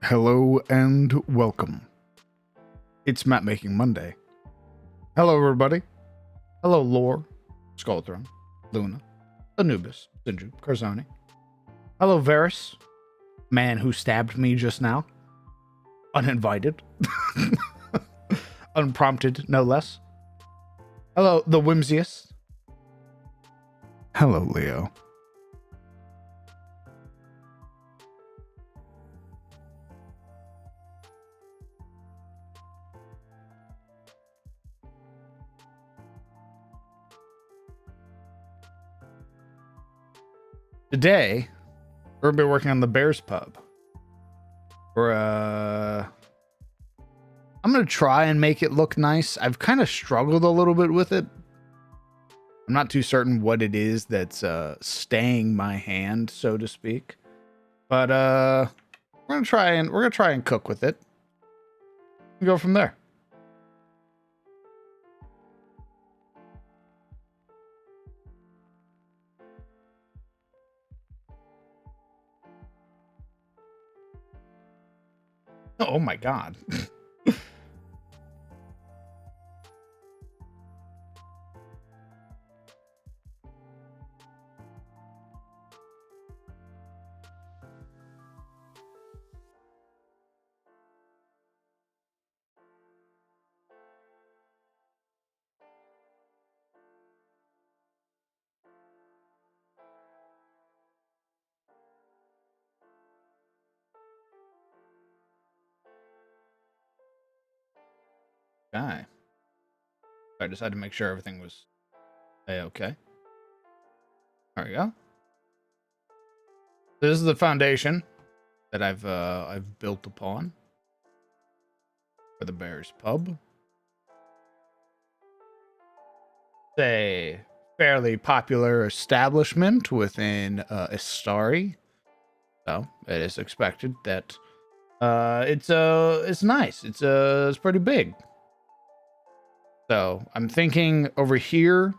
Hello and welcome. It's Map Making Monday. Hello, everybody. Hello, Lore, Skullthrone, Luna, Anubis, Sindru, Carzoni. Hello, Varys, man who stabbed me just now. Uninvited. Unprompted, no less. Hello, the whimsiest. Hello, Leo. Today, we're going to be working on the Bears Pub. I'm going to try and make it look nice. I've kind of struggled a little bit with it. I'm not too certain what it is that's staying my hand, so to speak. But we're gonna try and cook with it. And go from there. Oh my god. Okay. I decided to make sure everything was okay. There we go. This is the foundation that I've built upon for the Bears Pub. It's a fairly popular establishment within Istari, so it is expected that it's nice. It's pretty big. So I'm thinking over here,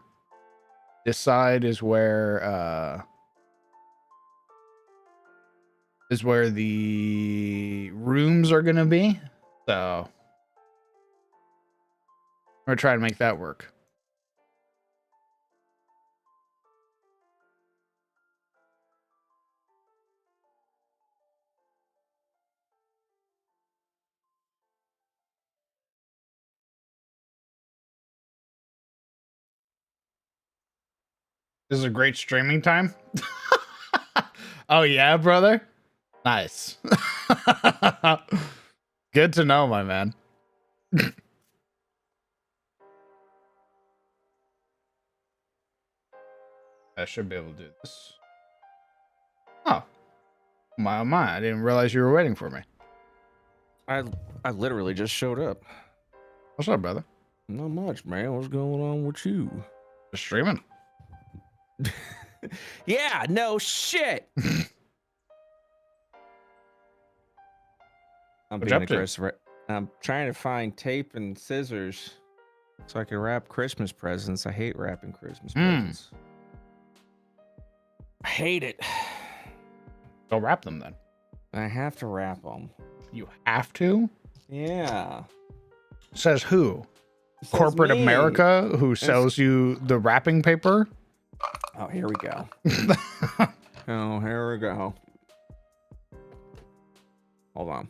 this side is where the rooms are gonna be. So I'm gonna try to make that work. This is a great streaming time. Oh yeah, brother. Nice. Good to know, my man. I should be able to do this. Oh, my! I didn't realize you were waiting for me. I literally just showed up. What's up, brother? Not much, man. What's going on with you? Just streaming. Yeah, no shit. I'm What being you up to? aggressive. I'm trying to find tape and scissors so I can wrap Christmas presents. I hate wrapping Christmas presents. I hate it. Go wrap them then. I have to wrap them. You have to? Yeah. Says who? Says Corporate me. America, who sells you the wrapping paper? Oh, here we go. Oh, here we go. Hold on.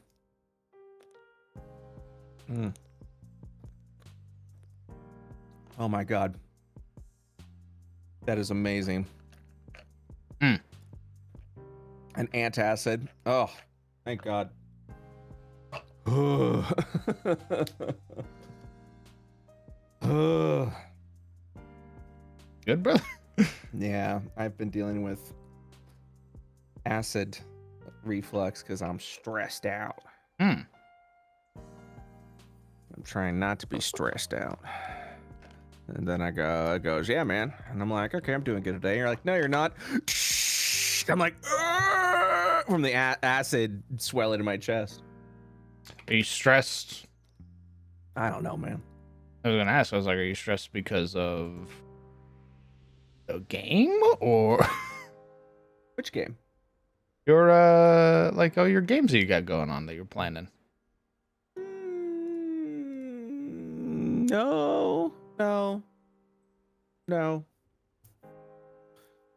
Oh my god. That is amazing. An antacid. Oh, thank god. Good, brother. Yeah, I've been dealing with acid reflux because I'm stressed out. I'm trying not to be stressed out. And then it goes, yeah, man. And I'm like, okay, I'm doing good today. And you're like, no, you're not. I'm like, from the acid swelling in my chest. Are you stressed? I don't know, man. I was gonna ask. I was like, are you stressed because of the game or Which game? Your like your games that you got going on that you're planning. No, no, no.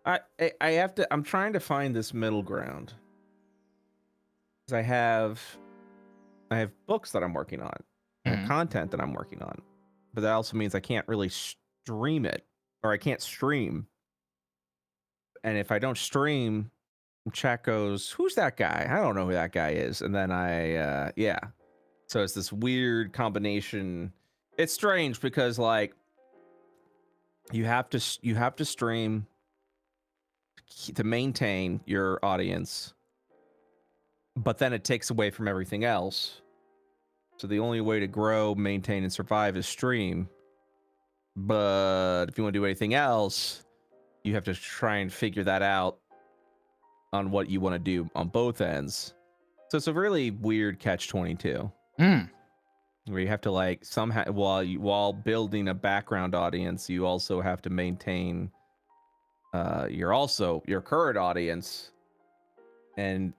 I have to. I'm trying to find this middle ground. 'Cause I have books that I'm working on. I have Mhm. content that I'm working on, but that also means I can't really stream it, or I can't stream. And if I don't stream, chat goes, "Who's that guy? I don't know who that guy is." And then yeah. So it's this weird combination. It's strange because like you have to stream to maintain your audience, but then it takes away from everything else. So the only way to grow, maintain, and survive is stream. But if you want to do anything else, you have to try and figure that out on what you want to do on both ends. So it's a really weird catch-22 Mm. where you have to like somehow while building a background audience, you also have to maintain your current audience. And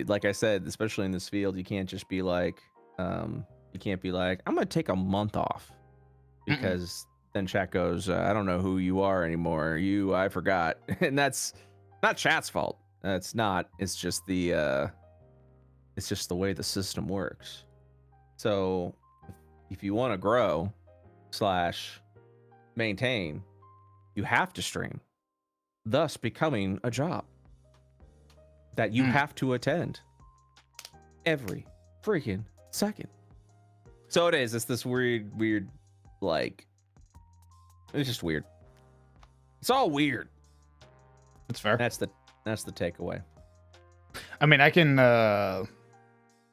like I said, especially in this field, you can't just be like I'm gonna take a month off, Mm-mm. because then chat goes, I don't know who you are anymore. I forgot. And that's not chat's fault. It's not. It's just the way the system works. So if you want to grow / maintain, you have to stream, thus becoming a job that you Mm. have to attend every freaking second. So it is. It's this weird, like, it's just weird. It's all weird. That's fair. That's the takeaway. I mean, I can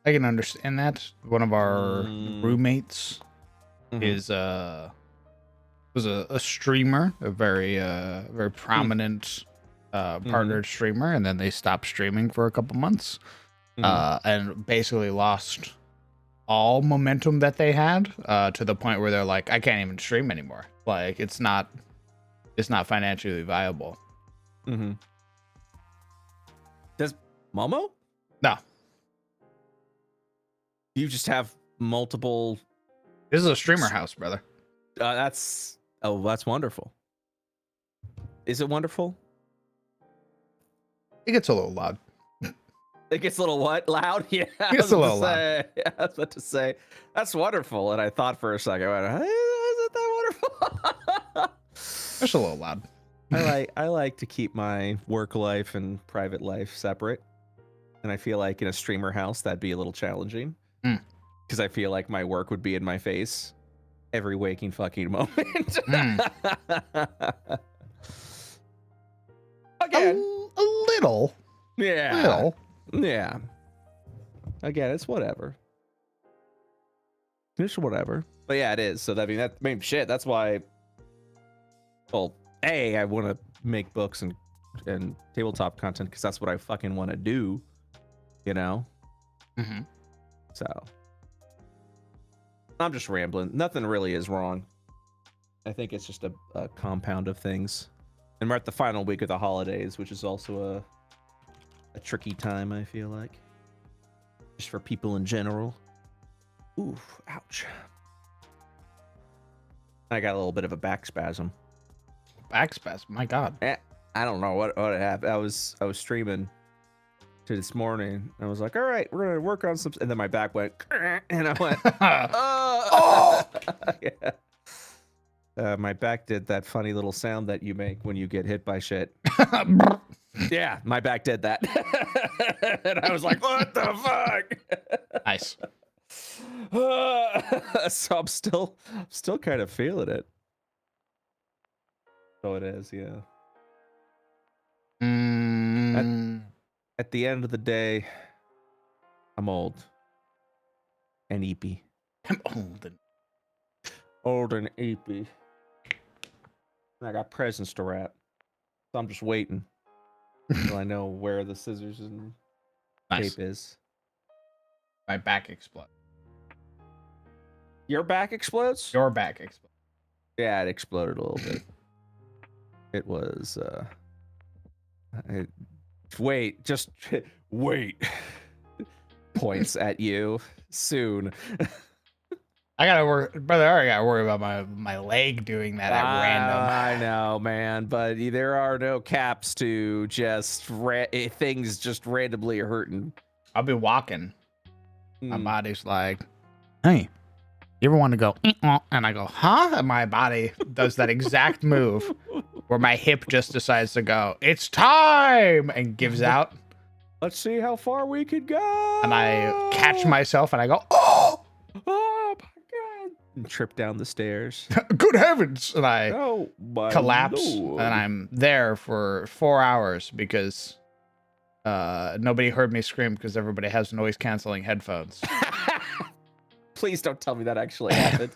understand that. One of our roommates is was a streamer, a very prominent partnered streamer, and then they stopped streaming for a couple months, and basically lost all momentum that they had, to the point where they're like, I can't even stream anymore. Like it's not financially viable. Does Momo? No, You just have multiple. this is a streamer house, brother. That's wonderful. Is it wonderful? It gets a little loud. It gets a little what? Loud? Yeah. It gets a little loud. I was about to say, that's wonderful. And I thought for a second, I went, hey, isn't that wonderful? It's a little loud. I like to keep my work life and private life separate. And I feel like in a streamer house, that'd be a little challenging. Because I feel like my work would be in my face every waking fucking moment. Again. A little. Yeah. Little. Yeah. Again, it's whatever. It's whatever. But yeah, it is. So that shit. That's why. Well, I want to make books and tabletop content because that's what I fucking want to do. You know. So I'm just rambling. Nothing really is wrong. I think it's just a compound of things. And we're at the final week of the holidays, which is also a tricky time, I feel like. Just for people in general. Ooh, ouch. I got a little bit of a back spasm. Back spasm, my God. I don't know what happened. I was streaming to this morning. And I was like, all right, we're going to work on some. And then my back went, and I went, oh! Yeah. My back did that funny little sound that you make when you get hit by shit. Yeah, my back did that. And I was like, what the fuck? Nice. So I'm still kind of feeling it. So it is, yeah. At the end of the day, I'm old and eepy. I'm old and eepy. And I got presents to wrap. So I'm just waiting until I know where the scissors and tape is. My back explodes. Your back explodes? Your back explodes. Yeah, it exploded a little bit. It was wait Wait. Points at you soon. I gotta worry, brother. I already gotta worry about my leg doing that at random. I know, man, but there are no caps to just things just randomly hurting. I'll be walking. My Mm. body's like, hey, you ever want to go? And I go, huh? And my body does that exact move where my hip just decides to go, it's time, and gives out. Let's see how far we could go. And I catch myself and I go, oh, Oh my god! And trip down the stairs. good heavens. And I Oh my collapse. Lord. And I'm there for 4 hours because nobody heard me scream because everybody has noise canceling headphones. Please don't tell me that actually happened.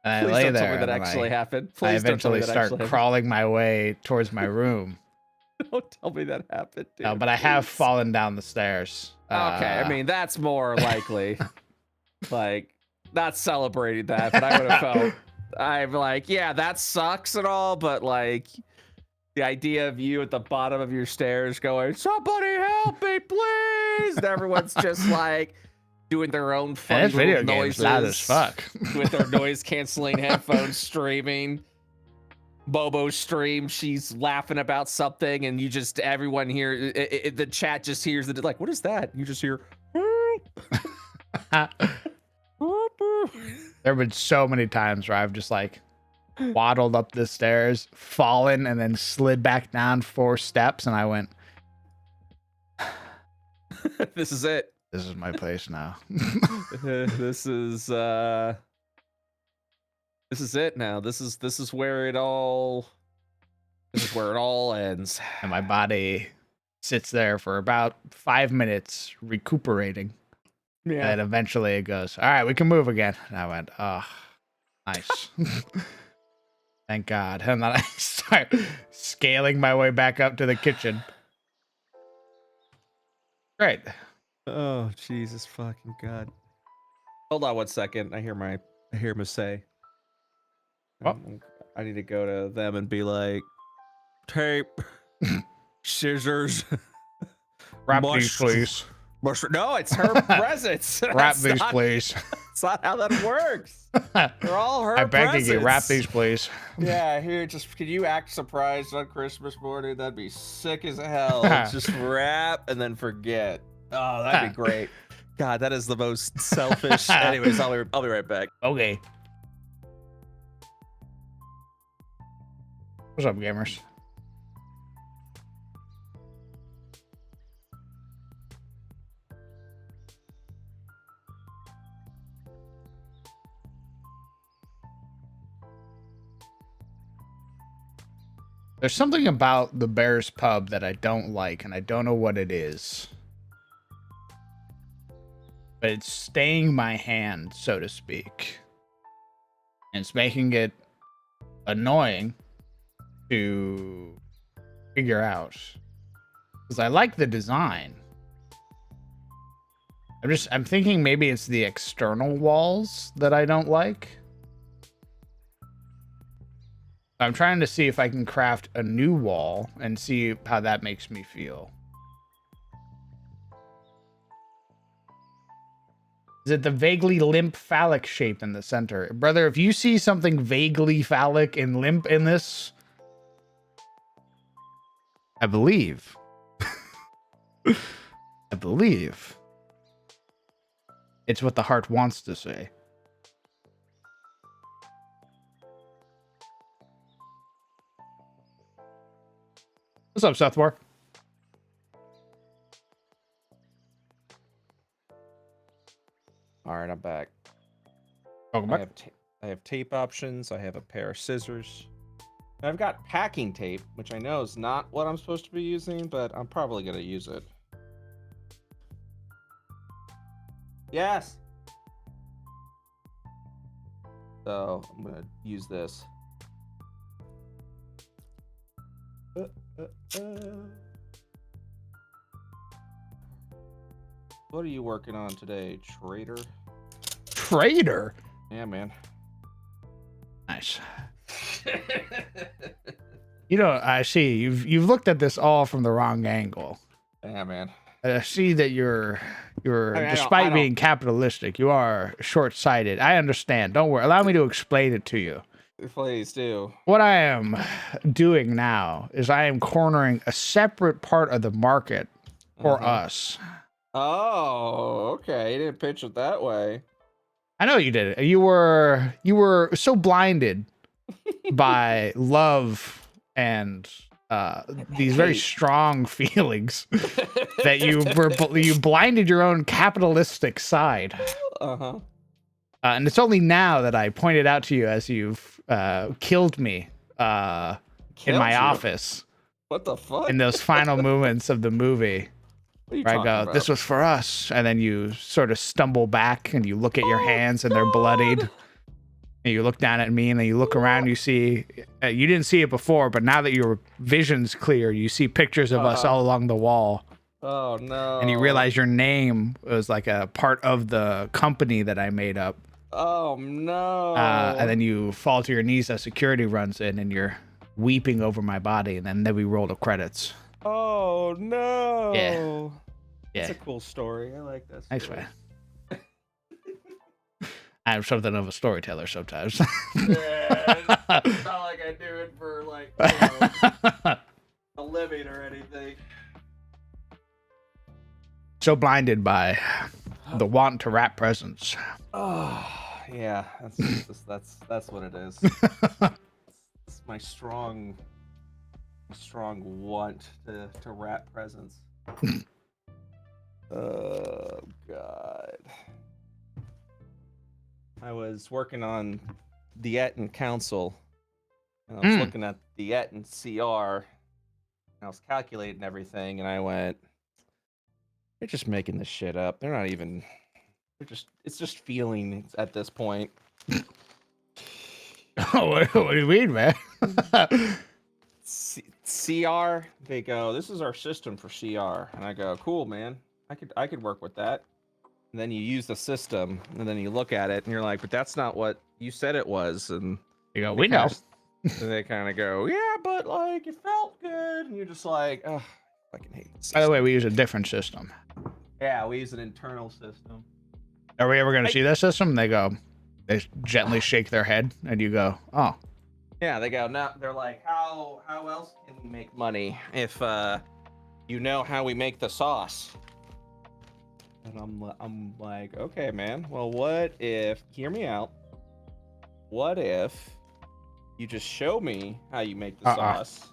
And Please I lay don't there. tell me that and actually happened. Please I don't tell me eventually that start actually crawling my way towards my room. happened. Don't tell me that happened, dude. No, but I have please. fallen down the stairs. Okay, I mean that's more likely. Like, not celebrating that, but I would have felt. I'm like, yeah, that sucks and all, but like, the idea of you at the bottom of your stairs going, "Somebody help me, please!" And everyone's just like doing their own funny this video little game's noises loud as fuck. with their noise canceling headphones streaming. Bobo stream, she's laughing about something, and you just everyone here, the chat just hears it like, what is that? You just hear. There have been so many times where I've just like waddled up the stairs, fallen, and then slid back down 4 steps, and I went, This is it. this is my place now. This is it now. This is where it all ends. And my body sits there for about 5 minutes recuperating. Yeah. And eventually it goes, all right, we can move again. And I went, oh, nice. Thank God. And then I start scaling my way back up to the kitchen. Great. Oh, Jesus fucking God. Hold on 1 second. I hear him say. Oh. I need to go to them and be like, tape, scissors, Wrap these, please. No, it's her presents. Wrap these, please. That's not how that works. They're all her I beg of presents. you, wrap these, please. Yeah, here, just can you act surprised on Christmas morning? That'd be sick as hell. Just wrap and then forget. Oh, that'd be great. God, that is the most selfish. Anyways, I'll be right back. Okay. What's up, gamers? There's something about the Bears pub that I don't like, and I don't know what it is. But it's staying my hand, so to speak. And it's making it annoying to figure out. Because I like the design. I'm thinking maybe it's the external walls that I don't like. I'm trying to see if I can craft a new wall and see how that makes me feel. Is it the vaguely limp phallic shape in the center? Brother, if you see something vaguely phallic and limp in this, I believe. I believe. It's what the heart wants to say. What's up, Sethwar? All right, I'm back. Welcome back. I have tape options. I have a pair of scissors. I've got packing tape, which I know is not what I'm supposed to be using, but I'm probably going to use it. Yes. So I'm going to use this. What are you working on today, trader? Trader? Yeah, man. Nice. You know, I see you've looked at this all from the wrong angle. Yeah, man. see that you're I mean, despite being capitalistic, you are short-sighted. I understand. Don't worry. Allow me to explain it to you. Please do. What I am doing now is I am cornering a separate part of the market for us. Oh, okay. You didn't pitch it that way. I know you did it. You were so blinded by love and these very strong feelings that you blinded your own capitalistic side. And it's only now that I pointed out to you as you've killed me in my office. What the fuck? In those final moments of the movie. Where I go, this was for us. And then you sort of stumble back and you look at your hands and they're bloodied. And you look down at me and then you look around, you see, you didn't see it before, but now that your vision's clear, you see pictures of us all along the wall. Oh no. And you realize your name was like a part of the company that I made up. Oh no. And then you fall to your knees as security runs in and you're weeping over my body. And then we roll the credits. Oh no. Yeah. It's a cool story. I like that story. Thanks, man. I'm something of a storyteller sometimes. Yeah, it's not like I do it for like, you know, a living or anything. So blinded by the want to rap presence. Oh yeah, that's what it is. It's my strong want to rap presence. Oh god. I was working on the Eton Council, and I was looking at the Eton CR, and I was calculating everything, and I went, they're just making this shit up. They're not even, it's just feelings at this point. What do you mean, man? CR, they go, this is our system for CR. And I go, cool, man. I could work with that. And then you use the system, and then you look at it, and you're like, but that's not what you said it was. And you go, we know. And they kind of go, yeah, but like, it felt good. And you're just like, oh, I fucking hate this. By the way, we use a different system. Yeah, we use an internal system. Are we ever going to see that system? They go, they gently shake their head, and you go, oh. Yeah, they go, no, they're like, how else can we make money if you know how we make the sauce? And I'm like, okay, man. Well, what if, hear me out. What if you just show me how you make the sauce?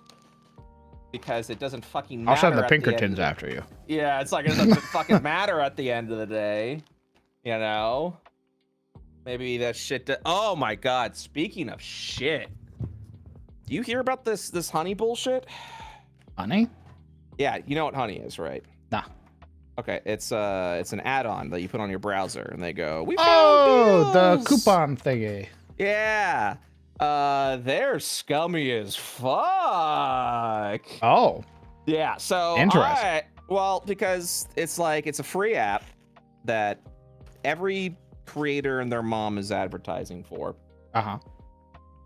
Because it doesn't fucking matter. I'll send the Pinkertons after you. Yeah, it's like it doesn't fucking matter at the end of the day. You know? Maybe that shit. Oh my god, speaking of shit. Do you hear about this honey bullshit? Honey? Yeah, you know what honey is, right? Nah. Okay, it's an add-on that you put on your browser, and they go, we found the coupon thingy. Yeah, they're scummy as fuck. Oh, yeah. So interesting. Well, because it's like it's a free app that every creator and their mom is advertising for.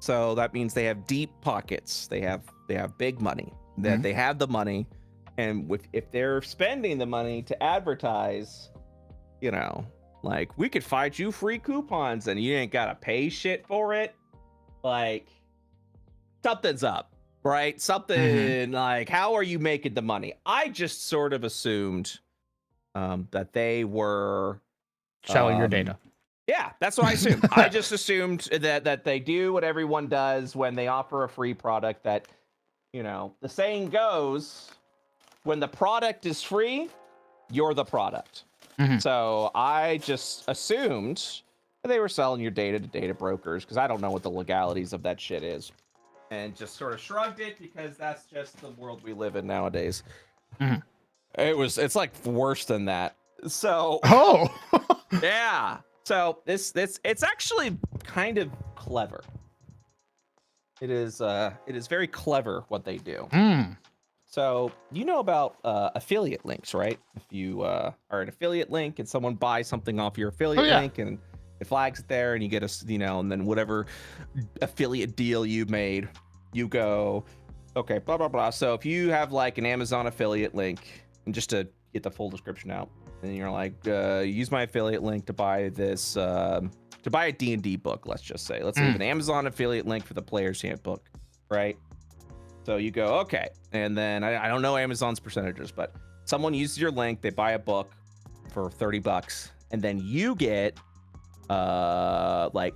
So that means they have deep pockets. They have big money. That they have the money. And if they're spending the money to advertise, you know, like, we could find you free coupons and you ain't gotta pay shit for it. Like, something's up, right? Something like, how are you making the money? I just sort of assumed that they were selling your data. Yeah, that's what I assumed. I just assumed that they do what everyone does when they offer a free product, that, you know, the saying goes, when the product is free, you're the product. So I just assumed they were selling your data to data brokers, because I don't know what the legalities of that shit is. And just sort of shrugged it, because that's just the world we live in nowadays. It's like worse than that. So yeah. So it's actually kind of clever. It is very clever what they do. So, you know about affiliate links, right? If you are an affiliate link and someone buys something off your affiliate link and it flags it there, and you get a, you know, and then whatever affiliate deal you made, you go, okay, blah, blah, blah. So if you have like an Amazon affiliate link, and just to, get the full description out, and you're like, use my affiliate link to buy this, to buy a D&D book. Let's just say, let's say an Amazon affiliate link for the player's handbook, right? So you go, okay, and then I don't know Amazon's percentages, but someone uses your link, they buy a book for $30, and then you get like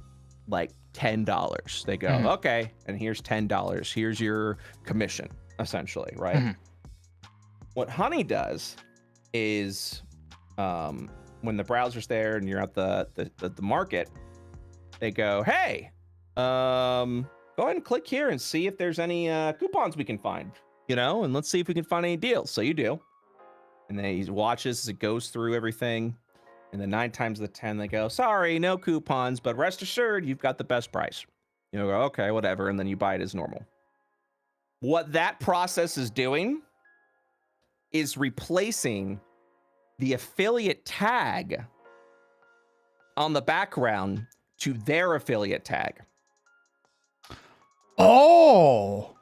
$10. They go, okay, and here's $10. Here's your commission, essentially, right? What Honey does is, when the browser's there and you're at the market, they go, hey, go ahead and click here and see if there's any coupons we can find, and let's see if we can find any deals. So you do. And then he watches as it goes through everything. And then 9 times out of 10, they go, sorry, no coupons, but rest assured, you've got the best price. You go, okay, whatever. And then you buy it as normal. What that process is doing is replacing the affiliate tag on the background to their affiliate tag. Oh,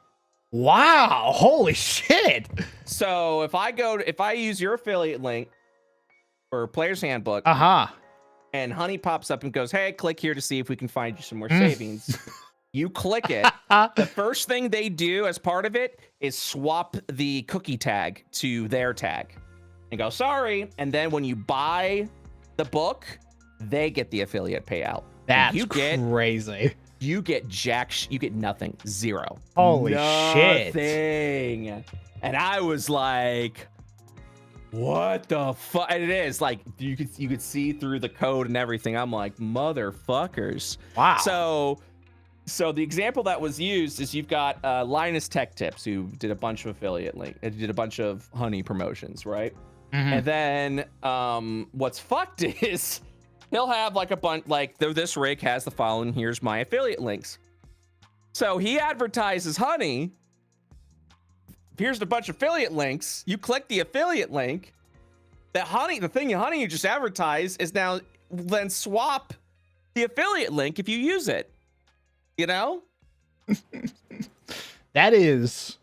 wow. Holy shit. So if I use your affiliate link for Player's Handbook, and Honey pops up and goes, hey, click here to see if we can find you some more savings. You click it. The first thing they do as part of it is swap the cookie tag to their tag and go, sorry. And then when you buy the book, they get the affiliate payout. That's crazy. You get you get nothing. Zero. Holy shit. Nothing. And I was like, what the fuck? And it is like, you could see through the code and everything. I'm like, motherfuckers. Wow. So the example that was used is you've got Linus Tech Tips, who did a bunch of affiliate link, did a bunch of Honey promotions, right? And then what's fucked is he'll have like a bunch, like this rig has the following, here's my affiliate links. So he advertises Honey. Here's a bunch of affiliate links. You click the affiliate link. The thing Honey you just advertised is now then swap the affiliate link if you use it. That is,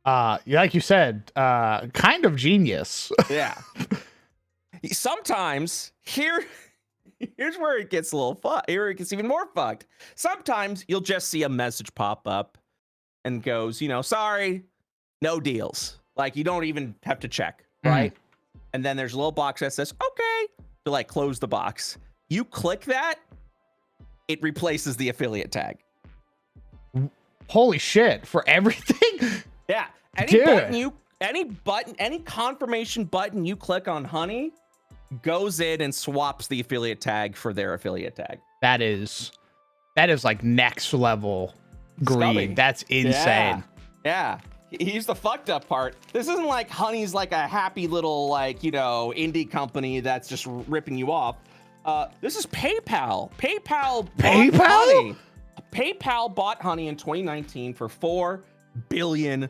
like you said, kind of genius. Yeah. Sometimes here's where it gets a little fucked. Here it gets even more fucked. Sometimes you'll just see a message pop up and goes, sorry, no deals. Like you don't even have to check, right? And then there's a little box that says, okay, to like close the box. You click that, it replaces the affiliate tag. Holy shit, for everything? Yeah. Any confirmation button you click on Honey goes in and swaps the affiliate tag for their affiliate tag. That is like next level greed. Stubby. That's insane. Yeah. Here's the fucked up part. This isn't like Honey's like a happy little indie company that's just ripping you off. This is PayPal. PayPal bought Honey in 2019 for $4 billion.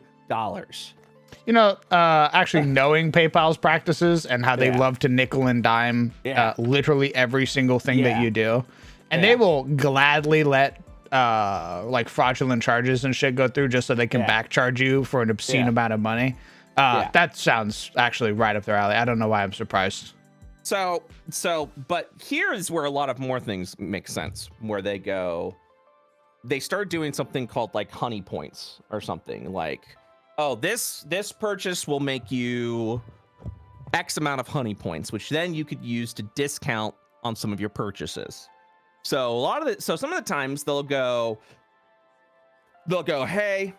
Actually knowing PayPal's practices and how they love to nickel and dime literally every single thing that you do. And they will gladly let like fraudulent charges and shit go through just so they can back charge you for an obscene amount of money. That sounds actually right up their alley. I don't know why I'm surprised. But here is where a lot of more things make sense, where they start doing something called like Honey points or something like, oh, this purchase will make you X amount of Honey points, which then you could use to discount on some of your purchases. So some of the times they'll go, hey,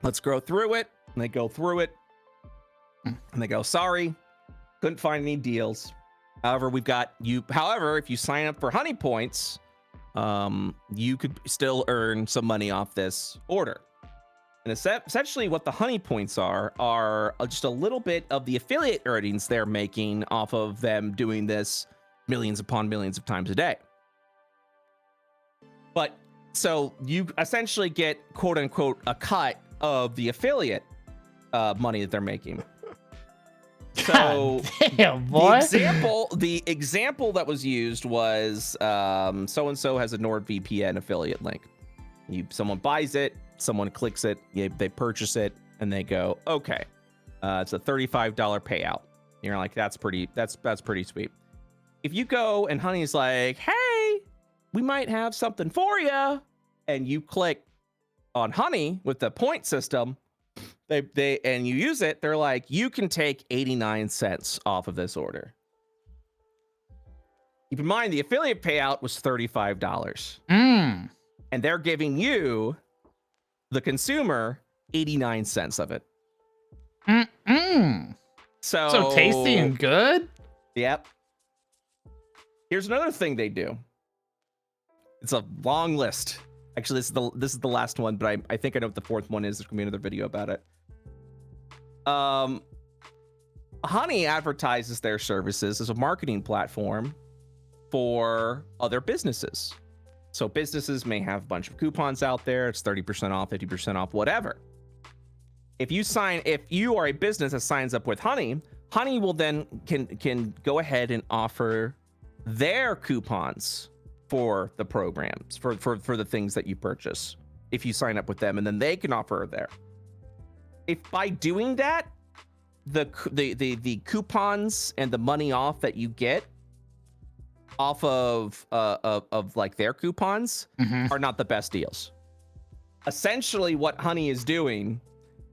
let's go through it. And they go through it and they go, sorry, couldn't find any deals. However, we've got you. However, if you sign up for Honey points, you could still earn some money off this order. And essentially what the Honey points are just a little bit of the affiliate earnings they're making off of them doing this millions upon millions of times a day. But so you essentially get quote unquote a cut of the affiliate money that they're making. So damn, boy. The example that was used was so-and-so has a NordVPN affiliate link. Someone buys it, someone clicks it, they purchase it, and they go, okay. It's a $35 payout. You're like, that's pretty sweet. If you go and Honey's like, hey, we might have something for you, and you click on Honey with the point system, they and you use it, they're like, you can take 89 cents off of this order. Keep in mind, the affiliate payout was $35. And they're giving you, the consumer, 89 cents of it. So tasty and good. Yep. Here's another thing they do. It's a long list. Actually, this is the last one, but I think I know what the fourth one is. There's gonna be another video about it. Honey advertises their services as a marketing platform for other businesses. So businesses may have a bunch of coupons out there. It's 30% off, 50% off, whatever. If you are a business that signs up with Honey, Honey will then can go ahead and offer their coupons for the programs, for the things that you purchase if you sign up with them, and then they can offer there. If by doing that, the coupons and the money off that you get off of like their coupons are not the best deals. Essentially, what Honey is doing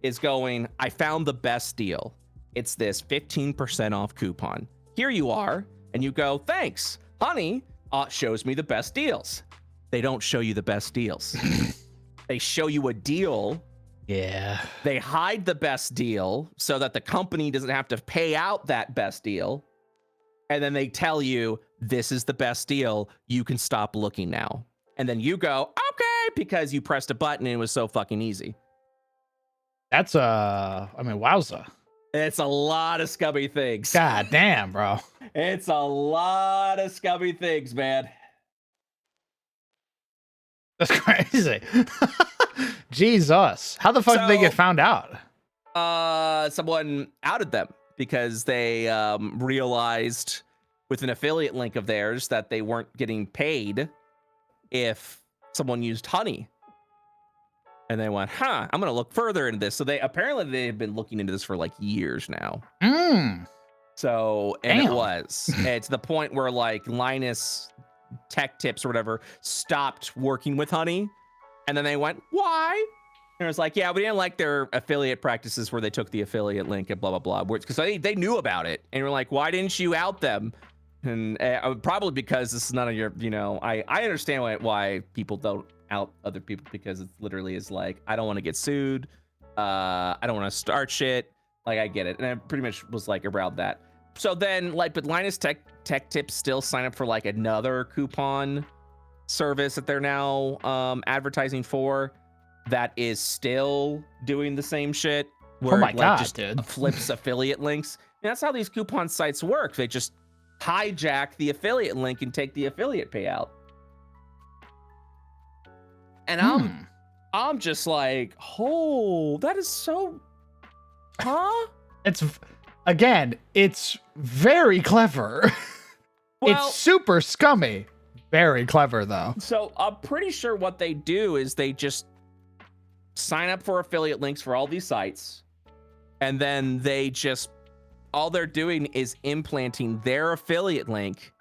is going, I found the best deal. It's this 15% off coupon. Here you are. And you go, thanks. Honey shows me the best deals. They don't show you the best deals. They show you a deal. Yeah. They hide the best deal so that the company doesn't have to pay out that best deal. And then they tell you, this is the best deal. You can stop looking now. And then you go, okay, because you pressed a button and it was so fucking easy. That's wowza. It's a lot of scummy things. God damn, bro. It's a lot of scummy things, man. That's crazy. Jesus. How the fuck did they get found out? Someone outed them because they realized with an affiliate link of theirs that they weren't getting paid if someone used Honey. And they went, I'm going to look further into this. So they've been looking into this for like years now. So, and Damn. it's the point where like Linus Tech Tips or whatever stopped working with Honey. And then they went, why? And it was like, yeah, we didn't like their affiliate practices where they took the affiliate link and blah, blah, blah. Because they knew about it. And we're like, why didn't you out them? And probably because this is none of your, I understand why people don't out other people, because it literally is like, I don't want to get sued. I don't want to start shit. Like, I get it. And I pretty much was like around that. So then but Linus Tech Tips still sign up for like another coupon service that they're now advertising for that is still doing the same shit. Where God, just dude. Flips affiliate links. And that's how these coupon sites work. They just hijack the affiliate link and take the affiliate payout. And I'm just like, oh, that is so, It's very clever. Well, it's super scummy. Very clever, though. So I'm pretty sure what they do is they just sign up for affiliate links for all these sites. And then all they're doing is implanting their affiliate link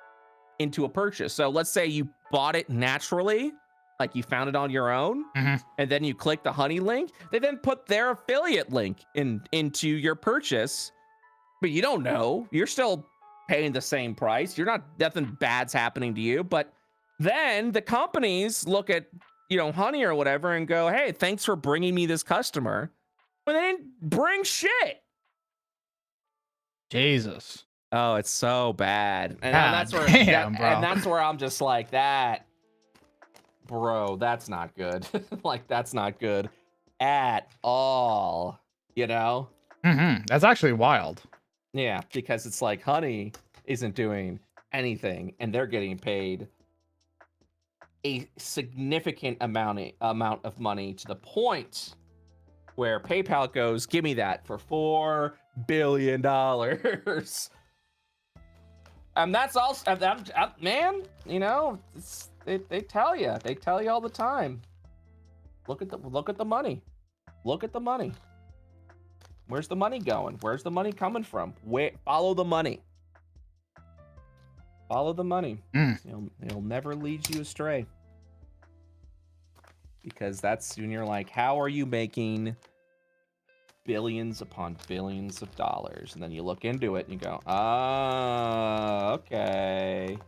into a purchase. So let's say you bought it naturally, like you found it on your own, and then you click the Honey link. They then put their affiliate link into your purchase, but you don't know. You're still paying the same price. Nothing bad's happening to you. But then the companies look at, Honey or whatever and go, hey, thanks for bringing me this customer. When they didn't bring shit. Jesus. Oh, it's so bad. And that's where bro. And that's where I'm just like, bro, that's not good. Like, that's not good at all, That's actually wild. Yeah, because it's like Honey isn't doing anything and they're getting paid a significant amount of money, to the point where PayPal goes, give me that for $4 billion. And that's also, man, they tell you all the time. Look at the money. Look at the money. Where's the money going? Where's the money coming from? Follow the money. Follow the money. It'll never lead you astray. Because that's when you're like, how are you making billions upon billions of dollars? And then you look into it and you go, oh, okay.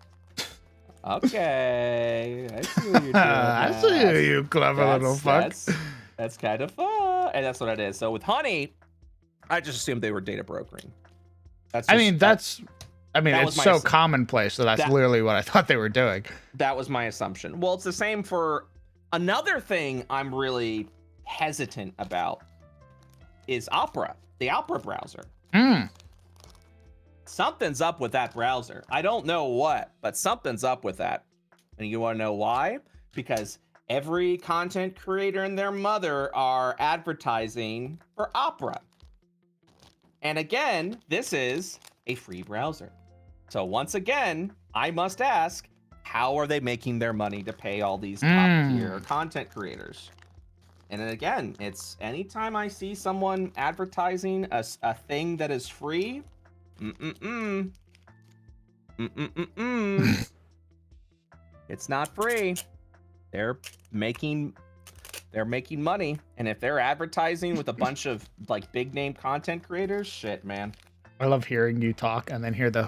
Okay. I see what you're doing. I see you, clever little fuck. That's kind of fun. And that's what it is. So with Honey, I just assumed they were data brokering. I mean, it's so commonplace that that's literally what I thought they were doing. That was my assumption. Well, it's the same for another thing I'm really hesitant about is Opera, the Opera browser. Something's up with that browser. I don't know what, but something's up with that. And you want to know why? Because every content creator and their mother are advertising for Opera. And again, this is a free browser. So once again, I must ask, how are they making their money to pay all these top tier content creators? And then again, it's anytime I see someone advertising a thing that is free, it's not free. They're making money. And if they're advertising with a bunch of like big name content creators, shit, man. I love hearing you talk and then hear the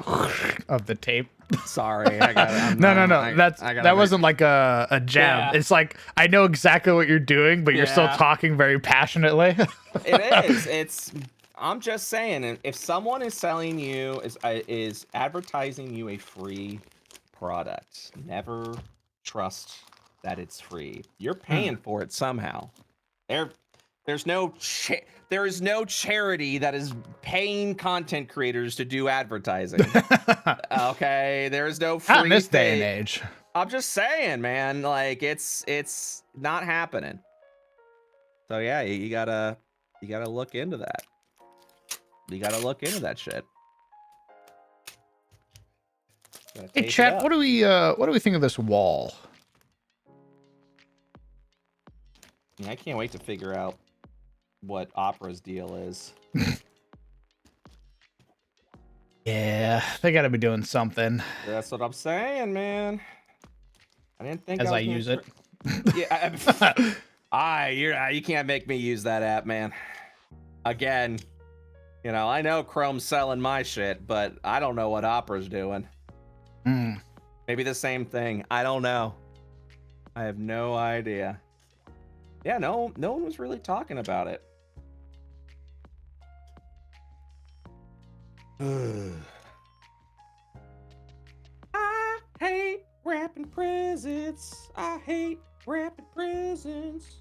of the tape. Sorry, I got it. No. That wasn't like a jab. Yeah. It's like I know exactly what you're doing, but you're still talking very passionately. It is. I'm just saying, if someone is selling you is advertising you a free product, never trust that it's free. You're paying for it somehow. There is no charity that is paying content creators to do advertising. Okay, there is no free. Not in this day and age. I'm just saying, man. Like it's not happening. So yeah, you gotta look into that. You gotta look into that shit. Hey, chat. What do we think of this wall? I can't wait to figure out what Opera's deal is. Yeah, they gotta be doing something. That's what I'm saying, man. I didn't think I use it. Yeah, you can't make me use that app, man. Again, I know Chrome's selling my shit, but I don't know what Opera's doing. Maybe the same thing. I don't know. I have no idea. Yeah, no one was really talking about it. I hate rapping prisons. I hate rapping prisons.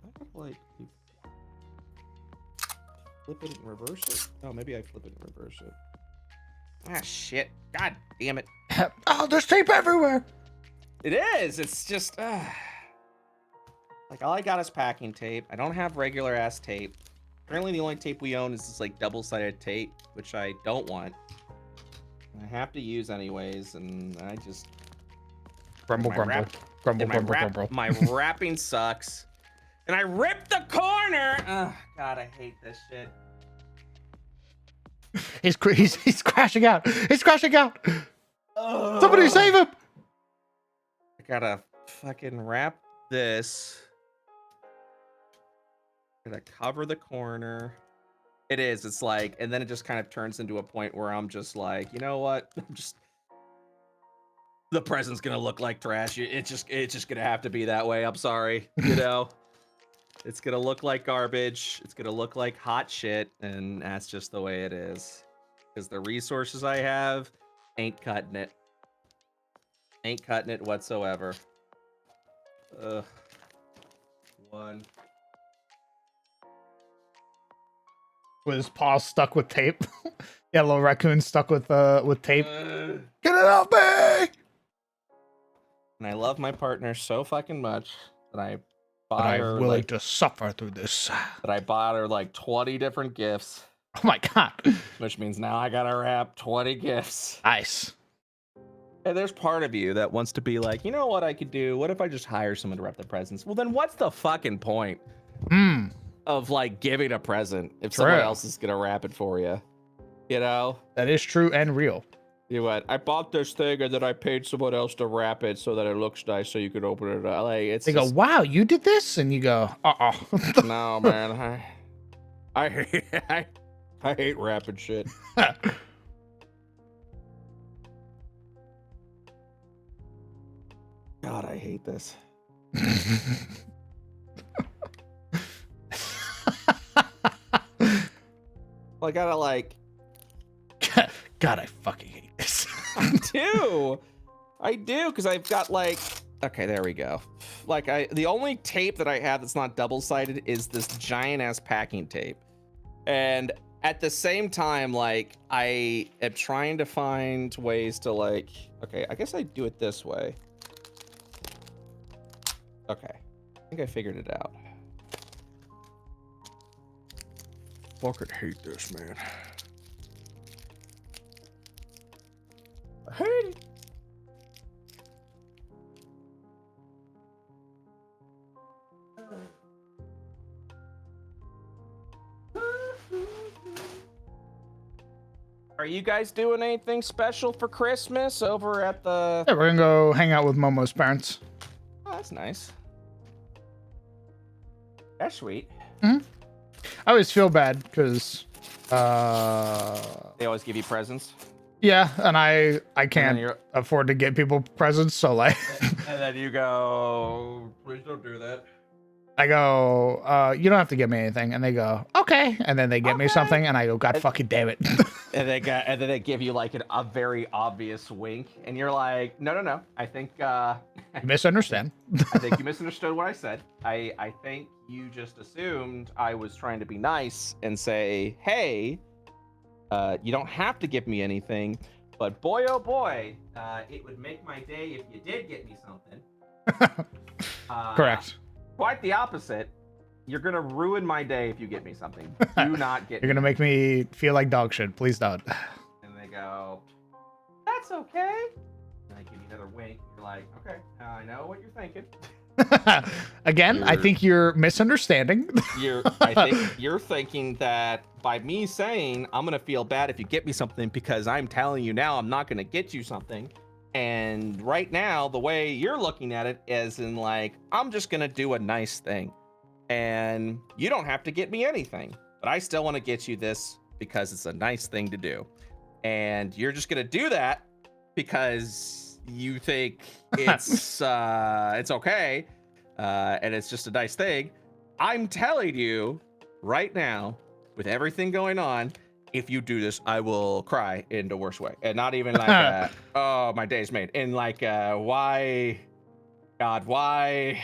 I gotta like flip it and reverse it. Oh, maybe I flip it and reverse it. Ah, shit. God damn it. Oh, there's tape everywhere. It is. It's just, like, all I got is packing tape. I don't have regular ass tape. Currently, the only tape we own is this, like, double-sided tape, which I don't want. I have to use anyways, and I just... Grumble. My wrapping sucks. And I ripped the corner! Oh, God, I hate this shit. He's crashing out. He's crashing out. Somebody save him. I gotta fucking wrap this. Gotta cover the corner. It is. It's like, and then it just kind of turns into a point where I'm just like, you know what? The present's gonna look like trash. It's just gonna have to be that way. I'm sorry. It's gonna look like garbage. It's gonna look like hot shit, and that's just the way it is. Because the resources I have ain't cutting it. Ain't cutting it whatsoever. Ugh. One. With his paws stuck with tape. Yeah, little raccoon stuck with tape. Get it off me! And I love my partner so fucking much that I bought I'm her willing to suffer through this. That I bought her like 20 different gifts. Oh my god. Which means now I gotta wrap 20 gifts. Nice. And there's part of you that wants to be like, you know what I could do? What if I just hire someone to wrap the presents? Well, then what's the fucking point Hmm. of like giving a present if True. someone else is gonna wrap it for you? You know? That is true and real. You what? I bought this thing and then I paid someone else to wrap it so that it looks nice so you could open it up. Like it's They just, go, wow, you did this? And you go, no, man. I hate I hate wrapping shit. God, I hate this. I gotta like. God, I fucking hate this. I do, because I've got like. Okay, there we go. Like the only tape that I have that's not double-sided is this giant ass packing tape, and at the same time, like I am trying to find ways to like. Okay, I guess I do it this way. Okay, I think I figured it out. Fucking hate this, man. I hate it. Are you guys doing anything special for Christmas over at the... Yeah, we're gonna go hang out with Momo's parents. Oh, that's nice. That's sweet. I always feel bad because They always give you presents. yeah, and I can't you're- afford to get people presents, so like And then you go, please don't do that. I go, you don't have to get me anything, and they go, okay, and then they get me Okay. something, and I go, God fucking damn it. And then they give you like a very obvious wink, and you're like, no. I think You misunderstand. I think you misunderstood what I said. I think you just assumed I was trying to be nice and say, hey, you don't have to give me anything, but boy, oh boy, it would make my day if you did get me something. Correct. Quite the opposite. You're gonna ruin my day if you get me something. Do not get You're gonna make me feel like dog shit. Please don't. And they go, that's okay. And they give you another wink. You're like, okay, I know what you're thinking. Again, I think you're misunderstanding. I think you're thinking that by me saying I'm gonna feel bad if you get me something because I'm telling you now I'm not gonna get you something. And right now, the way you're looking at it is in like, I'm just gonna do a nice thing. And you don't have to get me anything, but I still want to get you this because it's a nice thing to do. And you're just gonna do that because you think it's okay, and it's just a nice thing. I'm telling you right now, with everything going on, if you do this, I will cry in the worst way, and not even like, oh, my day's made. In like, why, God, why?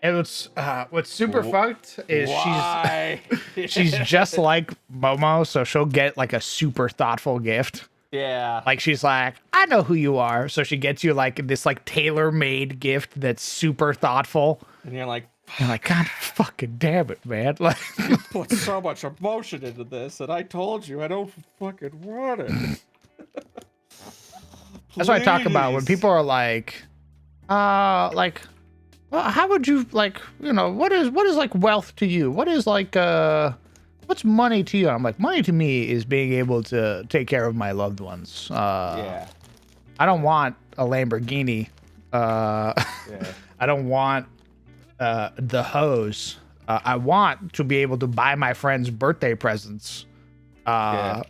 It was what's super fucked is Why? she's just like Momo, so she'll get like a super thoughtful gift. Yeah. Like she's like, I know who you are, so she gets you like this like tailor-made gift that's super thoughtful. And you're like, God fucking damn it, man! Like, you put so much emotion into this, and I told you I don't fucking want it. that's what I talk about when people are like, well, how would you like, what is like wealth to you? What is like, what's money to you? I'm like, money to me is being able to take care of my loved ones. Yeah. I don't want a Lamborghini. Yeah. I don't want the hose. I want to be able to buy my friends birthday presents. And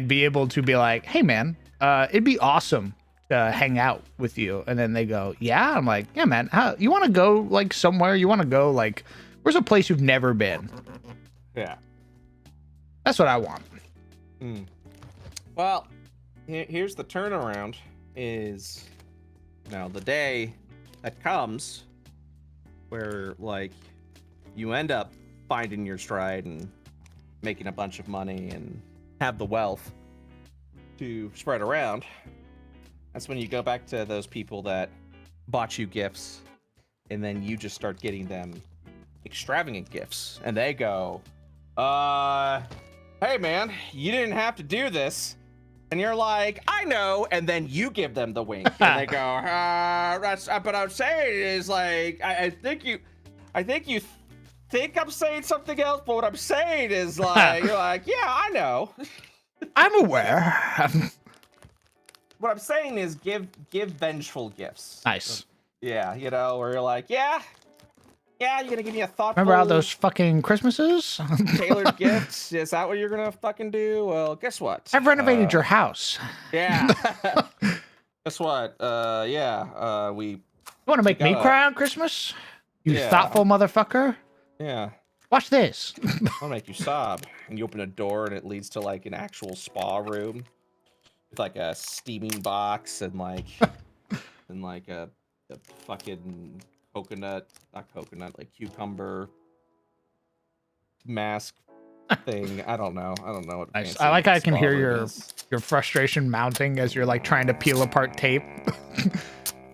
be able to be like, hey man, it'd be awesome to hang out with you. And then they go, yeah. I'm like, yeah, man, you want to go like somewhere? You want to go like, where's a place you've never been? Yeah. That's what I want. Well, here's the turnaround is now the day that comes where like you end up finding your stride and making a bunch of money and have the wealth to spread around. That's when you go back to those people that bought you gifts, and then you just start getting them extravagant gifts, and they go, hey man, you didn't have to do this, And you're like, I know, and then you give them the wink, and they go, that's. But I'm saying is like, I think you think I'm saying something else, but what I'm saying is like, you're like, yeah, I know. I'm aware. What I'm saying is give vengeful gifts. Nice. Yeah, you know, where you're like, yeah, you're gonna give me a thoughtful. Remember all those fucking Christmases? tailored gifts? Is that what you're gonna fucking do? Well, guess what? I've renovated your house. Yeah. Guess what? We. You want to make me cry on Christmas? You thoughtful motherfucker. Yeah. Watch this. I'll make you sob. And you open a door and it leads to like an actual spa room with like a steaming box and like a fucking like cucumber mask thing. I don't know what. Nice. I like how I can hear your frustration mounting as you're like trying to peel apart tape.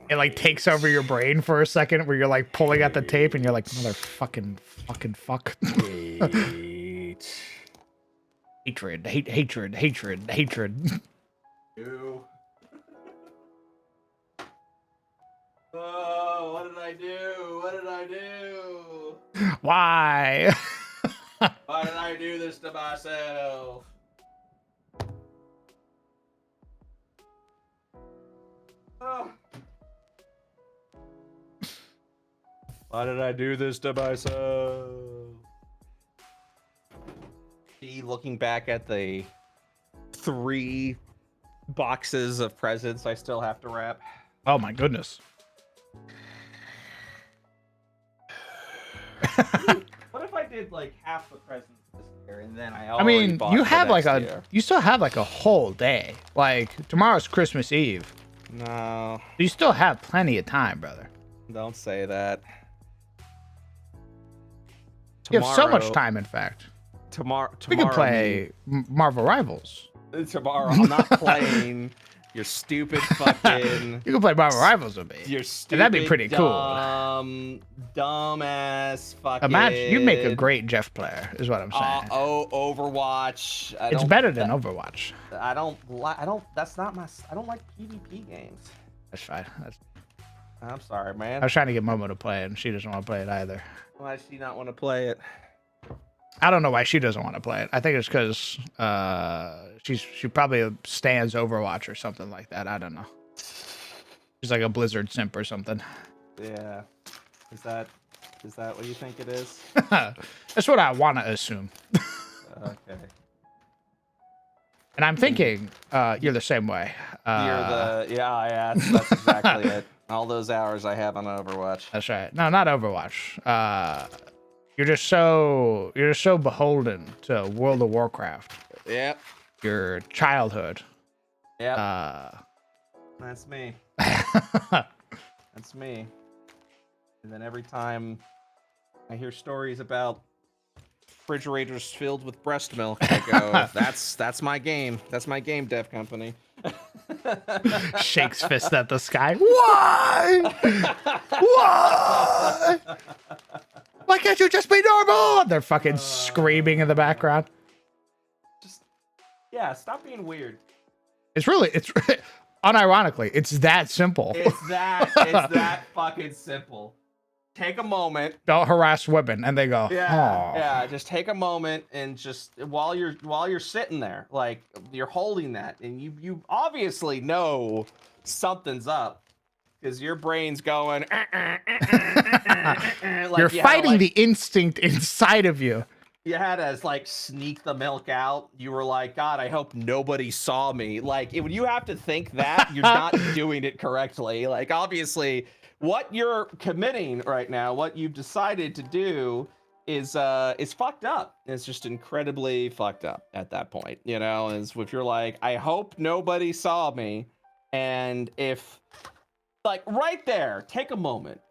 It like takes over your brain for a second where you're like pulling at the tape and you're like, fucking fuck. Hatred. Ew. Oh, what did I do? Why? Why did I do this to myself? Oh. Why did I do this to myself? Looking back at the 3 boxes of presents I still have to wrap. Oh my goodness. What if I did like half the presents this year and then I bought you have like year? you still have like a whole day. Like tomorrow's Christmas Eve. No. You still have plenty of time, brother. Don't say that. You have so much time, in fact. Tomorrow we can play Marvel Rivals. Tomorrow, I'm not playing your stupid fucking. You can play Marvel Rivals with me. Your stupid. That'd be pretty cool. Dumbass fucking. Imagine you'd make a great Jeff player, is what I'm saying. Overwatch. It's better than Overwatch. I don't. That's not my. I don't like PvP games. That's fine. I'm sorry, man. I was trying to get Momo to play it, and she doesn't want to play it either. Why does she not want to play it? I don't know why she doesn't want to play it. I think it's because she probably stands Overwatch or something like that. I don't know. She's like a Blizzard simp or something. Yeah. Is that what you think it is? That's what I want to assume. Okay. And I'm thinking you're the same way. Yeah, that's exactly it. All those hours I have on Overwatch. That's right. No, not Overwatch. You're just so beholden to World of Warcraft. Yep. Your childhood. Yep. That's me. That's me. And then every time I hear stories about refrigerators filled with breast milk, I go, that's my game. That's my game, dev company. Shakes fist at the sky. Why? Why? Why can't you just be normal? They're fucking screaming in the background. Stop being weird. It's unironically, it's that simple. It's that fucking simple. Take a moment. Don't harass women, and they go, yeah. Just take a moment and just while you're sitting there, like you're holding that, and you obviously know something's up because your brain's going. Like you're fighting the instinct inside of you. You had to like sneak the milk out. You were like, God, I hope nobody saw me. Like when you have to think that, you're not doing it correctly. Like obviously. What you're committing right now, what you've decided to do is fucked up. It's just incredibly fucked up at that point, you know, is if you're like, I hope nobody saw me. And if like right there, take a moment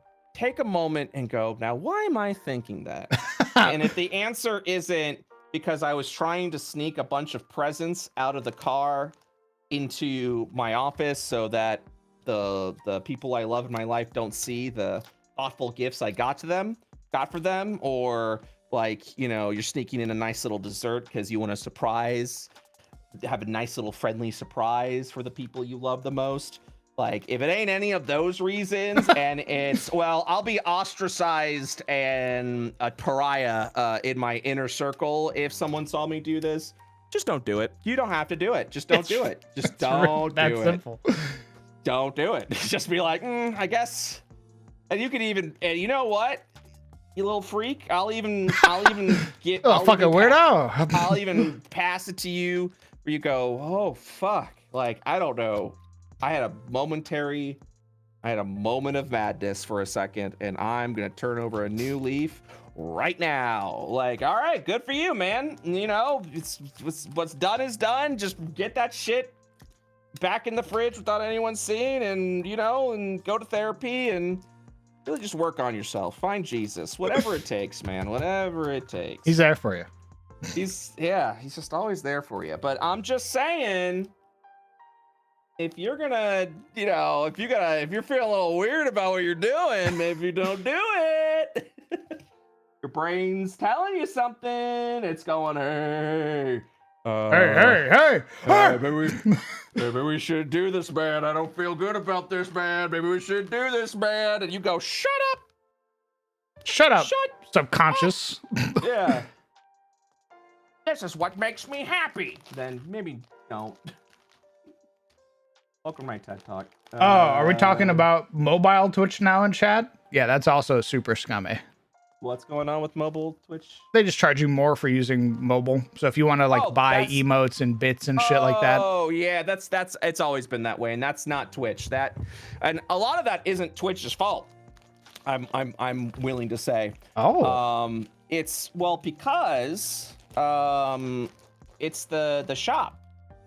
and go, now, why am I thinking that? And if the answer isn't because I was trying to sneak a bunch of presents out of the car into my office so that the people I love in my life don't see the thoughtful gifts I got for them, or like, you know, you're sneaking in a nice little dessert because you want to surprise have a nice little friendly surprise for the people you love the most. Like, if it ain't any of those reasons, and it's, well, I'll be ostracized and a pariah in my inner circle if someone saw me do this. Just don't do it. You don't have to do it. Just don't do it. Just don't do it. That's simple. Don't do it. Just be like, I guess. And you could even, and you know what? You little freak. I'll even get. Oh, fucking weirdo. I'll even pass it to you where you go, oh, fuck. Like, I don't know. I had a moment of madness for a second, and I'm going to turn over a new leaf right now. Like, all right, good for you, man. You know, it's what's done is done. Just get that shit back in the fridge without anyone seeing, and, you know, and go to therapy and really just work on yourself. Find Jesus, whatever it takes, man, whatever it takes. He's there for you. He's just always there for you. But I'm just saying, if you're gonna, you know, if you're feeling a little weird about what you're doing, maybe don't do it. Your brain's telling you something. It's going, hey, hey, maybe we should do this, man. I don't feel good about this, man. Maybe we should do this, man. And you go, shut up. Shut up, subconscious. Yeah. This is what makes me happy. Then maybe don't. Welcome to my TED Talk. Oh, are we talking about mobile Twitch now in chat? Yeah, that's also super scummy. What's going on with mobile Twitch? They just charge you more for using mobile. So if you want to like buy emotes and bits and shit like that. Oh yeah, that's it's always been that way, and that's not Twitch. And a lot of that isn't Twitch's fault. I'm willing to say. Oh. It's because it's the shop.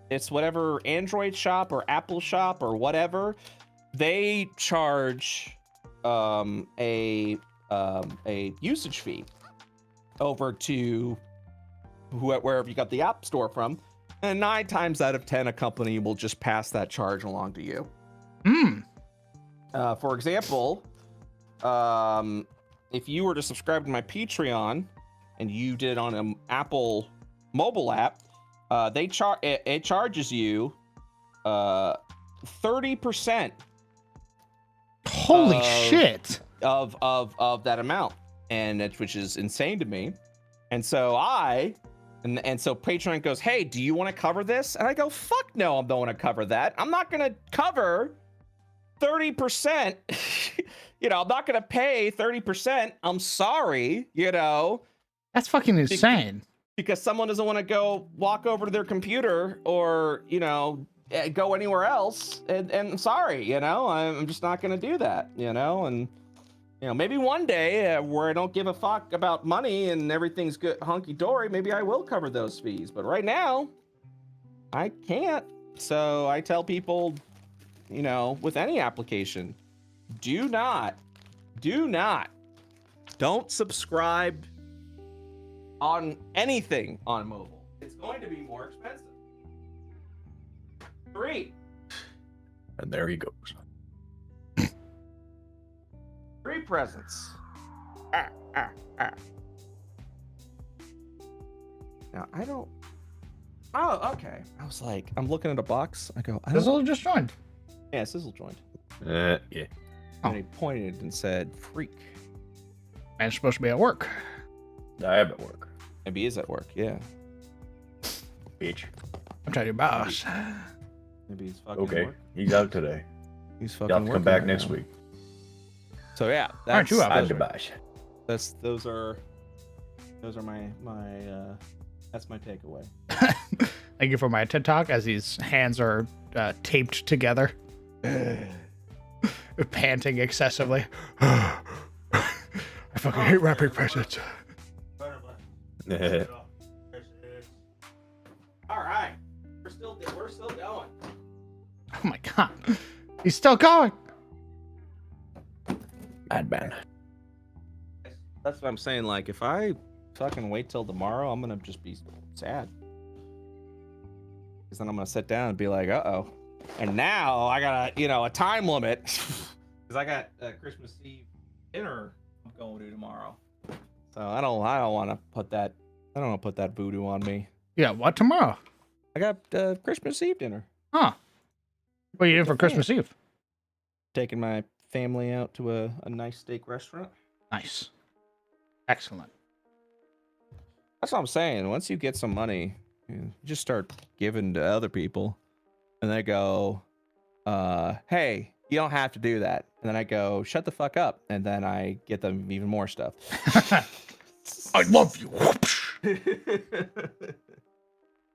It's whatever Android shop or Apple shop or whatever. They charge a usage fee over to wherever you got the app store from, and 9 times out of 10 a company will just pass that charge along to you. For example, if you were to subscribe to my Patreon and you did it on an Apple mobile app, it charges you 30%. Holy shit. Of that amount, and which is insane to me. And so so Patreon goes, hey, do you want to cover this? And I go, fuck no, I don't want to cover that. I'm not gonna cover 30%. You know, I'm not gonna pay 30%. I'm sorry, you know. That's fucking insane. Because someone doesn't want to go walk over to their computer or, you know, go anywhere else. And I'm sorry, you know, I'm just not gonna do that, you know. And you know, maybe one day where I don't give a fuck about money and everything's good, hunky-dory, maybe I will cover those fees. But right now, I can't. So I tell people, you know, with any application, don't subscribe on anything on mobile. It's going to be more expensive. 3. And there he goes. 3 presents. Now, I don't... Oh, okay. I was like, I'm looking at a box. I go, Sizzle just joined. Yeah, Sizzle joined. Yeah. And he pointed and said, freak. Man's supposed to be at work. I am at work. Maybe he is at work, yeah. Bitch. I'm telling you, boss. Maybe he's fucking Okay, work. he's out today. He's fucking You'll have to come working back right next now. week. So yeah, Aren't you out? I'm the boss. those are my that's my takeaway. Thank you for my TED Talk as these hands are taped together. Panting excessively. I fucking hate wrapping presents. All right, we're still going. Oh my god. He's still going. Bad man. That's what I'm saying. Like, if I fucking wait till tomorrow, I'm gonna just be sad. Because then I'm gonna sit down and be like, uh-oh. And now I got a time limit. Because I got Christmas Eve dinner I'm going to tomorrow. So I don't want to put that voodoo on me. Yeah, what tomorrow? I got Christmas Eve dinner. Huh. What are you doing With for the Christmas Eve? Taking my family out to a nice steak restaurant. Nice. Excellent. That's what I'm saying. Once you get some money, you just start giving to other people. And they go, hey, you don't have to do that. And then I go, shut the fuck up. And then I get them even more stuff. I love you.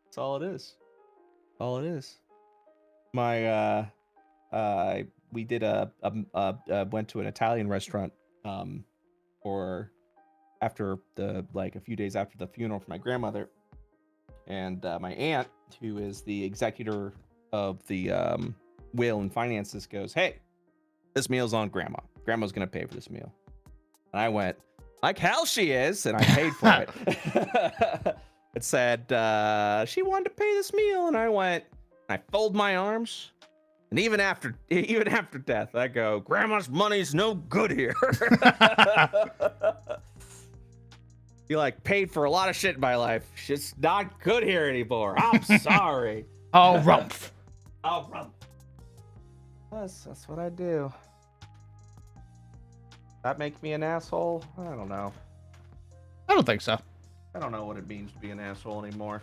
That's all it is. All it is. My we did went to an Italian restaurant for after the like a few days after the funeral for my grandmother, and my aunt, who is the executor of the will and finances, goes, hey, this meal's on grandma. Grandma's gonna pay for this meal. And I went, like hell she is, and I paid for it. It said she wanted to pay this meal, and I went, I fold my arms, and even after death, I go, grandma's money's no good here. You like paid for a lot of shit in my life. Shit's not good here anymore. I'm sorry. Oh, rumph. Oh, rumph. That's what I do. That make me an asshole? I don't know. I don't think so. I don't know what it means to be an asshole anymore.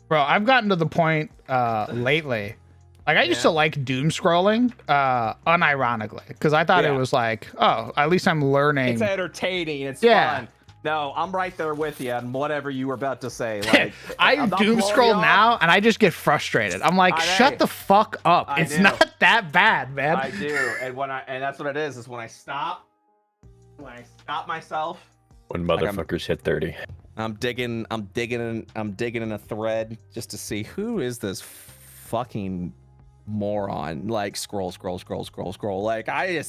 Bro, I've gotten to the point lately. Like I used to like doom scrolling unironically because I thought it was like, oh, at least I'm learning. It's entertaining. It's fun. No, I'm right there with you on whatever you were about to say. Like I doom scroll now and I just get frustrated. I'm like, shut the fuck up. It's not that bad, man. I do. And that's what it is when I stop myself. When motherfuckers hit 30. I'm digging in a thread just to see who is this fucking moron. Like scroll. Like I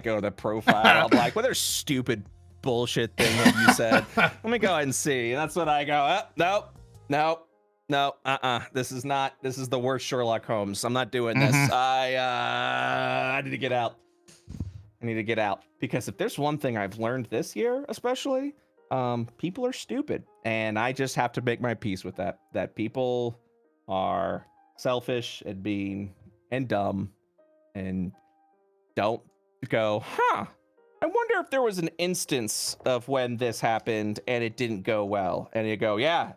go to the profile. I'm like, what are stupid bullshit thing that you said? Let me go ahead and see. That's what I go. Nope. This is the worst Sherlock Holmes. I'm not doing this. I need to get out. I need to get out because if there's one thing I've learned this year, especially, people are stupid, and I just have to make my peace with that. That people are selfish and dumb, and don't go, I wonder if there was an instance of when this happened and it didn't go well. And you go, yeah,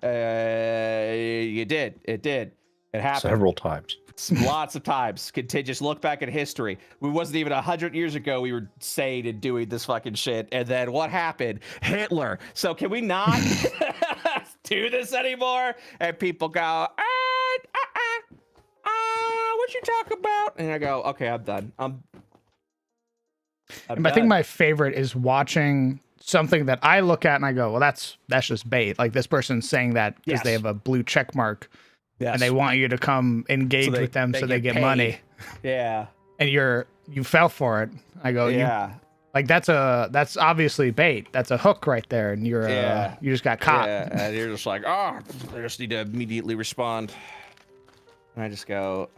you did. It did. It happened. Several times. Lots of times. Just look back at history. We wasn't even 100 years ago we were saying and doing this fucking shit. And then what happened? Hitler. So can we not do this anymore? And people go, what you talk about? And I go, okay, I'm done. I think my favorite is watching something that I look at and I go, well, that's just bait. Like this person's saying that because they have a blue check mark and they want you to come engage with them so they get money. Yeah. And you fell for it. I go, like that's obviously bait. That's a hook right there. And you just got caught. Yeah. And you're just like, I just need to immediately respond. And I just go,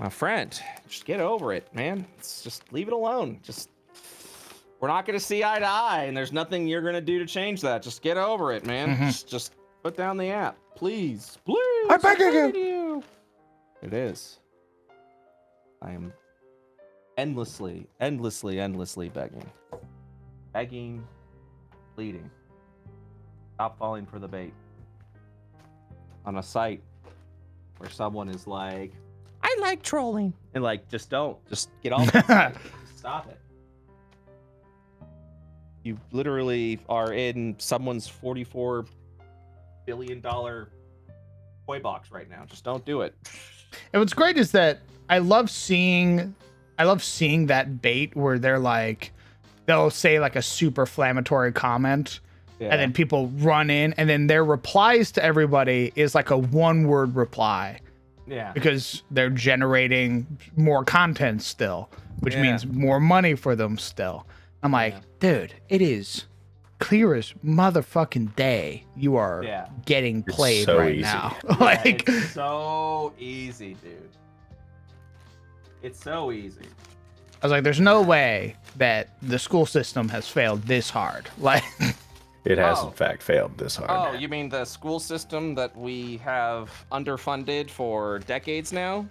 my friend, just get over it, man. Just leave it alone. We're not going to see eye to eye, and there's nothing you're going to do to change that. Just get over it, man. Just put down the app. Please. I'm begging you. It is. I am endlessly begging. Begging, pleading. Stop falling for the bait. On a site where someone is like, I like trolling. And like, just don't. Just get off the site. Just stop it. You literally are in someone's $44 billion toy box right now. Just don't do it. And what's great is that I love seeing that bait where they'll say like a super inflammatory comment. Yeah. And then people run in and then their replies to everybody is like a 1-word reply. Yeah. Because they're generating more content still, which means more money for them still. I'm like, dude, it is clear as motherfucking day. You are getting played right now. Like, it's so easy, dude. It's so easy. I was like, there's no way that the school system has failed this hard. Like, It has Oh. in fact failed this hard. Oh, you mean the school system that we have underfunded for decades now?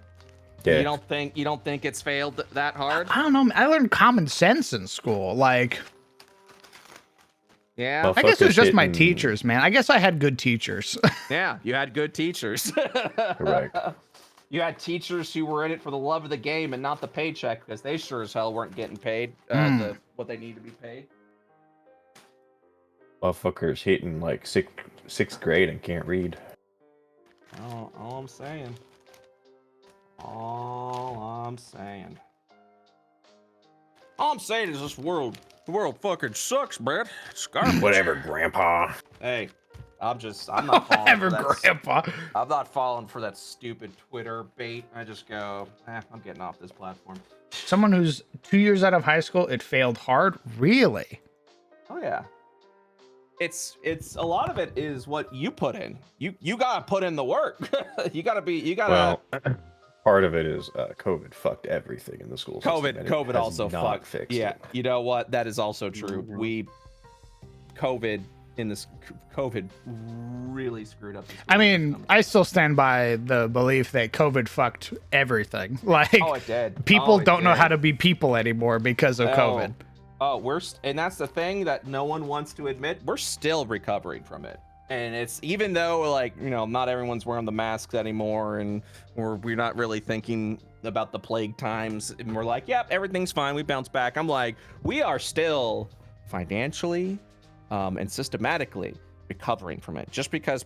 Yeah. You don't think it's failed that hard? I don't know. I learned common sense in school. Like, Yeah. Well, I guess it was Fuckers just my hitting- teachers, man. I guess I had good teachers. Yeah, you had good teachers. Correct. You had teachers who were in it for the love of the game and not the paycheck, because they sure as hell weren't getting paid what they need to be paid. Motherfuckers hitting like sixth grade and can't read. All I'm saying. All I'm saying. All I'm saying is the world fucking sucks, Brett. It's garbage. Whatever, Grandpa. Hey, I'm not falling Ever, for that. Grandpa. I'm not falling for that stupid Twitter bait. I just go, I'm getting off this platform. Someone who's 2 years out of high school, it failed hard. Really? Oh yeah. It's a lot of it is what you put in. You gotta put in the work. you gotta. Well, part of it is COVID fucked everything in the school system. and it COVID has also not fucked. fixed Yeah, it. you know what? That is also true. COVID really screwed up. The school I mean, system. I still stand by the belief that COVID fucked everything. Like, Oh, it did. people Oh, it don't know did. how to be people anymore because of No. COVID. Oh, and that's the thing that no one wants to admit. We're still recovering from it. And it's even though, like, you know, not everyone's wearing the masks anymore, and we're not really thinking about the plague times, and we're like, yep, everything's fine, we bounce back. I'm like, we are still financially and systematically recovering from it. Just because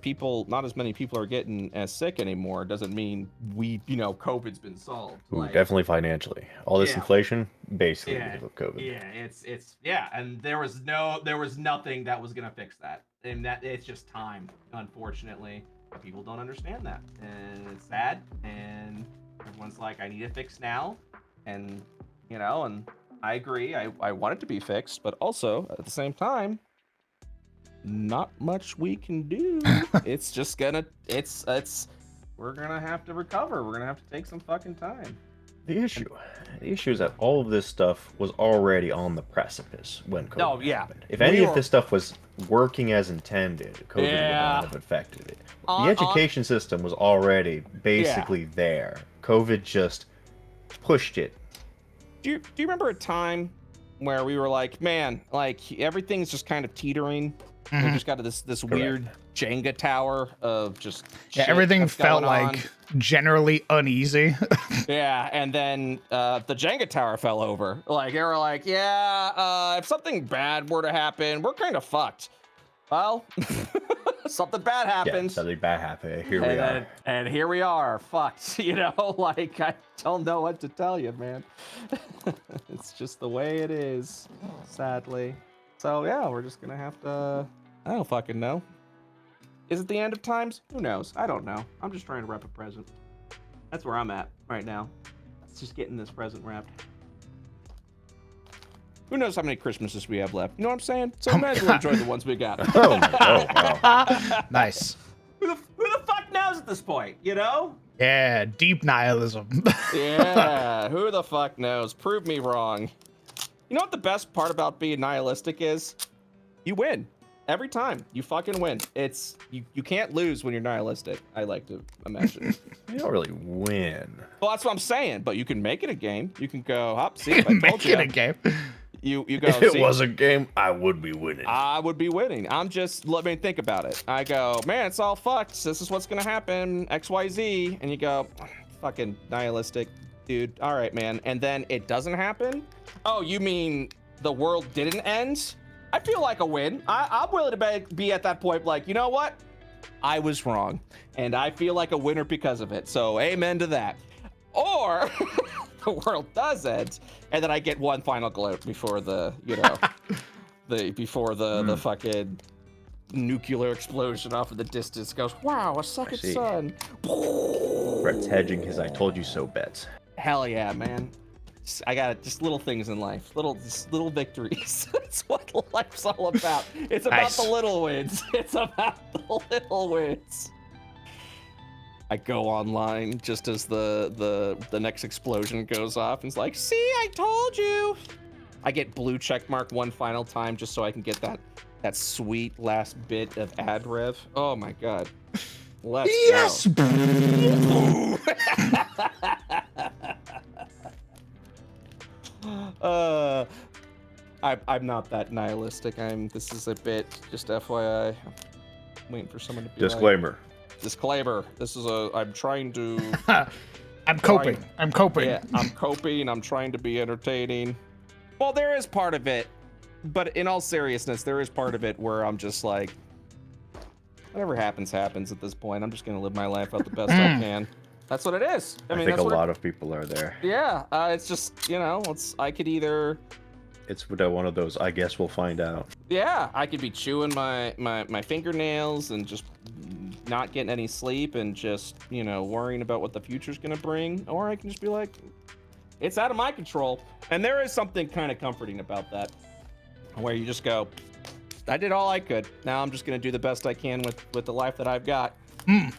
not as many people are getting as sick anymore doesn't mean COVID's been solved. Ooh, Like, definitely financially. All this Yeah. inflation, basically Yeah. because of COVID. yeah, it's yeah, and there was nothing that was gonna fix that, and that it's just time, unfortunately. People don't understand that, and it's sad, and everyone's like, I need it fixed now, and and I agree, I want it to be fixed, but also at the same time, not much we can do. It's just gonna we're gonna have to recover. We're gonna have to take some fucking time. The issue is that all of this stuff was already on the precipice when COVID Oh, yeah. happened. If any We of were- this stuff was working as intended, COVID would Yeah. not have affected it. On- The education system was already basically there. COVID just pushed it. Do you remember a time where we were like, man, like everything's just kind of teetering? We Mhm. just got this weird Jenga tower of just Yeah, shit everything that's felt going on. like generally uneasy. Yeah, and then the Jenga tower fell over. Like they were like, yeah, if something bad were to happen, we're kind of fucked. Well, something bad Yeah, happened. something bad happened. Here we are. And here we are, fucked. Like I don't know what to tell you, man. It's just the way it is, sadly. So yeah, we're just gonna have to. I don't fucking know. Is it the end of times? Who knows? I don't know. I'm just trying to wrap a present. That's where I'm at right now. It's just getting this present wrapped. Who knows how many Christmases we have left? You know what I'm saying? So we might as well enjoy the ones we got. Oh, wow. Nice. Who the fuck knows at this point? You know? Yeah, deep nihilism. Yeah, who the fuck knows? Prove me wrong. You know what the best part about being nihilistic is? You win. Every time. You fucking win. It's you can't lose when you're nihilistic, I like to imagine. You don't really win. Well, that's what I'm saying, but you can make it a game. You can go, hop, see if I told Make you. it a game. You go, If it see, was a game, I would be winning. I would be winning. Let me think about it. I go, man, it's all fucked. This is what's gonna happen, XYZ. And you go, fucking nihilistic, dude. All right, man. And then it doesn't happen? Oh, you mean the world didn't end? I feel like a win. I'm willing to be at that point like, you know what? I was wrong. And I feel like a winner because of it. So amen to that. Or the world does end, and then I get one final gloat before the, the fucking nuclear explosion off in the distance goes, wow, a second see. sun. Brett's hedging his I told you so bets. Hell yeah, man. I got just little things in life, little victories. That's what life's all about. It's about Nice. the little wins. It's about the little wins. I go online just as the next explosion goes off, and it's like, see, I told you. I get blue check mark one final time just so I can get that sweet last bit of ad rev. Oh my god. Let's go. I'm not that nihilistic. This is a bit, just FYI. I'm waiting for someone to be Disclaimer. Disclaimer. I'm trying to. I'm coping. I'm coping. Yeah, I'm coping. I'm trying to be entertaining. Well, there is part of it, but in all seriousness, there is part of it where I'm just like, whatever happens, happens at this point. I'm just gonna live my life out the best I can. That's what it is. I think a lot of people are there. Yeah, it's just, I could either. It's one of those, I guess we'll find out. Yeah, I could be chewing my fingernails and just not getting any sleep and just, worrying about what the future's gonna bring. Or I can just be like, it's out of my control. And there is something kind of comforting about that, where you just go, I did all I could. Now I'm just gonna do the best I can with the life that I've got. Mm.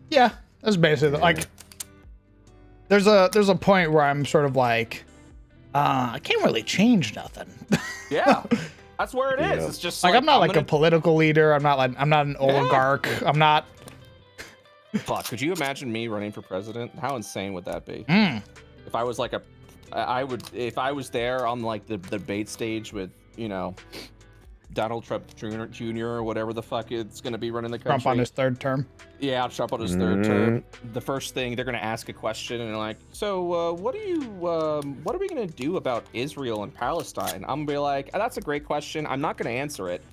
Yeah, that's basically like. There's a point where I'm sort of like, I can't really change nothing. Yeah, that's where it is. Yeah. It's just like I'm not like a political leader. I'm not an oligarch. I'm not. Fuck, could you imagine me running for president? How insane would that be? If I was like if I was there on like the debate stage with, Donald Trump Jr. or whatever the fuck it's gonna be running the country. Trump on his third term. Yeah, Trump on his third term. The first thing they're gonna ask a question and they're like, so what are we gonna do about Israel and Palestine? I'm gonna be like, that's a great question. I'm not gonna answer it.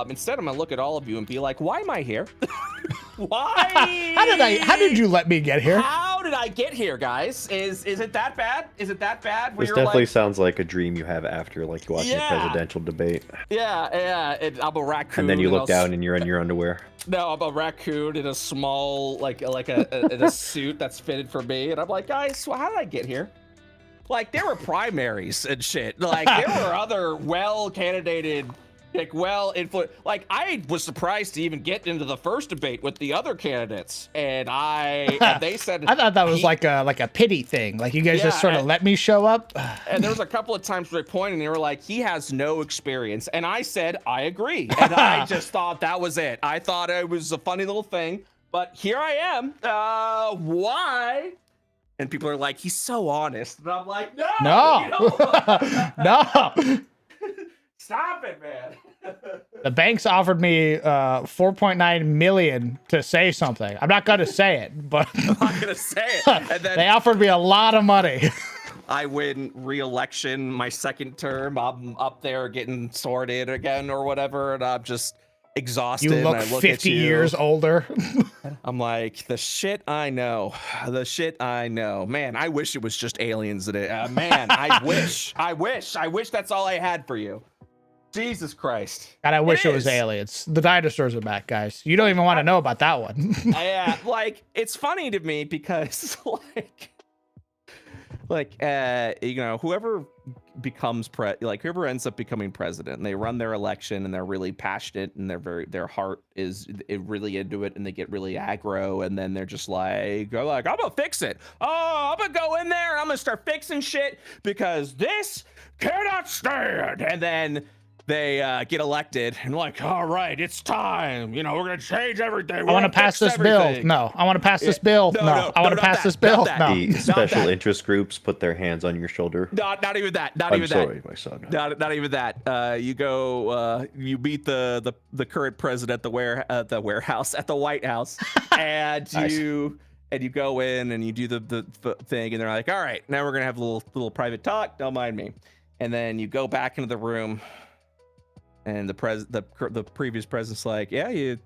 Instead, I'm gonna look at all of you and be like, why am I here? Why? How did you let me get here? How did I get here, guys? Is it that bad? Is it that bad? This definitely sounds like a dream you have after like watching a presidential debate. Yeah. I'm a raccoon. And then you look down and you're in your underwear. No, I'm a raccoon in a small, like in a suit that's fitted for me, and I'm like, guys, well, how did I get here? Like, there were primaries and shit. Like, there were other well-candidated. Like, I was surprised to even get into the first debate with the other candidates, and they said I thought that was like a pity thing. Like you guys just sort of let me show up. And there was a couple of times where they pointed and they were like, he has no experience, and I said I agree, and I just thought that was it. I thought it was a funny little thing, but here I am. Why? And people are like, he's so honest, and I'm like, no. No. Stop it, man. The banks offered me 4.9 million to say something. I'm not gonna say it, but I'm not gonna say it. And then they offered me a lot of money. I win re-election my second term. I'm up there getting sorted again or whatever, and I'm just exhausted. You look and I look 50 at you. years older. I'm like, the shit I know. Man, I wish it was just aliens in it. Man, I wish that's all I had for you. Jesus Christ. God, I wish it was aliens. The dinosaurs are back, guys. You don't even want to know about that one. Yeah, like, it's funny to me because, whoever becomes whoever ends up becoming president, and they run their election and they're really passionate and their heart is really into it and they get really aggro, and then they're just like, I'm gonna fix it. Oh, I'm gonna go in there and I'm gonna start fixing shit because this cannot stand. And then they get elected and like, all right, it's time. We're gonna change everything. I want to pass this bill. No, I want to pass this bill. No, I want to pass this bill. No. The special interest groups put their hands on your shoulder. Not even that. I'm sorry, my son. Not even that. You go. You meet the current president at the White House, and Nice. you go in and you do the thing, and they're like, all right, now we're gonna have a little private talk. Don't mind me. And then you go back into the room. And the previous president's like, yeah, you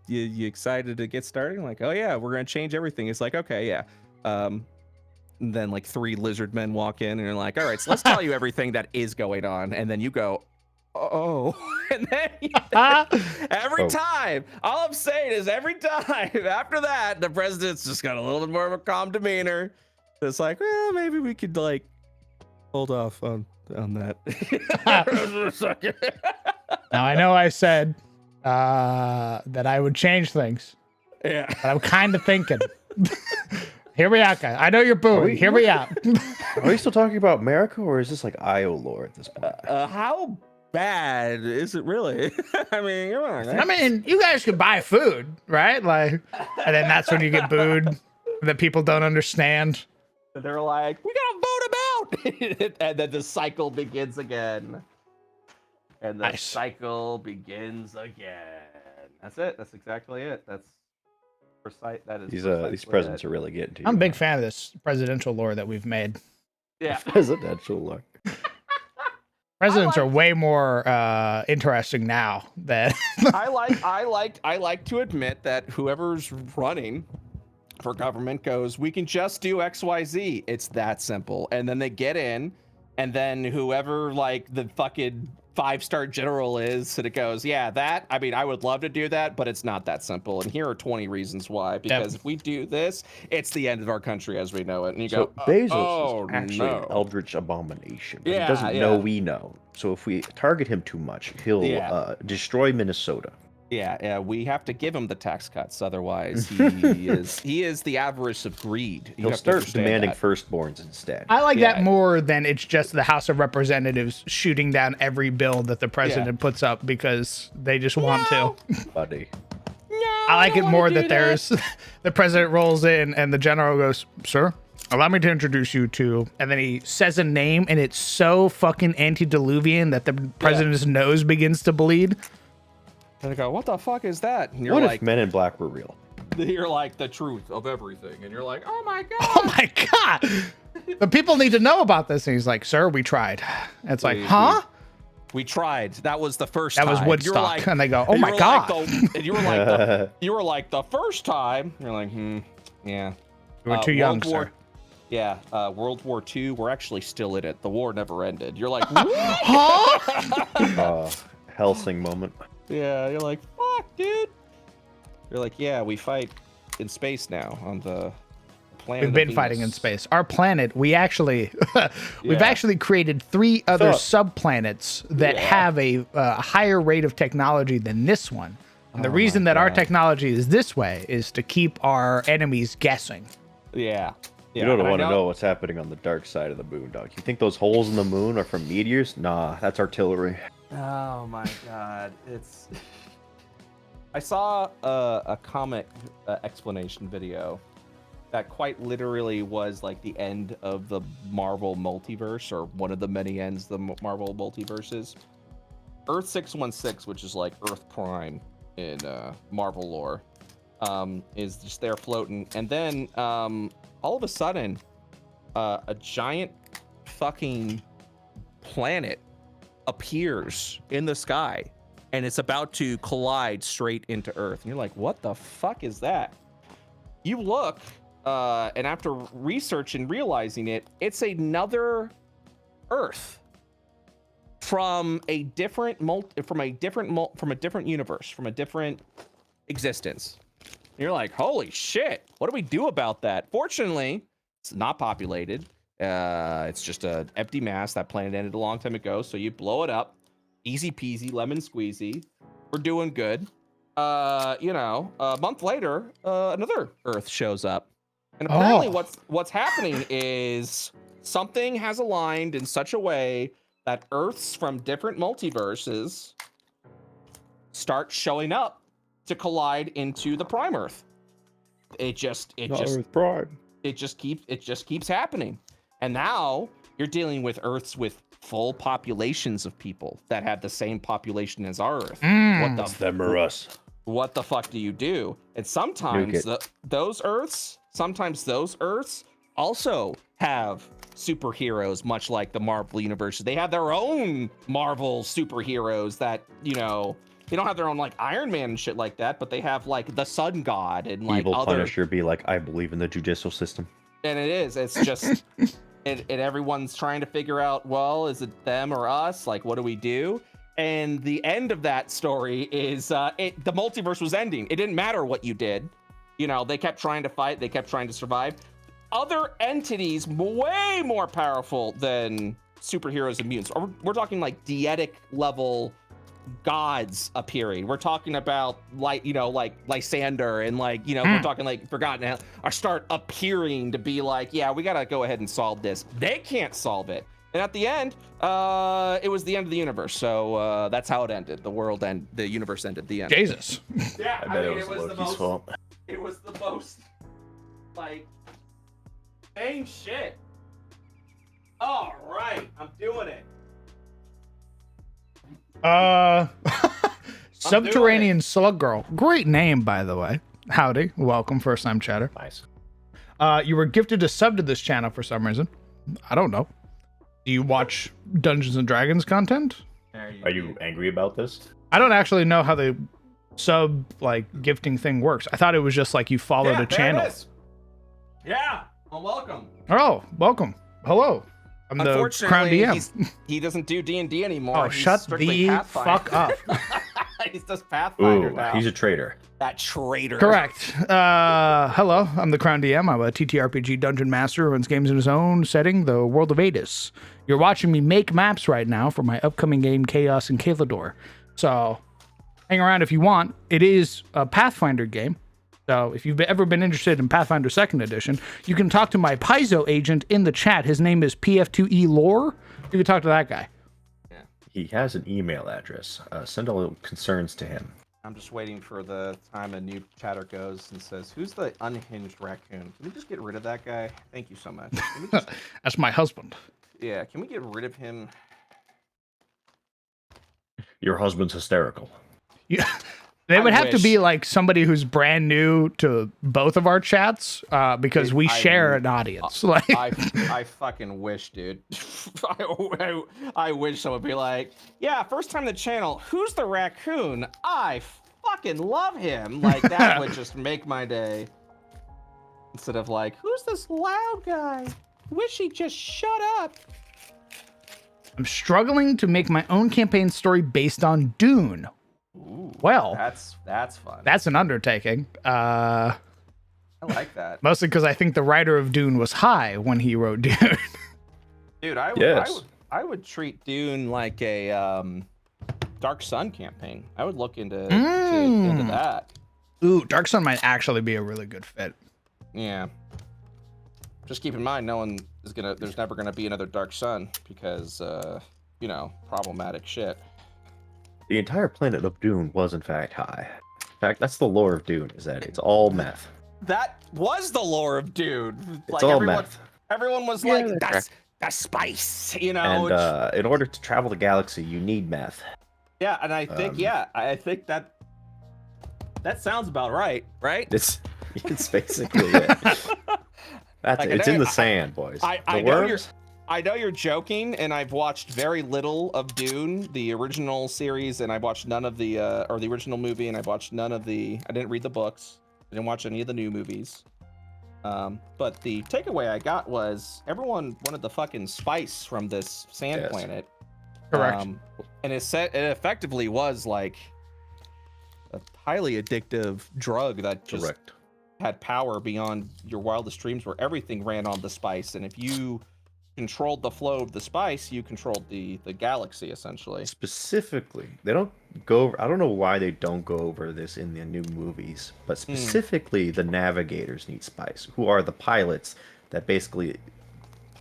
excited to get started? I'm like, oh yeah, we're gonna change everything. It's like, okay, yeah. And then like 3 lizard men walk in and you're like, all right, so let's tell you everything that is going on. And then you go, oh. And then every time, all I'm saying is every time after that, the president's just got a little bit more of a calm demeanor. It's like, well, maybe we could like hold off on that. Now I know I said that I would change things. Yeah. But I'm kind of thinking. Here we are, guys. I know you're booing. Here we are. Are we still talking about America, or is this like Io lore at this point? How bad is it really? I mean, come on. I mean, you guys could buy food, right? Like, and then that's when you get booed. That people don't understand. They're like, we gotta vote him out, and then the cycle begins again. And the cycle begins again. That's it. That's exactly it. That's precise. That is. These presidents are really getting to you. I'm a big fan of this presidential lore that we've made. Yeah. Presidential lore. Presidents are way more interesting now than I like to admit that whoever's running for government goes, we can just do XYZ. It's that simple. And then they get in, and then whoever like the fucking 5-star general is, and it goes, yeah, that, I mean, I would love to do that, but it's not that simple. And here are 20 reasons why. Because if we do this, it's the end of our country as we know it. And you go, Bezos is actually an eldritch abomination. He doesn't know we know. So if we target him too much, he'll destroy Minnesota. Yeah, we have to give him the tax cuts, otherwise he is the avarice of greed. He'll start demanding firstborns instead. I like that more than it's just the House of Representatives shooting down every bill that the president puts up because they just want to. Buddy. I like it more that there's the president rolls in and the general goes, sir, allow me to introduce you to, and then he says a name and it's so fucking antediluvian that the president's nose begins to bleed. And I go, what the fuck is that? And you're what like, if Men in Black were real? You're like, the truth of everything. And you're like, oh my God. Oh my God. The people need to know about this. And he's like, sir, we tried. And it's like, huh? We tried. That was the first time. That was Woodstock. Like, and they go, oh my God. And you were like, the first time. You're like, yeah. You were too young, sir. Yeah, World War II, we're actually still in it. The war never ended. You're like, what? Huh? Helsing moment. Yeah, you're like, fuck, dude. You're like, yeah, we fight in space now on the planet. We've been fighting in space. Our planet, we've actually created 3 other subplanets that have a higher rate of technology than this one. And the reason that our technology is this way is to keep our enemies guessing. Yeah. You don't want to know what's happening on the dark side of the moon, dog. You think those holes in the moon are from meteors? Nah, that's artillery. Oh my God, it's. I saw a comic explanation video that quite literally was like the end of the Marvel multiverse, or one of the many ends of the Marvel multiverses. Earth 616, which is like Earth Prime in Marvel lore, is just there floating, and then all of a sudden, a giant fucking planet appears in the sky, and it's about to collide straight into Earth. And you're like, what the fuck is that? You look, and after research and realizing it, it's another Earth from a different universe, from a different existence. And you're like, holy shit, what do we do about that? Fortunately, it's not populated. It's just an empty mass. That planet ended a long time ago, so you blow it up, easy peasy, lemon squeezy. We're doing good. A month later, another Earth shows up, and apparently, what's happening is something has aligned in such a way that Earths from different multiverses start showing up to collide into the Prime Earth. It just keeps happening. And now you're dealing with Earths with full populations of people that have the same population as our Earth. What the them or us? What the fuck do you do? And sometimes those Earths also have superheroes, much like the Marvel universe. They have their own Marvel superheroes that, they don't have their own like Iron Man and shit like that, but they have like the Sun God and like Evil Punisher be like, I believe in the judicial system. And it's just, and everyone's trying to figure out, well, is it them or us? Like, what do we do? And the end of that story is, the multiverse was ending. It didn't matter what you did. They kept trying to fight. They kept trying to survive. Other entities way more powerful than superheroes and mutants. Or we're talking like deity level gods appearing. We're talking about like Lysander and we're talking like Forgotten are start appearing to be like, yeah, we gotta go ahead and solve this. They can't solve it. And at the end, it was the end of the universe. So that's how it ended. The universe ended. The end. Jesus. Yeah, I bet it was Loki's fault. It was the most like same shit. All right, I'm doing it. Subterranean Slug Girl. Great name, by the way. Howdy. Welcome, first time chatter. Nice. You were gifted a sub to this channel for some reason. I don't know. Do you watch Dungeons and Dragons content? Are you angry about this? I don't actually know how the sub gifting thing works. I thought it was just like you followed a channel. It is. Yeah. Well, welcome. Oh, welcome. Hello. I'm the Crown DM. He doesn't do D&D anymore. Oh, shut the fuck up. He's just Pathfinder now. He's a traitor. That traitor. Correct. Hello, I'm the Crown DM. I'm a TTRPG dungeon master who runs games in his own setting, the world of Adis. You're watching me make maps right now for my upcoming game, Chaos and Kalador. So, hang around if you want. It is a Pathfinder game. So, if you've ever been interested in Pathfinder 2nd Edition, you can talk to my Paizo agent in the chat. His name is PF2E Lore. You can talk to that guy. Yeah. He has an email address. Send all concerns to him. I'm just waiting for the time a new chatter goes and says, "Who's the unhinged raccoon? Can we just get rid of that guy? Thank you so much." That's my husband. Yeah, can we get rid of him? Your husband's hysterical. Yeah. They would have to be like somebody who's brand new to both of our chats because we share an audience. I fucking wish, dude. I wish someone would be like, yeah, first time to the channel. Who's the raccoon? I fucking love him. Like, that would just make my day. Instead of like, who's this loud guy? Wish he'd just shut up. I'm struggling to make my own campaign story based on Dune. Ooh, well, that's fun. That's an undertaking. I like that. Mostly because I think the writer of Dune was high when he wrote Dune. Dude, I would treat Dune like a Dark Sun campaign. I would look into that. Ooh, Dark Sun might actually be a really good fit. Yeah. Just keep in mind, there's never gonna be another Dark Sun because problematic shit. The entire planet of Dune was in fact high. In fact, that's the lore of Dune, is that it's all meth. That was the lore of Dune. It's all meth. Everyone was like, that's spice, And in order to travel the galaxy, you need meth. Yeah, and I think that sounds about right? It's basically it. It's in the sand, boys. I know you're joking, and I've watched very little of Dune, the original series, and I watched none of the original movie, and I watched none of I didn't read the books. I didn't watch any of the new movies. But the takeaway I got was everyone wanted the fucking spice from this sand planet. Correct. And it effectively was like a highly addictive drug that just had power beyond your wildest dreams, where everything ran on the spice, and if you controlled the flow of the spice, you controlled the galaxy, essentially. Specifically, they don't go over, I don't know why they don't go over this in the new movies, but specifically the navigators need spice, who are the pilots that basically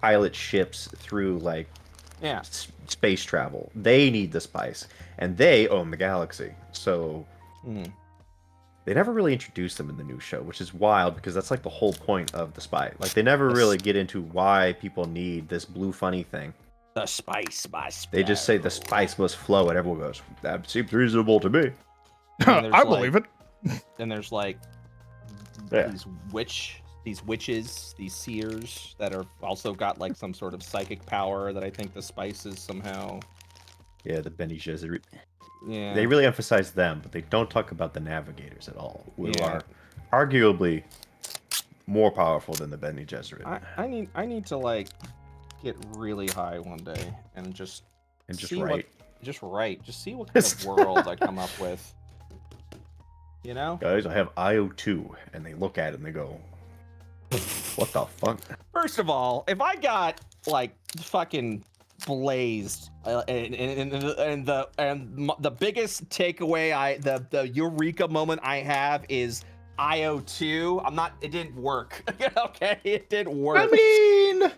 pilot ships through space travel. They need the spice, and they own the galaxy. So they never really introduced them in the new show, which is wild because that's like the whole point of the spice. Like, they never really get into why people need this blue funny thing. The spice must They just say the spice must flow, and everyone goes, that seems reasonable to me. I believe it. And there's these witches, these seers that are also got like some sort of psychic power that I think the spice is somehow. Yeah, the Bene Gesserit. Yeah. They really emphasize them, but they don't talk about the navigators at all, who are arguably more powerful than the Bene Gesserit. I need to get really high one day and just write. Just see what kind of world I come up with. Guys, I have IO2, and they look at it and they go, what the fuck? First of all, if I got fucking blazed, and the biggest takeaway, the eureka moment I have is IO2. It didn't work. Okay, it didn't work. I mean,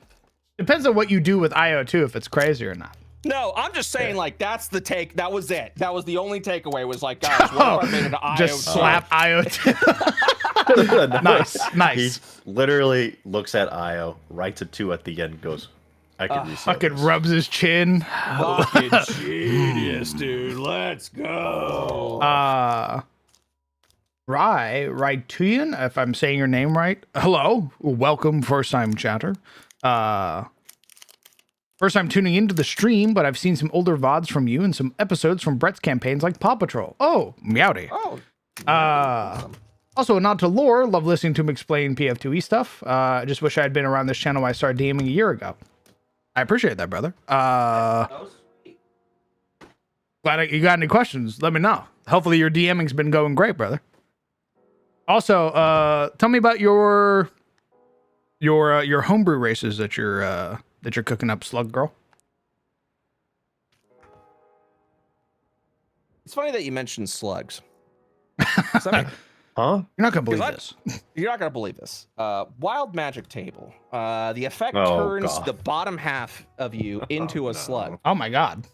depends on what you do with IO2 if it's crazy or not. No, I'm just saying, like, that's the take. That was it. That was the only takeaway. Was like, guys, what if I made an IO2? Just slap IO2. Nice. He literally looks at Io, writes a 2 at the end, and goes, I can resell Fucking this. rubs his chin. Fucking genius, dude. Let's go. Rytuyan, if I'm saying your name right. Hello. Welcome, first time chatter. First time tuning into the stream, but I've seen some older VODs from you and some episodes from Brett's campaigns like Paw Patrol. Oh, meowdy. Oh. Also, a nod to lore. Love listening to him explain PF2E stuff. I just wish I had been around this channel when I started DMing a year ago. I appreciate that, brother. Glad you got any questions. Let me know. Hopefully your DMing's been going great, brother. Also, tell me about your homebrew races that you're cooking up, Slug Girl. It's funny that you mentioned slugs. Huh? You're not gonna believe this. You're not gonna believe this. Wild magic table. The effect Oh, turns God. the bottom half of you into a slug. Oh my god.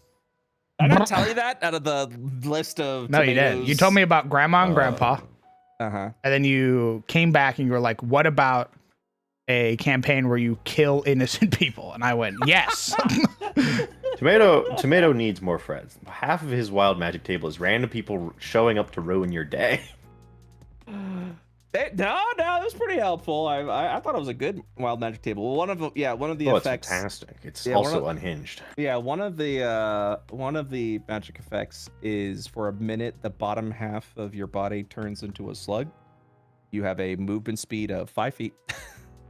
I didn't tell you that out of the list of No, you didn't. You told me about Grandma and Grandpa, Uh-huh. and then you came back and you were like, "What about a campaign where you kill innocent people?" And I went, "Yes." Tomato needs more friends. Half of his wild magic table is random people showing up to ruin your day. No, it was pretty helpful. I thought it was a good wild magic table. One of the It's effects. fantastic. It's Yeah, also unhinged. Yeah, one of the magic effects is for a minute the bottom half of your body turns into a slug. You have a movement speed of 5 feet.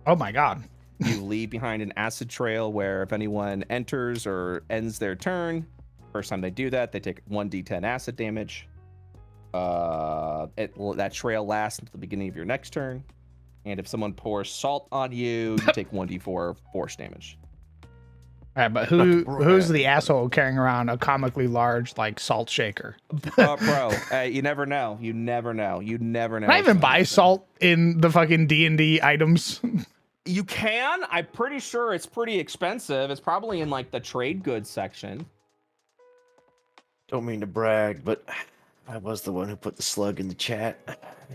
Oh my god. You leave behind an acid trail where if anyone enters or ends their turn, first time they do that, they take 1d10 acid damage. That trail lasts until the beginning of your next turn. And if someone pours salt on you, you take 1d4 force damage. All right, but who's the asshole carrying around a comically large like salt shaker? Bro, you never know. You never know. Can I even buy salt in the fucking D&D items? You can. I'm pretty sure it's pretty expensive. It's probably in like the trade goods section. Don't mean to brag, but I was the one who put the slug in the chat.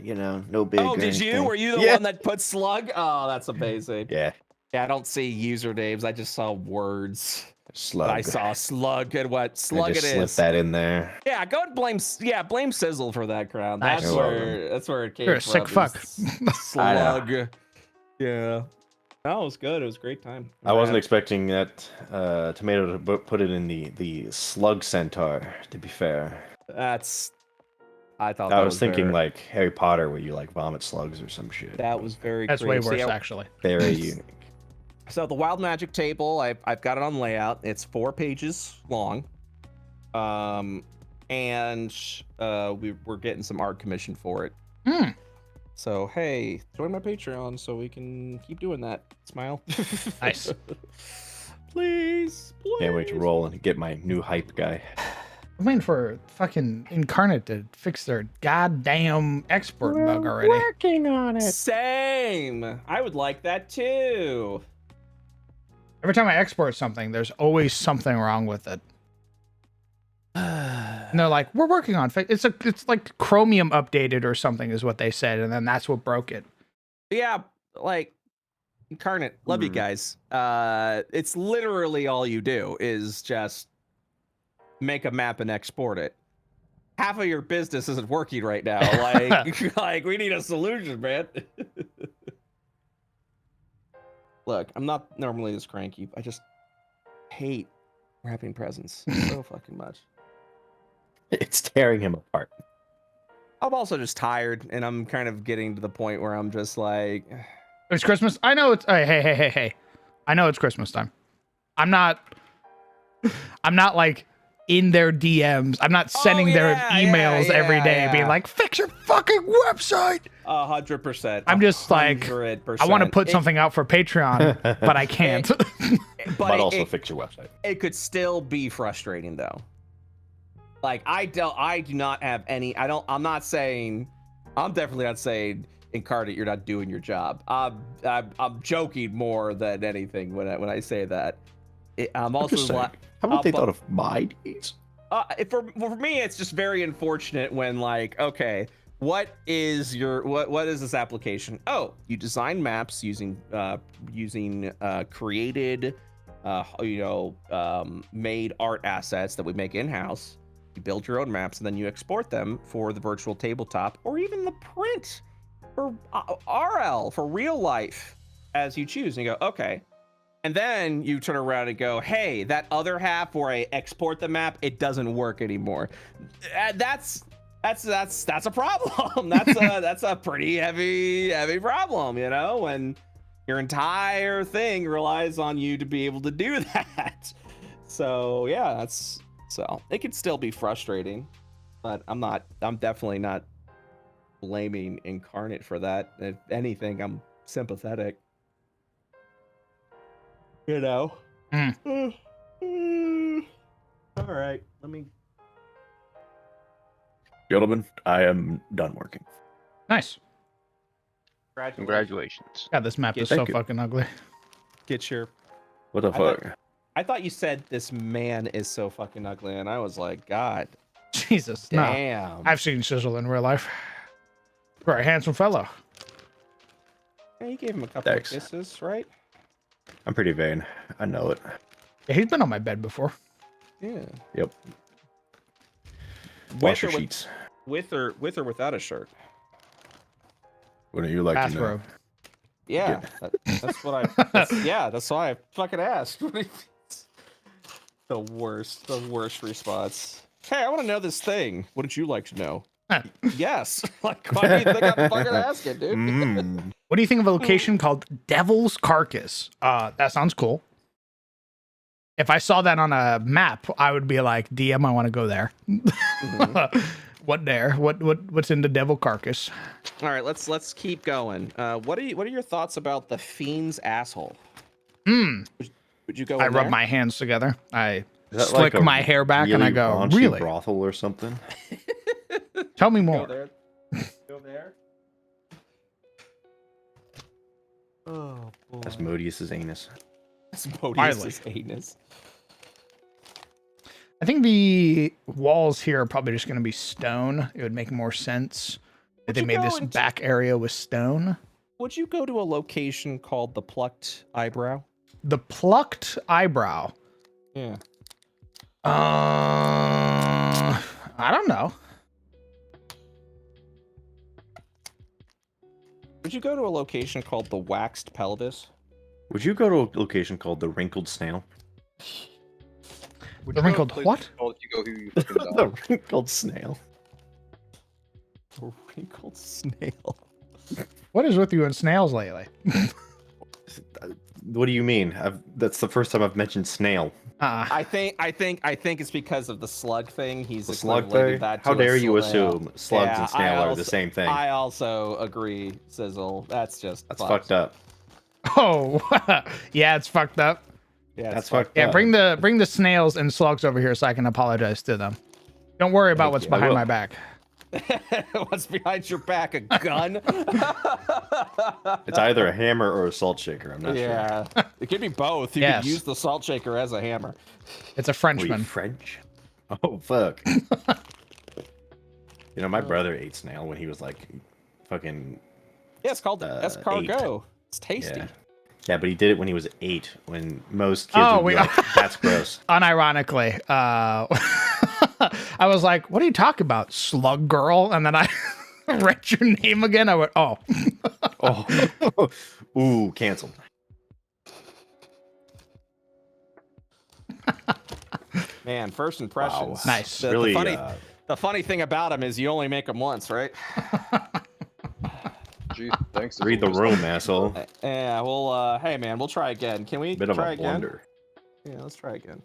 You know, no big. Oh, or did you? anything. Were you the Yeah. one that put slug? Oh, that's amazing. Yeah, Yeah, I don't see user names. I just saw words. slug. I saw slug and what slug I it just is. slipped that in there. Yeah, go and blame Sizzle for that crown. Nice. That's where it came You're a from. sick is fuck. Slug. Yeah. No, it was good. It was a great time. I wasn't expecting that Tomato to put it in the slug centaur. To be fair, I thought I that was thinking very, like Harry Potter, where you like vomit slugs or some shit. that was very. That's way creative. worse, So, yeah, actually. Very unique. So the wild magic table, I've got it on layout. It's 4 pages long, and we're getting some art commission for it. Hmm. So hey, join my Patreon so we can keep doing that. Smile. Nice. Please. Can't wait to roll and get my new hype guy. I'm waiting for fucking Incarnate to fix their goddamn export bug already. Working on Same. I would like that too. Every time I export something, there's always something wrong with it. And they're like, "We're working on it's like Chromium updated or something," is what they said, and then that's what broke it. Yeah, like Incarnate, love you guys. It's literally all you do is just make a map and export it. Half of your business isn't working right now. Like we need a solution, man. Look, I'm not normally this cranky. I just hate wrapping presents so fucking much. It's tearing him apart. I'm also just tired, and I'm kind of getting to the point where I'm just like, It's Christmas. I know it's hey. I know it's Christmas time. I'm not like in their DMs. I'm not sending their emails every day being like, fix your fucking website. 100%. I'm just like, 100%. I want to put something out for Patreon, but I can't. But also fix your website. It could still be frustrating though. Like I do not have any. I'm not saying. I'm definitely not saying Incarnate, you're not doing your job. I'm joking more than anything when I say that. I'm also haven't they thought of my needs? For me, it's just very unfortunate when like, okay, what is this application? Oh, you design maps using created, made art assets that we make in-house. You build your own maps and then you export them for the virtual tabletop or even the print for RL, for real life, as you choose. And you go, okay. And then you turn around and go, hey, that other half where I export the map, it doesn't work anymore. That's a problem. That's a pretty heavy problem, you know, when your entire thing relies on you to be able to do that. So yeah, so it could still be frustrating, but I'm definitely not blaming Incarnate for that. If anything, I'm sympathetic. You know? All right, let me. Gentlemen, I am done working. Nice. Congratulations. God, this map is Thank so you. fucking ugly. Get your. What the fuck? I thought you said this man is so fucking ugly, and I was like, God Jesus. No. damn. I've seen Sizzle in real life. Very handsome fellow. Yeah, you gave him a couple Thanks. of kisses, right? I'm pretty vain. I know it. Yeah, he's been on my bed before. Yeah. Yep. With Wash or, your sheets. with or without a shirt. Wouldn't you like to know? Bathrobe. Yeah, that's what that's why I fucking asked. The worst response. Hey, I want to know this thing. Wouldn't you like to know? Yes. Like, why do you think I'm fucking asking, dude? What do you think of a location called Devil's Carcass? That sounds cool. If I saw that on a map, I would be like, DM, I want to go there. What's in the Devil Carcass? All right, let's keep going. What are your thoughts about the Fiend's asshole? Would you go? I in rub there? my hands together. I Is that slick like a my hair back and I really go, raunchy really? brothel or something? Tell me Go more. there. Go there. Oh boy. That's Modius's anus. That's Modius's anus. I think the walls here are probably just going to be stone. It would make more sense if they you made go this into- back area with stone. Would you go to a location called the Plucked Eyebrow? The plucked eyebrow. Yeah. I don't know. Would you go to a location called the Waxed Pelvis? Would you go to a location called the Wrinkled Snail? The wrinkled what? You go who you fucking The dog. Wrinkled Snail. A wrinkled snail. What is with you and snails lately? What do you mean? That's the first time I've mentioned snail. I think it's because of the slug thing. He's The slug equating thing? that How to a dare you snail. assume slugs Yeah, and snail are also- the same thing? I also agree, Sizzle. That's That's fucked up. Oh, yeah, it's fucked up. Yeah, That's fucked Yeah, up. bring the snails and slugs over here so I can apologize to them. Don't worry about what's you. I behind will. my back. What's behind your back? A gun? It's either a hammer or a salt shaker. I'm not sure. Yeah, it could be both. You Yes. could use the salt shaker as a hammer. It's a Were you Frenchman. French? Oh fuck. You know, my brother ate snail when he was like fucking Yeah, it's called escargot. It's tasty. yeah. Yeah, but he did it when he was 8. When most kids Oh, would be like, "That's gross." Unironically, I was like, "What are you talking about, slug girl?" And then I read your name again. I went, "Oh, Oh, ooh, canceled. Man, first impressions. Wow. Nice. Really, The funny thing about him is you only make them once, right? Gee, thanks. read the room, asshole. Yeah. Well, hey man, we'll try again. Can we Bit of try a again? blunder. Yeah, let's try again.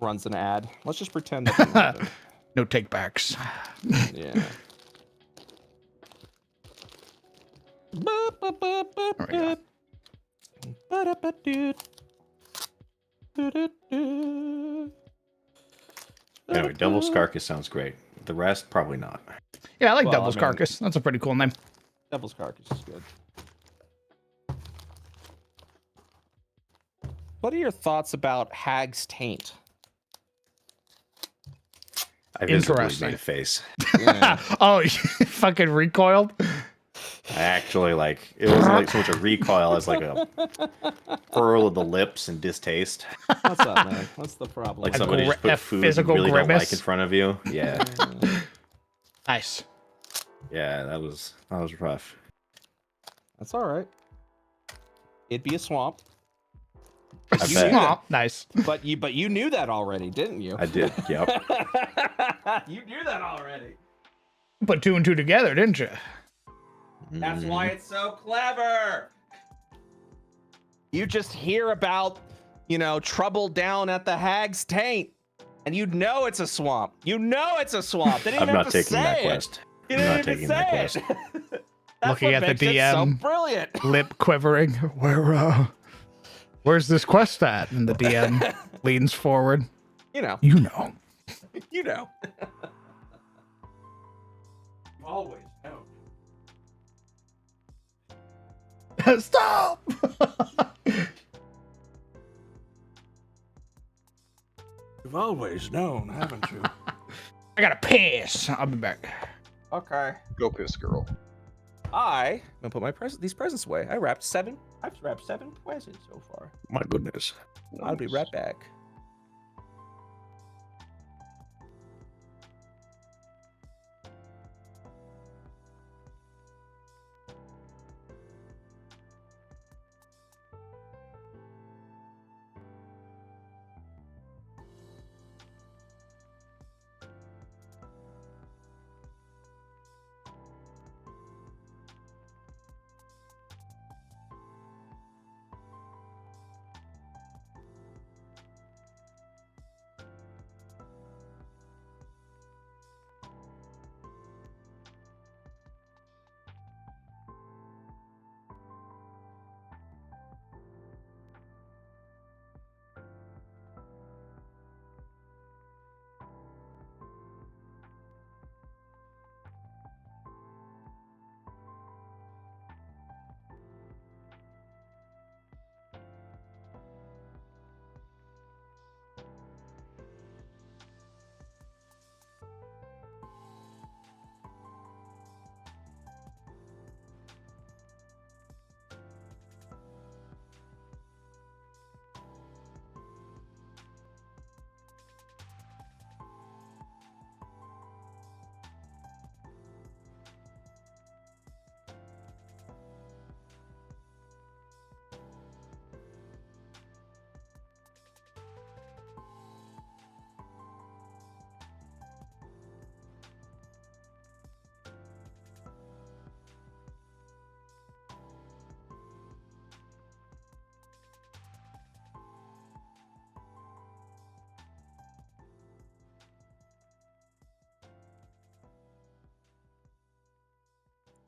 runs an ad. Let's just pretend that didn't happen. No takebacks. Yeah. There we go. Anyway, Devil's Carcass sounds great. The rest, probably not. Yeah, I like Well, Devil's I mean- Carcass. That's a pretty cool name. Devil's Carcass is good. What are your thoughts about Hag's Taint? I visibly Interesting. made a face. Yeah. Oh, you fucking recoiled? I actually it wasn't like so much a recoil as like a furl of the lips and distaste. What's up, man? What's the problem? Like A somebody just put a food you physical really don't grimace? like in front of you. Yeah, Nice. yeah, that was rough. That's all right. It'd be a swamp. I You bet. knew that- Aw, nice. But you knew that already, didn't you? I did. Yep. You knew that already. Put 2 and 2 together, didn't you? That's why it's so clever. You just hear about, trouble down at the Hag's Taint, and you know it's a swamp. You know it's a swamp. They didn't I'm even not have to taking that say it. quest. You I'm didn't not even taking that say quest. it. That's Looking what at the makes it so DM. brilliant. Lip quivering. Where's this quest at? And the DM leans forward. You know. You know. You know. Always know. Stop! You've always known, haven't you? I gotta piss. I'll be back. Okay. Go piss, girl. I'm gonna put these presents away. I've wrapped 7 presents so far. My goodness. I'll be right back.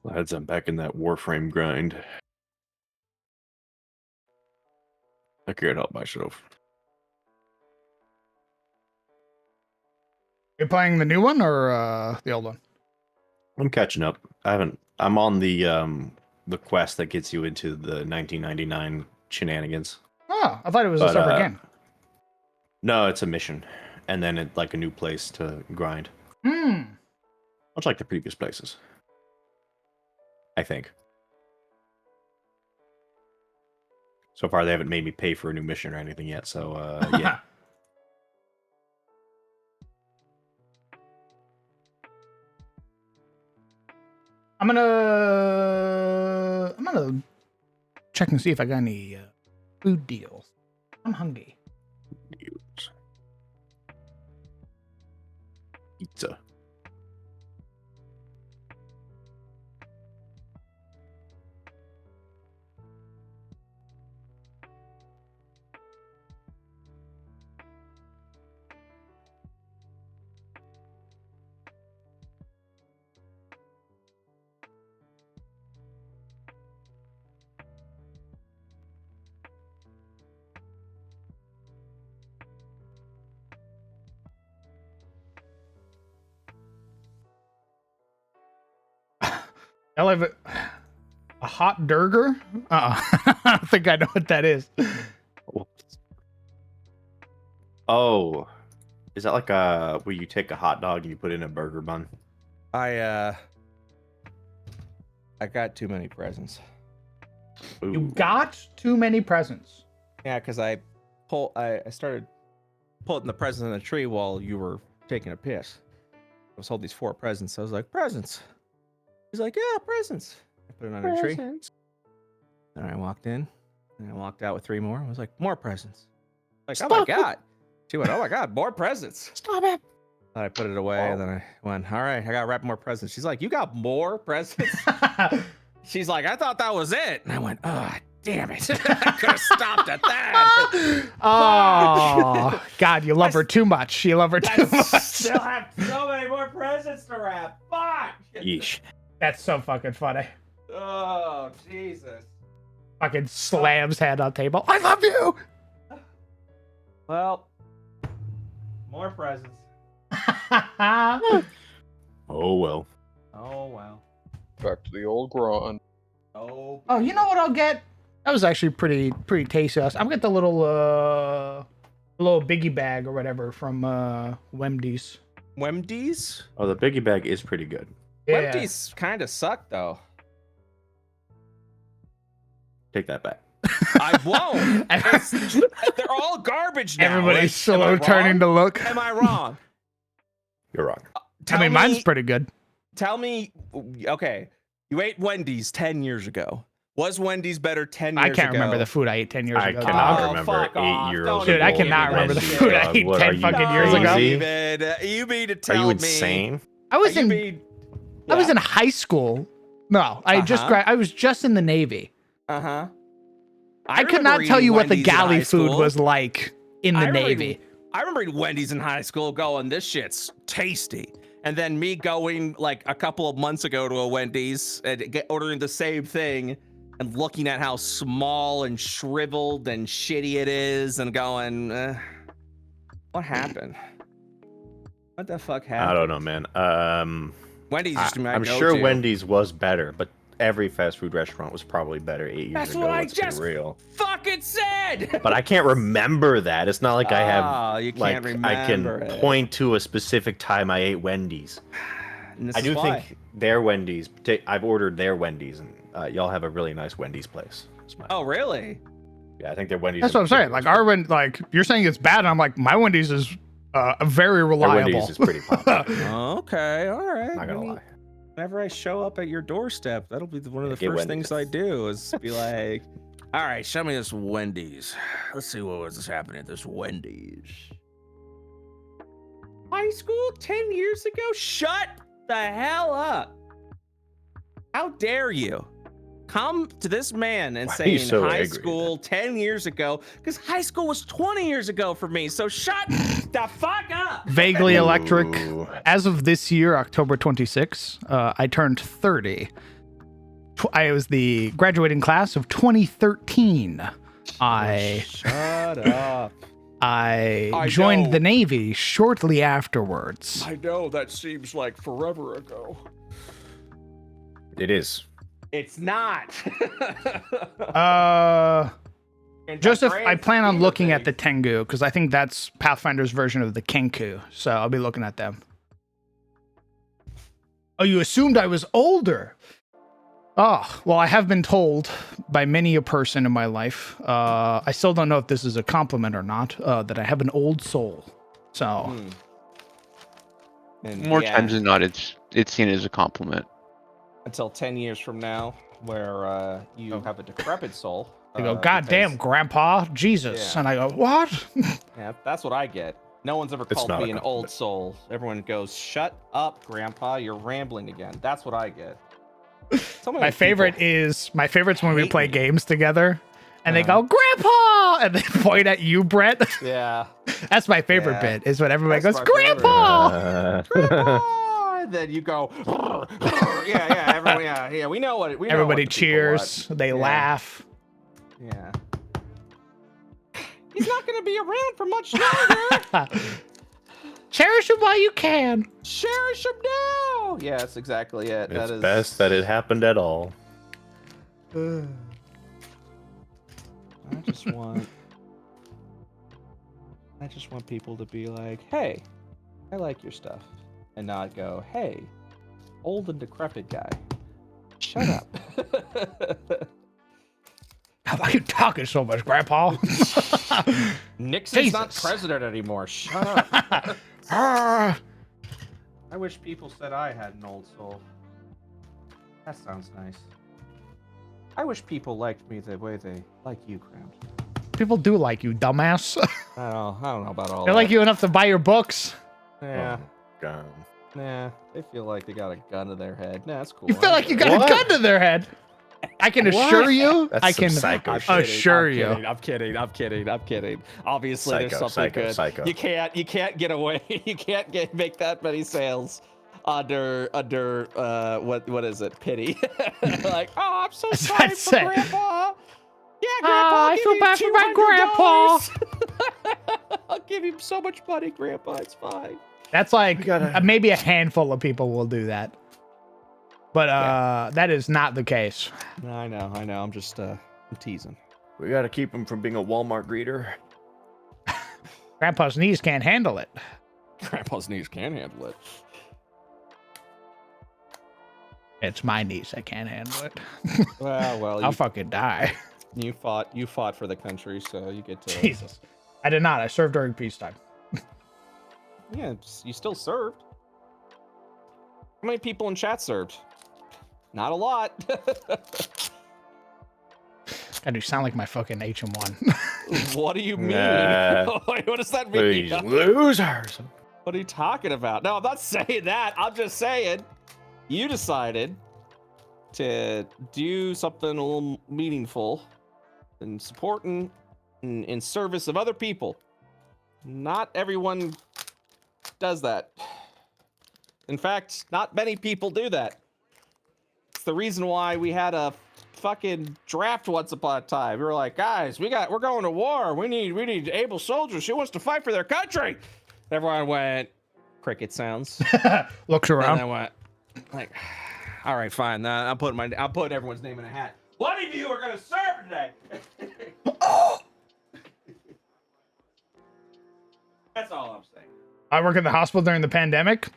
Lads, I'm back in that Warframe grind. I can't help myself. You playing the new one or the old one? I'm catching up. I'm on the quest that gets you into the 1999 shenanigans. Oh, I thought it was a But, separate game. No, it's a mission, and then it's like a new place to grind, Hmm. much like the previous places. I think. So far, they haven't made me pay for a new mission or anything yet. So yeah. I'm gonna check and see if I got any food deals. I'm hungry. Pizza. I'll have a hot burger. I don't think I know what that is. Oh, is that like where you take a hot dog and you put it in a burger bun? I got too many presents. You Ooh. got too many presents. Yeah, because I started putting the presents in the tree while you were taking a piss. I was holding these 4 presents. I was like, presents. He's like, yeah, presents. I put it on a tree. And I walked in, and I walked out with 3 more. I was like, more presents. Like, oh my God. She went, oh my God, more presents. Stop it. I put it away, and then I went, all right, I got to wrap more presents. She's like, you got more presents? She's like, I thought that was it. And I went, oh, damn it. I could have stopped at that. Oh, God, you love her too much. You love her too I much. still have so many more presents to wrap. Fuck. Yeesh. That's so fucking funny. Oh, Jesus. Fucking slams hand on table. I love you. Well, more presents. Oh well. Oh, well. Back to the old grind. Oh, Oh, you know what I'll get? That was actually pretty tasty. I'm get the little biggie bag or whatever from Wendy's. Wendy's? Oh, the biggie bag is pretty good. Yeah. Wendy's kind of suck, though. Take that back. I won't. They're all garbage now. Everybody's Am I slow turning to wrong? look. Am I wrong? You're wrong. I mean, mine's pretty good. Tell me, okay, you ate Wendy's 10 years ago. Was Wendy's better 10 years ago? I can't remember the food I ate 10 years I ago. cannot Oh, remember fuck off. 8 years Don't ago. Dude, I cannot remember the food I ate 10 fucking years ago. You mean to tell Are you me? insane? I was You in mean- I was Yeah. in high school. No, I was just in the Navy. Uh-huh. I could not tell you what the galley food was like in the I remember Navy. I remember eating Wendy's in high school going, this shit's tasty. And then me going like a couple of months ago to a Wendy's and ordering the same thing and looking at how small and shriveled and shitty it is and going, what happened? What the fuck happened? I don't know, man. Wendy's used to be my I'm go-to. sure Wendy's was better, but every fast food restaurant was probably better 8 years That's ago. what I Let's be just real. fucking said. But I can't remember that. It's not like I have Oh, you like can't remember I can it. point to a specific time I ate Wendy's. And this I is do why. think their Wendy's. I've ordered their Wendy's, and y'all have a really nice Wendy's place. Oh, really? Yeah, I think their Wendy's. That's what I'm saying. Like our like you're saying it's bad, and I'm like my Wendy's is very Their reliable. Wendy's is pretty popular. Okay, all right. Not gonna Maybe lie. Whenever I show up at your doorstep, that'll be one of the Get first Wendy's. things I do is be like, all right, show me this Wendy's. Let's see what was happening at this Wendy's. High school 10 years ago? Shut the hell up. How dare you come to this man and Why are you saying so high angry? school 10 years ago? Because high school was 20 years ago for me. So shut the fuck up. Vaguely electric. Ooh. As of this year, October 26, I turned 30. I was the graduating class of 2013. Shut up. I joined know. the Navy shortly afterwards. I know that seems like forever ago. It is. It's not. Joseph, I plan on looking at the Tengu because I think that's Pathfinder's version of the Kenku. So I'll be looking at them. Oh, you assumed I was older. Oh, well, I have been told by many a person in my life. I still don't know if this is a compliment or not, that I have an old soul. So And More yeah, times than not, it's seen as a compliment. until 10 years from now, where you have a decrepit soul. they go, God damn, because- Grandpa, Jesus. Yeah. And I go, what? Yeah, that's what I get. No one's ever It's called not me a an old compliment. soul. Everyone goes, shut up, Grandpa, you're rambling again. That's what I get. So many My favorite people- is my favorite's when we hate play me. games together and they Uh-huh. go, Grandpa, and they point at you, Brett. Yeah. That's my favorite Yeah. bit, is when everybody That's goes, my favorite. Grandpa. Grandpa! And then you go, yeah, everyone, yeah, we know what we know Everybody what the people cheers, want. they Yeah. laugh. Yeah. He's not gonna be around for much longer. Cherish him while you can. Cherish him now. go. Yeah, that's exactly it. It's best that it happened at all. I just want people to be like, hey, I like your stuff. And not go, hey, old and decrepit guy, shut up. How are you talking so much, Grandpa? Nixon's not Jesus. president anymore. Shut up. Ah. I wish people said I had an old soul. That sounds nice. I wish people liked me the way they like you, Cramps. People do like you, dumbass. I don't know about all They that. like you enough to buy your books. Yeah. Oh, God. Nah. They feel like they got a gun to their head. Nah, that's cool. You feel like you got What? a gun to their head. I can assure you. That's I some can psycho shit. assure you. I'm kidding. Obviously, there's Psycho, something psycho, good. psycho. You can't get away. You can't make that many sales under what is it? Pity. Like, oh, I'm so That's sorry what for I said. Grandpa. Yeah, Grandpa. I feel bad for my grandpa. I'll give you so much money, Grandpa. It's fine. That's like gotta- maybe a handful of people will do that. But that is not the case. I know. I'm just I'm teasing. We gotta keep him from being a Walmart greeter. Grandpa's knees can't handle it. Grandpa's knees can handle it. It's my knees that can't handle it. Well, I'll fucking die. you fought for the country, so you get to. Jesus. I did not. I served during peacetime. Yeah, you still served. How many people in chat served? Not a lot. God, you sound like my fucking HM1. What do you mean? Nah. What does that mean? These losers. What are you talking about? No, I'm not saying that. I'm just saying you decided to do something a little meaningful and supporting in service of other people. Not everyone does that. In fact, not many people do that. It's the reason why we had a fucking draft once upon a time. We were like, guys, we're going to war. We need able soldiers who wants to fight for their country. Everyone went cricket sounds. Looks And around. I went like, all right, fine. I'm putting everyone's name in a hat. One of you are gonna serve today. That's all I'm saying. I work in the hospital during the pandemic.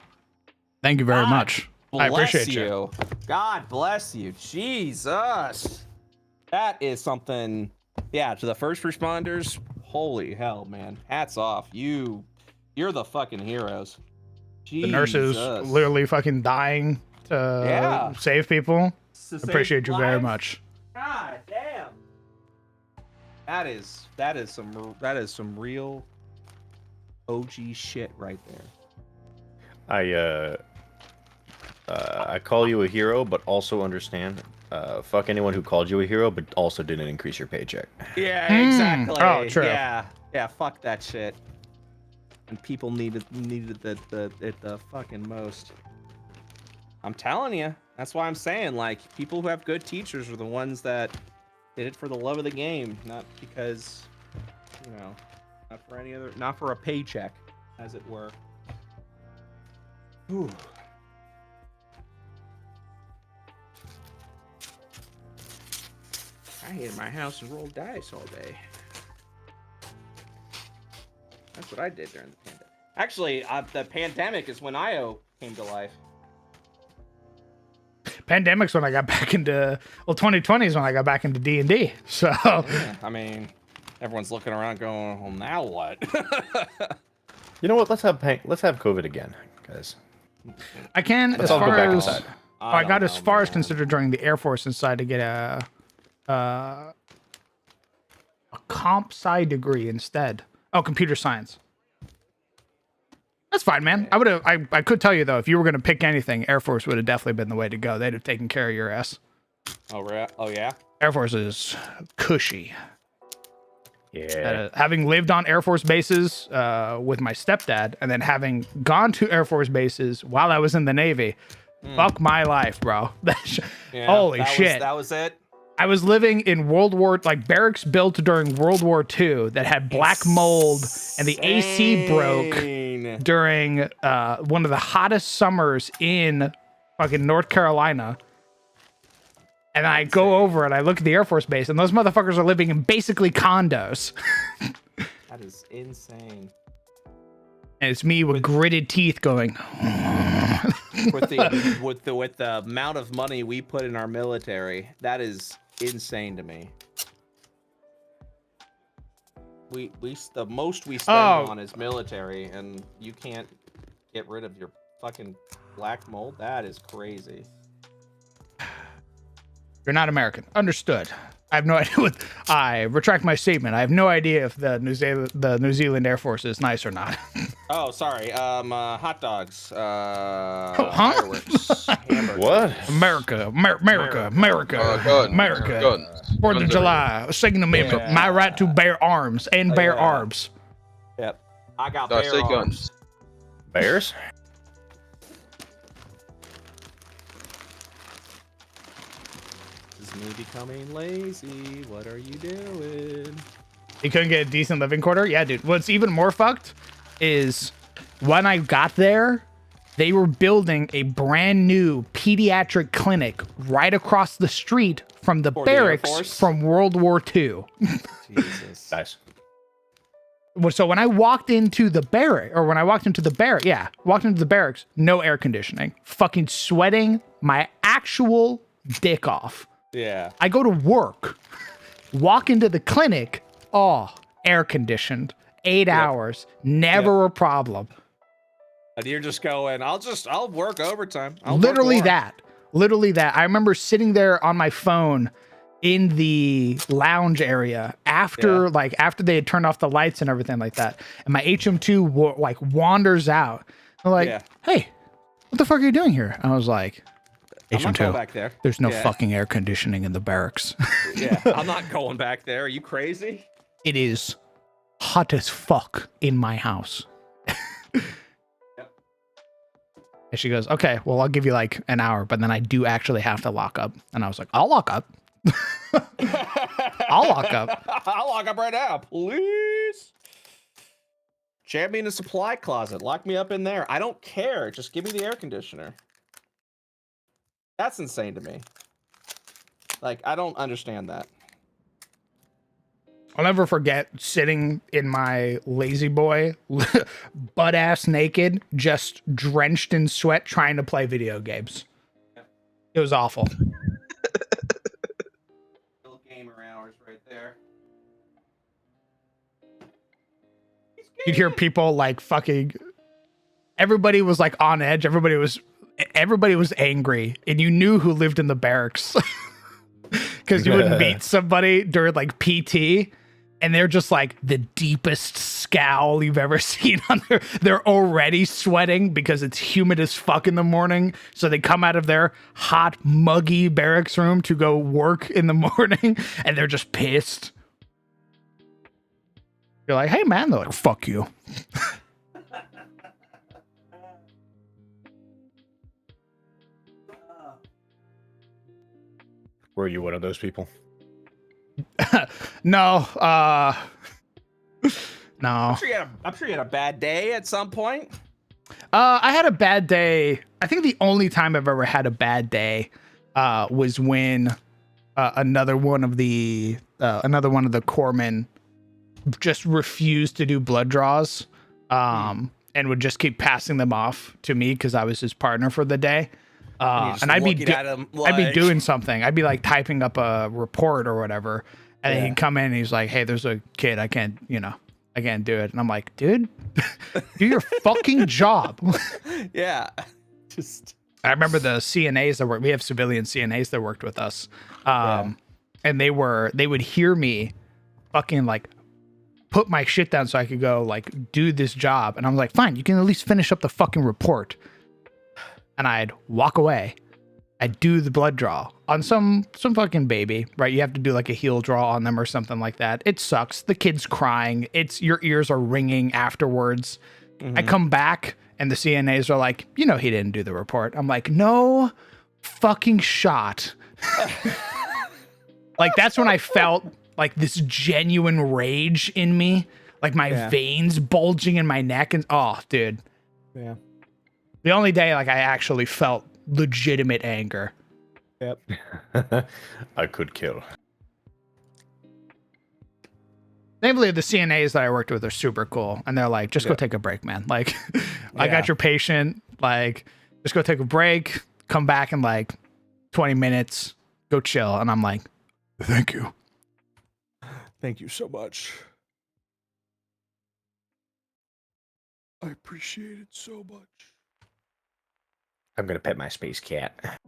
Thank you very God much. I appreciate Bless you. God bless you. Jesus. That is something. Yeah, to the first responders, holy hell, man. Hats off. You're the fucking heroes. The nurses Jesus. literally fucking dying to save people. To save Appreciate you very lives? much. God damn. That is some real OG shit right there. I call you a hero, but also understand. Fuck anyone who called you a hero, but also didn't increase your paycheck. Yeah, exactly. Oh, true. Yeah, fuck that shit. And people needed it the fucking most. I'm telling you. That's why I'm saying, like, people who have good teachers are the ones that did it for the love of the game, not because, not for a paycheck, as it were. Ooh. I hid in my house and rolled dice all day. That's what I did during the pandemic. Actually, the pandemic is when IO came to life. Pandemic's when I got back into 2020 is when I got back into D&D. So Yeah, I mean, everyone's looking around going, well, now what? You know what? Let's have COVID again, guys. I can Let's as all go far back as inside. I got don't as know, far as man. considered during the Air Force inside to get a comp sci degree instead. Oh, computer science. That's fine, man. I could tell you though, if you were gonna pick anything, Air Force would have definitely been the way to go. They'd have taken care of your ass. Oh yeah? Air Force is cushy. Yeah. Having lived on Air Force bases with my stepdad, and then having gone to Air Force bases while I was in the Navy, fuck my life, bro. Yeah, Holy that shit! that was it? I was living in barracks built during World War II that had black mold, and the AC broke Insane. during one of the hottest summers in fucking North Carolina. And I go over and I look at the Air Force Base, and those motherfuckers are living in basically condos. That is insane. And it's me with gritted teeth going. With the amount of money we put in our military, that is insane to me. The most we spend on is military, and you can't get rid of your fucking black mold. That is crazy. You're not American. Understood. I have no idea what. I retract my statement. I have no idea if the New Zealand Air Force is nice or not. Oh, sorry. Hot dogs. Huh? Fireworks. Hamburgers. What? America, America, America, Guns. America. Guns. 4th of Guns July, Second Amendment, Yeah. my right to bear arms and bear Yeah. arms. Yep. I got I bear say arms. guns. Bears? This is me becoming lazy. What are you doing? You couldn't get a decent living quarter? Yeah, dude. What's even more fucked is when I got there, they were building a brand new pediatric clinic right across the street from the For the Air barracks Force? from World War II. Jesus. Nice. So when I walked into the barracks, walked into the barracks, no air conditioning, fucking sweating my actual dick off. Yeah. I go to work, walk into the clinic, air conditioned, 8 hours, never a problem. And you're just going, I'll work overtime. I'll Literally work more. that. Literally that. I remember sitting there on my phone in the lounge area after they had turned off the lights and everything like that. And my HM2 wanders out. I'm like, Yeah. hey, what the fuck are you doing here? And I was like, I'm not going HM2, back there. there's no Yeah. fucking air conditioning in the barracks. Yeah, I'm not going back there. Are you crazy? It is hot as fuck in my house. And she goes, okay, well, I'll give you like an hour, but then I do actually have to lock up. And I was like, I'll lock up. I'll lock up. I'll lock up right now, please. Jam me in a supply closet. Lock me up in there. I don't care. Just give me the air conditioner. That's insane to me. Like, I don't understand that. I'll never forget sitting in my lazy boy, butt ass naked, just drenched in sweat, trying to play video games. It was awful. Little gamer hours right there. You'd hear people like fucking. Everybody was like on edge. Everybody was angry, and you knew who lived in the barracks because you would meet somebody during like PT. And they're just like the deepest scowl you've ever seen on their. They're already sweating because it's humid as fuck in the morning. So they come out of their hot, muggy barracks room to go work in the morning, and they're just pissed. You're like, hey man, they're like, fuck you. Were you one of those people? No, no. I'm sure you had a bad day at some point. I had a bad day. I think the only time I've ever had a bad day was when another one of the corpsmen just refused to do blood draws and would just keep passing them off to me because I was his partner for the day. And I'd be doing something. I'd be like typing up a report or whatever, and then he'd come in and he's like, "Hey, there's a kid. I can't do it." And I'm like, "Dude, do your fucking job." Yeah. Just. I remember the CNAs that we have civilian CNAs that worked with us, and they would hear me, fucking like, put my shit down so I could go like do this job, and I'm like, "Fine, you can at least finish up the fucking report." And I'd walk away. I'd do the blood draw on some fucking baby, right? You have to do like a heel draw on them or something like that. It sucks. The kid's crying. Your ears are ringing afterwards. I come back and the CNAs are like, he didn't do the report. I'm like, no fucking shot. Like that's when I felt like this genuine rage in me, like my veins bulging in my neck, and oh, dude. Yeah. The only day like I actually felt legitimate anger. Yep. I could kill. Thankfully, the CNAs that I worked with are super cool, and they're like, "Just go take a break, man. Like, I got your patient. Like, just go take a break. Come back in like 20 minutes. Go chill." And I'm like, "Thank you." Thank you so much. I appreciate it so much. I'm gonna pet my space cat.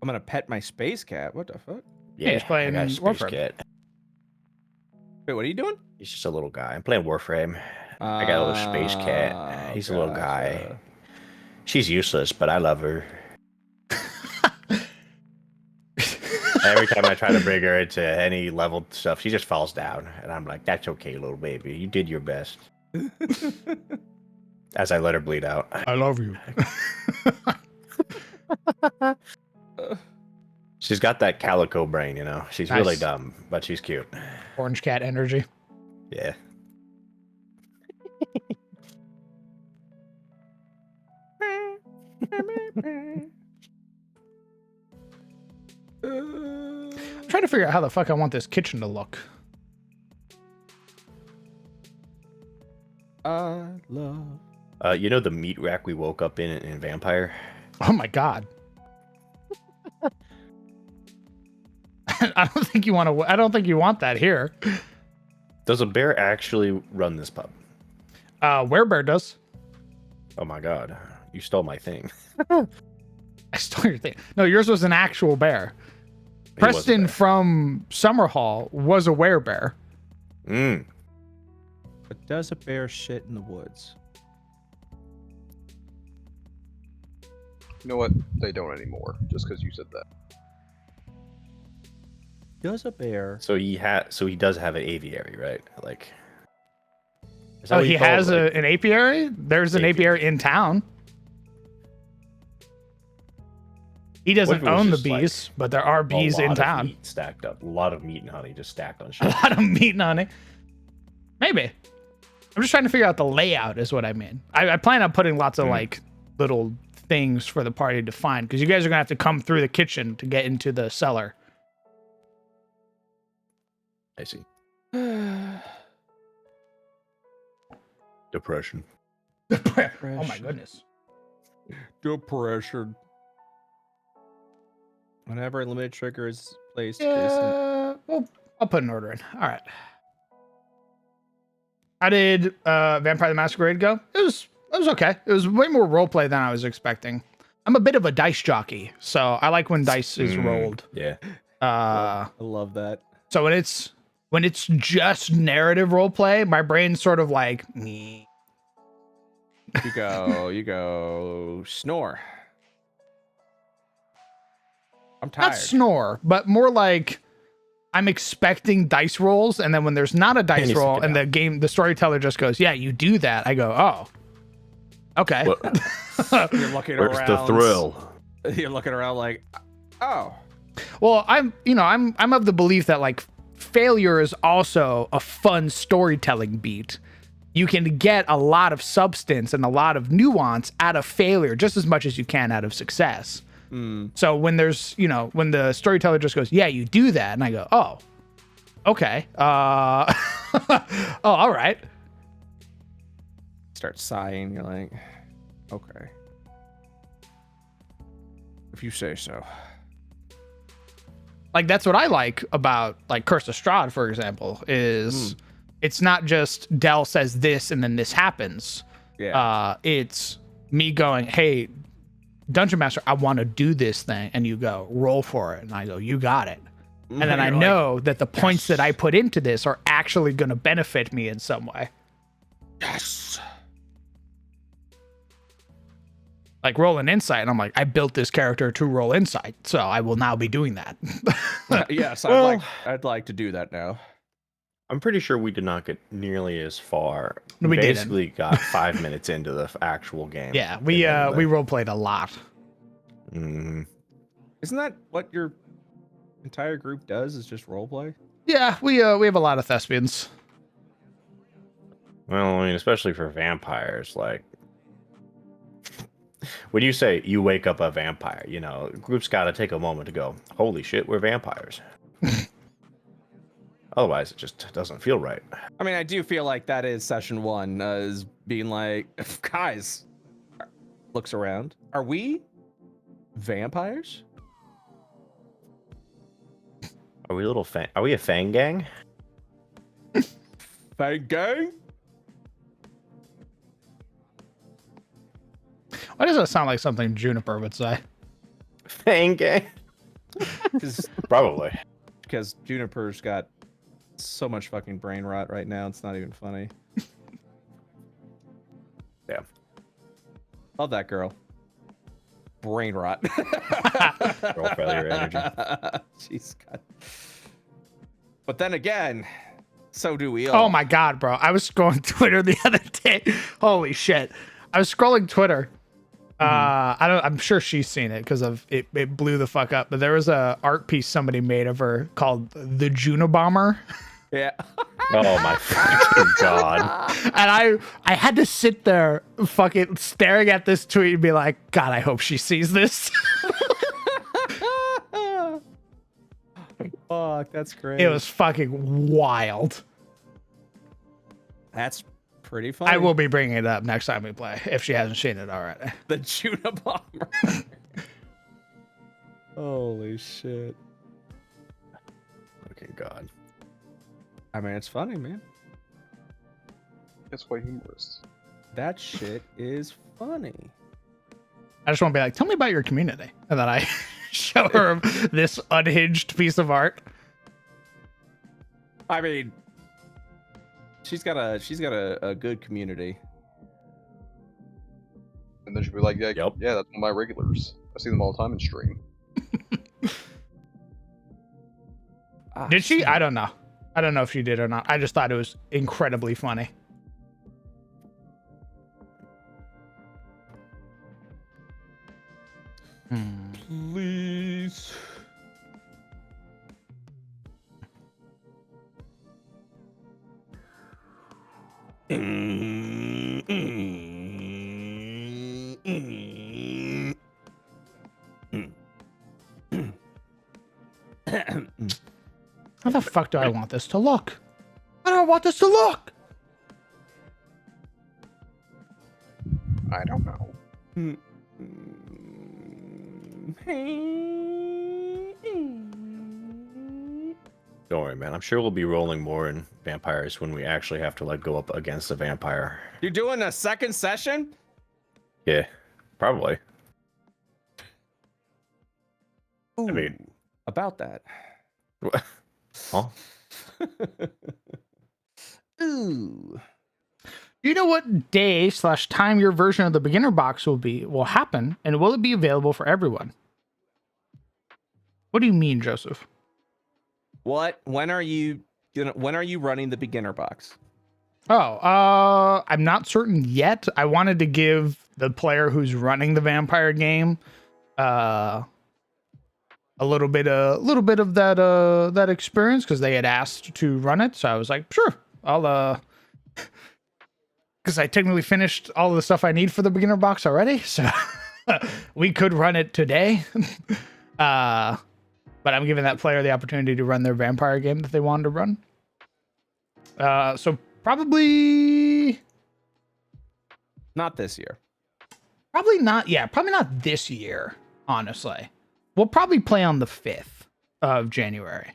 I'm gonna pet my space cat. What the fuck? Yeah, he's playing I got a space Warframe. cat. Wait, what are you doing? He's just a little guy. I'm playing Warframe. I got a little space cat. He's a little guy. gotcha. She's useless, but I love her. Every time I try to bring her into any level stuff, she just falls down. And I'm like, that's okay, little baby. You did your best. As I let her bleed out. I love you. She's got that calico brain, you know. She's really Nice. dumb, but she's cute. Orange cat energy. Yeah. I'm trying to figure out how the fuck I want this kitchen to look. I love. You know the meat rack we woke up in Vampire? Oh my god. I don't think you want to. I don't think you want that here. Does a bear actually run this pub? Werebear does. Oh my god. You stole my thing. I stole your thing. No, yours was an actual bear. He was a Preston bear. from Summerhall was a werebear. Mm. But does a bear shit in the woods? You know what? They don't anymore, just because you said that. Does a bear? So he does have an aviary, right? Like. is that Oh, what he you call it? has Like, an apiary? There's an Apiary. apiary in town. He what if doesn't it was own the just, like, bees, but there are a bees lot in of town. meat stacked up. A lot of meat and honey just stacked on A shit. lot of meat and honey. Maybe. I'm just trying to figure out the layout is what I mean. I plan on putting lots of like little things for the party to find because you guys are gonna have to come through the kitchen to get into the cellar. I see. Depression. Oh my goodness. Depression. Whenever a limited trigger is placed, Jason. Yeah, well, I'll put an order in. All right. How did Vampire the Masquerade go? It was okay. It was way more roleplay than I was expecting. I'm a bit of a dice jockey, so I like when dice is rolled. Yeah. Uh, I love that. so when it's just narrative roleplay, my brain's sort of like, "Meh." You go, snore. I'm tired. Not snore, but more like I'm expecting dice rolls, and then when there's not a dice needs to roll, get and the storyteller just goes, "Yeah, you do that," I go, "Oh, okay." You're looking Where's around. the thrill? You're looking around like, oh. Well, I'm of the belief that like failure is also a fun storytelling beat. You can get a lot of substance and a lot of nuance out of failure just as much as you can out of success. So when there's, when the storyteller just goes, "Yeah, you do that," and I go, "Oh, okay. Oh, all right." Start sighing. You're like, okay. If you say so. Like that's what I like about like Curse of Strahd, for example, is it's not just Dell says this and then this happens. Yeah. It's me going, "Hey, Dungeon Master, I want to do this thing," and you go, "Roll for it," and I go, "You got it." And then I You're like, know that the points that I put into this are actually going to benefit me in some way. yes. Like roll an insight, and I'm like, I built this character to roll insight, so I will now be doing that. Yes, Well- I'd like to do that now. I'm pretty sure we did not get nearly as far. No, we didn't. basically got 5 minutes into the actual game. Yeah, we role played a lot. Mhm. Isn't that what your entire group does? Is just roleplay? Yeah, we have a lot of thespians. Well, I mean, especially for vampires, like when you say you wake up a vampire, you know, group's got to take a moment to go, holy shit, we're vampires. Otherwise, it just doesn't feel right. I mean, I do feel like that is session one, is being like, guys, looks around. Are we vampires? Are we Are we a fang gang? Fang gang? Why does that sound like something Juniper would say? Fang gang? Probably. Because Juniper's got so much fucking brain rot right now, it's not even funny. Yeah. Love that girl. Brain rot. Girl failure energy. She's got. But then again, so do we all. Oh my god, bro! I was scrolling Twitter the other day. Holy shit! I was scrolling Twitter. I'm sure she's seen it because of it. It blew the fuck up. But there was a art piece somebody made of her called the Junibomber. Yeah. Oh my fucking god. And I had to sit there fucking staring at this tweet and be like, God, I hope she sees this. Fuck, that's great. It was fucking wild. That's pretty funny. I will be bringing it up next time we play if she hasn't seen it already. The Junibomber. Holy shit. Fucking god. I mean, it's funny, man. It's quite humorous. That shit is funny. I just want to be like, tell me about your community. And then I show her this unhinged piece of art. I mean, she's got a good community. And then she'll be like, yeah, Yep. yeah, that's one of my regulars. I see them all the time in stream. Did she? I don't know. I don't know if she did or not. I just thought it was incredibly funny. Please. How the fuck do I want this to look? I don't want this to look. I don't know. Don't worry, man. I'm sure we'll be rolling more in vampires when we actually have to like go up against a vampire. You're doing a second session? Yeah, probably. Ooh, I mean, about that. huh? Ooh. Do you know what day/time your version of the beginner box will happen, and will it be available for everyone? What do you mean, Joseph? What? When are you running the beginner box? Oh, I'm not certain yet. I wanted to give the player who's running the vampire game a little bit of that experience because they had asked to run it. So I was like, sure, I'll because I technically finished all of the stuff I need for the beginner box already, so we could run it today. But I'm giving that player the opportunity to run their vampire game that they wanted to run. So probably Not this year. probably not. Yeah, probably not this year. Honestly, we'll probably play on the 5th of January,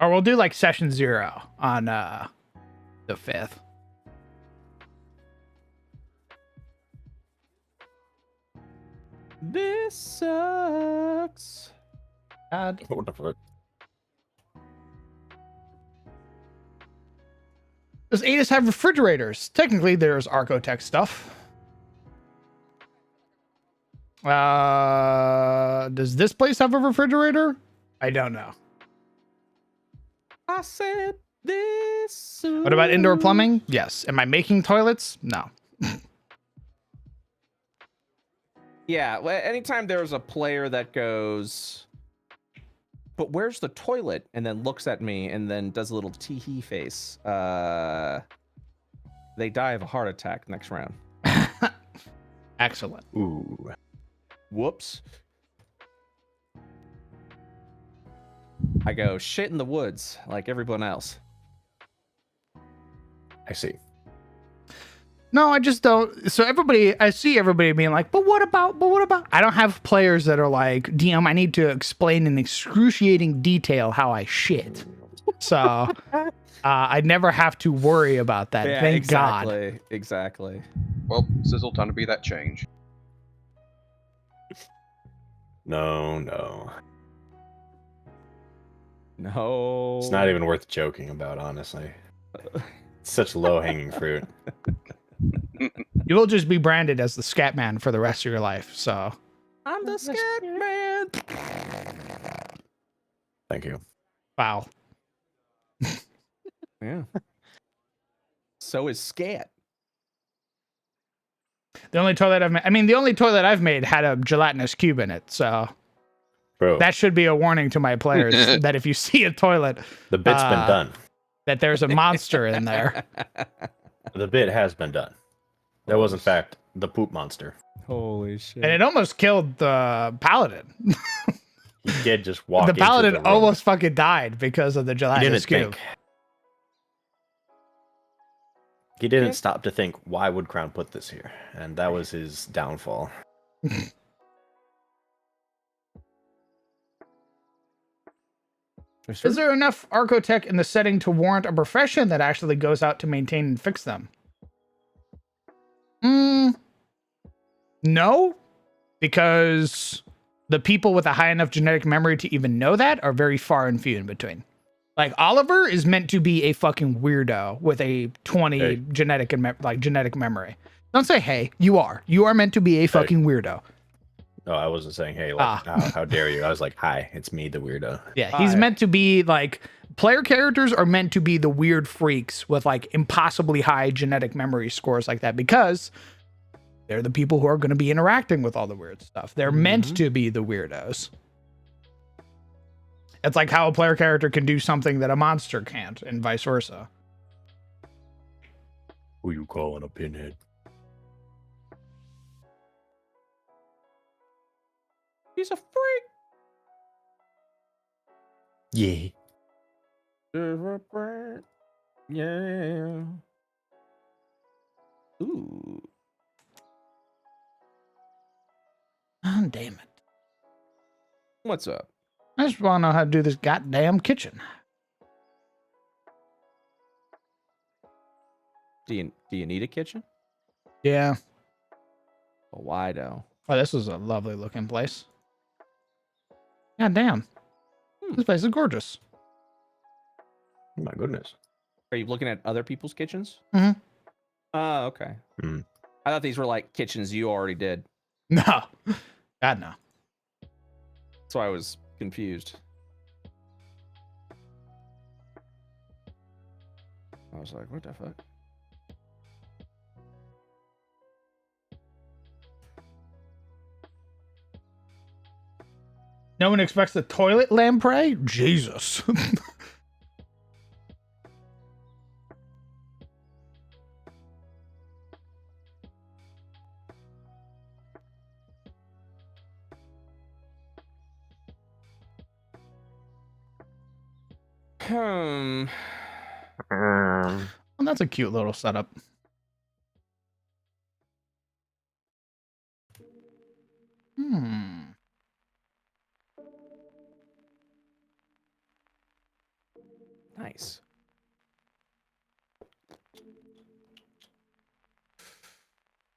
or we'll do like session 0 on the 5th. This sucks. God. What the fuck? Does Adis have refrigerators? Technically, there's Archotech stuff. Does this place have a refrigerator? I don't know. I said this. What about indoor plumbing? Yes. Am I making toilets? No. Yeah, well, anytime there's a player that goes, but where's the toilet? And then looks at me and then does a little tee-hee face. Then they die of a heart attack next round. Excellent. Ooh. Whoops. I go shit in the woods like everyone else. I see. No, I just don't. So I see everybody being like, but what about? I don't have players that are like, DM, I need to explain in excruciating detail how I shit. So I never have to worry about that. Yeah, Thank God. Exactly. Well, Sizzle, time to be that change. No. No. It's not even worth joking about, honestly. It's such low-hanging fruit. You will just be branded as the scat man for the rest of your life. So I'm the scat man. Thank you. wow. Yeah. So is scat. The only toilet I've made had a gelatinous cube in it. So Bro, that should be a warning to my players that if you see a toilet, the bit's been done. that there's a monster in there. The bit has been done. That was, in fact, the poop monster. Holy shit. And it almost killed the paladin. He did just walk The into paladin the room. almost fucking died because of the He gelatinous didn't cube. think. He didn't stop to think, why would Crown put this here? And that was his downfall. Is there enough Archotech in the setting to warrant a profession that actually goes out to maintain and fix them? No, because the people with a high enough genetic memory to even know that are very far and few in between. Like Oliver is meant to be a fucking weirdo with a 20 genetic memory. Don't say hey. You are meant to be a fucking weirdo. Oh, I wasn't saying, hey, like, how dare you? I was like, hi, it's me, the weirdo. Yeah, he's meant to be like player characters are meant to be the weird freaks with like impossibly high genetic memory scores like that because they're the people who are going to be interacting with all the weird stuff. They're meant to be the weirdos. It's like how a player character can do something that a monster can't, and vice versa. Who you calling a pinhead? He's a freak. Yeah. Yeah. Ooh. Oh, damn it. What's up? I just want to know how to do this goddamn kitchen. Do you need a kitchen? Yeah. Well, why though? Oh, this is a lovely looking place. God damn. This place is gorgeous. Oh my goodness. Are you looking at other people's kitchens? Mhm. Oh, okay. Hmm. I thought these were like kitchens you already did. No. God, no. So I was confused. I was like, what the fuck? No one expects the toilet lamprey? Jesus. Well, that's a cute little setup. Nice.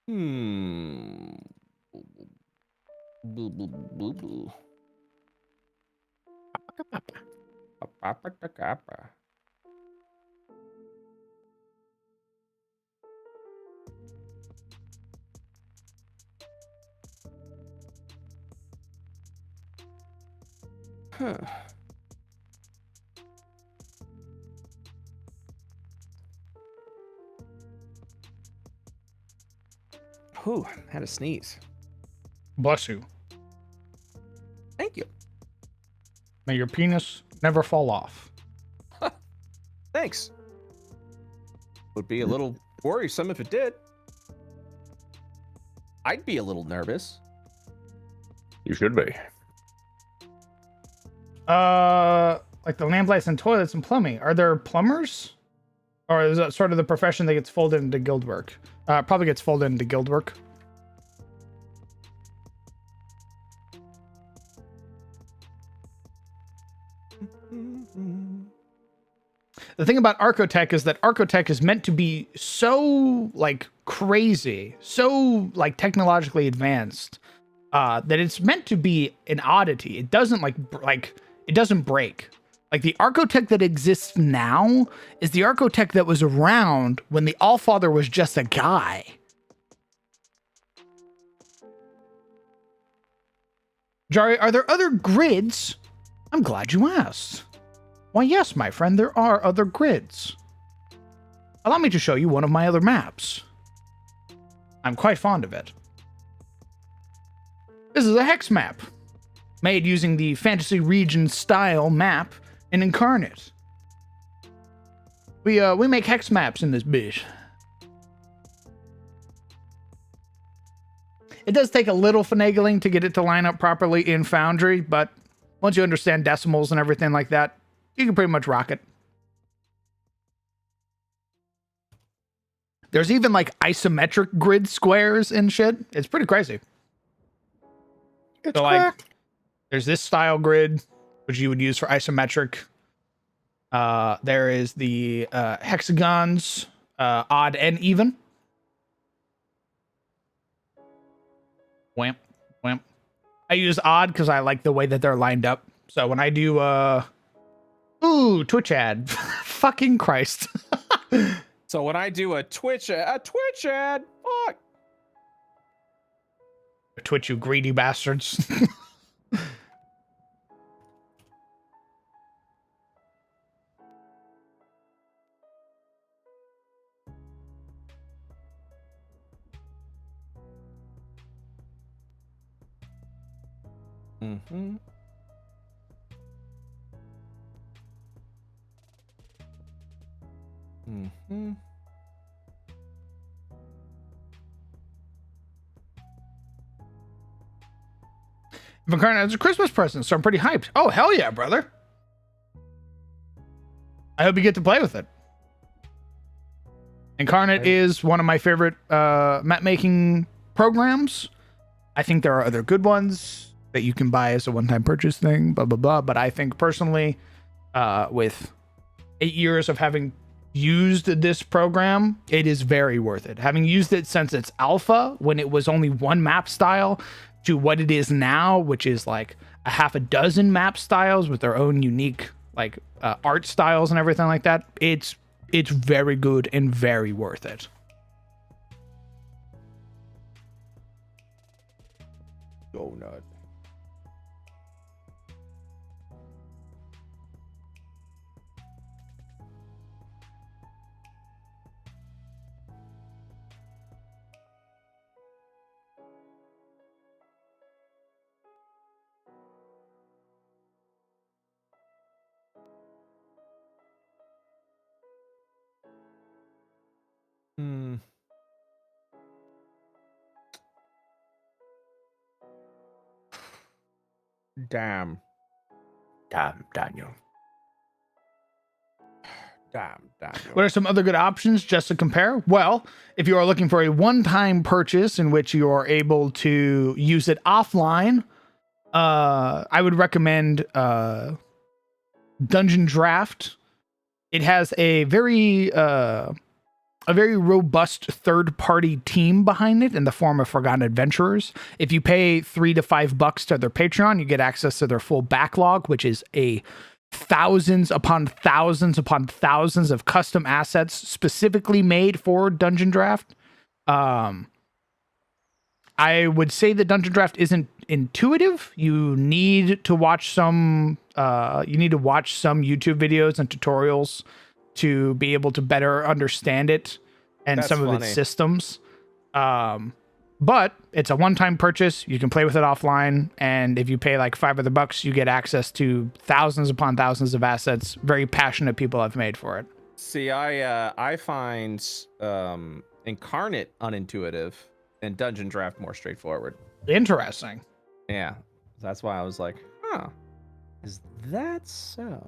Boo, boo, boo, boo. Huh. Whew, had a sneeze. Bless you. Thank you. May your penis never fall off. Thanks. Would be a little Worrisome if it did. I'd be a little nervous. You should be. Like the lamplights and toilets and plumbing. Are there plumbers? Or is that sort of the profession that gets folded into guild work? Probably gets folded into guild work. The thing about Archotech is that Archotech is meant to be so like crazy, so like technologically advanced, that it's meant to be an oddity. It doesn't it doesn't break. Like the Archotech that exists now is the Archotech that was around when the Allfather was just a guy. Jari, are there other grids? I'm glad you asked. Why, yes, my friend, there are other grids. Allow me to show you one of my other maps. I'm quite fond of it. This is a hex map, made using the Fantasy Region style map in Incarnate. We make hex maps in this bitch. It does take a little finagling to get it to line up properly in Foundry, but once you understand decimals and everything like that, you can pretty much rock it. There's even like isometric grid squares and shit. It's pretty crazy. It's So like, cracked. there's this style grid, which you would use for isometric. There is the hexagons, odd and even. Whamp, whamp. I use odd because I like the way that they're lined up. So when I do, ooh, Twitch ad. Fucking Christ. So when I do a Twitch ad, fuck. Twitch, you greedy bastards. Mm-hmm. Mm-hmm. Incarnate is a Christmas present, so I'm pretty hyped. Oh, hell yeah, brother. I hope you get to play with it. Incarnate is one of my favorite map making programs. I think there are other good ones that you can buy as a one-time purchase thing, blah, blah, blah. But I think personally, with 8 years of having used this program, it is very worth it. Having used it since its alpha, when it was only one map style, to what it is now, which is like a half a dozen map styles with their own unique like art styles and everything like that. It's very good and very worth it. Go nut. Hmm. Damn. Damn, Daniel. Damn. What are some other good options just to compare? Well, if you are looking for a one-time purchase in which you are able to use it offline, I would recommend Dungeon Draft. It has a very robust third-party team behind it in the form of Forgotten Adventurers. If you pay $3 to $5 to their Patreon, you get access to their full backlog, which is thousands upon thousands upon thousands of custom assets specifically made for Dungeon Draft. I would say that Dungeon Draft isn't intuitive. You need to watch some YouTube videos and tutorials to be able to better understand it and That's some of funny. its systems. But it's a one-time purchase. You can play with it offline, and if you pay like $5 you get access to thousands upon thousands of assets very passionate people have made for it. See, I find Incarnate unintuitive and Dungeon Draft more straightforward. Interesting. Yeah, that's why I was like, huh, is that so?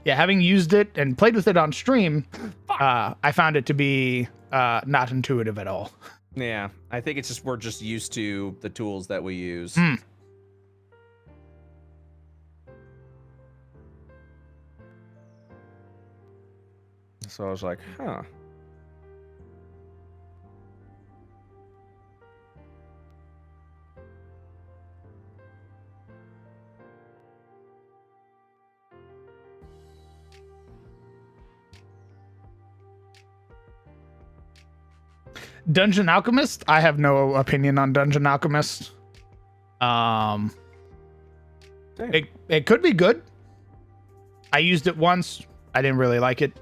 Yeah, having used it and played with it on stream, I found it to be not intuitive at all. Yeah, I think it's just we're just used to the tools that we use. Hmm. So I was like, huh. Dungeon Alchemist. I have no opinion on Dungeon Alchemist. Damn. It could be good. I used it once. I didn't really like it.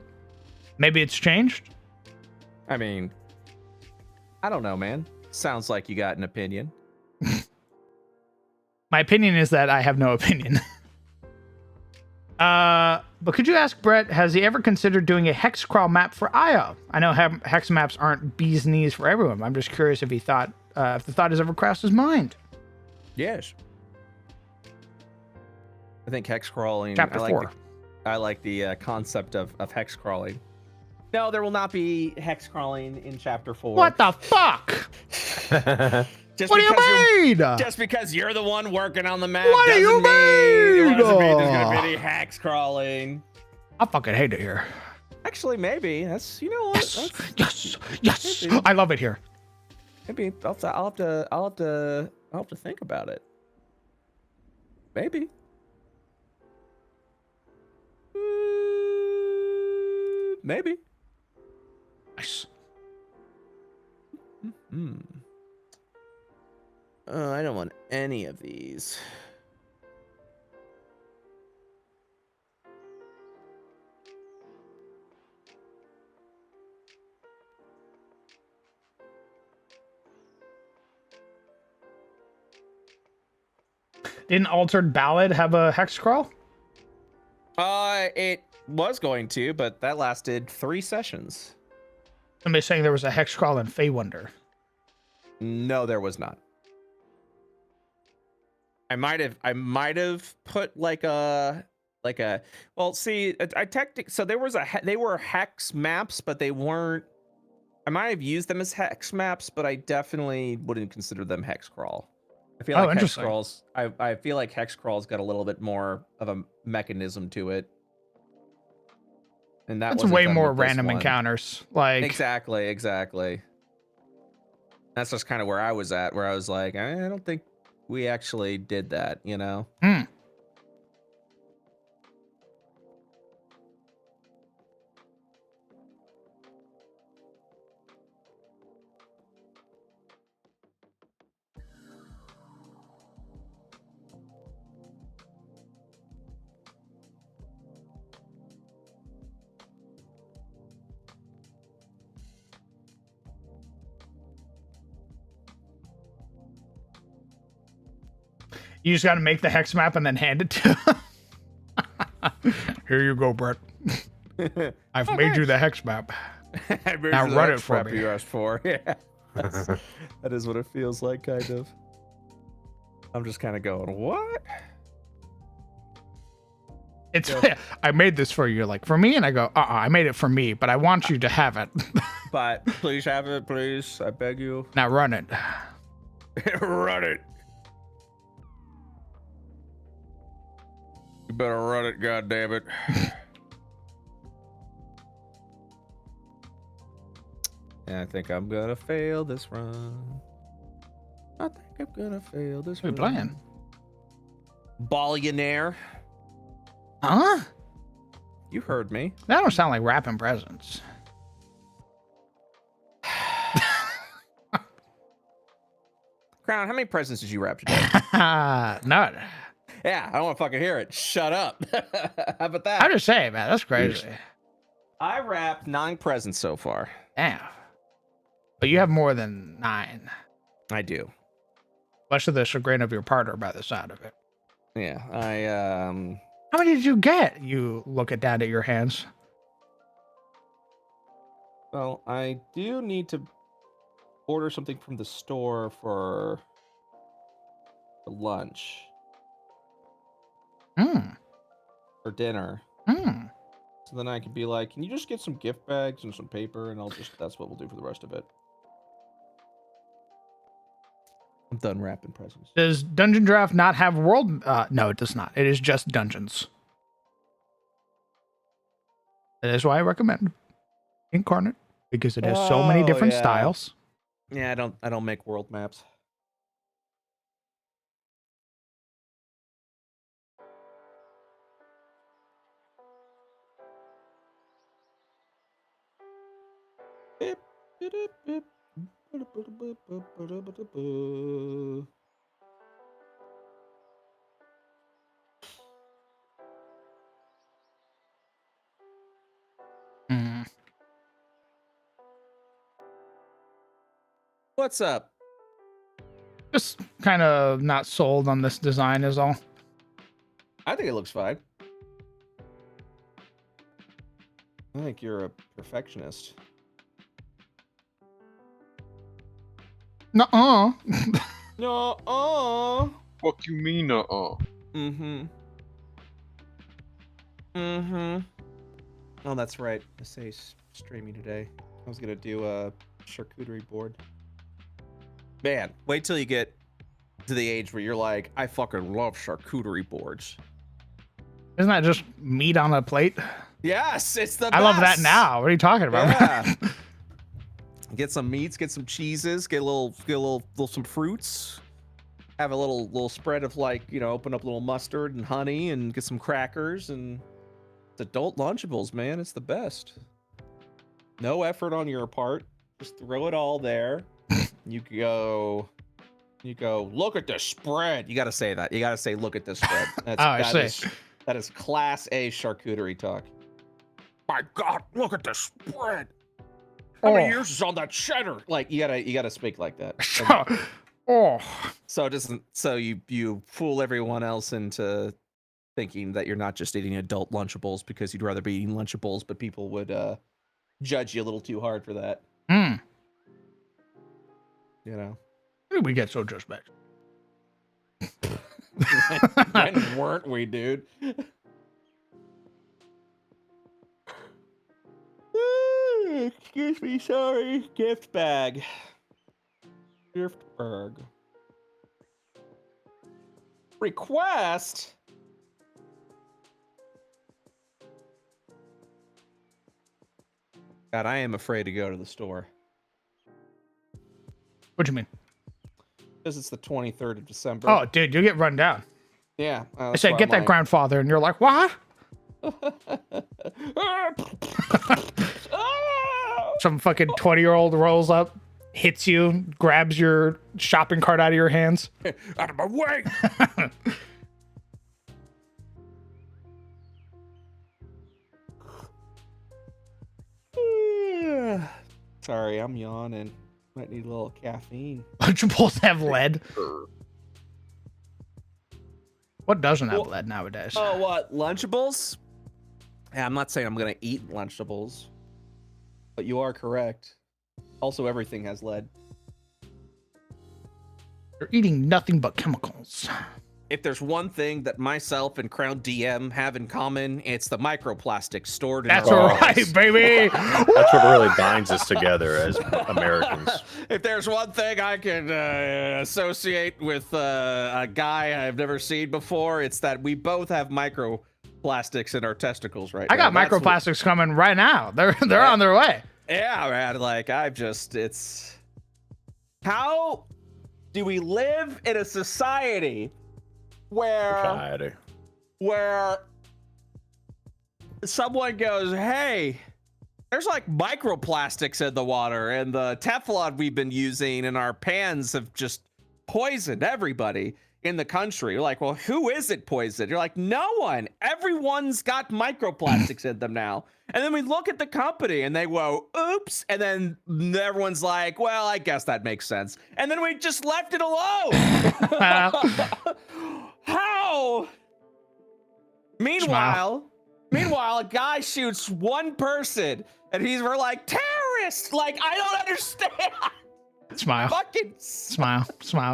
Maybe it's changed. I mean, I don't know, man. Sounds like you got an opinion. My opinion is that I have no opinion. But could you ask Brett, has he ever considered doing a hex crawl map for Aya? I know hex maps aren't bee's knees for everyone. I'm just curious if he thought, if the thought has ever crossed his mind. Yes. I think hex crawling. Chapter 4. I like the concept of hex crawling. No, there will not be hex crawling in chapter 4. What the fuck? Just What do you mean? Just because you're the one working on the map What do you mean? doesn't mean there's gonna be any hex crawling. I fucking hate it here. Actually, maybe that's what. Yes, That's, yes. maybe. I love it here. Maybe I'll have to think about it. Maybe. Maybe. Nice. I don't want any of these. Didn't Altered Ballad have a hex crawl? It was going to, but that lasted 3 sessions. Somebody's saying there was a hex crawl in Feywonder. No, there was not. I might have put like a well, see, so there was they were hex maps, but they weren't. I might have used them as hex maps, but I definitely wouldn't consider them hex crawl. I feel like hex interesting. crawls. I feel like hex crawls got a little bit more of a mechanism to it, and That's wasn't way done more with this random one. encounters. Like Exactly. That's just kind of where I was at, where I was like, I don't think we actually did that, you know? Hmm. You just got to make the hex map and then hand it to him. Here you go, Brett. I've made you the hex map. Now run it for me. You asked for. Yeah. That is what it feels like, kind of. I'm just kind of going, what? It's I made this for you, like for me, and I go, I made it for me, but I want you to have it. But please have it, please. I beg you. Now run it. Run it. You better run it, goddammit. I think I'm gonna fail this run. I think I'm gonna fail this Who run. playing? Billionaire. Huh? You heard me. That don't sound like wrapping presents. Crown, how many presents did you wrap today? None. Yeah, I don't want to fucking hear it. Shut up. How about that? I'm just saying, man, that's crazy. I wrapped 9 presents so far. Damn. But you have more than 9. I do. Much to the chagrin of your partner by the sound of it. Yeah, How many did you get? You look it down at your hands. Well, I do need to order something from the store for lunch Hmm. or dinner. Hmm. So then I could be like, can you just get some gift bags and some paper, and that's what we'll do for the rest of it. I'm done wrapping presents. Does Dungeon Draft not have world? No, it does not. It is just dungeons. That is why I recommend Incarnate, because it has so many Oh, different yeah. styles. Yeah, I don't make world maps. Beep, beep, beep, beep. Hmm. What's up? Just kind of not sold on this design is all. I think it looks fine. I think you're a perfectionist. Nuh-uh. No, Fuck you mean, Mm-hmm. Mm-hmm. Oh, that's right. I say streaming today. I was gonna do a charcuterie board. Man, wait till you get to the age where you're like, I fucking love charcuterie boards. Isn't that just meat on a plate? Yes, it's the I love that best. now. What are you talking about? Yeah. Get some meats, get some cheeses, get a little some fruits. Have a little spread of, like, you know, open up a little mustard and honey and get some crackers, and it's adult Lunchables, man. It's the best. No effort on your part. Just throw it all there. You go, look at the spread. You gotta say that. You gotta say, look at this spread. That is class A charcuterie talk. My God, look at the spread. How many years is on that cheddar? Like, you gotta speak like that. Oh. So it doesn't. So you fool everyone else into thinking that you're not just eating adult Lunchables because you'd rather be eating Lunchables, but people would judge you a little too hard for that. Hmm. You know. Where did we get so judgmental? When weren't we, dude? Excuse me, sorry. Gift bag. Gift bag. Request? God, I am afraid to go to the store. What do you mean? Because it's the 23rd of December. Oh, dude, you get run down. Yeah. I said, get that grandfather, and you're like, what? Some fucking 20-year-old rolls up, hits you, grabs your shopping cart out of your hands. Out of my way! Sorry, I'm yawning. Might need a little caffeine. Lunchables have lead. What doesn't have lead nowadays? Oh, what? Lunchables? Yeah, I'm not saying I'm gonna eat Lunchables, but you are correct. Also, everything has lead. You're eating nothing but chemicals. If there's one thing that myself and Crown DM have in common, it's the microplastics stored in That's our right, bodies. baby. That's what really binds us together as Americans. If there's one thing I can associate with a guy I've never seen before, it's that we both have microplastics in our testicles right now. I got microplastics coming right now. They're on their way. Yeah, man. Like, it's... How do we live in a society where someone goes, hey, there's like microplastics in the water, and the Teflon we've been using in our pans have just poisoned everybody in the country. You're like, well, who is it poisoned? You're like, no one. Everyone's got microplastics in them now. And then we look at the company and they go, oops. And then everyone's like, well, I guess that makes sense. And then we just left it alone. How? Meanwhile, a guy shoots one person and we're like, terrorists. exist. Like, I don't understand. Smile. Fucking Smile.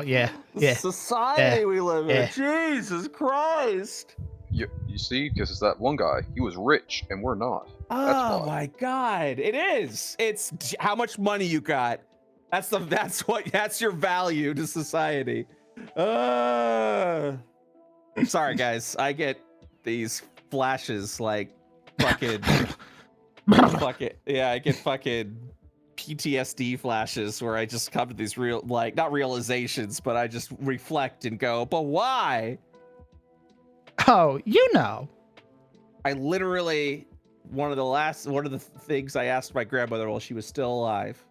Yeah. Yeah. society Yeah. we live Yeah. in. Jesus Christ. You see, because it's that one guy. He was rich, and we're not. That's Oh why. my God. It is. It's how much money you got. That's your value to society. Sorry guys. I get these flashes like fucking I get fucking PTSD flashes where I just come to these not realizations, but I just reflect and go, but why? Oh, you know. I literally, one of the things I asked my grandmother while she was still alive,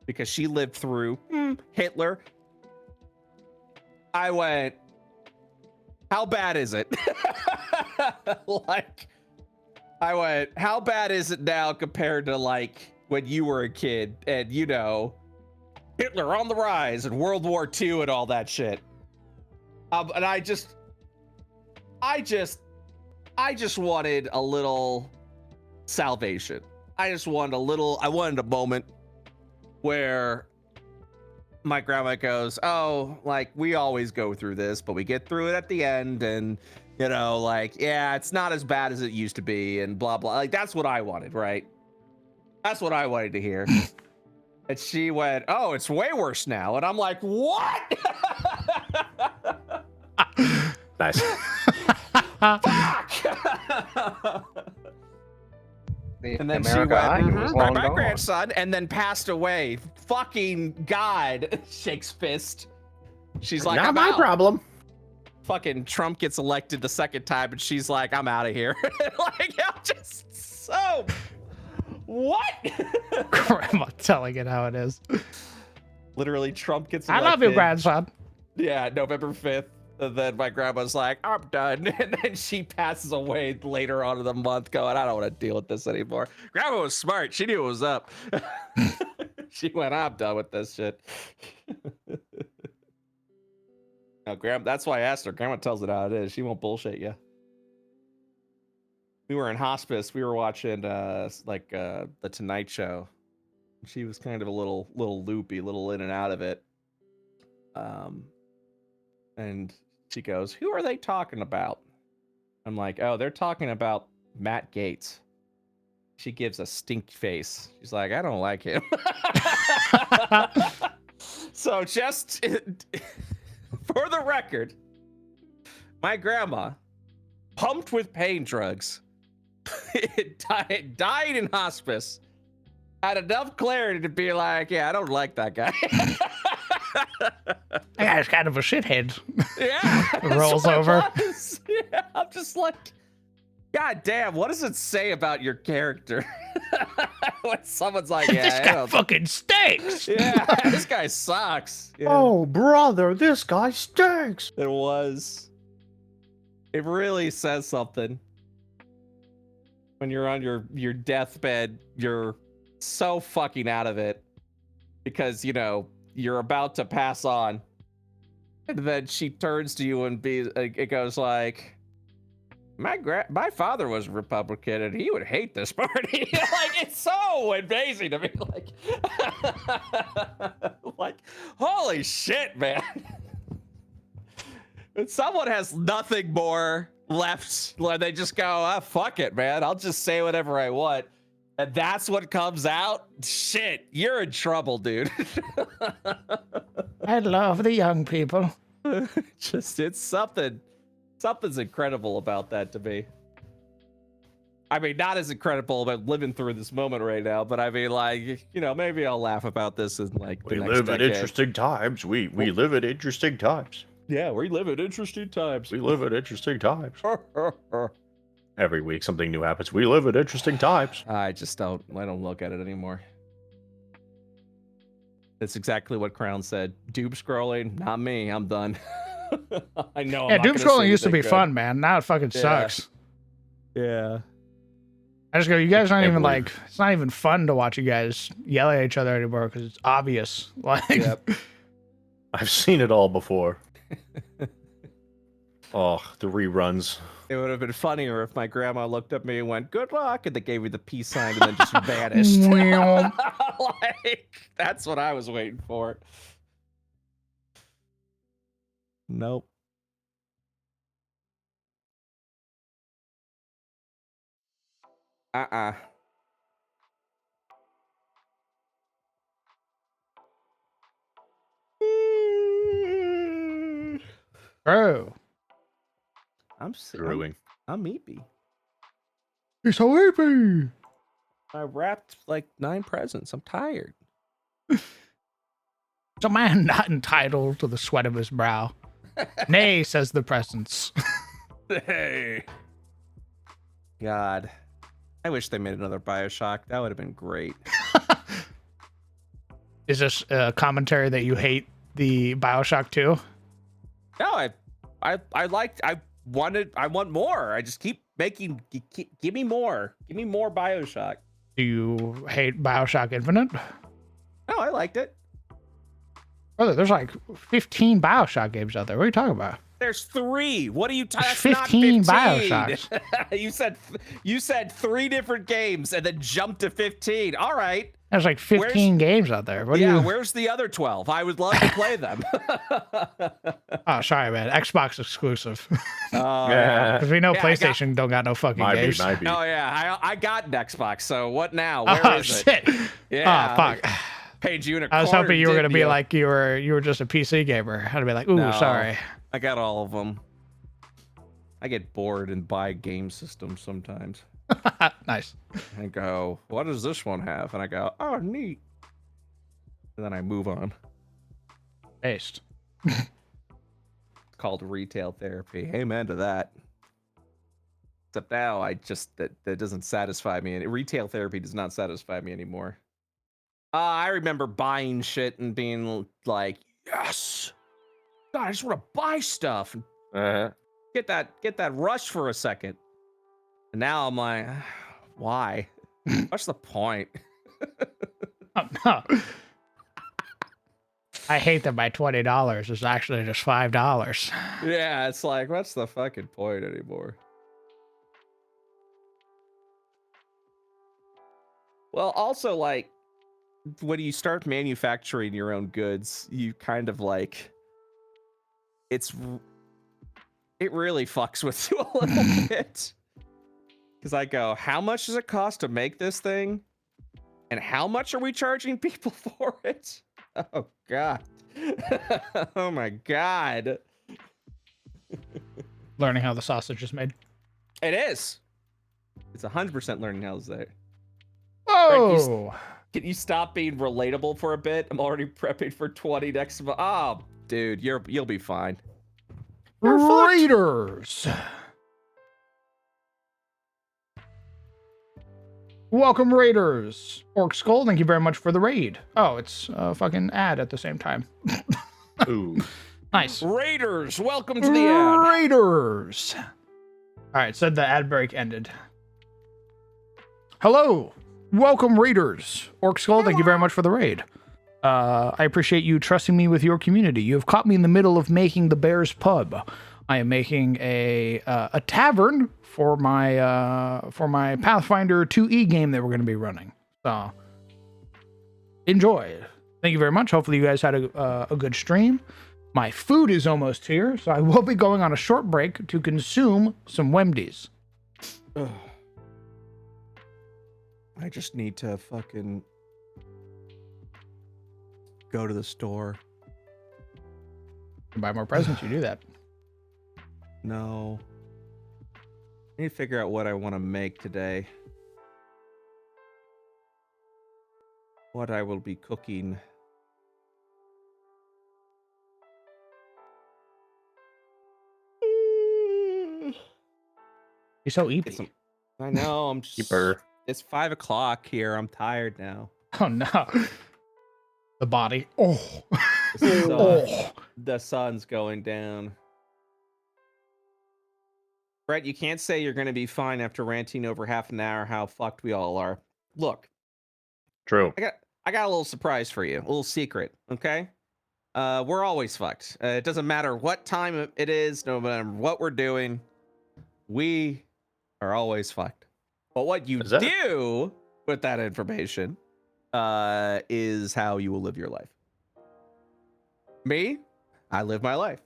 because she lived through Hitler. I went, how bad is it? Like, I went, how bad is it now compared to like when you were a kid and Hitler on the rise and World War II and all that shit. And I just wanted a little salvation. I wanted a moment where my grandma goes, oh, like we always go through this, but we get through it at the end, and like, yeah, it's not as bad as it used to be, and blah blah. Like, that's what I wanted, right? That's what I wanted to hear. And she went, oh, it's way worse now. And I'm like, what? Nice. Fuck! And then she went, my grandson, and then passed away. Fucking God, shakes fist. She's like, Not I'm my out. problem. Fucking Trump gets elected the second time, and she's like, I'm out of here. Like, I'm just so... What? Grandma telling it how it is. Literally, Trump gets I elected. love you, grandson. Yeah, November 5th. And then my grandma's like, I'm done. And then she passes away later on in the month going, I don't want to deal with this anymore. Grandma was smart. She knew it was up. She went, I'm done with this shit. Now, that's why I asked her. Grandma tells it how it is. She won't bullshit you. We were in hospice. We were watching The Tonight Show. She was kind of a little loopy, little in and out of it. And she goes, who are they talking about? I'm like, oh, they're talking about Matt Gaetz. She gives a stink face. She's like, I don't like him. So just for the record, my grandma, pumped with pain drugs, died in hospice, had enough clarity to be like, yeah, I don't like that guy. That guy's kind of a shithead. Yeah. Rolls over. Yeah, I'm just like, God damn, what does it say about your character? When someone's like, yeah, This guy fucking stinks. yeah, this guy sucks. Yeah. Oh, brother, this guy stinks. It was. It really says something. When you're on your deathbed, you're so fucking out of it because, you're about to pass on. And then she turns to you and it goes like, my father was a Republican and he would hate this party. Like, it's so amazing to me. Like, holy shit, man. When someone has nothing more left, they just go, oh, fuck it, man. I'll just say whatever I want. And that's what comes out. Shit, you're in trouble, dude. I love the young people. It's something's incredible about that to me. I mean, not as incredible about living through this moment right now, but I mean, like, maybe I'll laugh about this in like the We next live in decade. interesting times. We live in interesting times. Yeah, we live in interesting times. We live in interesting times. Every week something new happens. We live in interesting times. I don't look at it anymore. That's exactly what Crown said. Doom scrolling, not me. I'm done. I know. Yeah, doom scrolling used to be fun, man. Now it fucking sucks. Yeah. I just go, you guys aren't Can't even believe- like, it's not even fun to watch you guys yell at each other anymore because it's obvious. Like, Yep. I've seen it all before. Oh, the reruns. It would have been funnier if my grandma looked at me and went, "Good luck," and they gave me the peace sign and then just vanished. Well. Like, that's what I was waiting for. Nope. Uh-uh. Bro. Brewing. I'm eepy. He's so happy. I wrapped like 9 presents. I'm tired. It's a man not entitled to the sweat of his brow. Nay, says the presence. Hey. God. I wish they made another BioShock. That would have been great. Is this a commentary that you hate the BioShock 2? No, I want more. I just keep making, give me more. Give me more BioShock. Do you hate BioShock Infinite? No, I liked it. Brother, there's like 15 BioShock games out there. What are you talking about? There's 3. What are you talking? There's That's 15 not 15. BioShocks. you said 3 different games and then jumped to 15. All right. There's like 15 games out there. What do Yeah, you... where's the other 12? I would love to play them. Oh, sorry, man. Xbox exclusive. Oh, yeah. Because we know Yeah, PlayStation don't got no fucking games. Might be. Oh, yeah. I got an Xbox, so what now? Where Oh, is shit. it? Yeah. Oh, fuck. Paid you in a I was quarter, hoping you were going to didn't be you? like you were just a PC gamer. I'd be like, ooh, No. sorry. I got all of them. I get bored and buy game systems sometimes. Nice. I go, what does this one have? And I go, oh, neat. And then I move on. Based. It's called retail therapy. Amen to that. Except now, that doesn't satisfy me. And retail therapy does not satisfy me anymore. I remember buying shit and being like, yes, God, I just want to buy stuff and get that rush for a second. And now I'm like, why? What's the point? Oh, no. I hate that my $20 is actually just $5. Yeah, it's like, what's the fucking point anymore? Well, also, like, when you start manufacturing your own goods, you kind of like, it really fucks with you a little bit. Because I go, how much does it cost to make this thing? And how much are we charging people for it? Oh, God. Oh, my God. Learning how the sausage is made. It is. It's 100% learning how to say it. Whoa! Can you stop being relatable for a bit? I'm already prepping for 20 next month. Oh, dude, you'll be fine. Raiders! Welcome, Raiders! Orc Skull, thank you very much for the raid. Oh, it's a fucking ad at the same time. Ooh. Nice. Raiders, welcome to the ad. Raiders! Alright, said the ad break ended. Hello! Welcome, Raiders! Orc Skull, thank you very much for the raid. I appreciate you trusting me with your community. You have caught me in the middle of making the Bears Pub. I am making a tavern for my Pathfinder 2E game that we're going to be running. So enjoy. Thank you very much. Hopefully you guys had a good stream. My food is almost here, so I will be going on a short break to consume some Wendy's. Ugh. I just need to fucking go to the store. Buy more presents, you do that. No. I need to figure out what I want to make today. What I will be cooking. You're so eepy. I know, I'm just... Keeper. It's 5 o'clock here. I'm tired now. Oh no. The body. Oh. The sun's going down. Brett, you can't say you're going to be fine after ranting over half an hour how fucked we all are. Look. True. I got a little surprise for you. A little secret, okay? We're always fucked. It doesn't matter what time it is, no matter what we're doing. we are always fucked. But what you Is that- do with that information is how you will live your life. Me, I live my life.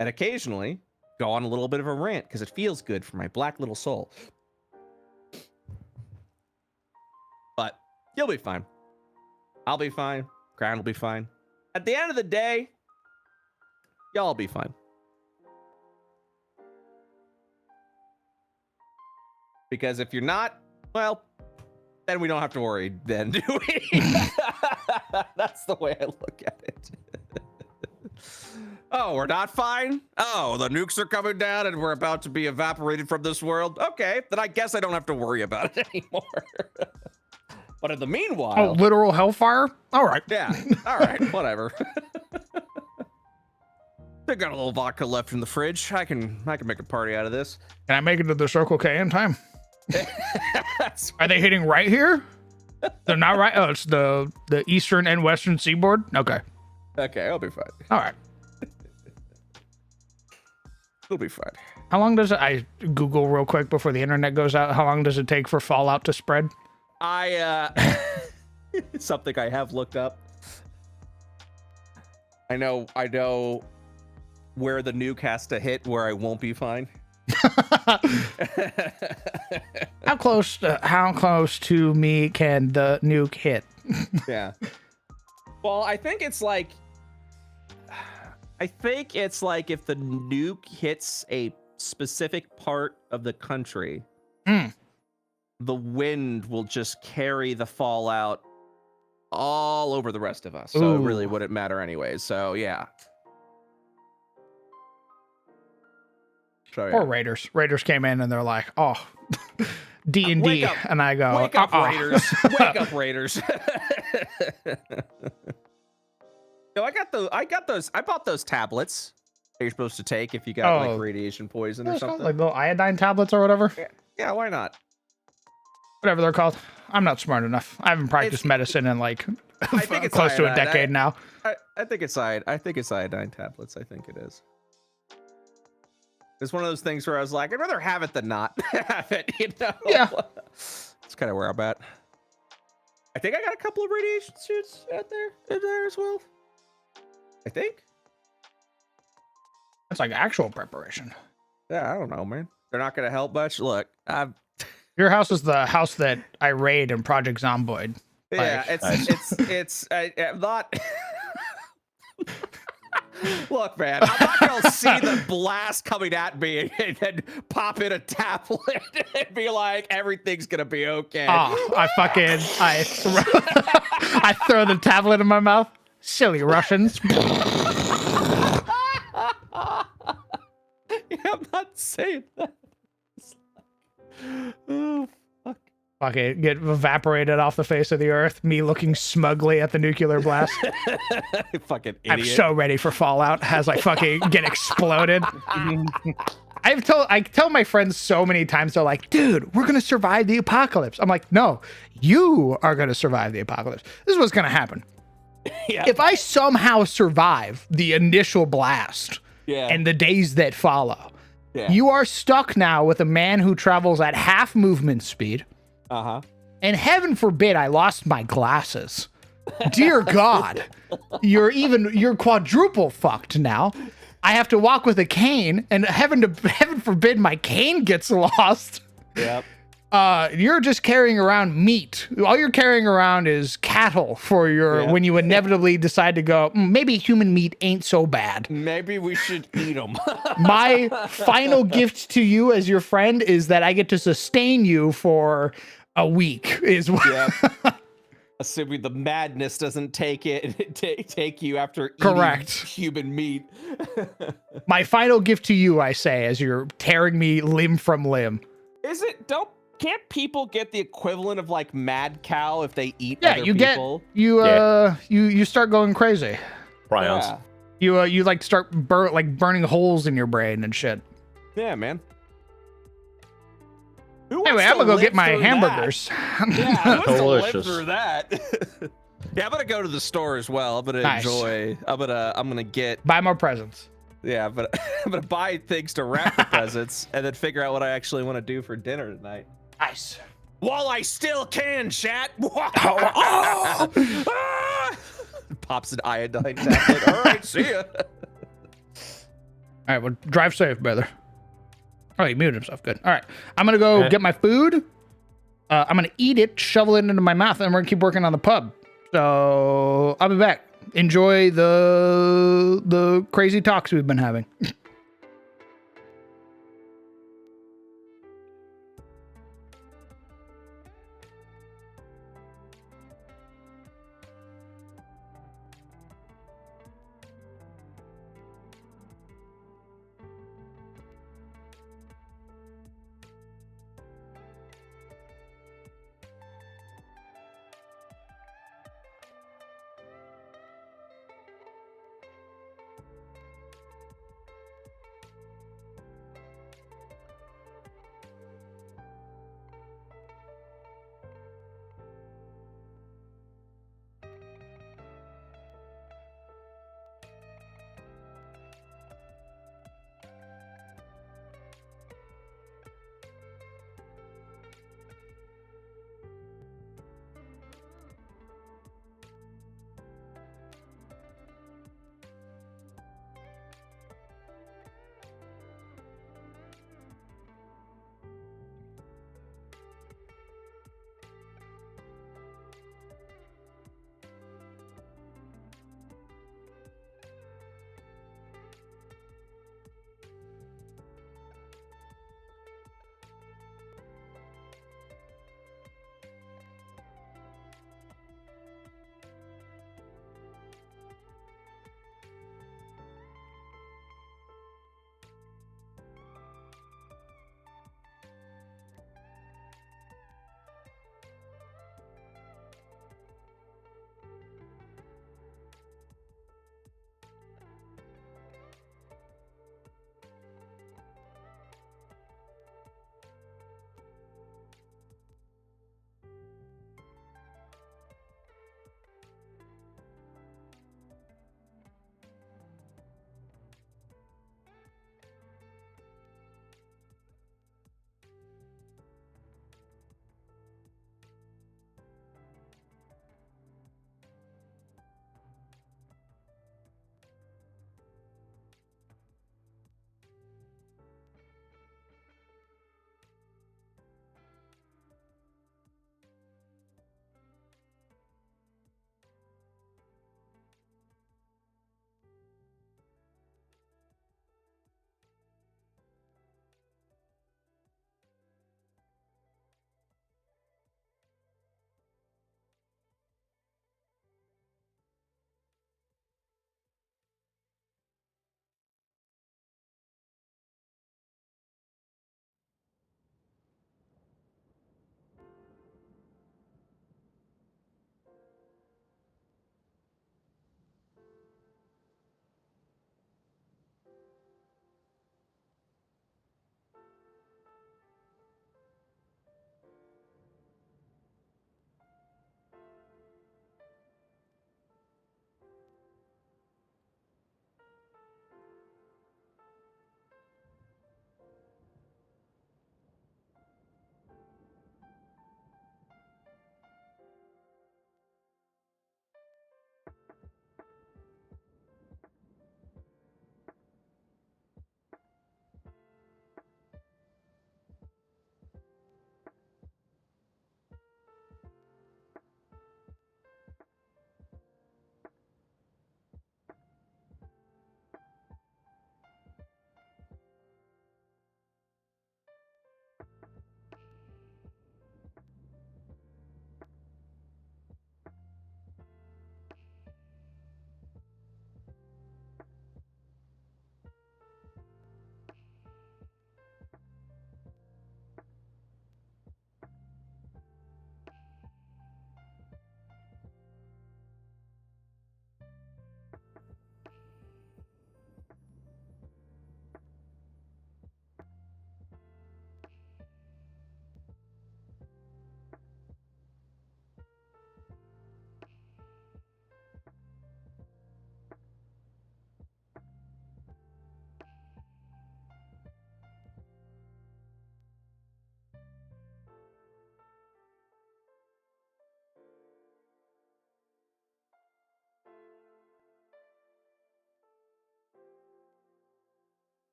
And occasionally go on a little bit of a rant because it feels good for my black little soul. But you'll be fine. I'll be fine. Crown will be fine. At the end of the day, y'all will be fine. Because if you're not, well, then we don't have to worry then, do we? That's the way I look at it. Oh, we're not fine? Oh, the nukes are coming down and we're about to be evaporated from this world? Okay, then I guess I don't have to worry about it anymore. But in the meanwhile... Oh, literal hellfire? All right. Yeah, all right, whatever. I got a little vodka left in the fridge. I can make a party out of this. Can I make it to the Circle K in time? That's Are they hitting right here? They're not right. Oh, it's the eastern and western seaboard. Okay. okay, I'll be fine. All right. It'll be fine. How long does it? I Google real quick before the internet goes out. How long does it take for Fallout to spread? It's something I have looked up. I know where the nuke has to hit where I won't be fine. How close to me can the nuke hit? Yeah. Well, I think it's like if the nuke hits a specific part of the country, the wind will just carry the fallout all over the rest of us. So it really wouldn't matter anyway. So yeah. So, yeah. Or Raiders. Raiders came in and they're like, oh, D&D. Wake up. And I go, Wake up, Raiders. Wake up, Raiders. No, I bought those tablets that you're supposed to take if you got like radiation poison or something. Like little iodine tablets or whatever. Yeah, why not? Whatever they're called. I'm not smart enough. I haven't practiced medicine in like I think it's close to a iodine. decade now. I think it's iodine tablets. I think it is. It's one of those things where I was like, I'd rather have it than not have it, you know? Yeah. That's kind of where I'm at. I think I got a couple of radiation suits out there in there as well. I think. That's like actual preparation. Yeah, I don't know, man. They're not going to help much. Look, Your house is the house that I raid in Project Zomboid. yeah, I'm not. Look, man, I'm not gonna see the blast coming at me and then pop in a tablet and be like, everything's gonna be okay. Oh, I throw the tablet in my mouth. Silly Russians. Yeah, I'm not saying that. Oh, fuck. Fuck it, get evaporated off the face of the earth. Me looking smugly at the nuclear blast. Fucking idiot. I'm so ready for Fallout as I fucking get exploded. I tell my friends so many times, they're like, dude, we're gonna survive the apocalypse. I'm like, no, you are gonna survive the apocalypse. This is what's gonna happen. Yeah. If I somehow survive the initial blast and the days that follow, you are stuck now with a man who travels at half movement speed. Uh-huh. And heaven forbid I lost my glasses. Dear God, you're quadruple fucked now. I have to walk with a cane, and heaven forbid my cane gets lost. Yep. You're just carrying around meat. All you're carrying around is cattle for your when you inevitably decide to go, maybe human meat ain't so bad. Maybe we should eat them. My final gift to you as your friend is that I get to sustain you for a week. Is what. Yep. Assuming the madness doesn't take you after Correct. eating human meat. My final gift to you, I say, as you're tearing me limb from limb. Can't people get the equivalent of like mad cow if they eat other you people? You start going crazy. Prions. Yeah. You like start burning holes in your brain and shit. Yeah, man. Anyway, I'm gonna go get my hamburgers. Yeah, who wants to live Delicious. through that? Yeah, I'm gonna go to the store as well. I'm gonna Nice. enjoy. I'm gonna get. Buy more presents. Yeah, but I'm gonna buy things to wrap the presents and then figure out what I actually want to do for dinner tonight. Nice. While I still can, chat. Oh! Pops an iodine tablet. All right, see ya. All right, well, drive safe, brother. Oh, he muted himself. Good. All right, I'm gonna go get my food. I'm gonna eat it, shovel it into my mouth, and we're gonna keep working on the pub. So I'll be back. Enjoy the crazy talks we've been having.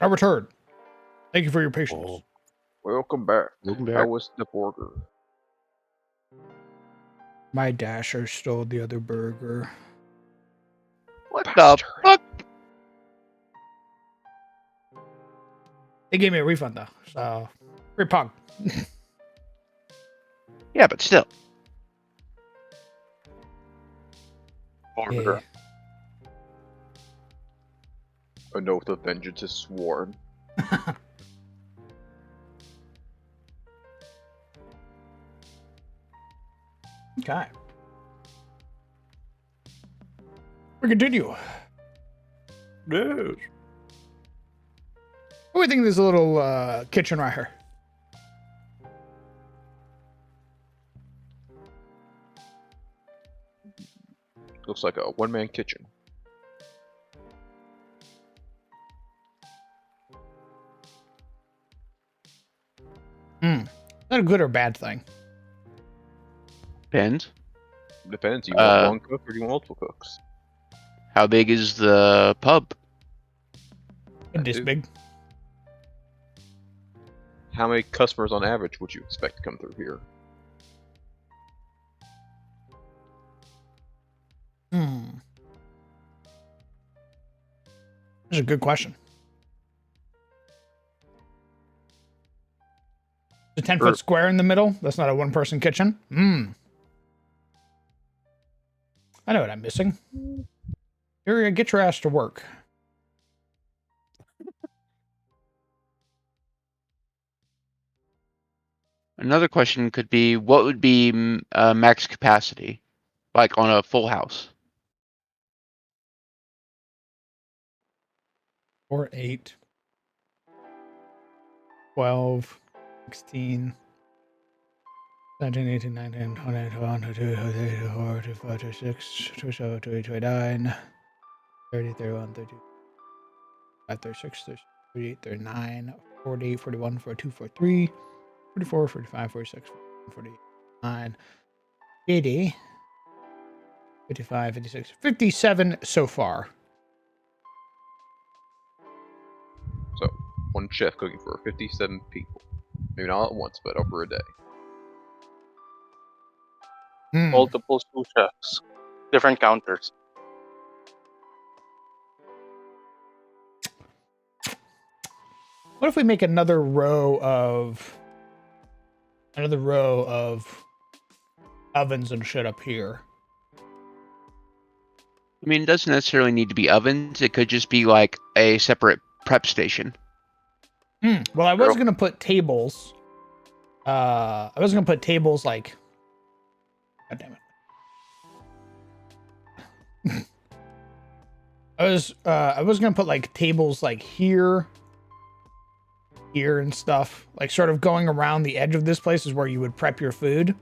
I returned. Thank you for your patience. Oh. Welcome back. Welcome How back. was the burger? My dasher stole the other burger. What the Bastard. fuck? They gave me a refund though, so free pug. Yeah, but still. Yeah. A note of vengeance is sworn. Okay. We continue. Yes. What do we think of this little kitchen right here? Looks like a one-man kitchen. Not a good or bad thing. Depends. Depends. You want Uh, one cook or do you want multiple cooks? How big is the pub? This Dude. big. How many customers on average would you expect to come through here? That's a good question. The 10-foot square in the middle. That's not a one-person kitchen. I know what I'm missing. Here, get your ass to work. Another question could be, what would be max capacity, like on a full house? 4, 8, 12, 16, 17, 18, 19, 20, 21, 22, 23, 24, 25, 26, 27, 28, 29, 30, 31, 32, 36, 38, 39, 40, 41, 42, 43, 44, 45, 46, 49, 50, 55, 56, 57 so far. So, one chef cooking for 57 people. Maybe not at once, but over a day. Multiple sous chefs, different counters. What if we make another row of ovens and shit up here? I mean, it doesn't necessarily need to be ovens. It could just be like a separate prep station. Well, I was gonna put tables. I was gonna put tables like. God damn it. I was gonna put like tables like here and stuff, like sort of going around the edge of this place is where you would prep your food.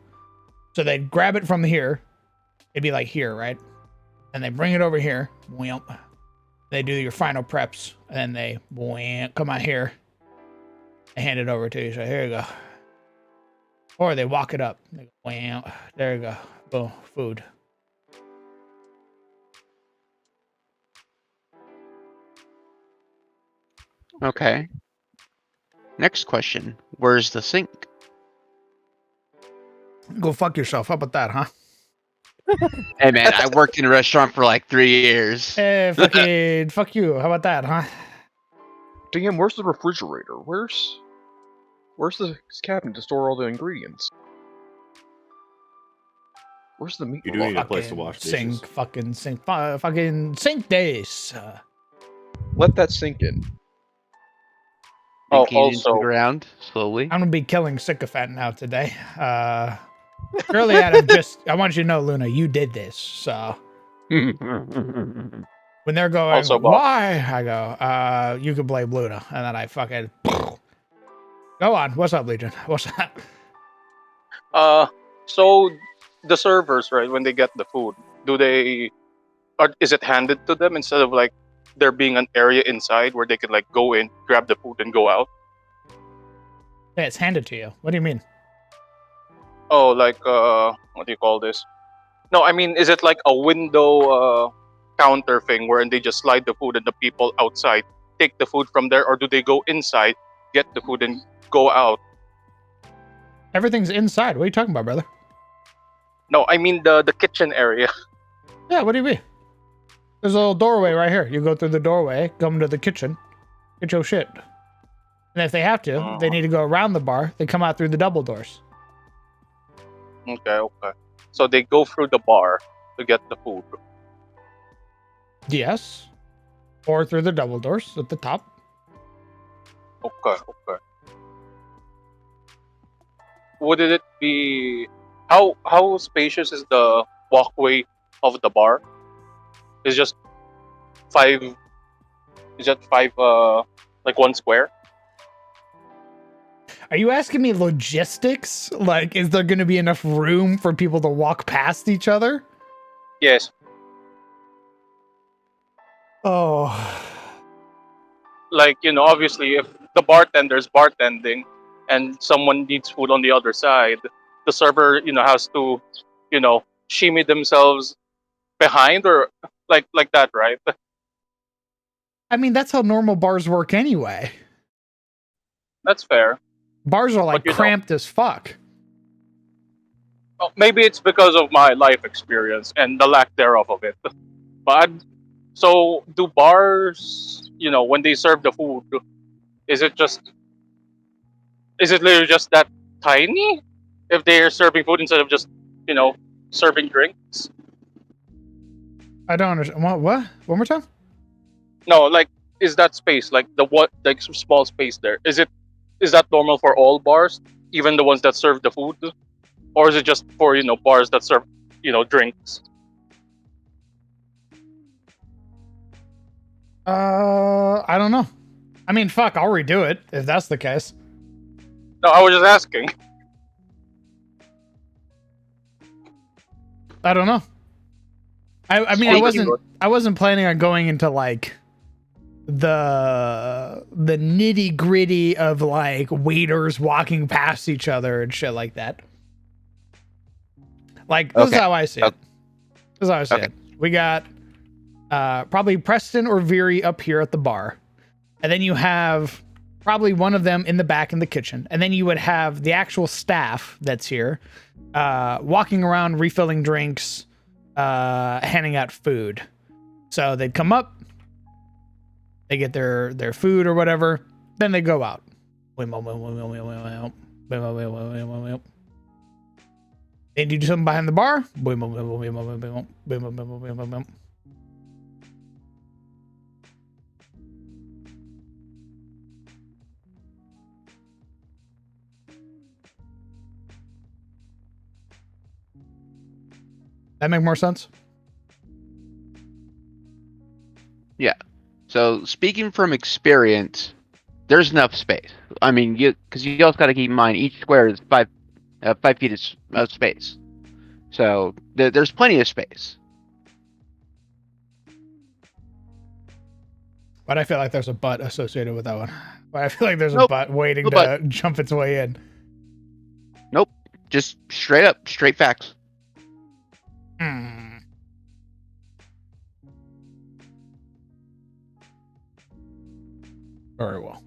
So they'd grab it from here. It'd be like here, right? And they bring it over here. They do your final preps, and then they come out here and hand it over to you. So here you go. Or they walk it up. They go, there you go. Boom, food. Okay. Next question. Where's the sink? Go fuck yourself. How about that, huh? Hey man, I worked in a restaurant for like 3 years. Hey, fucking fuck you. How about that, huh? Damn, where's the refrigerator? Where's the cabinet to store all the ingredients? Where's the meat? You do need a place to wash dishes. Fucking sink days. Let that sink in. Sinking into the Also, ground slowly. I'm gonna be killing sycophant now today. Early out of just, I want you to know, Luna, you did this. So when they're going, Also, Bob. why? I go, you can blame Luna, and then I fucking go on. What's up, Legion? What's up? so the servers, right, when they get the food, is it handed to them instead of like there being an area inside where they can like go in, grab the food, and go out? Yeah, it's handed to you. What do you mean? Oh, like what do you call this? No, I mean, is it like a window counter thing wherein they just slide the food and the people outside take the food from there, or do they go inside, get the food, and go out? Everything's inside. What are you talking about, brother? No, I mean the kitchen area. Yeah, what do you mean? There's a little doorway right here. You go through the doorway, come to the kitchen, get your shit. And if they have to, they need to go around the bar. They come out through the double doors. Okay. So they go through the bar to get the food. Yes. Or through the double doors at the top. Okay. Would it be how spacious is the walkway of the bar? Is just 5? Is that 5? Like 1 square? Are you asking me logistics? Like, is there going to be enough room for people to walk past each other? Yes. Oh. Like, obviously, if the bartender's bartending and someone needs food on the other side, the server, has to, shimmy themselves behind, or like that, right? I mean, that's how normal bars work anyway. That's fair. Bars are like But, cramped as fuck. maybe it's because of my life experience and the lack thereof of it. But so do bars, when they serve the food, is it literally just that tiny? If they're serving food instead of just, serving drinks? I don't understand. What? One more time? No, like, is that space, like like some small space there? Is that normal for all bars, even the ones that serve the food, or is it just for bars that serve drinks? I don't know. I mean, fuck, I'll redo it if that's the case. No, I was just asking. I don't know. I mean, I wasn't planning on going into like the nitty gritty of like waiters walking past each other and shit like that. Like, this is how I see it. This is how I see it. We got probably Preston or Veery up here at the bar. And then you have probably one of them in the back in the kitchen. And then you would have the actual staff that's here walking around, refilling drinks, handing out food. So they'd come up, they get their food or whatever, then they go out. They do something behind the bar. That make more sense? Yeah. So speaking from experience, there's enough space. I mean, because you also got to keep in mind each square is 5 feet of space. So there's plenty of space. But I feel like there's a butt associated with that one. But I feel like there's a Nope. butt waiting No to butt. jump its way in. Nope. Just straight facts. Very well.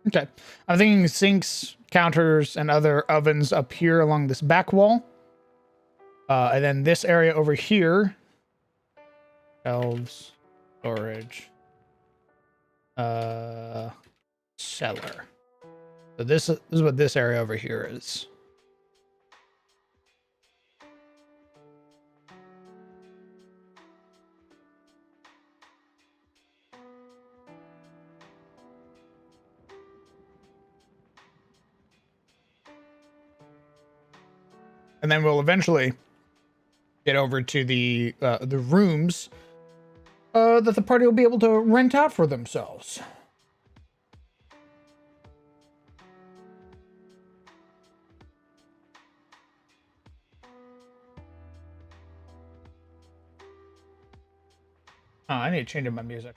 Okay. I'm thinking sinks, counters, and other ovens up here along this back wall. And then this area over here. Shelves, storage, cellar. So this is what this area over here is. And then we'll eventually get over to the rooms that the party will be able to rent out for themselves. Oh, I need to change up my music.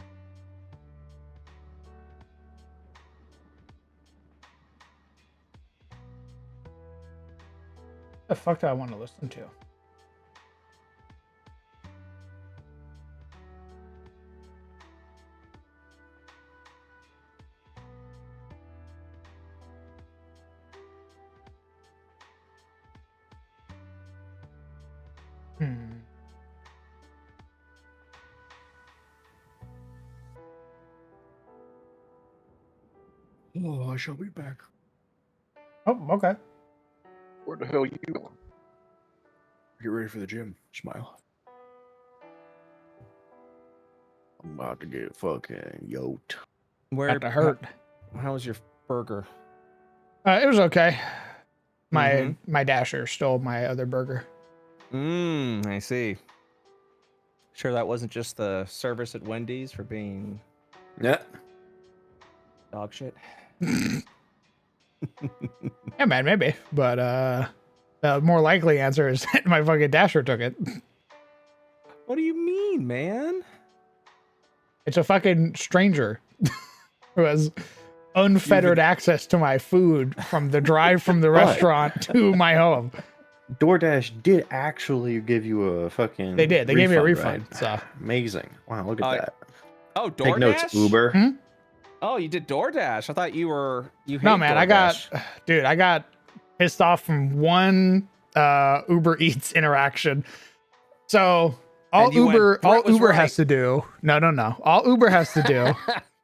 The fuck do I want to listen to? Oh, I shall be back. Oh, okay. Where the hell you going? Get ready for the gym. Smile. I'm about to get fucking yoked. Where Got to hurt. How was your burger? It was okay. My Dasher stole my other burger. I see. Sure, that wasn't just the service at Wendy's for being Yeah. dog shit. Yeah, man, maybe. But the more likely answer is that my fucking Dasher took it. What do you mean, man? It's a fucking stranger who has unfettered access to my food from the drive from the restaurant to my home. DoorDash did actually give you a fucking. They did. They gave me a refund, refund. So Amazing. Wow, look at that. Oh, Take notes, DoorDash? Uber. Oh, you did DoorDash. I thought you hate no, man, DoorDash. I got pissed off from one Uber Eats interaction. So all And you went, Uber "Brett was right." has to do. No. All Uber has to do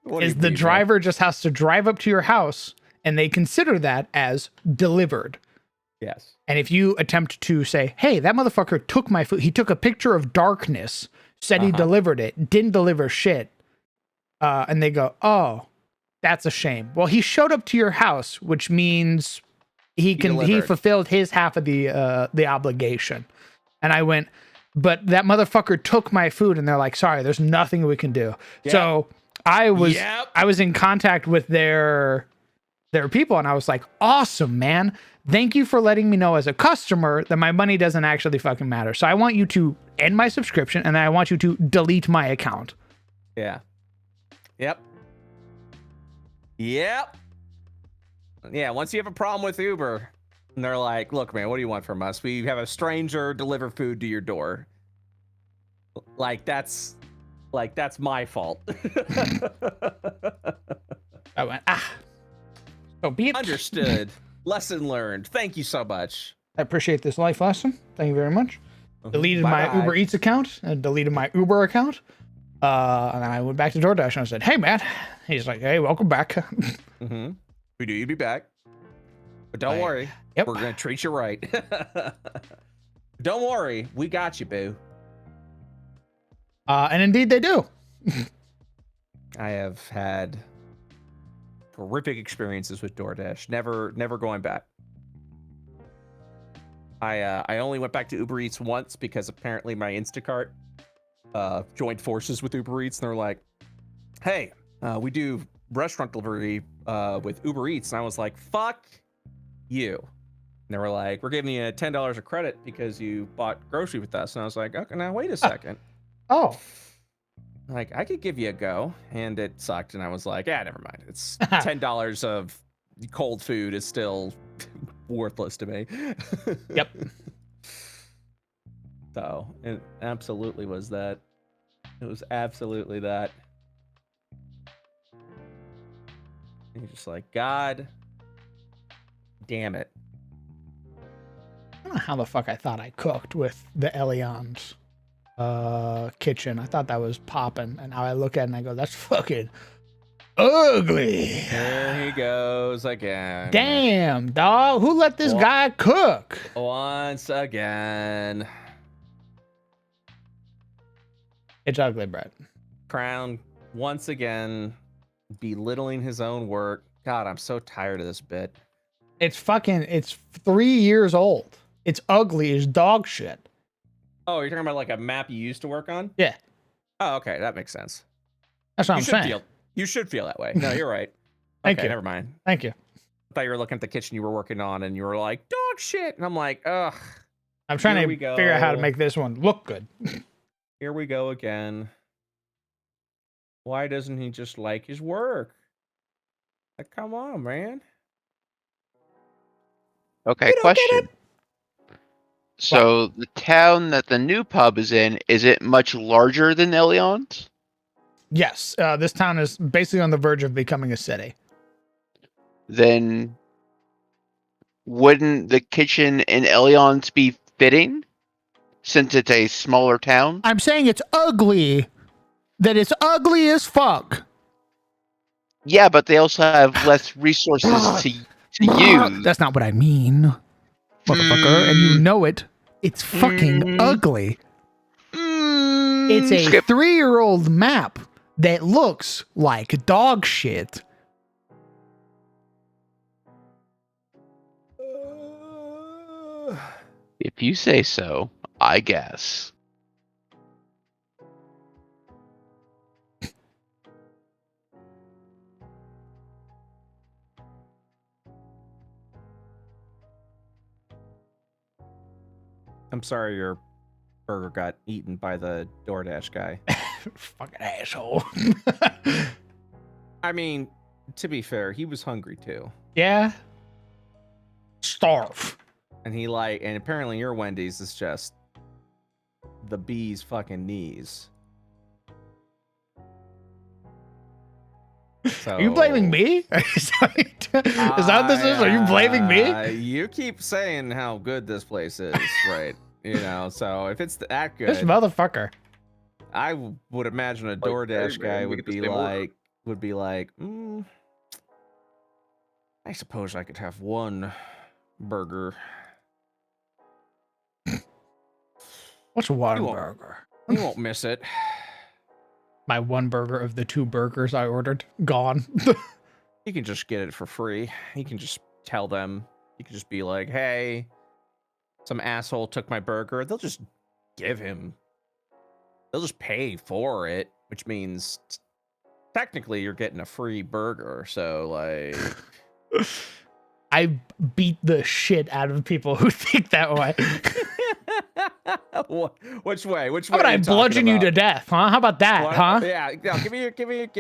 What do is you the mean, man? driver just has to drive up to your house, and they consider that as delivered. Yes. And if you attempt to say, hey, that motherfucker took my food, he took a picture of darkness, said he delivered it, didn't deliver shit. And they go, oh, that's a shame. Well, he showed up to your house, which means he delivered. fulfilled his half of the obligation. And I went, but that motherfucker took my food, and they're like, sorry, there's nothing we can do. Yep. So I was Yep. I was in contact with their people, and I was like, awesome, man. Thank you for letting me know as a customer that my money doesn't actually fucking matter. So I want you to end my subscription, and then I want you to delete my account. Yeah. Yep. Yeah, once you have a problem with Uber, and they're like, look, man, what do you want from us? We have a stranger deliver food to your door. That's my fault. I went, so be it. Understood. Lesson learned. Thank you so much. I appreciate this life lesson. Thank you very much. Deleted my Bye-bye. Uber Eats account and deleted my Uber account. And then I went back to DoorDash and I said, hey, man. He's like, hey, welcome back. We knew you'd be back. But don't Right. worry. Yep. We're going to treat you right. Don't worry. We got you, boo. And indeed they do. I have had horrific experiences with DoorDash. Never going back. I only went back to Uber Eats once because apparently my Instacart joined forces with Uber Eats, and they're like, "Hey, we do restaurant delivery with Uber Eats," and I was like, "Fuck you." And they were like, "We're giving you $10 of credit because you bought grocery with us," and I was like, "Okay, now wait a second." Oh. Like, I could give you a go, and it sucked, and I was like, never mind. It's $10 of cold food is still worthless to me. Yep. So, it absolutely was that. It was absolutely that. And you're just like, God damn it. I don't know how the fuck I thought I cooked with the Elion's kitchen. I thought that was popping, and now I look at it and I go, that's fucking ugly. Here he goes again. Damn, dog. Who let this Well- guy cook? Once again. It's ugly, Brett. Crown once again belittling his own work. God, I'm so tired of this bit. It's 3 years old. It's ugly as dog shit. Oh, you're talking about like a map you used to work on? Yeah. Oh, okay, that makes sense. That's what I'm saying. You should feel that way. No, you're right. Thank Okay, you. never mind. Thank you. I thought you were looking at the kitchen you were working on and you were like, dog shit. And I'm like, ugh, I'm trying Here to we figure out how to go. make this one look good. here we go again. Why doesn't he just like his work? Like, come on, man. Okay, You don't get question. So the town that the new pub is it much larger than Elion's? Yes, this town is basically on the verge of becoming a city. Then wouldn't the kitchen in Elion's be fitting since it's a smaller town? I'm saying it's ugly. That it's ugly as fuck. Yeah, but they also have less resources to use. That's not what I mean, motherfucker. And you know it. It's fucking ugly. It's a Skip. 3-year-old map that looks like dog shit. If you say so, I guess. I'm sorry your burger got eaten by the DoorDash guy. Fucking asshole. I mean, to be fair, he was hungry too. Yeah. Starve. And and apparently your Wendy's is just the bee's fucking knees. So, Are you blaming me? Is that what this is? Are you blaming me? You keep saying how good this place is, right? You know, so if it's that good, This motherfucker. I would imagine a Like, DoorDash hey, man, guy we would get the be same order. like, I suppose I could have one burger. What's one You won't- burger? You won't miss it. My one burger of the 2 burgers I ordered gone. You can just get it for free. You can just tell them. You can just be like, hey, some asshole took my burger. They'll just give him. They'll just pay for it, which means technically you're getting a free burger. So, like. I beat the shit out of people who think that way. Which way? Which How way? about are I you talking bludgeon you about? to death, huh? How about that, What? huh? Yeah, give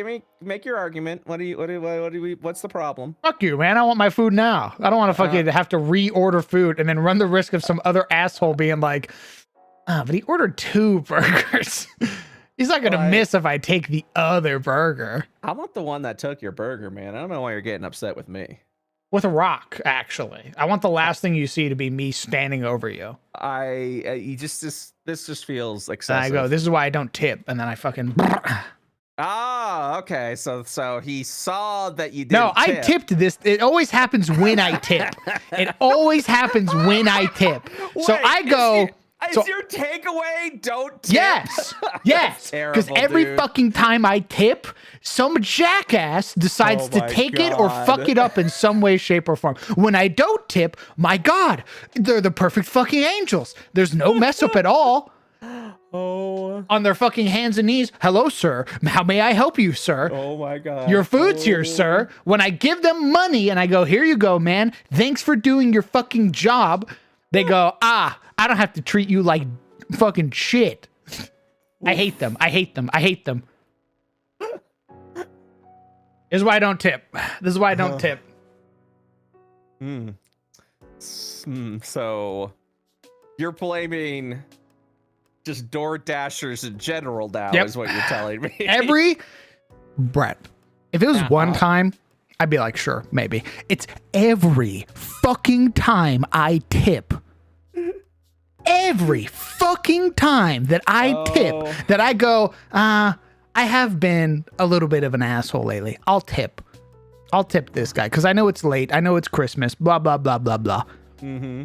me, make your argument. What's the problem? Fuck you, man. I want my food now. I don't want to fucking have to reorder food and then run the risk of some other asshole being like, but he ordered 2 burgers. He's not going to Like- miss if I take the other burger. I want the one that took your burger, man. I don't know why you're getting upset with me. With a rock, actually. I want the last thing you see to be me standing over you. This just feels And excessive. I go, this is why I don't tip. And then I fucking. Ah, okay. So he saw that you didn't. No, I tipped this. It always happens when I tip. It always happens when I tip. So Wait, I go. Is so- your takeaway don't tip? Yes, yes. Because Terrible, every dude. fucking time I tip, some jackass decides Oh to my take it or God. fuck it up in some way, shape, or form. When I don't tip, my God, they're the perfect fucking angels. There's no mess up at all. Oh. On their fucking hands and knees. Hello, sir. How may I help you, sir? Oh my God. Your food's here, sir. When I give them money and I go, here you go, man. Thanks for doing your fucking job. They go, I don't have to treat you like fucking shit. I hate them. I hate them. I hate them. This is why I don't tip. This is why I don't tip. So you're blaming just door dashers in general now, Yep. is what you're telling me. Brett, if it was one time, I'd be like, sure, maybe. It's every fucking time I tip. Every fucking time that I tip, that I go, I have been a little bit of an asshole lately. I'll tip this guy because I know it's late. I know it's Christmas. Blah blah blah blah blah. Mm-hmm.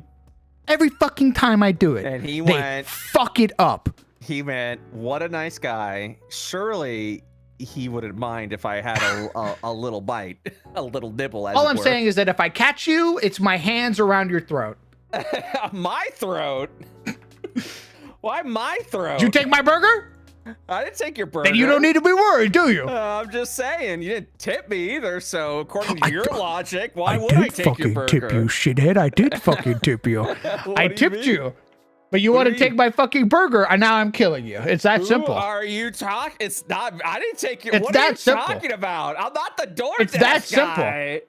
Every fucking time I do it, And he they went. fuck it up. He went. What a nice guy. Surely he wouldn't mind if I had a little bite, a little nibble. As All it I'm were. saying is that if I catch you, it's my hands around your throat. My throat. Why my throat? Did you take my burger? I didn't take your burger. Then you don't need to be worried, do you? I'm just saying, you didn't tip me either. So according to I your don't- logic, why would did I take your fucking burger? tip you, shithead. I did fucking tip you. What I do you tipped mean? you. But you What want do to you take mean? my fucking burger, and now I'm killing you. It's that Who simple. are you talking? It's not. I didn't take your. It's What that are you simple. talking about? I'm not the DoorDash It's that simple. guy.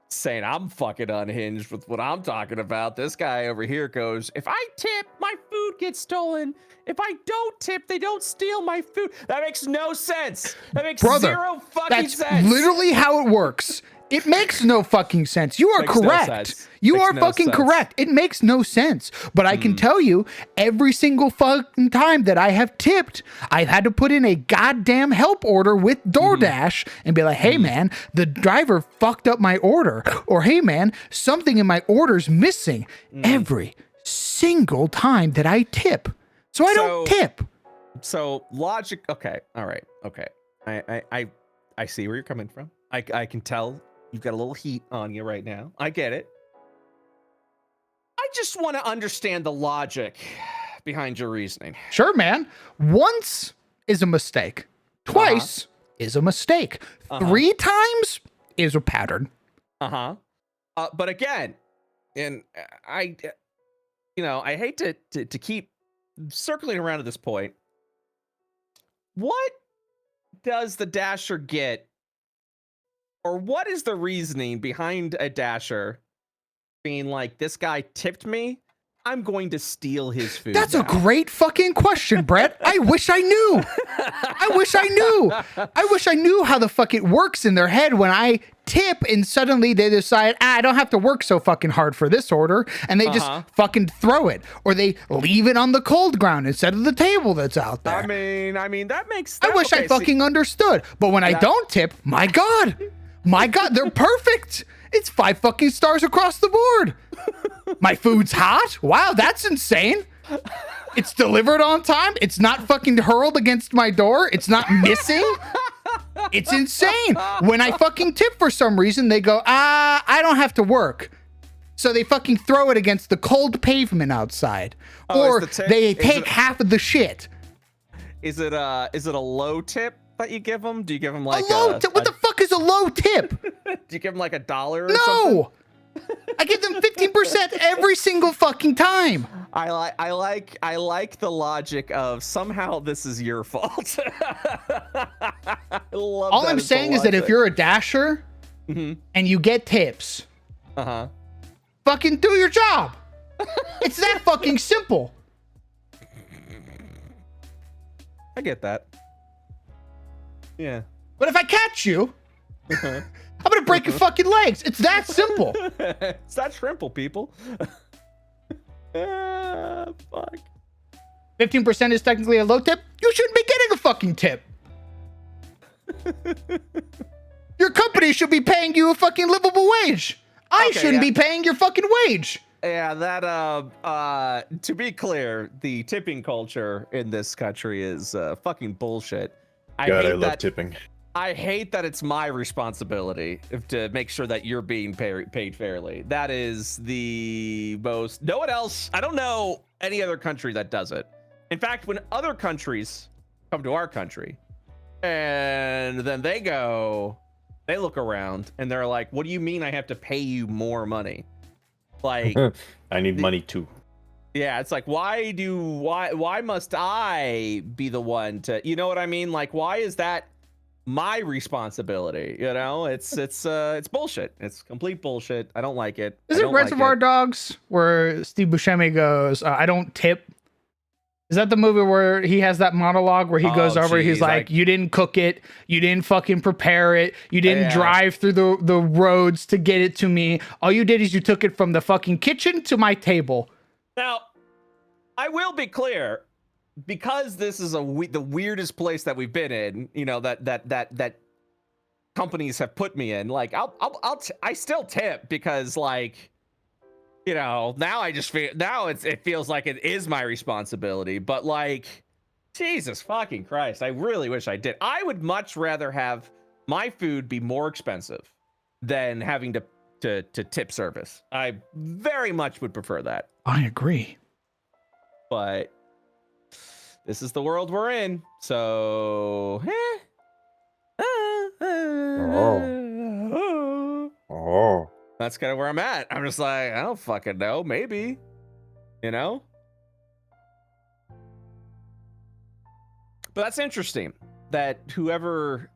Saying I'm fucking unhinged with what I'm talking about. This guy over here goes, if I tip, my food gets stolen. If I don't tip, they don't steal my food. That makes no sense. That makes Brother, zero fucking That's sense. literally how it works. It makes no fucking sense. You are Makes no correct. sense. You Makes are no fucking sense. correct. It makes no sense. But I can tell you, every single fucking time that I have tipped, I've had to put in a goddamn help order with DoorDash and be like, hey man, the driver fucked up my order. Or hey man, something in my order's missing. Every single time that I tip. So I don't tip. So logic. Okay. All right. Okay. I see where you're coming from. I can tell you've got a little heat on you right now. I get it. I just want to understand the logic behind your reasoning. Sure, man. Once is a mistake. Twice is a mistake. 3 times is a pattern. But again, and I hate to keep circling around to this point. What does the dasher get, or what is the reasoning behind a dasher being like, this guy tipped me, I'm going to steal his food? That's a now." great fucking question, Brett. I wish I knew. I wish I knew. I wish I knew how the fuck it works in their head when I tip and suddenly they decide, I don't have to work so fucking hard for this order. And they just fucking throw it. Or they leave it on the cold ground instead of the table that's out there. I mean, that makes. I wish I fucking understood. But when I don't tip, my God, they're perfect. It's 5 fucking stars across the board. My food's hot. Wow, that's insane. It's delivered on time. It's not fucking hurled against my door. It's not missing. It's insane. When I fucking tip for some reason, they go, I don't have to work. So they fucking throw it against the cold pavement outside. Or they take half of the shit. Is it a low tip that you give them? Do you give them like a low tip? What the fuck is a low tip? Do you give them like $1 or something? No. I give them 15% every single fucking time. I like the logic of somehow this is your fault. I love All that I'm as the saying is that if logic. you're a dasher and you get tips, fucking do your job. It's that fucking simple. I get that. Yeah. But if I catch you, I'm gonna break your fucking legs. It's that simple. It's that shrimple, people. Fuck. 15% is technically a low tip. You shouldn't be getting a fucking tip. Your company should be paying you a fucking livable wage. I Okay, shouldn't yeah. be paying your fucking wage. Yeah, that to be clear, the tipping culture in this country is fucking bullshit. God, I love that tipping. I hate that it's my responsibility to make sure that you're being paid fairly. That is the most. No one else. I don't know any other country that does it. In fact, when other countries come to our country, and then they look around and they're like, "What do you mean I have to pay you more money?" Like, I need money too. yeah, it's like, why must I be the one to, you know what I mean? Like, why is that my responsibility? You know, it's bullshit. It's complete bullshit. I don't like it. Is I it don't like Reservoir Dogs where Steve Buscemi goes, I don't tip Is that the movie where he has that monologue where he goes Oh, over, he's geez, like, you didn't cook it, you didn't fucking prepare it, you didn't Yeah. drive through the roads to get it to me. All you did is you took it from the fucking kitchen to my table. Now, I will be clear, because this is the weirdest place that we've been in, you know, that companies have put me in. Like, I still tip because, like, you know, now I just feel it feels like it is my responsibility. But like, Jesus fucking Christ, I really wish I did. I would much rather have my food be more expensive than having to tip service. I very much would prefer that. I agree. But this is the world we're in. So, Oh. that's kind of where I'm at. I'm just like, I don't fucking know. Maybe, you know? But that's interesting that whoever,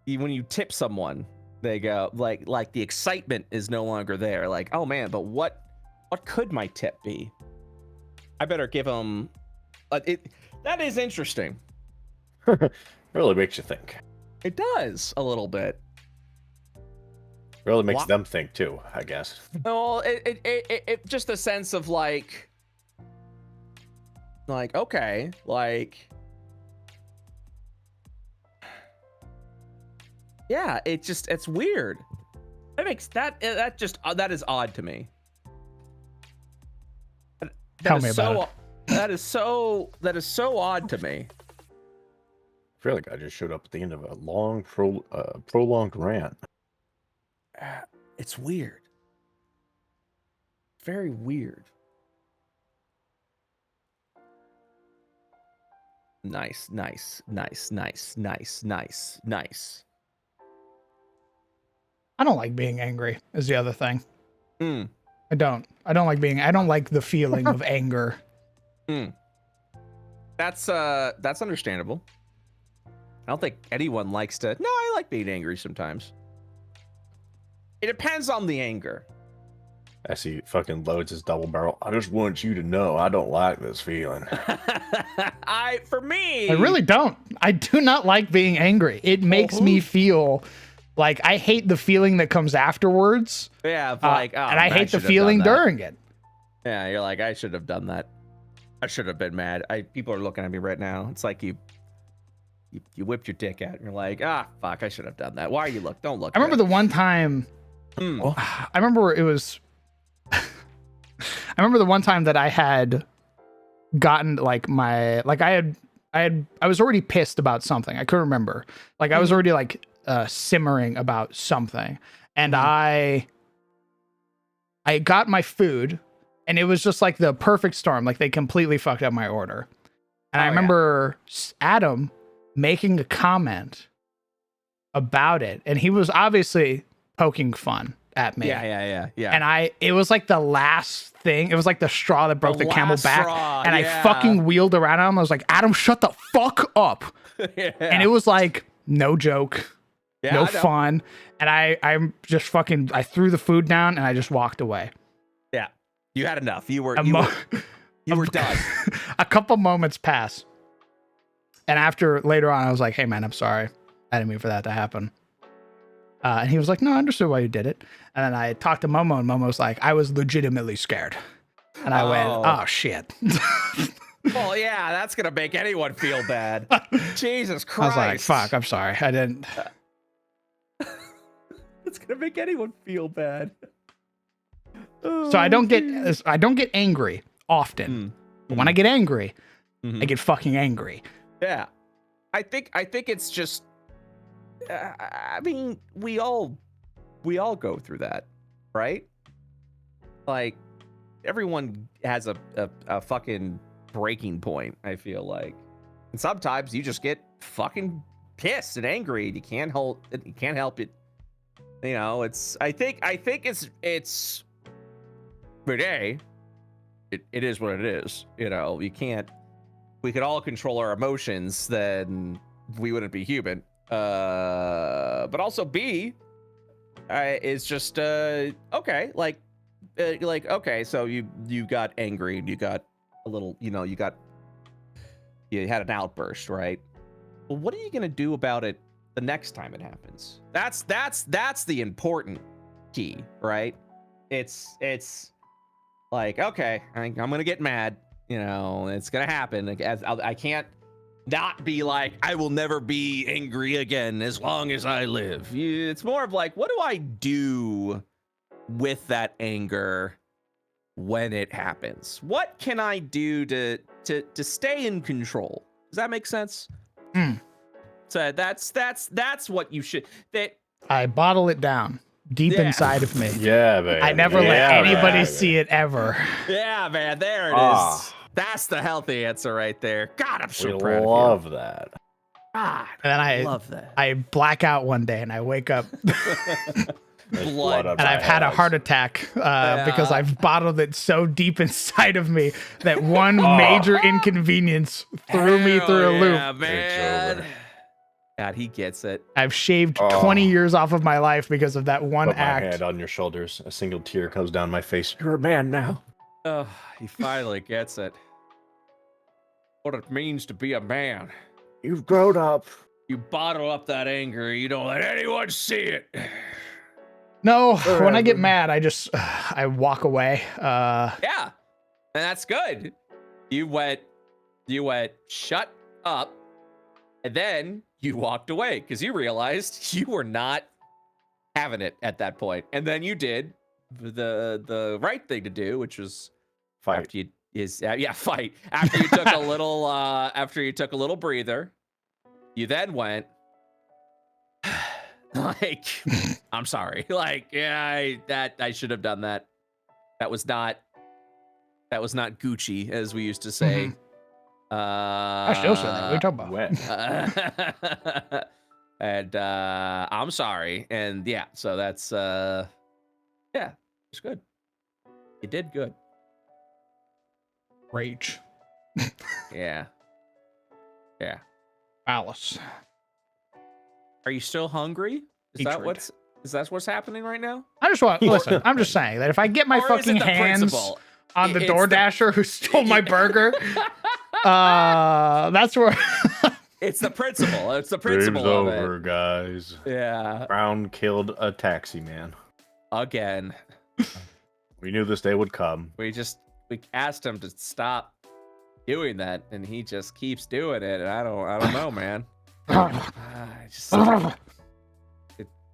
when you tip someone, they go like the excitement is no longer there. Like, oh man, but what could my tip be? I better give them. That is interesting. Really makes you think. It does a little bit. Really makes Wha- them think too, I guess. Well, it just a sense of like okay, like, yeah, it's weird. That makes that is odd to me. Tell me about it. That is so odd to me. I feel like I just showed up at the end of a long, prolonged rant. It's weird. Very weird. Nice. I don't like being angry is the other thing. Hmm. I don't like the feeling of anger. That's understandable. I don't think anyone likes to. No, I like being angry sometimes. It depends on the anger. As he fucking loads his double barrel. I just want you to know I don't like this feeling. For me, I really don't. I do not like being angry. It makes me feel like I hate the feeling that comes afterwards. Yeah, like, oh, and I hate the should have feeling done that. during it. Yeah, you're like, I should have done that. I should have been mad. People are looking at me right now. It's like you whipped your dick out and you're like, fuck, I should have done that. Why are you don't look? I remember the one time. I remember it was. I remember the one time that I had gotten like I was already pissed about something. I couldn't remember. Like I was already like simmering about something, and I got my food, and it was just like the perfect storm. Like they completely fucked up my order, and I remember Adam making a comment about it, and he was obviously poking fun at me. Yeah. And it was like the last thing. It was like the straw that broke the camel last back. straw, And yeah. I fucking wheeled around him. I was like, Adam, shut the fuck up. Yeah. And it was like, no joke, Yeah, no I know. fun. And I'm just fucking, I threw the food down and I just walked away. Yeah, you had enough. You were You were done. A couple moments pass. And later on, I was like, hey man, I'm sorry. I didn't mean for that to happen. And he was like, no, I understood why you did it. And then I talked to Momo, and Momo was like, I was legitimately scared. And I went, oh shit. Well, yeah, that's gonna make anyone feel bad. Jesus I Christ. was like, fuck, I'm sorry. I didn't. It's gonna make anyone feel bad. So I don't get angry often. But when I get angry, I get fucking angry. Yeah, I think it's just. I mean, we all go through that, right? Like, everyone has a fucking breaking point. I feel like, and sometimes you just get fucking pissed and angry. And you can't help it. You know, I think it's today. It is what it is. You know, we could all control our emotions, then we wouldn't be human. But also B is just okay, like okay, so you got angry and you got a little, you know, you got you had an outburst, right? Well, what are you gonna do about it the next time it happens? That's the important key, right? It's like, okay, I'm gonna get mad. You know, it's gonna happen. Like, I can't not be like, I will never be angry again as long as I live. It's more of like, what do I do with that anger when it happens? What can I do to stay in control? Does that make sense? So that's what you should. I bottle it down deep Yeah. inside of me. Yeah, man. I never let Yeah, anybody man. see it ever. Yeah, man, there it is. Ah. That's the healthy answer right there. God, I'm so We proud of love that. you. God, And then I love that. I black out one day and I wake up There's Blood. on and my I've had a hands. heart attack because Yeah. I've bottled it so deep inside of me that one major inconvenience threw me through a Hell loop. yeah, man. over. God, he gets it. I've shaved Oh. 20 years off of my life because of that one Put my act. hand on your shoulders. A single tear comes down my face. You're a man now. Oh, he finally gets it. What it means to be a man. You've grown up. You bottle up that anger. You don't let anyone see it. No, when I get mad, I just I walk away. Yeah, and that's good. You went, shut up, and then you walked away because you realized you were not having it at that point. And then you did the right thing to do, which was Fight. after you fight. After you took a little breather, you then went like, I'm sorry. Like, yeah, I should have done that. That was not Gucci, as we used to say. I still say that. What are you talking about? When? And I'm sorry. And yeah, so that's yeah, it's good. You did good. Rage. Yeah. Yeah. Alice. Are you still hungry? Is that Hatred. what's happening right now? I just want listen. I'm just saying that if I get my Or is fucking it the hands principle? on the It's the- DoorDasher who stole my burger, that's where. It's the principle. It's the Game's principle of over, guys. it. Yeah. Brown killed a taxi man. Again. We knew this day would come. We asked him to stop doing that, and he just keeps doing it. And I don't know, man.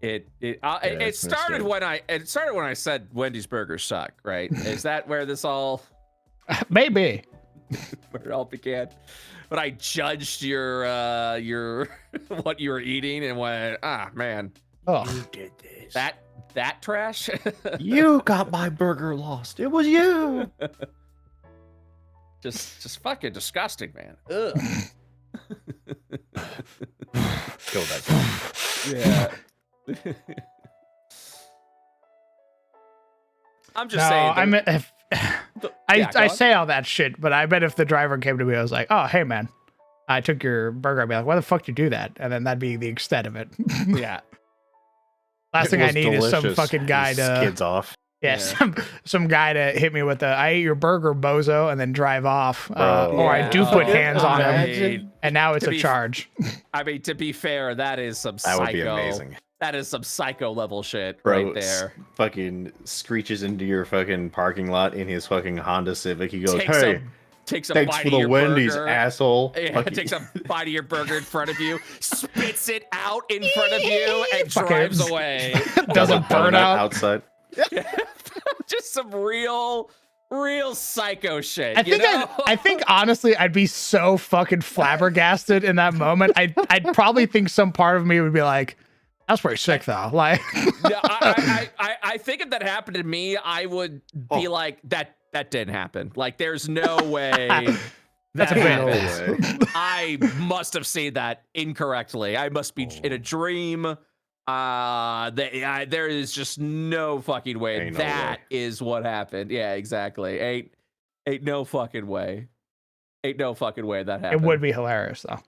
It started when I said Wendy's burgers suck, right? Is that where this all Maybe. where it all began? But I judged your what you were eating and went, man, Oh, You did this. that trash. You got my burger lost. It was you. just fucking disgusting, man. Ugh. Kill that guy. Yeah. I'm just no, saying. I mean, if, Yeah, go I on. say all that shit, but I bet if the driver came to me, I was like, "Oh, hey man, I took your burger." I'd be like, "Why the fuck did you do that?" And then that'd be the extent of it. Yeah. Last It thing I was need is some delicious. fucking guy His to Skids off. yeah, Yeah. some guy to hit me with the "I ate your burger, bozo," and then drive off. Bro. Or I do Yeah. put Oh, hands on him, imagine. and now it's To a be- charge. I mean, to be fair, that is some That would be psycho. amazing. That is some psycho level shit Bro, right there. fucking screeches into your fucking parking lot in his fucking Honda Civic. He goes, Takes "Hey, takes a thanks bite for of the your Wendy's, burger. asshole." Yeah, Fucking- takes a bite of your burger in front of you, spits it out in front of you, and Fucking- drives away. Does a burn donut out. outside. Just some real psycho shit. I think I think honestly I'd be so fucking flabbergasted in that moment. I'd probably think some part of me would be like, "That's pretty sick though." Like, Yeah, I think if that happened to me, I would be like, that didn't happen. Like, there's no way That's that a bit- happened. No way. I must have seen that incorrectly. I must be in a dream. There is just no fucking way Ain't no that is what happened. Yeah, exactly. Ain't no fucking way. Ain't no fucking way that it happened. would be hilarious though.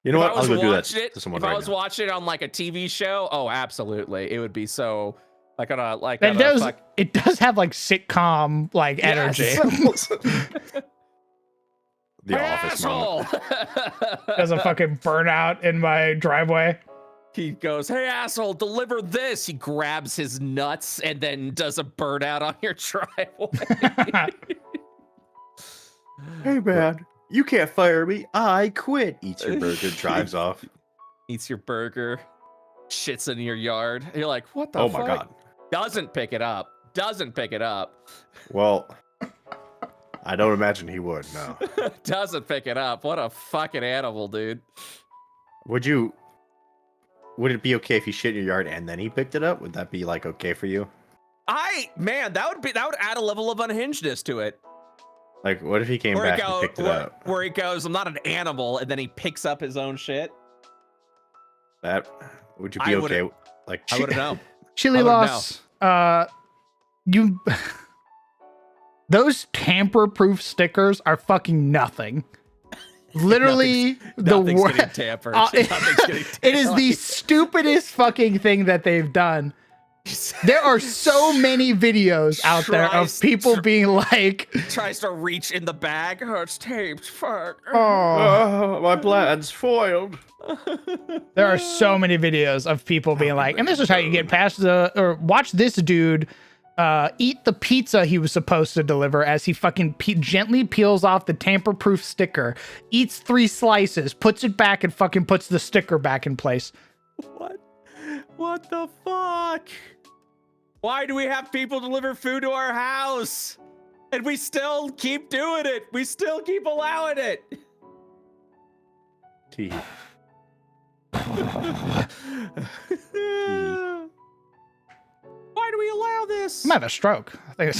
You know If what? I was I'll go do that watching it, to someone if I right was now. watching it on like a TV show, oh, absolutely, it would be so like on a like. It on a does. fuck- It does have like sitcom like energy. Yes. The Hey, office moment. asshole! There's a fucking burnout in my driveway. He goes, hey, asshole, deliver this. He grabs his nuts and then does a burnout on your driveway. Hey man, you can't fire me. I quit. Eats your burger, drives off. Eats your burger, shits in your yard. You're like, what the Oh fuck? my god. Doesn't pick it up. Doesn't pick it up. Well, I don't imagine he would. No. Doesn't pick it up. What a fucking animal, dude. Would it be okay if he shit in your yard and then he picked it up? Would that be like okay for you? Man, that would add a level of unhingedness to it. Like, what if he came back and picked it up? Where he goes, I'm not an animal, and then he picks up his own shit. That would you I be wouldn't- okay? Like, I wouldn't know. Chili I wouldn't Loss, you those tamper-proof stickers are fucking nothing. Literally, Nothing's wor- getting tampered. It Nothing's getting it is the stupidest fucking thing that they've done. There are so many videos out there of people being like, tries to reach in the bag. Oh, it's taped. Fuck. oh. my plan's foiled. There are so many videos of people being like, and this is how you get past the, or watch this dude eat the pizza he was supposed to deliver as he fucking gently peels off the tamper-proof sticker, eats 3 slices, puts it back, and fucking puts the sticker back in place. What the fuck? Why do we have people deliver food to our house? And we still keep doing it. We still keep allowing it. Tee. Why do we allow this? I'm gonna have a stroke. I think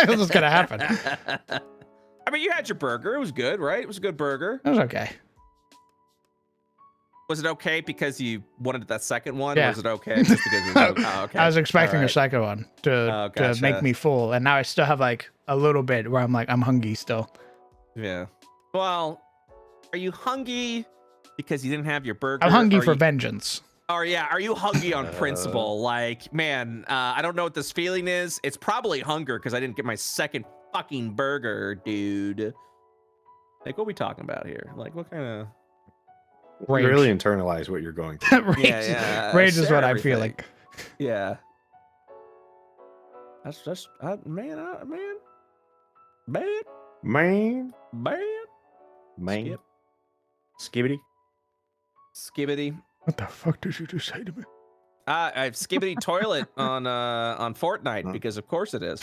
this is gonna happen. I mean, you had your burger. It was good, right? It was a good burger. It was okay. Was it okay because you wanted that second one? Yeah. Or was it okay just because it was okay? Oh, okay. I was expecting All a right. second one to gotcha. make me full, and now I still have like a little bit where I'm like, I'm hungry still. Yeah. Well, are you hungry because you didn't have your burger? I'm hungry Are for you- vengeance. Or yeah, are you hungry on principle? Like, man, I don't know what this feeling is. It's probably hunger because I didn't get my second fucking burger, dude. Like, what are we talking about here? Like, what kind of... Rage. You really internalize what you're going through. Rage, Yeah, rage is share what I'm everything. feeling. Yeah. That's man, Man. Skip. Skibbity. Skibbity. What the fuck did you just say to me? I have Skibbity toilet on Fortnite Huh. because of course it is.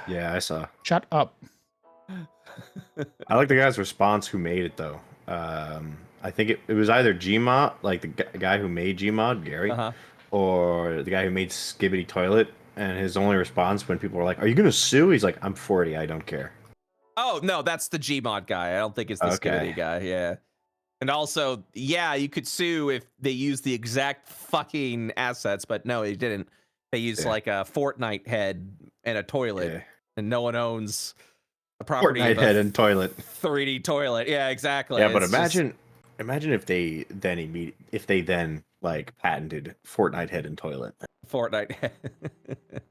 Yeah, I saw. Shut up. I like the guy's response who made it though. I think it was either Gmod, like the guy who made Gmod, Gary, Uh-huh. or the guy who made Skibbity Toilet. And his only response when people were like, "Are you gonna sue?" He's like, "I'm 40. I don't care." Oh no, that's the Gmod guy. I don't think it's the Okay. Skibbity guy. Yeah. And also, yeah, you could sue if they use the exact fucking assets, but no, they didn't. They used Yeah. like a Fortnite head and a toilet, Yeah. and no one owns a property Fortnite of a head and toilet. 3D toilet. Yeah, exactly. Yeah, but It's just- imagine if they then like patented Fortnite head and toilet. Fortnite.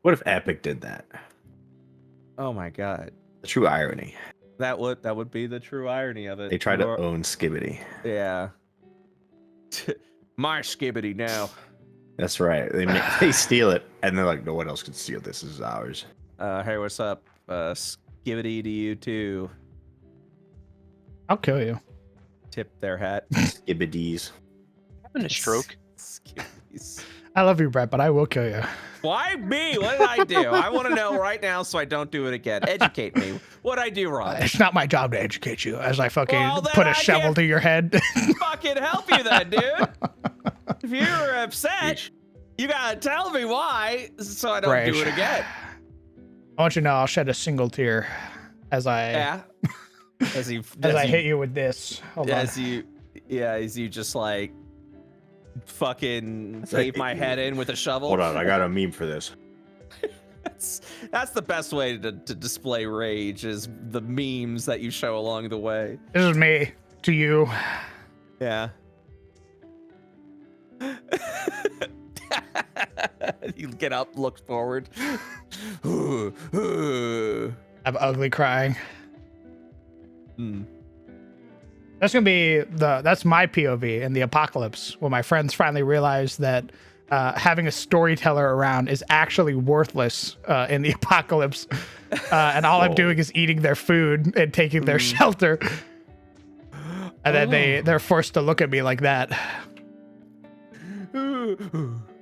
What if Epic did that? Oh my god, The true irony. that would be the true irony of it. They try to Or- own Skibbity. Yeah. My Skibbity now. That's right. They steal it, and they're like, "No one else can steal this. This is ours." Hey, what's up? Skibbity to you too. I'll kill you. Tip their hat. Skibbities. Having a stroke. Skibbities. I love you, Brett, but I will kill you. Why me? What did I do? I want to know right now so I don't do it again. Educate me. What'd I do wrong? It's not my job to educate you as I fucking Well, then put a I shovel can't- to your head. Fucking help you then, dude. If you're upset, you gotta tell me why so I don't Rage. do it again. I want you to know I'll shed a single tear as I Yeah. As I hit you with this. Hold on. as you just like fucking It's like- cave my head in with a shovel. Hold on, I got a meme for this. That's the best way to display rage is the memes that you show along the way. This is me to you. Yeah. You get up, look forward. I'm ugly crying. Hmm. That's gonna be that's my POV in the apocalypse when my friends finally realize that having a storyteller around is actually worthless in the apocalypse, and all I'm doing is eating their food and taking their shelter, and then they're forced to look at me like that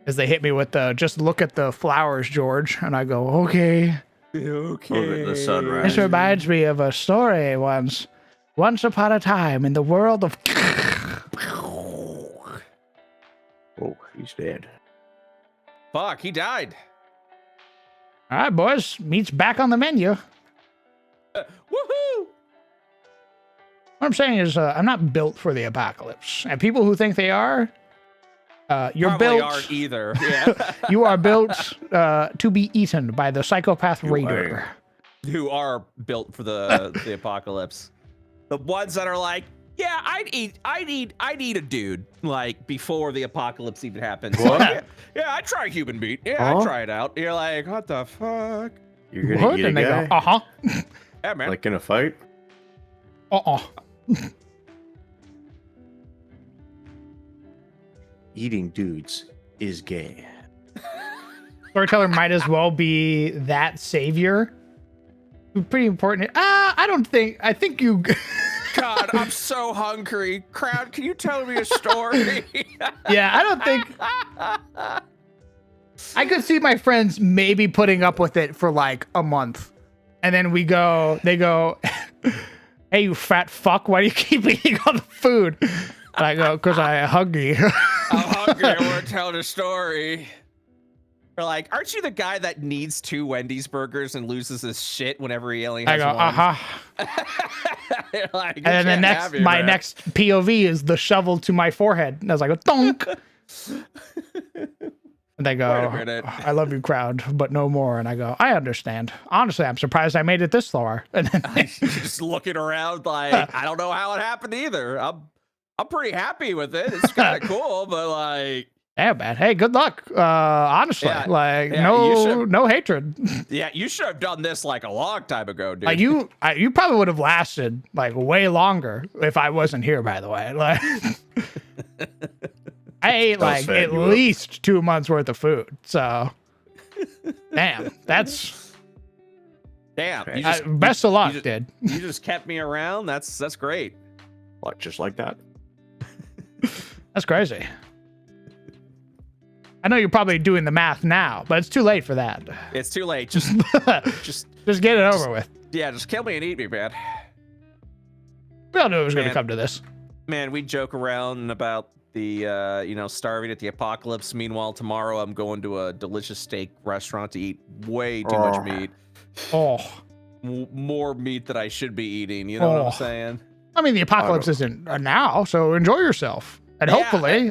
as they hit me with the just look at the flowers, George, and I go okay. Okay. The sunrise. This reminds me of a story once upon a time in the world of. Oh, he's dead. Fuck, he died. All right, boys, meat's back on the menu. Woohoo! What I'm saying is, I'm not built for the apocalypse, and people who think they are, you're Probably built. aren't either. Yeah. You are built to be eaten by the psychopath raider. Who are built for the apocalypse. The ones that are like, yeah, I'd eat a dude like before the apocalypse even happens. What? Like, yeah, I'd try human meat. Yeah, Huh? I'd try it out. You're like, what the fuck? You're gonna What? eat a And they guy? go, uh-huh. Yeah, man. Like in a fight? Uh-uh. Eating dudes is gay. Storyteller might as well be that savior. Pretty important. I think you. God, I'm so hungry. Crowd, can you tell me a story? Yeah, I don't think. I could see my friends maybe putting up with it for like a month. And then they go, hey, you fat fuck, why do you keep eating all the food? And I go, because I'm hungry. I'm hungry. I want to tell the story. They're like, aren't you the guy that needs 2 Wendy's burgers and loses his shit whenever he only I has go, one? uh-huh. Like, And then my next POV is the shovel to my forehead. And I was like, donk. And they Wait a go, minute. I love you, crowd, but no more. And I go, I understand. Honestly, I'm surprised I made it this far. And then Just looking around like, I don't know how it happened either. I'm pretty happy with it. It's kind of cool, but like, yeah, man. Hey, good luck. Honestly, Yeah, no hatred. yeah, you should have done this like a long time ago, dude. Like you probably would have lasted like way longer if I wasn't here. By the way, like I ate like set at you up. least 2 months worth of food. So, damn, that's Damn. You best of luck, just- dude. you just kept me around. That's great. Like just like that. That's crazy. I know you're probably doing the math now, but it's too late for that. It's too late. Just Just get it over with. yeah, just kill me and eat me, man. We all knew it was going to Man. come to this. Man, we joke around about the starving at the apocalypse. Meanwhile, tomorrow I'm going to a delicious steak restaurant to eat way too much Oh. meat. Oh, More meat that I should be eating. You know what Oh. I'm saying? I mean, the apocalypse isn't now, so enjoy yourself. And Yeah. hopefully,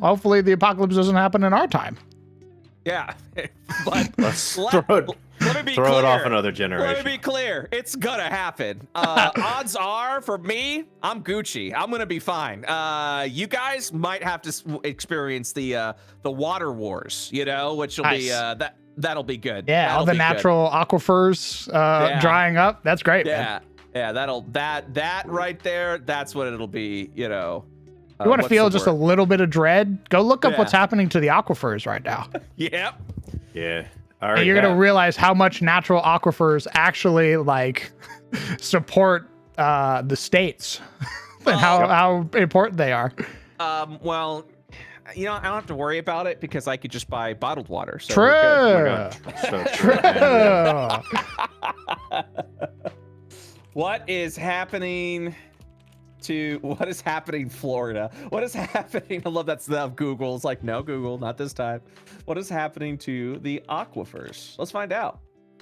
hopefully the apocalypse doesn't happen in our time. Yeah. But Let's let, throw it, let me be throw clear. it off another Let generation. me be clear. It's gonna happen. Odds are, for me, I'm Gucci. I'm gonna be fine. You guys might have to experience the water wars, which will be Nice. that'll be good. Yeah, That'll all the be good. natural aquifers drying up. That's great, man. Yeah, that right there. That's what it'll be. You want to feel just a little bit of dread? Go look up Yeah. what's happening to the aquifers right now. Yep. Yeah. All And right. you're yeah. gonna realize how much natural aquifers actually like support the states and how important they are. Well, I don't have to worry about it because I could just buy bottled water. So we're True. good. So True. What is happening Florida? What is happening? I love that stuff. Google's like, no, Google, not this time. What is happening to the aquifers? Let's find out.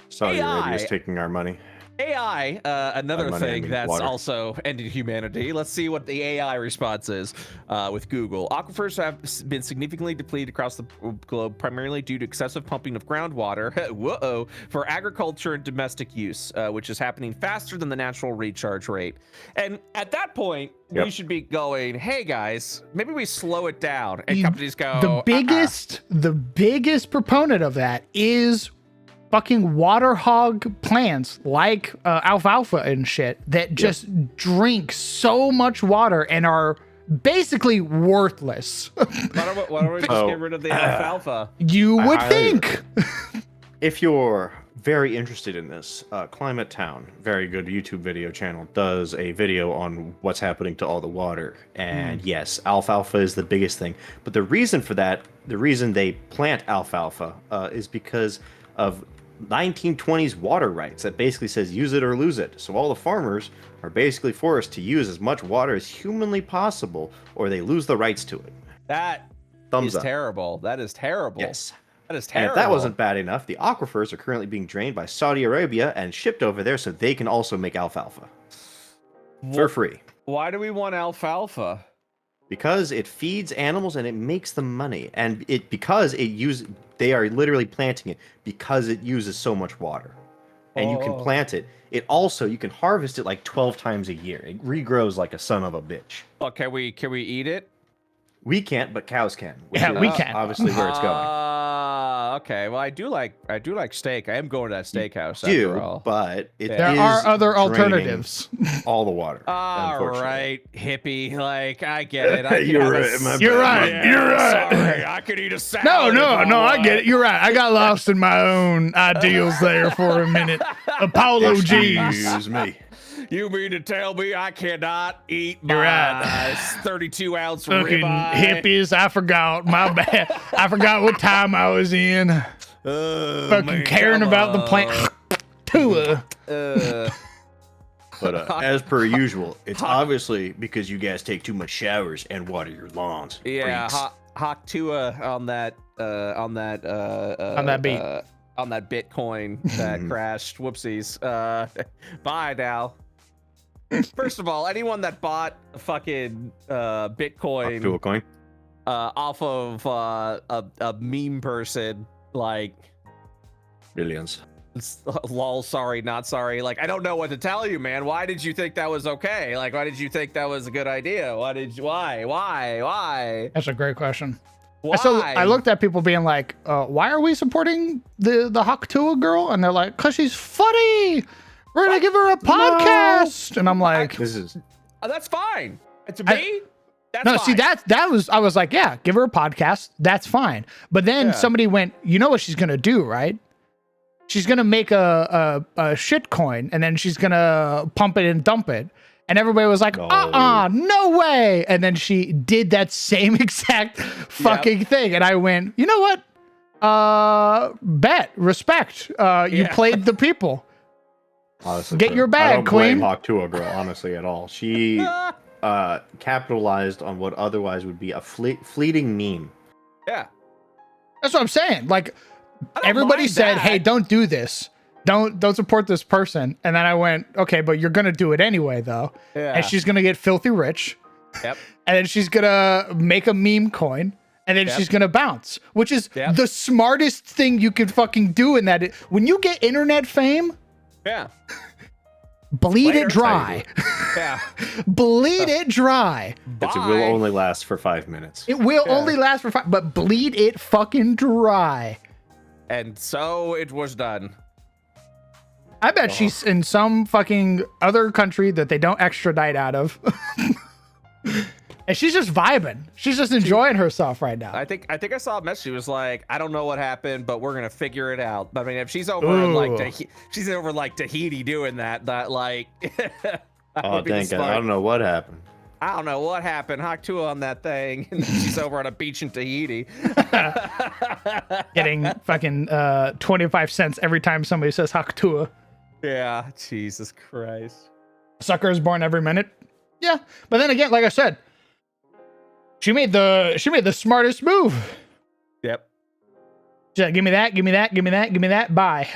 Saudi AI. Arabia is taking our money. AI, another By money, I thing mean that's water. also ended humanity. Let's see what the AI response is with Google. Aquifers have been significantly depleted across the globe, primarily due to excessive pumping of groundwater whoa, for agriculture and domestic use, which is happening faster than the natural recharge rate. And at that point, we Yep. should be going, hey guys, maybe we slow it down. And You- companies go, the biggest proponent of that is fucking water hog plants like alfalfa and shit that just drink so much water and are basically worthless. Why don't we just get rid of the alfalfa? You would highly think. If you're very interested in this, Climate Town, very good YouTube video channel, does a video on what's happening to all the water. And yes, alfalfa is the biggest thing. But the reason for that, the reason they plant alfalfa is because of 1920s water rights that basically says use it or lose it. So all the farmers are basically forced to use as much water as humanly possible or they lose the rights to it. That Thumbs is up. terrible. That is terrible. Yes. That is And terrible. if that wasn't bad enough, the aquifers are currently being drained by Saudi Arabia and shipped over there so they can also make alfalfa for free. Why do we want alfalfa? Because it feeds animals and it makes them money, and they are literally planting it because it uses so much water, and you can plant it. It also you can harvest it like 12 times a year. It regrows like a son of a bitch. Oh, can we eat it? We can't, but cows can. Which Yeah, is we can. Obviously, where it's going. Okay. Well, I do like steak. I am going to that steakhouse Do, after all. but it There There are is other draining alternatives. all the water. All unfortunately. right, hippie. Like I get it. I You're can have a right, my You're bad. right. Yeah, You're right. Sorry, I could eat a salad. No, I get it. You're right. I got lost in my own ideals there for a minute. Apologies. Excuse me. You mean to tell me I cannot eat You're my right. 32-ounce Fucking ribeye? hippies. I forgot. My bad. I forgot what time I was in. Fucking man, caring come about the on. plant. Tua. But as per usual, it's obviously because you guys take too much showers and water your lawns. Yeah, freaks. Hawk Tua on that beat. On that Bitcoin that crashed. Whoopsies. Bye now. First of all, anyone that bought fucking Bitcoin To a coin. off of a meme person, like, Billions. lol, sorry, not sorry. Like, I don't know what to tell you, man. Why did you think that was okay? Like, why did you think that was a good idea? Why? That's a great question. Why? So I looked at people being like, why are we supporting the Haktua girl? And they're like, because she's funny. We're going to give her a podcast. And I'm like, This is That's fine. To me, that's no, fine. see, I was like, yeah, give her a podcast. That's fine. But then Yeah. somebody went, you know what she's going to do, right? She's going to make a shit coin and then she's going to pump it and dump it. And everybody was like, No. no way. And then she did that same exact fucking thing. And I went, you know what? Respect. You played the people. honestly Get true. your bag, I don't blame queen. Hawk Tua girl, honestly, at all. She capitalized on what otherwise would be a fleeting meme. Yeah. That's what I'm saying. Like, I don't everybody mind said, that. hey, don't do this. Don't support this person. And then I went, okay, but you're going to do it anyway, though. Yeah. And she's going to get filthy rich. Yep. And then she's going to make a meme coin. And then Yep. she's going to bounce, which is Yep. the smartest thing you could fucking do in that. When you get internet fame, Yeah. bleed Later. it dry. Yeah. Bleed it dry. It will Bye. only last for 5 minutes. It will Yeah. only last for 5, but bleed it fucking dry. And so it was done. I bet she's in some fucking other country that they don't extradite out of. And she's just vibing. She's just enjoying herself right now. I think I saw a message. She was like, I don't know what happened, but we're gonna figure it out. I mean, if she's over in like she's over like Tahiti doing that like that Oh, would be thank God. smart. I don't know what happened. I don't know what happened. Hawk Tua on that thing. And then she's over on a beach in Tahiti. Getting fucking 25 cents every time somebody says Haktua. Yeah, Jesus Christ. Sucker is born every minute. Yeah, but then again, like I said, she made the smartest move. Yep. She's like, give me that, give me that, give me that, give me that. Bye.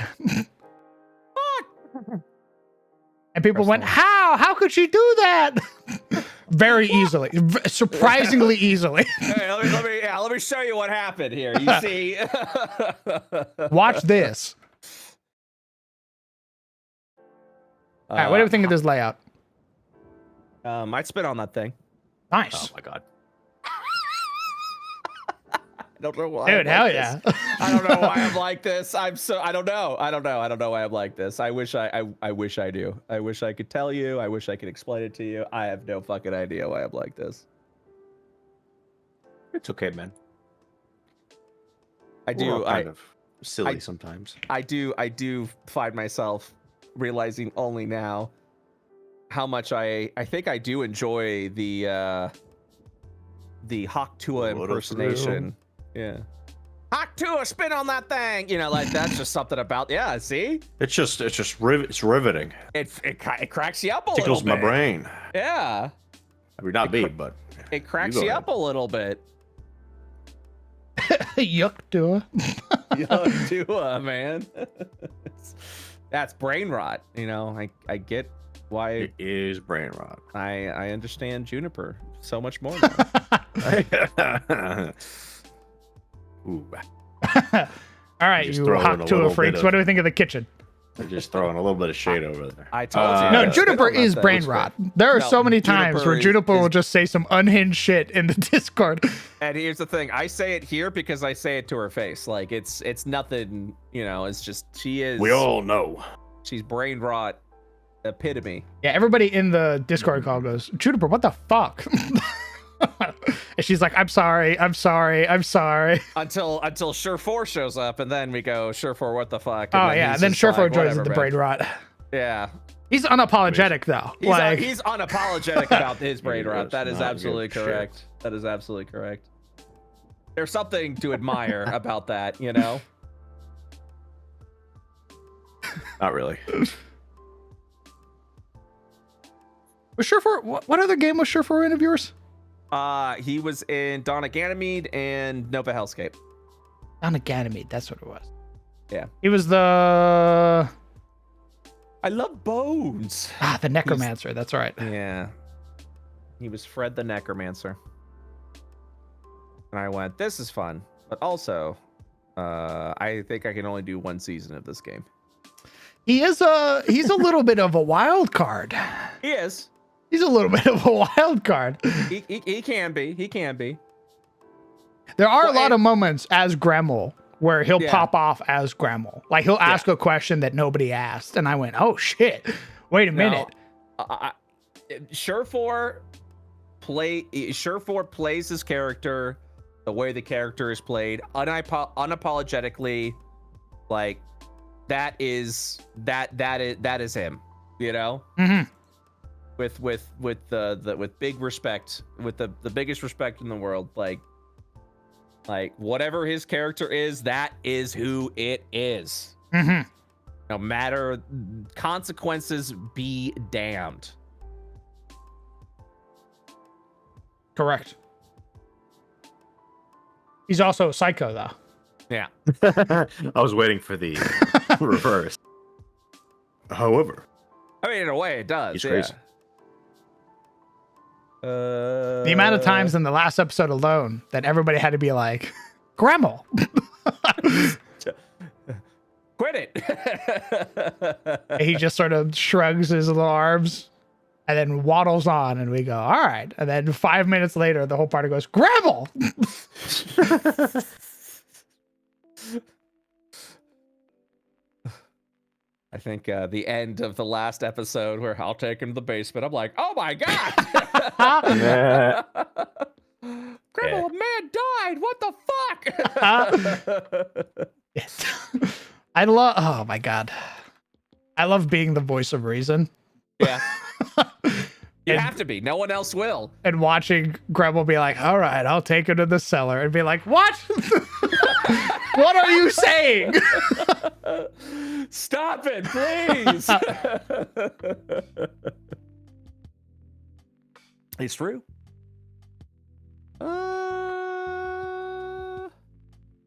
And people went, how could she do that? Very easily, surprisingly easily. Hey, let me show you what happened here. You see. Watch this. All right, what do you think of this layout? I'd spit on that thing. Nice. Oh my God. I don't know why. Dude, I hell like yeah. this. I don't know why I'm like this. I don't know. I don't know why I'm like this. I wish I wish I do. I wish I could tell you. I wish I could explain it to you. I have no fucking idea why I'm like this. It's okay, man. I We're all do. kind of silly I- sometimes. I do find myself realizing only now how much I think I do enjoy the Hawk Tua What a impersonation. Yeah. Hawk Tua, spin on that thing. You know, like that's just something about. Yeah, see, It's just it's riveting. it cracks you up a Tickles little my bit. brain. Yeah, I mean, not me, but it cracks go you ahead. up a little bit. Yuck, Tua. Young Tua, man. That's brain rot. You know, I get why it is brain rot. I understand Juniper so much more now. Ooh, All right, Just you throw in a Hawk Tua little freaks. bit What of- do we think of the kitchen? I'm just throwing a little bit of shade over there. I told you. No, Yeah, Juniper spit on is that brain thing. rot. There are No, so many times Juniper where is- Juniper will is- just say some unhinged shit in the Discord. And here's the thing: I say it here because I say it to her face. Like it's nothing. You know, it's just she is. We all know. She's brain rot epitome. Yeah, everybody in the Discord call goes, Juniper, what the fuck? And she's like, I'm sorry. Until Sure 4 shows up, and then we go Sure 4, what the fuck? Oh yeah, and then he's just Surefour like, joins "Whatever, the man." brain rot. Yeah, He's unapologetic though. he's unapologetic about his brain He rot. does That is not absolutely give a correct. shit. That is absolutely correct. There's something to admire about that, you know. Not really. was Surefour, what other game was Surefour in of yours? He was in Dawn of Ganymede and Nova Hellscape. On Ganymede, that's what it was. Yeah. He was the I love Bones. the Necromancer. That's right. Yeah. He was Fred the Necromancer. And I went, this is fun. But also, I think I can only do one season of this game. He's a little bit of a wild card. He is. He's a little bit of a wild card. He can be. He can be. There are Well, a lot and- of moments as Gremel where he'll Yeah. pop off as Gremel. Like he'll ask a question that nobody asked, and I went, "Oh shit! Wait a minute." Sure 4 plays his character the way the character is played, unapologetically. Like that is him. You know. Mhm. With big respect, with the biggest respect in the world, like whatever his character is, that is who it is. Mhm. No matter consequences, be damned. Correct. He's also a psycho, though. Yeah. I was waiting for the reverse. However, I mean, in a way, it does. He's yeah. crazy. The amount of times in the last episode alone that everybody had to be like, Gremel. Quit it. And he just sort of shrugs his little arms and then waddles on, and we go, all right. And then 5 minutes later, the whole party goes, Gremel. I think the end of the last episode where I'll take him to the basement. I'm like, oh my god. Grandma, a man died. What the fuck? I love, oh my God. I love being the voice of reason. Yeah. You And- have to be. No one else will. And watching Gremel be like, all right, I'll take him to the cellar, and be like, what? What are you saying? Stop it, please. It's true.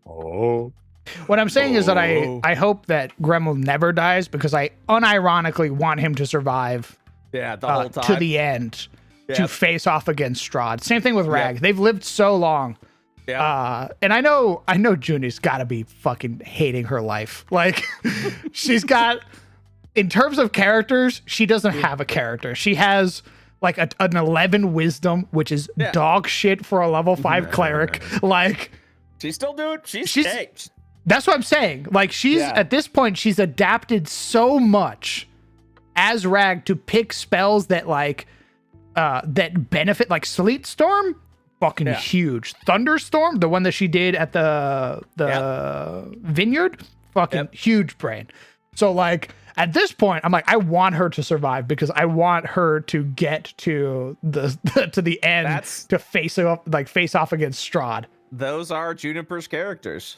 oh, What I'm saying is that I hope that Gremel never dies, because I unironically want him to survive Yeah, the whole time. to the end to Yep. face off against Strahd. Same thing with Rag. Yep. They've lived so long. Yeah. And I know Junie's got to be fucking hating her life. Like, she's got, in terms of characters, she doesn't have a character. She has like an 11 wisdom, which is Yeah. dog shit for a level 5 cleric. Like, She's still doing. She's She's- hey, That's what I'm saying. Like she's at this point, she's adapted so much as Rag to pick spells that like that benefit, like Sleet Storm, fucking huge. Thunderstorm, the one that she did at the vineyard, fucking huge brain. So like at this point, I'm like, I want her to survive because I want her to get to the end to face off against Strahd. Those are Juniper's characters.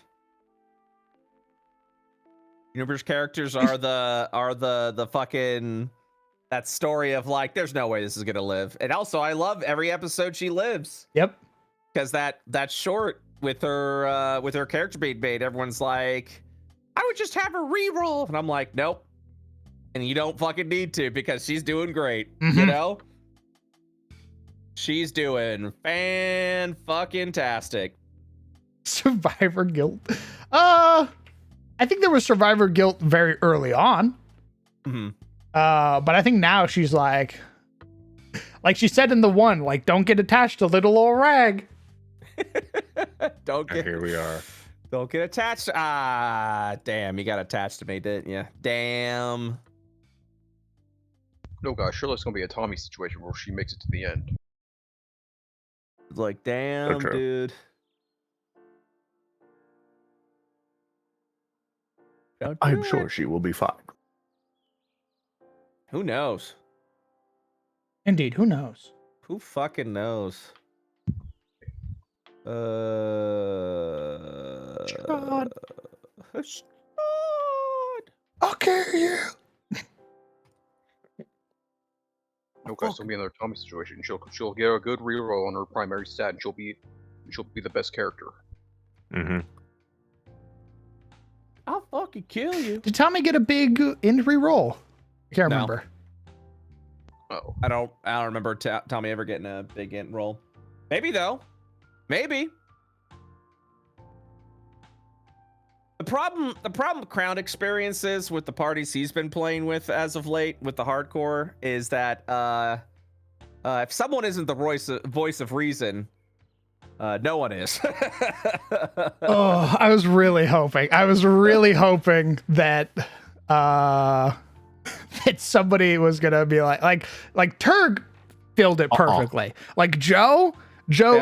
Juniper's characters are the fucking that story of like, there's no way this is gonna live. And also, I love every episode she lives. Yep. Because that short with her character being made, everyone's like, I would just have her reroll, and I'm like, nope. And you don't fucking need to because she's doing great. You know, she's doing fan-fucking-tastic. Survivor guilt. I think there was survivor guilt very early on. But I think now she's like she said in the one, like, don't get attached to little old Rag. Here we are. Don't get attached. Ah, damn, you got attached to me, didn't you? Damn. No, guys, surely it's gonna be a Tommy situation where she makes it to the end. Like, damn, true. dude. I'm sure she will be fine. Who knows? Indeed, who knows? Who fucking knows? Strahd. Strahd. Okay, yeah. No, guys, it's gonna be another Tommy situation. She'll get a good reroll on her primary stat, and she'll be the best character. I'll fucking kill you. Did Tommy get a big injury roll? I can't No. remember. Oh, I don't remember Tommy ever getting a big int roll. Maybe though. Maybe. The problem with Crown experiences with the parties he's been playing with as of late with the hardcore is that if someone isn't the voice of reason, no one is. Oh, I was really hoping that that somebody was gonna be like Turg filled it perfectly. Like Joe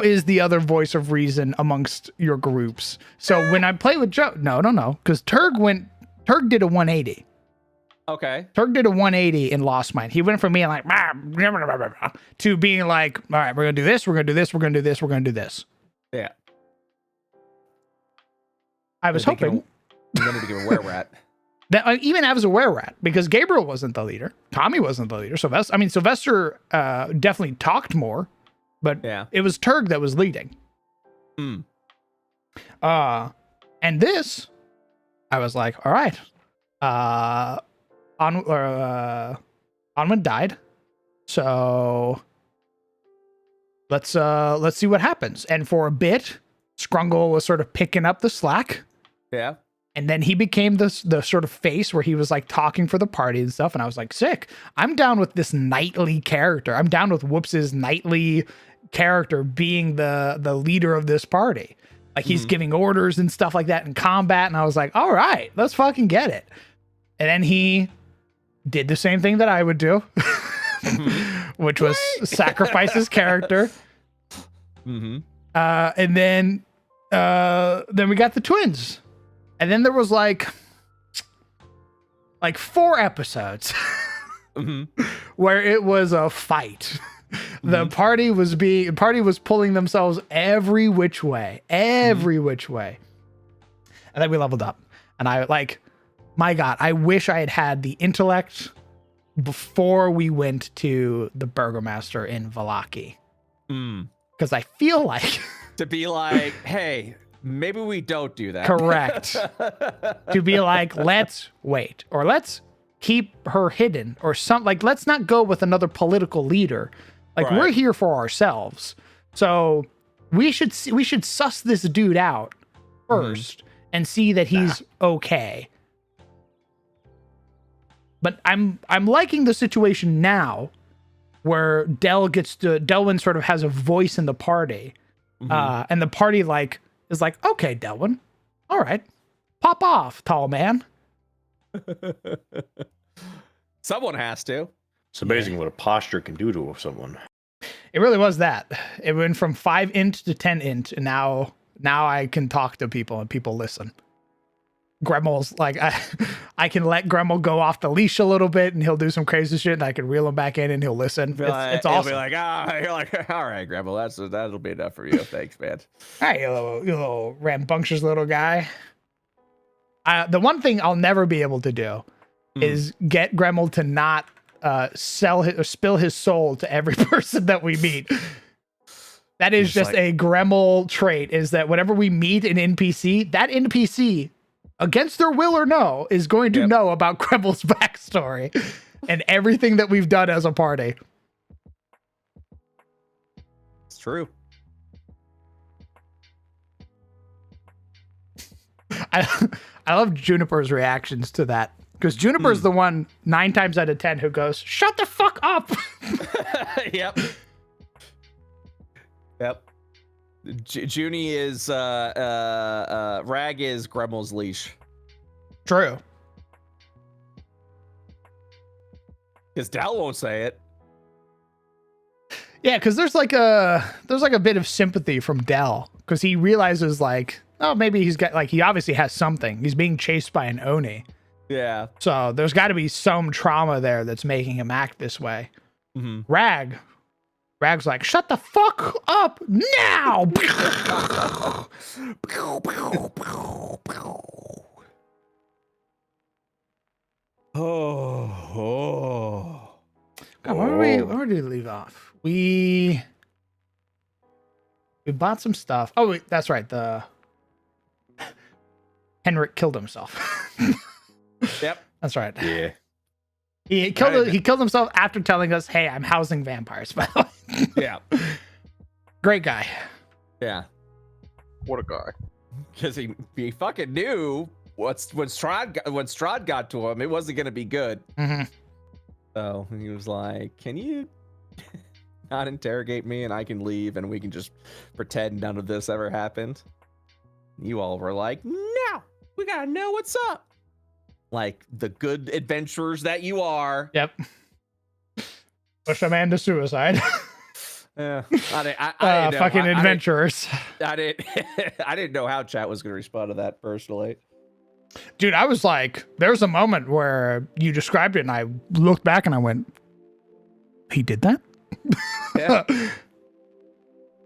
is the other voice of reason amongst your groups. So when I play with Joe, no, because Turg did a 180. Okay. Turg did a 180 and lost mine. He went from being like to being like, all right, we're gonna do this, we're gonna do this, we're gonna do this, we're gonna do this. Yeah. I was hoping. I'm gonna give a where we're at. That even as a were-rat, because Gabriel wasn't the leader, Tommy wasn't the leader. Sylvester definitely talked more, but it was Turg that was leading. And this, I was like, all right, Onwin died, so let's see what happens. And for a bit, Scrungle was sort of picking up the slack. Yeah. And then he became the sort of face where he was like talking for the party and stuff. And I was like, sick. I'm down with this knightly character. I'm down with Whoops's knightly character being the leader of this party. Like he's giving orders and stuff like that in combat. And I was like, all right, let's fucking get it. And then he did the same thing that I would do, which was sacrifice his character. And then we got the twins. And then there was like 4 episodes where it was a fight. The party was pulling themselves every which way. And then we leveled up. And I my God, I wish I had the intellect before we went to the Burgomaster in Vallaki. Because I feel like to be like, hey, maybe we don't do that. Correct. To be like, let's wait, or let's keep her hidden, or something. Like, let's not go with another political leader. Like, we're here for ourselves. So we should suss this dude out first and see that he's okay. But I'm liking the situation now where Delwyn sort of has a voice in the party. And the party is like, okay, Delwyn, all right, Pop off, tall man. Someone has to. It's amazing what a posture can do to someone. It really was that. It went from 5 int to 10 int, and now I can talk to people and people listen. Gremmel's like I can let Gremmel go off the leash a little bit, and he'll do some crazy shit, and I can reel him back in, and he'll listen. It's awesome. He'll be like, you're like, all right, Gremel, that'll be enough for you. Thanks, man. All right, you little rambunctious little guy. The one thing I'll never be able to do is get Gremmel to not sell his or spill his soul to every person that we meet. That is just a Gremmel trait, is that whenever we meet an NPC, that NPC, against their will or no, is going to know about Gremmel's backstory and everything that we've done as a party. It's true. I love Juniper's reactions to that, because Juniper's the one 9 times out of 10 who goes, "Shut the fuck up." Yep. Junie is Rag is Gremmel's leash. True. Because Dal won't say it. Yeah, because there's like a bit of sympathy from Dell, because he realizes like, oh, maybe he's got, like, he obviously has something. He's being chased by an Oni. Yeah. So there's got to be some trauma there that's making him act this way. Rag's like, shut the fuck up now. God, where did we leave off? We bought some stuff. Oh, wait, that's right. Henrik killed himself. Yep. That's right. Yeah. He killed himself after telling us, "Hey, I'm housing vampires." By the way. Yeah. Great guy. Yeah. What a guy. Because he fucking knew when Strahd got to him, it wasn't gonna be good. Mm-hmm. So he was like, "Can you not interrogate me, and I can leave, and we can just pretend none of this ever happened?" You all were like, "No, we gotta know what's up." Like the good adventurers that you are. Yep. Push a man to suicide. Yeah, I didn't know. Fucking adventurers. I didn't know how chat was gonna respond to that personally. Dude, I was like, there's a moment where you described it, and I looked back and I went, he did that? Yeah.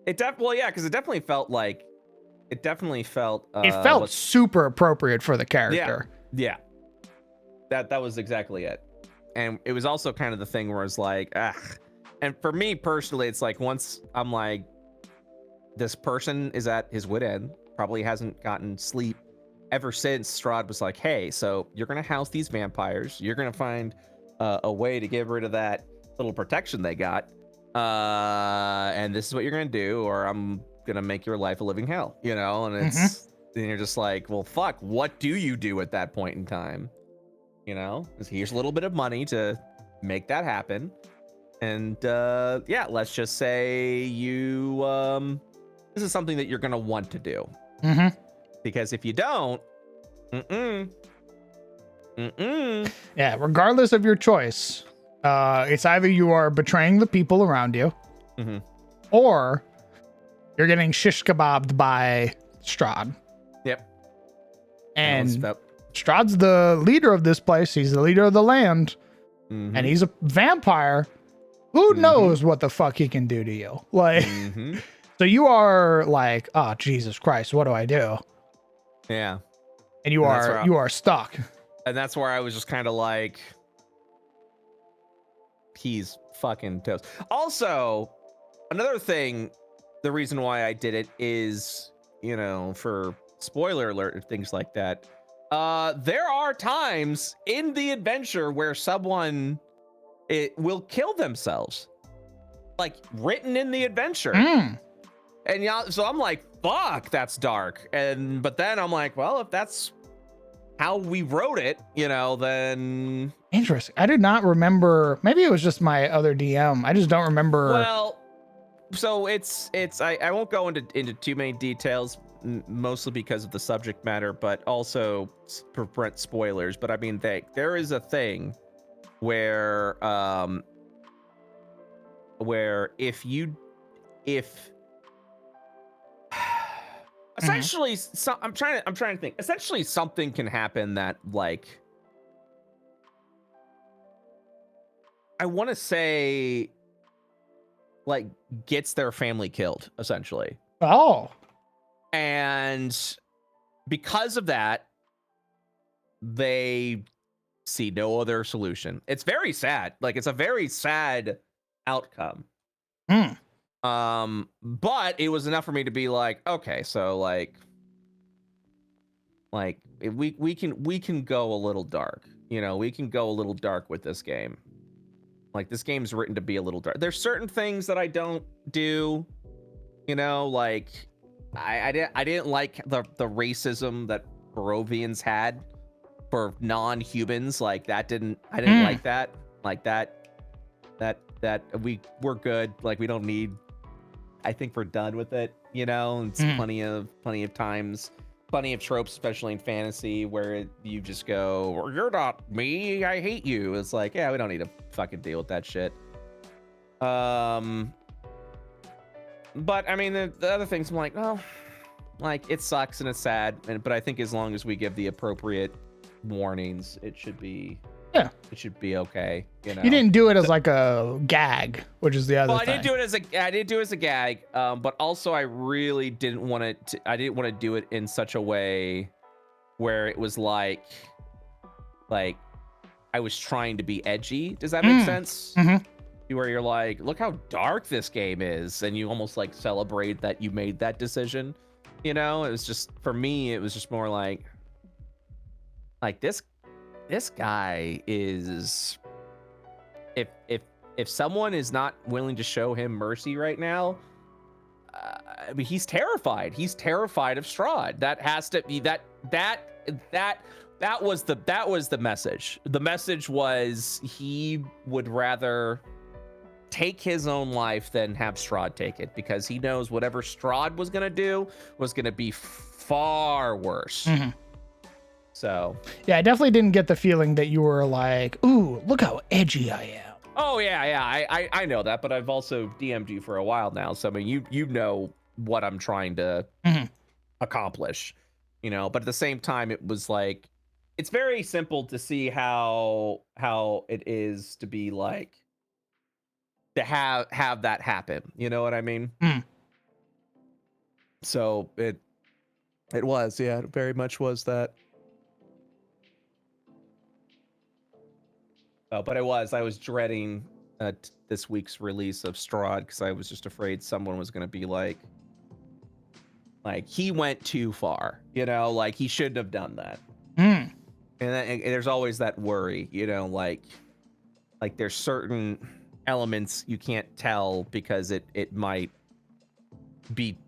Because it definitely felt like, it felt super appropriate for the character. Yeah. That was exactly it. And it was also kind of the thing where it's like, and for me personally, it's like, once I'm like, this person is at his wit end, probably hasn't gotten sleep ever since Strahd was like, hey, so you're gonna house these vampires, you're gonna find a way to get rid of that little protection they got, and this is what you're gonna do, or I'm gonna make your life a living hell, you know? And it's and you're just like, well, fuck, what do you do at that point in time? You know, here's a little bit of money to make that happen. And yeah, let's just say you this is something that you're gonna want to do. Because if you don't, yeah, regardless of your choice, it's either you are betraying the people around you, or you're getting shish kebabbed by Strahd. Yep. And Strahd's the leader of this place. He's the leader of the land. And he's a vampire. Who knows what the fuck he can do to you? Like, so you are like, oh, Jesus Christ, what do I do? Yeah. And you are stuck. And that's where I was just kind of like, he's fucking toast. Also, another thing, the reason why I did it is, you know, for spoiler alert and things like that, there are times in the adventure where someone will kill themselves, like written in the adventure. And yeah, so I'm like, fuck, that's dark. But then I'm like, well, if that's how we wrote it, you know, then interesting. I did not remember. Maybe it was just my other DM. I just don't remember. Well, so it's I won't go into too many details, mostly because of the subject matter, but also prevent spoilers. But I mean, there is a thing where if essentially I'm trying to think. Essentially, something can happen that, like, I want to say, like, gets their family killed, essentially. Oh. And because of that, they see no other solution. It's very sad. Like, it's a very sad outcome. But it was enough for me to be like, okay, so like we can go a little dark. You know, we can go a little dark with this game. Like, this game's written to be a little dark. There's certain things that I don't do, you know, like I didn't like the racism that Barovians had for non-humans. Like, I didn't like that. Like that we're good. Like, we don't need, I think we're done with it, you know. It's plenty of times, plenty of tropes, especially in fantasy, where you just go, well, you're not me, I hate you. It's like, yeah, we don't need to fucking deal with that shit. But I mean, the other things, I'm like, oh, like, it sucks and it's sad, but I think as long as we give the appropriate warnings, it should be okay. You know, You didn't do it as like a gag, which is the other well, thing. I didn't do it as a gag, but also I really didn't want I didn't want to do it in such a way where it was like I was trying to be edgy. Does that make sense? Where you're like, look how dark this game is, and you almost like celebrate that you made that decision. You know, it was just, for me, it was just more like this guy is, if someone is not willing to show him mercy right now, I mean, he's terrified. He's terrified of Strahd. That has to be that was the message. The message was he would rather take his own life than have Strahd take it, because he knows whatever Strahd was gonna do was gonna be far worse. So yeah, I definitely didn't get the feeling that you were like, ooh, look how edgy I am. oh yeah, I know that, but I've also DM'd you for a while now, so I mean, you know what I'm trying to accomplish, you know. But at the same time, it was like, it's very simple to see how it is to be like, to have that happen, you know what I mean? So it was, yeah, it very much was that. Oh, but I was dreading this week's release of Strahd, because I was just afraid someone was going to be like he went too far, you know, like he shouldn't have done that. And there's always that worry, you know, like there's certain elements you can't tell because it might be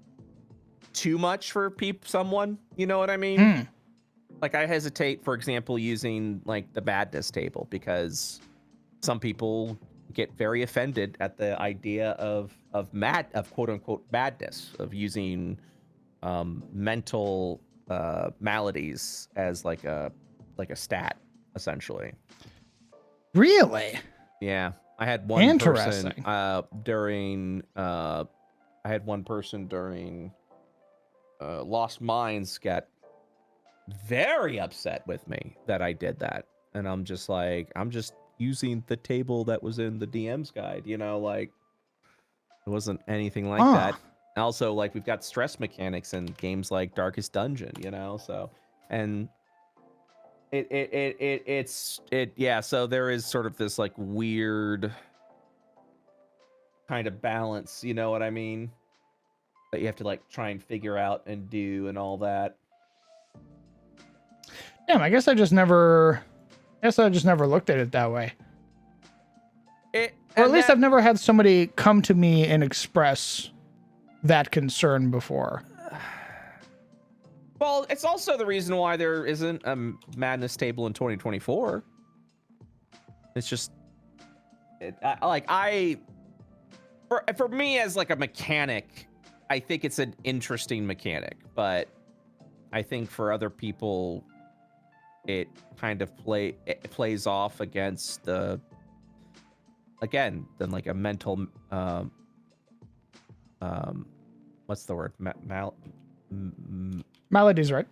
too much for someone, you know what I mean? Like, I hesitate, for example, using like the madness table, because some people get very offended at the idea of quote unquote madness, of using mental maladies as like a stat, essentially. Really? Yeah, I had one person Interesting. during Lost Minds get very upset with me that I did that, and I'm just like, I'm just using the table that was in the DM's guide, you know, like it wasn't anything like that. Also, like, we've got stress mechanics in games like Darkest Dungeon, you know, so, and it's yeah, so there is sort of this like weird kind of balance, you know what I mean, that you have to like try and figure out and do and all that. Damn, I guess I just never looked at it that way. Or at least I've never had somebody come to me and express that concern before. Well, it's also the reason why there isn't a madness table in 2024. It's just, for me as like a mechanic, I think it's an interesting mechanic, but I think for other people, it kind of plays off against the, again, then like a mental what's the word? Melody's right.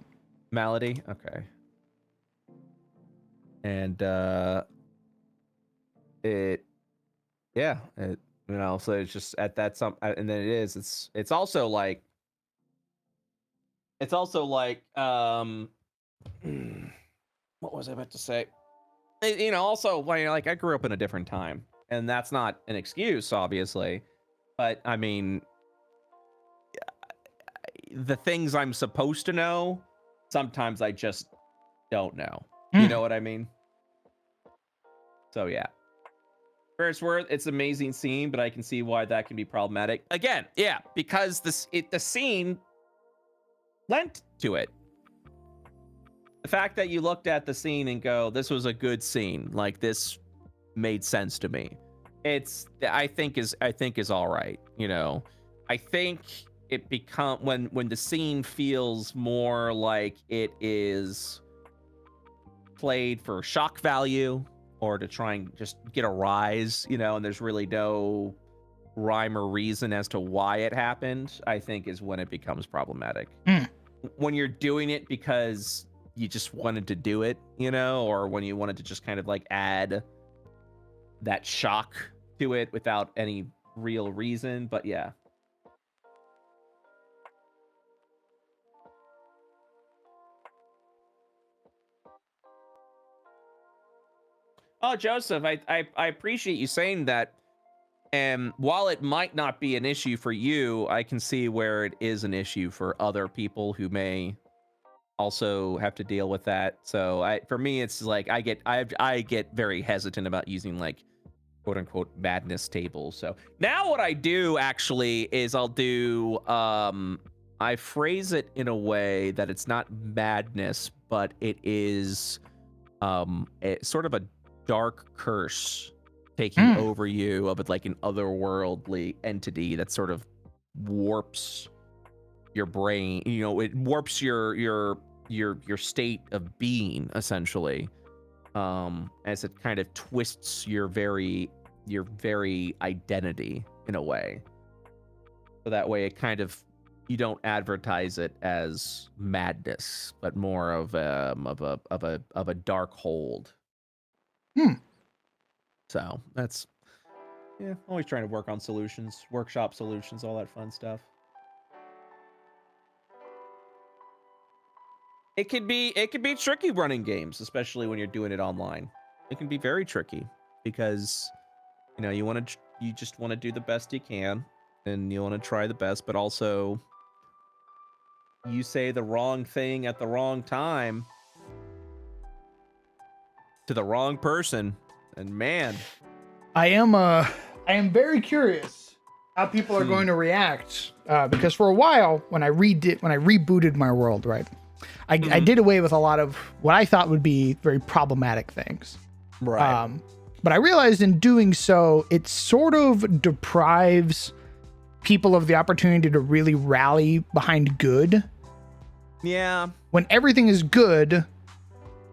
Malady. Okay. And it, yeah, it, you know, so it's just at that some, and then it's also like what was I about to say? You know, also like I grew up in a different time, and that's not an excuse, obviously, but I mean, the things I'm supposed to know, sometimes I just don't know. You know what I mean? So yeah. For its worth, it's an amazing scene, but I can see why that can be problematic. Again, yeah, because the scene lent to it. The fact that you looked at the scene and go, "This was a good scene," like this made sense to me. I think is all right. You know, I think it when the scene feels more like it is played for shock value or to try and just get a rise, you know, and there's really no rhyme or reason as to why it happened, I think is when it becomes problematic. When you're doing it because you just wanted to do it, you know, or when you wanted to just kind of like add that shock to it without any real reason, but yeah. Oh, Joseph, I appreciate you saying that. And while it might not be an issue for you, I can see where it is an issue for other people who may also have to deal with that. So for me, it's like I get very hesitant about using like quote unquote madness tables. So now what I do actually is I'll do I phrase it in a way that it's not madness, but it is sort of a dark curse taking over you of it, like an otherworldly entity that sort of warps your brain. You know, it warps your state of being essentially, as it kind of twists your very identity in a way. So that way, it kind of, you don't advertise it as madness, but more of a dark hold. So that's, yeah, always trying to work on solutions, workshop solutions, all that fun stuff. It could be tricky running games, especially when you're doing it online. It can be very tricky because, you know, you just want to do the best you can and you want to try the best, but also you say the wrong thing at the wrong time to the wrong person, and man, I am very curious how people are going to react, because for a while when I rebooted my world, right, I did away with a lot of what I thought would be very problematic things, right? But I realized in doing so, it sort of deprives people of the opportunity to really rally behind good. Yeah. When everything is good,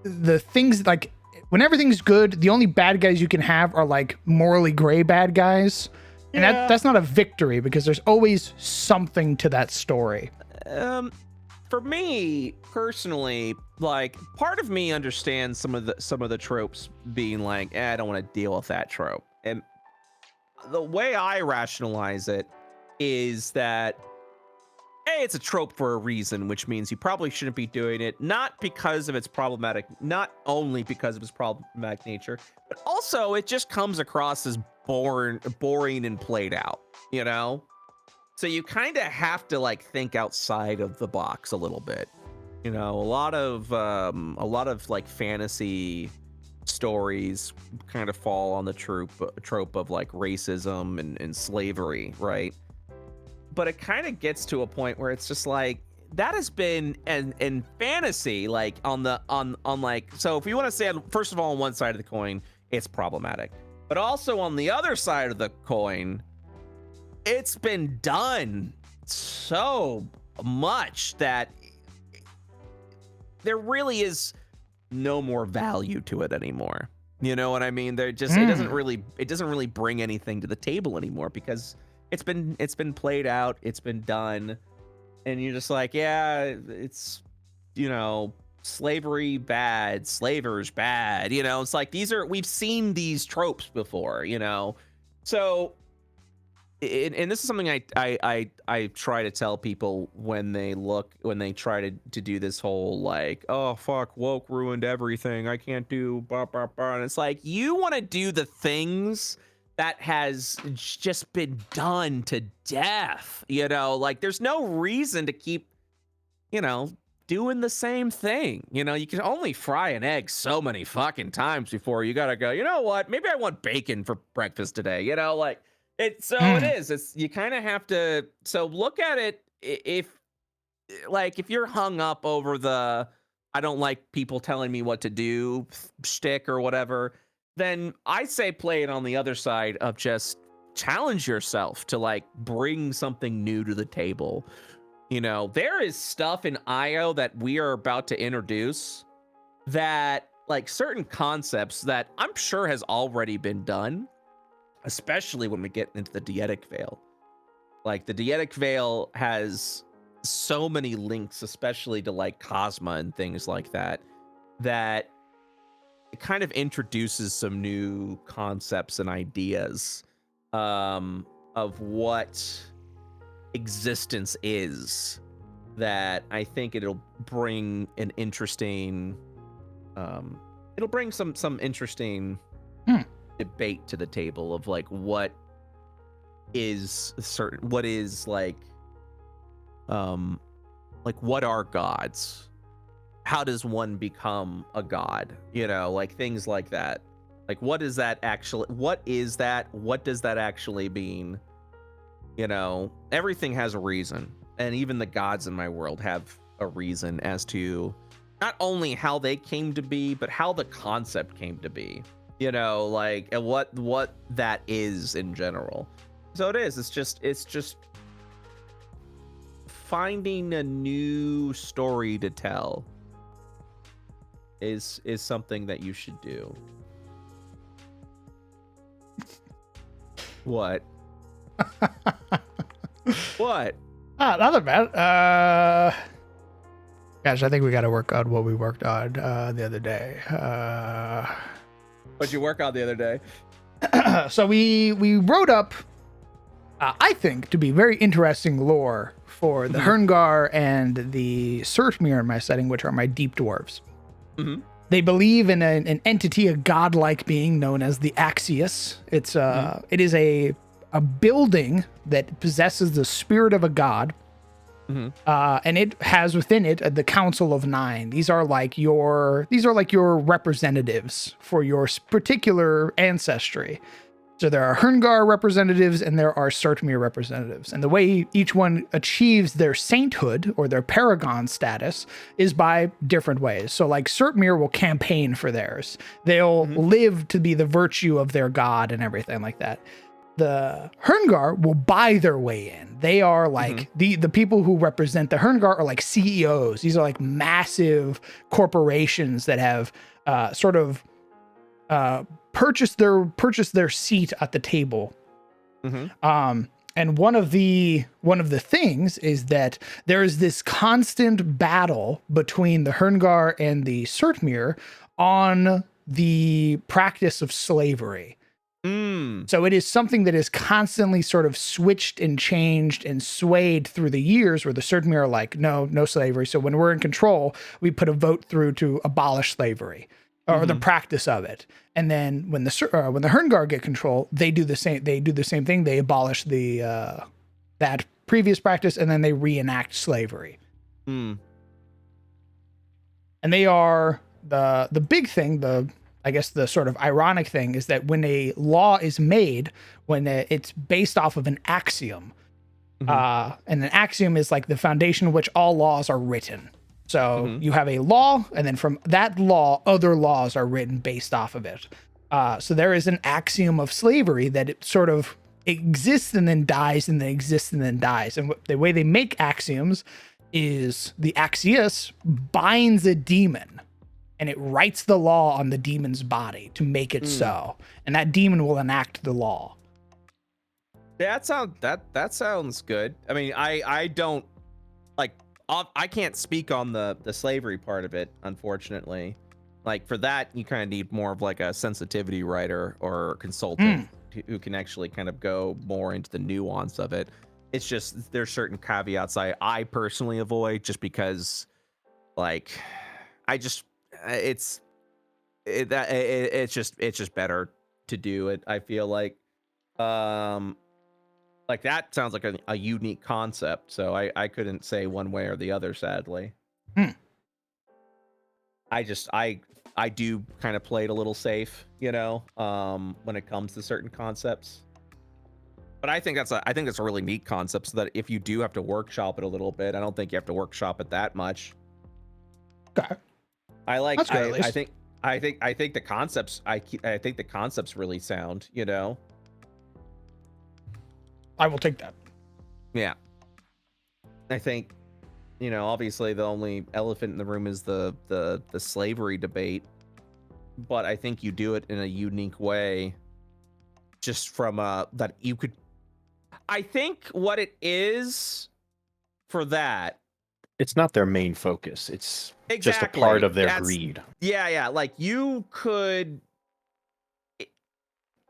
the things like when everything's good, the only bad guys you can have are like morally gray bad guys. And that's not a victory because there's always something to that story. For me personally, like part of me understands some of the tropes being like, I don't want to deal with that trope. And the way I rationalize it is that it's a trope for a reason, which means you probably shouldn't be doing it, not because of its problematic, not only because of its problematic nature, but also it just comes across as boring and played out, you know? So you kind of have to like think outside of the box a little bit. You know, a lot of like fantasy stories kind of fall on the trope of like racism and slavery, right? But it kind of gets to a point where it's just like that has been in fantasy, like on like, so if you want to say, first of all, on one side of the coin, it's problematic, but also on the other side of the coin, it's been done so much that there really is no more value to it anymore. You know what I mean? They're just it doesn't really bring anything to the table anymore because it's been played out, it's been done, and you're just like, yeah, it's, you know, slavery bad, slavers bad, you know. It's like we've seen these tropes before, you know. So and this is something I try to tell people when they try to do this whole like, oh fuck, woke ruined everything, I can't do blah blah blah, and it's like, you want to do the things that has just been done to death, you know, like there's no reason to keep, you know, doing the same thing. You know, you can only fry an egg so many fucking times before you gotta go, you know what, maybe I want bacon for breakfast today, you know, like it is. It's, you kind of have to, so look at it, if you're hung up over the I don't like people telling me what to do shtick or whatever, then I say play it on the other side of just challenge yourself to like bring something new to the table. You know, there is stuff in IO that we are about to introduce that, like, certain concepts that I'm sure has already been done, especially when we get into the Dietic Veil. Like, the Dietic Veil has so many links, especially to, like, Cosma and things like that, that it kind of introduces some new concepts and ideas of what existence is, that I think it'll bring an interesting it'll bring some interesting debate to the table of like what is what are gods, how does one become a god, you know, like things like that, like what is that, what does that actually mean? You know, everything has a reason, and even the gods in my world have a reason as to not only how they came to be, but how the concept came to be, you know, like, and what that is in general. So it's just finding a new story to tell is something that you should do. What? What? Not that bad. Gosh, I think we got to work on what we worked on the other day. What'd you work on the other day? So we wrote up, I think, to be very interesting lore for the Herngar and the Surtmere in my setting, which are my deep dwarves. Mm-hmm. They believe in an entity, a godlike being known as the Axius. It's it is a building that possesses the spirit of a god. And it has within it the Council of Nine. These are like your representatives for your particular ancestry. So there are Herngar representatives and there are Surtmere representatives. And the way each one achieves their sainthood or their paragon status is by different ways. So like Surtmere will campaign for theirs. They'll live to be the virtue of their god and everything like that. The Herngar will buy their way in. They are like the people who represent the Herngar are like CEOs. These are like massive corporations that have purchased their seat at the table. And one of the things is that there is this constant battle between the Herngar and the Surtmere on the practice of slavery. So it is something that is constantly sort of switched and changed and swayed through the years, where the Surtmere are like, no slavery. So when we're in control, we put a vote through to abolish slavery or the practice of it. And then when the Herngar get control, they do the same. They do the same thing. They abolish the that previous practice, and then they reenact slavery. And they are the big thing. I guess the sort of ironic thing is that when a law is made, when it's based off of an axiom, and an axiom is like the foundation on which all laws are written. So you have a law, and then from that law, other laws are written based off of it. So there is an axiom of slavery that it sort of exists and then dies and then exists and then dies. And the way they make axioms is the axios binds a demon and it writes the law on the demon's body to make it so. And that demon will enact the law. Yeah, that sounds good. I mean, I don't like I can't speak on the slavery part of it, unfortunately. Like for that, you kind of need more of like a sensitivity writer or consultant who can actually kind of go more into the nuance of it. It's just there's certain caveats I personally avoid just because, like, it's just better to do it. I feel like that sounds like a unique concept, so I couldn't say one way or the other, sadly. I do kind of play it a little safe, you know, when it comes to certain concepts. But I think that's a really neat concept, so that if you do have to workshop it a little bit, I don't think you have to workshop it that much. Okay. I think the concepts really sound, you know. I will take that. Yeah. I think, you know, obviously the only elephant in the room is the slavery debate, but I think you do it in a unique way, just from that you could. I think what it is for that, It's not their main focus. It's just a exactly, part of their greed. Yeah, like you could.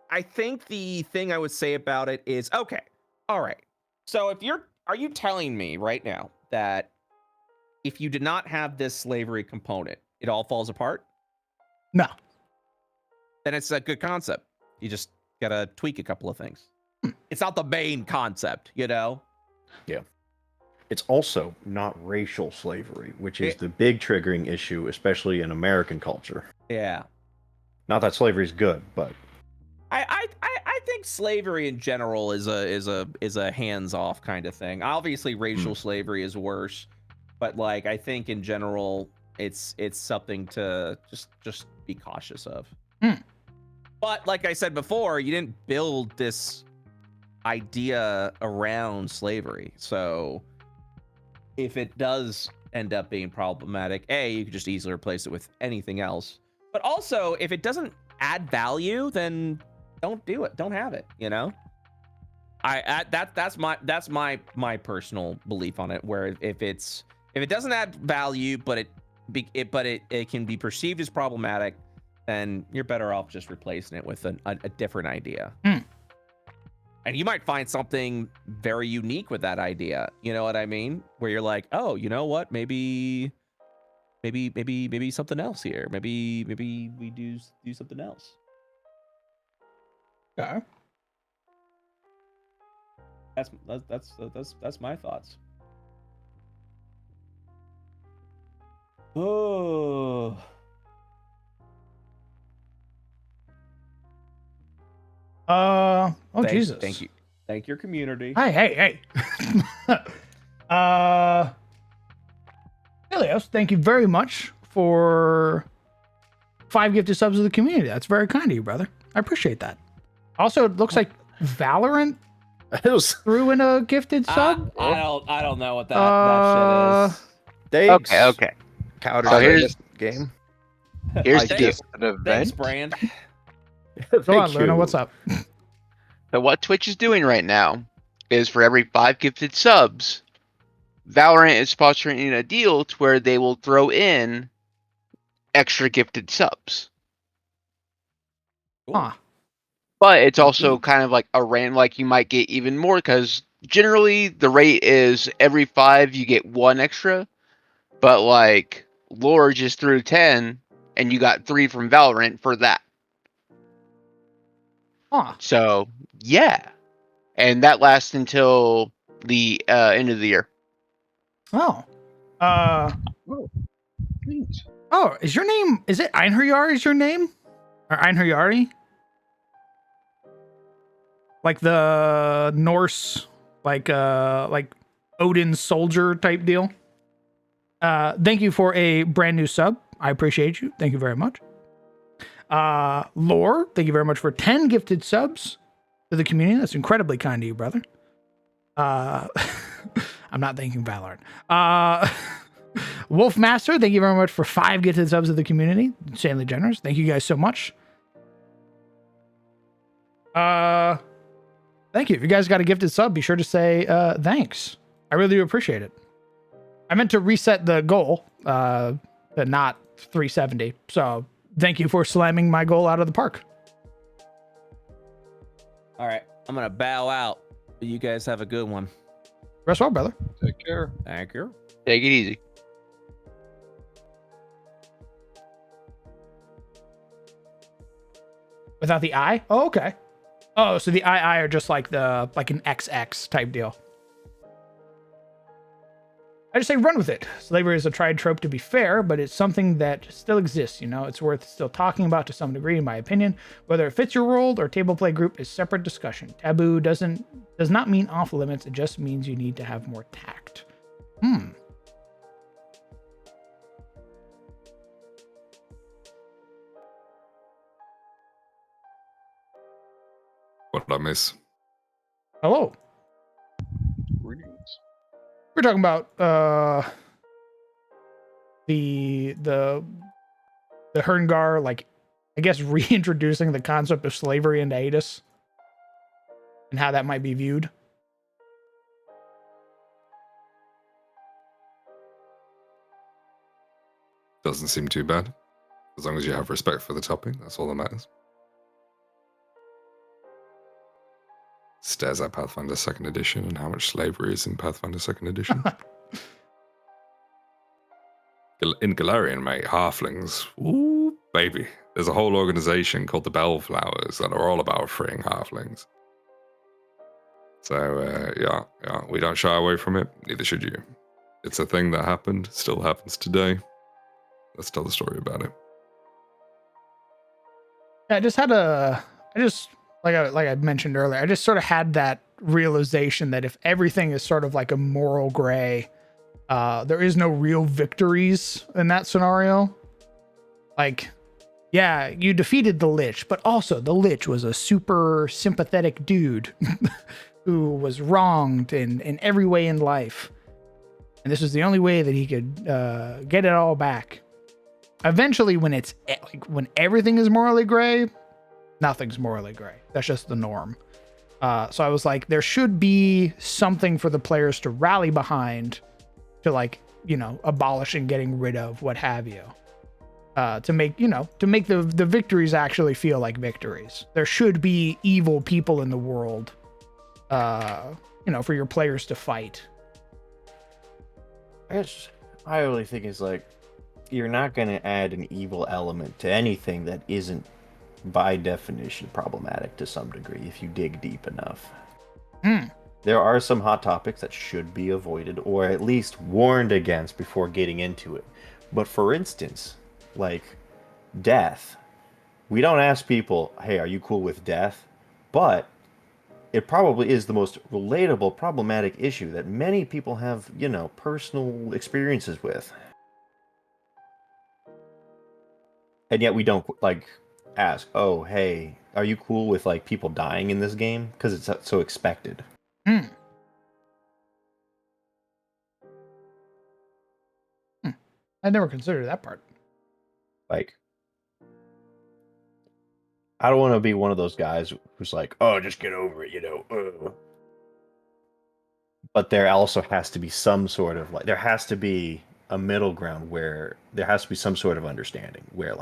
I think the thing I would say about it is, okay, all right. So are you telling me right now that if you did not have this slavery component, it all falls apart? No. Then it's a good concept. You just gotta tweak a couple of things. It's not the main concept, you know? Yeah. It's also not racial slavery, which is the big triggering issue, especially in American culture. Yeah. Not that slavery is good, but I think slavery in general is a hands-off kind of thing. Obviously, racial slavery is worse, but like I think in general, it's something to just be cautious of. But like I said before, you didn't build this idea around slavery, so if it does end up being problematic, you could just easily replace it with anything else. But also, if it doesn't add value, then don't do it. Don't have it. You know. That's my personal belief on it. Where if it doesn't add value, but it can be perceived as problematic, then you're better off just replacing it with a different idea. And you might find something very unique with that idea. You know what I mean? Where you're like, oh, you know what? Maybe something else here. Maybe we do something else. Okay. That's my thoughts. Oh. Jesus. Thank you. Thank your community. Hey. Helios, thank you very much for 5 gifted subs of the community. That's very kind of you, brother. I appreciate that. Also, it looks like Valorant threw in a gifted sub. I don't know what that shit is. Thanks. Okay. Counter So here's this game. Here's the deal. An event. Thanks, Brand. Go on, Luna. What's up? So what Twitch is doing right now is for every 5 gifted subs, Valorant is sponsoring a deal to where they will throw in extra gifted subs. Huh. But it's also kind of like a random, like you might get even more because generally the rate is every 5 you get 1 extra. But like Lore just threw 10 and you got 3 from Valorant for that. Huh. So yeah. And that lasts until the end of the year. Oh. Neat. Oh, is it Einherjar is your name? Or Einherjari? Like the Norse, like Odin's soldier type deal. Thank you for a brand new sub. I appreciate you. Thank you very much. Lore, thank you very much for 10 gifted subs. to the community. That's incredibly kind of you, brother. I'm not thanking Valorant. Wolfmaster, thank you very much for 5 gifted subs to the community. Insanely generous. Thank you guys so much. Thank you. If you guys got a gifted sub, be sure to say thanks. I really do appreciate it. I meant to reset the goal to not 370. So thank you for slamming my goal out of the park. All right, I'm gonna bow out. You guys have a good one. Rest well, brother. Take care. Thank you. Take it easy. Without the I? Oh, okay. Oh, so the II are just like an XX type deal. I just say run with it. Slavery is a tried trope to be fair, but it's something that still exists, you know? It's worth still talking about to some degree, in my opinion. Whether it fits your world or table play group is separate discussion. Taboo does not mean off limits, it just means you need to have more tact. What did I miss? Hello. Greetings. We're talking about the Herngar, like, I guess reintroducing the concept of slavery into Adis and how that might be viewed. Doesn't seem too bad. As long as you have respect for the topic, that's all that matters. Stares at Pathfinder 2nd Edition and how much slavery is in Pathfinder 2nd Edition. In Galarian, mate, halflings. Ooh, baby. There's a whole organization called the Bellflowers that are all about freeing halflings. So, yeah, we don't shy away from it. Neither should you. It's a thing that happened, still happens today. Let's tell the story about it. Yeah, like I mentioned earlier, I just sort of had that realization that if everything is sort of like a moral gray, there is no real victories in that scenario. Like, yeah, you defeated the Lich, but also the Lich was a super sympathetic dude who was wronged in every way in life. And this was the only way that he could get it all back. Eventually, when everything is morally gray, nothing's morally gray. That's just the norm. So I was like, there should be something for the players to rally behind to, like, you know, abolish and getting rid of, what have you. To make the victories actually feel like victories. There should be evil people in the world, for your players to fight. I really think it's like, you're not going to add an evil element to anything that isn't, by definition, problematic to some degree if you dig deep enough. There are some hot topics that should be avoided or at least warned against before getting into it. But for instance, like death. We don't ask people, hey, are you cool with death? But it probably is the most relatable, problematic issue that many people have, personal experiences with. And yet we don't, ask, oh, hey, are you cool with, people dying in this game? Because it's so expected. I never considered that part. I don't want to be one of those guys who's like, oh, just get over it, But there also has to be some sort of, there has to be a middle ground where there has to be some sort of understanding where,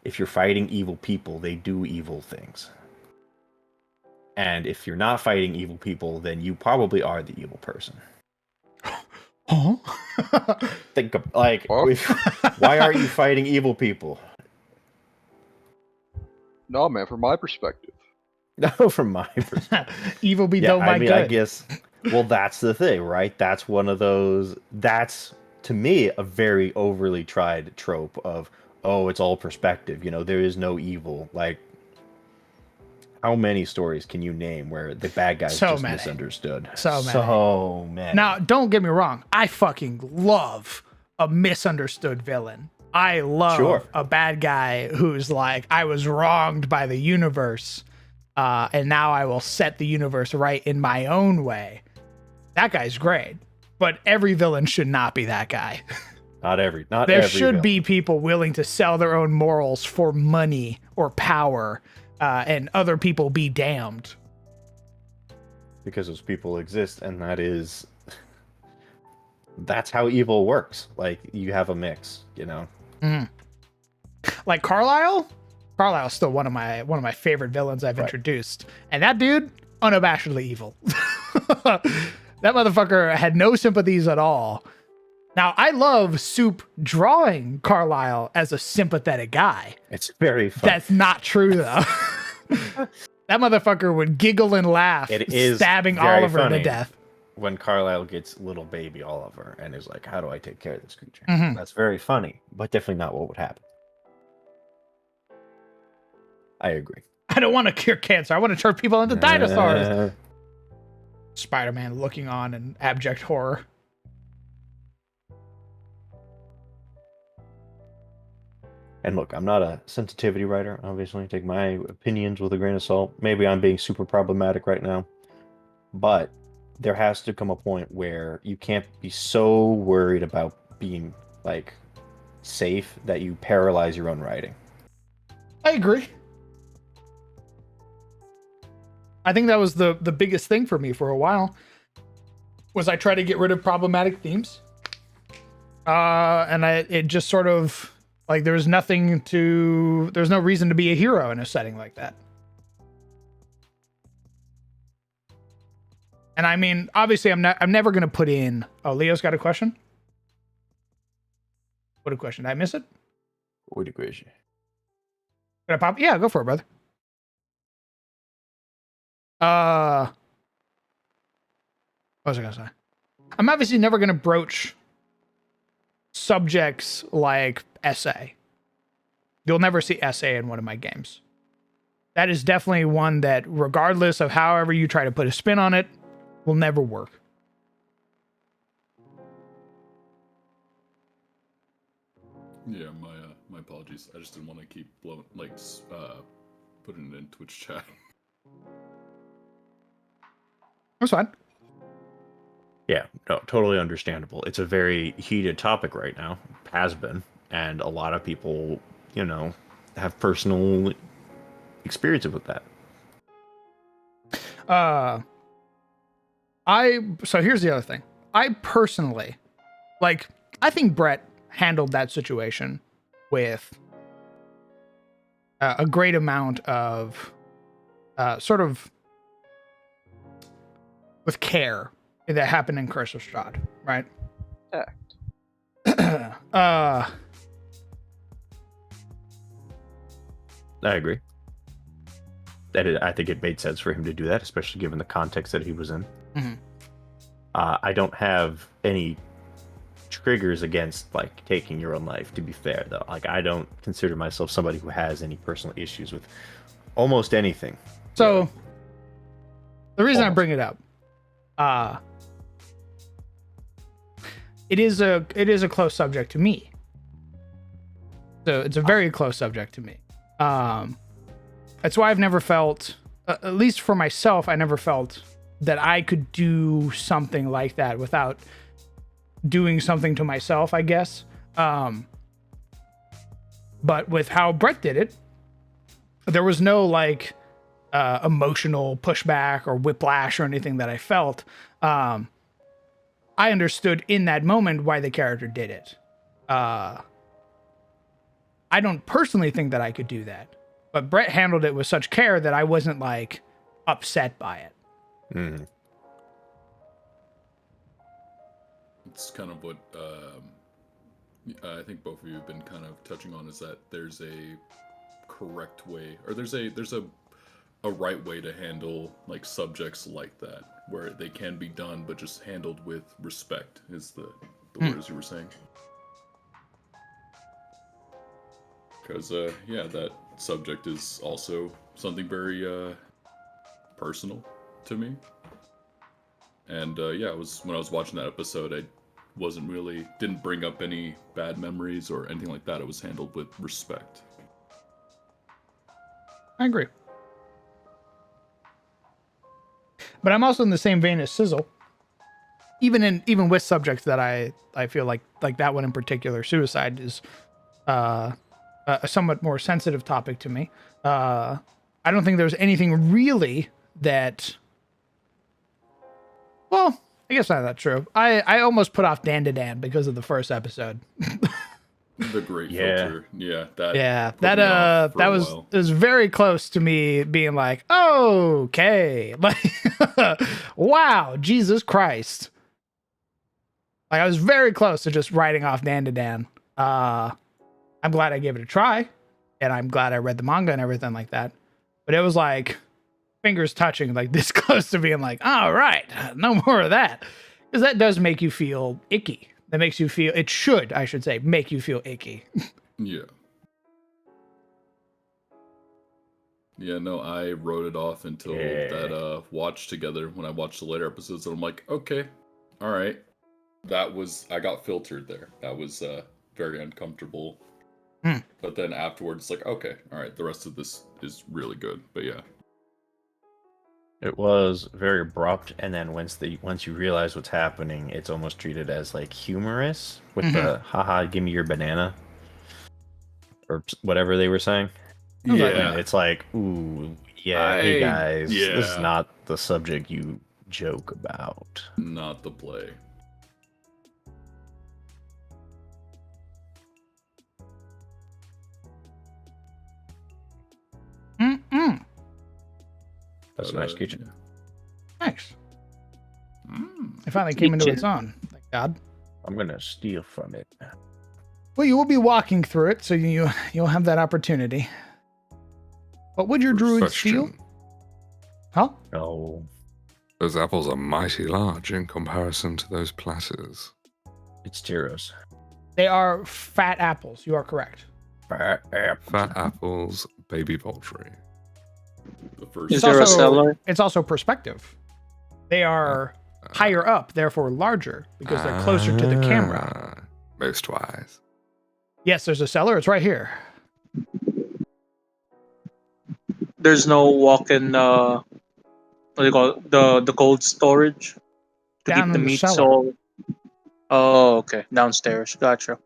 if you're fighting evil people, they do evil things. And if you're not fighting evil people, then you probably are the evil person. Huh? Think of, why are you fighting evil people? No, man, from my perspective. No, from my perspective. Evil be done by good. I guess, well, that's the thing, right? That's one of those, that's, to me, a very overly tried trope of, oh, it's all perspective, there is no evil. How many stories can you name where the bad guys misunderstood? So many. Now, don't get me wrong. I fucking love a misunderstood villain. I love a bad guy who's like, I was wronged by the universe. and now I will set the universe right in my own way. That guy's great, but every villain should not be that guy. Not every should villain. be people willing to sell their own morals for money or power, and other people be damned. Because those people exist, and that's how evil works. Like, you have a mix, you know. Like Carlisle. Carlisle's still one of my favorite villains I've introduced, and that dude unabashedly evil. That motherfucker had no sympathies at all. Now, I love Soup drawing Carlisle as a sympathetic guy. It's very fun. That's not true, though. That motherfucker would giggle and laugh, stabbing Oliver to death. When Carlisle gets little baby Oliver and is like, how do I take care of this creature? Mhm. That's very funny, but definitely not what would happen. I agree. I don't want to cure cancer. I want to turn people into dinosaurs. Spider-Man looking on in abject horror. And look, I'm not a sensitivity writer, obviously. Take my opinions with a grain of salt. Maybe I'm being super problematic right now. But there has to come a point where you can't be so worried about being, like, safe that you paralyze your own writing. I agree. I think that was the biggest thing for me for a while, was I tried to get rid of problematic themes. And it just sort of, like, there's no reason to be a hero in a setting like that. And I mean, obviously I'm never going to put in, oh, Leo's got a question? What a question. Did I miss it? What a question. Can I pop? Yeah, go for it, brother. What was I gonna say? I'm obviously never gonna broach subjects like essay. You'll never see essay in one of my games. That is definitely one that, regardless of however you try to put a spin on it, will never work. Yeah, my apologies. I just didn't want to keep putting it in Twitch chat. That's fine. Yeah, no, totally understandable. It's a very heated topic right now. Has been. And a lot of people, you know, have personal experiences with that. So here's the other thing. I personally, I think Brett handled that situation with a great amount of sort of with care that happened in Curse of Strahd, right? I agree. I think it made sense for him to do that, especially given the context that he was in. Mm-hmm. I don't have any triggers against, like, taking your own life, to be fair, though. Like, I don't consider myself somebody who has any personal issues with almost anything. So, the reason I bring it up, it is a close subject to me. So it's a very close subject to me. That's why I've never felt, at least for myself, I never felt that I could do something like that without doing something to myself, I guess. But with how Brett did it, there was no emotional pushback or whiplash or anything that I felt. I understood in that moment why the character did it. I don't personally think that I could do that, but Brett handled it with such care that I wasn't upset by it. Mm. It's kind of what I think both of you have been kind of touching on, is that there's a correct way, or there's a right way to handle subjects like that, where they can be done but just handled with respect, is the words you were saying. Because that subject is also something very personal to me. And when I was watching that episode, I didn't bring up any bad memories or anything like that. It was handled with respect. I agree. But I'm also in the same vein as Sizzle. Even with subjects that I feel like that one in particular, suicide is a somewhat more sensitive topic to me. I don't think there's anything really that. Well, I guess not that true. I almost put off Dan to Dan because of the first episode. The great Yeah. filter. Yeah, that. Yeah, put me off for that a was while. it was very close to me being like, okay, like, wow, Jesus Christ. Like I was very close to just writing off Dan to Dan. I'm glad I gave it a try, and I'm glad I read the manga and everything like that. But it was like fingers touching, like this close to being like, all right, no more of that, because that does make you feel icky. That makes you feel. It should, I should say, make you feel icky. Yeah. Yeah, no, I wrote it off until that watch together when I watched the later episodes, and I'm like, okay, all right. I got filtered there. That was very uncomfortable. But then afterwards, it's like, okay, all right, the rest of this is really good. But yeah. It was very abrupt, and then once you realize what's happening, it's almost treated as like humorous with the haha, give me your banana, or whatever they were saying. Yeah. And it's like, ooh, yeah, hey guys, this is not the subject you joke about. Not the play. That's a nice kitchen. Nice. It finally came into its own. Thank God. I'm gonna steal from it. Well, you will be walking through it, so you'll have that opportunity. What would your druid steal? Question. Huh? Oh, Those apples are mighty large in comparison to those platters. it's Tiro's. They are fat apples. You are correct. Fat apples, baby poultry. The first. Is there a cellar? It's also perspective. They are higher up, therefore larger, because they're closer to the camera. Most wise. Yes, there's a cellar. It's right here. There's no walk-in. What do you call it? The cold storage to Down keep the in the meat cellar. so. Oh, okay. Downstairs. Gotcha.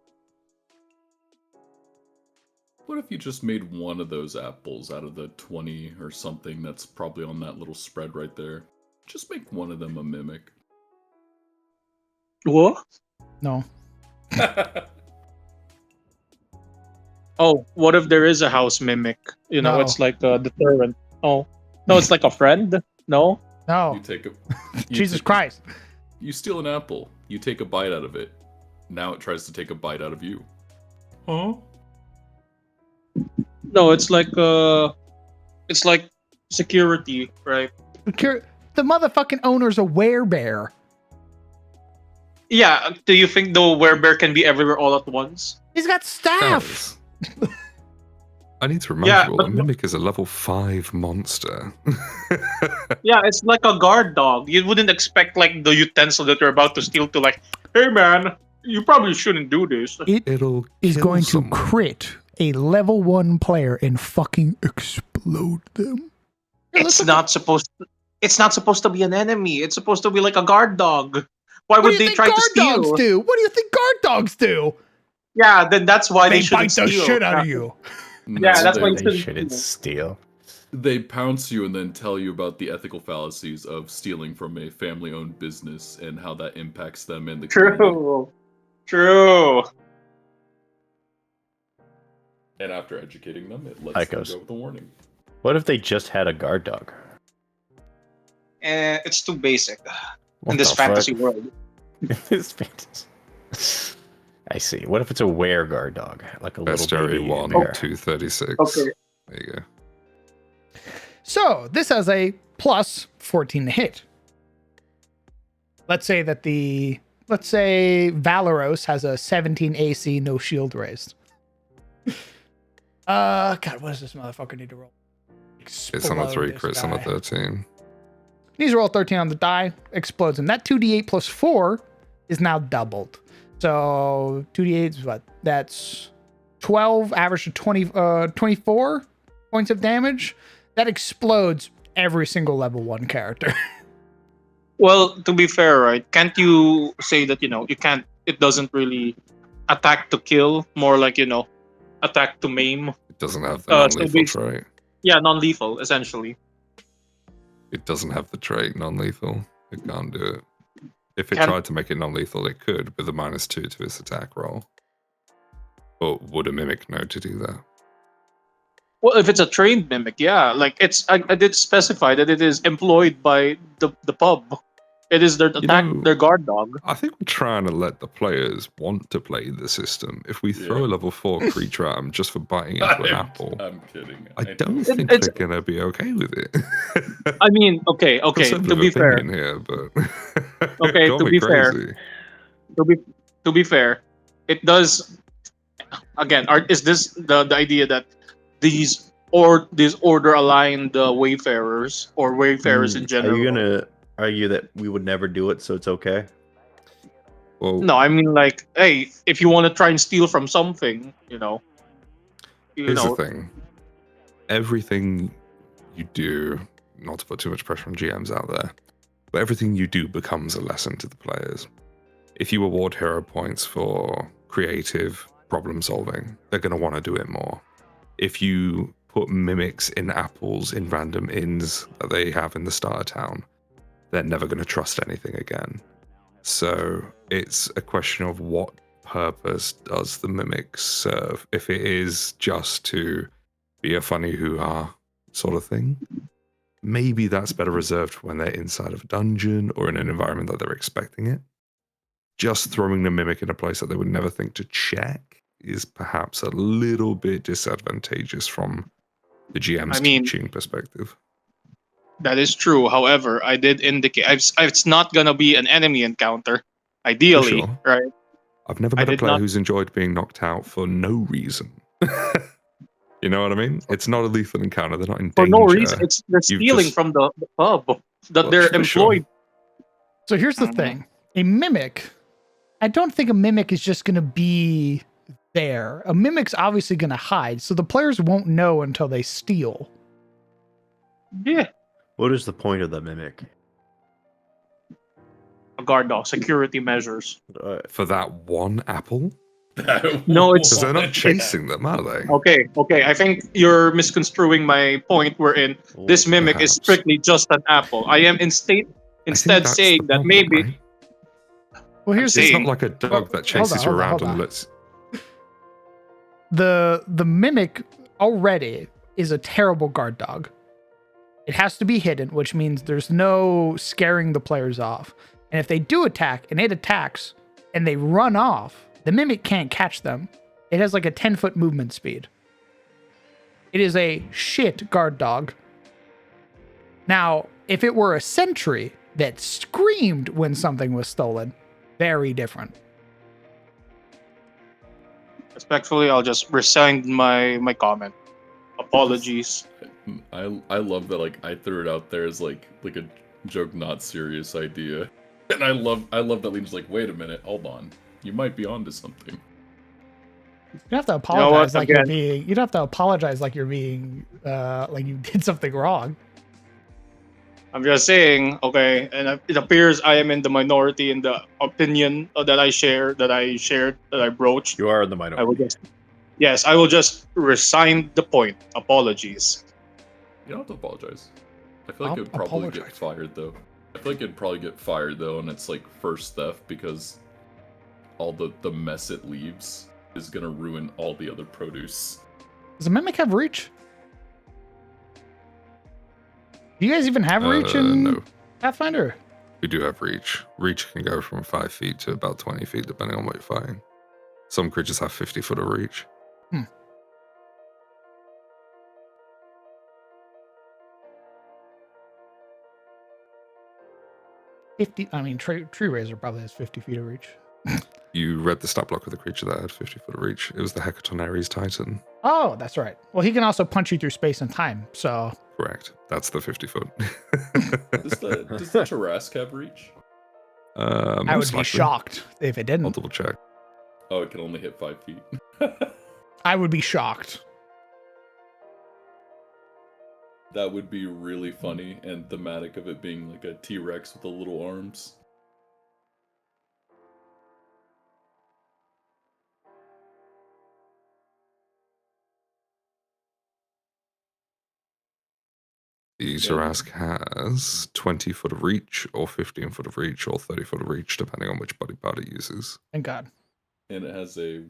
What if you just made one of those apples out of the 20 or something that's probably on that little spread right there? Just make one of them a mimic. What? No. Oh, what if there is a house mimic? You know, No. it's like a deterrent. Oh, no, it's like a friend. No. No. You take a. Jesus Christ. You steal an apple. You take a bite out of it. Now it tries to take a bite out of you. Huh? No, it's like security, right? The motherfucking owner's a werebear. Yeah. Do you think the werebear can be everywhere all at once? He's got staff. Guys, I need to remind Yeah, you all, but- a mimic is a level 5 monster. Yeah, it's like a guard dog. You wouldn't expect like the utensil that you're about to steal to like, hey man, you probably shouldn't do this. It'll Is kill going someone. to crit a level 1 player and fucking explode them. It's not supposed to be an enemy. It's supposed to be like a guard dog. Why What would do you they think try guard to steal? dogs do? What do you think guard dogs do? Yeah, then that's why they They shouldn't bite the steal. shit out of you. Yeah, that's why you They shouldn't shouldn't steal. steal. They pounce you and then tell you about the ethical fallacies of stealing from a family-owned business and how that impacts them and the community. True. And after educating them, it lets Icos. them go with a warning. What if they just had a guard dog? It's too basic What in this the fuck? fantasy world. This fantasy. I see. What if it's a were guard dog, like a Bestiary little baby 1, bear? 236. Okay. There you go. So this has a plus 14 to hit. Let's say Valoros has a 17 AC, no shield raised. God, what does this motherfucker need to roll? It's on a 3, Explode Chris this on a guy. 13. Needs to roll 13 on the die, explodes him. That 2d8 plus 4 is now doubled. So 2d8 is what? That's 12, average to 24 points of damage. That explodes every single level 1 character. Well, to be fair, right? Can't you say that you can't? It doesn't really attack to kill, more like attack to maim. It doesn't have the So non-lethal trait. yeah, non-lethal essentially. It doesn't have the trait non-lethal. It can't do it. If it Can tried to make it non-lethal, it could with a -2 to its attack roll. But would a mimic know to do that? Well, if it's a trained mimic, yeah. Like I did specify that it is employed by the pub. It is their their guard dog. I think we're trying to let the players want to play the system. If we throw a level 4 creature at them just for biting into an apple, I'm kidding. I don't think it's- they're gonna be okay with it. I mean, okay. To Conservative be fair, opinion here, but okay. call To me be crazy. fair, to be fair, it does. Again, is this the idea that these order aligned wayfarers or wayfarers in Are general? you gonna argue that we would never do it, so it's okay? Well, No, I mean like, hey, if you want to try and steal from something, here's the thing. Everything you do, not to put too much pressure on GMs out there, but everything you do becomes a lesson to the players. If you award hero points for creative problem solving, they're going to want to do it more. If you put mimics in apples in random inns that they have in the starter town, they're never going to trust anything again. So it's a question of what purpose does the mimic serve? If it is just to be a funny hoo-ha sort of thing, maybe that's better reserved for when they're inside of a dungeon or in an environment that they're expecting it. Just throwing the mimic in a place that they would never think to check is perhaps a little bit disadvantageous from the GM's teaching perspective. That is true. However, I did indicate it's not gonna be an enemy encounter. Ideally, sure. right? I've never met a player who's enjoyed being knocked out for no reason. You know what I mean? It's not a lethal encounter. They're not in danger. For no reason. They're stealing from the pub that they're employed. So here's the thing. A mimic, I don't think a mimic is just going to be there. A mimic's obviously going to hide, so the players won't know until they steal. Yeah. What is the point of the mimic? A guard dog, security measures. For that one apple? No, it's because they're not chasing them, are they? Okay. I think you're misconstruing my point. Wherein this mimic is strictly just an apple. I am instead saying that maybe. Right? Well, here's it's not like a dog that chases you around and lets. The mimic already is a terrible guard dog. It has to be hidden, which means there's no scaring the players off. And if they do attack and it attacks and they run off, the mimic can't catch them. It has like a 10-foot movement speed. It is a shit guard dog. Now, if it were a sentry that screamed when something was stolen, very different. Respectfully, I'll just rescind my comment. Apologies. I love that I threw it out there as like a joke, not serious idea. And I love that Lean's like, wait a minute, hold on. You might be onto something. You have to apologize like you're being. You'd have to apologize like you're being. Like you did something wrong. I'm just saying, okay, and it appears I am in the minority in the opinion that I shared, that I broached. You are in the minority. I will just resign the point. Apologies. You don't have to apologize. I feel like it would probably get fired though. And it's like first theft because all the mess it leaves is gonna ruin all the other produce. Does a mimic have reach? Do you guys even have reach in Pathfinder? We do have reach. Reach can go from 5 feet to about 20 feet, depending on what you're fighting. Some creatures have 50 foot of reach. 50. I mean, Tree Razor probably has 50 feet of reach. You read the stat block with a creature that had 50 foot of reach. It was the Hecaton Ares Titan. Oh, that's right. Well, he can also punch you through space and time, so... Correct. That's the 50 foot. Does the Tarrasque have reach? I would be shocked if it didn't. I'll double check. Oh, it can only hit 5 feet. I would be shocked. That would be really funny and thematic of it being like a T-Rex with the little arms. The Tarask has 20 foot of reach, or 15 foot of reach, or 30 foot of reach, depending on which body part it uses. Thank God. And it has a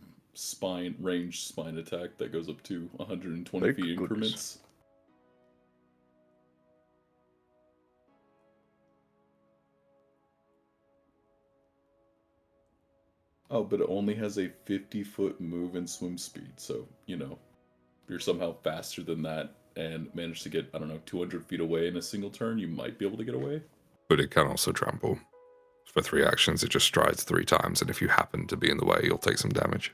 ranged spine attack that goes up to 120 feet increments. Oh, but it only has a 50-foot move and swim speed, so, if you're somehow faster than that and manage to get, 200 feet away in a single turn, you might be able to get away. But it can also trample. For 3 actions, it just strides 3 times, and if you happen to be in the way, you'll take some damage.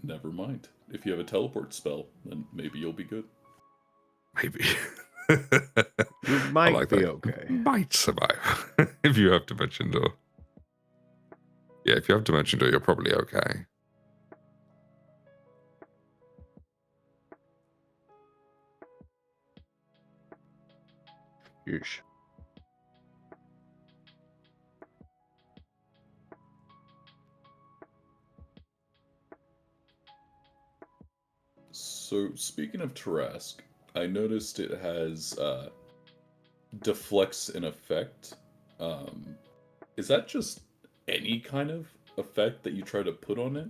Never mind. If you have a teleport spell, then maybe you'll be good. Maybe. You might like be that. okay. Might survive. If you have Dimension Door. Yeah, if you have Dimension Door, you're probably okay. Yeesh. So, speaking of Tarask, I noticed it has deflects in effect. Is that just any kind of effect that you try to put on it?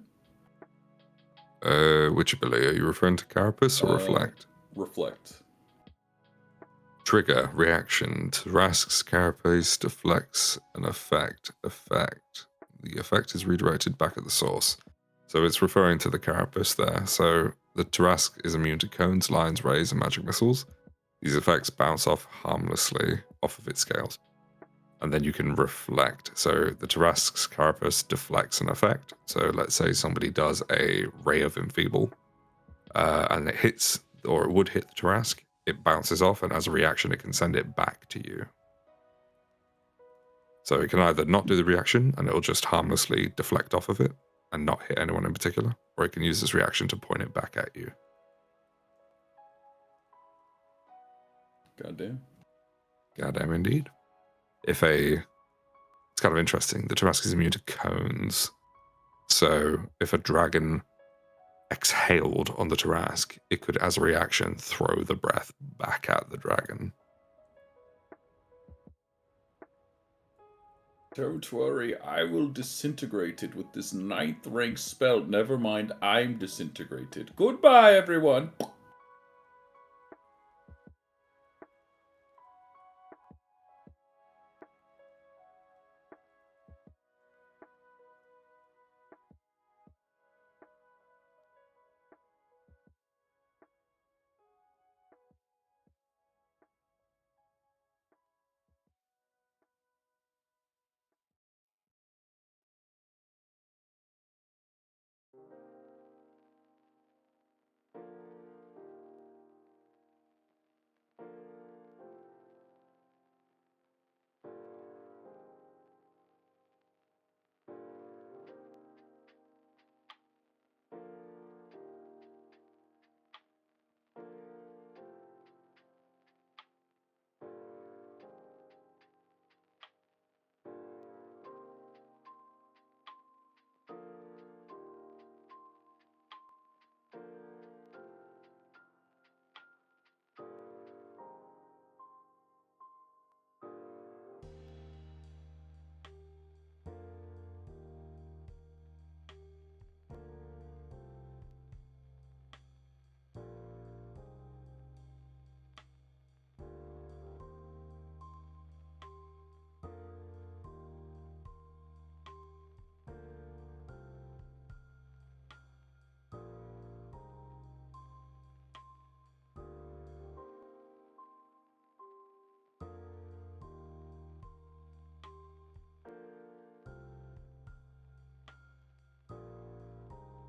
Which ability? Are you referring to Carapace or Reflect? Reflect. Trigger, reaction. Tarask's Carapace deflects an effect. The effect is redirected back at the source. So it's referring to the Carapace there. So the Tarask is immune to cones, lines, rays, and magic missiles. These effects bounce off harmlessly off of its scales. And then you can reflect. So the Tarask's Carapace deflects an effect. So let's say somebody does a Ray of Enfeeble, and it hits, or it would hit the Tarask. It bounces off, and as a reaction, it can send it back to you. So it can either not do the reaction, and it'll just harmlessly deflect off of it, and not hit anyone in particular, or it can use this reaction to point it back at you. Goddamn. Goddamn indeed. It's kind of interesting. The Tarask is immune to cones. So if a dragon exhaled on the Tarask, it could, as a reaction, throw the breath back at the dragon. Don't worry, I will disintegrate it with this 9th rank spell. Never mind, I'm disintegrated. Goodbye, everyone!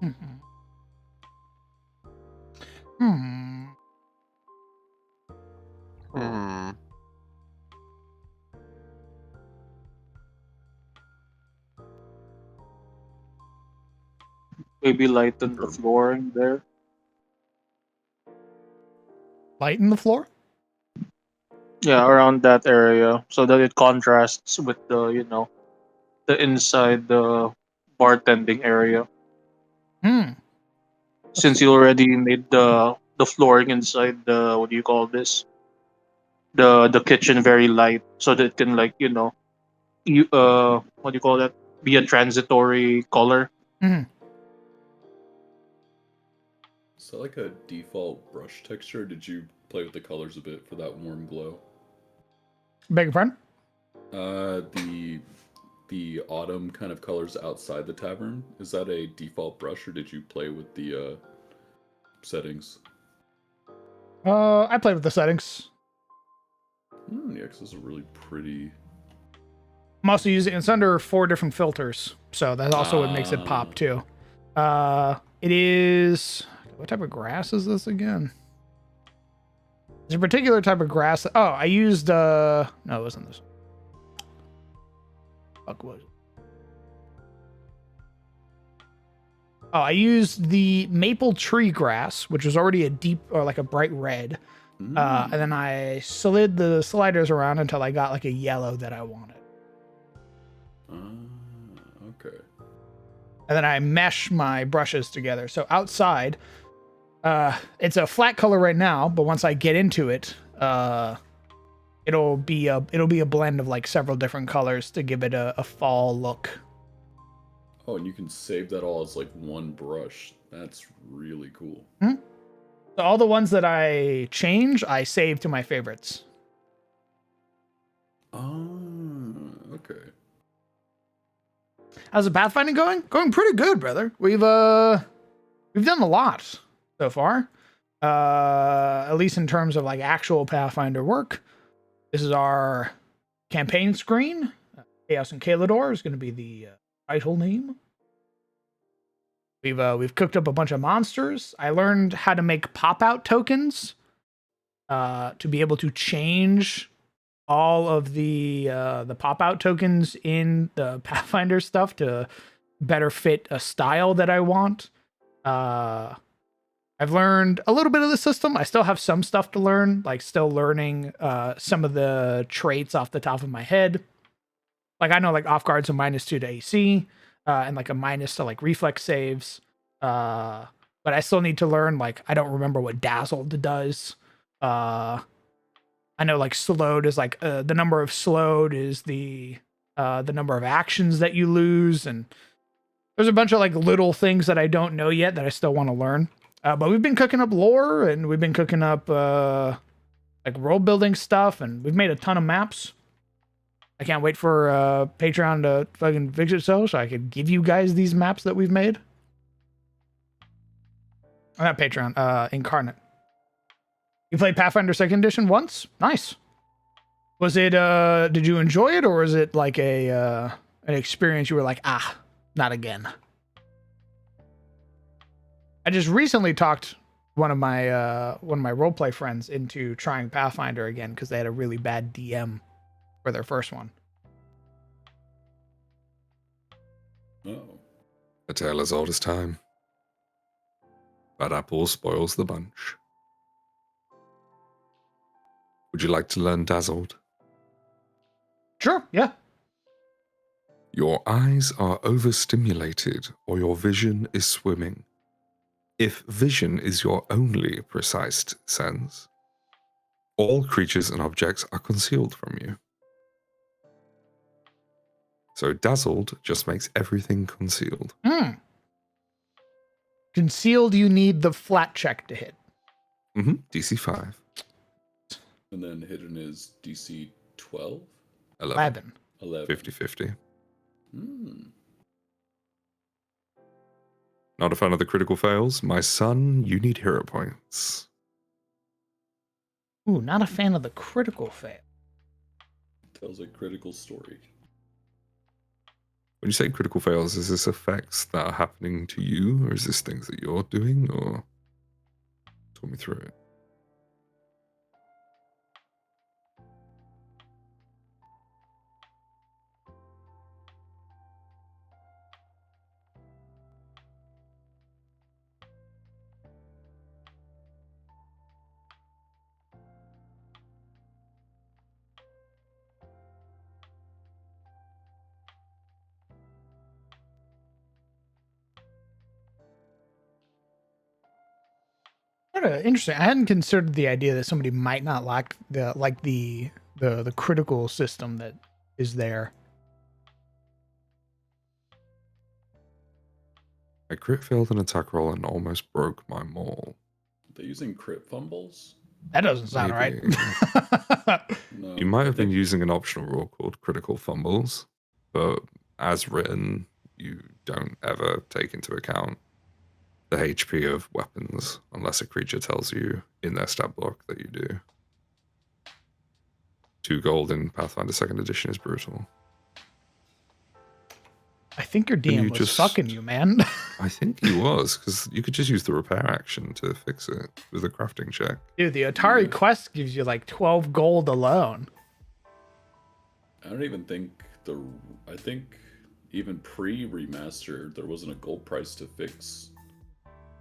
Mm-hmm. Hmm. Hmm. Maybe lighten the floor in there. Lighten the floor? Yeah, around that area, so that it contrasts with the the inside the bartending area. Hmm. Since you already made the flooring inside the what do you call this the kitchen very light, so that it can you what do you call that be a transitory color. Hmm. Is that like a default brush texture? Or did you play with the colors a bit for that warm glow? Beg your pardon? The autumn kind of colors outside the tavern, is that a default brush or did you play with the settings? I played with the settings. Yeah, because it's a really pretty. I'm also using it's under 4 different filters, so that's also what makes it pop too. It is what type of grass is this again? There's a particular type of grass. Oh, I used no, it wasn't this. Fuck was it? Oh, I used the maple tree grass, which was already a deep or like a bright red. And then I slid the sliders around until I got like a yellow that I wanted. Okay. And then I mesh my brushes together. So outside, it's a flat color right now, but once I get into it, it'll be a blend of like several different colors to give it a fall look. Oh, and you can save that all as like one brush. That's really cool. So all the ones that I change, I save to my favorites. Oh, okay. How's the pathfinding going? Going pretty good, brother. We've done a lot so far. At least in terms of like actual Pathfinder work. This is our campaign screen. Chaos and Kalador is going to be the title name. We've cooked up a bunch of monsters. I learned how to make pop-out tokens to be able to change all of the pop-out tokens in the Pathfinder stuff to better fit a style that I want. I've learned a little bit of the system. I still have some stuff to learn, like still learning some of the traits off the top of my head. Like I know like off guard's a -2 to AC, and like a minus to like reflex saves. But I still need to learn, like I don't remember what dazzled does. I know like slowed is like the number of slowed is the number of actions that you lose, and there's a bunch of like little things that I don't know yet that I still want to learn. But we've been cooking up lore and we've been cooking up like world building stuff, and we've made a ton of maps. I can't wait for Patreon to fucking fix itself so I could give you guys these maps that we've made. Not Patreon, Incarnate. You played Pathfinder 2nd Edition once? Nice. Was it did you enjoy it, or was it like a an experience you were like, not again? I just recently talked one of my roleplay friends into trying Pathfinder again because they had a really bad DM for their first one. Oh. A tale as old as time. Bad apple spoils the bunch. Would you like to learn Dazzled? Sure, yeah. Your eyes are overstimulated or your vision is swimming. If vision is your only precise sense, all creatures and objects are concealed from you. So Dazzled just makes everything concealed. Concealed, you need the flat check to hit. DC 5. And then hidden is DC 12? 11. 50-50. Hmm. Not a fan of the critical fails? My son, you need hero points. Ooh, not a fan of the critical fail. Tells a critical story. When you say critical fails, is this effects that are happening to you, or is this things that you're doing, or talk me through it? Kind of interesting. I hadn't considered the idea that somebody might not like the critical system that is there. I crit failed an attack roll and almost broke my maul. They're using crit fumbles? That doesn't sound Maybe. right. No, You might I have been think- using an optional rule called critical fumbles, but as written, you don't ever take into account the HP of weapons unless a creature tells you in their stat block that you do. 2 gold in Pathfinder 2nd edition is brutal. I think your Can DM you was just- fucking you, man. I think he was, because you could just use the repair action to fix it with a crafting check. Dude, the Atari Yeah. Quest gives you like 12 gold alone. I don't even think I think even pre-remaster, there wasn't a gold price to fix.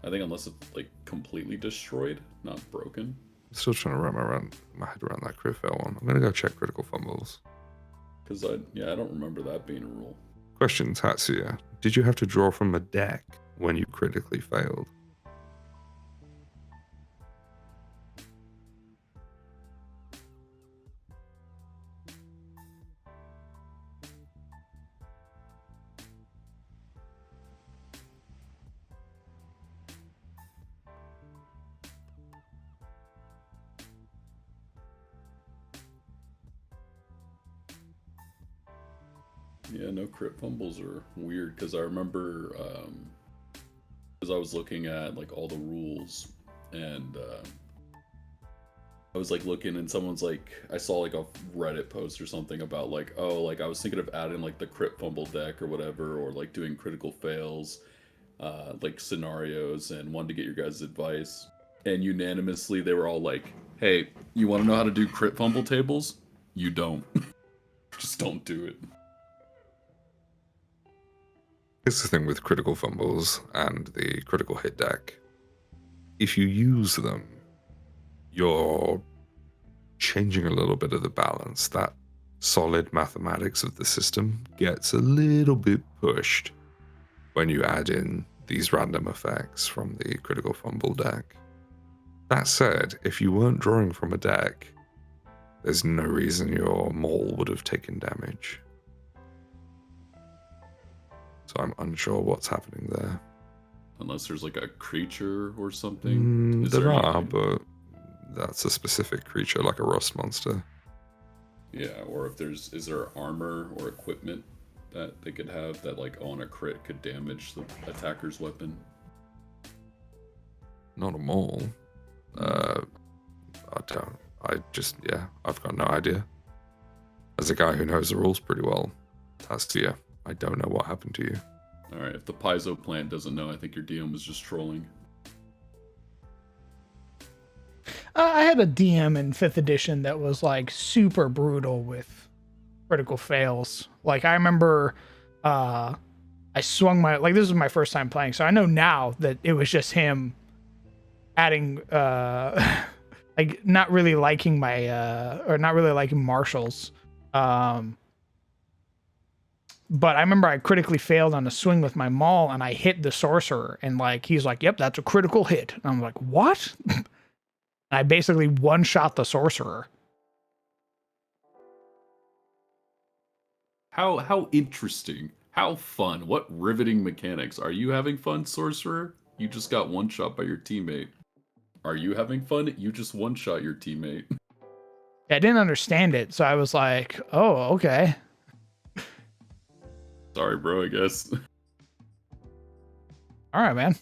I think unless it's like completely destroyed, not broken. I'm still trying to wrap my head around that crit fail one. I'm gonna go check critical fumbles. Because I don't remember that being a rule. Question, Tatsuya. Did you have to draw from a deck when you critically failed? Yeah, no crit fumbles are weird because I remember because I was looking at like all the rules and I was like looking and someone's like I saw like a Reddit post or something about like, oh, like I was thinking of adding like the crit fumble deck or whatever, or like doing critical fails like scenarios, and wanted to get your guys' advice. And unanimously they were all like, hey, you want to know how to do crit fumble tables? You don't. Just don't do it. Here's the thing with critical fumbles and the critical hit deck. If you use them, you're changing a little bit of the balance. That solid mathematics of the system gets a little bit pushed when you add in these random effects from the critical fumble deck. That said, if you weren't drawing from a deck, there's no reason your maul would have taken damage. So I'm unsure what's happening there. Unless there's like a creature or something. Is There are, anything- but that's a specific creature like a rust monster. Yeah, or if is there armor or equipment that they could have that like on a crit could damage the attacker's weapon? Not a mole. I've got no idea. As a guy who knows the rules pretty well, Tastia, I don't know what happened to you. Alright, if the piezo plant doesn't know, I think your DM was just trolling. I had a DM in 5th edition that was like super brutal with critical fails. Like I remember I swung my, like this was my first time playing, so I know now that it was just him adding like not really liking my or not really liking marshals. But I remember I critically failed on a swing with my maul and I hit the sorcerer, and like he's like, "Yep, that's a critical hit." And I'm like, "What?" I basically one-shot the sorcerer. How interesting. How fun. What riveting mechanics. Are you having fun, sorcerer? You just got one shot by your teammate. Are you having fun? You just one shot your teammate. I didn't understand it, so I was like, "Oh, okay." Sorry, bro, I guess. All right, man.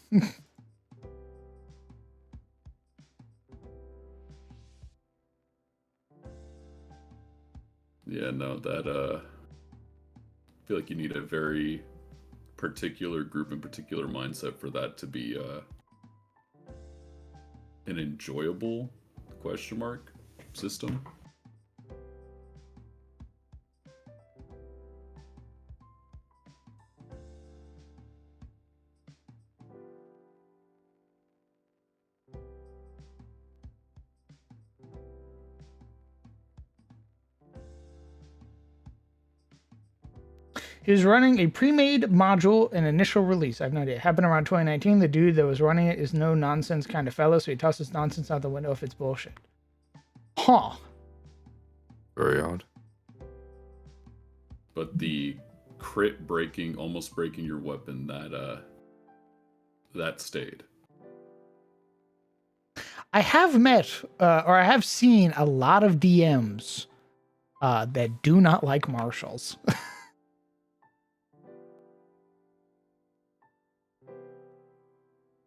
Yeah, no, that I feel like you need a very particular group and particular mindset for that to be an enjoyable question mark system. He was running a pre-made module in initial release. I have no idea. It happened around 2019. The dude that was running it is no nonsense kind of fellow, so he tosses nonsense out the window if it's bullshit. Huh. Very odd. But the crit breaking, almost breaking your weapon, that stayed. I have met, or I have seen a lot of DMs that do not like marshals.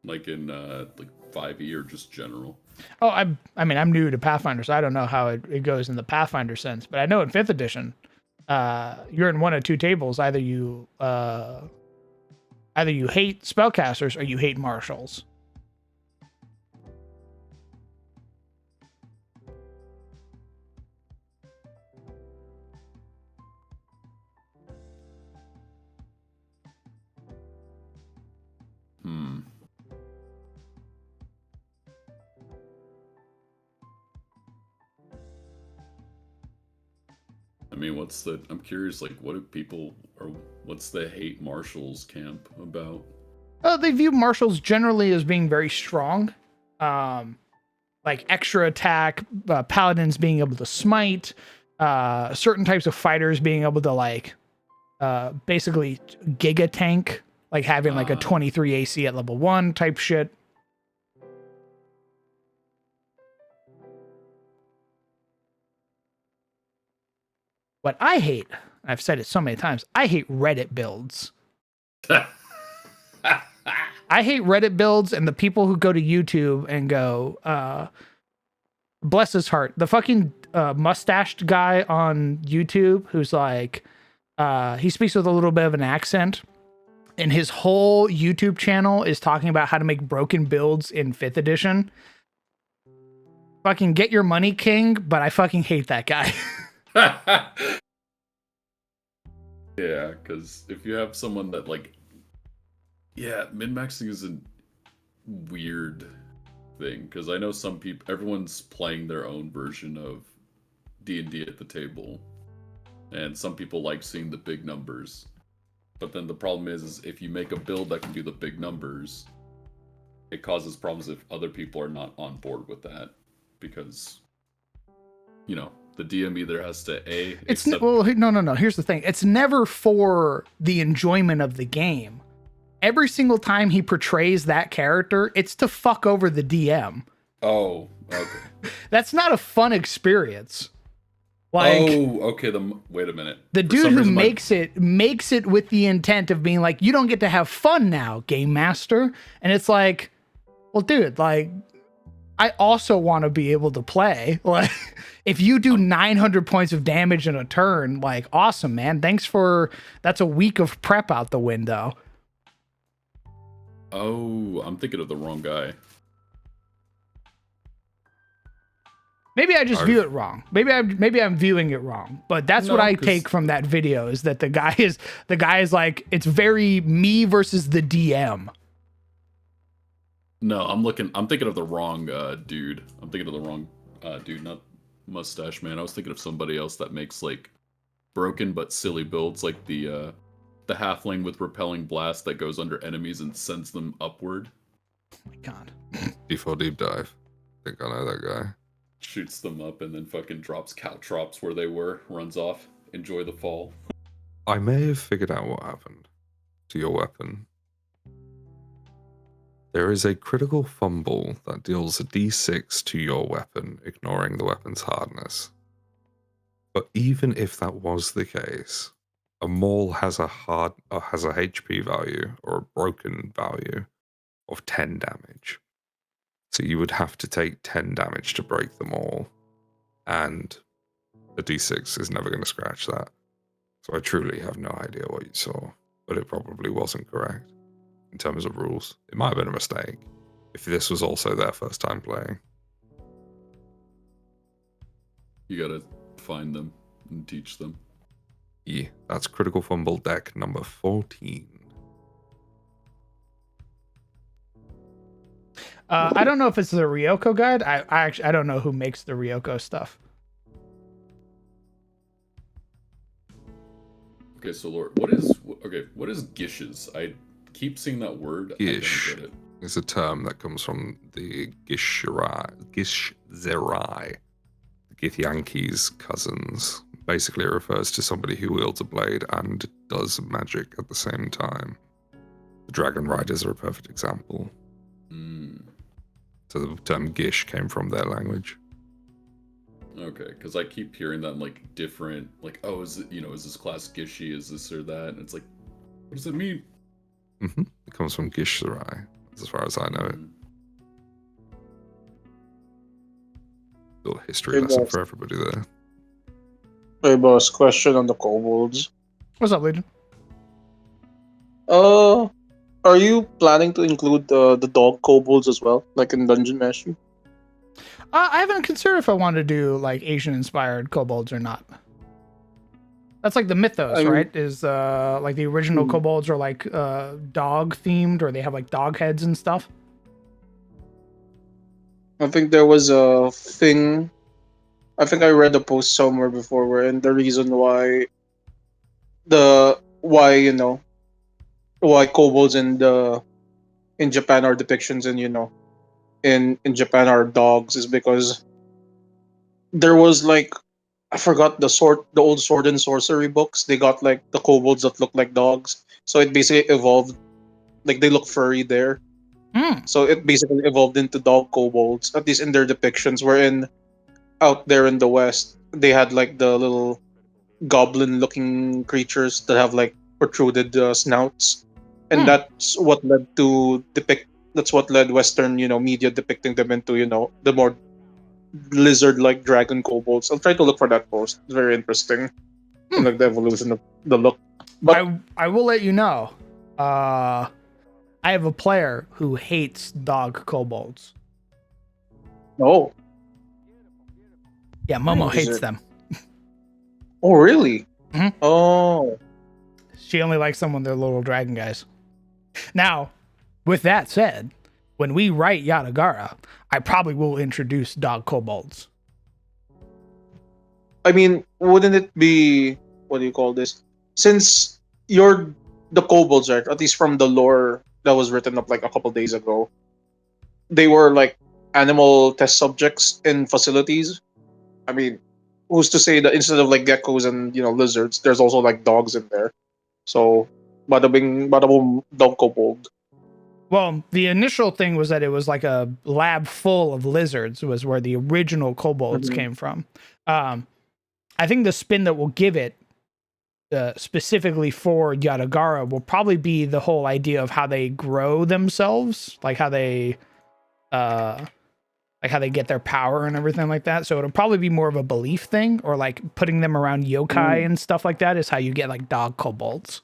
Like in like 5e or just general. Oh, I mean, I'm new to Pathfinder, so I don't know how it goes in the Pathfinder sense, but I know in 5th edition, you're in one of two tables. Either you hate spellcasters or you hate marshals. I mean, I'm curious, like, what do people, or what's the hate marshals camp about? They view marshals generally as being very strong. Like extra attack, paladins being able to smite, certain types of fighters being able to like basically giga tank, like having like a 23 AC at level 1 type shit. What I hate, and I've said it so many times, I hate Reddit builds. I hate Reddit builds and the people who go to YouTube and go, bless his heart, the fucking mustached guy on YouTube who's like, he speaks with a little bit of an accent, and his whole YouTube channel is talking about how to make broken builds in 5th edition. Fucking get your money, king, but I fucking hate that guy. Yeah, because if you have someone that like, yeah, min-maxing is a weird thing, because I know some people, everyone's playing their own version of D&D at the table, and some people like seeing the big numbers, but then the problem is if you make a build that can do the big numbers, it causes problems if other people are not on board with that, because, you know, the DM either has to no. Here's the thing. It's never for the enjoyment of the game. Every single time he portrays that character, it's to fuck over the DM. Oh, okay. That's not a fun experience. Like, oh, okay. Wait a minute. The dude who makes it with the intent of being like, you don't get to have fun now, game master. And it's like, well, dude, like, I also want to be able to play. Like, if you do 900 points of damage in a turn, like, awesome, man. That's a week of prep out the window. Oh, I'm thinking of the wrong guy. Maybe I just view it wrong. Maybe I'm viewing it wrong. But that's what I take from that video, is that the guy is like, it's very me versus the DM. No, I'm thinking of the wrong dude. I'm thinking of the wrong dude, not Mustache Man. I was thinking of somebody else that makes like broken but silly builds, like the halfling with repelling blast that goes under enemies and sends them upward. Oh my god. D4 deep dive. I think I know that guy. Shoots them up and then fucking drops caltrops where they were, runs off. Enjoy the fall. I may have figured out what happened to your weapon. There is a critical fumble that deals a d6 to your weapon, ignoring the weapon's hardness. But even if that was the case, a maul has a HP value or a broken value of 10 damage. So you would have to take 10 damage to break the maul, and a d6 is never going to scratch that. So I truly have no idea what you saw, but it probably wasn't correct. In terms of rules, it might have been a mistake if this was also their first time playing. You gotta find them and teach them. Yeah, that's Critical Fumble deck number 14. I don't know if it's the Ryoko guide. I don't know who makes the Ryoko stuff. Okay, so Lord, what is gishes? I keep seeing that word. Gish I don't get it. is a term that comes from the Gishzerai, the Githyanki's cousins. Basically, it refers to somebody who wields a blade and does magic at the same time. The Dragon Riders are a perfect example. So the term Gish came from their language. Okay, because I keep hearing that in like different, like, oh, is it, is this class Gishy? Is this or that? And it's like, what does it mean? It comes from Gishzerai, as far as I know it. Little history Hey, lesson boss. for everybody there. Hey, boss. Question on the kobolds. What's up, Legion? Are you planning to include the dog kobolds as well, like in Dungeon Mastery? I haven't considered if I want to do like Asian-inspired kobolds or not. That's like the mythos, I mean- right? Is like the original kobolds are like dog themed, or they have like dog heads and stuff. I think there was a thing. I think I read a post somewhere before wherein the reason why kobolds in Japan are depictions and in Japan are dogs is because there was like I forgot the old sword and sorcery books. They got like the kobolds that look like dogs. So it basically evolved, like they look furry there. So it basically evolved into dog kobolds, at least in their depictions. Wherein out there in the West, they had like the little goblin-looking creatures that have like protruded snouts, and that's what led to depict. That's what led Western, media depicting them into, the more lizard-like dragon kobolds. I'll try to look for that post. It's very interesting, and like the evolution of the look. But I will let you know. I have a player who hates dog kobolds. oh, Yeah, Momo Is hates it- them. oh really? Mhm. Oh, She only likes them when they're little dragon guys. Now, with that said, when we write Yatagara, I probably will introduce dog kobolds. I mean, wouldn't it be what do you call this? Since you're the kobolds, right? At least from the lore that was written up like a couple days ago, they were like animal test subjects in facilities. I mean, who's to say that instead of like geckos and lizards, there's also like dogs in there? So, bada bing, bada boom, dog kobold. Well, the initial thing was that it was like a lab full of lizards was where the original kobolds came from. I think the spin that we'll give it specifically for Yatagara will probably be the whole idea of how they grow themselves, like how they get their power and everything like that. So it'll probably be more of a belief thing, or like putting them around yokai and stuff like that is how you get like dog kobolds.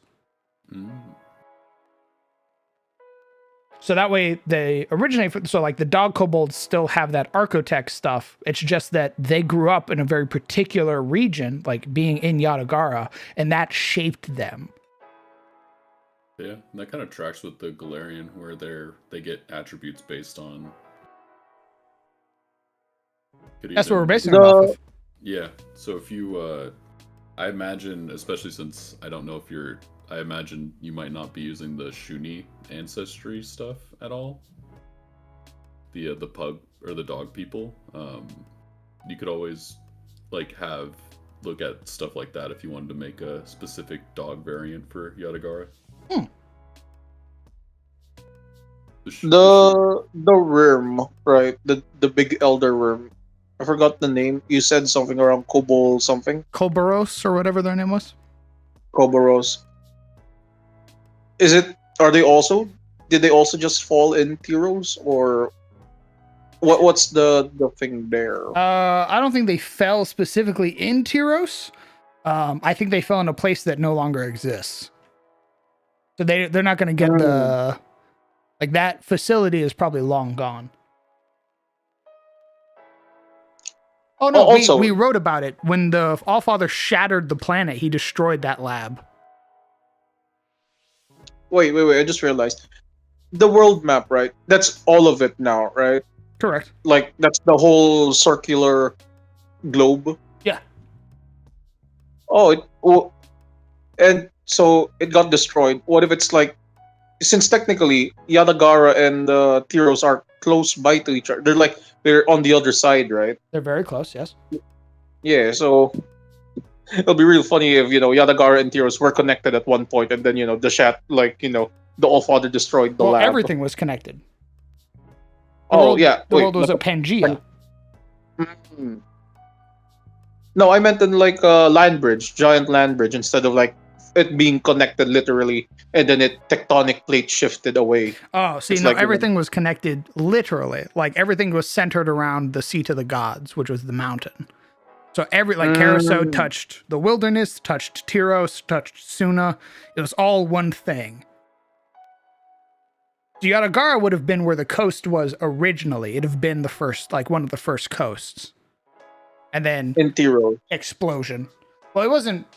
So that way they originate. So like the dog kobolds still have that architect stuff. It's just that they grew up in a very particular region, like being in Yatagara, and that shaped them. Yeah, and that kind of tracks with the Galarian, where they get attributes based on. That's what we're basing it off of. Yeah, so if you, I imagine, especially since I don't know if I imagine you might not be using the Shuni ancestry stuff at all. The pug or the dog people. You could always look at stuff like that if you wanted to make a specific dog variant for Yatagara. The worm, right? The big elder worm. I forgot the name. You said something around Kobol something. Koboros or whatever their name was. Koboros. Is it? Are they also? Did they also just fall in Tyros, or what's the thing there? I don't think they fell specifically in Tyros. I think they fell in a place that no longer exists. So they're not going to get the like that facility is probably long gone. Oh no, Also, we wrote about it when the Allfather shattered the planet. He destroyed that lab. wait! I just realized the world map, right? That's all of it now, right? Correct. Like that's the whole circular globe. Yeah. Oh, and so it got destroyed. What if it's like, since technically Yadagara and Tyros are close by to each other, they're on the other side, right? They're very close. Yes. Yeah, so it'll be real funny if Yadagara and Tyros were connected at one point, and then the chat, the All Father destroyed the Well, lab. everything was connected. The Oh world, yeah, the wait, world was a Pangea. Hmm. No, I meant in like a land bridge, giant land bridge, instead of like it being connected literally, and then it tectonic plate shifted away. Oh, see, It's no, like everything was connected literally. Like everything was centered around the seat of the gods, which was the mountain. So like Carousel Mm, touched the wilderness, touched Tyros, touched Suna. It was all one thing. Yadagara would have been where the coast was originally. It'd have been the first, like one of the first coasts. And then in Tiro. explosion. Well,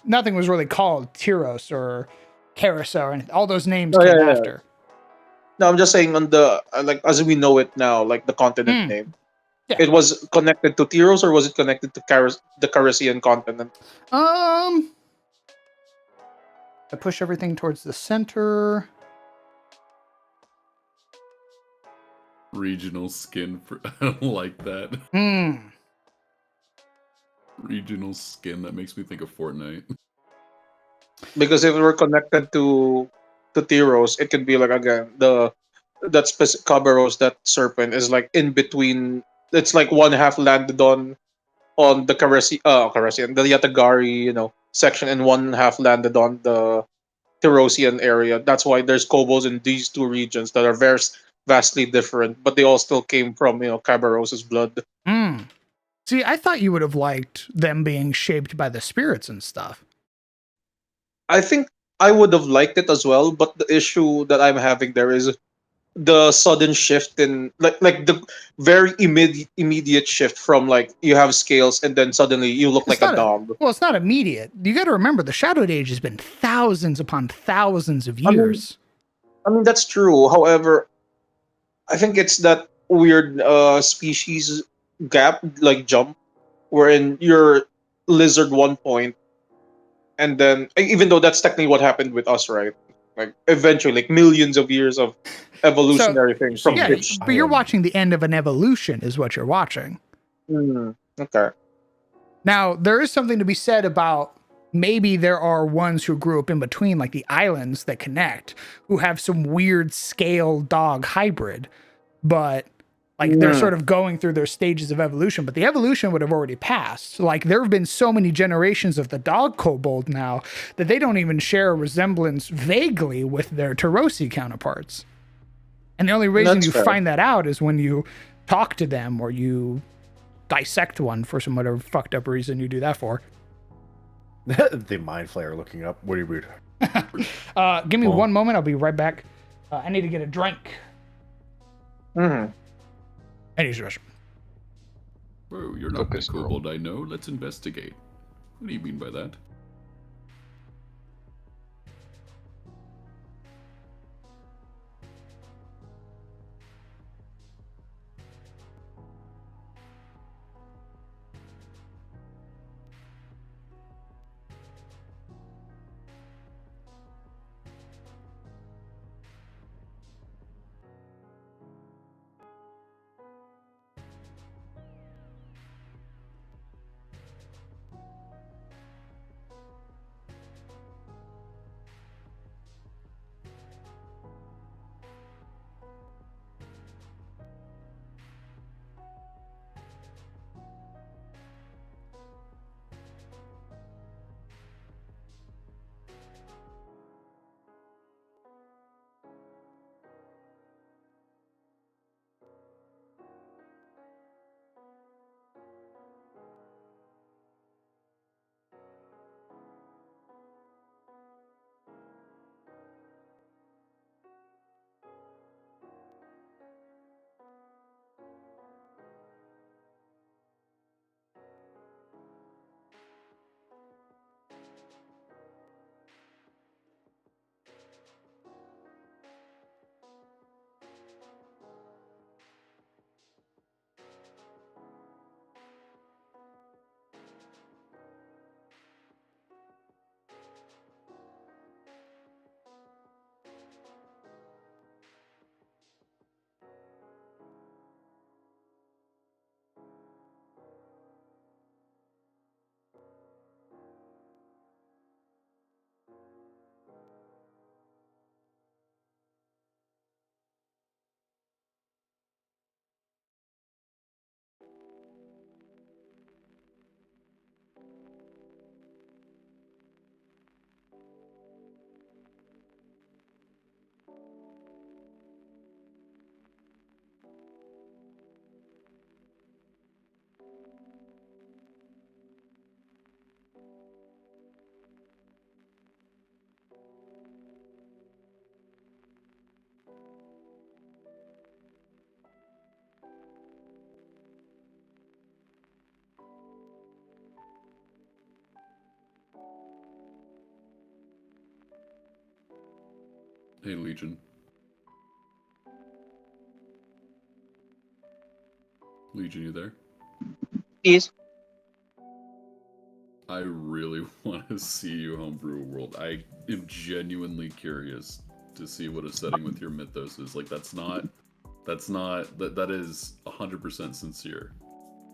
nothing was really called Tyros or Carousel or anything. All those names Oh yeah, came yeah. after. No, I'm just saying on the like as we know it now, like the continent Mm, name. yeah. It was connected to Tyros, or was it connected to the Carisian continent? I push everything towards the center. Regional skin. I don't like that. Hmm. Regional skin. That makes me think of Fortnite. Because if it were connected to Tyros, it could be like again that specific Kabaros, that serpent is like in between. It's like one half landed on the Carisian, the Yatagari, section, and one half landed on the Tyrosian area. That's why there's kobolds in these two regions that are very vastly different, but they all still came from Kabaros's blood. Hmm. See, I thought you would have liked them being shaped by the spirits and stuff. I think I would have liked it as well, but the issue that I'm having there is the sudden shift in like the very immediate shift from like you have scales and then suddenly you look It's like a not a dog. well, it's not immediate. You got to remember the Shadowed Age has been thousands upon thousands of I mean, years. I mean that's true. However, I think it's that weird species gap, like jump, wherein you're lizard one point, and then even though that's technically what happened with us, right? Like eventually, like millions of years of So, evolutionary thing from yeah, fish. but you're watching the end of an evolution, is what you're watching. Okay. Now, there is something to be said about maybe there are ones who grew up in between, like the islands that connect, who have some weird scale dog hybrid, but like they're sort of going through their stages of evolution, but the evolution would have already passed. Like there have been so many generations of the dog kobold now that they don't even share a resemblance vaguely with their Tarosi counterparts. And the only reason That's you fair. find that out is when you talk to them or you dissect one for some whatever fucked up reason you do that for. The mind flayer looking up. What do you read? Give me one moment. I'll be right back. I need to get a drink. Mm-hmm. I need to restroom. Bro, you're not the kobold I know. Let's investigate. What do you mean by that? Hey, Legion. Legion, you there? Is I really want to see you homebrew a world. I am genuinely curious to see what a setting with your mythos is. Like, that is 100% sincere.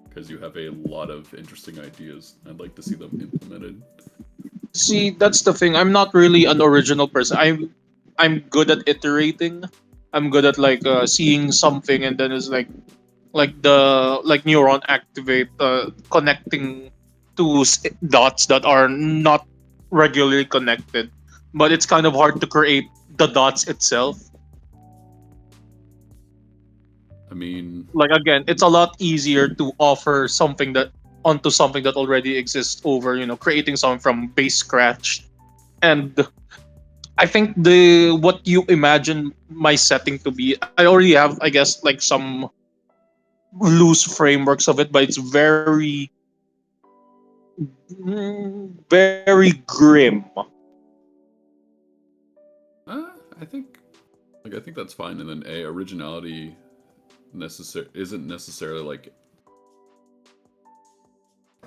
Because you have a lot of interesting ideas. I'd like to see them implemented. See, that's the thing. I'm not really an original person. I'm good at iterating. I'm good at like seeing something and then it's like neuron activate connecting two dots that are not regularly connected. But it's kind of hard to create the dots itself. I mean, Like again, it's a lot easier to offer something that onto something that already exists over, creating something from base scratch. And I think the what you imagine my setting to be, I already have, I guess, like some loose frameworks of it, but it's very grim. I think, I think that's fine. And then originality isn't necessarily like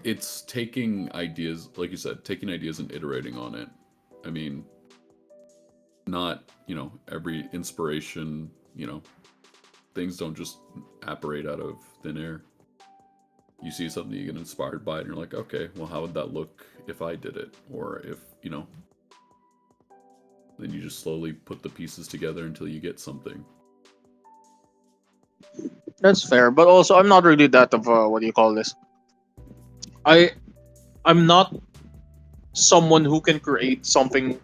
it's taking ideas, like you said, taking ideas and iterating on it. I mean, not every inspiration, things don't just apparate out of thin air. You see something, you get inspired by it, and you're like, okay, well, how would that look if I did it? Or if, then you just slowly put the pieces together until you get something. That's fair, but also I'm not really that of what do you call this? I I'm not someone who can create something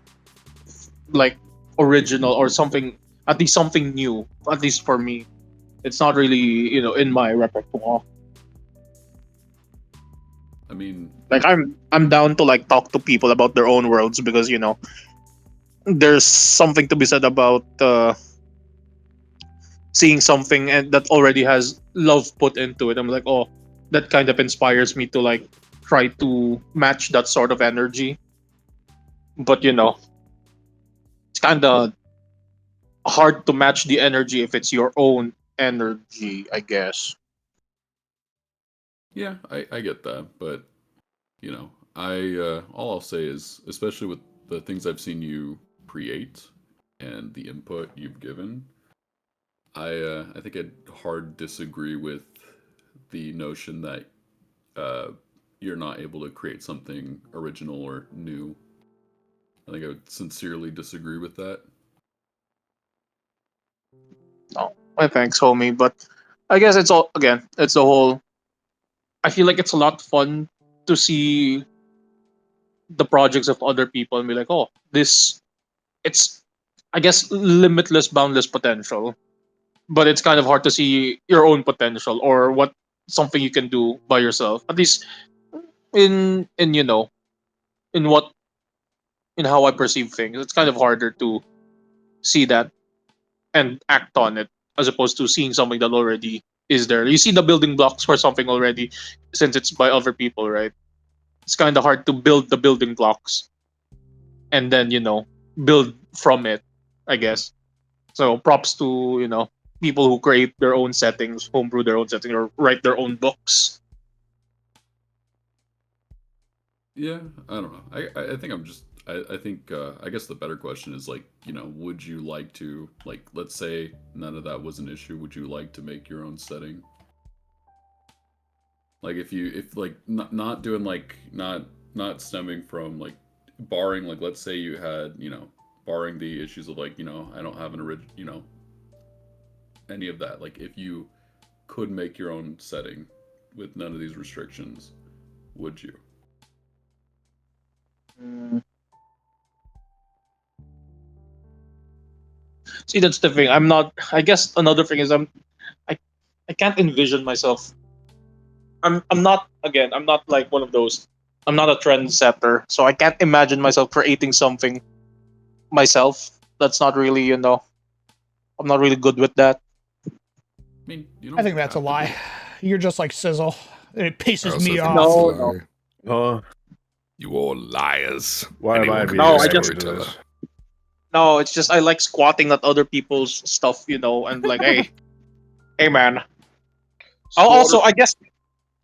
like original or something, at least something new. At least for me, it's not really in my repertoire. I mean, Like I'm down to like talk to people about their own worlds because there's something to be said about seeing something and that already has love put into it. I'm like, oh, that kind of inspires me to like try to match that sort of energy. But it's kind of hard to match the energy if it's your own energy, I guess. yeah, I get that, but all I'll say is, especially with the things I've seen you create and the input you've given, I think I'd hard disagree with the notion that uh, you're not able to create something original or new. I think I would sincerely disagree with that. No, my thanks, homie. But I guess it's all again. It's the whole. I feel like it's a lot fun to see the projects of other people and be like, oh, this. It's, I guess, limitless, boundless potential. But it's kind of hard to see your own potential or what something you can do by yourself. At least in in what in how I perceive things. It's kind of harder to see that and act on it as opposed to seeing something that already is there. You see the building blocks for something already since it's by other people, right? It's kind of hard to build the building blocks and then, build from it, I guess. So props to, people who create their own settings, homebrew their own settings, or write their own books. Yeah, I don't know. I think I'm just I think I guess the better question is like, would you like to, like, let's say none of that was an issue, would you like to make your own setting? Like if like not doing like not stemming from like barring, like, let's say you had, barring the issues of like, I don't have an original, any of that. Like, if you could make your own setting with none of these restrictions, would you? Mm. See, that's the thing. I'm not. I guess another thing is I, I can't envision myself. I'm not. Again, I'm not like one of those. I'm not a trendsetter, so I can't imagine myself creating something myself. That's not really, I'm not really good with that. I mean, you I don't think that's a have to do lie. it. You're just like Sizzle. It I pisses also me think off. that's a No, lie. no, Huh? You all liars. Why am I Anyone can being no. be a I just dragged into storyteller. this? No, it's just I like squatting at other people's stuff, and like, hey, man. Also, Squatter.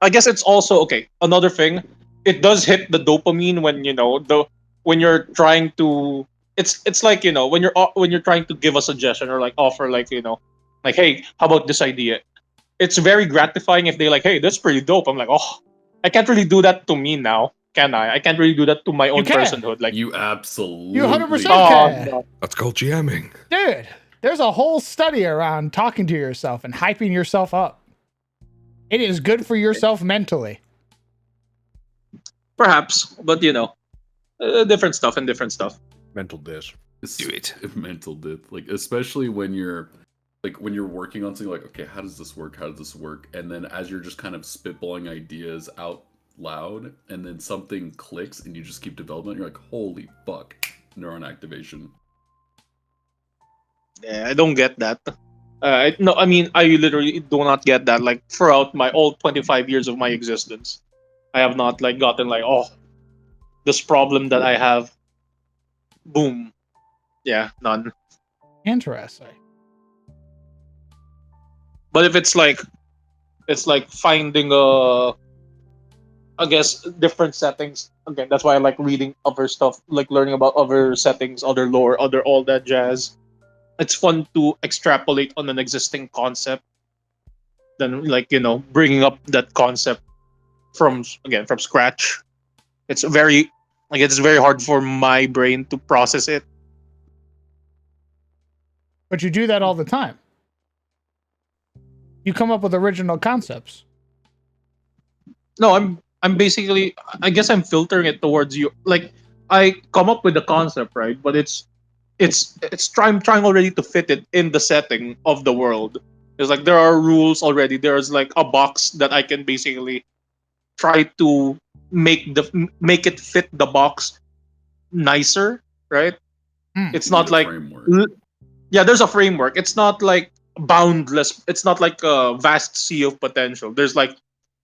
I guess it's also okay. Another thing, it does hit the dopamine when when you're trying to. It's like when you're trying to give a suggestion or like offer like like, hey, how about this idea? It's very gratifying if they like, hey, that's pretty dope. I'm like, oh, I can't really do that to me now, can I? I can't really do that to my You own can. personhood. Like, You You absolutely 100% oh can. no. That's called GMing. Dude, there's a whole study around talking to yourself and hyping yourself up. It is good for yourself mentally. Perhaps, but different stuff and different stuff. Mental dish. Do it. Mental dip, like especially when you're working on something like, okay, how does this work? How does this work? And then as you're just kind of spitballing ideas out loud, and then something clicks, and you just keep developing. You're like, holy fuck, neuron activation. Yeah, I don't get that. No, I mean, I literally do not get that. Like throughout my all 25 years of my existence, I have not like gotten like, oh, this problem that I have. Boom. Yeah, none. Interesting. But if it's like finding I guess different settings. Again, that's why I like reading other stuff, like learning about other settings, other lore, other all that jazz. It's fun to extrapolate on an existing concept, than like bringing up that concept from scratch. It's very like it's very hard for my brain to process it. But you do that all the time. You come up with original concepts. No, I'm basically, I guess I'm filtering it towards you. Like I come up with the concept, right? But I'm trying already to fit it in the setting of the world. There's like there are rules already. There's like a box that I can basically try to make it fit the box nicer, right? It's You need not a like framework. yeah, there's a framework. It's not like boundless. It's not like a vast sea of potential. There's like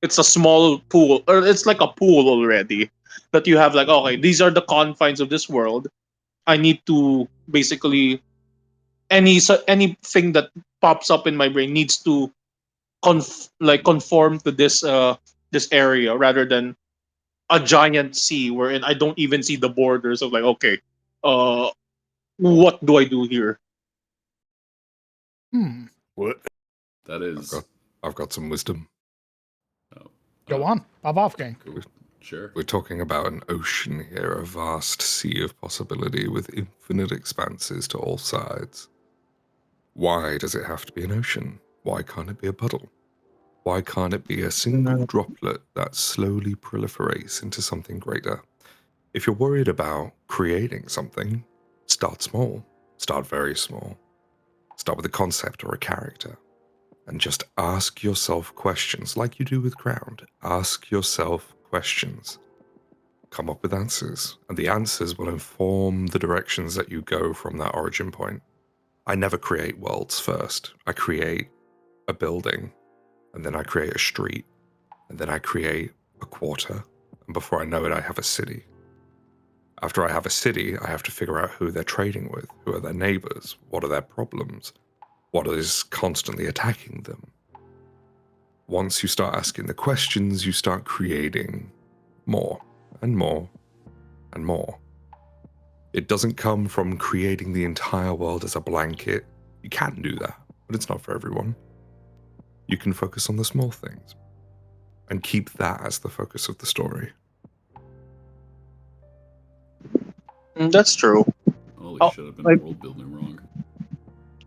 it's a small pool, or it's like a pool already that you have. Like, okay, these are the confines of this world. I need to basically anything that pops up in my brain needs to conform to this area rather than a giant sea wherein I don't even see the borders of like, okay, uh what do I do here? Hmm. What? That is. I've got some wisdom. Oh, Go on. Pop off, gang. cool. Sure. We're talking about an ocean here, a vast sea of possibility with infinite expanses to all sides. Why does it have to be an ocean? Why can't it be a puddle? Why can't it be a single droplet that slowly proliferates into something greater? If you're worried about creating something, start small. Start very small. Start with a concept or a character. And just ask yourself questions like you do with Ground. Ask yourself questions. Come up with answers. And the answers will inform the directions that you go from that origin point. I never create worlds first. I create a building, and then I create a street, and then I create a quarter. And before I know it, I have a city. After I have a city, I have to figure out who they're trading with, who are their neighbors, what are their problems, what is constantly attacking them. Once you start asking the questions, you start creating more and more and more. It doesn't come from creating the entire world as a blanket. You can do that, but it's not for everyone. You can focus on the small things and keep that as the focus of the story. That's true. Holy Oh, shit, I've been like world building wrong.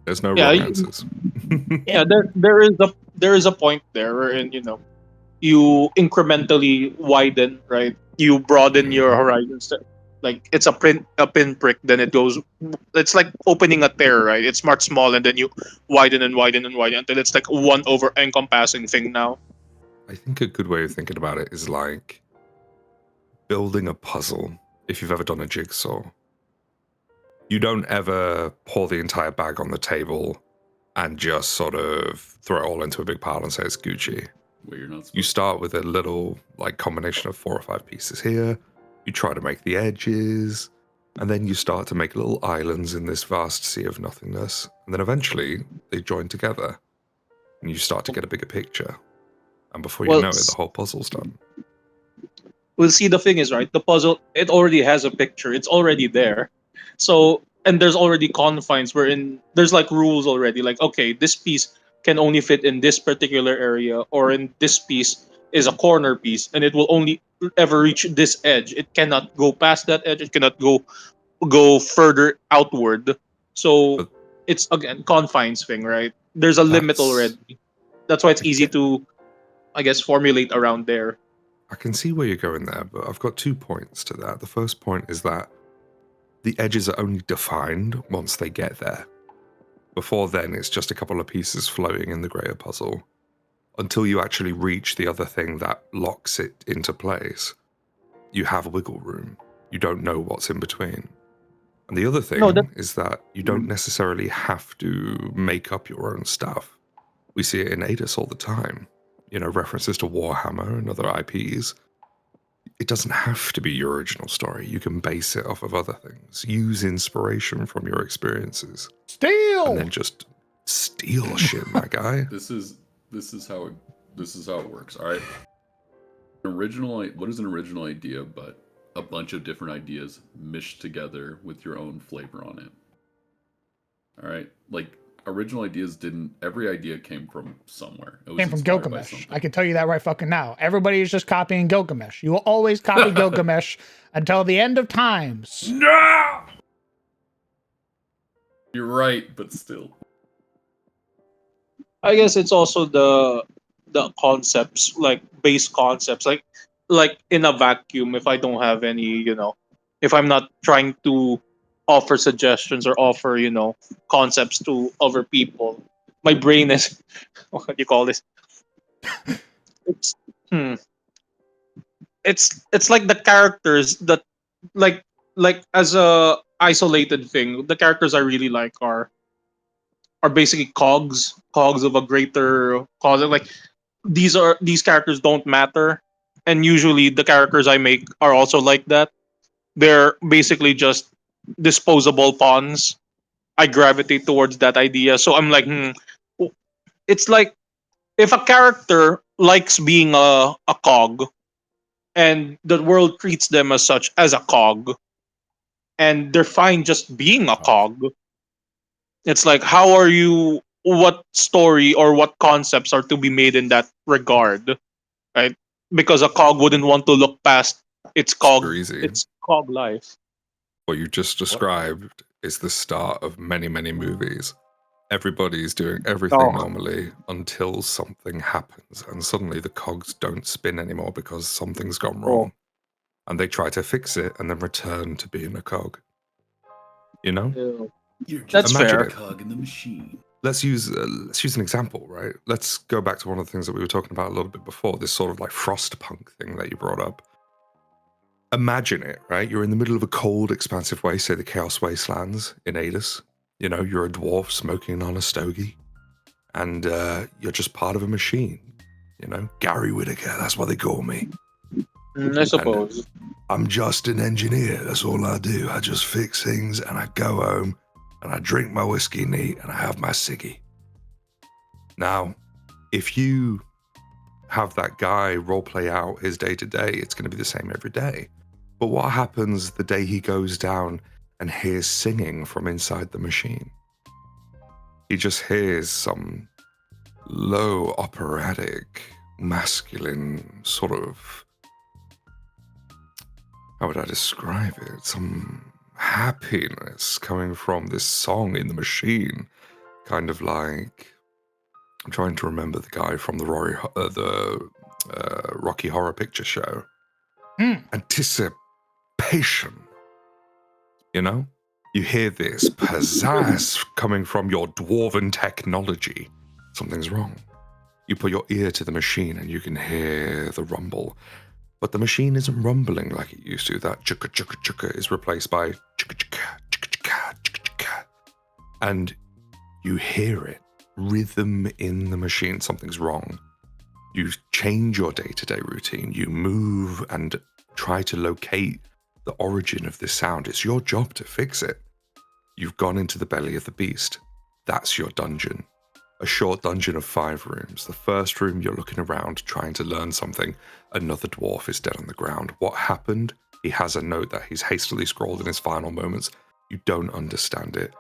There's no yeah, wrong answers. yeah. There is a point there wherein you incrementally widen, right? You broaden your horizons. Like it's a pinprick, then it goes. It's like opening a tear, right? It starts small and then you widen and widen and widen until it's like one over encompassing thing now. I think a good way of thinking about it is like building a puzzle. If you've ever done a jigsaw, you don't ever pour the entire bag on the table and just sort of throw it all into a big pile and say it's Gucci. Wait, you're not You supposed start with a little like combination of 4 or 5 pieces here. You try to make the edges. And then you start to make little islands in this vast sea of nothingness. And then eventually they join together. And you start to get a bigger picture. And before you Well, know it, the whole puzzle's done. well, see, the thing is, right? The puzzle, it already has a picture. It's already there. So, and there's already confines wherein there's like rules already. Like, okay, this piece can only fit in this particular area, or in this piece is a corner piece, and it will only ever reach this edge. It cannot go past that edge. It cannot go further outward. So But it's again confines thing, right? There's a limit that's... already. That's why it's I easy get... to, I guess, formulate around there. I can see where you're going there, but I've got 2 points to that. The first point is that the edges are only defined once they get there. Before then, it's just a couple of pieces floating in the greater puzzle. Until you actually reach the other thing that locks it into place, you have wiggle room. You don't know what's in between. And the other No, thing is that you don't necessarily have to make up your own stuff. We see it in Adis all the time. You know, references to Warhammer and other IPs. It doesn't have to be your original story. You can base it off of other things. Use inspiration from your experiences. Steal! And then just steal shit, my guy. This is how it works. All right. What is an original idea but a bunch of different ideas meshed together with your own flavor on it? All right. Like original ideas every idea came from somewhere. It was Came from inspired by Gilgamesh. something. I can tell you that right fucking now. Everybody is just copying Gilgamesh. You will always copy Gilgamesh until the end of times. No! You're right, but still. I guess it's also the concepts, like base concepts, like in a vacuum. If I don't have any, if I'm not trying to offer suggestions or offer, concepts to other people, my brain is what do you call this? It's hmm. It's like the characters that like as a isolated thing. The characters I really like are basically cogs of a greater cause. Like these characters don't matter, and usually the characters I make are also like that. They're basically just disposable pawns. I gravitate towards that idea, so I'm like, it's like if a character likes being a cog, and the world treats them as such as a cog, and they're fine just being a cog. It's like, how are you? What story or what concepts are to be made in that regard, right? Because a cog wouldn't want to look past Super easy. its cog life. What you just described is the start of many, many movies. Everybody's doing everything normally until something happens, and suddenly the cogs don't spin anymore because something's gone wrong. And they try to fix it and then return to being a cog. You know? You're just That's Imagine fair. a cog in the machine. Let's use an example, right? Let's go back to one of the things that we were talking about a little bit before, this sort of like frostpunk thing that you brought up. Imagine it, right? You're in the middle of a cold, expansive waste, say the Chaos Wastelands in Adis. You know, you're a dwarf smoking on a stogie, and you're just part of a machine. You know, Gary Whittaker, that's what they call me. I suppose. And I'm just an engineer, that's all I do. I just fix things, and I go home, and I drink my whiskey neat, and I have my ciggy. Now, if you have that guy roleplay out his day-to-day, it's going to be the same every day. But what happens the day he goes down and hears singing from inside the machine? He just hears some low operatic, masculine sort of, how would I describe it? Some happiness coming from this song in the machine. Kind of like, I'm trying to remember the guy from the Rocky Horror Picture Show. Anticipation. You know? You hear this pizzazz coming from your dwarven technology. Something's wrong. You put your ear to the machine and you can hear the rumble. But the machine isn't rumbling like it used to. That chugga chugga chugga is replaced by chugga chugga chugga chugga chugga chugga. And you hear it. Rhythm in the machine. Something's wrong. You change your day-to-day routine. You move and try to locate the origin of this sound. It's your job to fix it. You've gone into the belly of the beast. That's your dungeon. A short dungeon of 5 rooms. The first room, you're looking around, trying to learn something. Another dwarf is dead on the ground. What happened? He has a note that he's hastily scrawled in his final moments. You don't understand it.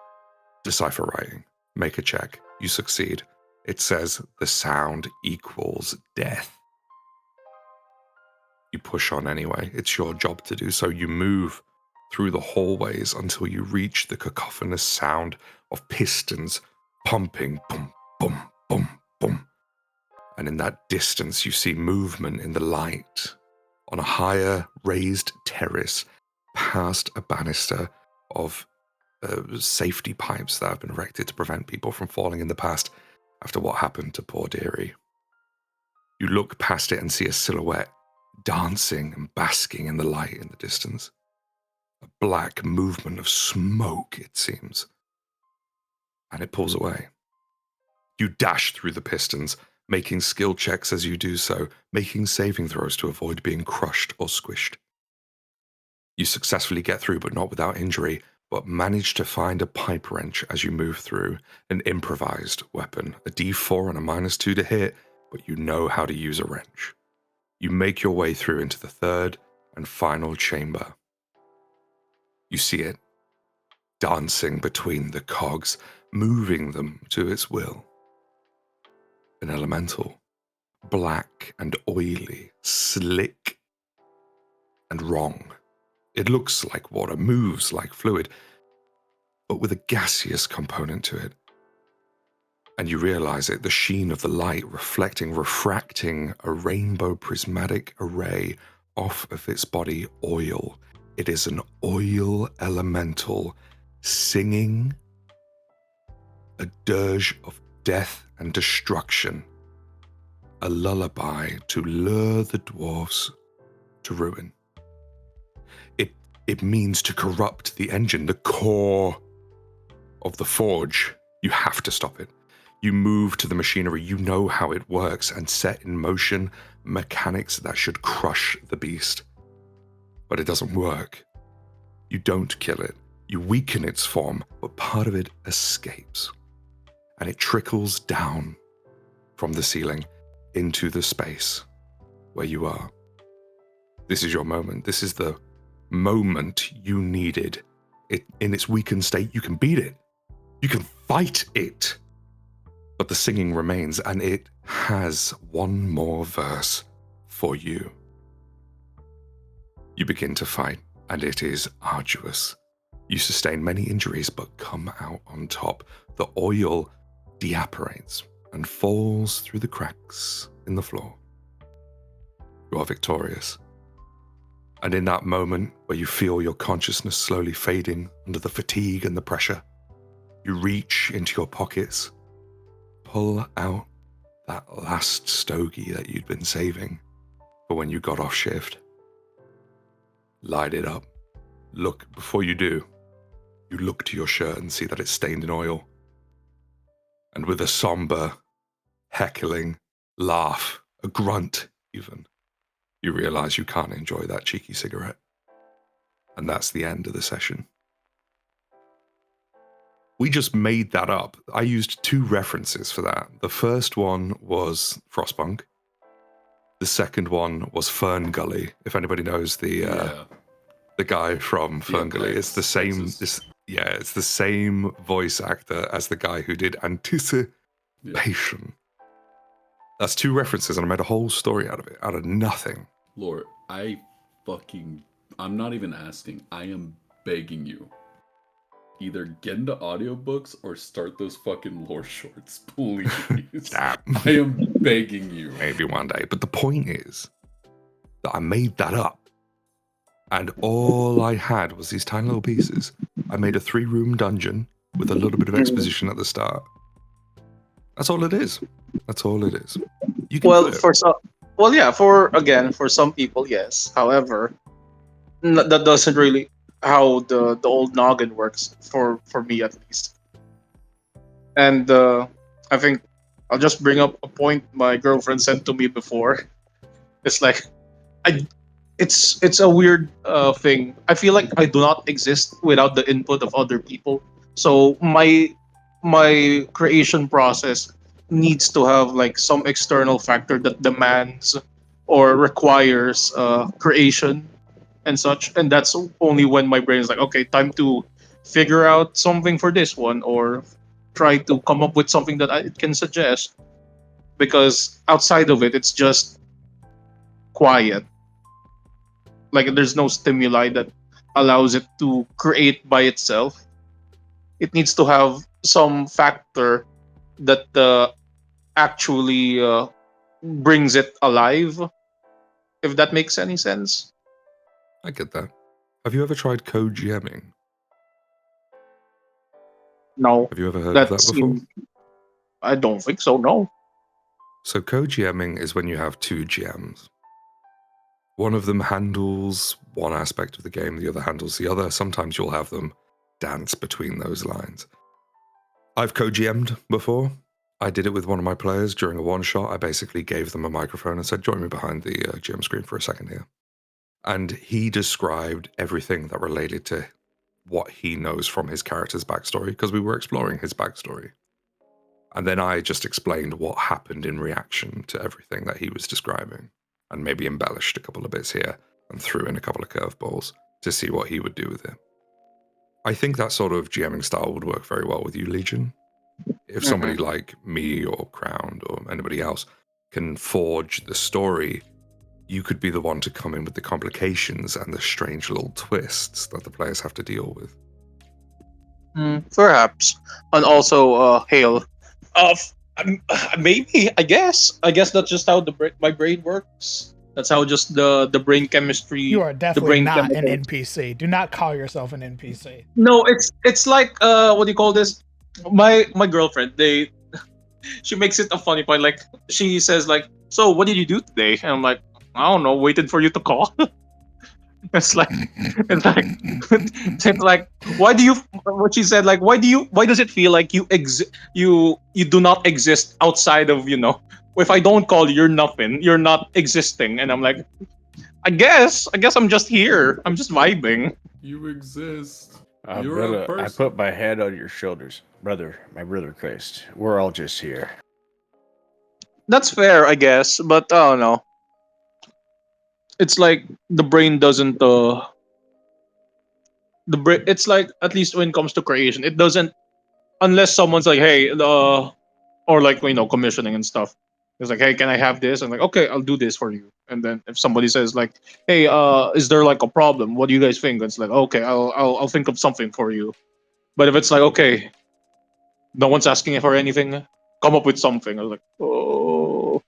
Decipher writing. Make a check. You succeed. It says the sound equals death. You push on anyway. It's your job to do so. You move through the hallways until you reach the cacophonous sound of pistons pumping, boom, boom, boom, boom. And in that distance, you see movement in the light on a higher raised terrace past a banister of safety pipes that have been erected to prevent people from falling in the past after what happened to poor Deary. You look past it and see a silhouette dancing and basking in the light in the distance. A black movement of smoke, it seems. And it pulls away. You dash through the pistons, making skill checks as you do so, making saving throws to avoid being crushed or squished. You successfully get through, but not without injury, but manage to find a pipe wrench as you move through, an improvised weapon, a D4 and a -2 to hit, but you know how to use a wrench. You make your way through into the third and final chamber. You see it, dancing between the cogs, moving them to its will. An elemental, black and oily, slick and wrong. It looks like water, moves like fluid, but with a gaseous component to it. And you realize it, the sheen of the light refracting a rainbow prismatic array off of its body oil. It is an oil elemental singing a dirge of death and destruction, a lullaby to lure the dwarves to ruin. It means to corrupt the engine, the core of the forge. You have to stop it. You move to the machinery, you know how it works, and set in motion mechanics that should crush the beast. But it doesn't work. You don't kill it. You weaken its form, but part of it escapes. And it trickles down from the ceiling into the space where you are. This is your moment. This is the moment you needed. In its weakened state, you can beat it. You can fight it. But the singing remains, and it has one more verse for you. You begin to fight, and it is arduous. You sustain many injuries, but come out on top. The oil deapparates and falls through the cracks in the floor. You are victorious. And in that moment where you feel your consciousness slowly fading under the fatigue and the pressure, you reach into your pockets, pull out that last stogie that you'd been saving for when you got off shift. Light it up. Look, before you do, you look to your shirt and see that it's stained in oil. And with a somber, heckling laugh, a grunt even, you realize you can't enjoy that cheeky cigarette. And that's the end of the session. We just made that up. I used 2 references for that. The first one was Frostpunk. The second one was Fern Gully. If anybody knows the guy from Fern Gully, it's the same. It's the same voice actor as the guy who did Anticipation. Yeah. That's 2 references, and I made a whole story out of it, out of nothing. Lord, I'm not even asking. I am begging you. Either get into audiobooks or start those fucking lore shorts, please. I am begging you. Maybe one day. But the point is that I made that up. And all I had was these tiny little pieces. I made a 3-room dungeon with a little bit of exposition at the start. That's all it is. That's all it is. You can for some people, yes. However, that doesn't really how the old noggin works for me at least. And I think I'll just bring up a point my girlfriend sent to me before. It's like it's a weird thing. I feel like I do not exist without the input of other people. So my creation process needs to have like some external factor that demands or requires creation and such, and that's only when my brain is like, okay, time to figure out something for this one, or try to come up with something that it can suggest, because outside of it it's just quiet. Like there's no stimuli that allows it to create by itself. It needs to have some factor that actually brings it alive, if that makes any sense. I get that. Have you ever tried co-GMing? No, Have you ever heard of that that before? seems. I don't think so. No. So co-GMing is when you have two GMs. One of them handles one aspect of the game, the other handles the other. Sometimes you'll have them dance between those lines. I've co-GM'd before. I did it with one of my players during a one-shot. I basically gave them a microphone and said, join me behind the GM screen for a second here. And he described everything that related to what he knows from his character's backstory, because we were exploring his backstory. And then I just explained what happened in reaction to everything that he was describing, and maybe embellished a couple of bits here and threw in a couple of curveballs to see what he would do with it. I think that sort of GMing style would work very well with you, Legion. If somebody like me or Crowned or anybody else can forge the story, you could be the one to come in with the complications and the strange little twists that the players have to deal with. Perhaps, and also Hale. Maybe I guess that's just how my brain works. That's how just the brain chemistry. You are the definitely brain not an chemicals. NPC. Do not call yourself an NPC. No, it's like what do you call this? My girlfriend, she makes it a funny point. Like she says like, so what did you do today? And I'm like, I don't know, waited for you to call. it's like it's like it's like why do you what she said, like why does it feel like you do not exist outside of, if I don't call you, you're nothing, you're not existing. And I'm like, I guess I'm just here, I'm just vibing. You exist. I You're a person. put my head on your shoulders, brother. My brother Christ. We're all just here. That's fair, I guess, but I don't know. It's like the brain doesn't it's like, at least when it comes to creation, it doesn't, unless someone's like, hey, or like, commissioning and stuff. It's like, hey, can I have this? I'm like, okay, I'll do this for you. And then if somebody says like, hey, is there like a problem, what do you guys think? It's like, okay, I'll think of something for you. But if it's like, okay, no one's asking for anything, come up with something, I was like, oh.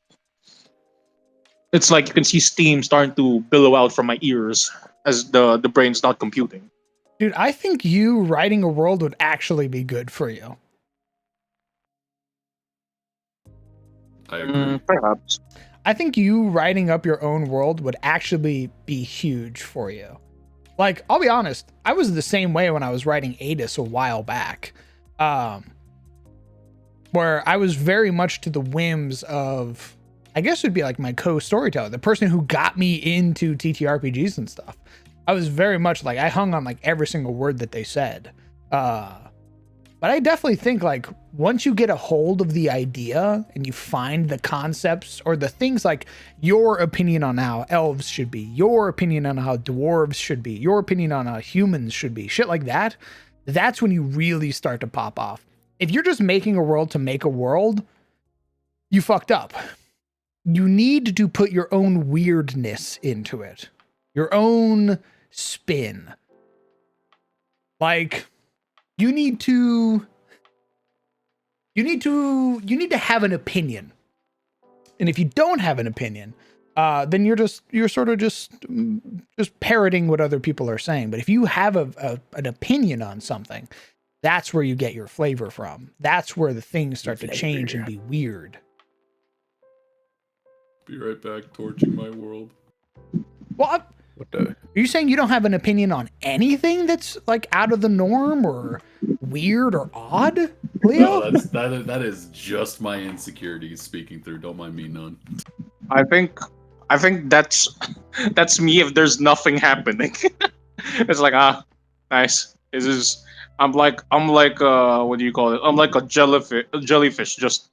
It's like you can see steam starting to billow out from my ears as the brain's not computing. Dude, I think you writing a world would actually be good for you. I agree. Perhaps. I think you writing up your own world would actually be huge for you. Like, I'll be honest, I was the same way when I was writing Adis a while back. Where I was very much to the whims of, I guess it'd be like my co-storyteller, the person who got me into TTRPGs and stuff. I was very much like, I hung on like every single word that they said. But I definitely think like once you get a hold of the idea and you find the concepts or the things, like your opinion on how elves should be, your opinion on how dwarves should be, your opinion on how humans should be, shit like that, that's when you really start to pop off. If you're just making a world to make a world, you fucked up. You need to put your own weirdness into it, your own spin. Like, you need to have an opinion. And if you don't have an opinion, then you're sort of just parroting what other people are saying. But if you have an opinion on something, that's where you get your flavor from. That's where the things start to change and be weird. Be right back, torching my world. Well, What the? are you saying you don't have an opinion on anything that's like out of the norm or weird or odd, Leo? No, that is just my insecurities speaking through. Don't mind me none. I think that's That's me if there's nothing happening. It's like nice. This is I'm like what do you call it? I'm like a jellyfish just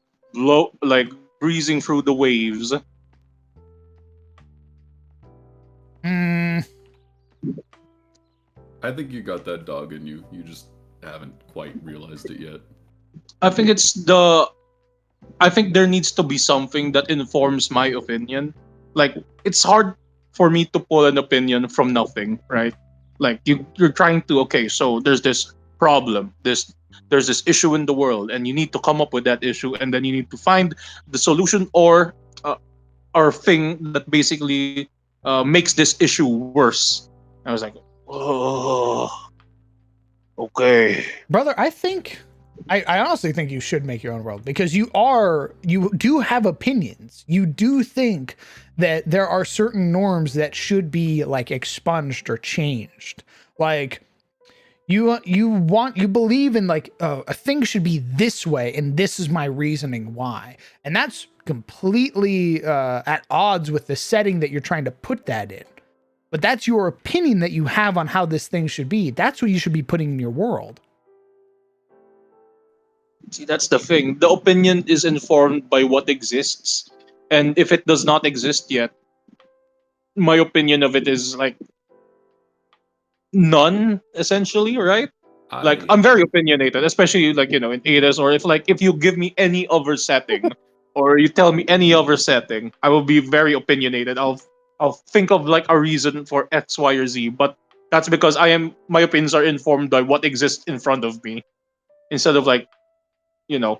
breezing through the waves. Mm, I think you got that dog in you. You just haven't quite realized it yet. I think I think there needs to be something that informs my opinion. Like it's hard for me to pull an opinion from nothing, right? Like you're trying to okay, so there's this problem, there's this issue in the world, and you need to come up with that issue, and then you need to find the solution uh, or thing that basically makes this issue worse. I was like, oh, okay. brother, I honestly think you should make your own world because you do have opinions. You do think that there are certain norms that should be like expunged or changed. Like you believe in like a thing should be this way and this is my reasoning why. And that's completely at odds with the setting that you're trying to put that in. But that's your opinion that you have on how this thing should be. That's what you should be putting in your world. See, that's the thing. The opinion is informed by what exists. And if it does not exist yet, my opinion of it is like none, essentially, right? Like I'm very opinionated, especially like, in ADAS, or if you give me any other setting or you tell me any other setting, I will be very opinionated. I'll think of like a reason for X, Y, or Z, but that's because my opinions are informed by what exists in front of me instead of like, you know,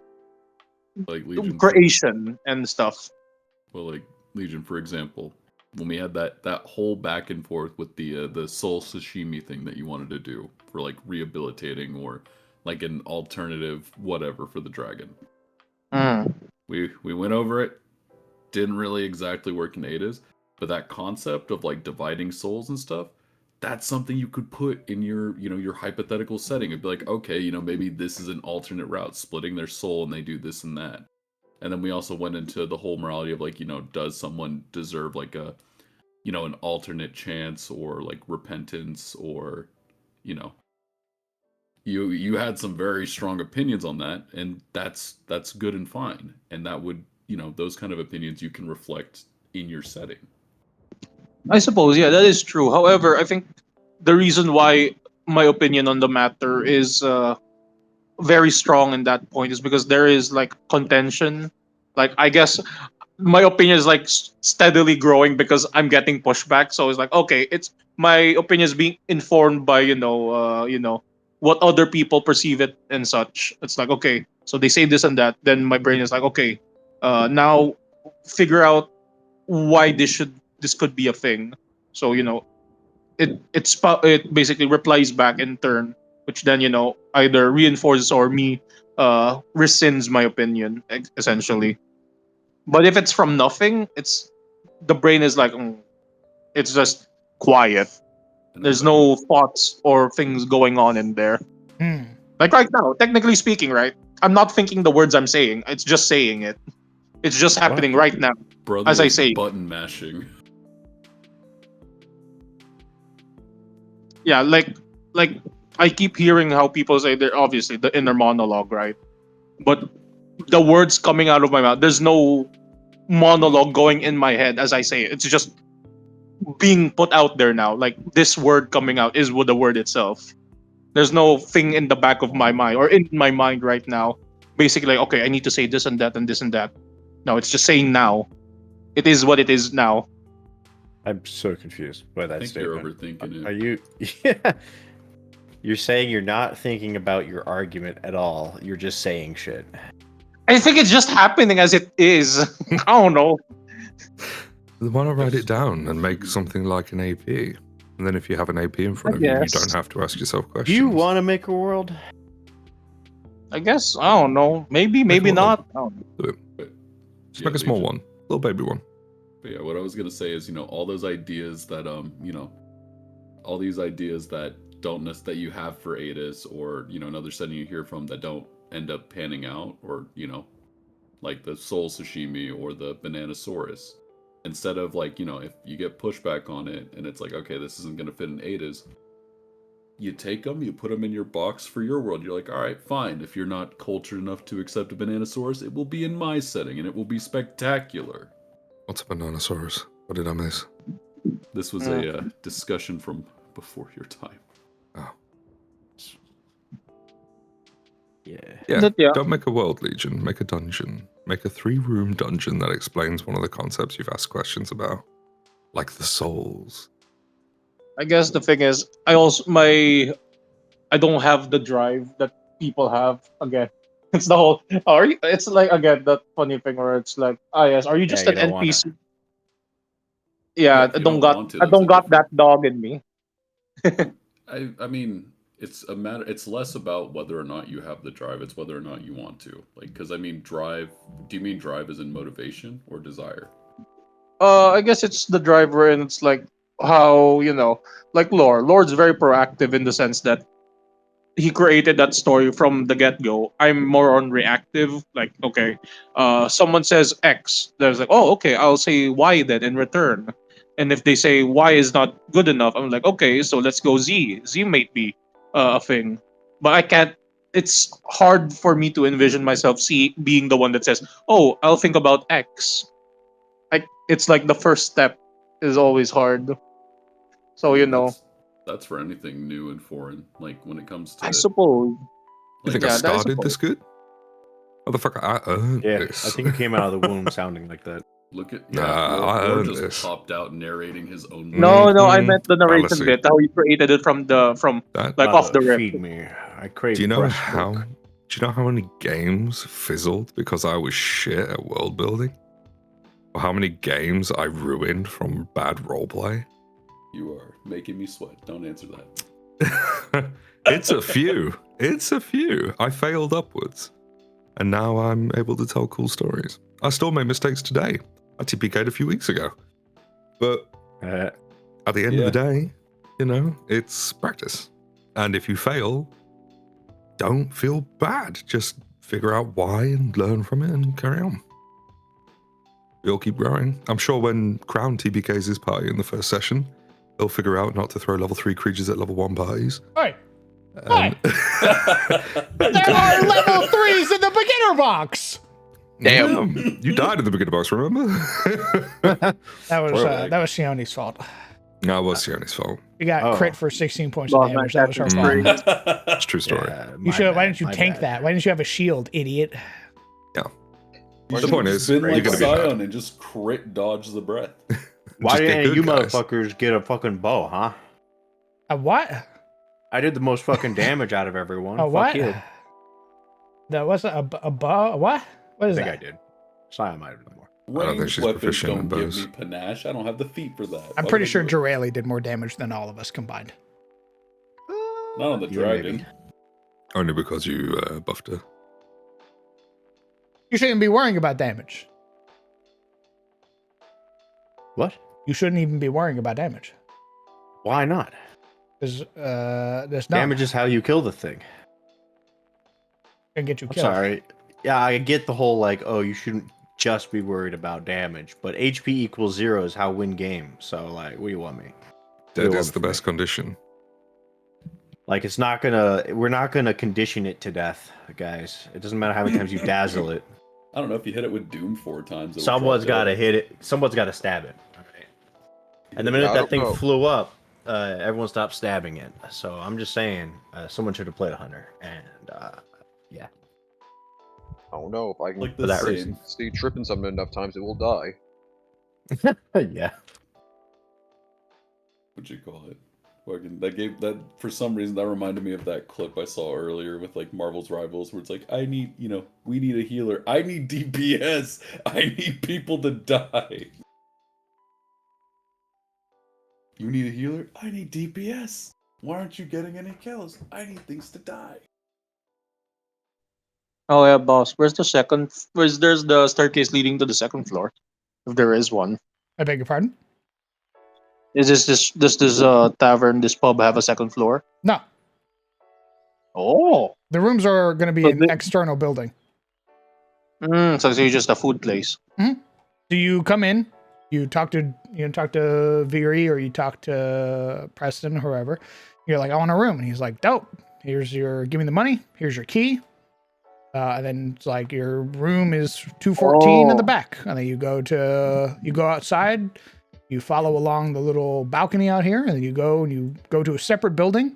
Like Legion, creation and stuff. well, like Legion, for example, when we had that whole back and forth with the soul sashimi thing that you wanted to do for like rehabilitating or like an alternative whatever for the dragon. Mm. We went over it. Didn't really exactly work in Ada's, but that concept of like dividing souls and stuff, that's something you could put in your hypothetical setting. It'd be like, okay, maybe this is an alternate route, splitting their soul and they do this and that. And then we also went into the whole morality of like, does someone deserve like an alternate chance or like repentance or, you know, you had some very strong opinions on that, and that's good and fine. And that would, those kind of opinions you can reflect in your setting. I suppose, yeah, that is true. However, I think the reason why my opinion on the matter is very strong in that point is because there is like contention. Like, I guess my opinion is like steadily growing because I'm getting pushback. So it's like, okay, it's my opinion is being informed by what other people perceive it and such. It's like, okay, so they say this and that. Then my brain is like, okay, now figure out why this could be a thing. So it basically replies back in turn, which then either reinforces or me rescinds my opinion essentially. But if it's from nothing, the brain is like it's just quiet. There's no thoughts or things going on in there. Like right now, technically speaking, right? I'm not thinking the words I'm saying. It's just saying it. It's just happening right now. Brother as I is say. button mashing. Yeah, like I keep hearing how people say they're obviously the inner monologue, right? But the words coming out of my mouth, there's no monologue going in my head as I say it. It's just being put out there now. Like this word coming out is what the word itself. There's no thing in the back of my mind or in my mind right now. Basically, like, okay, I need to say this and that and this and that. No, it's just saying now. It is what it is now. I'm so confused by that I think statement. you're overthinking it. Are you? Yeah. You're saying you're not thinking about your argument at all. You're just saying shit. I think it's just happening as it is. I don't know. Why not write it down and make something like an AP? And then if you have an AP in front of you, you don't have to ask yourself questions. Do you want to make a world? I guess. I don't know. Maybe not. Do it. Just make a small one. Little baby one. But yeah, what I was going to say is, all those ideas that, all these ideas that that you have for ADIS or, another setting you hear from that don't end up panning out or, like the soul sashimi or the bananasaurus. instead of like, if you get pushback on it and it's like, okay, this isn't going to fit in Ada's, you take them, you put them in your box for your world. You're like, all right, fine. If you're not cultured enough to accept a Bananasaurus, it will be in my setting and it will be spectacular. What's a Bananasaurus? What did I miss? This was a discussion from before your time. Oh. Yeah. Yeah. Don't make a world legion. Make a dungeon. Make a 3-room dungeon that explains one of the concepts you've asked questions about, like the souls. I guess the thing is, I don't have the drive that people have. Again, it's the whole. It's like again that funny thing where it's like, yes, are you just you an don't wanna. NPC? Yeah, if you don't want to, I that's don't a got that different- dog in me. I mean, it's less about whether or not you have the drive, it's whether or not you want to. Like, because I mean, drive, do you mean drive as in motivation or desire? I guess it's the driver, and it's like how like lore. Lore's very proactive in the sense that he created that story from the get go. I'm more on reactive. Like, okay, someone says X, there's like, oh, okay, I'll say Y then in return. And if they say Y is not good enough, I'm like, okay, so let's go Z. Z might be a thing, but I can't. It's hard for me to envision myself being the one that says, oh, I'll think about X. Like, it's like the first step is always hard. So I mean, that's for anything new and foreign. Like when it comes to, I suppose. You think Yeah, I I started suppose. this good? Motherfucker, I earned this. I think you came out of the womb sounding like that. look at I Lord earned just this. popped out narrating his own. No, I Mhm. meant the narration Fallacy. bit. How he created it from That, like off the rip. Feed me. I crave do you know breast how? milk. Do you know how many games fizzled because I was shit at world building? Or how many games I ruined from bad roleplay? You are making me sweat. Don't answer that. It's a few. It's a few. I failed upwards. And now I'm able to tell cool stories. I still make mistakes today. I TPK'd a few weeks ago. But at the end of the day, it's practice. And if you fail, don't feel bad. Just figure out why and learn from it and carry on. We all keep growing. I'm sure when Crown TPKs his party in the first session, they'll figure out not to throw level 3 creatures at level 1 parties. Hey. Hey. There are level 3s in the beginner box. Damn. Yeah, you died in the beginner box, remember? That was Shione's fault. No, it was Sione's fault. You got crit for 16 points of damage. That was her fault. It's a true story. You should. Why didn't you tank that? Why didn't you have a shield, idiot? Yeah. The point is, you're gonna be Scion and just crit dodge the breath. Why didn't you motherfuckers get a fucking bow, huh? A what? I did the most fucking damage out of everyone. A what? Fuck you. That was a bow. What? What is I that? think I did. Scion might have done more. Ranged weapons don't give me panache. I don't have the feet for that. I'm pretty sure Jireli did more damage than all of us combined. Not on the dragon. Maybe. Only because you buffed her. You shouldn't be worrying about damage. What? You shouldn't even be worrying about damage. Why not? Because there's none. Damage is how you kill the thing. Can get you I'm killed. sorry. Yeah, I get the whole like, oh, you shouldn't just be worried about damage, but HP equals 0 is how win game. So like, what do you want me? Dead is the best condition. Like we're not gonna condition it to death, guys. It doesn't matter how many times you dazzle it. I don't know if you hit it with Doom 4 times. Someone's got to hit it. Someone's got to stab it. Okay. And the minute that thing flew up, everyone stopped stabbing it. So I'm just saying, someone should have played a hunter. And yeah. I don't know if I can Like for that reason. stay tripping something enough times, it will die. Yeah. What'd you call it? That for some reason that reminded me of that clip I saw earlier with like Marvel's Rivals, where it's like, we need a healer. I need DPS. I need people to die. You need a healer? I need DPS. Why aren't you getting any kills? I need things to die. Oh yeah, boss. Where's there's the staircase leading to the second floor? If there is one. I beg your pardon? Does this tavern, this pub have a second floor? No. Oh. The rooms are going to be an external building. So it's just a food place. Mm-hmm. So you come in, You talk to Viri or you talk to Preston or whoever. You're like, I want a room, and he's like, dope. Give me the money. Here's your key. And then it's like your room is 214 in the back, and then you go outside. You follow along the little balcony out here, and then you go to a separate building.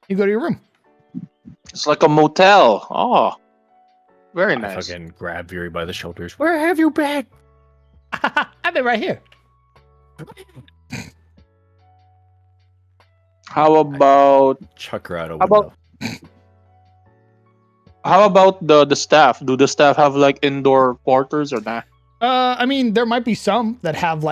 You go to your room. It's like a motel. Oh, very I nice. fucking grab Yuri by the shoulders. Where have you been? I've been right here. How about Chuck her out a How about- window. how about the staff? Do the staff have like indoor quarters or not? I mean, there might be some that have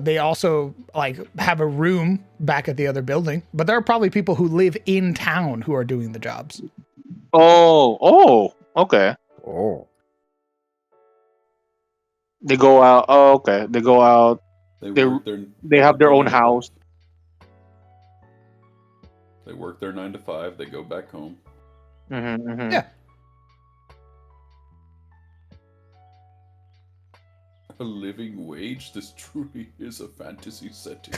they also like have a room back at the other building, but there are probably people who live in town who are doing the jobs. Oh, okay. Oh. They go out. Oh, okay. They go out. They have their own house. They work their 9 to 5. They go back home. Yeah. A living wage? This truly is a fantasy setting.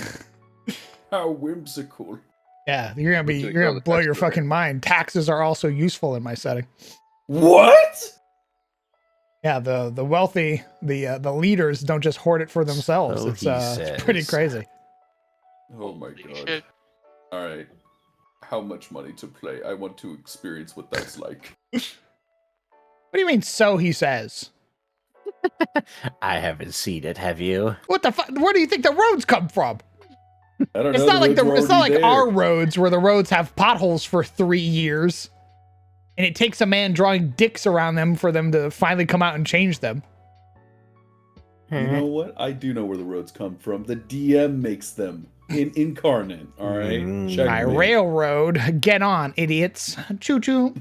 How whimsical. Yeah, you're gonna blow your fucking mind. Taxes are also useful in my setting. What? Yeah, the wealthy, the leaders don't just hoard it for themselves. It's pretty crazy. Oh my god. Alright. How much money to play? I want to experience what that's like. What do you mean, so he says? I haven't seen it, have you? What the fuck? Where do you think the roads come from? I don't It's know. not like it's not like there. our roads where the roads have potholes for 3 years, and it takes a man drawing dicks around them for them to finally come out and change them. You know what? I do know where the roads come from. The DM makes them incarnate. All right. My railroad. Get on, idiots. Choo choo.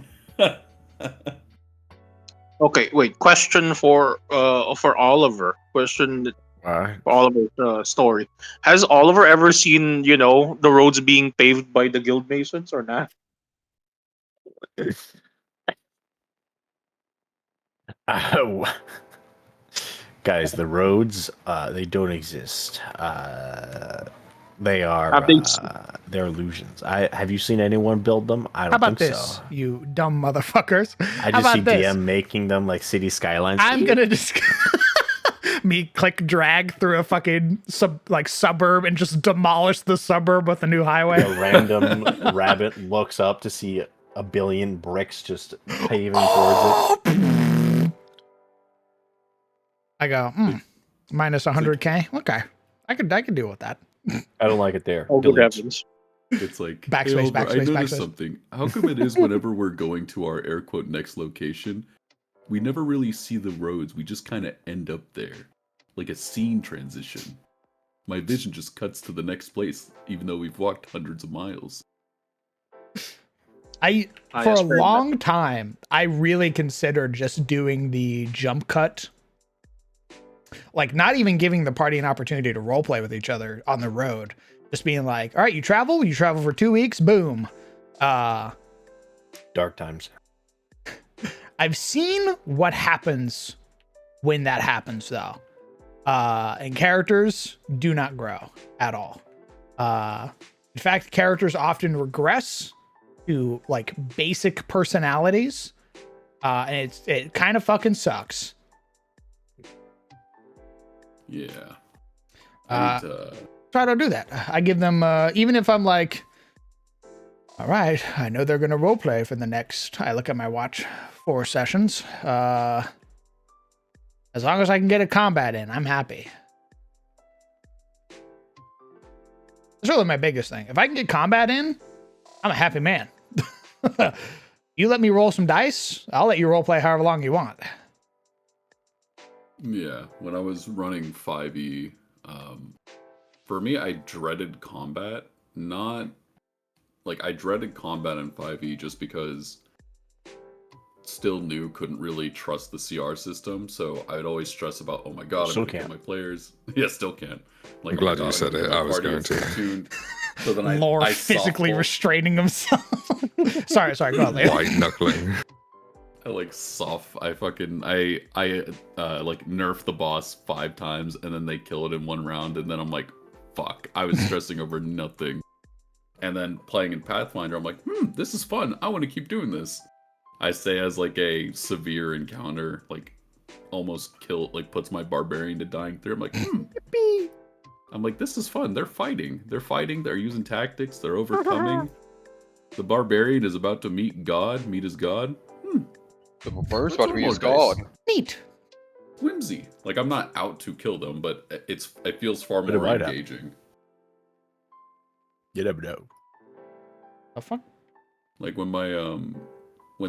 Okay, wait. Question for Oliver. Question for Oliver's story. Has Oliver ever seen the roads being paved by the guild masons or not? Guys, the roads, they don't exist. They are they're illusions. Have you seen anyone build them? I don't How about think this, so. you dumb motherfuckers? I just see DM making them like city skylines. I'm gonna just me click drag through a fucking suburb and just demolish the suburb with a new highway. A random rabbit looks up to see a billion bricks just paving towards it. I go, minus 100k. Okay, I could deal with that. I don't like it there. Oh, good Delete. heavens. It's like Backspace, hey, Oliver, backspace, I noticed backspace. something. How come it is whenever we're going to our air quote next location, we never really see the roads. We just kind of end up there, like a scene transition. My vision just cuts to the next place, even though we've walked hundreds of miles. For a long time, I really considered just doing the jump cut. Like, not even giving the party an opportunity to roleplay with each other on the road. Just being like, all right, you travel for 2 weeks, boom. Dark times. I've seen what happens when that happens, though. And characters do not grow at all. In fact, characters often regress to, like, basic personalities. And it kind of fucking sucks. Yeah. Try to do that. I give them, even if I'm like, all right, I know they're going to roleplay for the next, I look at my watch, 4 sessions. As long as I can get a combat in, I'm happy. That's really my biggest thing. If I can get combat in, I'm a happy man. You let me roll some dice, I'll let you roleplay however long you want. Yeah, when I was running 5e, for me, I dreaded combat. Not like I dreaded combat in 5e just because still new, couldn't really trust the CR system, so I'd always stress about, oh my god, I'm Still gonna kill can't. my players. Yeah, still can't. Like, I'm glad you said it. I was going to. So then Lore I physically softball- restraining himself. sorry, go on, Leo. White knuckling. like I like nerf the boss 5 times and then they kill it in 1 round and then I'm like, fuck, I was stressing over nothing. And then playing in Pathfinder, I'm like, this is fun. I want to keep doing this. I say as like a severe encounter, like almost puts my barbarian to dying through. I'm like, I'm like, this is fun. They're fighting. They're using tactics. They're overcoming. The barbarian is about to meet his god. The barbarian's about to meet his god. Neat. Whimsy. Like, I'm not out to kill them, but it feels far Bit of more write-up. engaging. You never know. Have fun. Like when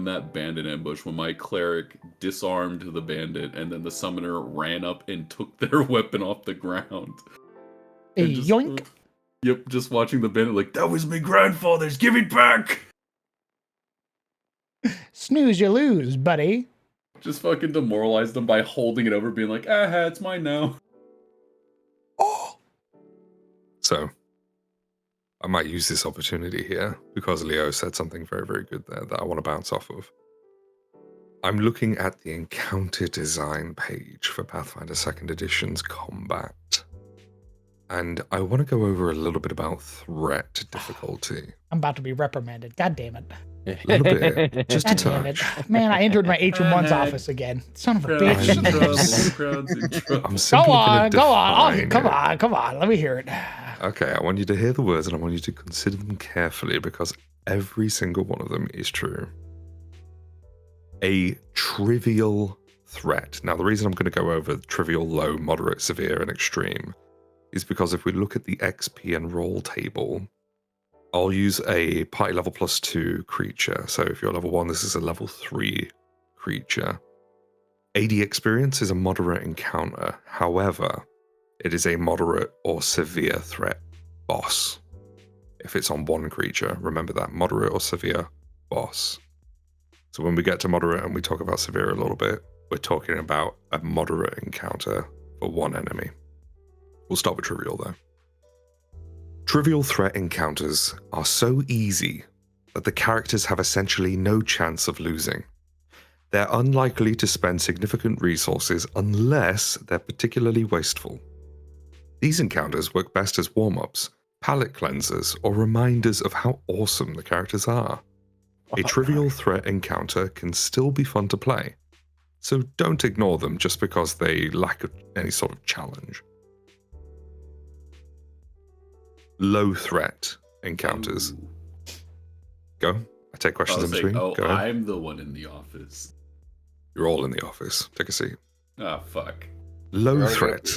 that bandit ambush, when my cleric disarmed the bandit and then the summoner ran up and took their weapon off the ground. Hey, Just, yoink. Yep, just watching the bandit like, that was my grandfather's, give it back! Snooze, you lose, buddy. Just fucking demoralize them by holding it over, being like, it's mine now. So, I might use this opportunity here because Leo said something very, very good there that I want to bounce off of. I'm looking at the encounter design page for Pathfinder 2nd Edition's combat. And I want to go over a little bit about threat difficulty. I'm about to be reprimanded. God damn it. A little bit. Just a God damn it. touch. Man, I entered my HM1's office again. Son of a bitch. I'm simply gonna Go on. define Come on. Let me hear it. Okay, I want you to hear the words and I want you to consider them carefully because every single one of them is true. A trivial threat. Now, the reason I'm going to go over trivial, low, moderate, severe, and extreme is because if we look at the XP and roll table, I'll use a party level +2 creature. So if you're level 1, this is a level 3 creature. AD experience is a moderate encounter. However, it is a moderate or severe threat boss. If it's on 1 creature, remember that, moderate or severe boss. So when we get to moderate and we talk about severe a little bit, we're talking about a moderate encounter for 1 enemy. We'll start with trivial though. Trivial threat encounters are so easy that the characters have essentially no chance of losing. They're unlikely to spend significant resources unless they're particularly wasteful. These encounters work best as warm-ups, palate cleansers, or reminders of how awesome the characters are. A trivial threat encounter can still be fun to play, so don't ignore them just because they lack any sort of challenge. Low threat encounters. Go. I take questions in between. Go ahead. I'm the one in the office. You're all in the office. Take a seat. Ah, fuck. Low threat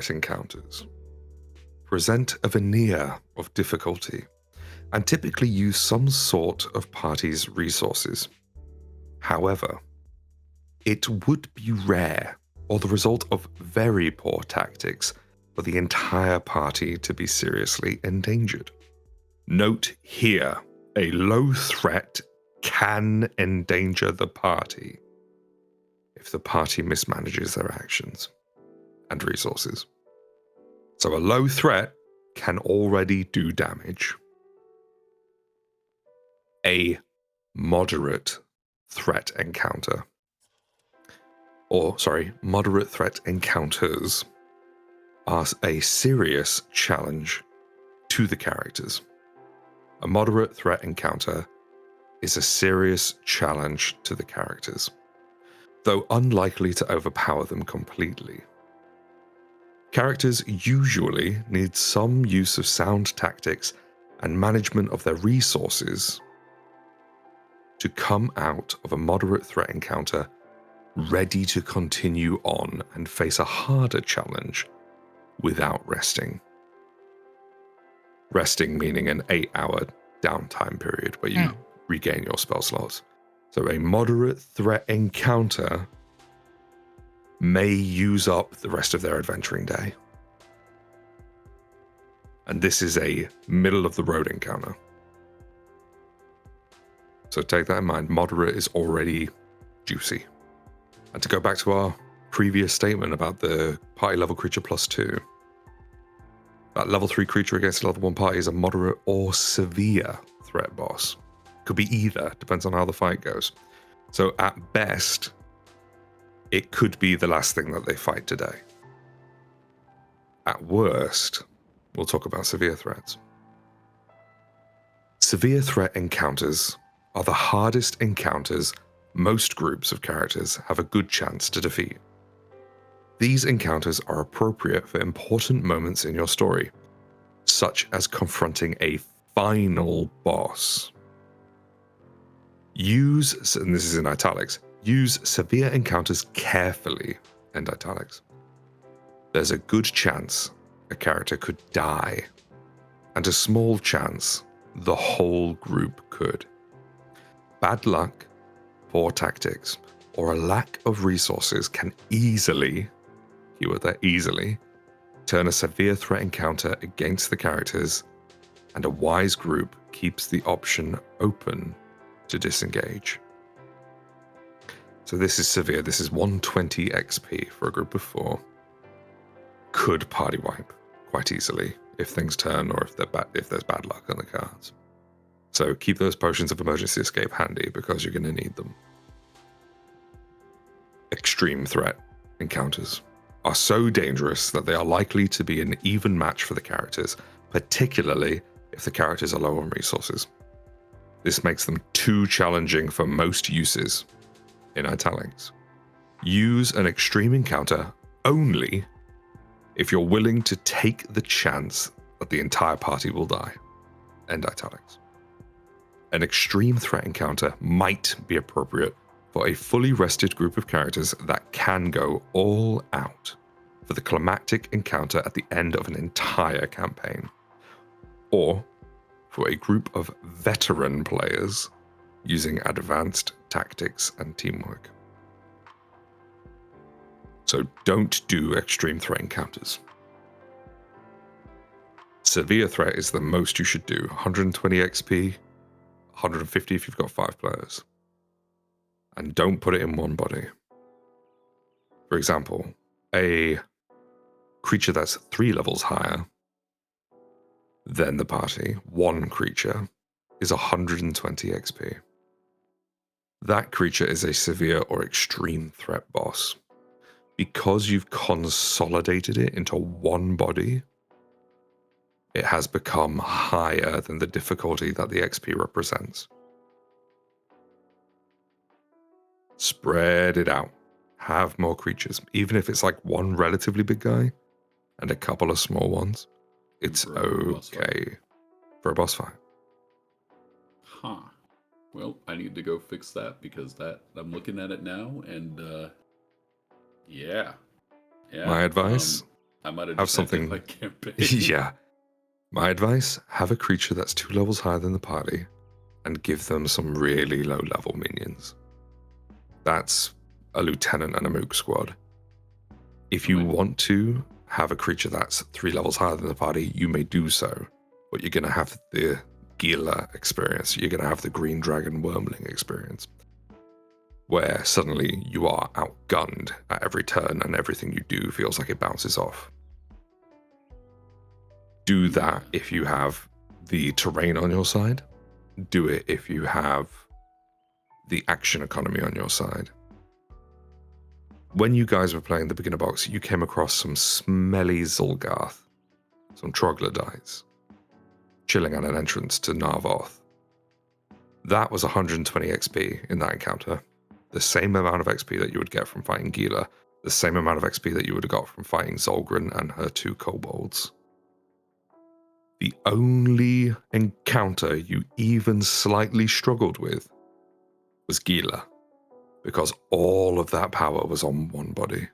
encounters present a veneer of difficulty and typically use some sort of party's resources. However, it would be rare or the result of very poor tactics for the entire party to be seriously endangered. Note here, a low threat can endanger the party if the party mismanages their actions and resources. So a low threat can already do damage. A moderate threat encounter, moderate threat encounters are a serious challenge to the characters. A moderate threat encounter is a serious challenge to the characters, though unlikely to overpower them completely. Characters usually need some use of sound tactics and management of their resources to come out of a moderate threat encounter ready to continue on and face a harder challenge without resting. Resting meaning an 8-hour downtime period where you regain your spell slots. So a moderate threat encounter may use up the rest of their adventuring day. And this is a middle of the road encounter. So take that in mind. Moderate is already juicy. And to go back to our previous statement about the party level creature +2, that level 3 creature against a level 1 party is a moderate or severe threat boss. Could be either, depends on how the fight goes. So at best, it could be the last thing that they fight today. At worst, we'll talk about severe threats. Severe threat encounters are the hardest encounters most groups of characters have a good chance to defeat. These encounters are appropriate for important moments in your story, such as confronting a final boss. Use, and this is in italics, use severe encounters carefully, end italics. There's a good chance a character could die, and a small chance the whole group could. Bad luck, poor tactics, or a lack of resources can easily, keyword there, easily, turn a severe threat encounter against the characters, and a wise group keeps the option open to disengage. So this is severe. This is 120 XP for a group of 4. Could party wipe quite easily if things turn or if there's bad luck on the cards. So keep those potions of emergency escape handy because you're going to need them. Extreme threat encounters are so dangerous that they are likely to be an even match for the characters, particularly if the characters are low on resources. This makes them too challenging for most uses, in italics. Use an extreme encounter only if you're willing to take the chance that the entire party will die, end italics. An extreme threat encounter might be appropriate for a fully rested group of characters that can go all out for the climactic encounter at the end of an entire campaign, or for a group of veteran players using advanced tactics and teamwork. So don't do extreme threat encounters. Severe threat is the most you should do. 120 XP, 150 if you've got 5 players. And don't put it in one body. For example, a creature that's 3 levels higher than the party, one creature, is 120 XP. That creature is a severe or extreme threat boss. Because you've consolidated it into one body, it has become higher than the difficulty that the XP represents. Spread it out. Have more creatures. Even if it's like one relatively big guy and a couple of small ones, it's okay for a boss fight. Huh. Well, I need to go fix that because that I'm looking at it now and yeah. My advice, I might have something like campaign. Yeah. My advice, have a creature that's 2 levels higher than the party and give them some really low level minions. That's a lieutenant and a mook squad. If you want to have a creature that's 3 levels higher than the party, you may do so, but you're going to have the Gila experience. You're going to have the Green Dragon Wormling experience, where suddenly you are outgunned at every turn and everything you do feels like it bounces off. Do that if you have the terrain on your side. Do it if you have the action economy on your side. When you guys were playing the beginner box, you came across some smelly Zulgarth, some troglodytes, chilling at an entrance to Narvoth. That was 120 XP in that encounter. The same amount of XP that you would get from fighting Gila, the same amount of XP that you would have got from fighting Zolgren and her 2 kobolds. The only encounter you even slightly struggled with was Gila, because all of that power was on one body.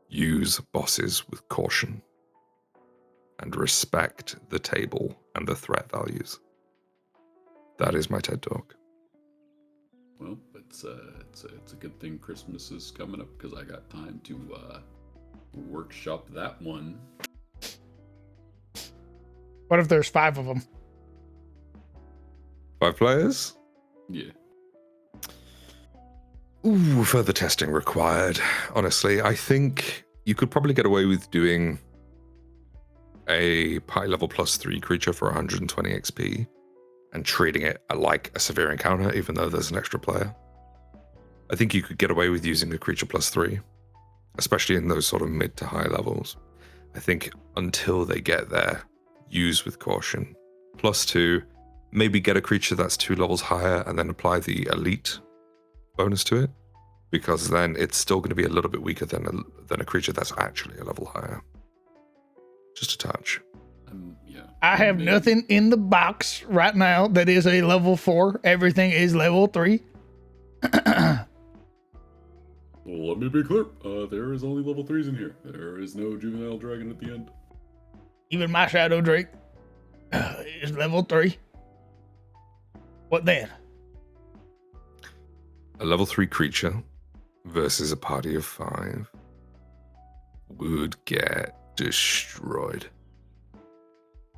Use bosses with caution and respect the table and the threat values. That is my TED Talk. Well, it's a good thing Christmas is coming up because I got time to workshop that one. What if there's 5 of them? 5 players? Yeah. Ooh, further testing required. Honestly, I think you could probably get away with doing a party level +3 creature for 120 XP and treating it like a severe encounter, even though there's an extra player. I think you could get away with using a creature +3, especially in those sort of mid to high levels. I think until they get there, use with caution. +2, maybe get a creature that's 2 levels higher and then apply the elite bonus to it, because then it's still going to be a little bit weaker than a creature that's actually a level higher. Just a touch. Yeah. I have Maybe. nothing in the box right now that is a level 4. Everything is level 3. Well, let me be clear. There is only level 3s in here. There is no juvenile dragon at the end. Even my Shadow Drake is level 3. What then? A level 3 creature versus a party of 5 would get destroyed.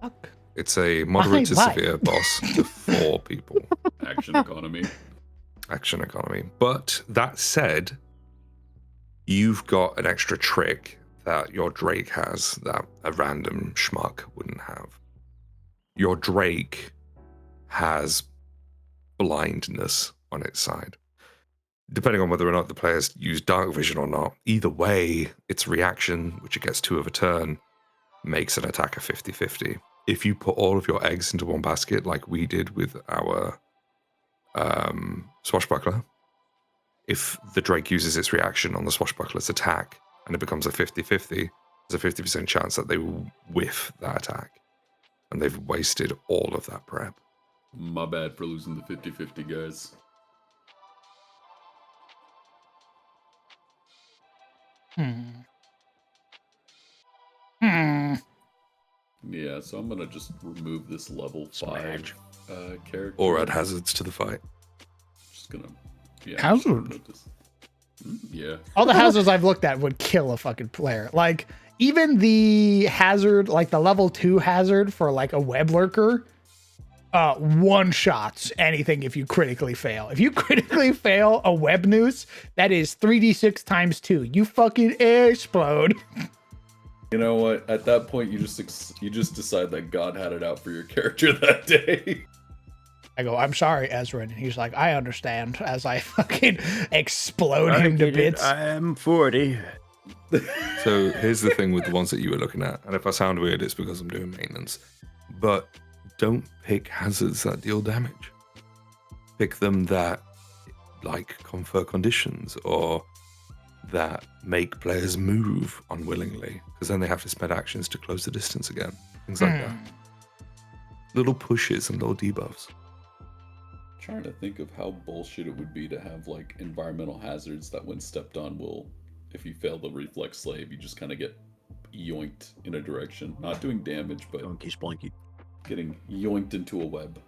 Fuck. It's a moderate to Why? severe boss to 4 people. Action economy. Action economy. But that said, you've got an extra trick that your Drake has that a random schmuck wouldn't have. Your Drake has blindness on its side. Depending on whether or not the players use dark vision or not, either way, its reaction, which it gets 2 of a turn, makes an attack a 50-50. If you put all of your eggs into one basket, like we did with our Swashbuckler, if the Drake uses its reaction on the Swashbuckler's attack and it becomes a 50-50, there's a 50% chance that they will whiff that attack. And they've wasted all of that prep. My bad for losing the 50-50, guys. Yeah, so I'm gonna just remove this level 5 character. Or add hazards to the fight. Just gonna, yeah. Hazard? Yeah. All the hazards I've looked at would kill a fucking player. Like, even the hazard, like the level 2 hazard for like a web lurker, one shots anything if you critically fail. If you critically fail a web noose, that is 3d6 times 2. You fucking explode. You know what? At that point, you just decide that God had it out for your character that day. I go, I'm sorry, Ezra. And he's like, I understand, as I fucking explode him to bits. I am 40. So here's the thing with the ones that you were looking at, and if I sound weird, it's because I'm doing maintenance. But don't pick hazards that deal damage. Pick them that like confer conditions or that make players move unwillingly, because then they have to spend actions to close the distance again. Things like that. Little pushes and little debuffs. Trying to think of how bullshit it would be to have like environmental hazards that when stepped on will, if you fail the reflex slave, you just kind of get yoinked in a direction. Not doing damage, but Donkey splanky. Getting yoinked into a web.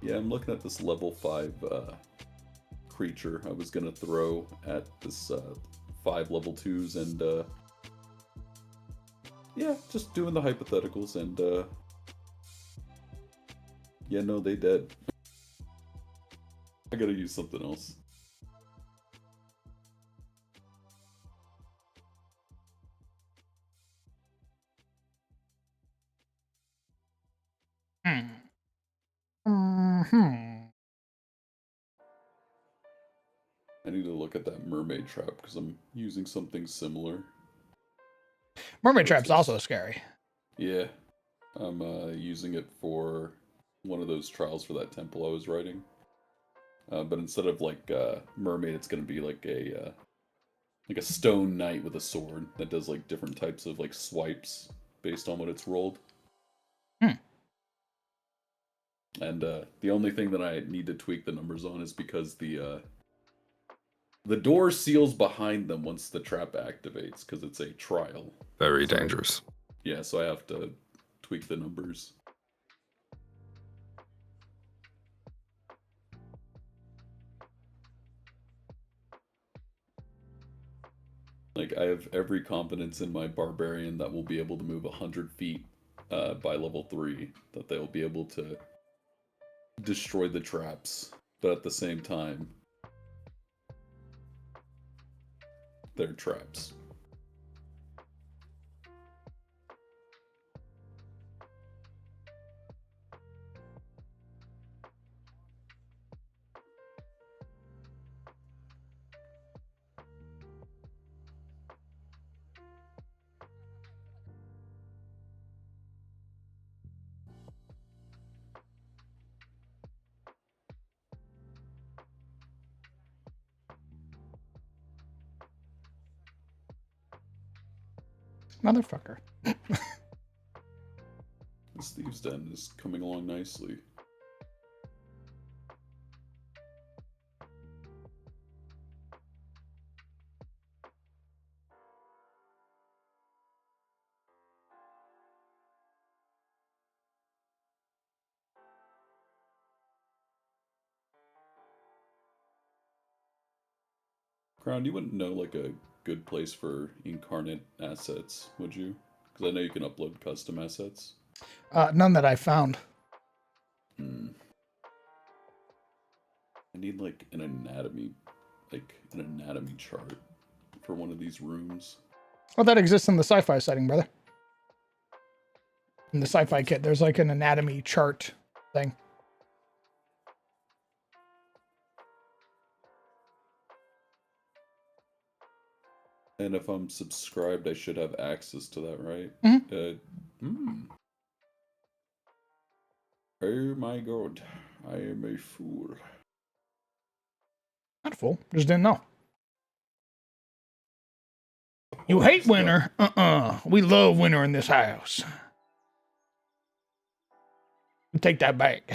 Yeah, I'm looking at this level 5 creature I was gonna throw at this 5 level 2s and yeah, just doing the hypotheticals and yeah, no, they dead. I gotta use something else. I need to look at that mermaid trap because I'm using something similar. Mermaid trap's also scary. Yeah, I'm using it for one of those trials for that temple I was writing. But instead of like mermaid, it's gonna be like a stone knight with a sword that does like different types of like swipes based on what it's rolled. And the only thing that I need to tweak the numbers on is because the door seals behind them once the trap activates because it's a trial. Very dangerous. Yeah, so I have to tweak the numbers. Like, I have every confidence in my barbarian that will be able to move 100 feet by level 3. That they'll be able to destroy the traps. But at the same time, they're traps. Motherfucker. This thieves' den is coming along nicely. Crown, you wouldn't know like a good place for incarnate assets, would you? Because I know you can upload custom assets. None that I found. I need like an anatomy chart for one of these rooms. Oh, that exists in the sci-fi setting, brother. In the sci-fi kit, there's like an anatomy chart thing. And if I'm subscribed, I should have access to that, right? Oh my god, I am a fool. Not a fool. Just didn't know. You hate winter? We love winter in this house. Take that back.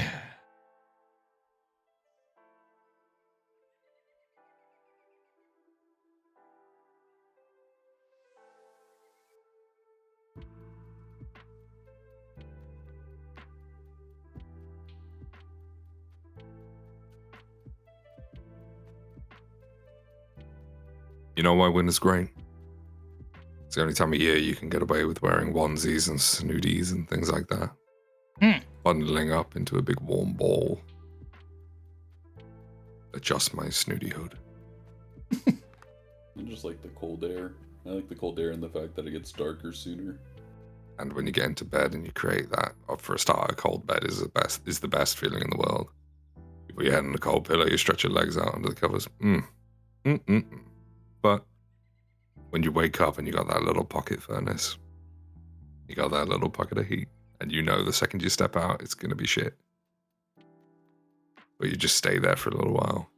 You know why winter's great? It's the only time of year you can get away with wearing onesies and snooties and things like that. Bundling up into a big warm ball. Adjust my snooty hood. I just like the cold air. I like the cold air and the fact that it gets darker sooner. And when you get into bed and you create that, for a start, a cold bed is the best feeling in the world. You put your head on a cold pillow, you stretch your legs out under the covers. But when you wake up and you got that little pocket furnace, you got that little pocket of heat, and you know the second you step out, it's going to be shit. But you just stay there for a little while.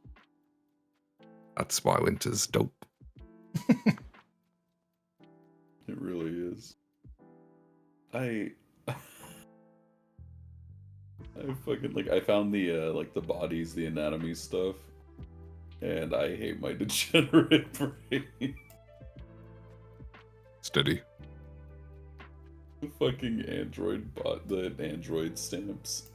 That's why winter's dope. It really is. I fucking I found the the bodies, the anatomy stuff, and I hate my degenerate brain. Steady. The fucking android bot, the android stamps.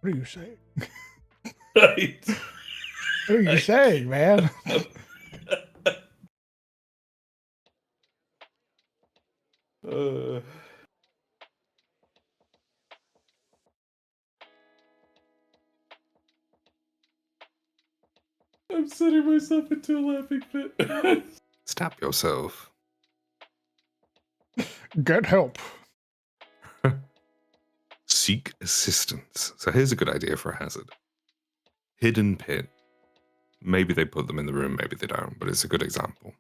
What are you saying? Right. What are you saying, man? I'm setting myself into a laughing fit. Stop yourself. Get help. Seek assistance. So here's a good idea for a hazard. Hidden pit. Maybe they put them in the room, maybe they don't, but it's a good example.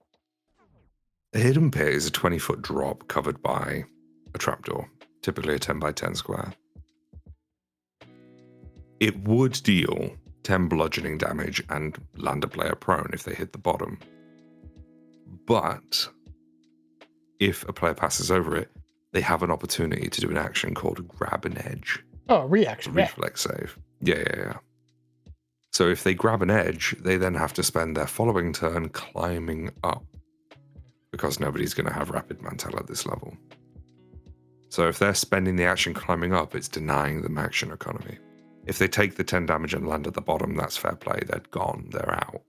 A hidden pit is a 20-foot drop covered by a trapdoor, typically a 10 by 10 square. It would deal 10 bludgeoning damage and land a player prone if they hit the bottom. But if a player passes over it, they have an opportunity to do an action called grab an edge. Oh, reaction. Reflex save. Yeah. So if they grab an edge, they then have to spend their following turn climbing up, because nobody's going to have rapid mantle at this level. So if they're spending the action climbing up, it's denying them action economy. If they take the 10 damage and land at the bottom, that's fair play. They're gone. They're out.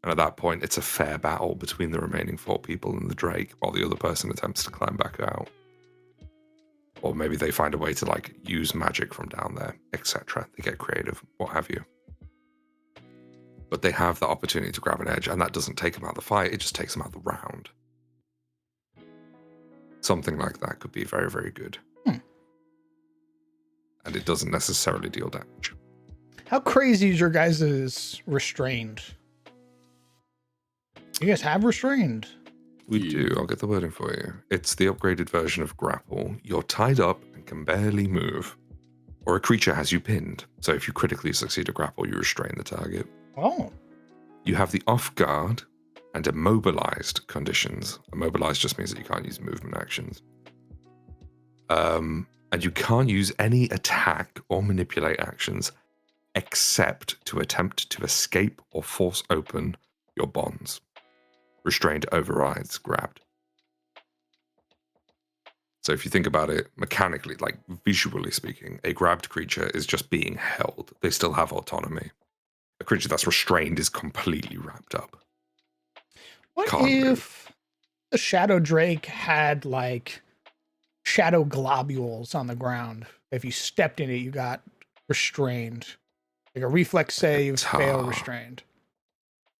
And at that point, it's a fair battle between the remaining 4 people and the Drake, while the other person attempts to climb back out. Or maybe they find a way to like use magic from down there, etc. They get creative, what have you. But they have the opportunity to grab an edge, and that doesn't take them out of the fight, it just takes them out of the round. Something like that could be very, very good. And it doesn't necessarily deal damage. How crazy is your guys' restrained? You guys have restrained? We do. I'll get the wording for you. It's the upgraded version of grapple. You're tied up and can barely move. Or a creature has you pinned. So if you critically succeed a grapple, you restrain the target. Oh. You have the off guard and immobilized conditions. Immobilized just means that you can't use movement actions. And you can't use any attack or manipulate actions except to attempt to escape or force open your bonds. Restrained overrides grabbed. So if you think about it mechanically, like visually speaking, a grabbed creature is just being held. They still have autonomy. A creature that's restrained is completely wrapped up. What Can't if the Shadow Drake had like shadow globules on the ground? If you stepped in it, you got restrained. Like a reflex save, fail restrained.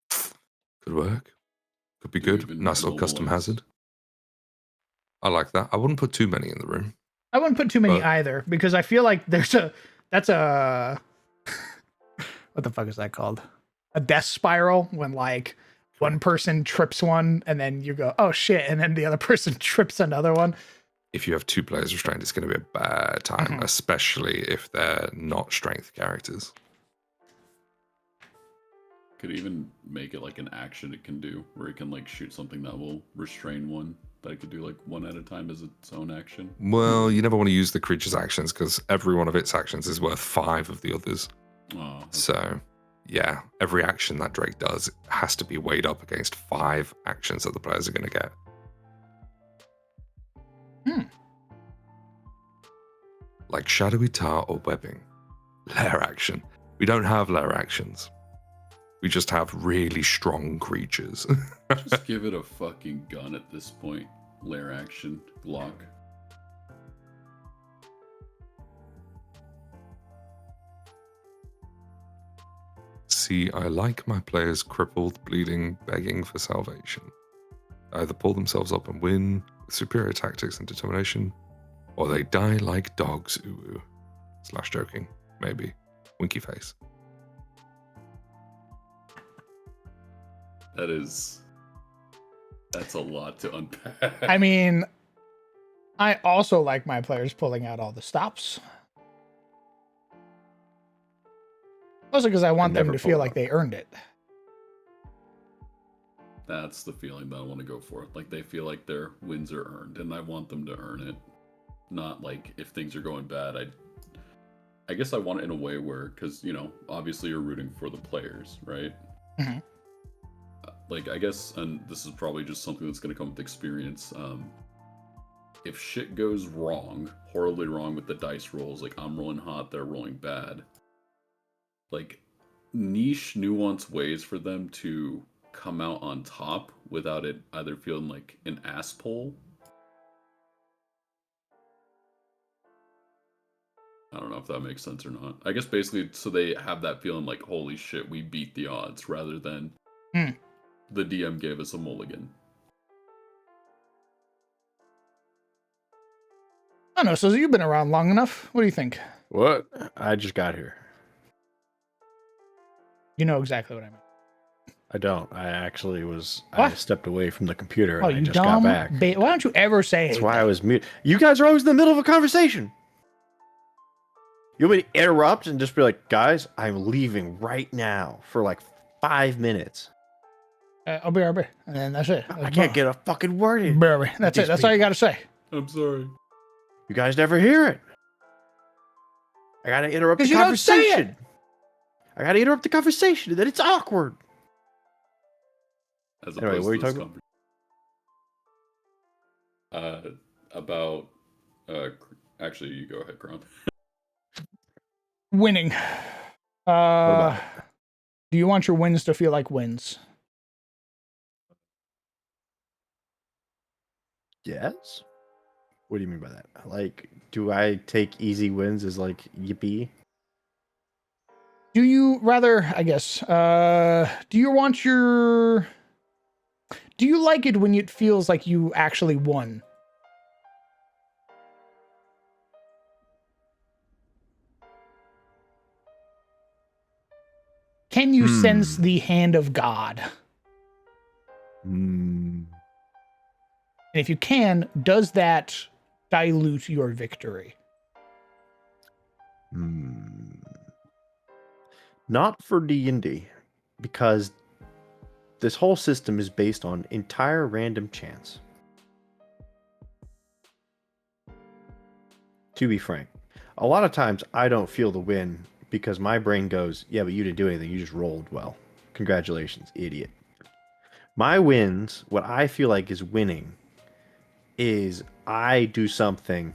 Could work. Could be good. Nice little custom hazard. I like that. I wouldn't put too many in the room. I wouldn't put too many either, because I feel like that's a what the fuck is that called? A death spiral, when like one person trips one and then you go, oh shit, and then the other person trips another one. If you have two players restrained, it's going to be a bad time, especially if they're not strength characters. Could even make it like an action it can do, where it can like shoot something that will restrain one. That it could do like one at a time as its own action. Well, you never want to use the creature's actions because every one of its actions is worth 5 of the others. Oh, okay. So, yeah, every action that Drake does has to be weighed up against 5 actions that the players are going to get. Like Shadowy Tar or Webbing. Lair action. We don't have lair actions. We just have really strong creatures. Just give it a fucking gun at this point. Lair action. Glock. See, I like my players crippled, bleeding, begging for salvation. Either pull themselves up and win with superior tactics and determination, or they die like dogs, ooh. / joking, maybe. Winky face. That's a lot to unpack. I mean, I also like my players pulling out all the stops. Also because I want them to feel like they earned it. That's the feeling that I want to go for. Like they feel like their wins are earned, and I want them to earn it. Not like if things are going bad, I guess I want it in a way where, because, you know, obviously you're rooting for the players, right? Mm-hmm. Like, I guess, and this is probably just something that's going to come with experience. If shit goes wrong, horribly wrong with the dice rolls, like I'm rolling hot, they're rolling bad. Like, niche, nuanced ways for them to come out on top without it either feeling like an ass pull. I don't know if that makes sense or not. I guess basically, so they have that feeling like, holy shit, we beat the odds, rather than the DM gave us a mulligan. I don't know, so you've been around long enough. What do you think? What? I just got here. You know exactly what I mean. I don't. I actually was. I stepped away from the computer Oh, and I you just got back. Why don't you ever say That's why I was mute. You guys are always in the middle of a conversation. You want me to interrupt and just be like, guys, I'm leaving right now for like 5 minutes. I'll be right back. And then that's it. I can't get a fucking word in. That's it. That's all you got to say. I'm sorry. You guys never hear it. I gotta interrupt the conversation. I gotta interrupt the conversation, and then it's awkward. As anyway, opposed what are you to talking about? Actually, you go ahead, Kron. Winning. Do you want your wins to feel like wins? Yes. What do you mean by that? Like, do I take easy wins as like yippee? Do you rather, I guess, do you want your, do you like it when it feels like you actually won? Can you sense the hand of God? Hmm. And if you can, does that dilute your victory? Not for D&D, because this whole system is based on entire random chance. To be frank, a lot of times I don't feel the win because my brain goes, yeah, but you didn't do anything. You just rolled well. Congratulations, idiot. My wins, what I feel like is winning, is I do something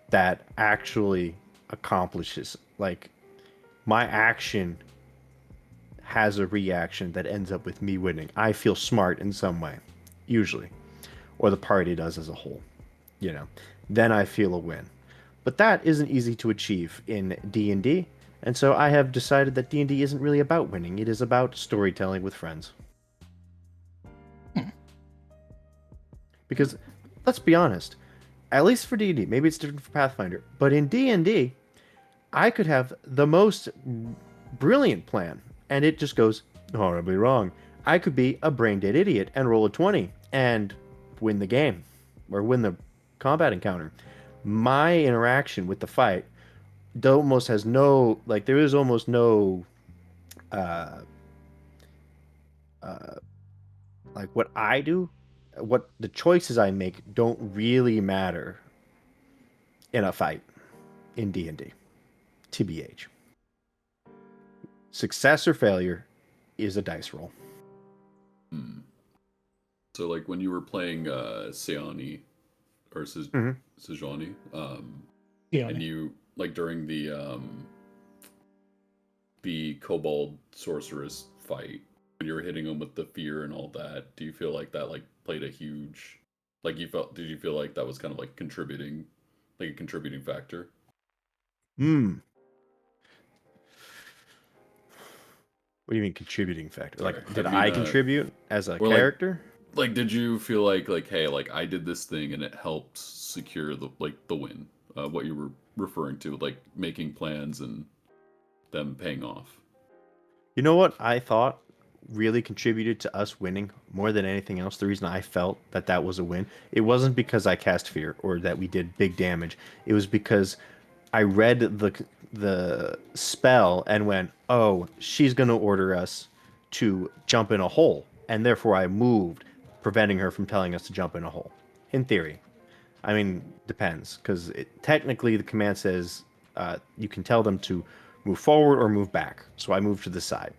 that actually accomplishes, like, my action has a reaction that ends up with me winning. I feel smart in some way, usually, or the party does as a whole, you know. Then I feel a win. But that isn't easy to achieve in D&D, and so I have decided that D&D isn't really about winning. It is about storytelling with friends. Because let's be honest, at least for D&D, maybe it's different for Pathfinder, but in D&D, I could have the most brilliant plan, and it just goes horribly wrong. I could be a brain dead idiot and roll a 20 and win the game or win the combat encounter. My interaction with the fight almost has no, like, there is almost no, uh, like, what I do, what the choices I make don't really matter in a fight in D&D. TBH. Success or failure is a dice roll. So, like, when you were playing Seani or Sejani, and you, like, during the kobold sorceress fight, when you were hitting them with the fear and all that, do you feel like that, like, played a huge, like, did you feel like that was kind of like contributing, like a contributing factor? What do you mean contributing factor? Sorry, Like, did I contribute as a or character? Like, did you feel like, hey, like, I did this thing and it helped secure the win? What you were referring to, like making plans and them paying off. You know what I thought really contributed to us winning more than anything else? The reason I felt that that was a win, it wasn't because I cast fear or that we did big damage. It was because I read the spell and went, "Oh, she's going to order us to jump in a hole." And therefore I moved, preventing her from telling us to jump in a hole. In theory. I mean, depends, because technically the command says you can tell them to move forward or move back. So I moved to the side.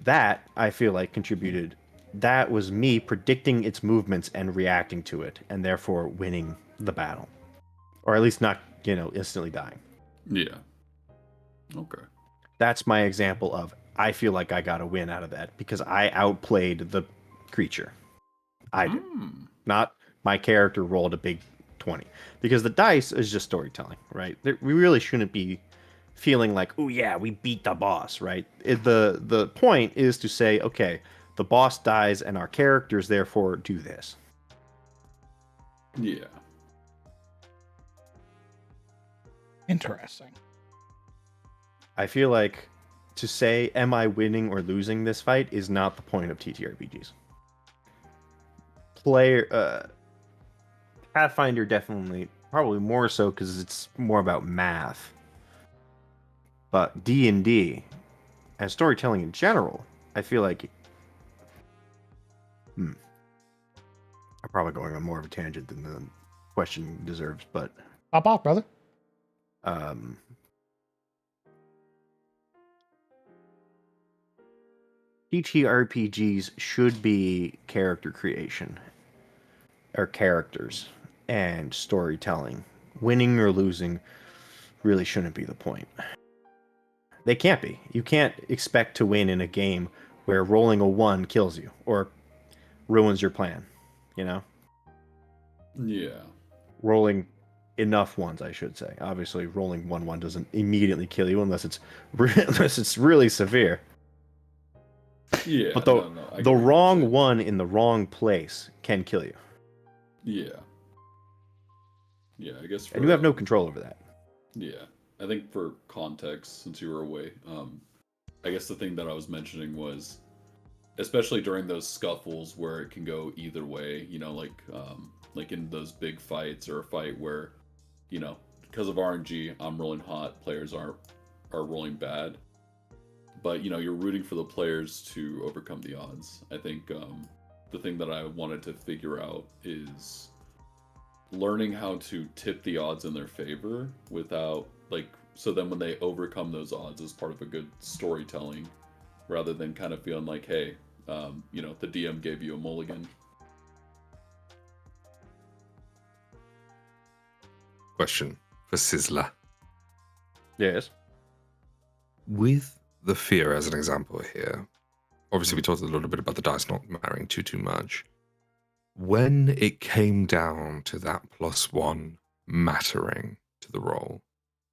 That, I feel like, contributed. That was me predicting its movements and reacting to it, and therefore winning the battle. Or at least not, instantly dying. Yeah. Okay. That's my example of, I feel like I got a win out of that, because I outplayed the creature. I did. Not my character rolled a big 20. Because the dice is just storytelling, right? We really shouldn't be feeling like, oh yeah, we beat the boss, right? The point is to say, okay, the boss dies and our characters therefore do this. Yeah. Interesting. I feel like to say, am I winning or losing this fight is not the point of TTRPGs. Pathfinder definitely, probably more so because it's more about math. But D&D and storytelling in general, I feel like I'm probably going on more of a tangent than the question deserves, but pop off, brother. TTRPGs should be character creation or characters and storytelling. Winning or losing really shouldn't be the point. They can't be. You can't expect to win in a game where rolling a 1 kills you or ruins your plan, Yeah. rolling enough ones, I should say. Obviously, rolling 1-1 doesn't immediately kill you unless it's really severe. Yeah, But no, I get the what you're wrong saying. one in the wrong place can kill you, Yeah. Yeah, I guess for and you have no control over that. yeah, I think for context, since you were away, I guess the thing that I was mentioning was, especially during those scuffles where it can go either way, like in those big fights or a fight where, because of RNG, I'm rolling hot, players are rolling bad, but you're rooting for the players to overcome the odds. I think the thing that I wanted to figure out is learning how to tip the odds in their favor without so then when they overcome those odds as part of a good storytelling rather than kind of feeling like, hey, the DM gave you a mulligan. Question for Sizzler. Yes. With the fear as an example here, obviously we talked a little bit about the dice not mattering too much. When it came down to that +1 mattering to the roll,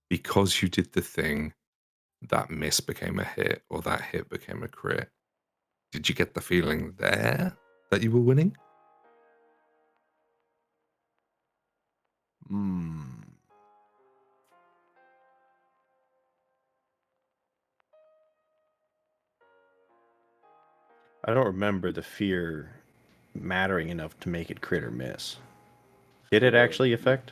because you did the thing, that miss became a hit or that hit became a crit, did you get the feeling there that you were winning? I don't remember the fear mattering enough to make it crit or miss. Did it actually affect?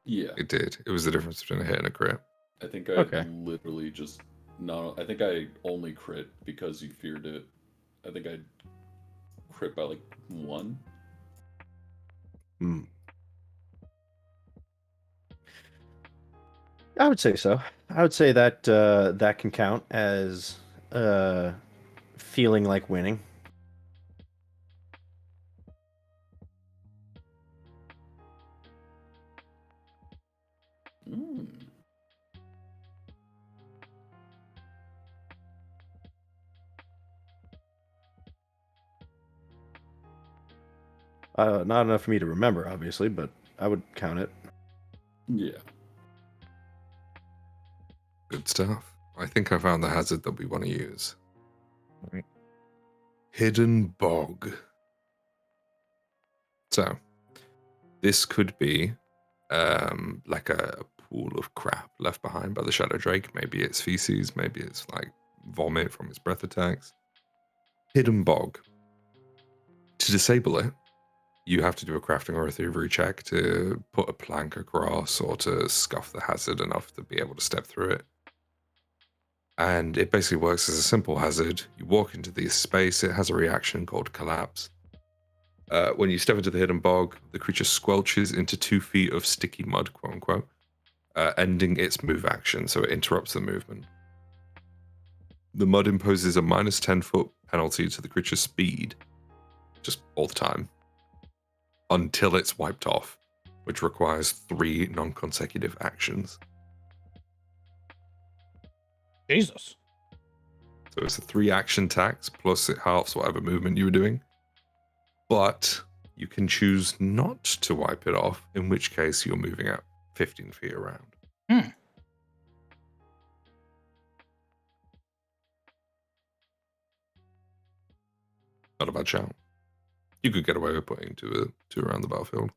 Yeah. It did. It was the difference between a hit and a crit. I think I Okay. literally just I think I only crit because you feared it. I think I crit by like 1. I would say so. I would say that that can count as feeling like winning. Not enough for me to remember, obviously, but I would count it. Yeah. Good stuff. I think I found the hazard that we want to use. Right. Hidden Bog. So, this could be like a pool of crap left behind by the Shadow Drake. Maybe it's feces, maybe it's like vomit from its breath attacks. Hidden Bog. To disable it, you have to do a crafting or a thievery check to put a plank across or to scuff the hazard enough to be able to step through it. And it basically works as a simple hazard. You walk into this space, it has a reaction called collapse. When you step into the hidden bog, the creature squelches into 2 feet of sticky mud, quote unquote, ending its move action, so it interrupts the movement. The mud imposes a minus 10-foot penalty to the creature's speed, just all the time, until it's wiped off, which requires 3 non-consecutive actions. Jesus. So it's a 3 action tax, plus it halves whatever movement you were doing. But you can choose not to wipe it off, in which case you're moving out 15 feet around. Not a bad shout. You could get away with putting 2 around the battlefield.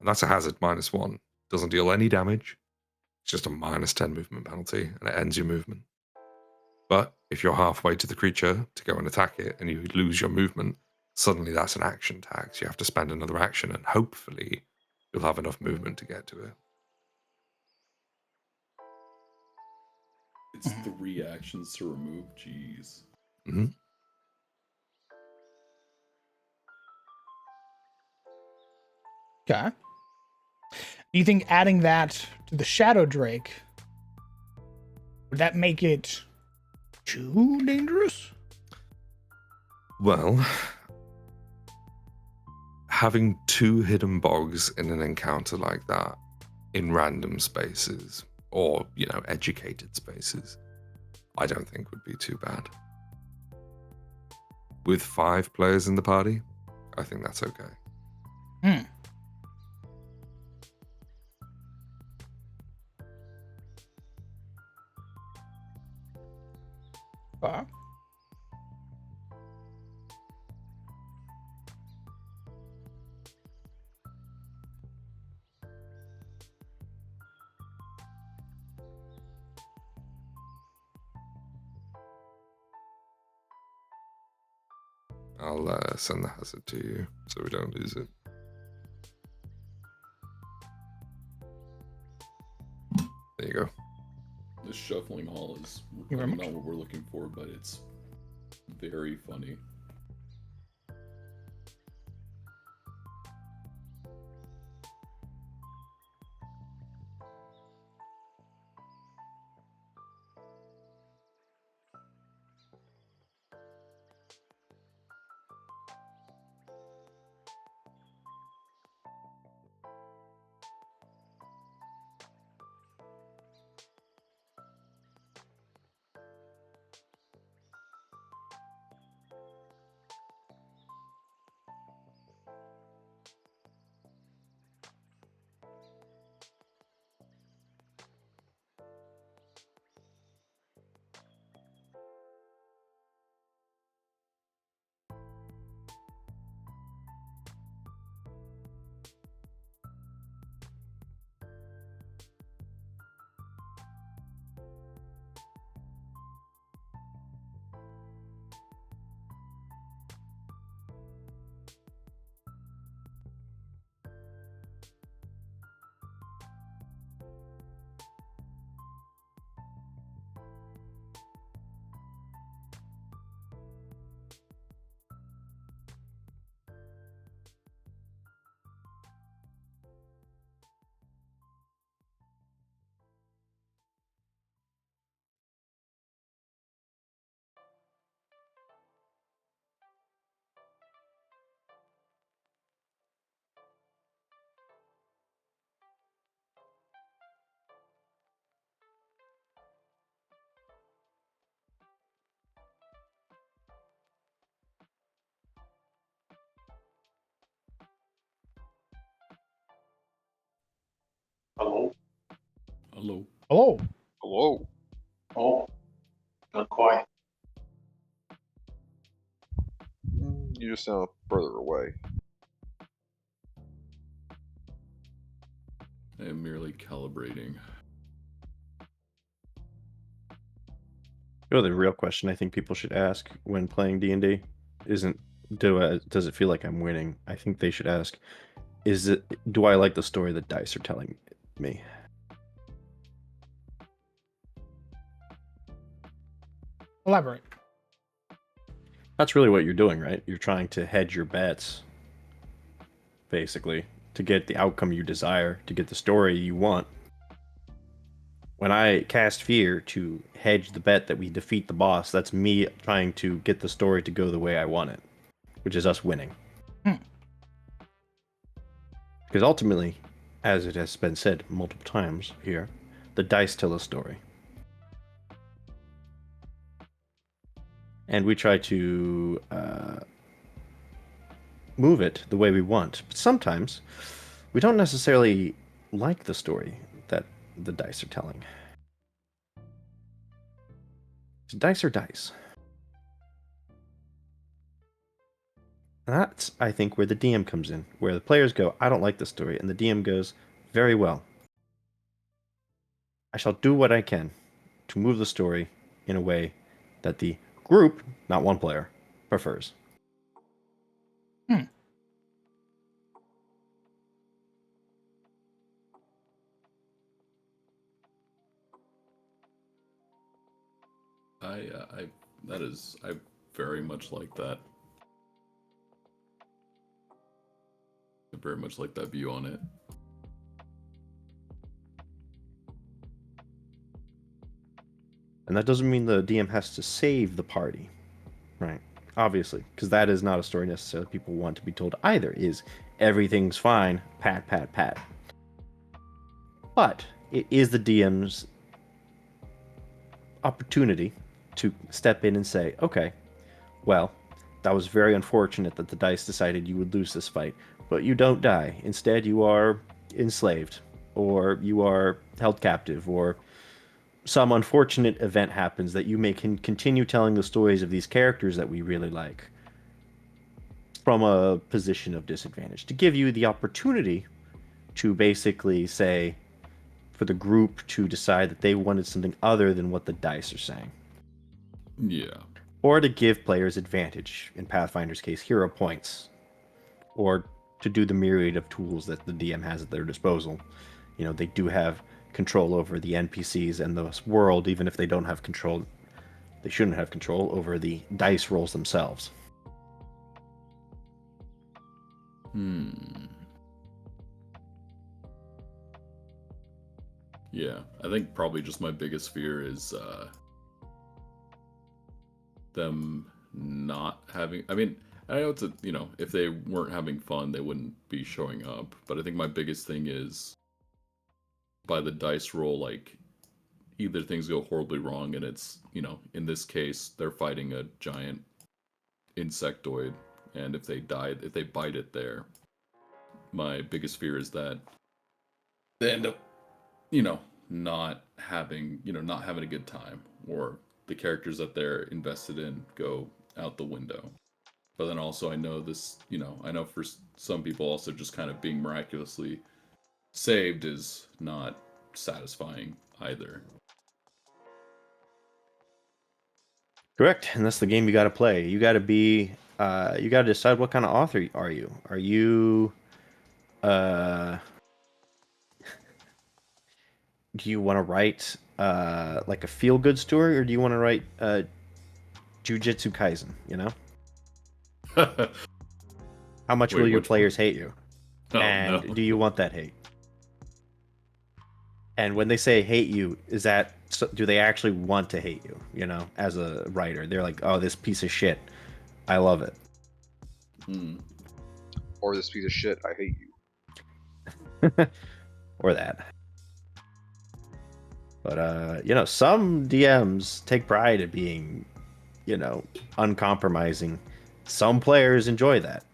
And that's a hazard -1. Doesn't deal any damage. It's just a -10 movement penalty, and it ends your movement. But if you're halfway to the creature to go and attack it, and you lose your movement, suddenly that's an action tax. You have to spend another action, and hopefully you'll have enough movement to get to it. It's 3 actions to remove. Jeez. Mm-hmm. Okay. Do you think adding that to the Shadow Drake would that make it too dangerous? Well, having 2 hidden bogs in an encounter like that in random spaces or, educated spaces, I don't think would be too bad. With 5 players in the party, I think that's okay. Okay. I'll send the hazard to you so we don't lose it. There you go. This shuffling hall is you very much. not what we're looking for, but it's very funny. Hello? Hello. Hello. Hello. Oh, not quite. You just sound further away. I am merely calibrating. You know, the real question I think people should ask when playing D&D isn't does it feel like I'm winning? I think they should ask, do I like the story that dice are telling me? Elaborate. That's really what you're doing, right? You're trying to hedge your bets, basically, to get the outcome you desire, to get the story you want. When I cast fear to hedge the bet that we defeat the boss, that's me trying to get the story to go the way I want it, which is us winning. Because ultimately, as it has been said multiple times here, the dice tell a story. And we try to move it the way we want. But sometimes we don't necessarily like the story that the dice are telling. So dice are dice. And that's, I think, where the DM comes in, where the players go, I don't like the story, and the DM goes, very well. I shall do what I can to move the story in a way that the group, not one player, prefers. I very much like that. I very much like that view on it. And that doesn't mean the DM has to save the party, right? Obviously, because that is not a story necessarily people want to be told either, is everything's fine, pat, pat, pat. But it is the DM's opportunity to step in and say, okay, well, that was very unfortunate that the dice decided you would lose this fight, but you don't die. Instead, you are enslaved, or you are held captive, or some unfortunate event happens that you may continue telling the stories of these characters that we really like from a position of disadvantage, to give you the opportunity to basically say, for the group to decide that they wanted something other than what the dice are saying. Yeah. Or to give players advantage, in Pathfinder's case, hero points. Or to do the myriad of tools that the DM has at their disposal. You know, they do have control over the NPCs and the world, even if they don't have control. They shouldn't have control over the dice rolls themselves. Yeah, I think probably just my biggest fear is them not having. I mean, I know it's a, you know, if they weren't having fun, they wouldn't be showing up. But I think my biggest thing is by the dice roll, like either things go horribly wrong, and it's, you know, in this case, they're fighting a giant insectoid, and if they bite it there, my biggest fear is that they end up, you know, not having a good time, or the characters that they're invested in go out the window. But then also I know this, you know, I know for some people also just kind of being miraculously saved is not satisfying either. Correct, and that's the game you got to play. You got to be, you got to decide what kind of author are you. Are you, do you want to write like a feel good story, or do you want to write Jujutsu Kaisen? You know, how much Wait, will your which one? players hate you, Oh, and no. do you want that hate? And when they say hate you, is that, do they actually want to hate you? You know, as a writer, they're like, oh, this piece of shit, I love it. Or this piece of shit, I hate you. Or that. But you know, some DMs take pride in being, you know, uncompromising. Some players enjoy that.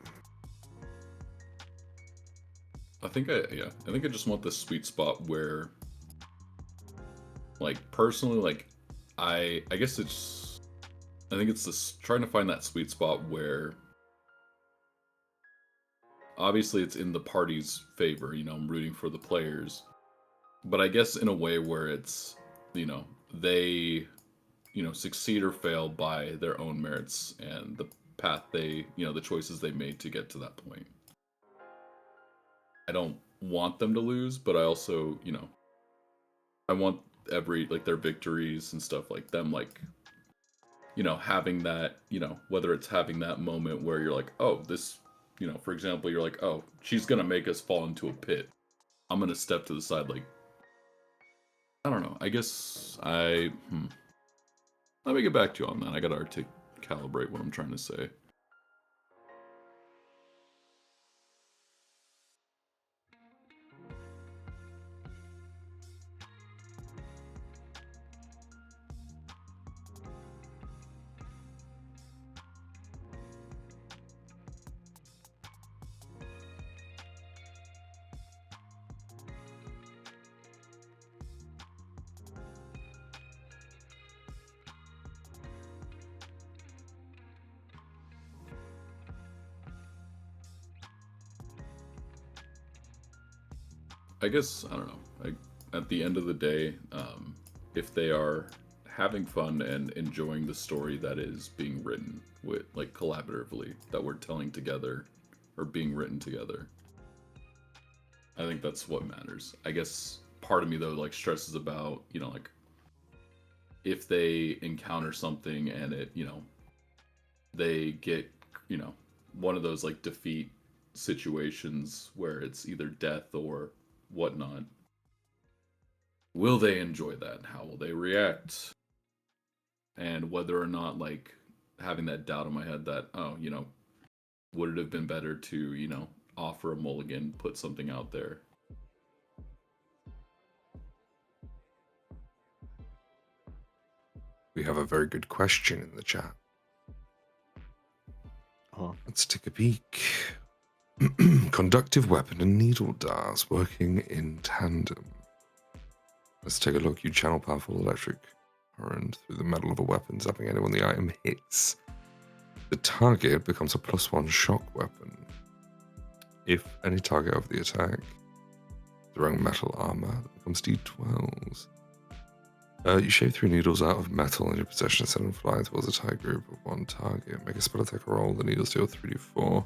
I think I just want the sweet spot where, like, personally, like, I guess I think it's this trying to find that sweet spot where obviously it's in the party's favor, you know, I'm rooting for the players, but I guess in a way where it's, you know, they, you know, succeed or fail by their own merits and the path they, you know, the choices they made to get to that point. I don't want them to lose, but I also, you know, I want like their victories and stuff, like them, like, you know, having that, you know, whether it's having that moment where you're like, oh, this, you know, for example, you're like, oh, she's gonna make us fall into a pit, I'm gonna step to the side, like, I don't know, I guess let me get back to you on that. I gotta calibrate what I'm trying to say. I guess, I don't know, like, at the end of the day, if they are having fun and enjoying the story that is being written with, like, collaboratively, that we're telling together or being written together, I think that's what matters. I guess part of me, though, like, stresses about, you know, like, if they encounter something and it, you know, they get, you know, one of those, like, defeat situations where it's either death or whatnot, will they enjoy that? How will they react? And whether or not, like, having that doubt in my head that, oh, you know, would it have been better to, you know, offer a mulligan, put something out there? We have a very good question in the chat. Huh. Let's take a peek. Conductive weapon and needle dars working in tandem. Let's take a look. You channel powerful electric current through the metal of a weapon, zapping anyone the item hits. The target becomes a +1 shock weapon. If any target of the attack throwing metal armor, it becomes D12s. You shave 3 needles out of metal in your possession and send them flying towards a tight group of 1 target. Make a spell attack roll. The needles deal 3d4.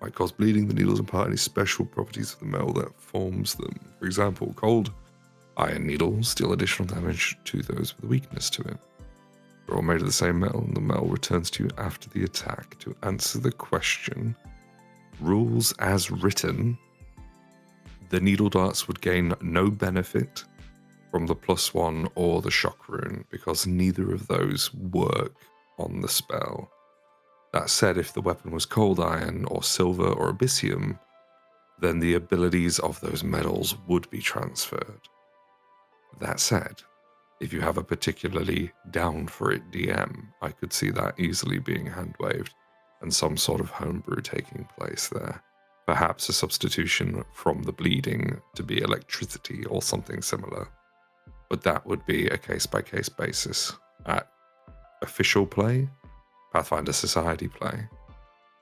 Might cause bleeding. The needles impart any special properties of the metal that forms them. For example, cold iron needles deal additional damage to those with a weakness to it. They're all made of the same metal, and the metal returns to you after the attack. To answer the question, rules as written, the needle darts would gain no benefit from the +1 or the shock rune, because neither of those work on the spell. That said, if the weapon was cold iron or silver or abyssium, then the abilities of those metals would be transferred. That said, if you have a particularly down for it DM, I could see that easily being hand-waved and some sort of homebrew taking place there. Perhaps a substitution from the bleeding to be electricity or something similar. But that would be a case-by-case basis. At official play, Pathfinder Society play,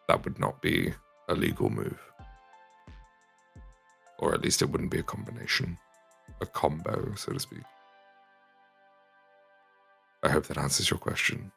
that would not be a legal move. Or at least it wouldn't be a combination. A combo, so to speak. I hope that answers your question.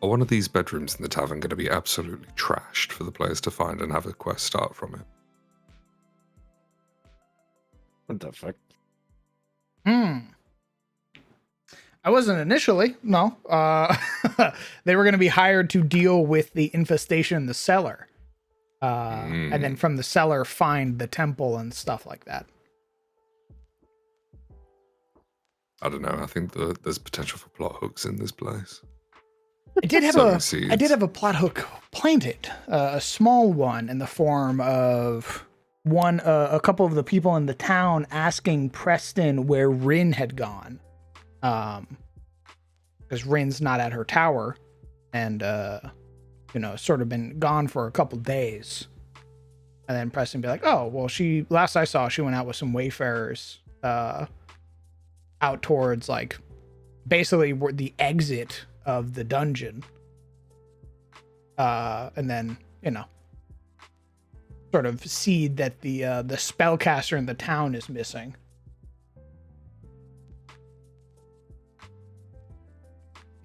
Are one of these bedrooms in the tavern going to be absolutely trashed for the players to find and have a quest start from it? What the fuck? I wasn't initially, no. They were going to be hired to deal with the infestation in the cellar. And then from the cellar, find the temple and stuff like that. I don't know. I think there's potential for plot hooks in this place. I did have a plot hook planted, a small one in the form of a couple of the people in the town asking Preston where Rin had gone, because Rin's not at her tower, and sort of been gone for a couple days. And then Preston be like, "Oh, well, last I saw, she went out with some wayfarers, out towards like basically the exit of the dungeon, and then sort of see that the spellcaster in the town is missing."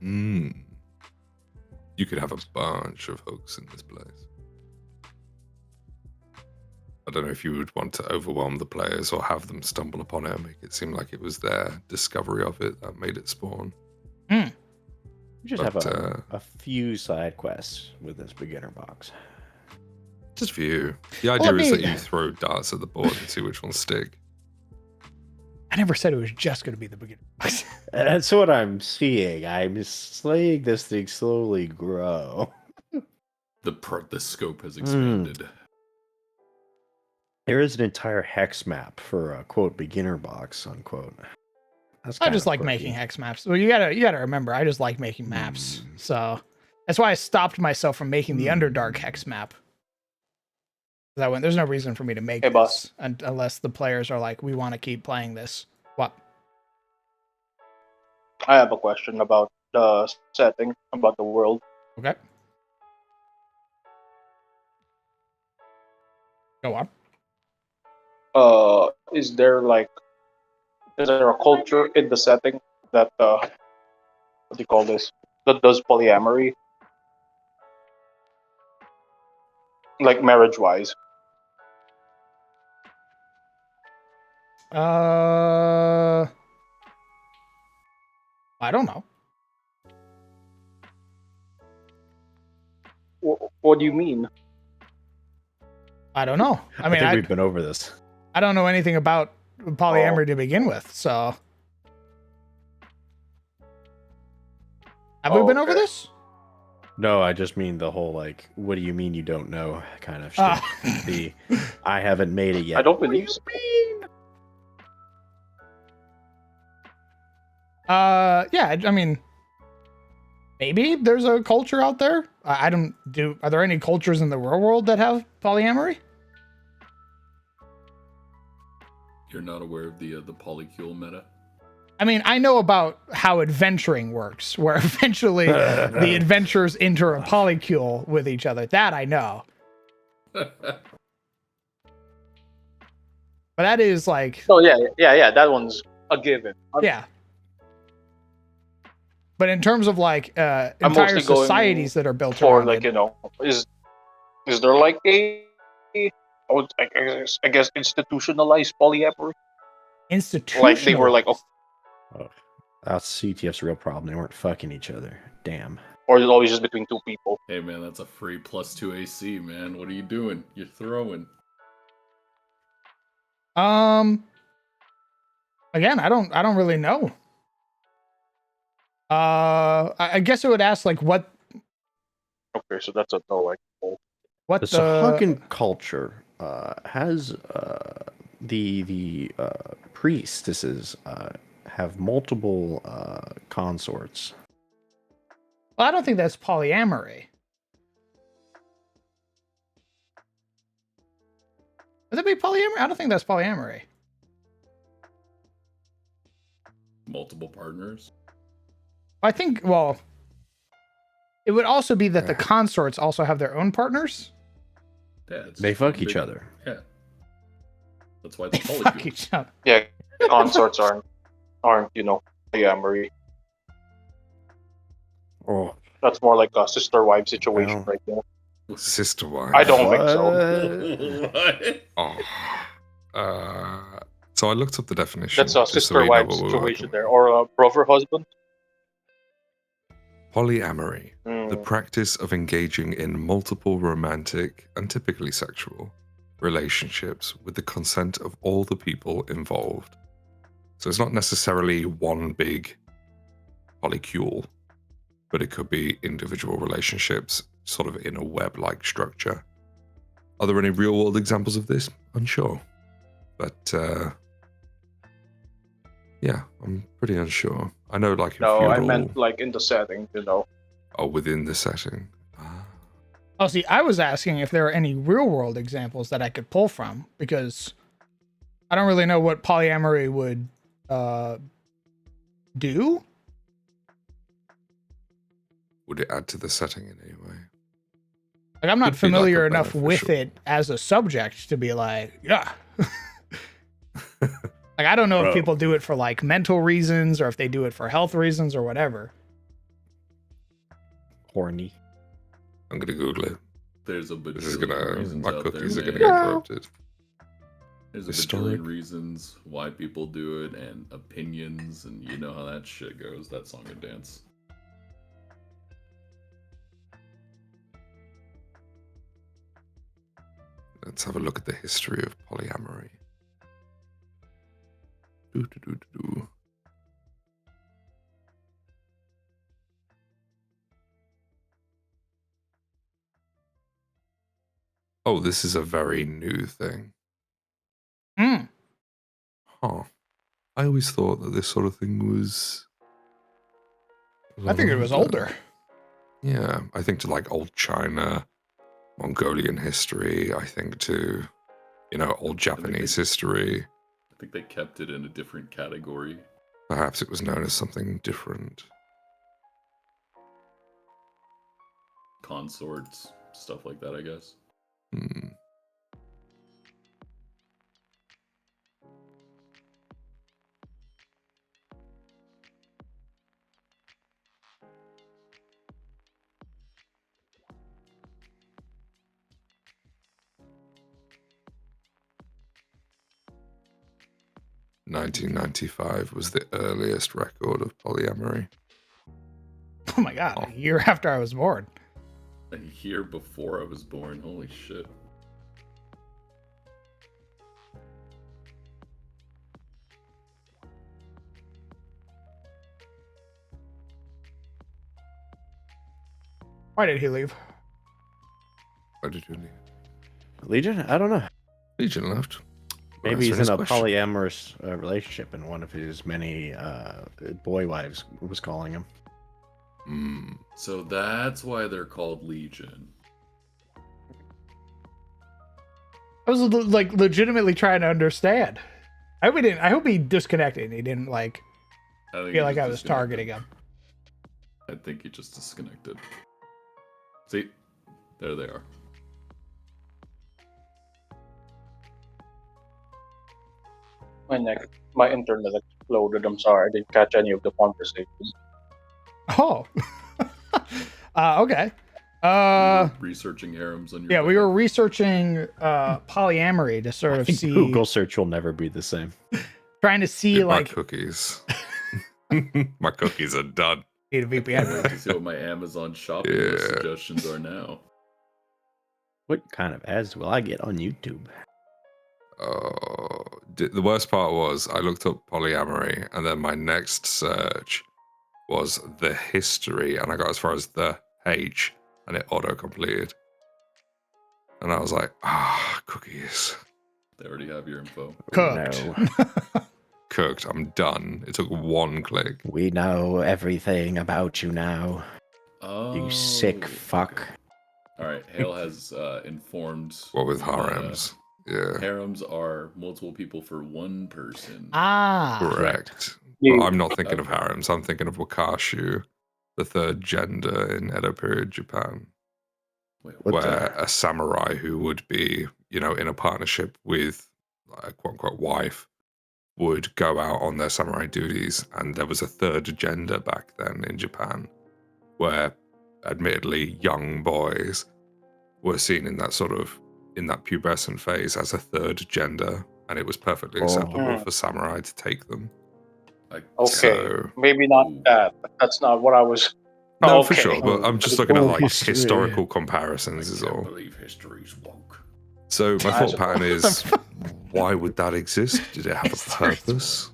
You could have a bunch of hooks in this place. I don't know if you would want to overwhelm the players or have them stumble upon it and make it seem like it was their discovery of it that made it spawn. You just have a few side quests with this beginner box. Just for you. The idea is that you throw darts at the board and see which ones stick. I never said it was just going to be the beginner box. That's what I'm seeing. I'm seeing this thing slowly grow. The scope has expanded. There is an entire hex map for a quote beginner box unquote. I just like making hex maps. Well, you gotta remember, I just like making maps. So that's why I stopped myself from making the Underdark hex map. There's no reason for me to make this unless the players are like, we want to keep playing this. What? I have a question about the setting, about the world. Okay. Go on. Is there a culture in the setting that what do you call this? That does polyamory, like marriage-wise? I don't know. What do you mean? I don't know. I mean, think we've been over this. I don't know anything about polyamory to begin with, so. Have we been over this? No, I just mean the whole like, what do you mean you don't know kind of shit. Ah. The I haven't made it yet. I don't What do believe you so. mean? Yeah, I mean, maybe there's a culture out there. I don't do. Are there any cultures in the real world that have polyamory? You're not aware of the polycule meta? I mean, I know about how adventuring works, where eventually the adventurers enter a polycule with each other. That I know. But that is like, Oh yeah. That one's a given. yeah. But in terms of like I'm entire mostly going societies that are built for around like it, is there like I guess institutionalized polyamory? Like they were like, institutionalized. Oh, that's CTF's real problem. They weren't fucking each other. Damn. or is it always just between two people? Hey man, that's a free +2 AC, man. What are you doing? You're throwing. Again, I don't really know. I guess it would ask like what Okay, so that's a no. Like, oh, what The the Sahuagin culture has the priestesses have multiple consorts. well, I don't think that's polyamory. Would that be polyamory? I don't think that's polyamory. Multiple partners? I think, well, it would also be that the consorts also have their own partners. Yeah, it's They just fuck one each big- other. Yeah. That's why it's They fuck polycule. each other. yeah, consorts aren't polyamory. Oh, That's more like a sister wife situation Well. right there. Sister wife. I don't think so. What? Oh. So I looked up the definition. That's a just so sister we know wife what we're situation working there, or a brother husband. with. Polyamory. The Mm. practice of engaging in multiple romantic and typically sexual relationships with the consent of all the people involved. So it's not necessarily one big polycule, but it could be individual relationships sort of in a web-like structure. Are there any real-world examples of this? Unsure. But, yeah, I'm pretty unsure. I know, like, in No, feudal... I meant like in the setting, Oh, within the setting. Ah. Oh, see, I was asking if there are any real world examples that I could pull from because I don't really know what polyamory would do. Would it add to the setting in any way? Like, I'm not Could be, like, a familiar enough with beneficial- it as a subject to be like, yeah. Like, I don't know if Bro. people do it for like mental reasons or if they do it for health reasons or whatever. horny. I'm gonna Google it. There's a This is bajillion gonna... reasons My out cookies there, are gonna man. get corrupted. There's a Historic. bajillion reasons why people do it and opinions, and you know how that shit goes, that song and dance. Let's have a look at the history of polyamory. Do. Oh, this is a very new thing. Hmm. Huh. I always thought that this sort of thing was... a I think lot it was older. Yeah, I think to like old China, Mongolian history, I think to, old Japanese history. I think they kept it in a different category. Perhaps it was known as something different. Consorts, stuff like that, I guess. Hmm. ...1995 was the earliest record of polyamory. Oh my god, a year after I was born. A year before I was born, holy shit. Why did he leave? Why did you leave? Legion? I don't know. Legion left. Maybe he's in a question. polyamorous relationship, and one of his many boy wives was calling him. So that's why they're called Legion. I was like legitimately trying to understand. I hope he disconnected and he didn't like feel like I was targeting him. I think he just disconnected. See? There they are. My internet exploded. I'm sorry, I didn't catch any of the conversations. Oh. Okay. You were researching harems on your Yeah, we were researching polyamory to sort of see. Google search will never be the same. Trying to see Dude, like my cookies. My cookies are done. need a VPN. to see what my Amazon shopping list suggestions are now. What kind of ads will I get on YouTube? The worst part was I looked up polyamory, and then my next search was the history, and I got as far as the H, and it auto-completed. And I was like, cookies. They already have your info. Cooked. No. Cooked. I'm done. It took one click. We know everything about you now. Oh, You sick fuck. All right, Hale has informed. What with me harems? that, harems are multiple people for one person. Correct. Yeah. But I'm not thinking of harems. I'm thinking of Wakashu, the third gender in Edo period Japan, where a samurai who would be, in a partnership with a quote-unquote wife would go out on their samurai duties, and there was a third gender back then in Japan, where admittedly young boys were seen in that pubescent phase as a third gender, and it was perfectly acceptable for samurai to take them. Maybe not that, but that's not what I was. No, for sure, but I'm just looking at like historical comparisons is all. I believe history's woke. So my thought pattern is, why would that exist? Did it have a purpose?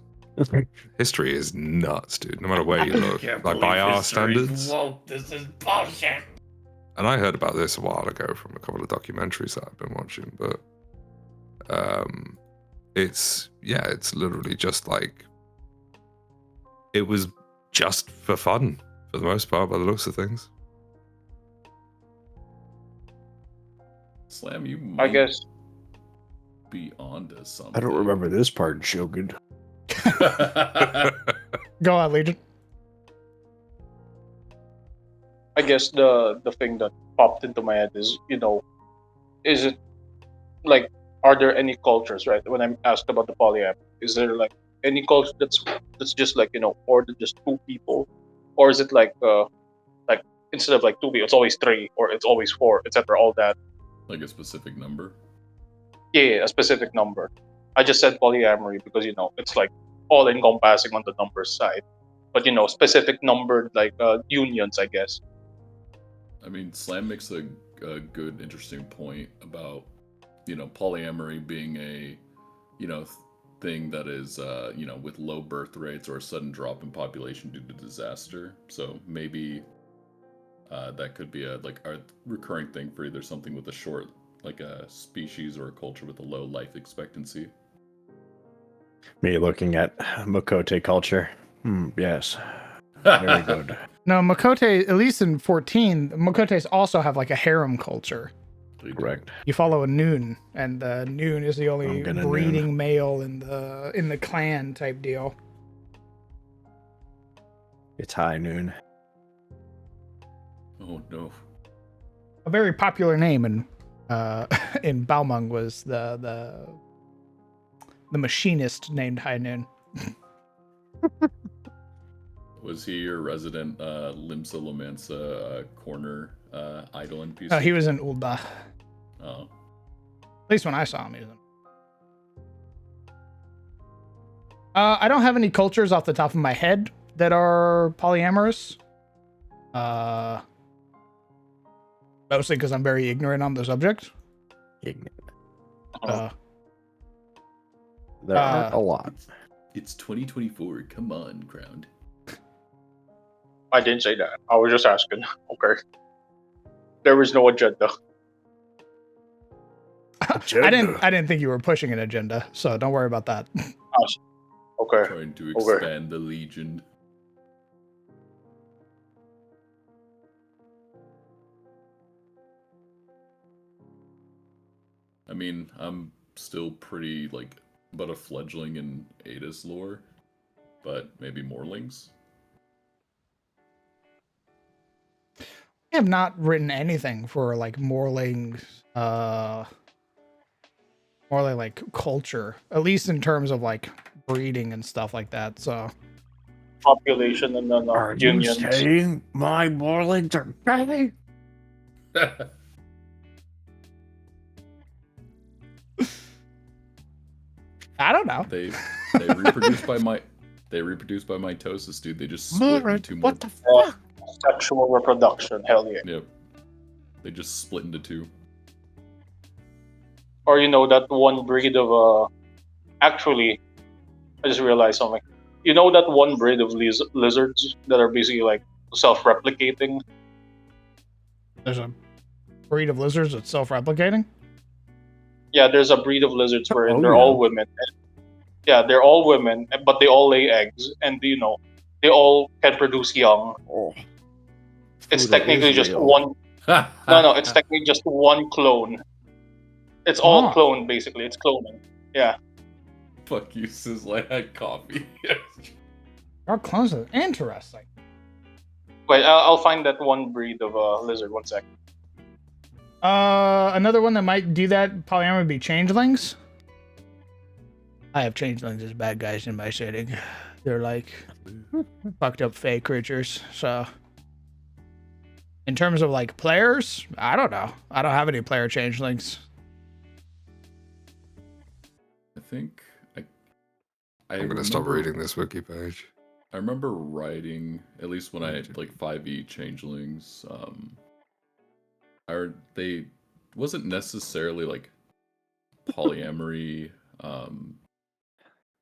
History is nuts, dude. No matter where you look, like by our standards. Woke. This is bullshit. And I heard about this a while ago from a couple of documentaries that I've been watching, but it's literally just like it was just for fun for the most part by the looks of things. Slam, you I guess be onto something. I don't remember this part, Shogun. Go on, Legion. I guess the thing that popped into my head is, is it like, are there any cultures, right? When I'm asked about the polyamory, is there like any culture that's just like, or just two people, or is it like instead of like two people, it's always three or it's always four, etc. All that. Like a specific number. Yeah, a specific number. I just said polyamory because it's like all encompassing on the numbers side, but specific numbered like unions, I guess. I mean, Slam makes a good, interesting point about, polyamory being a, thing that is, with low birth rates or a sudden drop in population due to disaster. So maybe that could be a recurring thing for either something with a short, like a species, or a culture with a low life expectancy. Me looking at Makote culture. Yes. Very good. No, Makote, at least in 14, Makotes also have like a harem culture. Correct. You follow a noon, and the noon is the only breeding male in the clan type deal. It's high noon. Oh no. A very popular name in Balmung was the machinist named High Noon. Was he your resident Limsa Lomansa corner idol NPC? Oh, he was in Ulda. Oh. At least when I saw him, he was in. I don't have any cultures off the top of my head that are polyamorous. Mostly because I'm very ignorant on the subject. Ignorant. There are a lot. It's 2024. Come on, Crowned. I didn't say that. I was just asking. Okay. there was no agenda. I didn't think you were pushing an agenda, so don't worry about that. Okay. Trying to Okay. expand the Legion. I mean, I'm still pretty, like, but a fledgling in Ada's lore, but maybe Morlings. I have not written anything for like Morling, like culture, at least in terms of like breeding and stuff like that. So Population and then Are unions. you saying my Morlings are gay? I don't know. They reproduce by mitosis, dude. They just split into two more. What the fuck? Sexual reproduction. Hell yeah. Yep. They just split into two. Or you know that one breed of actually, I just realized something. You know that one breed of lizards that are basically like self-replicating. There's a breed of lizards that's self-replicating. Yeah, there's a breed of lizards where Oh, they're yeah. all women. Yeah, they're all women, but they all lay eggs, and you know, they all can produce young. Oh. It's Pluto technically is just real. one. No, it's technically just one clone. It's all Ah. cloned, basically. It's cloning. Yeah. Fuck you, Sizzle. I had coffee. Our clones are interesting. Wait, I'll find that one breed of lizard. One sec. Another one that might do that polyamory would be changelings. I have changelings as bad guys in my setting. They're like fucked up fake creatures. So, in terms of like players, I don't know. I don't have any player changelings. I think I'm gonna stop reading this wiki page. I remember writing, at least when I had like 5e changelings, they wasn't necessarily like polyamory.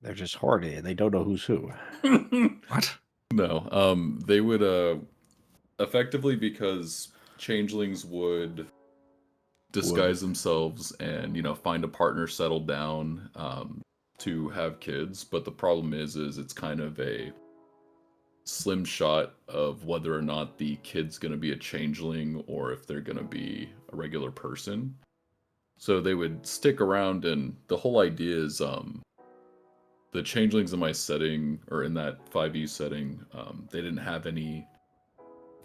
They're just horny and they don't know who's who. What? No, they would effectively, because changelings would disguise themselves and, you know, find a partner, settle down, to have kids. But the problem is it's kind of a slim shot of whether or not the kid's going to be a changeling or if they're going to be a regular person. So they would stick around, and the whole idea is the changelings in my setting, or in that 5e setting, they didn't have any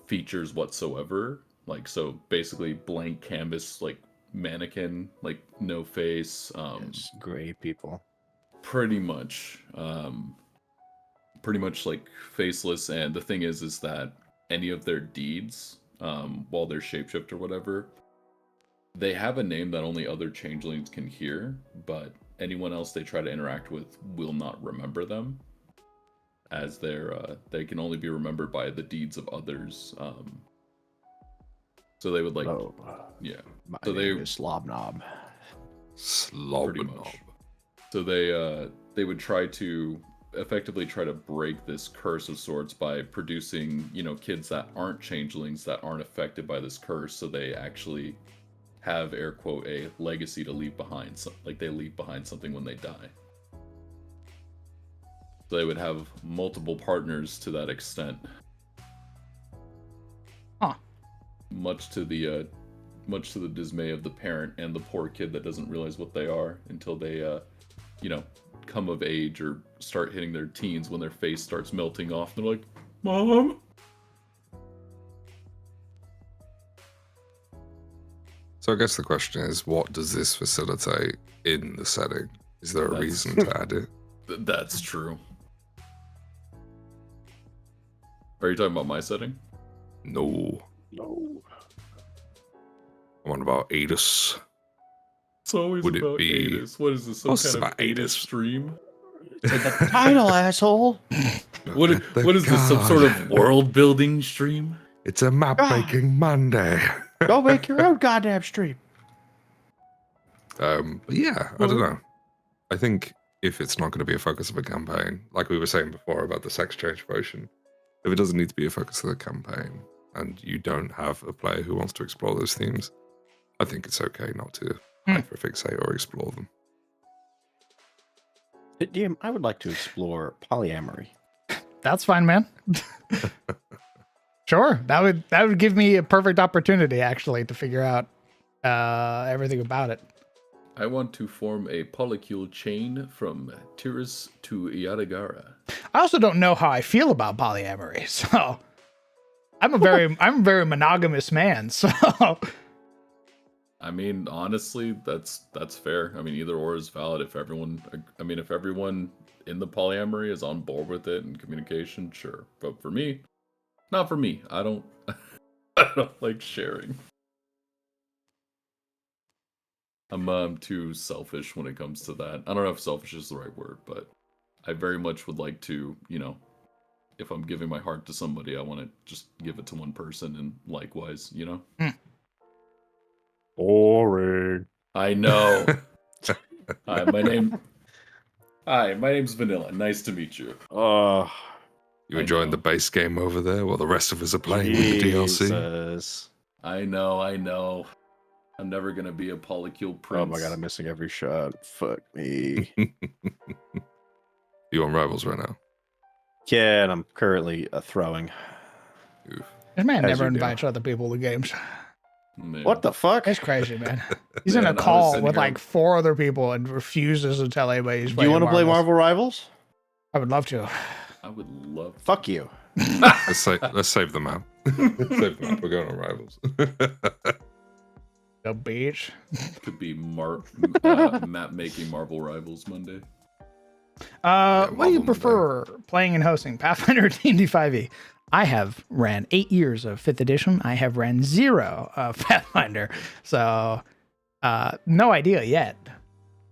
features whatsoever. Like, so basically blank canvas, like mannequin, like no face. It's gray people. Pretty much like faceless. And the thing is that any of their deeds, while they're shapeshift or whatever, they have a name that only other changelings can hear, but anyone else they try to interact with will not remember them, as they can only be remembered by the deeds of others. So they would like, yeah. My so name is Slobnob. Pretty much. So they would try to effectively try to break this curse of sorts by producing, you know, kids that aren't changelings, that aren't affected by this curse, so they actually have, air quote, a legacy to leave behind. So, like, they leave behind something when they die. So they would have multiple partners to that extent. Huh. Much to the dismay of the parent and the poor kid that doesn't realize what they are until they, you know, come of age or start hitting their teens, when their face starts melting off. They're like, Mom? So I guess the question is, what does this facilitate in the setting? Is there a reason to add it? That's true. Are you talking about my setting? No. I'm on about Adus. It's always Would it about be- Adus. What is this, some What's kind of about Adus Adus? stream? The title, asshole. What is this, some sort of world-building stream? It's a map-making Monday. Go make your own goddamn stream. But yeah, I don't know. I think if it's not going to be a focus of a campaign, like we were saying before about the sex change potion, if it doesn't need to be a focus of the campaign, and you don't have a player who wants to explore those themes, I think it's okay not to hyperfixate or explore them. DM, I would like to explore polyamory. That's fine, man. Sure, that would give me a perfect opportunity actually to figure out everything about it. I want to form a polycule chain from Tiris to Yadagara. I also don't know how I feel about polyamory, so I'm a very monogamous man. So I mean, honestly, that's fair. I mean, either or is valid. If everyone in the polyamory is on board with it and communication, sure. But for me, not for me. I don't like sharing. I'm too selfish when it comes to that. I don't know if selfish is the right word, but I very much would like to, if I'm giving my heart to somebody, I want to just give it to one person, and likewise, Boring. I know. Hi, my name's Vanilla. Nice to meet you. You enjoying the base game over there while the rest of us are playing with the DLC? I know. I'm never gonna be a polycule prince. Oh my god, I'm missing every shot. Fuck me. You on Rivals right now? Yeah, and I'm currently throwing. Oof. this man never invites other people to games. Man. What the fuck? It's crazy, man. He's in a call with like 4 other people and refuses to tell anybody he's Do playing you want to play Marvel Rivals? I would love to. I would love to. Fuck you. Let's save the map. Save the map. We're going on Rivals. The beach. Could be map making Marvel Rivals Monday. What do you prefer playing and hosting, Pathfinder or D&D 5e? I have ran 8 years of 5th edition. I have ran 0 of Pathfinder. So, no idea yet.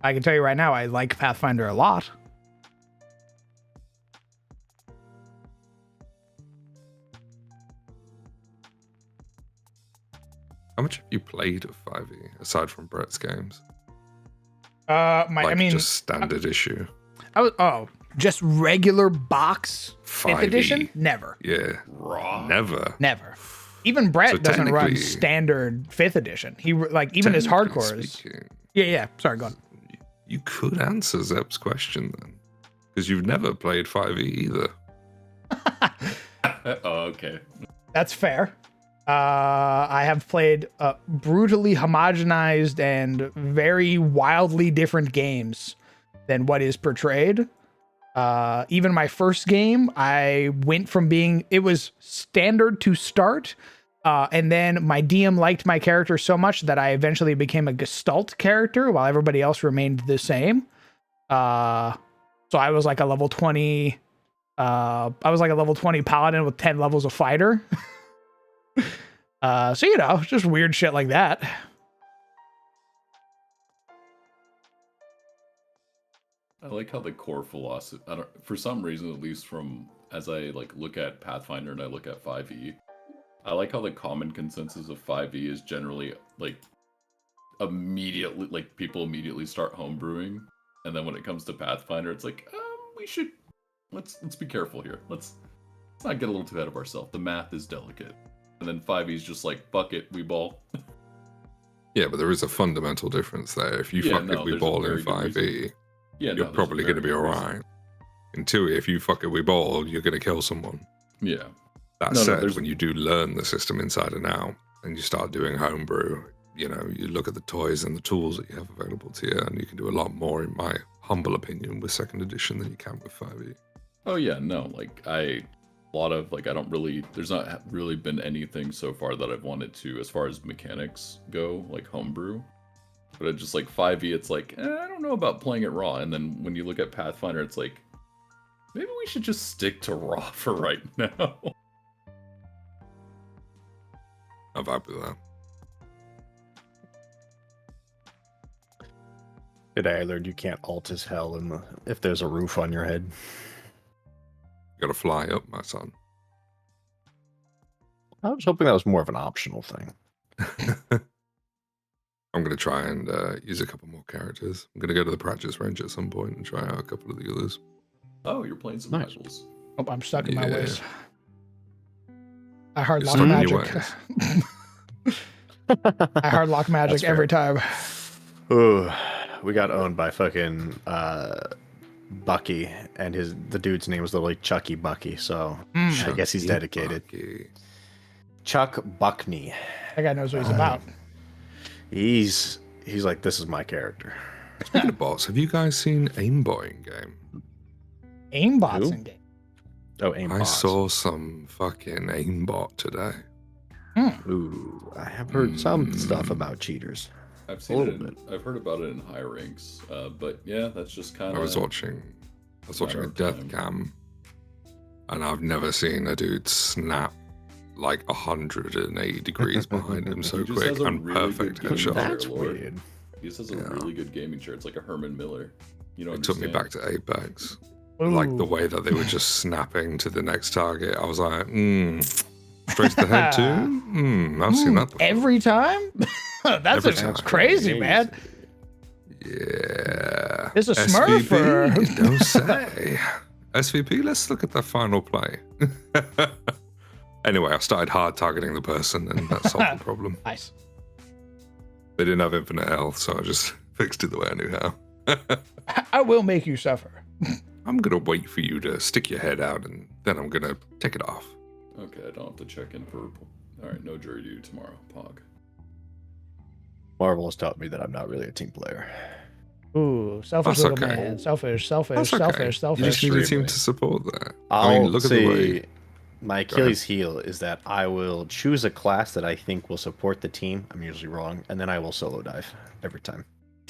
I can tell you right now, I like Pathfinder a lot. How much have you played of 5e aside from Brett's games? Just standard issue. Just regular box 5th 5e. edition? Never. Yeah. Never. Even Brett So doesn't run technically- standard 5th edition. He even his Technically hardcore is. speaking, Yeah. Sorry, go on. You could answer Zep's question then, because you've never played 5e either. Oh, okay. That's fair. I have played brutally homogenized and very wildly different games than what is portrayed. Even my first game, I went from it was standard to start, and then my DM liked my character so much that I eventually became a Gestalt character while everybody else remained the same. So I was like a level 20. I was like a level 20 paladin with 10 levels of fighter. So just weird shit like that. I like how the core philosophy, for some reason, at least from as I look at Pathfinder and I look at 5e, I like how the common consensus of 5e is generally immediately people immediately start homebrewing, and then when it comes to Pathfinder, it's let's be careful here. Let's not get a little too ahead of ourselves. The math is delicate, and then 5e is just fuck it, we ball. Yeah, but there is a fundamental difference there. If you we ball in 5e, you're probably going to be alright. In 2e, if you we ball, you're going to kill someone. Yeah. That said, when you do learn the system inside and out, and you start doing homebrew, you look at the toys and the tools that you have available to you, and you can do a lot more, in my humble opinion, with 2nd edition than you can with 5e. Oh yeah, no, I don't really, there's not really been anything so far that I've wanted to, as far as mechanics go, homebrew. But it's just 5e, it's I don't know about playing it raw. And then when you look at Pathfinder, it's maybe we should just stick to raw for right now. I vibe with that. Today I learned you can't alt as hell if there's a roof on your head. You gotta fly up, my son. I was hoping that was more of an optional thing. I'm going to try and use a couple more characters. I'm going to go to the practice range at some point and try out a couple of the others. Oh, you're playing some Rivals. Oh, I'm stuck in my ways. I hard lock Stuck in your magic. ways. I hard lock magic That's every fair. time. Ooh, we got owned by fucking Bucky, and the dude's name was literally Chucky Bucky. So I guess he's Chucky dedicated. Bucky. Chuck Buckney. That guy knows what he's about. He's like, this is my character. Speaking of bots, have you guys seen Aimbot in game? Aimbots Who? in game. Oh, aim I bots. saw some fucking aimbot today. Ooh, I have heard some stuff about cheaters. I've A seen little it. bit. I've heard about it in high ranks. But yeah, that's just kind I of. was watching a matter death of time. cam, and I've never seen a dude snap like 180 degrees behind him so He just quick has a and really perfect good game headshot. chair, That's Lord. weird. He just has a Yeah. really good gaming chair. It's like a Herman Miller. You know. It took me back to Apex. Ooh. Like the way that they were just snapping to the next target. I was like, straight to the head too? I've seen that before. Every time? That's Every time. crazy, man. Yeah. It's a Smurf SVP, or- don't say. SVP, let's look at the final play. Anyway, I started hard targeting the person, and that solved the problem. Nice. They didn't have infinite health, so I just fixed it the way I knew how. I will make you suffer. I'm gonna wait for you to stick your head out, and then I'm gonna take it off. Okay, I don't have to check in for. All right, no jury duty tomorrow. Pog. Marvel has taught me that I'm not really a team player. Ooh, selfish That's little okay. man. Selfish, selfish, That's okay. selfish, You just selfish. need a team Extremely. to support that. I'll I mean, look at the say way. my Achilles heel is that I will choose a class that I think will support the team. I'm usually wrong, and then I will solo dive every time.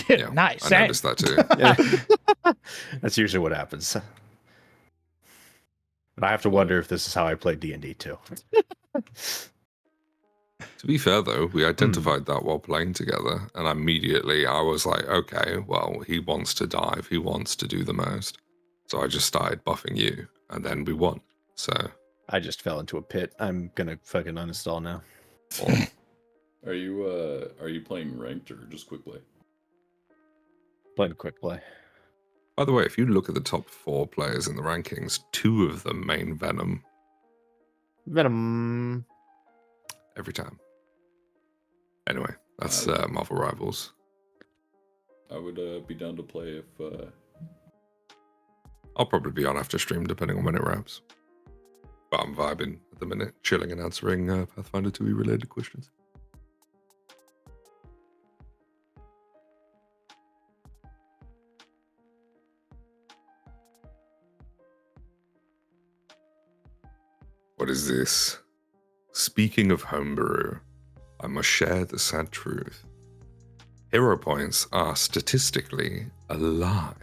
Yeah, Nice. I Same. noticed that too. Yeah. That's usually what happens. But I have to wonder if this is how I play D&D too. To be fair, though, we identified that while playing together, and immediately I was like, okay, well, he wants to dive, he wants to do the most. So I just started buffing you, and then we won. So, I just fell into a pit. I'm gonna fucking uninstall now. Are you playing ranked or just quick play? Playing quick play. by the way, if you look at the top 4 players in the rankings, 2 of them main Venom Venom. every time. Anyway, that's Marvel Rivals. I would be down to play if. I'll probably be on after stream, depending on when it wraps. But I'm vibing at the minute, chilling and answering Pathfinder 2E related questions. What is this? Speaking of homebrew, I must share the sad truth. Hero points are statistically a lie.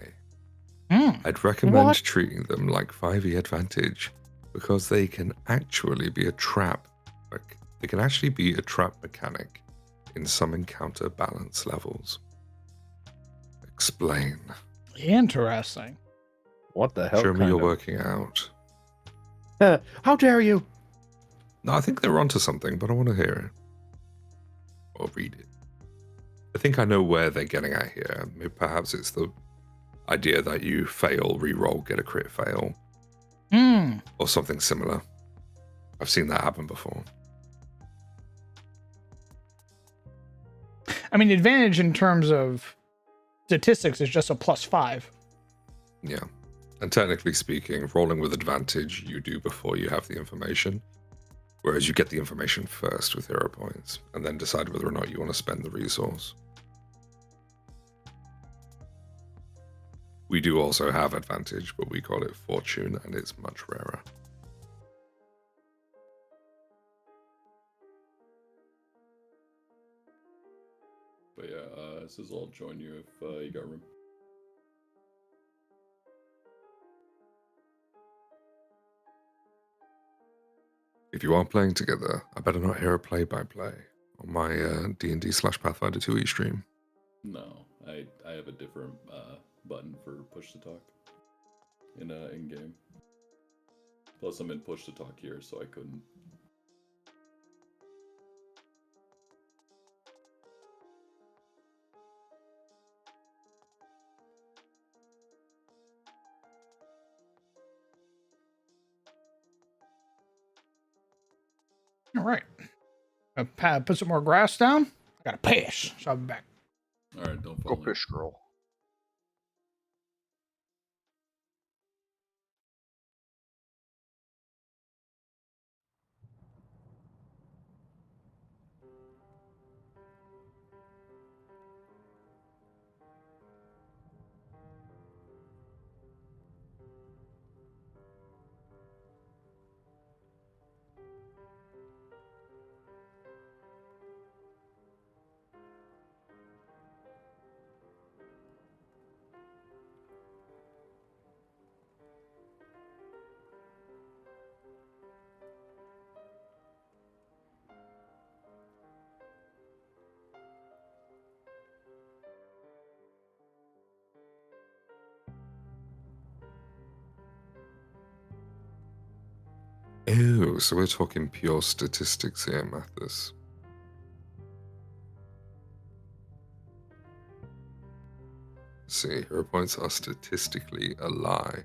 I'd recommend treating them like 5e advantage because they can actually be a trap. They can actually be a trap mechanic in some encounter balance levels. Explain. Interesting. What the hell? Show me kind you're of- working out. How dare you? No, I think they're onto something, but I want to hear it. Or read it. I think I know where they're getting at here. Maybe perhaps it's the idea that you fail, re-roll, get a crit fail, or something similar. I've seen that happen before. I mean, advantage in terms of statistics is just a +5. Yeah. And technically speaking, rolling with advantage you do before you have the information. Whereas you get the information first with hero points, and then decide whether or not you want to spend the resource. We do also have advantage, but we call it fortune, and it's much rarer. But yeah, this is I'll join you if you got room. If you are playing together, I better not hear a play-by-play on my D&D/Pathfinder 2E stream. No, I have a different button for push to talk in game. Plus, I'm in push to talk here, so I couldn't. All right. Put some more grass down. I got to piss, so I'll be back. All right, don't Go fall in. fish, girl. Ew, so we're talking pure statistics here, Mathis. See, hero points are statistically a lie.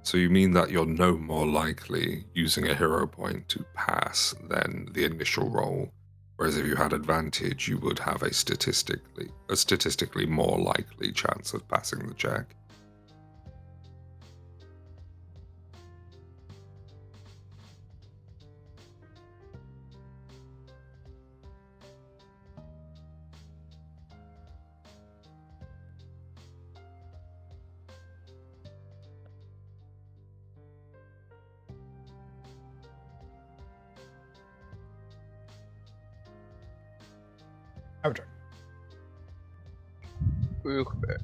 So you mean that you're no more likely using a hero point to pass than the initial roll, whereas if you had advantage, you would have a statistically more likely chance of passing the check. Have a turn. Okay.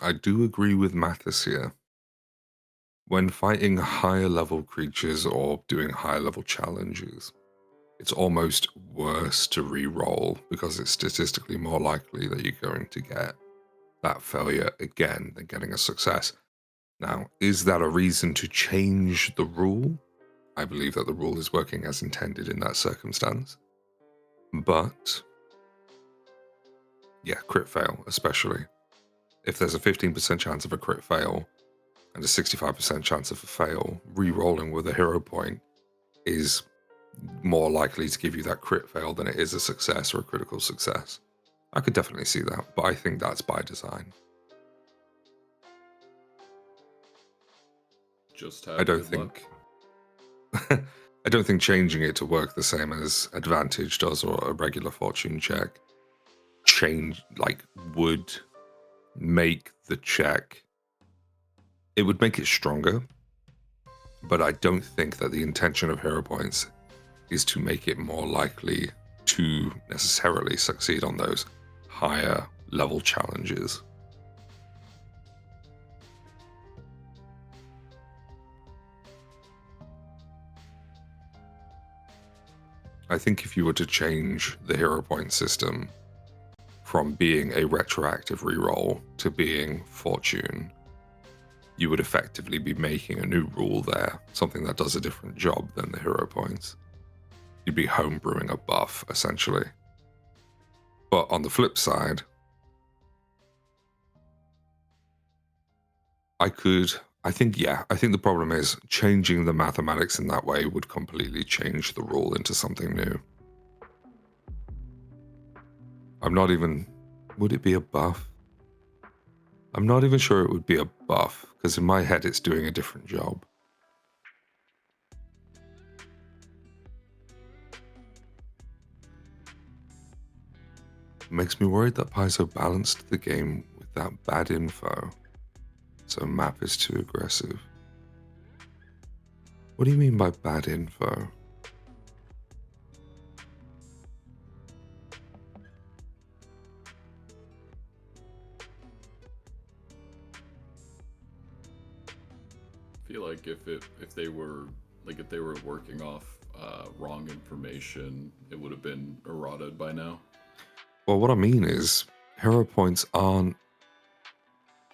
I do agree with Mathis here. When fighting higher level creatures or doing higher level challenges, it's almost worse to re-roll because it's statistically more likely that you're going to get that failure again than getting a success. Now, is that a reason to change the rule? I believe that the rule is working as intended in that circumstance. But, yeah, crit fail, especially. If there's a 15% chance of a crit fail and a 65% chance of a fail, re-rolling with a hero point is more likely to give you that crit fail than it is a success or a critical success. I could definitely see that, but I think that's by design. Just have I don't good think luck. I don't think changing it to work the same as advantage does or a regular fortune check would make the check, it would make it stronger, but I don't think that the intention of hero points is to make it more likely to necessarily succeed on those higher level challenges. I think if you were to change the hero point system from being a retroactive reroll to being fortune, you would effectively be making a new rule there, something that does a different job than the hero points. You'd be homebrewing a buff, essentially. But on the flip side, I think the problem is changing the mathematics in that way would completely change the rule into something new. Would it be a buff? I'm not even sure it would be a buff, because in my head it's doing a different job. It makes me worried that Paizo balanced the game with that bad info, so map is too aggressive. What do you mean by bad info? I feel like if they were working off wrong information, it would have been errated by now. Well, what I mean is, hero points aren't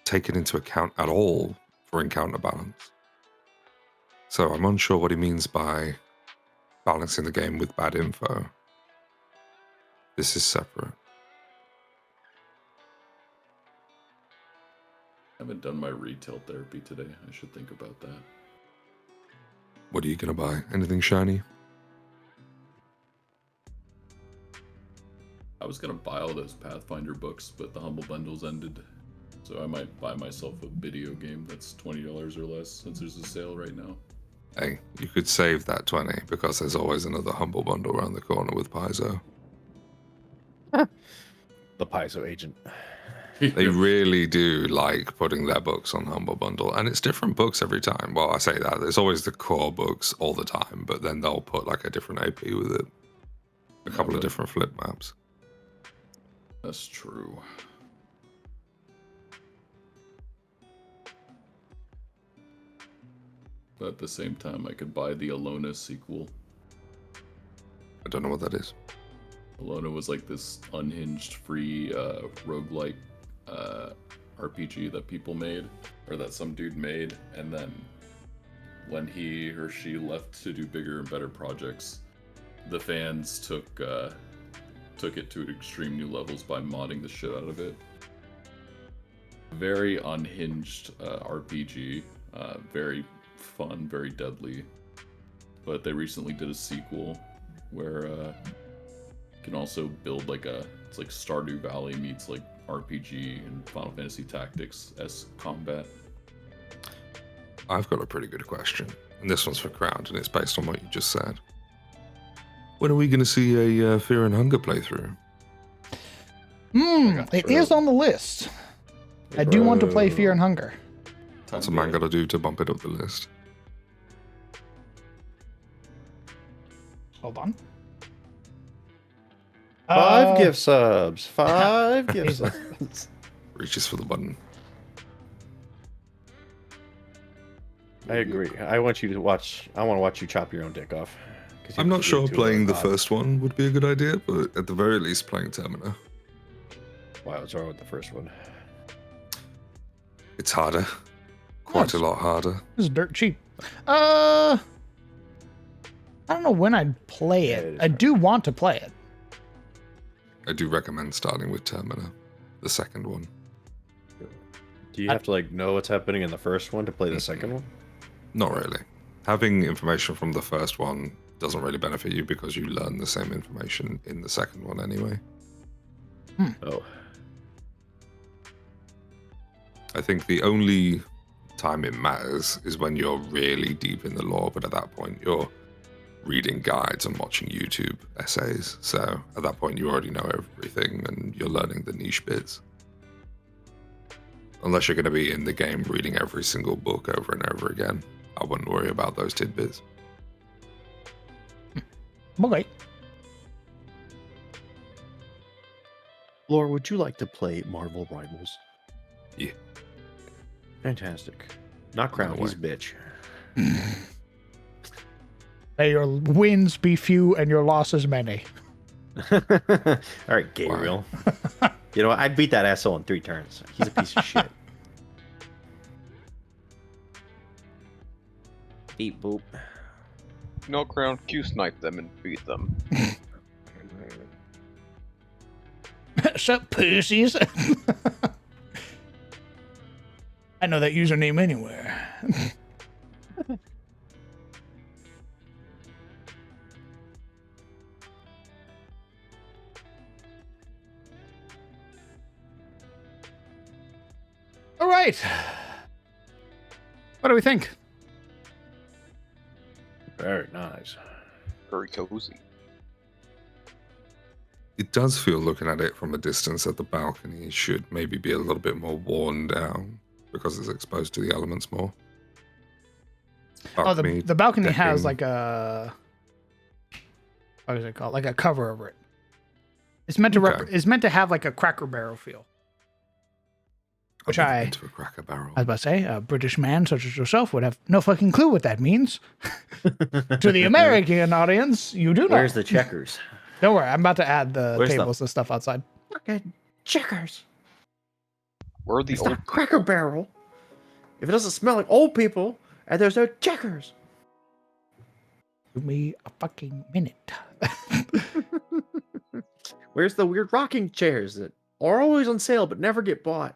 taken into account at all for encounter balance. So I'm unsure what he means by balancing the game with bad info. This is separate. I haven't done my retail therapy today. I should think about that. What are you going to buy? Anything shiny? I was going to buy all those Pathfinder books, but the Humble Bundles ended. So I might buy myself a video game that's $20 or less since there's a sale right now. Hey, you could save that 20 because there's always another Humble Bundle around the corner with Paizo. The Paizo agent. They really do like putting their books on Humble Bundle, and it's different books every time. Well, I say that. There's always the core books all the time, but then they'll put like a different AP with it. A couple of different flip maps. That's true. But at the same time, I could buy the Alona sequel. I don't know what that is. Alona was like this unhinged free roguelike RPG that people made, or that some dude made, and then when he or she left to do bigger and better projects, the fans took it to extreme new levels by modding the shit out of it. Very unhinged RPG, very fun, very deadly. But they recently did a sequel where you can also build it's like Stardew Valley meets like RPG and Final Fantasy Tactics as combat. I've got a pretty good question, and this one's for Crowd, and it's based on what you just said. When are we going to see a Fear and Hunger playthrough? It is on the list. I do want to play Fear and Hunger. What's a man got to do to bump it up the list? Hold on. 5 gift subs. 5 gift subs. Reaches for the button. I agree. I want to watch you chop your own dick off. I'm not sure playing the first one would be a good idea, but at the very least playing Termina. Wow, what's wrong with the first one? It's harder. Quite a lot harder. This is dirt cheap. I don't know when I'd play it. I do want to play it. I do recommend starting with Termina, the second one. Do you have to know what's happening in the first one to play the second one? Not really. Having information from the first one doesn't really benefit you because you learn the same information in the second one anyway. Oh. I think the only time it matters is when you're really deep in the lore, but at that point you're reading guides and watching YouTube essays. So at that point you already know everything and you're learning the niche bits. Unless you're going to be in the game reading every single book over and over again, I wouldn't worry about those tidbits. Okay. Laura, would you like to play Marvel Rivals? Yeah. Fantastic. Not Crown, he's a bitch. May your wins be few and your losses many. All right, Gabriel. You know what? I'd beat that asshole in 3 turns. He's a piece of shit. Beep boop. No, Crown, Q-snipe them and beat them. Sup, pussies? I know that username anywhere. All right. What do we think? Very nice. Very cozy. It does feel, looking at it from a distance, that the balcony should maybe be a little bit more worn down because it's exposed to the elements more. Balcony, the balcony decking. Has like a, what is it called? Like a cover over it. It's meant to it's meant to have like a Cracker Barrel feel. Which into a Cracker Barrel. I was about to say, a British man such as yourself would have no fucking clue what that means. To the American audience, you do know. Where's the checkers? Don't worry, I'm about to add the tables and stuff outside. Okay. checkers. Where are the It's old not Cracker Barrel. If it doesn't smell like old people, and there's no checkers. Give me a fucking minute. Where's the weird rocking chairs that are always on sale but never get bought?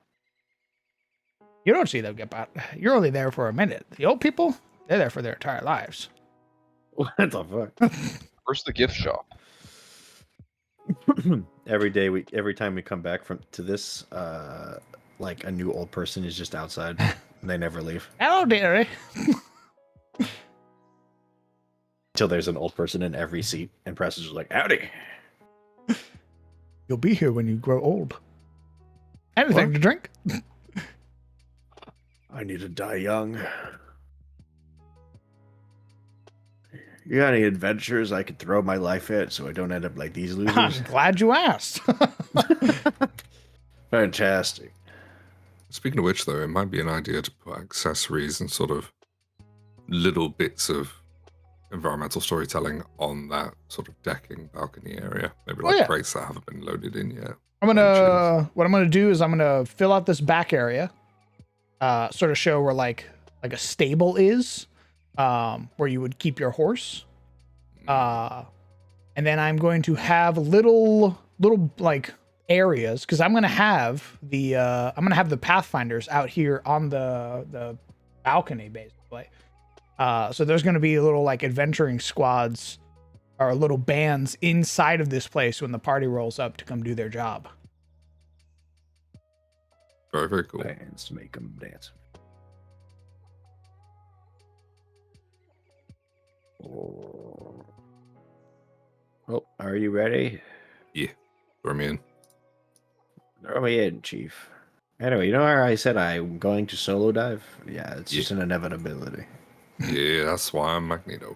You don't see them get bought. You're only there for a minute. The old people, they're there for their entire lives. What the fuck? Where's the gift shop? every time we come back to this, like a new old person is just outside. And they never leave. Hello, dearie. Until there's an old person in every seat, and Press is just like, howdy. You'll be here when you grow old. Anything to drink? I need to die young. You got any adventures I could throw my life at so I don't end up like these losers? I'm glad you asked. Fantastic. Speaking of which, though, it might be an idea to put accessories and sort of little bits of environmental storytelling on that sort of decking balcony area. Maybe like crates that haven't been loaded in yet. What I'm gonna do is I'm gonna fill out this back area, sort of show where like a stable is, where you would keep your horse, and then I'm going to have little like areas because I'm gonna have the Pathfinders out here on the balcony basically. So there's gonna be little like adventuring squads or little bands inside of this place when the party rolls up to come do their job. Very, very cool. Bands to make them dance. Oh, are you ready? Yeah, throw me in. Throw me in, Chief. Anyway, you know how I said I'm going to solo dive? Yeah, it's just an inevitability. Yeah, that's why I'm Magneto.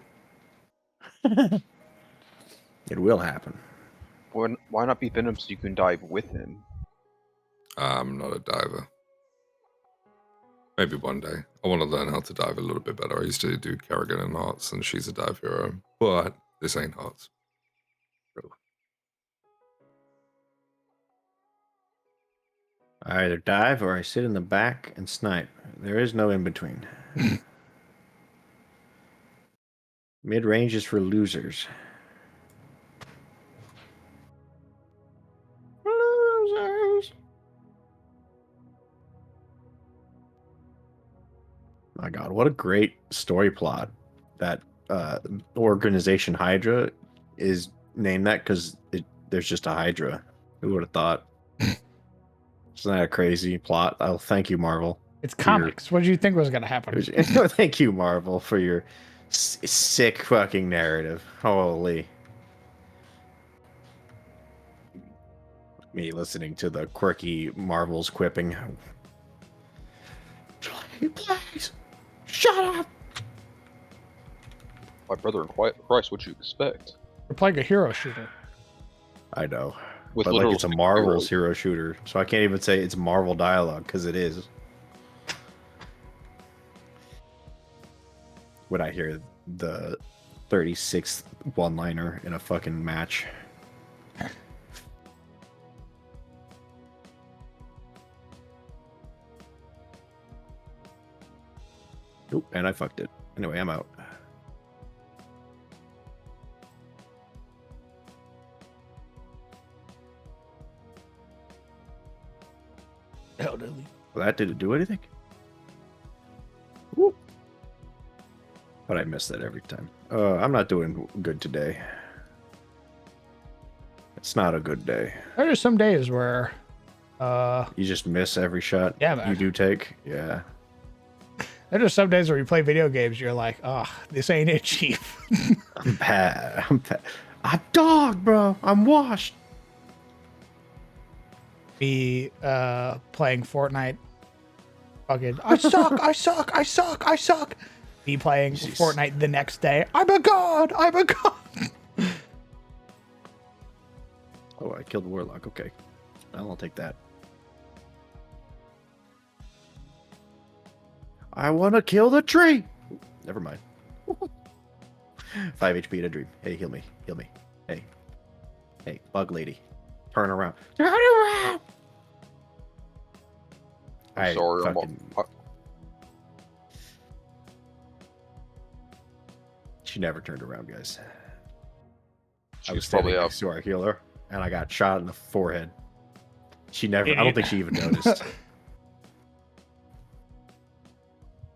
It will happen. Why not be Venom so you can dive with him? I'm not a diver. Maybe one day. I want to learn how to dive a little bit better. I used to do Kerrigan and Hearts, and she's a dive hero. But this ain't Hearts. I either dive or I sit in the back and snipe. There is no in between. Mid-range is for losers. Losers. My God, what a great story plot. That organization Hydra is named that because there's just a Hydra. Who would have thought? Isn't that a crazy plot? I'll thank you, Marvel. It's comics. What did you think was going to happen? Thank you, Marvel, for your sick fucking narrative. Holy. Me listening to the quirky Marvel's quipping. Please, shut up. My brother in Christ, what'd you expect? We're playing a hero shooter. I know. With but like it's a Marvel's hero shooter, so I can't even say it's Marvel dialogue because it is. When I hear the 36th one-liner in a fucking match. Oop, and I fucked it. Anyway, I'm out. Elderly. Well, that didn't do anything. Whoop. But I miss that every time. I'm not doing good today. It's not a good day. There are some days where you just miss every shot you do take. Yeah. There are some days where you play video games, you're like, oh, this ain't it, Chief. I'm bad. I'm dog, bro. I'm washed. Be playing Fortnite. Fucking, I suck. Be playing Fortnite the next day. I'm a god. Oh, I killed the Warlock. Okay. I'll take that. I want to kill the tree. Never mind. 5 HP in a dream. Hey, heal me. Hey, bug lady. Turn around. I sorry. fucking- She never turned around, guys. I was She's probably standing out. next to our healer, and I got shot in the forehead. She never. I don't think she even noticed.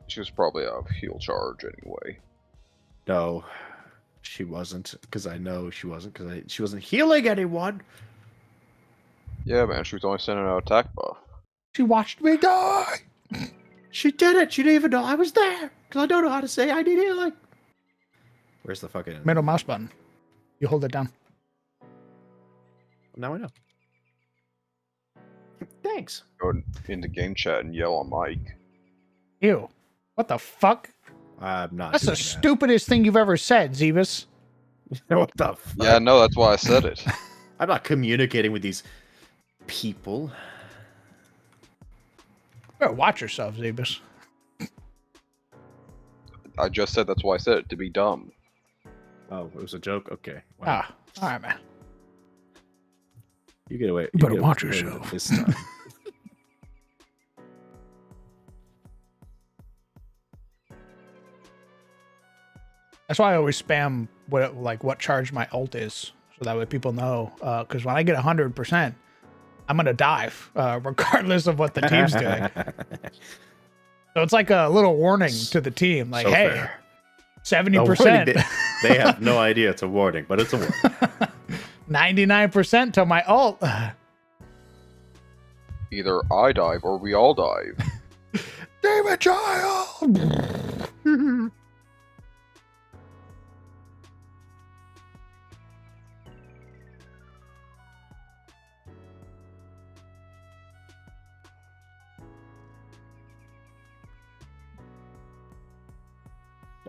She was probably out of heal charge anyway. No, she wasn't. Because I know she wasn't. Because she wasn't healing anyone. Yeah, man. She was only sending out attack buff. She watched me die. She did it. She didn't even know I was there. Because I don't know how to say I need healing. Where's the fucking Middle mouse button. You hold it down. Now I know. Thanks. Go into game chat and yell on mic. Ew. What the fuck? I'm not. That's the doing that. stupidest thing you've ever said, Zebus. What the fuck? Yeah, no, that's why I said it. I'm not communicating with these people. Better watch yourself, Zebus. I just said that's why I said it, to be dumb. Oh, it was a joke? Okay. Wow. Ah, all right, man. You get away. You better get watch away with it yourself. This time. That's why I always spam what charge my ult is, so that way people know. Because when I get 100%, I'm gonna dive, regardless of what the team's doing. So it's like a little warning to the team, like, So hey, fair. 70%, They have no idea it's a warning, but it's a warning. 99% to my ult. Either I dive or we all dive. Demon child.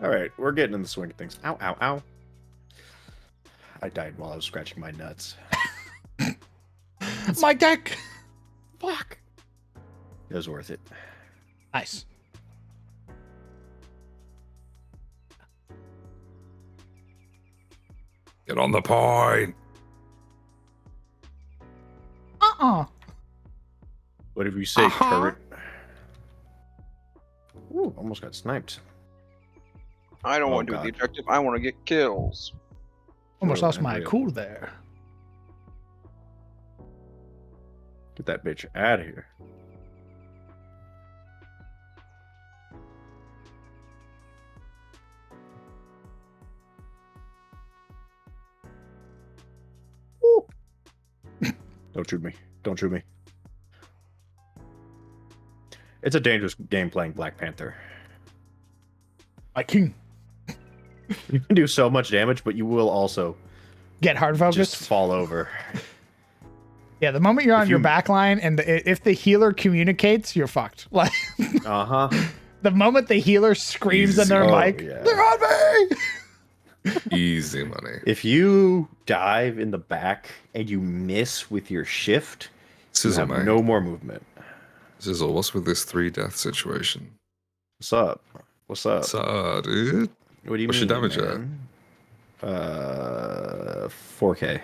All right, we're getting in the swing of things. Ow, ow, ow. I died while I was scratching my nuts. My deck. Fuck. It was worth it. Nice. Get on the point. Whatever you say, turret. Ooh, almost got sniped. I don't Oh, want to do the God. objective. I want to get kills. Almost Oh, lost my unreal. cool there. Get that bitch out of here. Woo. Don't shoot me. Don't shoot me. It's a dangerous game playing Black Panther. My king. You can do so much damage, but you will also Get hard just focused. fall over. Yeah, the moment you're on If your you- back line and if the healer communicates, you're fucked. Like Uh-huh. the moment the healer screams in their Easy. Oh, mic, yeah. they're on me. Easy money. If you dive in the back and you miss with your shift, you Sizzle, have mate. no more movement. Sizzle, what's with this 3-death situation? What's up? What's up? What's up, dude? What do you What's mean, your damage man? 4K.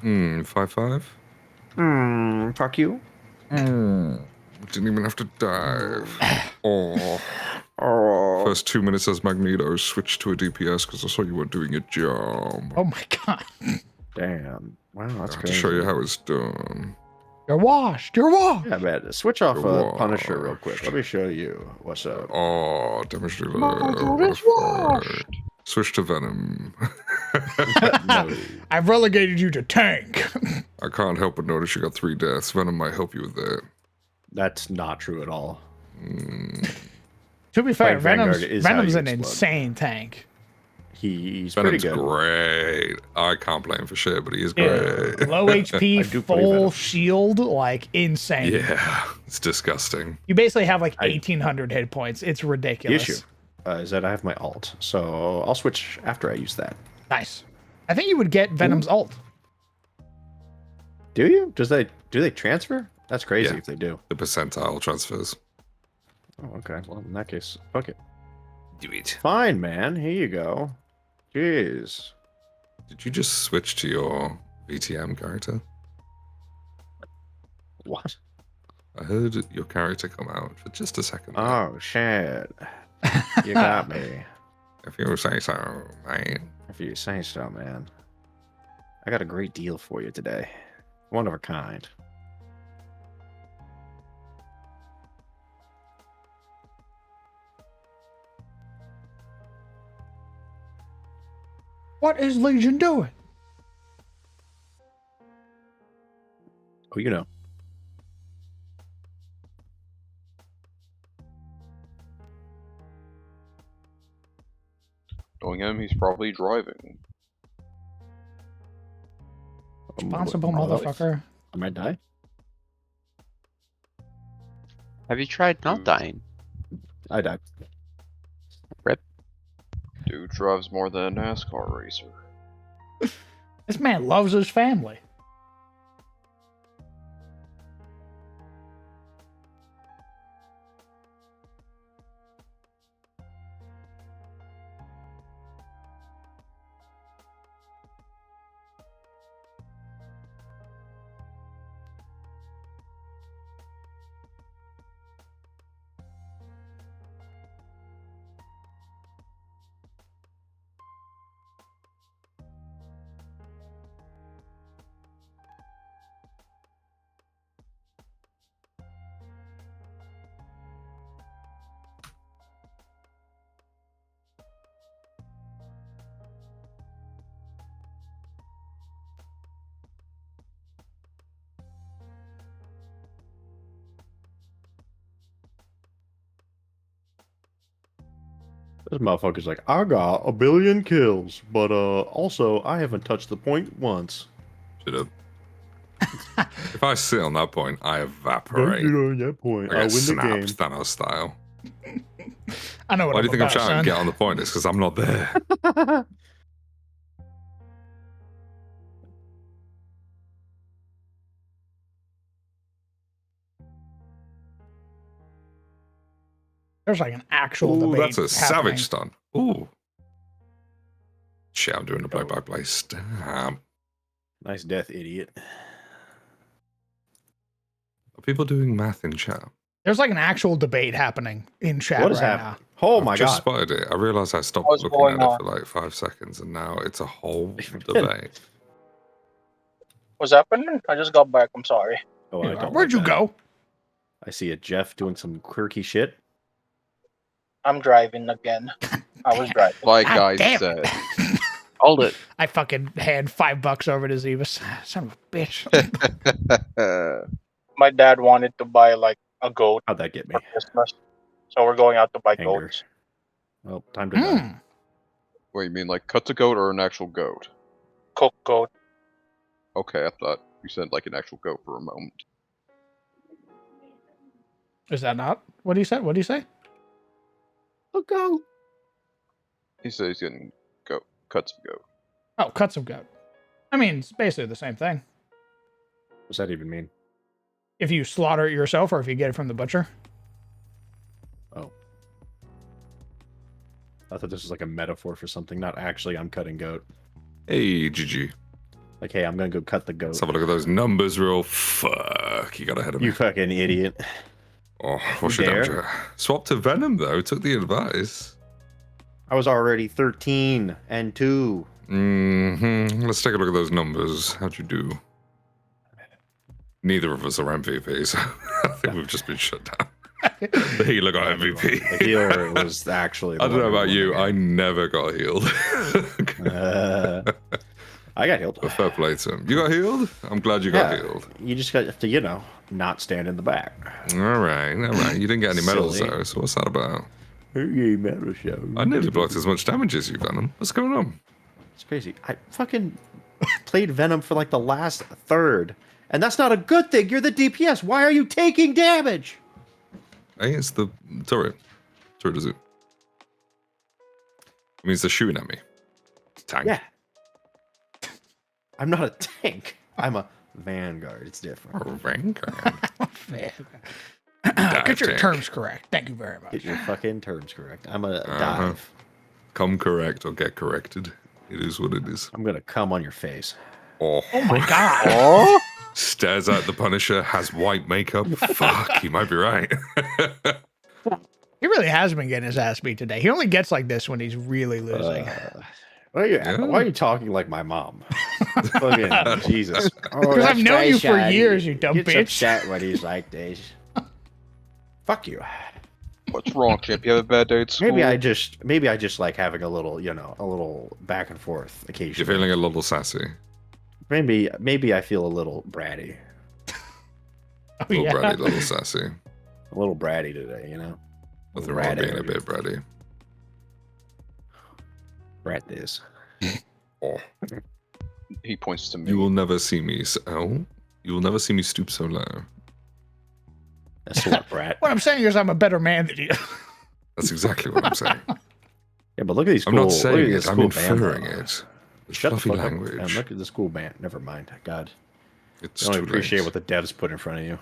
5-5? Fuck you. Didn't even have to dive. Oh. Oh. First 2 minutes as Magneto, switched to a DPS because I saw you weren't doing your job. Oh my god. Damn. Wow, that's I have to crazy. show you how it's done. You're washed. You're washed. Yeah, man. Switch off You're Punisher real washed. quick. Let me show you what's up. Oh, damage dealer. Margaret is washed. Switch to Venom. No. I've relegated you to tank. I can't help but notice you got 3 deaths. Venom might help you with that. That's not true at all. To be fair, Fight Vanguard Venom's is how an you explode. insane tank. He's pretty Venom's good. great. I can't blame for shit, but he is Yeah. great. Low HP, I do play full Venom. shield, like insane. Yeah, it's disgusting. You basically have like I- 1,800 hit points. It's The ridiculous. issue is that I have my alt, so I'll switch after I use that. Nice. I think you would get Venom's ult. Do you? Do they transfer? That's crazy Yeah. if they do. The percentile transfers. Oh, okay. Well, in that case, fuck it. Do it. Fine, man. Here you go. Jeez. Did you just switch to your VTM character? What? I heard your character come out for just a second. Oh shit! You got me. If you say so, mate. If you say so, man. I got a great deal for you today. One of a kind. What is Legion doing? Oh, you know. Knowing him, he's probably driving. Responsible Well, motherfucker. I might die. Have you tried not dying? I died. Dude drives more than a NASCAR racer. This man loves his family. This motherfucker's like, I got 1 billion kills, but also I haven't touched the point once. Shut up. If I sit on that point, I Don't evaporate. get on that point. I I get win the game. snapped Thanos style. I know what Why I'm do you think I'm about, shouting son. get on the point? It's because I'm not there. There's like an actual Ooh, debate that's a happening. savage stun. Ooh. Shit, I'm doing the play-by-play. Damn. Nice death, idiot. Are people doing math in chat? There's like an actual debate happening in chat What is right happening? Oh I've my just god. spotted it. I realized I stopped What's looking going at it on? for like 5 seconds, and now it's a whole debate. What's happening? I just got back. I'm sorry. Oh, I don't Where'd like you that. go? I see a Jeff doing some quirky shit. I'm driving again. I was driving. Like God I damn said. it. Hold it. I fucking had $5 over to Zebus. Son of a bitch. My dad wanted to buy like a goat How'd that get me? for Christmas, so we're going out to buy Anger. goats. Well, time to die. Wait, you mean like cut a goat or an actual goat? Cooked goat. Okay, I thought you said like an actual goat for a moment. Is that not what he said? What did he say? A goat. He said he's getting cuts of goat. Oh, cuts of goat. I mean, it's basically the same thing. What's that even mean? If you slaughter it yourself or if you get it from the butcher. Oh. I thought this was like a metaphor for something, not actually I'm cutting goat. Hey, GG. Like, hey, I'm gonna go cut the goat. Let's have a look at those numbers real. Fuck, you got ahead of me. You fucking idiot. Oh, what's your dare? damage? Swap to Venom, though. Took the advice. I was already 13 and 2. Let's take a look at those numbers. How'd you do? Neither of us are MVP, so I think we've just been shut down. The healer got MVP. The healer was actually. I don't know about you. I never got healed. I got healed. But fair play to him. You got healed? I'm glad you got healed. You just got to, you know, not stand in the back. All right, all right. You didn't get any medals, Silly. though, so what's that about? Hey, medal show. I nearly blocked as much damage as you, Venom. What's going on? It's crazy. I fucking played Venom for like the last third. And that's not a good thing. You're the DPS. Why are you taking damage? Hey, it's the turret. Turret is it? It means they're shooting at me. Tank. Yeah. I'm not a tank. I'm a vanguard. It's different. Or Vanguard. Get your tank. terms correct. Thank you very much. Get your fucking terms correct. I'm a Uh-huh. dive. Come correct or get corrected. It is what it is. I'm gonna come on your face. Oh, Oh my god. Oh, Stares at the Punisher, has white makeup. Fuck, you might be right. He really has been getting his ass beat today. He only gets like this when he's really losing. Why are you talking like my mom? Fucking Jesus. Because I've known you for years, you dumb Gets bitch. upset when he's like this. Fuck you. What's wrong, champ? You have a bad day at school? Maybe I just like having a little, a little back and forth occasionally. You're feeling a little sassy. Maybe I feel a little bratty. Oh, Little yeah. bratty, little sassy. A little bratty today, Nothing wrong with being a bit bratty. Brat this. Oh. He points to me. You will never see me. You will never see me stoop so low. That's what, brat. What I'm saying is I'm a better man than you. That's exactly what I'm saying. Yeah, but look at these. I'm not saying it. I'm inferring it. It's Shut the fluffy fuck language. up and look at the school band. Never mind. God, It's I don't too appreciate late. what the devs put in front of you.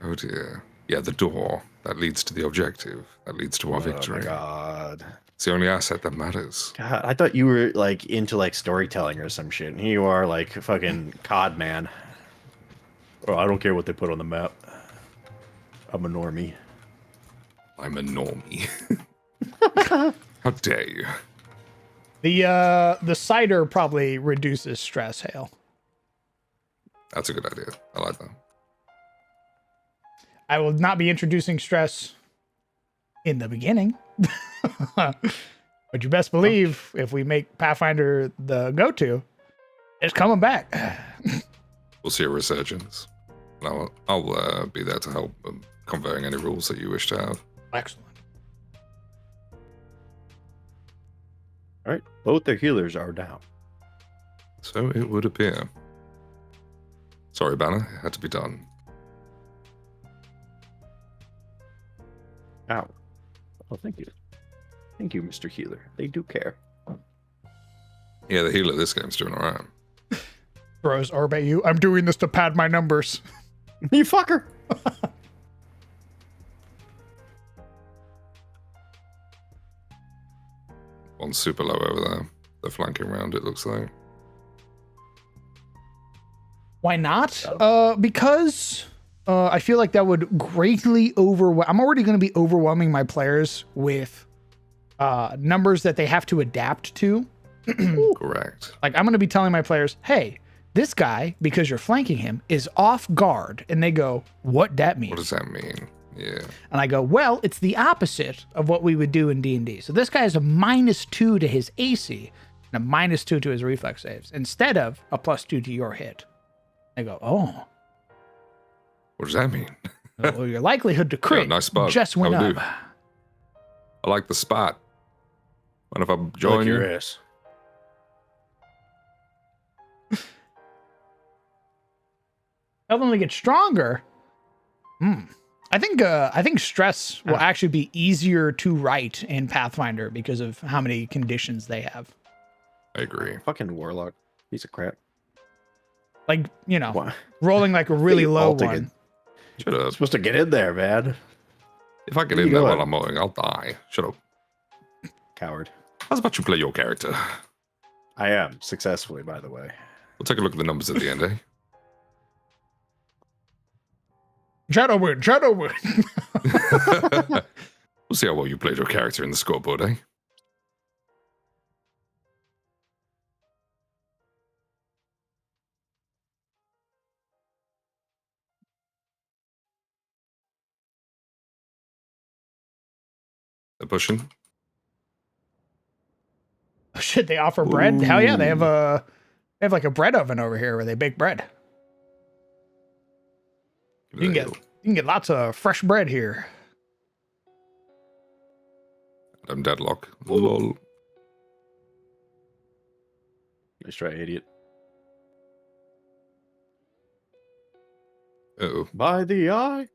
Oh dear. Yeah, the door. That leads to the objective. That leads to our victory. Oh my God. It's the only asset that matters. God, I thought you were like into like storytelling or some shit. And here you are, like fucking COD man. Oh, I don't care what they put on the map. I'm a normie. I'm a normie. How dare you? The cider probably reduces stress, Hale. That's a good idea. I like that. I will not be introducing stress in the beginning. But you best believe if we make Pathfinder the go-to, it's coming back. We'll see a resurgence. And I'll be there to help converting any rules that you wish to have. Excellent. All right, both their healers are down. So it would appear. Sorry, Banner. It had to be done. Ow. Oh, thank you. Thank you, Mr. Healer. They do care. Yeah, the healer this game's doing alright. Throws orb at you. I'm doing this to pad my numbers. You fucker! One's super low over there. They're flanking around, it looks like. Why not? Because I feel like that would greatly overwhelm. I'm already going to be overwhelming my players with numbers that they have to adapt to. Correct. Like I'm going to be telling my players, hey, this guy, because you're flanking him, is off guard. And they go, what that mean? What does that mean? Yeah. And I go, well, it's the opposite of what we would do in D&D. So this guy has a -2 to his AC and a -2 to his reflex saves instead of a +2 to your hit. They go, oh. What does that mean? Well, your likelihood to crit nice spot. just went How we up. do? I like the spot. Mind if I Look join your you? ass. Help them to get stronger. I think stress will actually be easier to write in Pathfinder because of how many conditions they have. I agree. Fucking warlock. Piece of crap. Like, you know, What? rolling like a really You low all take one. Shut up. Supposed to get in there, man. If I get Where in you there going? while I'm mowing, I'll die. Shut up. Coward. How's about you play your character? I am, successfully, by the way. We'll take a look at the numbers at the end, eh? Shadow win. We'll see how well you played your character in the scoreboard, eh? They're pushing. Oh, shit, they offer bread? Hell yeah, they have like a bread oven over here where they bake bread. You can get lots of fresh bread here. I'm deadlock. Lol. Nice try, idiot. Uh-oh. By the eye.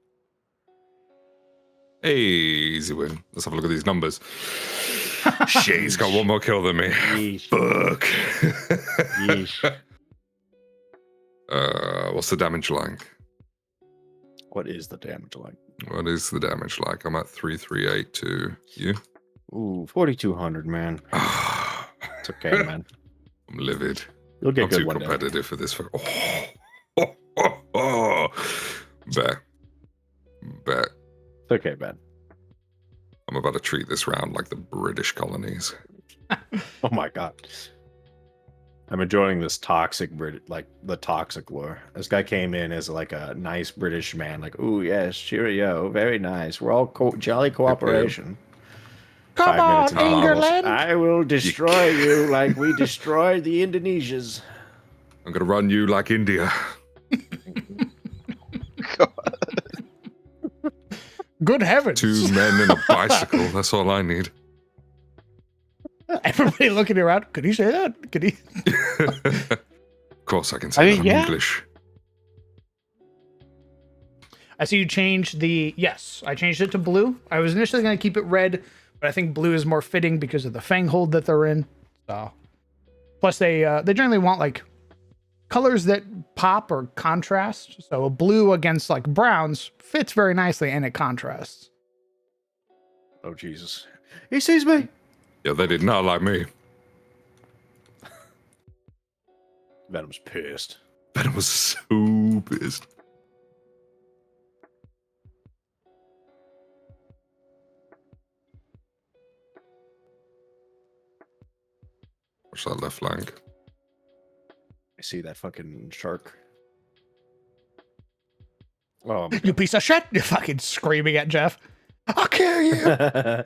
Hey, easy win. Let's have a look at these numbers. Shit, he's got one more kill than me. Yeesh. Fuck. Yeesh. What's the damage like? What is the damage like? What is the damage like? I'm at 3382. You? Ooh, 4,200, man. It's okay, man. I'm livid. You'll get I'm good too one day. competitive for this. Bet. It's okay, Ben. I'm about to treat this round like the British colonies. Oh my god. I'm enjoying this toxic like the toxic lore. This guy came in as like a nice British man, like, "Ooh yes, cheerio, very nice. We're all jolly cooperation." Come 5 minutes on, into novels, England. I will destroy you like we destroyed the Indonesians. I'm gonna run you like India. Good heavens. 2 men and a bicycle. That's all I need. Everybody looking around. Could he say that? Could he? Of course I can say that in English. I see you changed the... Yes, I changed it to blue. I was initially going to keep it red, but I think blue is more fitting because of the fang hold that they're in. So, plus, they generally want, like, colors that pop or contrast. So, a blue against, like, browns fits very nicely, and it contrasts. Oh, Jesus. He sees me! Yeah, they did not like me. Venom's pissed. Venom was so pissed. Watch that left flank. I see that fucking shark. Oh, my You piece of shit! You're fucking screaming at Jeff. I'll kill you! God.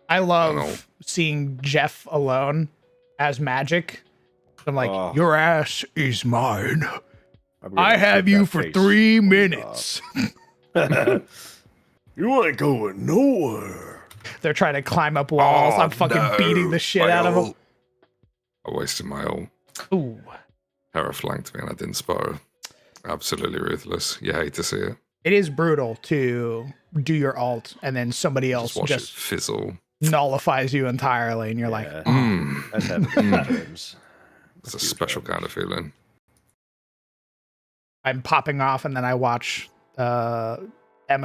I love seeing Jeff alone as magic. I'm like, your ass is mine. I have you for 3 minutes. You ain't going nowhere. They're trying to climb up walls. I'm fucking beating the shit out of them. I wasted my ult. Ooh. Hera flanked me and I didn't spar. Absolutely ruthless. You hate to see it. It is brutal to do your alt and then somebody else Watch just it fizzle. nullifies you entirely, and you're like, That's terms. It's a special kind of feeling. I'm popping off, and then I watch Emma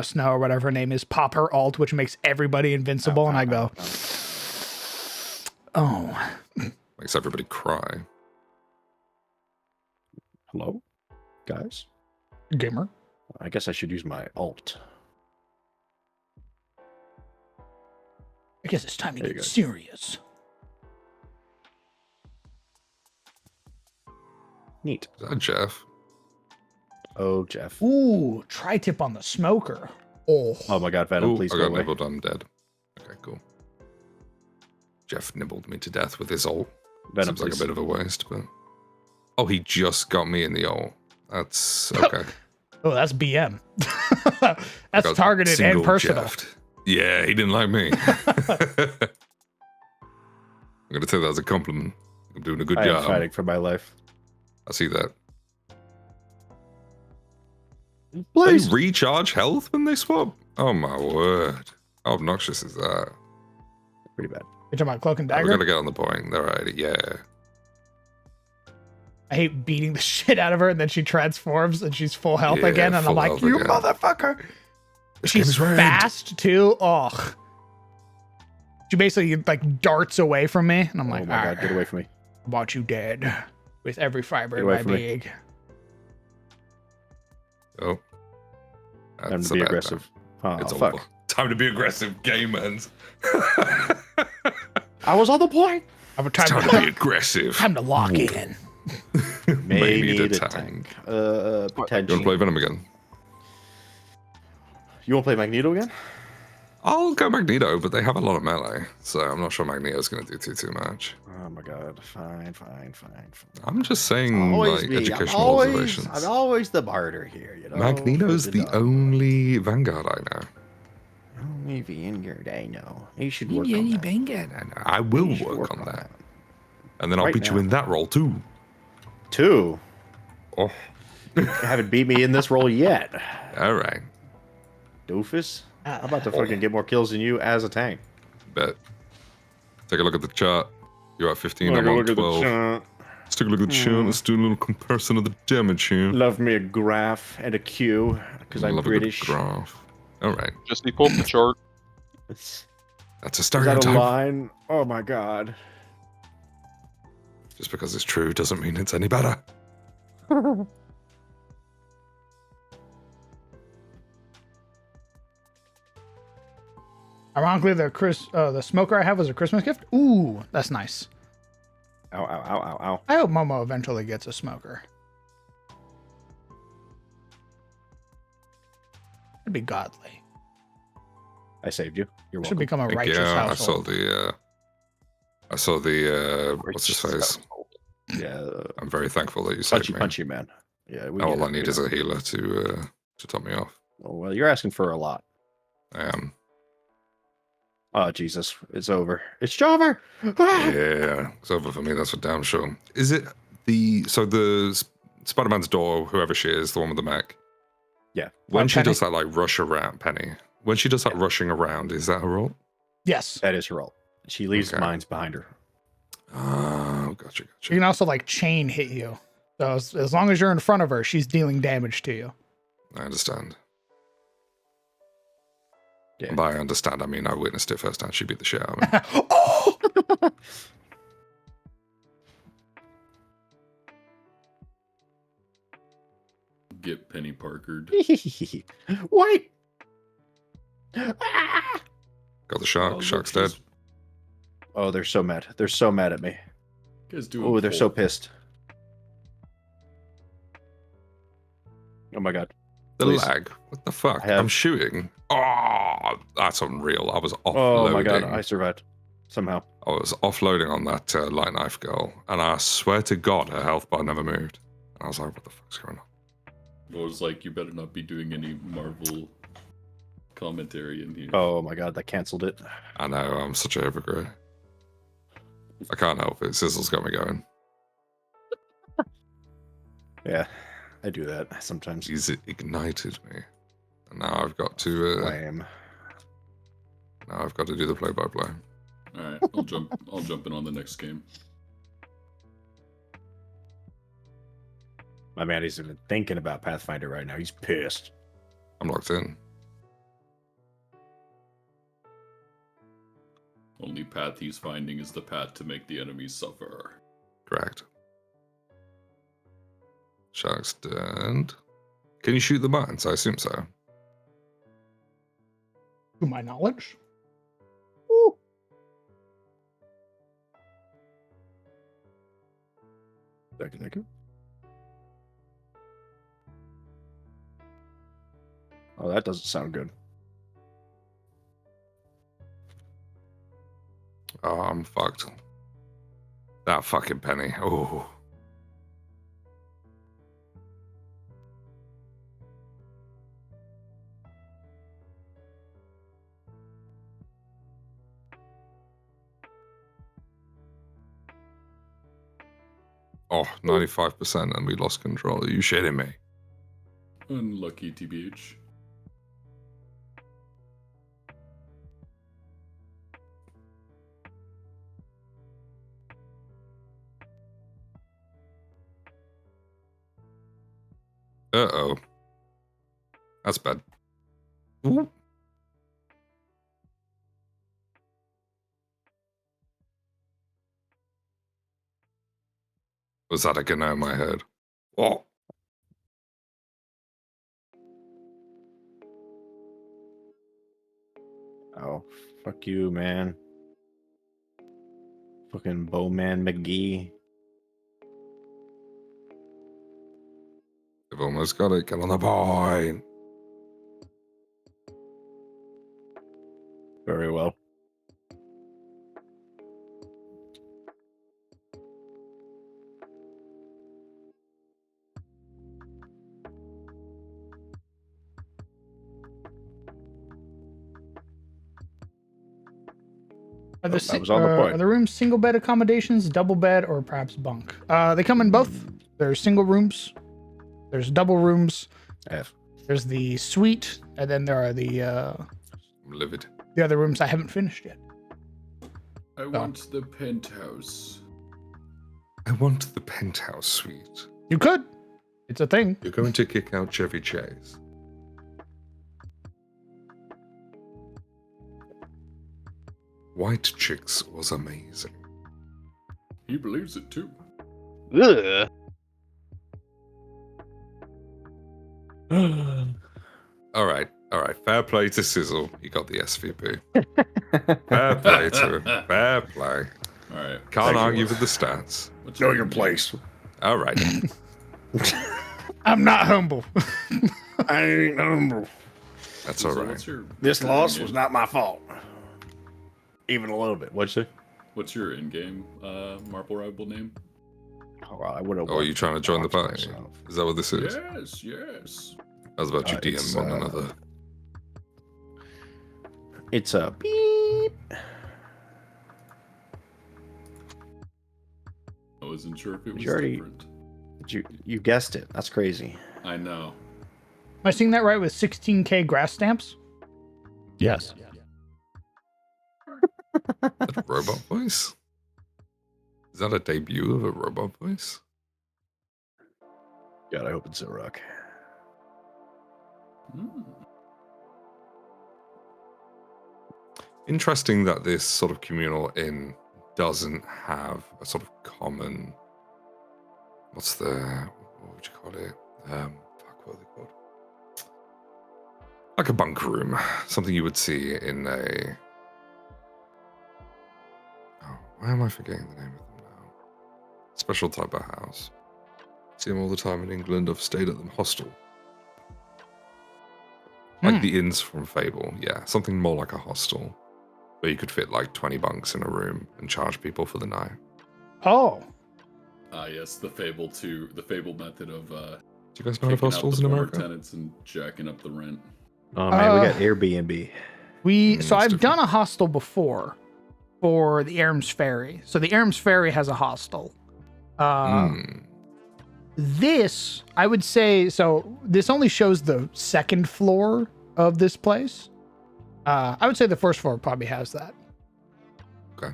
Snow or whatever her name is pop her alt, which makes everybody invincible, and I go, oh. Makes everybody cry. Hello, guys? Gamer. I guess I should use my alt. I guess it's time to get serious. Neat. Is that Jeff? Oh, Jeff. Ooh, tri-tip on the smoker. Oh my god, Venom, Ooh, please I go got away. nibbled, I'm dead. Okay, cool. Jeff nibbled me to death with his ult. Venom, Seems like a please. bit of a waste, but... Oh, he just got me in the ult. That's okay. Oh, that's BM. That's Got targeted and single personal. jeffed. Yeah, he didn't like me. I'm gonna take that as a compliment. I'm doing a good I am job. fighting for my life. I see that. Please. They recharge health when they swap? Oh my word. How obnoxious is that? Pretty bad. You're talking about Cloak and We're Dagger? gonna get on the point. All right, yeah. I hate beating the shit out of her, and then she transforms, and she's full health Yeah, again, and I'm full like, health you again. motherfucker! This game She's is rigged. fast, too. Ugh. She basically, like, darts away from me, and I'm like, Oh my god, get away from me. I want you dead. With every fiber Get in away my from me. being. Oh. Time That's to be a bad aggressive. time. Oh, It's fuck. over. Time to be aggressive, game ends. I was on the point. I'm It's time to be aggressive. Time to lock in. May need a tank. tank. You want Potentially. to play Venom again? You want to play Magneto again? I'll go Magneto, but they have a lot of melee, so I'm not sure Magneto's going to do too much. Oh my god. Fine. I'm just saying, Always like, be. educational observations. I'm always the barter here, you know. Magneto's For the dog. only Vanguard I know. Only Vanguard I know. You should work on that. Vanguard I know. I will You should work on that. that. And then I'll Right beat you now. in that role too. 2. Oh, You haven't beat me in this role yet. all right. Doofus. I'm about to fucking get more kills than you as a tank. Bet. Take a look at the chart. You're at 15, Look I'm on at the 12. chart. Let's take a look at the chart. Let's do a little comparison of the damage here. Love me a graph and a Q because I'm Love a good British. graph. All right. Just pull up the chart. Is That's a that a stereotype. line? Oh my god. Just because it's true doesn't mean it's any better. Ironically, the smoker I have was a Christmas gift. Ooh, that's nice. Ow, ow, ow, ow, ow. I hope Momo eventually gets a smoker. It'd be godly. I saved you. You're Should welcome. become a Thank righteous you. household. I saw the what's his face? Yeah. I'm very thankful that you saved Punchy, me. punchy, man. Yeah. All I need is a healer to top me off. Oh, well, you're asking for a lot. I am. Oh, Jesus. It's over. It's over. Ah! Yeah, it's over for me. That's for damn sure. Is it the Spider-Man's door? Whoever she is, the one with the mech. Yeah. When she Penny? does that, like rush around, Penny. When she does that rushing around, is that her role? Yes. That is her role. She leaves Okay. mines behind her. Oh, gotcha. She can also like chain hit you. So as long as you're in front of her, she's dealing damage to you. I understand. Yeah. And by I understand, I mean I witnessed it firsthand. She beat the shit out of me. Oh! Get Penny Parkered. Wait. Ah! Got the shark. Oh, Shark's look, dead. she's- Oh, they're so mad. They're so mad at me. You guys doing Oh, they're so cool. pissed. Oh my god. The Please. lag. What the fuck? I have- I'm shooting. Oh, that's unreal. I was offloading. Oh my god, I survived. Somehow. I was offloading on that light knife girl, and I swear to God, her health bar never moved. And I was like, what the fuck's going on? I was like, you better not be doing any Marvel commentary in here. Oh my god, that canceled it. I know, I'm such a hypocrite. I can't help it. Sizzle's got me going. Yeah, I do that sometimes. He's ignited me. And now I've got to Flame. do the play-by-play. All right, I'll jump in on the next game. My man, he's even thinking about Pathfinder right now. He's pissed. I'm locked in. Only path he's finding is the path to make the enemies suffer. Correct. Shark's dead. Can you shoot the mines? I assume so. To my knowledge. Thank you. Oh, that doesn't sound good. Oh, I'm fucked. That fucking penny. Oh. Oh, 95% and we lost control. Are you shitting me? Unlucky, TBH. Uh-oh. That's bad. Ooh. Was that a gonna in my head? Oh. Oh, fuck you, man. Fucking Bowman McGee. I've almost got it. Get on the point. Very well. Are Oh, that was on the point. Are the rooms single bed accommodations, double bed, or perhaps bunk? They come in both. There's single rooms. There's double rooms. F. There's the suite, and then there are the I'm livid. other rooms I haven't finished yet. I want the penthouse. I want the penthouse suite. You could. It's a thing. You're going to kick out Chevy Chase. White Chicks was amazing. He believes it too. Ugh. All right. All right, fair play to Sizzle. He got the SVP. Fair play to him. Fair play. All right. Can't argue with the stats. Know your place. All right. I'm not humble. I ain't humble. That's all So right. what's your This your loss in-game- was not my fault. Even a little bit. What'd you say? What's your in-game Marple Rival name? Oh, well, I would have. Oh, are you trying to join the party? Is that what this is? Yes, yes. I was about to It's, DM one another. It's a beep. I wasn't sure if it was You already- different. You guessed it. That's crazy. I know. Am I seeing that right with 16K grass stamps? Yes. Is that a robot voice? Is that a debut of a robot voice? God, I hope it's a rock. Hmm. Interesting that this sort of communal inn doesn't have a sort of common. What would you call it? What are they called? Like a bunk room, something you would see in a. Oh, why am I forgetting the name of them now? Special type of house. See them all the time in England. I've stayed at them. Hostel. Like the inns from Fable, yeah. Something more like a hostel. Where you could fit like 20 bunks in a room and charge people for the night. Oh. Yes, the Fable method of Do you guys know of kicking out hostels the in former America? tenants and jacking up the rent. Oh man, we got Airbnb. So it's I've different. done a hostel before for the Erms Ferry. So the Erms Ferry has a hostel. This, I would say, so this only shows the second floor of this place. I would say the first floor probably has that. Okay.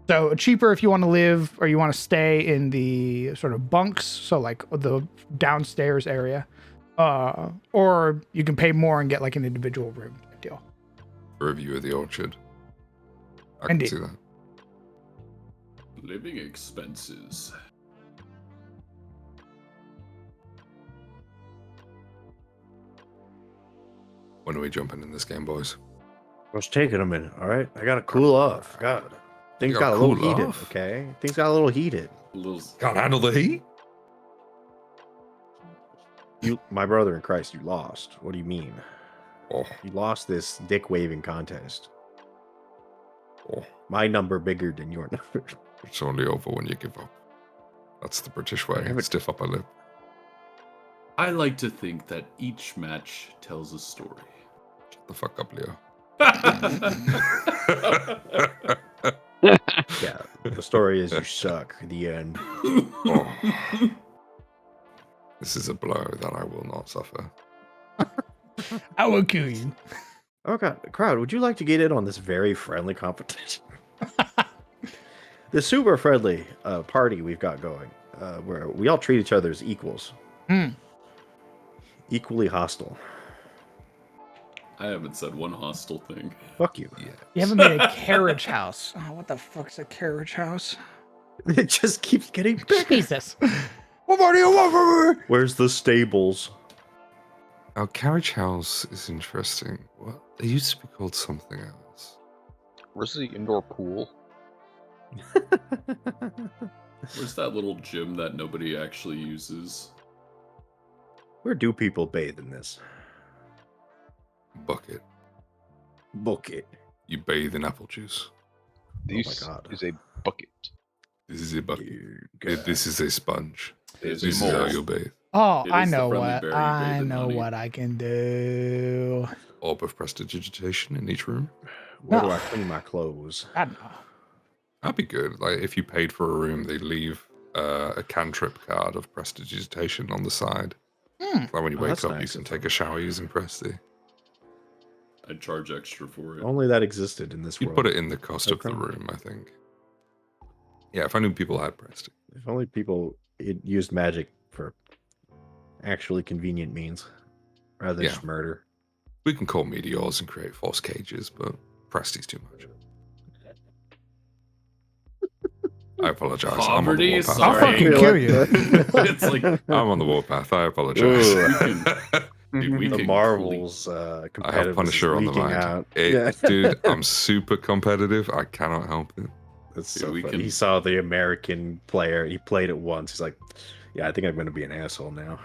So cheaper if you want to live or you want to stay in the sort of bunks, so like the downstairs area. Or you can pay more and get like an individual room deal. For a view of the orchard. I Indeed. can see that. Living expenses. When are we jumping in this game, boys? It's taking a minute. All right, I gotta cool off. God, things You got a gotta little cool heated. off? Okay, things got a little heated. A little. Can't handle the heat? My brother in Christ, you lost. What do you mean? Oh, You lost this dick waving contest. oh. My number bigger than your number. It's only over when you give up. That's the British way. Have it- Stiff upper lip. I like to think that each match tells a story. Shut the fuck up, Leo. Yeah, the story is you suck. The end. Oh. This is a blow that I will not suffer. I will kill you. Oh god, crowd, would you like to get in on this very friendly competition? This super friendly party we've got going, where we all treat each other as equals. Equally hostile. I haven't said one hostile thing. Fuck you. Yeah. You haven't made a carriage house. Oh, what the fuck's a carriage house? It just keeps getting bigger. Jesus. What more do you want from me? Where's the stables? Our carriage house is interesting. What? They used to be called something else. Where's the indoor pool? Where's that little gym that nobody actually uses? Where do people bathe in this? Bucket. Bucket. You bathe in apple juice. This God. is a bucket. This is a bucket. Dear This is a sponge. Is This is mold. how you bathe. Oh, It I is the know friendly what. berry I bathed in know honey. what I can do. Orb of prestidigitation in each room. Where do No. I clean my clothes? I don't know. That'd be good. Like if you paid for a room, they leave a cantrip card of prestidigitation on the side. Like when you Oh, wake that's up, you nice. can take a shower using Presti. I'd charge extra for it. Only that existed in this You'd world. put it in the cost of the Okay. room, I think. Yeah, if I knew people had Presti. If only people used magic for actually convenient means, rather than Yeah. just murder. We can call meteors and create false cages, but Presti's too much. I apologize. Poverty, I'm on the warpath. sorry. I'll fucking kill you. It's like I'm on the warpath. I apologize. Ooh. Dude, we The can Marvels I have competitive is Punisher on the leaking mind. out. Dude, I'm super competitive. I cannot help it. That's Dude, so we funny. can- He saw the American player. He played it once. He's like, "Yeah, I think I'm going to be an asshole now."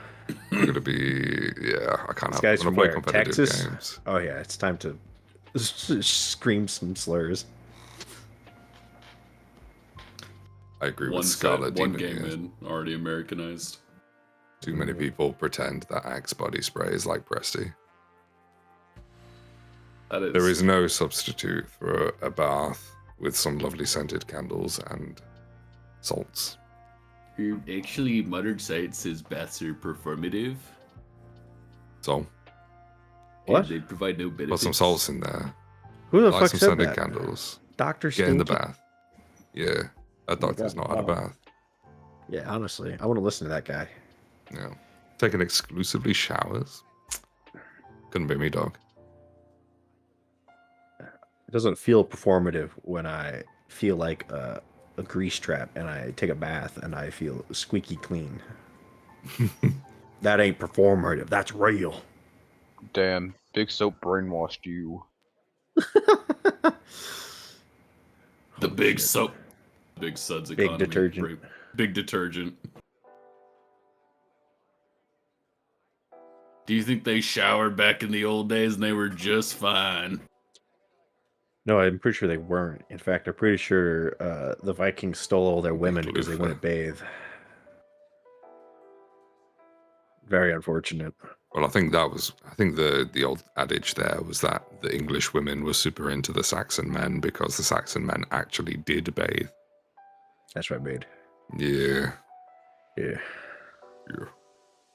I'm gonna be, I can't This help guy's it. from When I play where? competitive Texas? games. Oh yeah, it's time to scream some slurs. I agree one with set, Scarlet one Demon game here. in, already Americanized. Too many people pretend that Axe body spray is like Presty. That is. There is no substitute for a bath with some lovely scented candles and salts. Actually, Muttered Sight says baths are performative. So, What? They provide no put benefits. some salts in there. Who the Light fuck some said scented that? candles. Doctor Get in the Stinky? bath. Yeah, that my doctor's God, not had a wow. bath. Yeah, honestly, I want to listen to that guy. Yeah. Taking exclusively showers. Couldn't be me, dog. It doesn't feel performative when I feel like a grease trap and I take a bath and I feel squeaky clean. That ain't performative. That's real. Damn, Big Soap brainwashed you. The big soap. Big suds Big economy. detergent. Big detergent. Do you think they showered back in the old days and they were just fine? No, I'm pretty sure they weren't. In fact, I'm pretty sure the Vikings stole all their women because they wouldn't bathe. Very unfortunate. Well, I think the old adage there was that the English women were super into the Saxon men because the Saxon men actually did bathe. That's what I made. Yeah. Yeah. Yeah.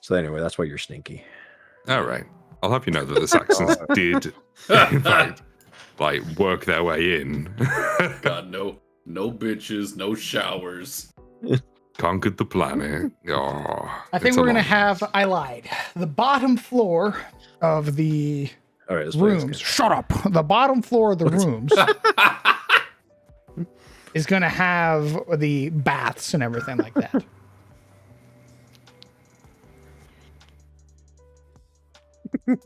So anyway, that's why you're stinky. All right. I'll have you know that the Saxons did, in fact, like work their way in. God, no bitches, no showers. Conquered the planet. Oh, I think we're gonna have. I lied. The bottom floor of the All right, let's play this rooms. game. Shut up. The bottom floor of the rooms is gonna have the baths and everything like that.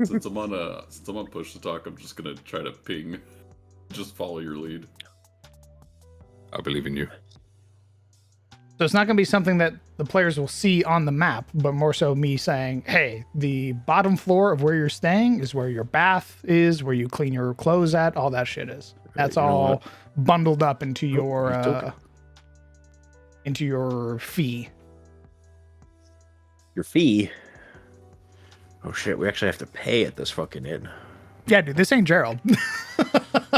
Since I'm on push to talk, I'm just gonna try to ping. Just follow your lead. I believe in you. So it's not going to be something that the players will see on the map, but more so me saying, hey, the bottom floor of where you're staying is where your bath is, where you clean your clothes at, all that shit is. That's you know all what? bundled up into you your fee. Your fee? Oh shit, we actually have to pay at this fucking inn. Yeah, dude, this ain't Gerald.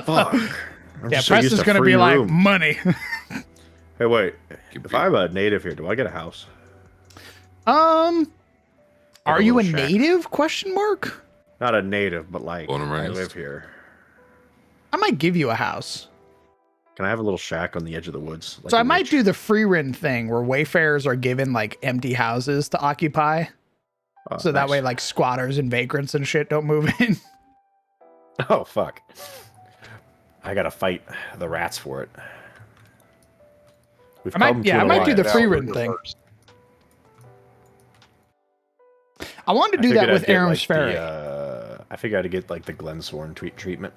Fuck. I'm Yeah, just so used Preston's to going to free be like, room. money. Hey, wait. If I'm a native here, do I get a house? Are a you a little shack. native? Question mark. Not a native, but like Born and I raised. live here. I might give you a house. Can I have a little shack on the edge of the woods? Like So I a might witch? do the free rent thing where wayfarers are given like empty houses to occupy. Oh, So that nice. way like squatters and vagrants and shit don't move in. Oh fuck! I gotta fight the rats for it. We've I might, come yeah, to I an might do the alliance. free rent thing. I wanted to do that figured with I'd get, Aram's like, Ferry. I figured I'd get like the Glensorn treatment.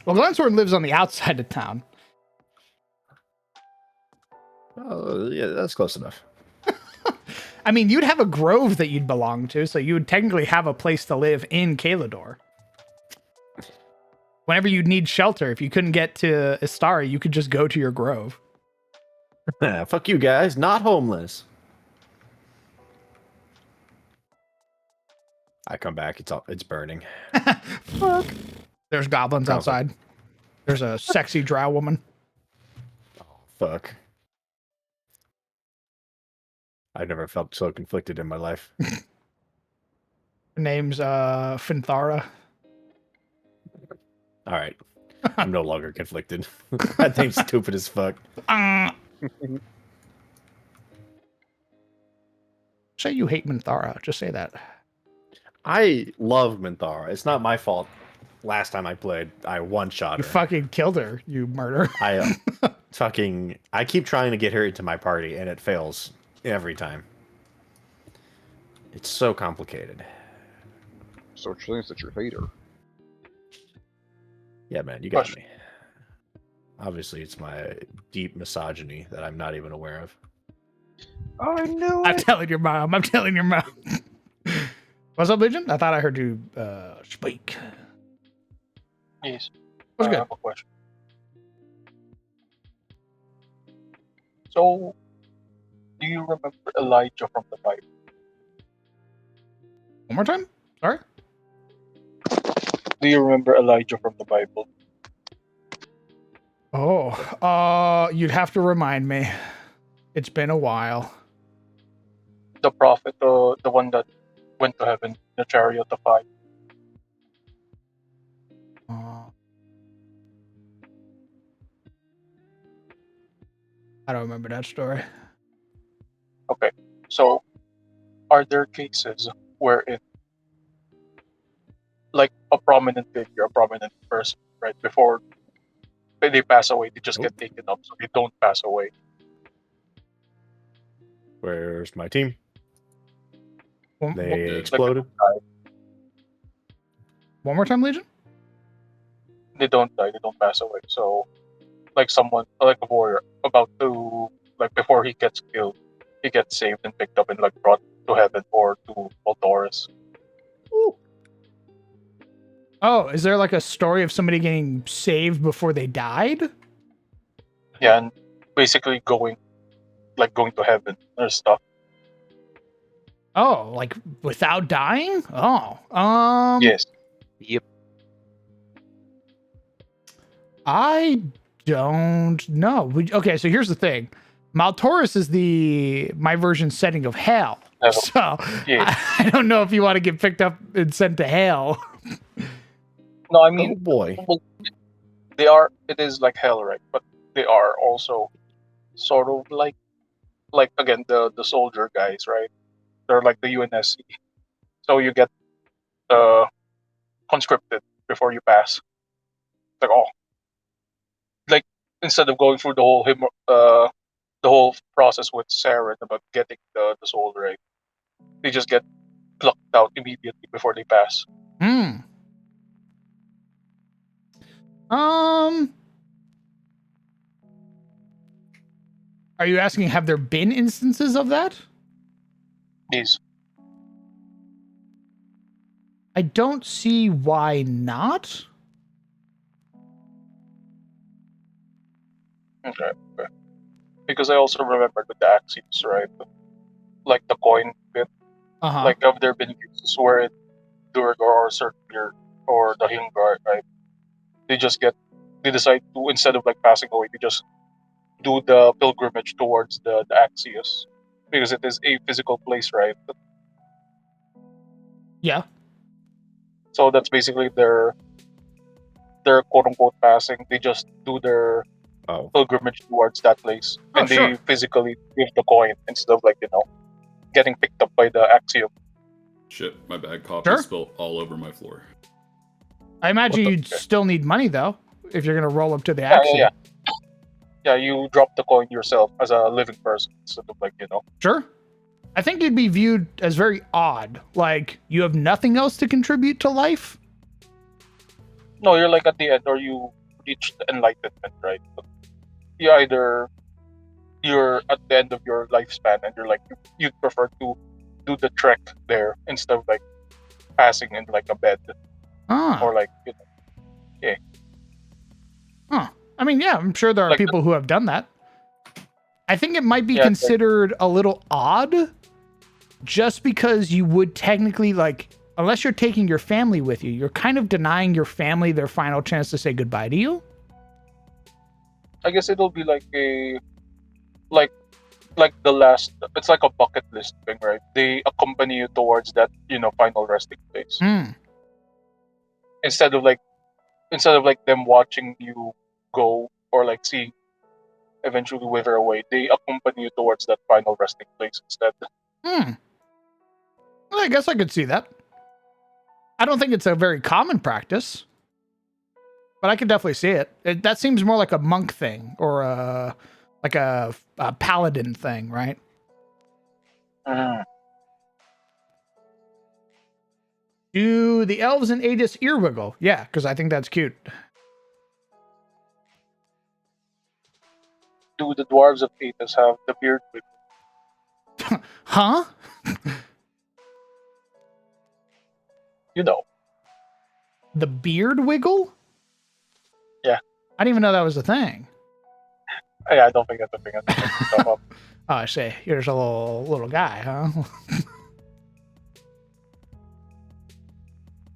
Well, Glensword lives on the outside of town. Oh yeah, that's close enough. I mean, you'd have a grove that you'd belong to, so you would technically have a place to live in Kalador. Whenever you'd need shelter, if you couldn't get to Istari, you could just go to your grove. Fuck you guys, not homeless. I come back, it's burning. Fuck. There's goblins Probably. outside. There's a sexy drow woman. Fuck. I've never felt so conflicted in my life. Her name's Finthara. All right. I'm no longer conflicted. That thing's stupid as fuck. Say you hate Minthara. Just say that. I love Minthara. It's not my fault. Last time I played, I one-shot You her. fucking killed her, you murderer. I keep trying to get her into my party, and it fails every time. It's so complicated. such thing as such a hater. Yeah, man, you got me. Obviously, it's my deep misogyny that I'm not even aware of. I knew I'm it. telling your mom. I'm telling your mom. What's up, Legion? I thought I heard you speak. Yes. What's I good? have a question. So, do you remember Elijah from the Bible? One more time? Sorry? Do you remember Elijah from the Bible? Oh, you'd have to remind me. It's been a while. The prophet, the one that went to heaven, the chariot of fire. I don't remember that story. Okay, so are there cases wherein, like a prominent figure, a prominent person, right, before they pass away, they just get taken up, so they don't pass away? Where's my team? One, They one- exploded. one more time, Legion? They don't die, they don't pass away. So, like someone, like a warrior, about to, like before he gets killed, he gets saved and picked up and like brought to heaven or to Taurus. Oh, is there like a story of somebody getting saved before they died? Yeah, and basically going to heaven or stuff. Oh, like without dying? Oh, Yes. Yep. I don't know. Okay, so here's the thing. Maltaurus is my version setting of hell. Heaven. So Yeah. I don't know if you want to get picked up and sent to hell. No, I mean, Oh boy. well, they are. It is like hell, right? But they are also sort of like again the soldier guys, right? They're like the UNSC. So you get conscripted before you pass. Like like instead of going through the whole process with Saren about getting the soul right, they just get plucked out immediately before they pass. Hmm. Are you asking, have there been instances of that? These. I don't see why not. Okay. Because I also remembered with the Axios, right? Like the coin bit. Uh-huh. Like have there been cases where it Durg or Circular or the Hingard, right? They decide to, instead of like passing away, they just do the pilgrimage towards the Axios. Because it is a physical place, right? Yeah. So that's basically their quote unquote passing. They just do their pilgrimage towards that place. Oh, And sure. they physically give the coin instead of like, getting picked up by the Axiom. Shit, my bad. Coffee Sure. spilled all over my floor. I imagine you'd still need money though, if you're gonna roll up to the Yeah, axiom. Yeah, you drop the coin yourself as a living person instead of like, Sure. I think you'd be viewed as very odd. Like you have nothing else to contribute to life. No, you're like at the end or you reach the enlightenment, right? But you're at the end of your lifespan and you're like you'd prefer to do the trek there instead of like passing in like a bed. Or like yeah. Huh. I mean, yeah, I'm sure there are Like people who have done that. I think it might be considered a little odd just because you would technically, like, unless you're taking your family with you, you're kind of denying your family their final chance to say goodbye to you. I guess it'll be like a like the last, it's like a bucket list thing, right? They accompany you towards that, final resting place. Instead of like them watching you go or like seeing eventually wither away, they accompany you towards that final resting place instead. Well, I guess I could see that. I don't think it's a very common practice, but I can definitely see it. That seems more like a monk thing or a paladin thing, right? Do the elves in Aegis ear wiggle? Yeah, because I think that's cute. Do the dwarves of Athos have the beard with Huh? you know? The beard wiggle? Yeah. I didn't even know that was a thing. Yeah, I don't think that's a thing. I think that's stuff up. Oh, I see. Here's a little guy, huh?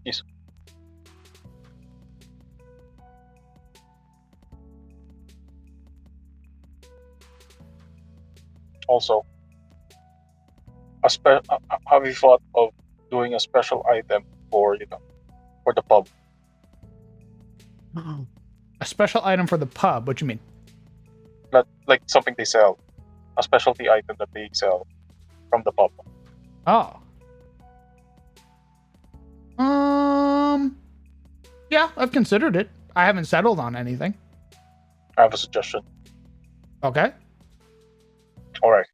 Yes. Also, have you thought of doing a special item for for the pub? A special item for the pub. What you mean? Like something they sell, a specialty item that they sell from the pub. Oh. Yeah, I've considered it. I haven't settled on anything. I have a suggestion. Okay. All right.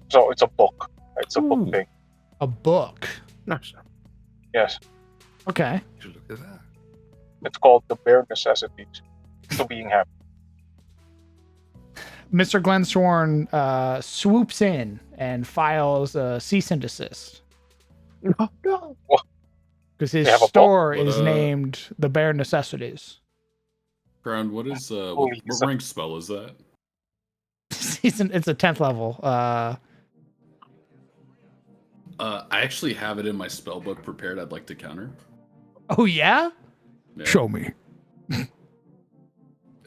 So it's a book. It's a book Ooh. thing. A book. Nice. Yes, Okay. Look at that. it's called The Bare Necessities to Being Happy. Mr. Glensworn swoops in and files a cease and desist. No, no. Because his They have a book? store What, is named The Bare Necessities. Crown, what is what Holy rank spell is that? It's a 10th level. I actually have it in my spell book prepared. I'd like to counter. Oh, yeah? Yeah. Show me.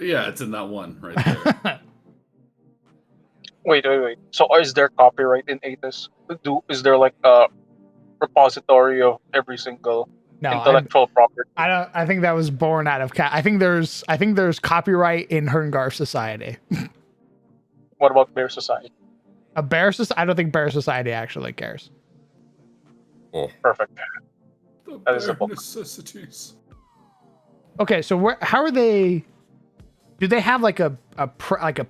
Yeah, it's in that one right there. Wait. So is there copyright in Athos? Is there like a repository of every single No, intellectual property? I think that was born out of I think there's copyright in Herngar Society. What about Bear Society? A Bear Society? I don't think Bear Society actually cares. Oh, Perfect. The That is a bare book. necessities. Okay, so how are they? Do they have like a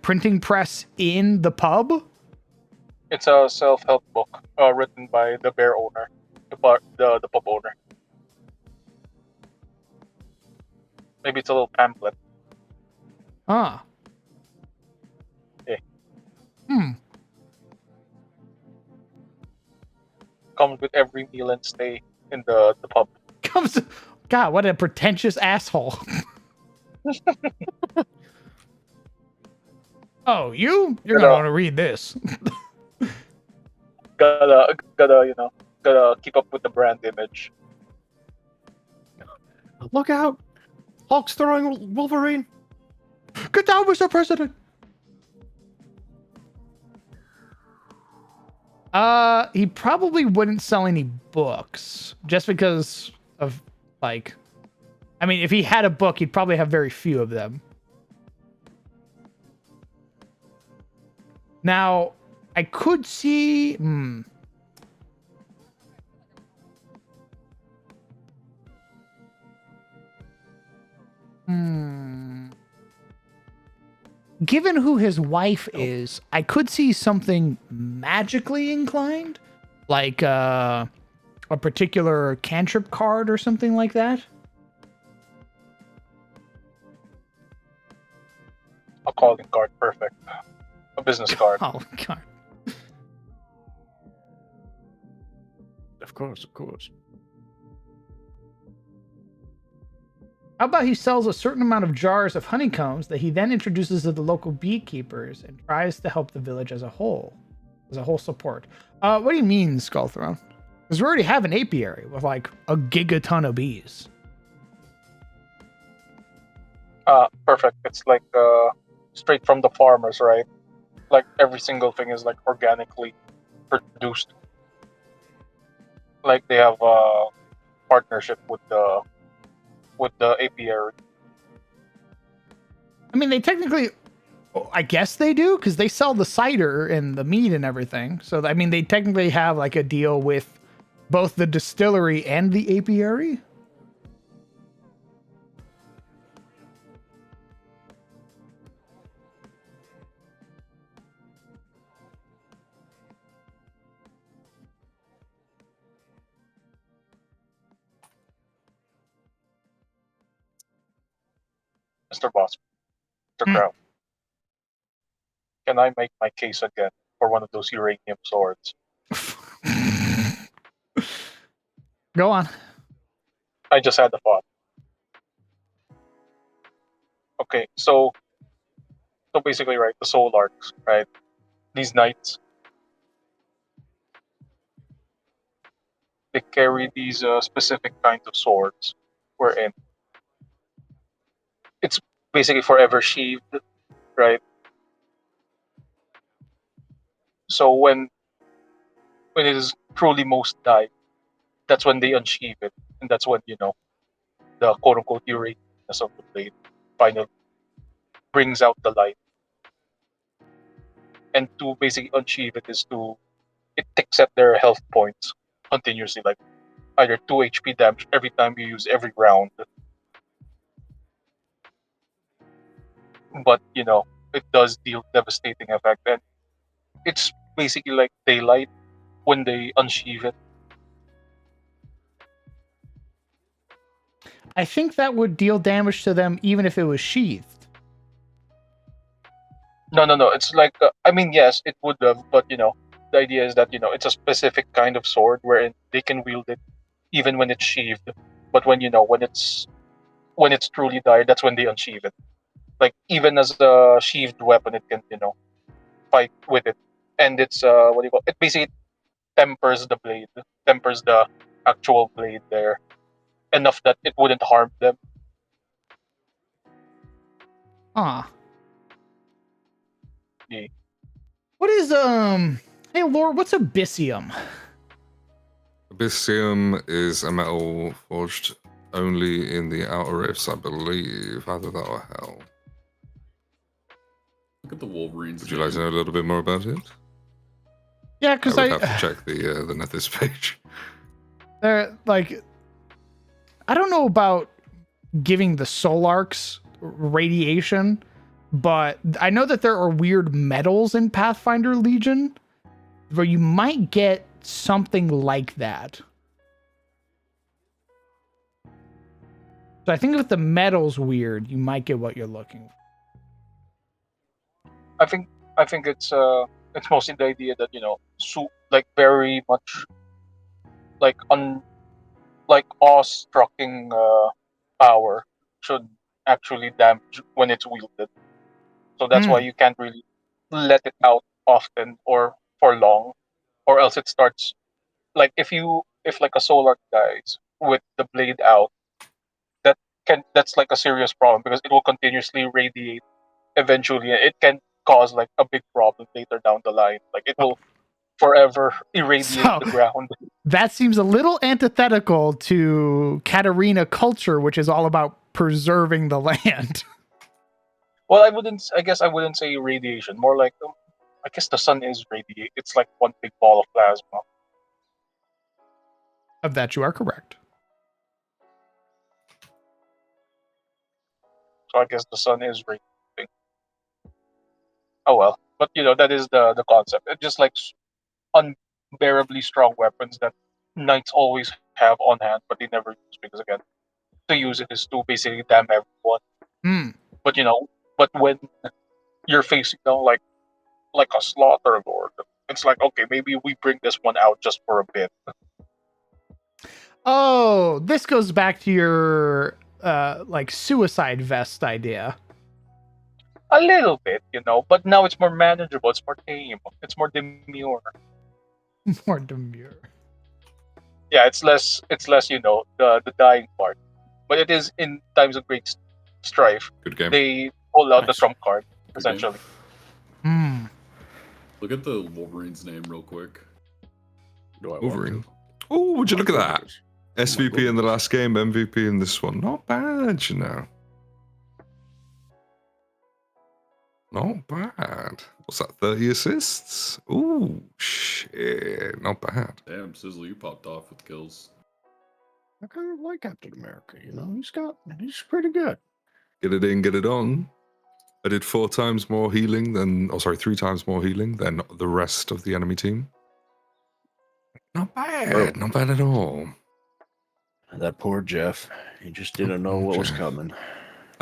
printing press in the pub? It's a self-help book written by the bear owner, the pub owner. Maybe it's a little pamphlet. Huh. Yeah. Comes with every meal and stay in the pub. Comes. God, what a pretentious asshole. Oh, you're gonna want to read this. Gotta keep up with the brand image. Look out! Hulk's throwing Wolverine. Get down, Mr. President. He probably wouldn't sell any books just because of like, I mean, if he had a book, he'd probably have very few of them. Now, I could see. Given who his wife is, I could see something magically inclined, like a particular cantrip card or something like that. A calling card, perfect. A business card. Oh, God. Of course. How about he sells a certain amount of jars of honeycombs that he then introduces to the local beekeepers and tries to help the village as a whole support. What do you mean, Skullthrone? Because we already have an apiary with like a gigaton of bees. Perfect. It's like straight from the farmers, right? Like every single thing is like organically produced. Like they have a partnership with the apiary. I mean, they technically, I guess they do, because they sell the cider and the meat and everything. So, I mean, they technically have like a deal with both the distillery and the apiary. Mr. Boss, Mr. Hmm. Crown. Can I make my case again for one of those uranium swords? Go on. I just had the thought. Okay, so basically, right, the soul arcs, right? These knights, they carry these specific kinds of swords, wherein it's basically forever sheathed, right? So when it is truly most died, that's when they unsheath it, and that's when the quote unquote uniqueness of the blade finally brings out the light. And to basically unsheath it is to it ticks at their health points continuously, like either 2 HP damage every time you use every round. But it does deal devastating effect, and it's basically like daylight when they unsheath it. I think that would deal damage to them even if it was sheathed. No. It's like I mean, yes, it would have, but the idea is that it's a specific kind of sword wherein they can wield it even when it's sheathed. But when it's truly died, that's when they unsheath it. Like even as a sheathed weapon, it can fight with it, and it's what do you call it? Basically tempers the blade, tempers the actual blade there enough that it wouldn't harm them. Ah. Yeah. What is hey Lord, what's abyssium? Abyssium is a metal forged only in the outer rifts, I believe. Either that or hell. Look at the Wolverines. Would you like to know a little bit more about it? Yeah, because I would have to check the Nethys page. They're like, I don't know about giving the soul arcs radiation, but I know that there are weird metals in Pathfinder Legion where you might get something like that. So I think if the metal's weird, you might get what you're looking for. I think it's mostly the idea that like very much like awe-striking power should actually damage when it's wielded. So that's why you can't really let it out often or for long, or else it starts like if like a solar dies with the blade out, that's like a serious problem because it will continuously radiate eventually. It can cause like a big problem later down the line. Like it will forever irradiate So the ground. that seems a little antithetical to Katarina culture, which is all about preserving the land. Well, I guess I wouldn't say radiation. More like I guess the sun is radiate. It's like one big ball of plasma. Of that, you are correct. So I guess the sun is radiating. Oh well, but that is the concept. It's just like unbearably strong weapons that knights always have on hand, but they never use because again, to use it is to basically damn everyone. But but when you're facing down like a slaughter lord, it's like okay, maybe we bring this one out just for a bit. Oh, this goes back to your like suicide vest idea. A little bit, but now it's more manageable. It's more tame. It's more demure. More demure. Yeah, it's less. The dying part, but it is in times of great strife. Good game. They pull out the Nice. trump card Good essentially. Hmm. Look at the Wolverine's name real quick. Do I want Wolverine. to? Oh, would you look at My that? goodness. SVP in the last game, MVP in this one. Not bad, you know. Not bad. What's that, 30 assists? Ooh, shit. Not bad. Damn, Sizzle, you popped off with kills. I kind of like Captain America. He's pretty good. Get it in, get it on. I did 3 times more healing than the rest of the enemy team. Not bad. Not bad at all. That poor Jeff. He just didn't know what was coming.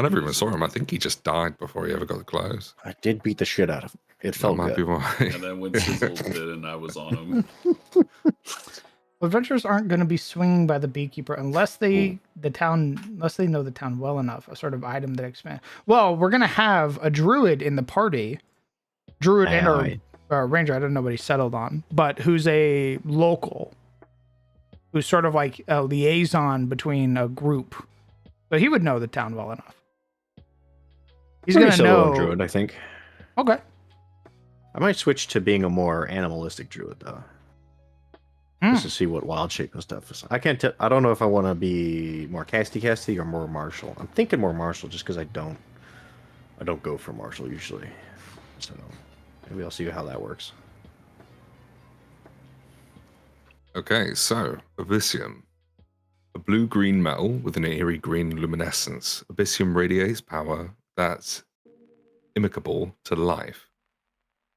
I never even saw him. I think he just died before he ever got the clothes. I did beat the shit out of him. It felt That might good. be why. And then when Sizzle did, and I was on him. Adventurers aren't going to be swinging by the beekeeper unless they know the town well enough. A sort of item that expands. Well, we're going to have a druid in the party, druid and or ranger. I don't know what he settled on, but who's a local, who's sort of like a liaison between a group. So he would know the town well enough. He's going to know. Druid, I think. Okay. I might switch to being a more animalistic druid though. Just to see what wild shape and stuff is. I can't tell. I don't know if I want to be more casty or more martial. I'm thinking more martial just because I don't go for martial usually. So maybe I'll see how that works. Okay, so Abyssium. A blue-green metal with an eerie green luminescence. Abyssium radiates power that's imicable to life.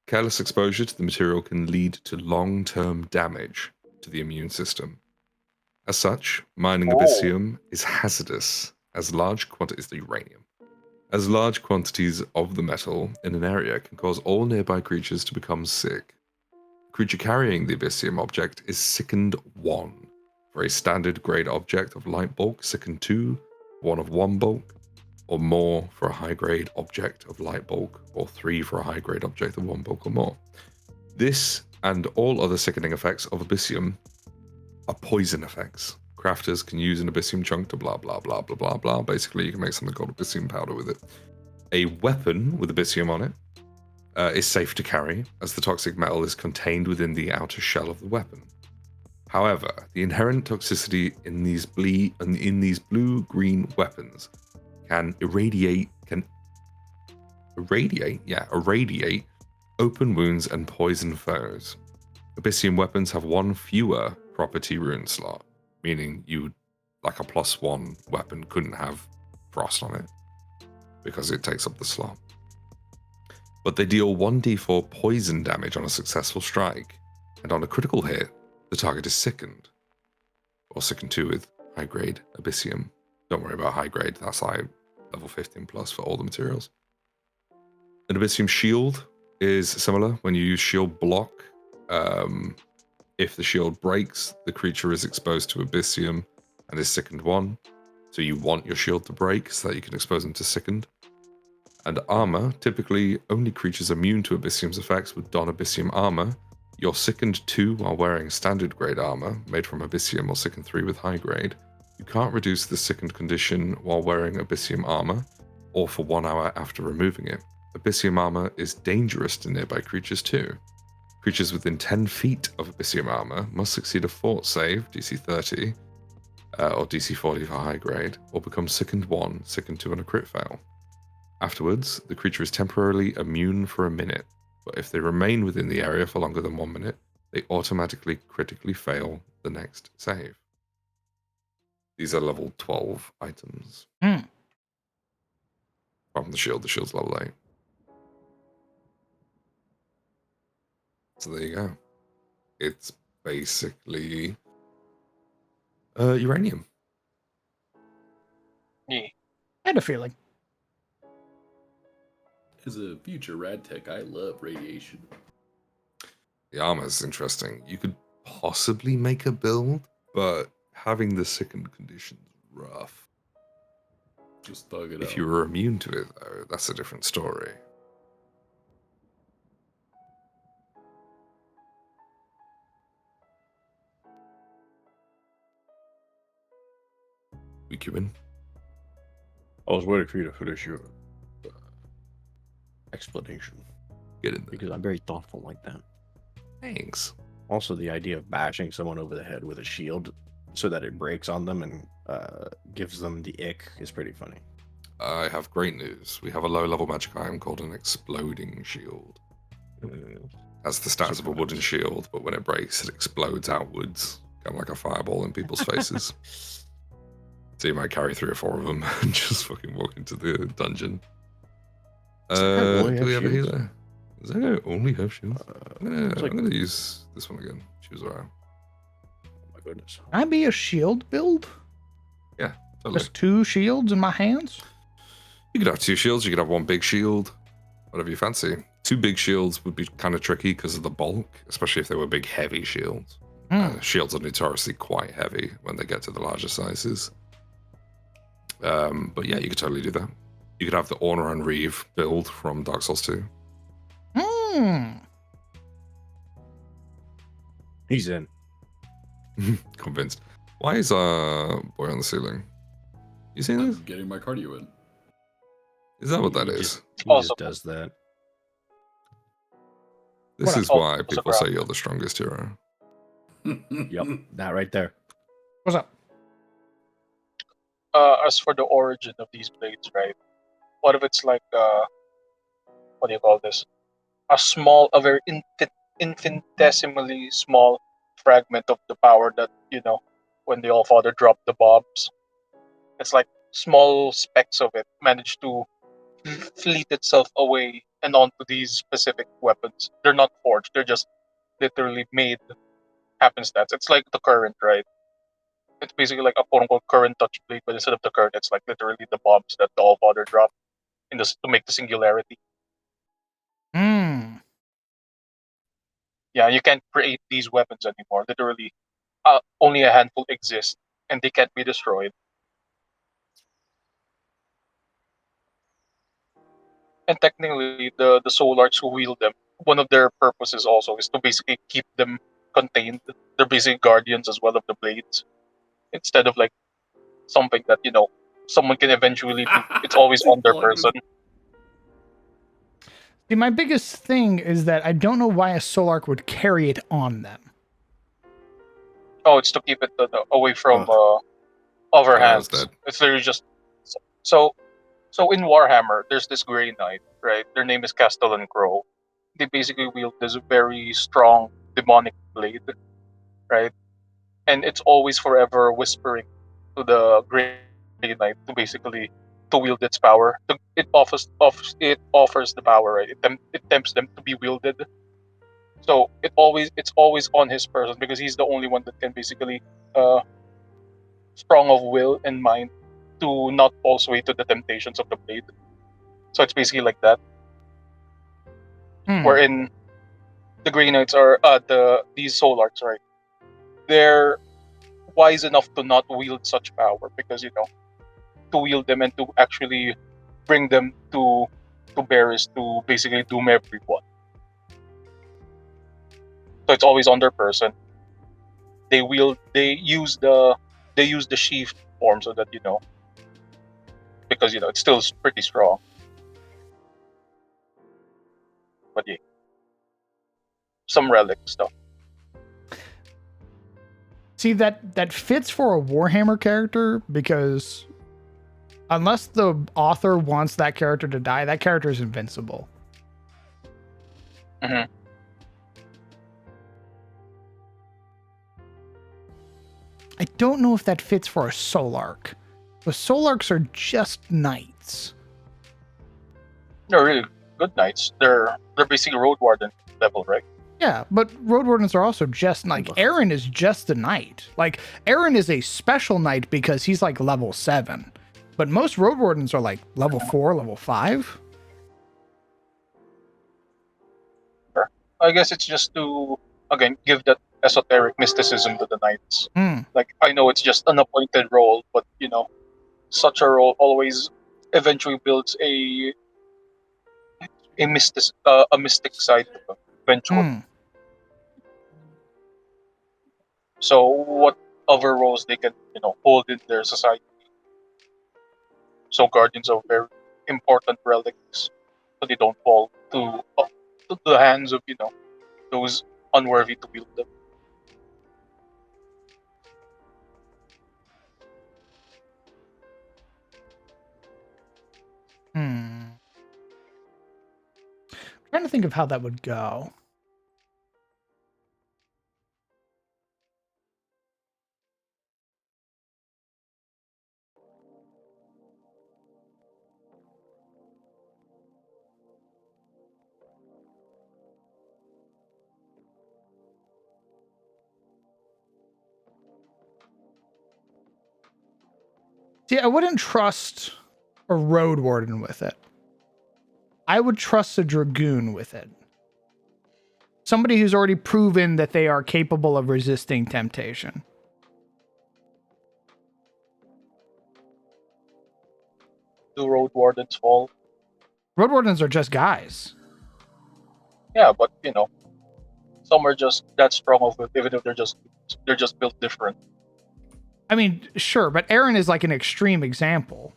Careless exposure to the material can lead to long-term damage to the immune system. As such, mining Abyssium is hazardous as large quantities of uranium. As large quantities of the metal in an area can cause all nearby creatures to become sick. The creature carrying the Abyssium object is sickened 1. For a standard grade object of light bulk, sickened 2, 1 of 1 bulk, or more for a high grade object of light bulk, or 3 for a high grade object of 1 bulk or more. This and all other sickening effects of Abyssium are poison effects. Crafters can use an Abyssium chunk to blah blah blah blah blah blah. Basically, you can make something called Abyssium powder with it. A weapon with Abyssium on it is safe to carry, as the toxic metal is contained within the outer shell of the weapon. However, the inherent toxicity in these blue-green weapons can irradiate open wounds and poison foes. Abyssium weapons have 1 fewer property rune slot, meaning like a +1 weapon couldn't have frost on it because it takes up the slot. But they deal 1d4 poison damage on a successful strike, and on a critical hit, the target is sickened. Or sickened 2 with high grade Abyssium. Don't worry about high grade, that's like level 15 plus for all the materials. An Abyssium shield is similar. When you use shield block, if the shield breaks, the creature is exposed to Abyssium and is sickened 1. So you want your shield to break so that you can expose them to sickened. And armor, typically only creatures immune to Abyssium's effects would don Abyssium armor. You're sickened 2 while wearing standard grade armor, made from Abyssium, or sickened 3 with high grade. You can't reduce the sickened condition while wearing Abyssium armor, or for 1 hour after removing it. Abyssium armor is dangerous to nearby creatures too. Creatures within 10 feet of Abyssium armor must succeed a fort save, DC 30, or DC 40 for high grade, or become sickened 1, sickened 2 on a crit fail. Afterwards, the creature is temporarily immune for a minute, but if they remain within the area for longer than 1 minute, they automatically critically fail the next save. These are level 12 items. From the shield's level 8. So there you go. It's basically uranium. Yeah. I had a feeling. As a future rad tech, I love radiation. The armor's interesting. You could possibly make a build, but having the sickened condition's rough. Just thug it out. If you were immune to it, though, that's a different story. We Cuban? I was waiting for you to finish your explanation. Get in there. Because I'm very thoughtful like that. Thanks. Also, the idea of bashing someone over the head with a shield so that it breaks on them and gives them the ick is pretty funny. I have great news. We have a low-level magic item called an exploding shield. Has the stats of a wooden shield, but when it breaks, it explodes outwards, kind of like a fireball in people's faces. So you might carry 3 or 4 of them and just fucking walk into the dungeon. Do we have a healer? Does that only have shields? I'm gonna use this one again. She was alright. Oh my goodness. Can I be a shield build? Yeah, totally. Just 2 shields in my hands? You could have 2 shields. You could have 1 big shield, whatever you fancy. 2 big shields would be kind of tricky because of the bulk, especially if they were big, heavy shields. Shields are notoriously quite heavy when they get to the larger sizes. But yeah, you could totally do that. You could have the Orna and Reeve build from Dark Souls 2. He's in. Convinced. Why is boy on the ceiling? You seen this? I'm getting my cardio in. Is that what that He is? just- He Also- just does that. This is why people ground. say you're the strongest hero. Yep, that right there. What's up? As for the origin of these blades, right? What if it's like what do you call this? A very infinitesimally small fragment of the power that when the All Father dropped the bombs, it's like small specks of it managed to fleet itself away and onto these specific weapons. They're not forged; they're just literally made happenstance. It's like the current, right? It's basically like a quote unquote current touch blade, but instead of the current, it's like literally the bombs that the All Father dropped to make the singularity. Yeah, you can't create these weapons anymore. Literally, only a handful exist, and they can't be destroyed. And technically, the Soul Arts who wield them, one of their purposes also is to basically keep them contained. They're basically guardians as well of the blades, instead of like something that someone can eventually do. It's always on their person. See, my biggest thing is that I don't know why a Soul Arc would carry it on them. Oh, it's to keep it away from other hands. Dead. It's literally just so. So in Warhammer, there's this Grey Knight, right? Their name is Castellan Crow. They basically wield this very strong demonic blade, right? And it's always forever whispering to the Grey Knight to basically to wield its power. It offers the power, right? It tempts them to be wielded. So it's always on his person because he's the only one that can basically strong of will and mind to not fall sway to the temptations of the blade. So it's basically like that. Wherein the Grey Knights are these Soul Arcs, right? They're wise enough to not wield such power because to wield them and to actually bring them to bear is to basically doom everyone. So it's always on their person. They use the sheath form so that because it's still pretty strong. But yeah, some relic stuff. See, that fits for a Warhammer character because unless the author wants that character to die, that character is invincible. Mm-hmm. I don't know if that fits for a Soul Arc. The Soul Arcs are just knights. They're really good knights. They're basically Road Warden level, right? Yeah, but Road Wardens are also just like Aaron is just a knight. Like Aaron is a special knight because he's like level 7. But most Road Wardens are like level 4, level 5. Sure. I guess it's just to again give that esoteric mysticism to the knights. Like I know it's just an appointed role, but such a role always eventually builds a mystic side to them eventually. So what other roles they can hold in their society? So guardians of very important relics, so they don't fall to the hands of those unworthy to wield them. I'm trying to think of how that would go. See, I wouldn't trust a road warden with it. I would trust a dragoon with it. Somebody who's already proven that they are capable of resisting temptation. Do road wardens fall? Road wardens are just guys. Yeah, but some are just that strong of it, even if they're just built different. I mean, sure, but Aaron is like an extreme example.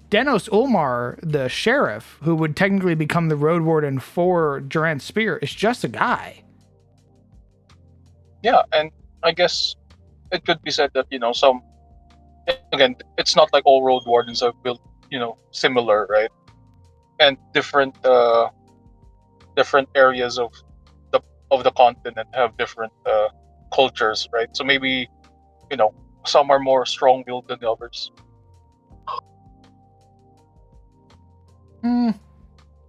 Denos Ulmar, the sheriff, who would technically become the road warden for Durant's Spear, is just a guy. Yeah, and I guess it could be said that some, again, it's not like all road wardens are built similar, right? And different areas of the continent have different cultures, right? So maybe some are more strong-willed than the others.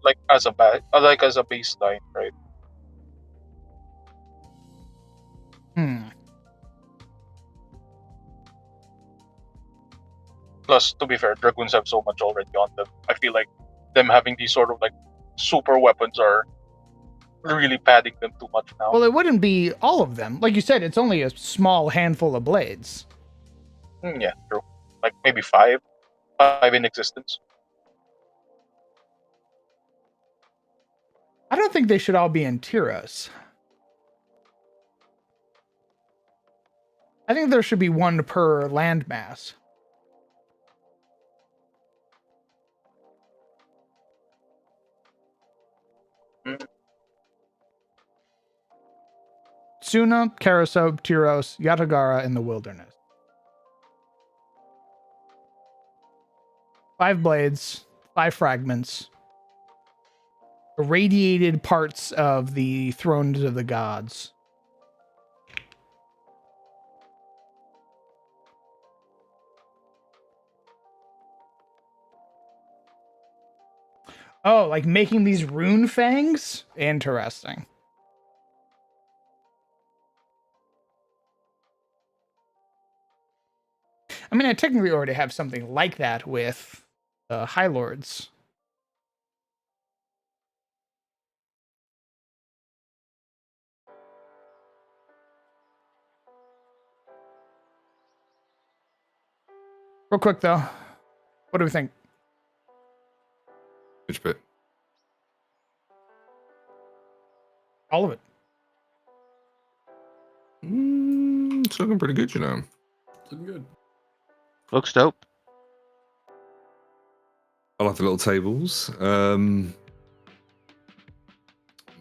Like as a baseline, right? Plus, to be fair, dragoons have so much already on them. I feel like them having these sort of like super weapons are really padding them too much now. Well, it wouldn't be all of them. Like you said, it's only a small handful of blades. Yeah, true. Like maybe five in existence. I don't think they should all be in Tyros. I think there should be one per landmass. Suna, Karaso, Tyros, Yatagara in the wilderness. 5 blades, 5 fragments, irradiated parts of the thrones of the gods. Oh, like making these rune fangs? Interesting. I mean, I technically already have something like that with High Lords. Real quick, though. What do we think? Which bit? All of it. It's looking pretty good, you know. Looking good. Looks dope. I like the little tables.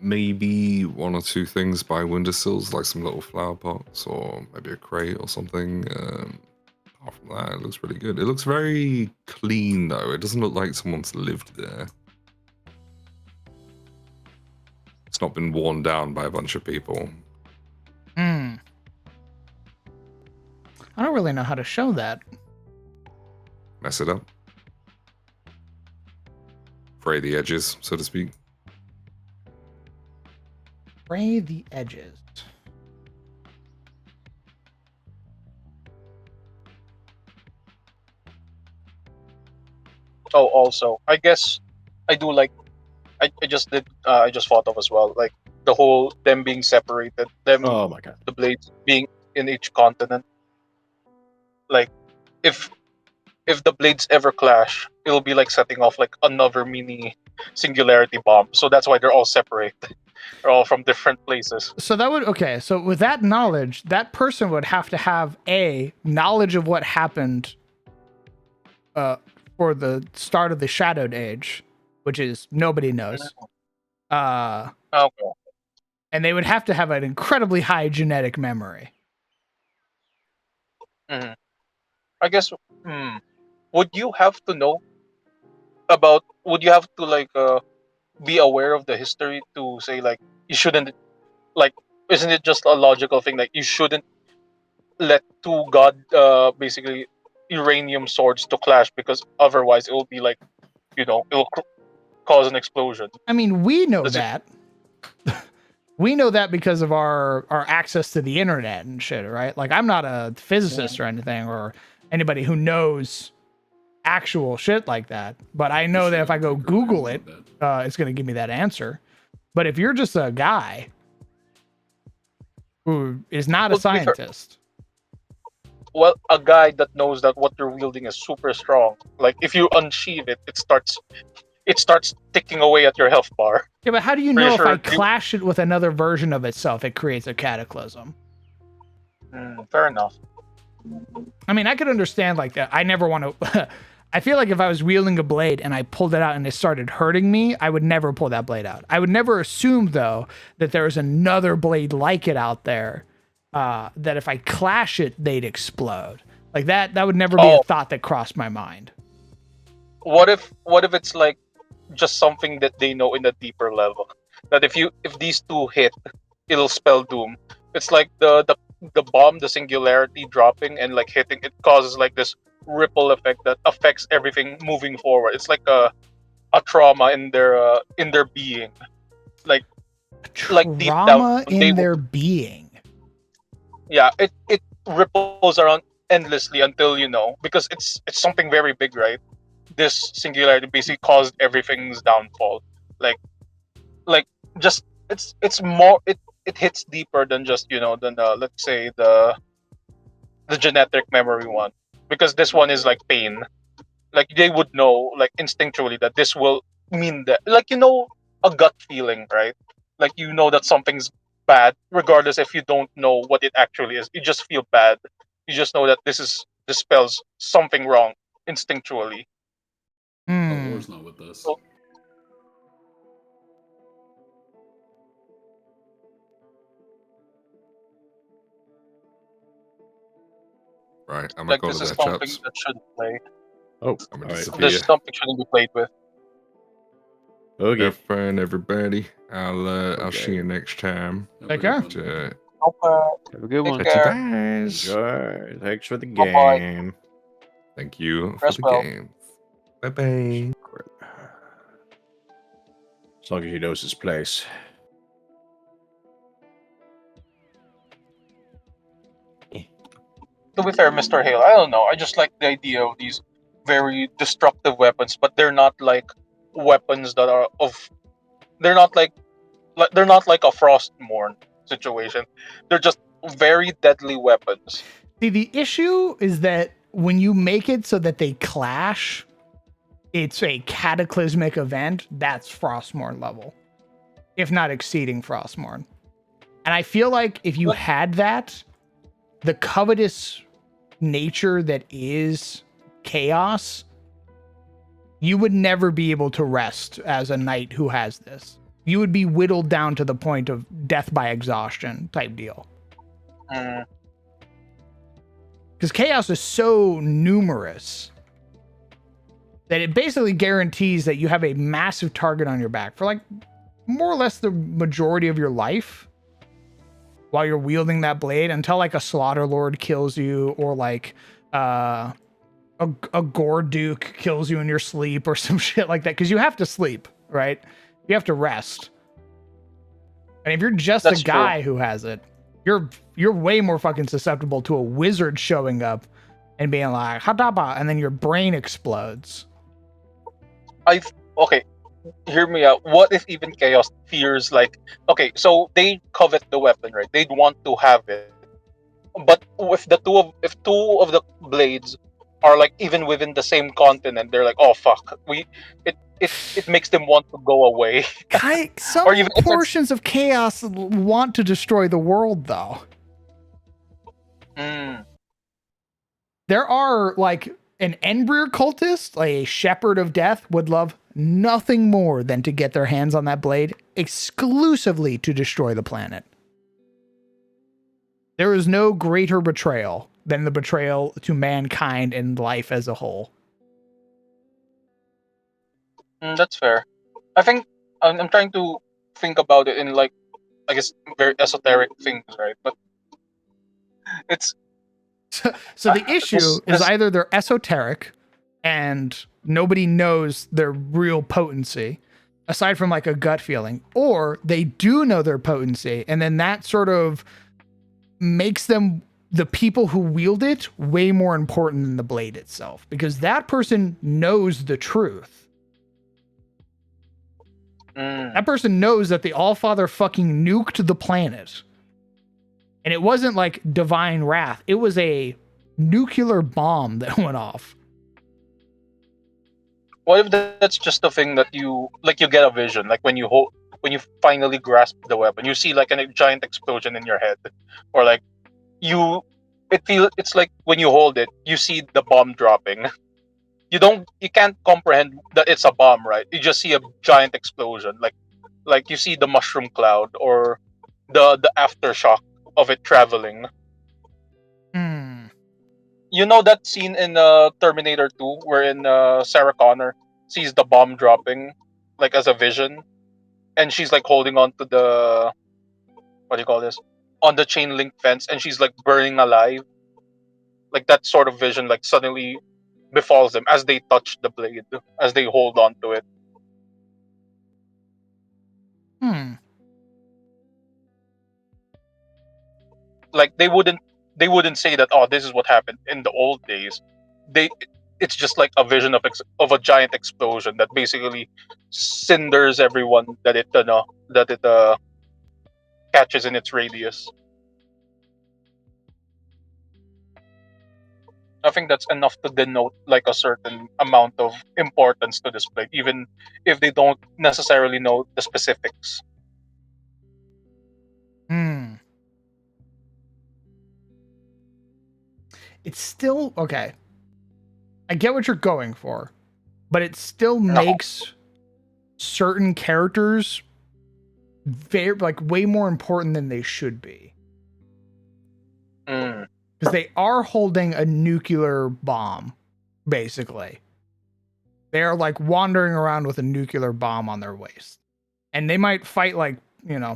Maybe 1 or 2 things by windowsills, like some little flower pots or maybe a crate or something. Apart from that, it looks pretty good. It looks very clean, though. It doesn't look like someone's lived there. It's not been worn down by a bunch of people. I don't really know how to show that. Mess it up. Fray the edges, so to speak. Fray the edges. Oh, also, I guess I do like. I just did. I just thought of as well, like the whole them being separated, Oh my god. the blades being in each continent. Like, if the blades ever clash, it'll be like setting off like another mini singularity bomb. So that's why they're all separate. They're all from different places. So that would, okay, so with that knowledge, that person would have to have a knowledge of what happened for the start of the Shadowed Age, which is nobody knows. Okay. And they would have to have an incredibly high genetic memory. I guess. Would you have to know about? Would you have to like be aware of the history to say like you shouldn't, like, isn't it just a logical thing like you shouldn't let 2 basically uranium swords to clash, because otherwise it will be like it will cause an explosion. I mean, we know that. We know that because of our access to the internet and shit, right? Like, I'm not a physicist or anything, or anybody who knows actual shit like that. But I know that if I go Google it, it's going to give me that answer. But if you're just a guy who is not a Well, to be fair- scientist, Well, a guy that knows that what you're wielding is super strong. Like if you unsheath it, it starts ticking away at your health bar. yeah, but how do you Pretty know if I sure you- clash it with another version of itself, it creates a cataclysm? Fair enough. I mean, I could understand like that. I never want to. I feel like if I was wielding a blade and I pulled it out and it started hurting me, I would never pull that blade out. I would never assume, though, that there was another blade like it out there, that if I clash it, they'd explode. Like that would never be a thought that crossed my mind. What if it's like just something that they know in a deeper level? That if these two hit, it'll spell doom. It's like the bomb, the singularity dropping and like hitting, it causes like this ripple effect that affects everything moving forward. It's like a trauma in their being. Like deep down Trauma in they their being. yeah, it ripples around endlessly until because it's something very big, right? This singularity basically caused everything's downfall. Like just it's more it hits deeper than just than let's say the genetic memory one, because this one is like pain. Like they would know like instinctually that this will mean that, like a gut feeling, right? Like that something's bad regardless if you don't know what it actually is. You just feel bad. You just know that this spells something wrong instinctually. War's not with us. So, Right, I'm like gonna this go is to their something chats. that shouldn't play. Oh, I'm all gonna right. disappear. This is something shouldn't be played with. Okay. Have fun, everybody. I'll Okay. see you next time. Take care. Okay. Have a good one. Take Catch you care. guys. Enjoy. Thanks for the Bye-bye. game. Thank you for Rest the well. game. Bye bye. As long as he knows his place. To be fair, Mr. Hale, I don't know. I just like the idea of these very destructive weapons, but they're not like weapons that are of. They're not like a Frostmourne situation. They're just very deadly weapons. See, the issue is that when you make it so that they clash, it's a cataclysmic event. That's Frostmourne level, if not exceeding Frostmourne. And I feel like if you had that, the covetous nature that is chaos, you would never be able to rest as a knight who has this. You would be whittled down to the point of death by exhaustion type deal. Because chaos is so numerous that it basically guarantees that you have a massive target on your back for like more or less the majority of your life while you're wielding that blade, until like a slaughter lord kills you, or like a gore duke kills you in your sleep or some shit like that. Because you have to sleep, right? You have to rest. And if you're just That's a guy who has it, you're way more fucking susceptible to a wizard showing up and being like hadaba, and then your brain explodes. Okay, hear me out. What if even chaos fears like, okay, so they covet the weapon, right? They'd want to have it, but if two of the blades are like even within the same continent, they're like, oh fuck, it makes them want to go away. Some Or even if it's- portions of chaos want to destroy the world, though. There are like an Embrier cultist, like a shepherd of death, would love nothing more than to get their hands on that blade exclusively to destroy the planet. There is no greater betrayal than the betrayal to mankind and life as a whole. That's fair. I think I'm trying to think about it in like, I guess, very esoteric things, right? But it's So the issue is either they're esoteric and nobody knows their real potency, aside from like a gut feeling, or they do know their potency, and then that sort of makes them the people who wield it way more important than the blade itself, because that person knows the truth. That person knows that the Allfather fucking nuked the planet. And it wasn't like divine wrath. It was a nuclear bomb that went off. What if that's just the thing that you get a vision, like when you finally grasp the weapon, you see like a giant explosion in your head, or like it's like when you hold it, you see the bomb dropping. You can't comprehend that it's a bomb, right? You just see a giant explosion, like you see the mushroom cloud or the aftershock of it traveling. You know that scene in Terminator 2 wherein Sarah Connor sees the bomb dropping like as a vision, and she's like holding on to the, what do you call this, on the chain link fence, and she's like burning alive. Like that sort of vision like suddenly befalls them as they touch the blade, as they hold on to it. Like they wouldn't say that, oh, this is what happened in the old days. They It's just like a vision of a giant explosion that basically cinders everyone that it catches in its radius. I think that's enough to denote like a certain amount of importance to this plate, even if they don't necessarily know the specifics. It's still okay. I get what you're going for, but it still makes certain characters very like way more important than they should be. Because they are holding a nuclear bomb, basically. They're like wandering around with a nuclear bomb on their waist. And they might fight like,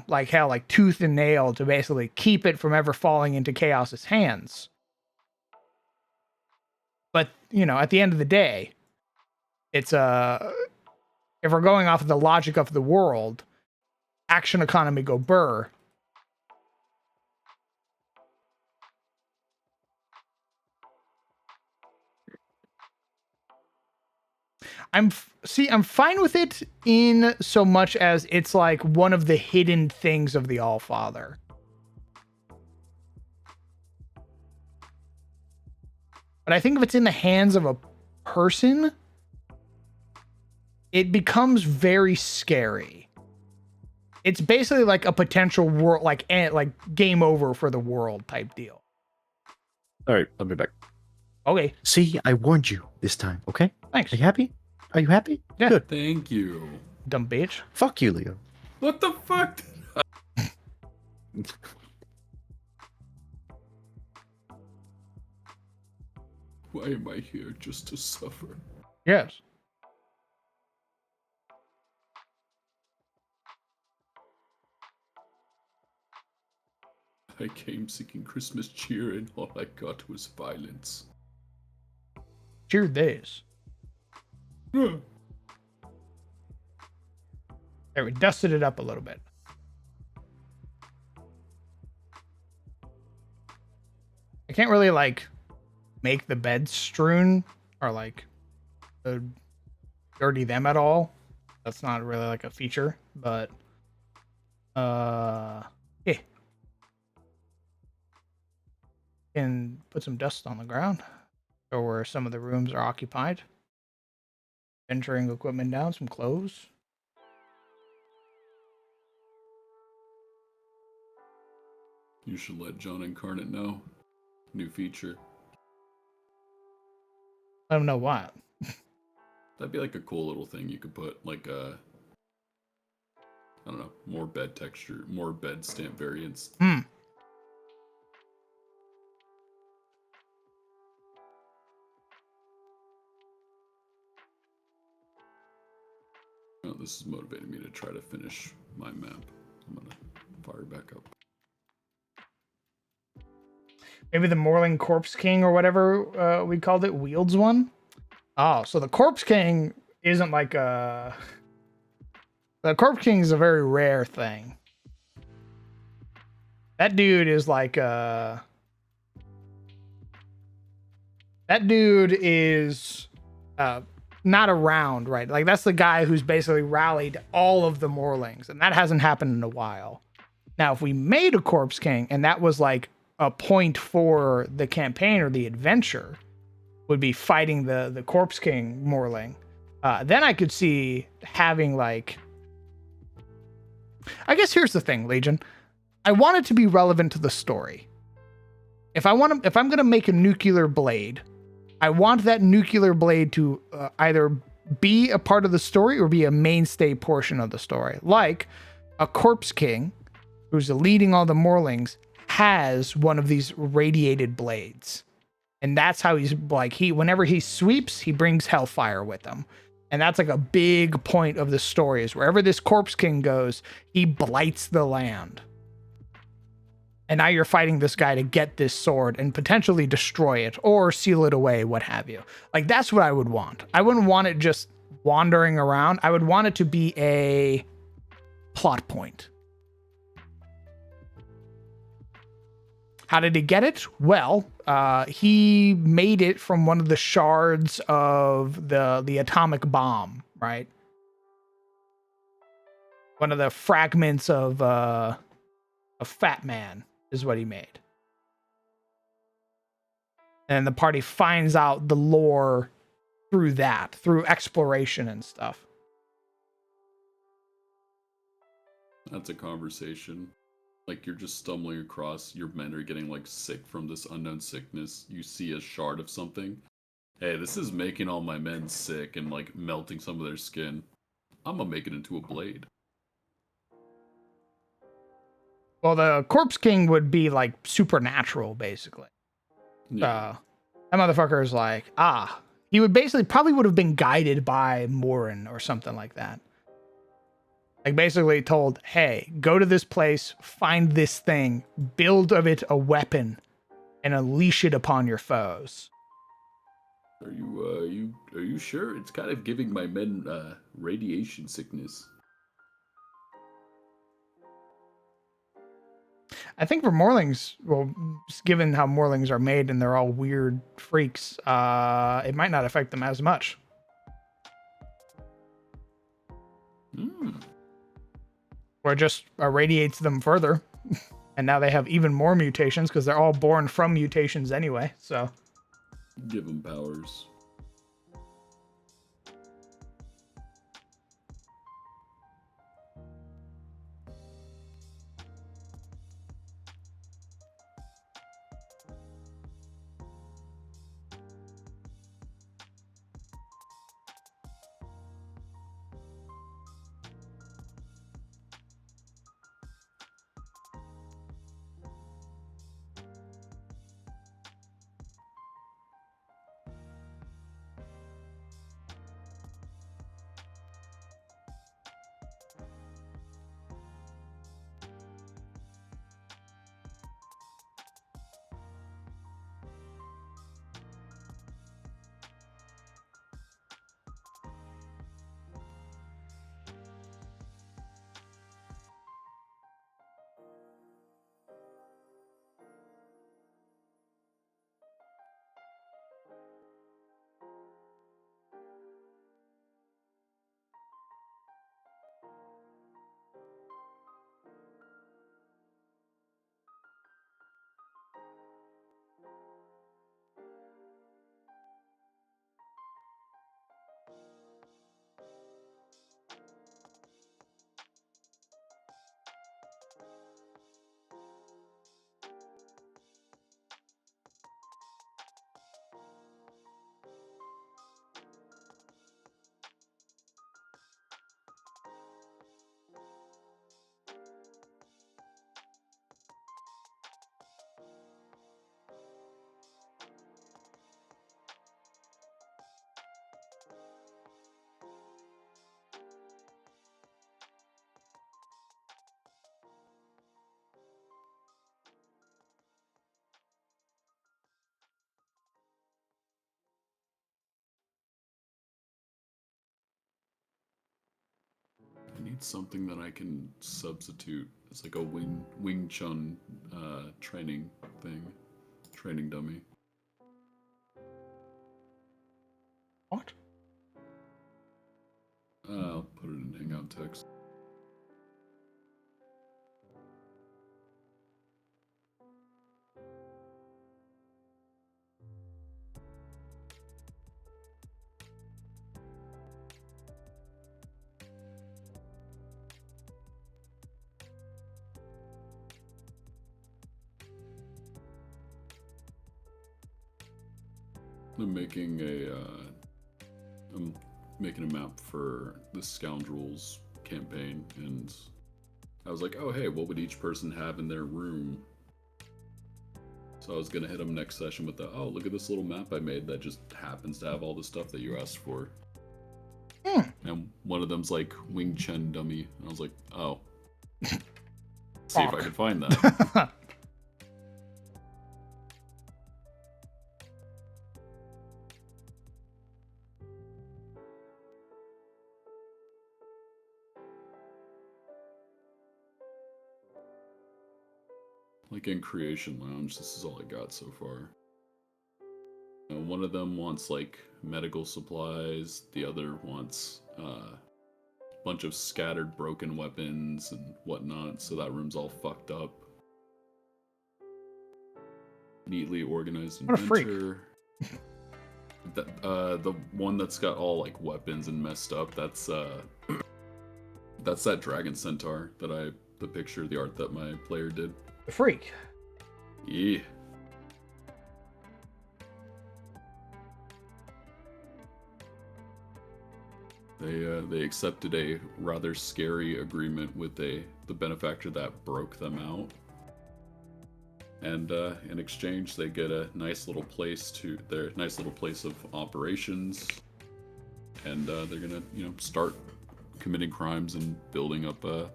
like hell, like tooth and nail to basically keep it from ever falling into Chaos's hands. But, at the end of the day, it's if we're going off of the logic of the world, action economy go burr. I'm fine with it in so much as it's like one of the hidden things of the Allfather. But I think if it's in the hands of a person, it becomes very scary. It's basically like a potential world, like game over for the world type deal. All right, I'll be back. Okay. See, I warned you this time, okay? Thanks. Are you happy? Are you happy? Yeah. Good. Thank you. Dumb bitch. Fuck you, Leo. What the fuck? Why am I here just to suffer? Yes. I came seeking Christmas cheer and all I got was violence. Cheer this. There, we dusted it up a little bit. I can't really like make the beds strewn or like dirty them at all. That's not really like a feature, but yeah. Can put some dust on the ground or where some of the rooms are occupied. Venturing equipment down, some clothes. You should let John Incarnate know. New feature. I don't know what. That'd be like a cool little thing you could put, like I don't know, more bed texture, more bed stamp variants. Oh, this is motivating me to try to finish my map. I'm gonna fire back up. Maybe the Morling Corpse King or whatever we called it wields one. Oh, so the Corpse King isn't like a... The Corpse King is a very rare thing. That dude is like That dude is not around, right? Like that's the guy who's basically rallied all of the Morlings, and that hasn't happened in a while. Now, if we made a Corpse King and that was like a point for the campaign or the adventure, would be fighting the Corpse King Morling, then I could see having like. I guess here's the thing, Legion. I want it to be relevant to the story. If I'm gonna make a nuclear blade, I want that nuclear blade to either be a part of the story or be a mainstay portion of the story. Like a Corpse King, who's leading all the Morlings, has one of these radiated blades. And that's how he's like, whenever he sweeps, he brings hellfire with him. And that's like a big point of the story, is wherever this Corpse King goes, he blights the land. And now you're fighting this guy to get this sword and potentially destroy it or seal it away, what have you. Like, that's what I would want. I wouldn't want it just wandering around. I would want it to be a plot point. How did he get it? Well, he made it from one of the shards of the atomic bomb, right? One of the fragments of a Fat Man is what he made. And the party finds out the lore through that, through exploration and stuff. That's a conversation. Like, you're just stumbling across, your men are getting, like, sick from this unknown sickness. You see a shard of something. Hey, this is making all my men sick and, like, melting some of their skin. I'm gonna make it into a blade. Well, the Corpse King would be, like, supernatural, basically. Yeah. That motherfucker is like, he would basically probably would have been guided by Morin or something like that. Like basically told, hey, go to this place, find this thing, build of it a weapon, and unleash it upon your foes. Are you sure? It's kind of giving my men radiation sickness. I think for Morlings, well, given how Morlings are made and they're all weird freaks, it might not affect them as much. Or it just irradiates them further. And now they have even more mutations because they're all born from mutations anyway, so. Give them powers. I need something that I can substitute. It's like a Wing Chun training thing. Training dummy. What? I'll put it in Hangout text. I'm making a map for the Scoundrels campaign, and I was like, oh hey, what would each person have in their room? So I was gonna hit them next session with the, oh, look at this little map I made that just happens to have all the stuff that you asked for. And one of them's like Wing Chun dummy, and I was like, oh, see if I could find that. Like in Creation Lounge, this is all I got so far. One of them wants like medical supplies, the other wants a bunch of scattered broken weapons and whatnot, so that room's all fucked up. Neatly organized inventor. The one that's got all like weapons and messed up, that's that dragon centaur that the art that my player did. The freak. Yeah. They accepted a rather scary agreement with the benefactor that broke them out, and in exchange they get a nice little place of operations, and they're gonna start committing crimes and building up a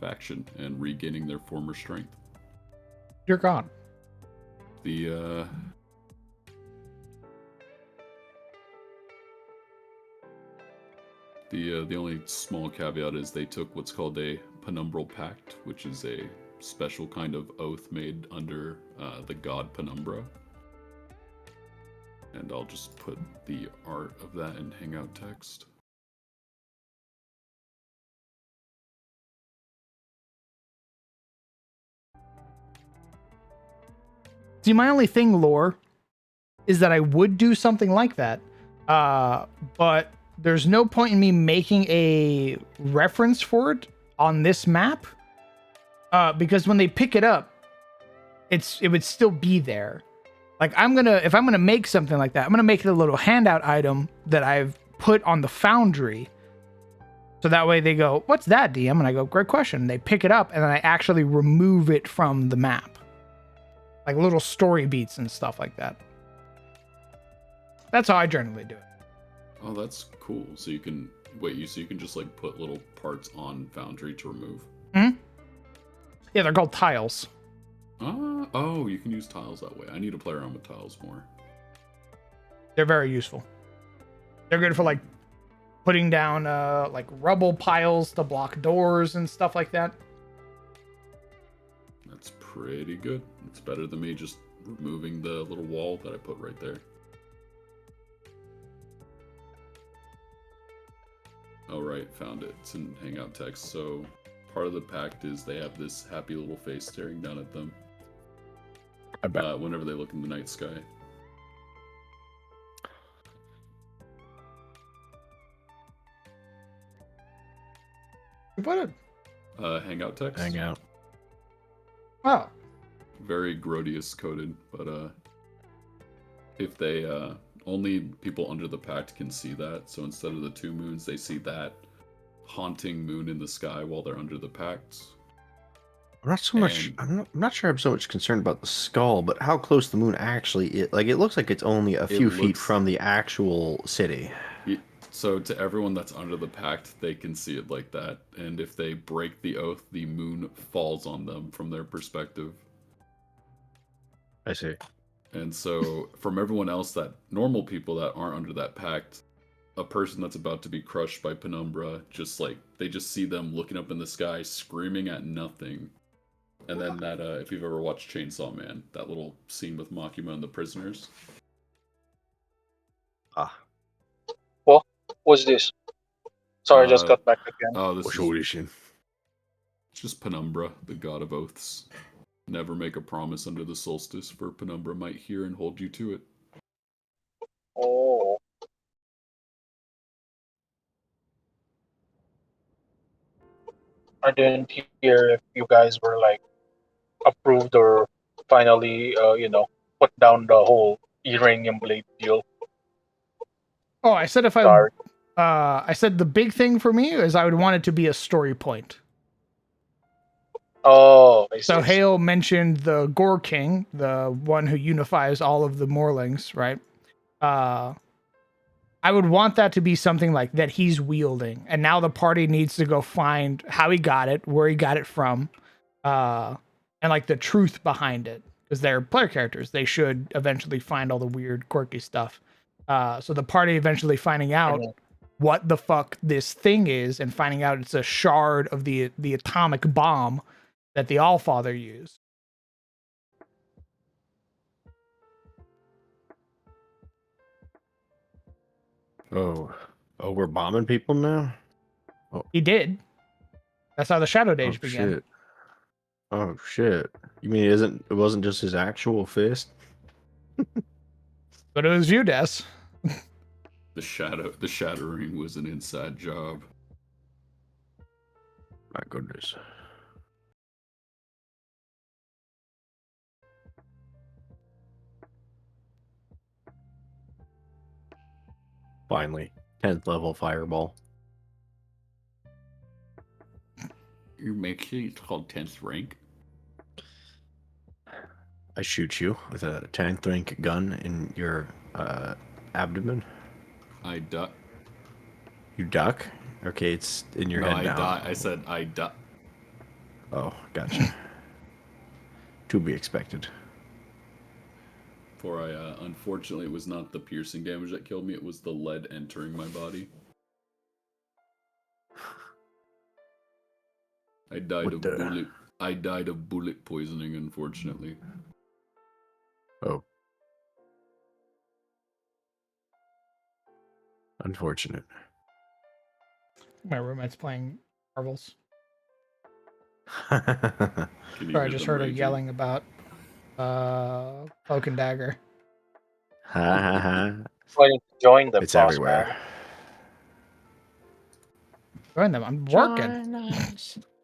faction and regaining their former strength. Dear God. The only small caveat is they took what's called a penumbral pact, which is a special kind of oath made under the god Penumbra. And I'll just put the art of that in Hangout text. See, my only thing, lore, is that I would do something like that, but there's no point in me making a reference for it on this map, because when they pick it up, it would still be there. Like if I'm gonna make something like that, I'm gonna make it a little handout item that I've put on the Foundry, so that way they go, "What's that, DM?" And I go, "Great question." They pick it up, and then I actually remove it from the map. Like little story beats and stuff like that. That's how I generally do it. Oh, that's cool. So you can just like put little parts on Foundry to remove. Hmm. Yeah, they're called tiles. Oh, you can use tiles that way. I need to play around with tiles more. They're very useful. They're good for like putting down like rubble piles to block doors and stuff like that. That's pretty good. It's better than me just removing the little wall that I put right there. Oh right, found it. It's in Hangout text. So part of the pact is they have this happy little face staring down at them. I bet. Whenever they look in the night sky. You put it? Hangout text. Hangout. Oh. Very Grodius coded, but if they only people under the pact can see that, so instead of the two moons, they see that haunting moon in the sky while they're under the pact. I'm not so much. I'm not sure. I'm so much concerned about the skull, but how close the moon actually is. Like it looks like it's only a few feet from the actual city. So to everyone that's under the pact, they can see it like that, and if they break the oath, the moon falls on them from their perspective. I see. And so from everyone else, that normal people that aren't under that pact, a person that's about to be crushed by Penumbra, they just see them looking up in the sky, screaming at nothing. And then that, if you've ever watched Chainsaw Man, that little scene with Makima and the prisoners. What's this? Sorry, I just got back again. Oh, this What's is your audition? just Penumbra, the god of oaths. Never make a promise under the solstice, for Penumbra might hear and hold you to it. Oh. I didn't hear if you guys were like approved or finally, put down the whole uranium blade deal. Oh, I said Sorry. I said the big thing for me is I would want it to be a story point. Oh, I see. So Hale mentioned the Gore King, the one who unifies all of the Morlings, right? I would want that to be something like that he's wielding, and now the party needs to go find how he got it, where he got it from, and like the truth behind it, because they're player characters. They should eventually find all the weird, quirky stuff. So the party eventually finding out what the fuck this thing is, and finding out it's a shard of the atomic bomb that the Allfather used. Oh, we're bombing people now. He did. That's how the Shadow Age began. Shit. Oh shit! You mean it wasn't just his actual fist? But it was you, Des. The shattering was an inside job. My goodness. Finally, 10th level fireball. You make it called 10th rank? I shoot you with a 10th rank gun in your abdomen. I duck. You duck? Okay, it's in your head now. I said I duck. Oh, gotcha. To be expected. For unfortunately, it was not the piercing damage that killed me. It was the lead entering my body. I died of bullet poisoning, unfortunately. Oh. Unfortunate. My roommate's playing Marvels. Can you Sorry, I hear just them heard her raging? yelling about Cloak and Dagger. Ha ha ha. Why don't you join them, It's boss everywhere. man? Join them. I'm working.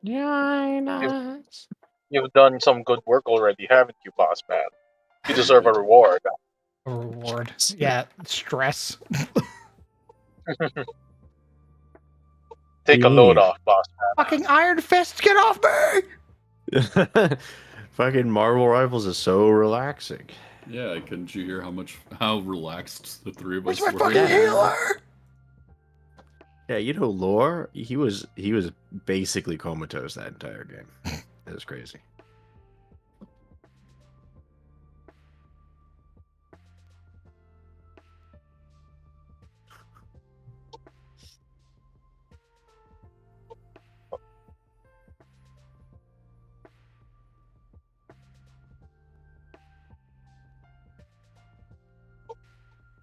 Join us. You've done some good work already, haven't you, boss man? You deserve a reward. A reward. Yeah, stress. Take a load off, boss man. Fucking Iron Fist, get off me! Fucking Marvel Rifles is so relaxing. Yeah, couldn't you hear how relaxed the three of Where's us my were? fucking healer? Yeah, you know, Lore, he was basically comatose that entire game. It was crazy.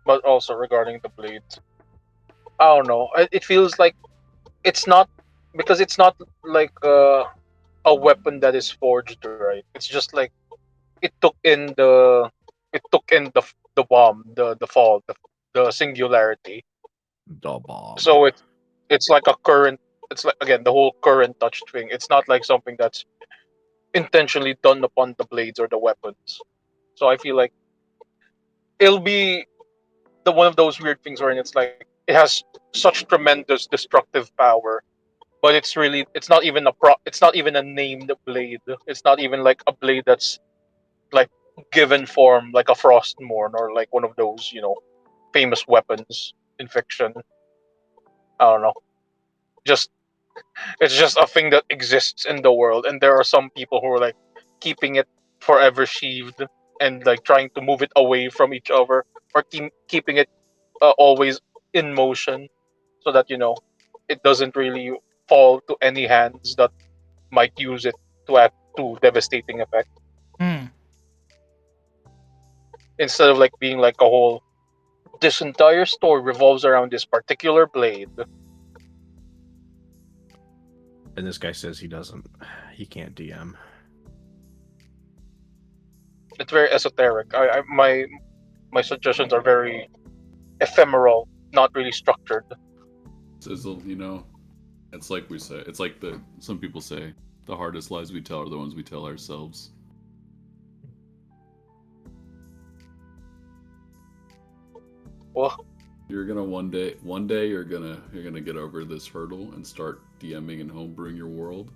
But also regarding the blades, I don't know. It feels like it's not because it's not like a weapon that is forged, right? It's just like it took in the the bomb, the fall, the singularity. The bomb. So it's like a current. It's like again the whole current touch thing. It's not like something that's intentionally done upon the blades or the weapons. So I feel like it'll be the one of those weird things wherein it's like it has such tremendous destructive power, but it's not even a named blade. It's not even like a blade that's given form like a Frostmourne or like one of those famous weapons in fiction. I don't know. Just It's just a thing that exists in the world, and there are some people who are like keeping it forever sheathed and like trying to move it away from each other, or keeping it always in motion, so that it doesn't really fall to any hands that might use it to act to devastating effect. Hmm. Instead of like being like a whole this entire story revolves around this particular blade. And this guy says he can't DM. It's very esoteric. My suggestions are very ephemeral, not really structured. Sizzle, you know, it's like we say. It's like some people say, the hardest lies we tell are the ones we tell ourselves. Well, You're gonna one day you're gonna get over this hurdle and start DMing and homebrewing your world,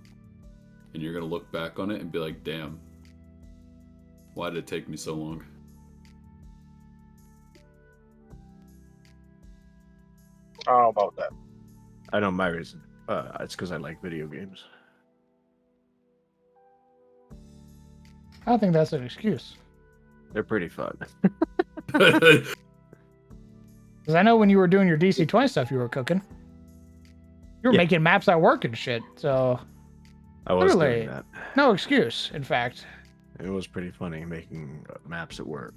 and you're gonna look back on it and be like, damn, why did it take me so long? I don't know about that. I know my reason. It's because I like video games. I don't think that's an excuse. They're pretty fun. Because I know when you were doing your DC-20 stuff, you were cooking. You were making maps at work and shit, so... I was clearly, doing that. no excuse, in fact. It was pretty funny making maps at work.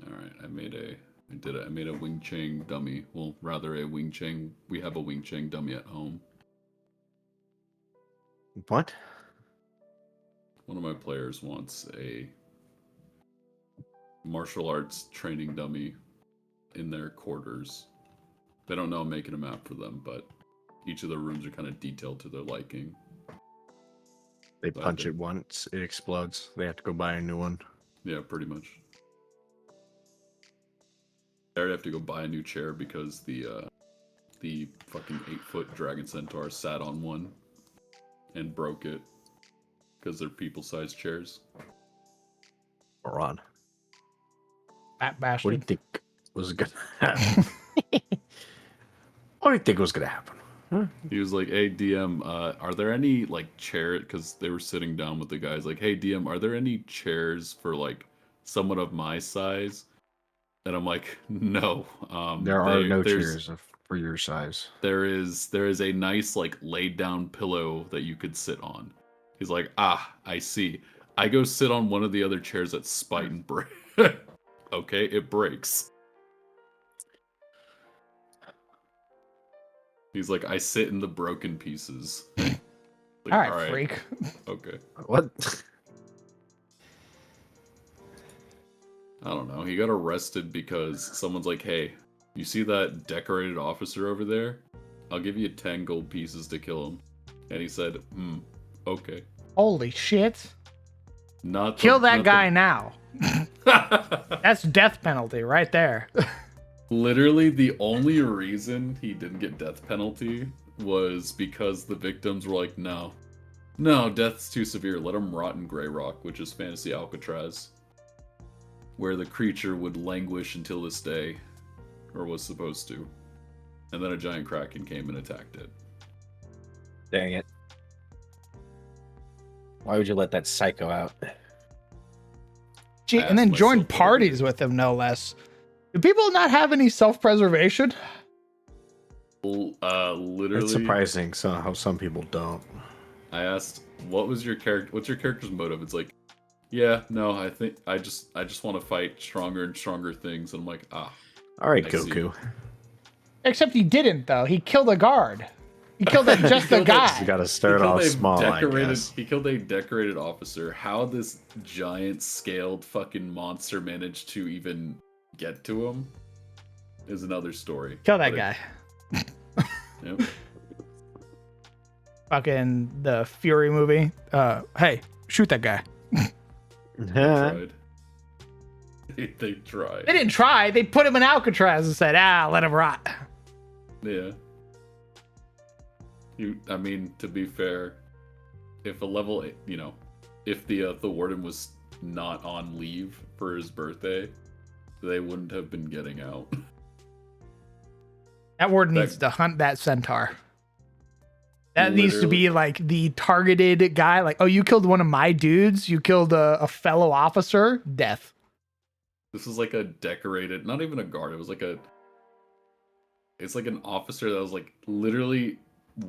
Alright, I made a Wing Chang dummy. Well, rather a Wing Chang. We have a Wing Chang dummy at home. What? One of my players wants a martial arts training dummy in their quarters. They don't know I'm making a map for them, but each of the rooms are kind of detailed to their liking. They punch it once, it explodes. They have to go buy a new one. Yeah, pretty much. I already have to go buy a new chair because the fucking 8-foot dragon centaur sat on one and broke it because they're people-sized chairs. Ron, Fat bastard. what do you think was gonna happen? What do you think was gonna happen? Huh? He was like, "Hey DM, are there any like chair?" Because they were sitting down with the guys. Like, "Hey DM, are there any chairs for like someone of my size?" And I'm like, "No, There are no chairs for your size. There is a nice like laid down pillow that you could sit on." He's like, "Ah, I see." I go sit on one of the other chairs at spite and break. Okay, it breaks. He's like, "I sit in the broken pieces." Like, all right, freak. Okay. What? I don't know. He got arrested because someone's like, "Hey, you see that decorated officer over there? I'll give you 10 gold pieces to kill him." And he said, okay. Holy shit. Not Kill that guy now. That's death penalty right there. Literally, the only reason he didn't get death penalty was because the victims were like, no, death's too severe. Let him rot in Grey Rock, which is Fantasy Alcatraz, where the creature would languish until this day, or was supposed to. And then a giant kraken came and attacked it. Dang it. Why would you let that psycho out? Gee, and then join parties with him, no less. Do people not have any self-preservation? Literally, It's surprising how some people don't. I asked, what's your character's motive? It's like, yeah, no, I think I just want to fight stronger and stronger things. And I'm like, all right, Goku. Except he didn't, though. He killed a guard. He killed just the guy. You got to start off small, I guess. He killed a decorated officer. How this giant scaled fucking monster managed to even get to him is another story. Kill that guy. Yep. Fucking the Fury movie. Hey, shoot that guy. They tried. They tried. They didn't try. They put him in Alcatraz and said, let him rot. Yeah. I mean, to be fair, if if the warden was not on leave for his birthday, they wouldn't have been getting out. That warden needs to hunt that centaur. That needs to be like the targeted guy. Like, oh, you killed one of my dudes. You killed a fellow officer. Death. This is like a decorated, not even a guard. It was like it's like an officer that was like literally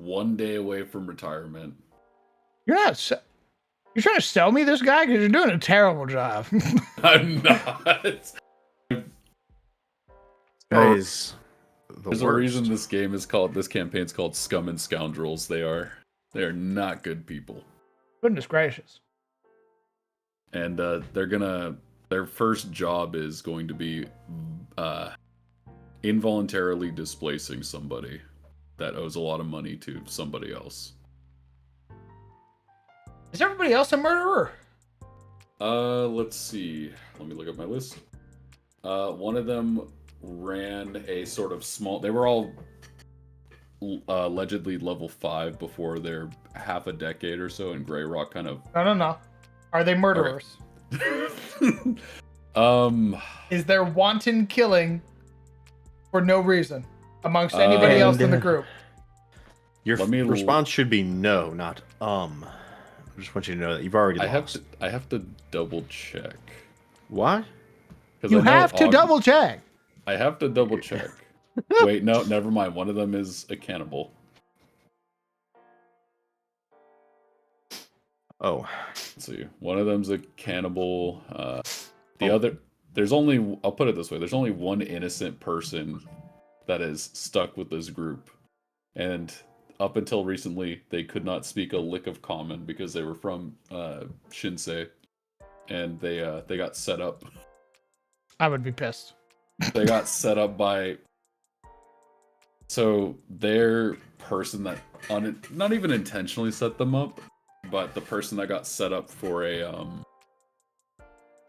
one day away from retirement. You're trying to sell me this guy because you're doing a terrible job. I'm not. Guys, There's a reason this campaign's called Scum and Scoundrels. They are not good people. Goodness gracious. And their first job is going to be involuntarily displacing somebody that owes a lot of money to somebody else. Is everybody else a murderer? Let's see. Let me look at my list. One of them ran a sort of small. They were all allegedly level 5 before their half a decade or so in Grey Rock. Kind of. No. Are they murderers? Okay. Is there wanton killing for no reason amongst anybody else in the group? Your response should be no, not I just want you to know that you've already lost. I have to double check. What? You have to double check. I have to double check. Wait, no, never mind. One of them is a cannibal. Oh. Let's see. One of them's a cannibal. I'll put it this way. There's only one innocent person that is stuck with this group. And up until recently, they could not speak a lick of common because they were from Shinsei. And they got set up. I would be pissed. They got set up by... So their person that not even intentionally set them up, but the person that got set up for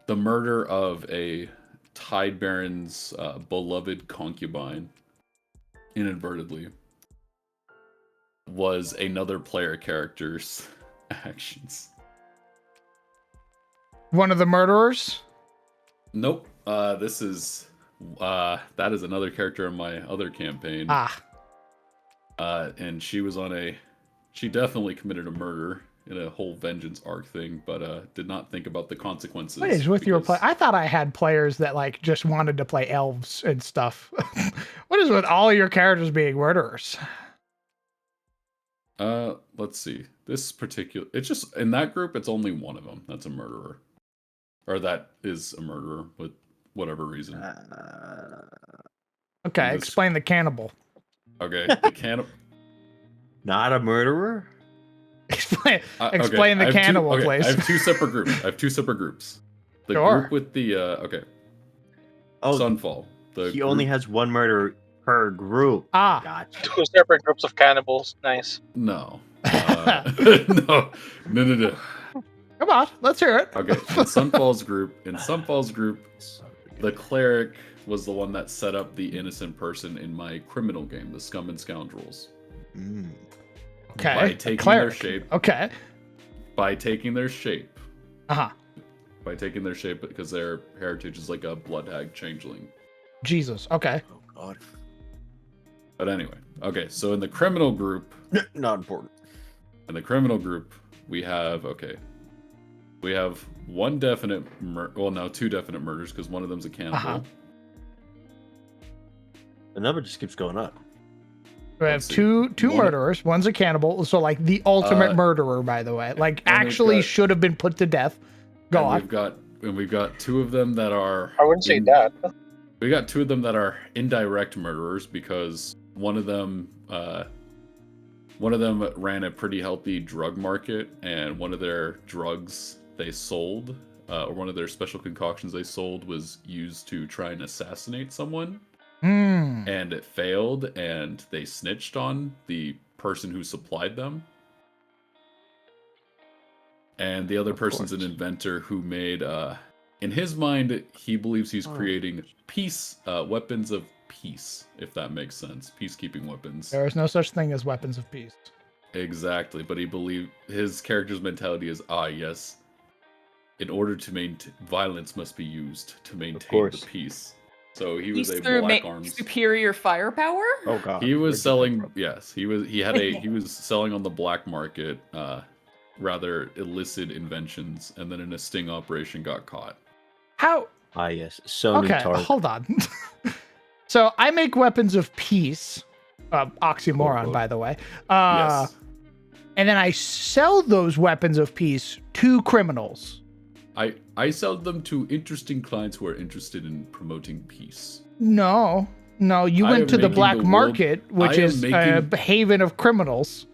the murder of a Tide Baron's beloved concubine, inadvertently, was another player character's actions. One of the murderers? Nope. That is another character in my other campaign. And she definitely committed a murder in a whole vengeance arc thing, but did not think about the consequences. What is with your play? I thought I had players that like just wanted to play elves and stuff. What is with all your characters being murderers? Let's see. It's just in that group, it's only one of them that's a murderer. Or that is a murderer with whatever reason. Okay, explain the cannibal. Okay, the cannibal. Not a murderer? Explain the cannibal, please. I have two separate groups. The group with the Sunfall. He only has one murderer per group. Gotcha. 2 separate groups of cannibals. Nice. No. No. Come on, let's hear it. Okay, in Sunfall's group, the cleric was the one that set up the innocent person in my criminal game, the Scum and Scoundrels. Okay. By taking their shape. Okay. By taking their shape. Uh-huh. By taking their shape because their heritage is like a blood hag changeling. Jesus. Okay. Oh God. But anyway, okay, so in the criminal group, not important. In the criminal group, we have one definite two definite murders because one of them's a cannibal. Uh-huh. The number just keeps going up. We have two murderers. One's a cannibal, so like the ultimate murderer, by the way. Like actually should have been put to death. Go on. We've got two of them that are I wouldn't say that. We got two of them that are indirect murderers because one of them ran a pretty healthy drug market, and one of their drugs they sold, or one of their special concoctions they sold, was used to try and assassinate someone. And it failed, and they snitched on the person who supplied them. And the other person's an inventor who made, in his mind, he believes he's creating peace, weapons of peace, if that makes sense. Peacekeeping weapons. There is no such thing as weapons of peace. Exactly, but he believed his character's mentality is, yes, in order to maintain, violence must be used to maintain the peace. So he was a black arms superior firepower. Oh God. He was selling. Yes, he was. He was selling on the black market, rather illicit inventions, and then in a sting operation got caught. How? Yes. Sony Okay, Tark. hold on. So I make weapons of peace. Oxymoron, by the way. Yes. And then I sell those weapons of peace to criminals. I sell them to interesting clients who are interested in promoting peace. No. No, you I went am to the making black the world- market, which I am is a making- haven of criminals.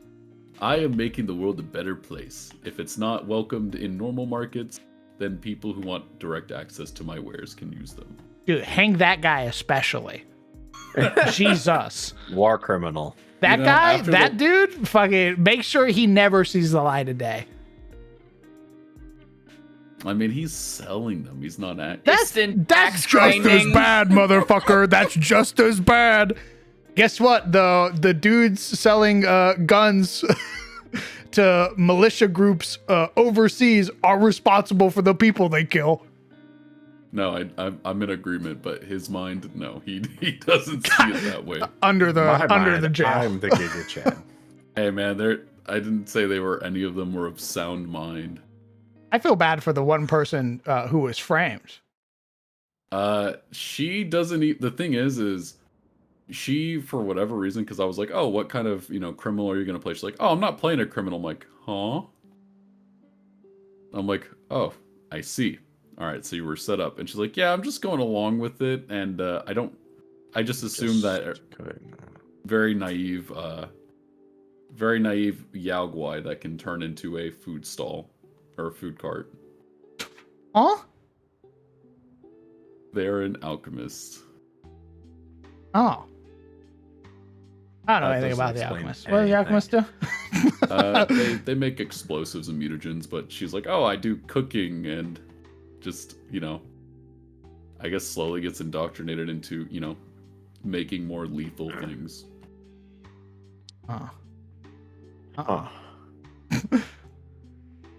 I am making the world a better place. If it's not welcomed in normal markets, then people who want direct access to my wares can use them. Dude, hang that guy especially. Jesus. War criminal. That You know, guy, after that dude, fucking make sure he never sees the light of day. I mean, he's selling them. He's not acting. That's Instant just axe grinding. as bad, motherfucker. That's just as bad. Guess what? The dudes selling guns to militia groups overseas are responsible for the people they kill. No, I'm in agreement, but his mind, no, he doesn't see it that way. Under the jail. I'm the Giga Chad. Hey man, I didn't say they were any of them were of sound mind. I feel bad for the one person who was framed. She doesn't. The thing is she, for whatever reason, because I was like, oh, what kind of criminal are you gonna play? She's like, oh, I'm not playing a criminal. I'm like, huh? I'm like, oh, I see. All right, so you were set up, and she's like, yeah, I'm just going along with it, and I just assumed that very naive Yao Guai that can turn into a food stall or a food cart. Huh? They're an alchemist. Oh. I don't know That anything doesn't about the explain alchemist. What does the anything. alchemist do? They make explosives and mutagens, but she's like, oh, I do cooking, and just, I guess slowly gets indoctrinated into, making more lethal things. Oh. Oh.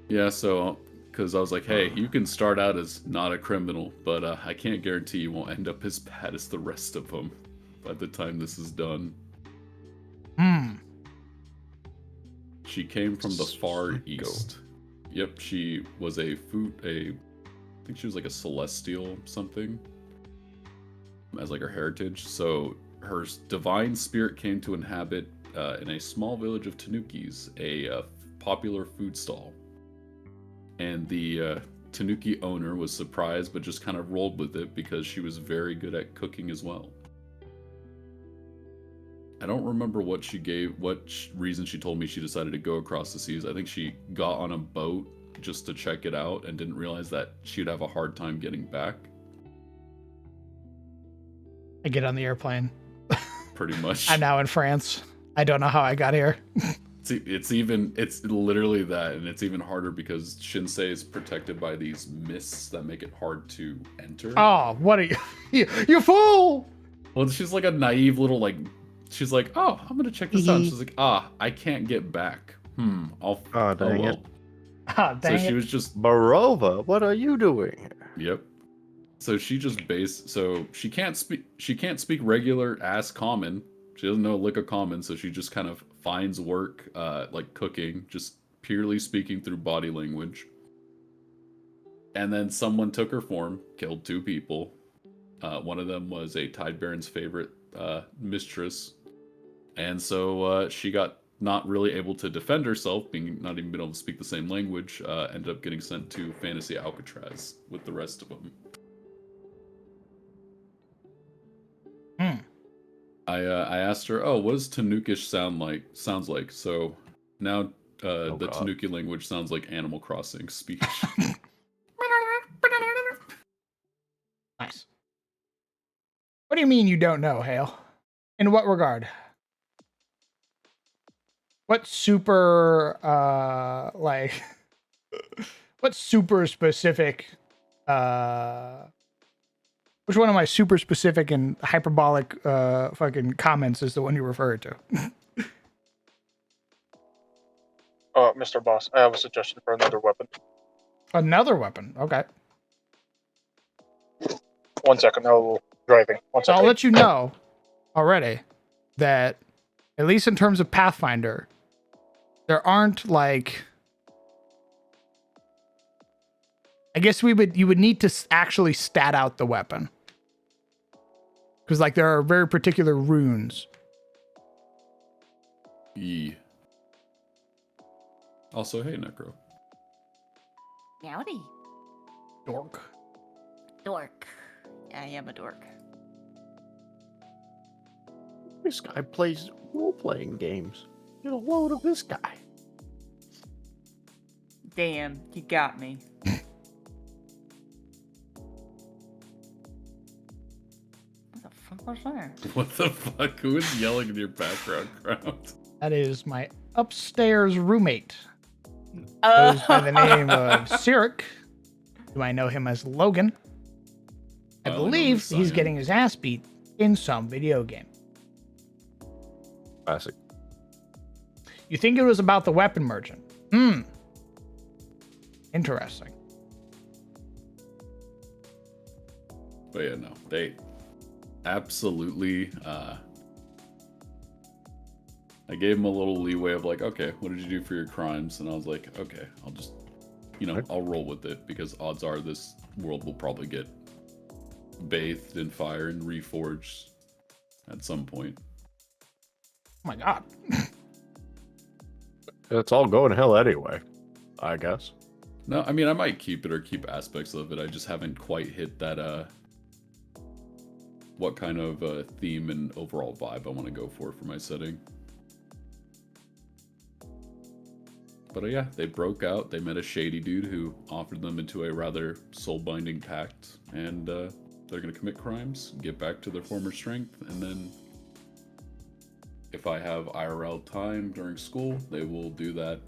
Yeah, so, because I was like, hey, you can start out as not a criminal, but I can't guarantee you won't end up as bad as the rest of them by the time this is done. She came from the Far East. Yep, she was I think she was like a celestial something as like her heritage. So her divine spirit came to inhabit in a small village of Tanukis, a popular food stall. And the Tanuki owner was surprised, but just kind of rolled with it because she was very good at cooking as well. I don't remember what reason she told me she decided to go across the seas. I think she got on a boat just to check it out and didn't realize that she'd have a hard time getting back. I get on the airplane. Pretty much. I'm now in France. I don't know how I got here. It's literally that, and it's even harder because Shinsei is protected by these mists that make it hard to enter. Oh, what are you? You fool! Well, she's like a naive little she's like, oh, I'm gonna check this out. And she's like, I can't get back. Dang it. Oh, dang so she it. was just Barova, what are you doing? Yep. So she just she can't speak regular ass common. She doesn't know a lick of common, so she just kind of finds work like cooking, just purely speaking through body language. And then someone took her form, killed 2 people. One of them was a Tide Baron's favorite mistress. And so she got not really able to defend herself, being not even been able to speak the same language, ended up getting sent to Fantasy Alcatraz with the rest of them. I asked her, oh, what does Tanukish sounds like? So now the Tanuki language sounds like Animal Crossing speech. Nice. What do you mean you don't know, Hale? In what regard? What super what super specific which one of my super specific and hyperbolic fucking comments is the one you referred to? Mr. Boss, I have a suggestion for another weapon. Another weapon. Okay. 1 second, I'm driving. 1 So second. I'll let you know already that at least in terms of Pathfinder, there aren't I guess you would need to actually stat out the weapon. Because there are very particular runes. Also, hey, Necro. Howdy. Dork. Dork. I am a dork. This guy plays role-playing games. Get a load of this guy. Damn, you got me. What the fuck was that? What the fuck? Who is yelling in your background, crowd? That is my upstairs roommate. Goes by the name of Sirik. You might know him as Logan. I believe he's getting his ass beat in some video game. Classic. You think it was about the weapon merchant? Interesting. But yeah, no, they absolutely. I gave him a little leeway of like, okay, what did you do for your crimes? And I was like, okay, I'll just, I'll roll with it because odds are this world will probably get bathed in fire and reforged at some point. Oh my god. It's all going to hell anyway, I guess. No, I mean, I might keep it or keep aspects of it. I just haven't quite hit that, what kind of theme and overall vibe I want to go for my setting. But yeah, they broke out. They met a shady dude who offered them into a rather soul-binding pact, and they're going to commit crimes, get back to their former strength, and then if I have IRL time during school, they will do that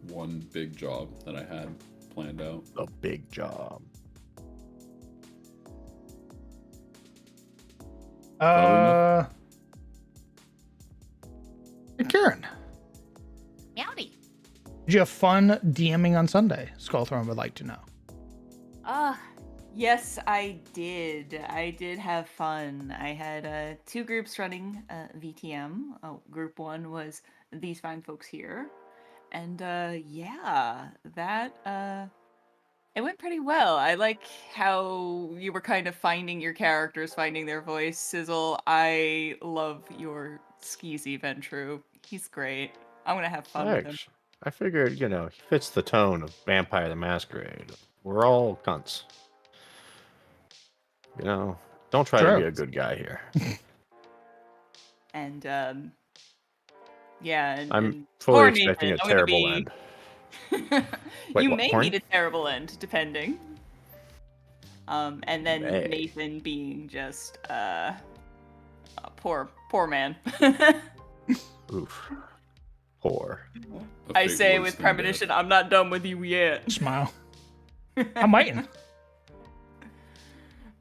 one big job that I had planned out. A big job. Hey, Karen. Howdy. Did you have fun DMing on Sunday? Skullthorn would like to know. Yes, I did. I did have fun. I had 2 groups running VTM. Group 1 was these fine folks here. And yeah, that it went pretty well. I like how you were kind of finding your characters, finding their voice. Sizzle, I love your skeezy Ventru. He's great. I'm gonna have fun with him. Thanks. I figured, he fits the tone of Vampire the Masquerade. We're all cunts. Don't try to be a good guy here. And yeah, and I'm poor fully expecting Nathan, a I'm gonna terrible be- end. You Wait, what, may porn? meet a terrible end, depending. And then May. Nathan being just a poor man. Oof. Poor. I say with premonition, I'm not done with you yet. Smile. I'm waiting.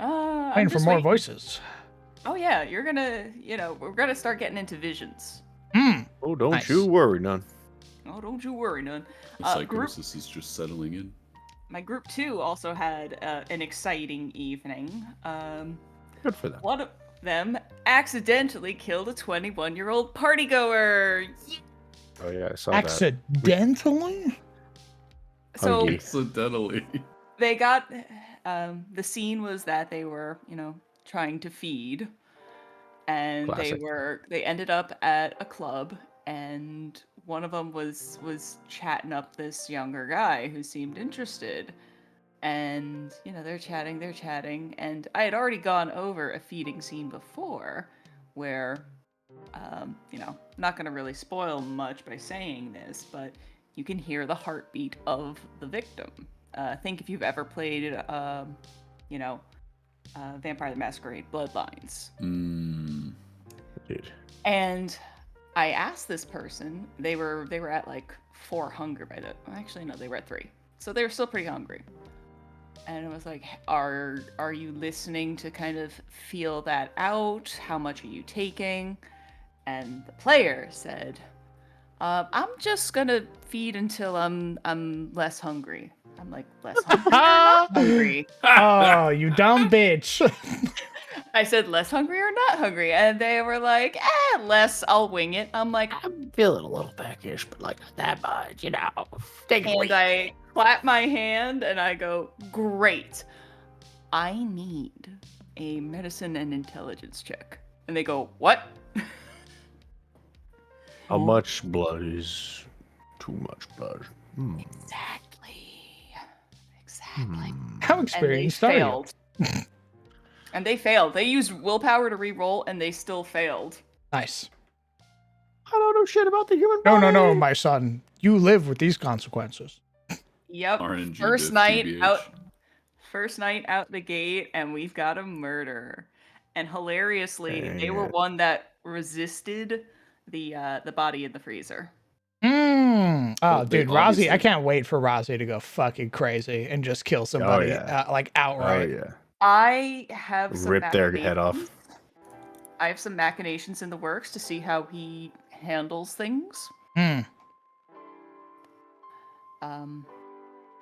Waiting for more voices. Oh yeah, you're gonna, we're gonna start getting into visions. Oh, don't you worry, none. Oh, don't you worry, none. The psychosis is just settling in. My group 2 also had an exciting evening. Good for them. One of them accidentally killed a 21-year-old partygoer. Oh yeah, I saw Accidentally? So accidentally. they got the scene was that they were, trying to feed, and Classic. they ended up at a club, and one of them was chatting up this younger guy who seemed interested, and they're chatting, and I had already gone over a feeding scene before, where not gonna really spoil much by saying this, but you can hear the heartbeat of the victim. Think if you've ever played, Vampire the Masquerade Bloodlines. Dude. And I asked this person, they were at like 4 hunger by the, actually no, they were at 3. So they were still pretty hungry. And it was like, are you listening to kind of feel that out? How much are you taking? And the player said, I'm just gonna feed until I'm less hungry. I'm like, less hungry? Oh, you dumb bitch. I said, less hungry or not hungry? And they were like, less, I'll wing it. I'm like, I'm feeling a little peckish, but like not that much, Take and I clap my hand and I go, great. I need a medicine and intelligence check. And they go, what? How much blood is too much blood? Exactly. How experienced are you? And they failed. They used willpower to re-roll and they still failed. Nice. I don't know shit about the human No, body. no, no, my son. You live with these consequences. Yep. RNG First diff, night TBH. out. First night out the gate, and we've got a murder. And hilariously, Dang they were it. one that resisted the body in the freezer. Oh, Well, they dude, Rozzy, I obviously- can't wait for Rozzy to go fucking crazy and just kill somebody yeah. like Oh outright. yeah. I have some Rip their head off. machinations- I have some machinations in the works to see how he handles things. Hmm.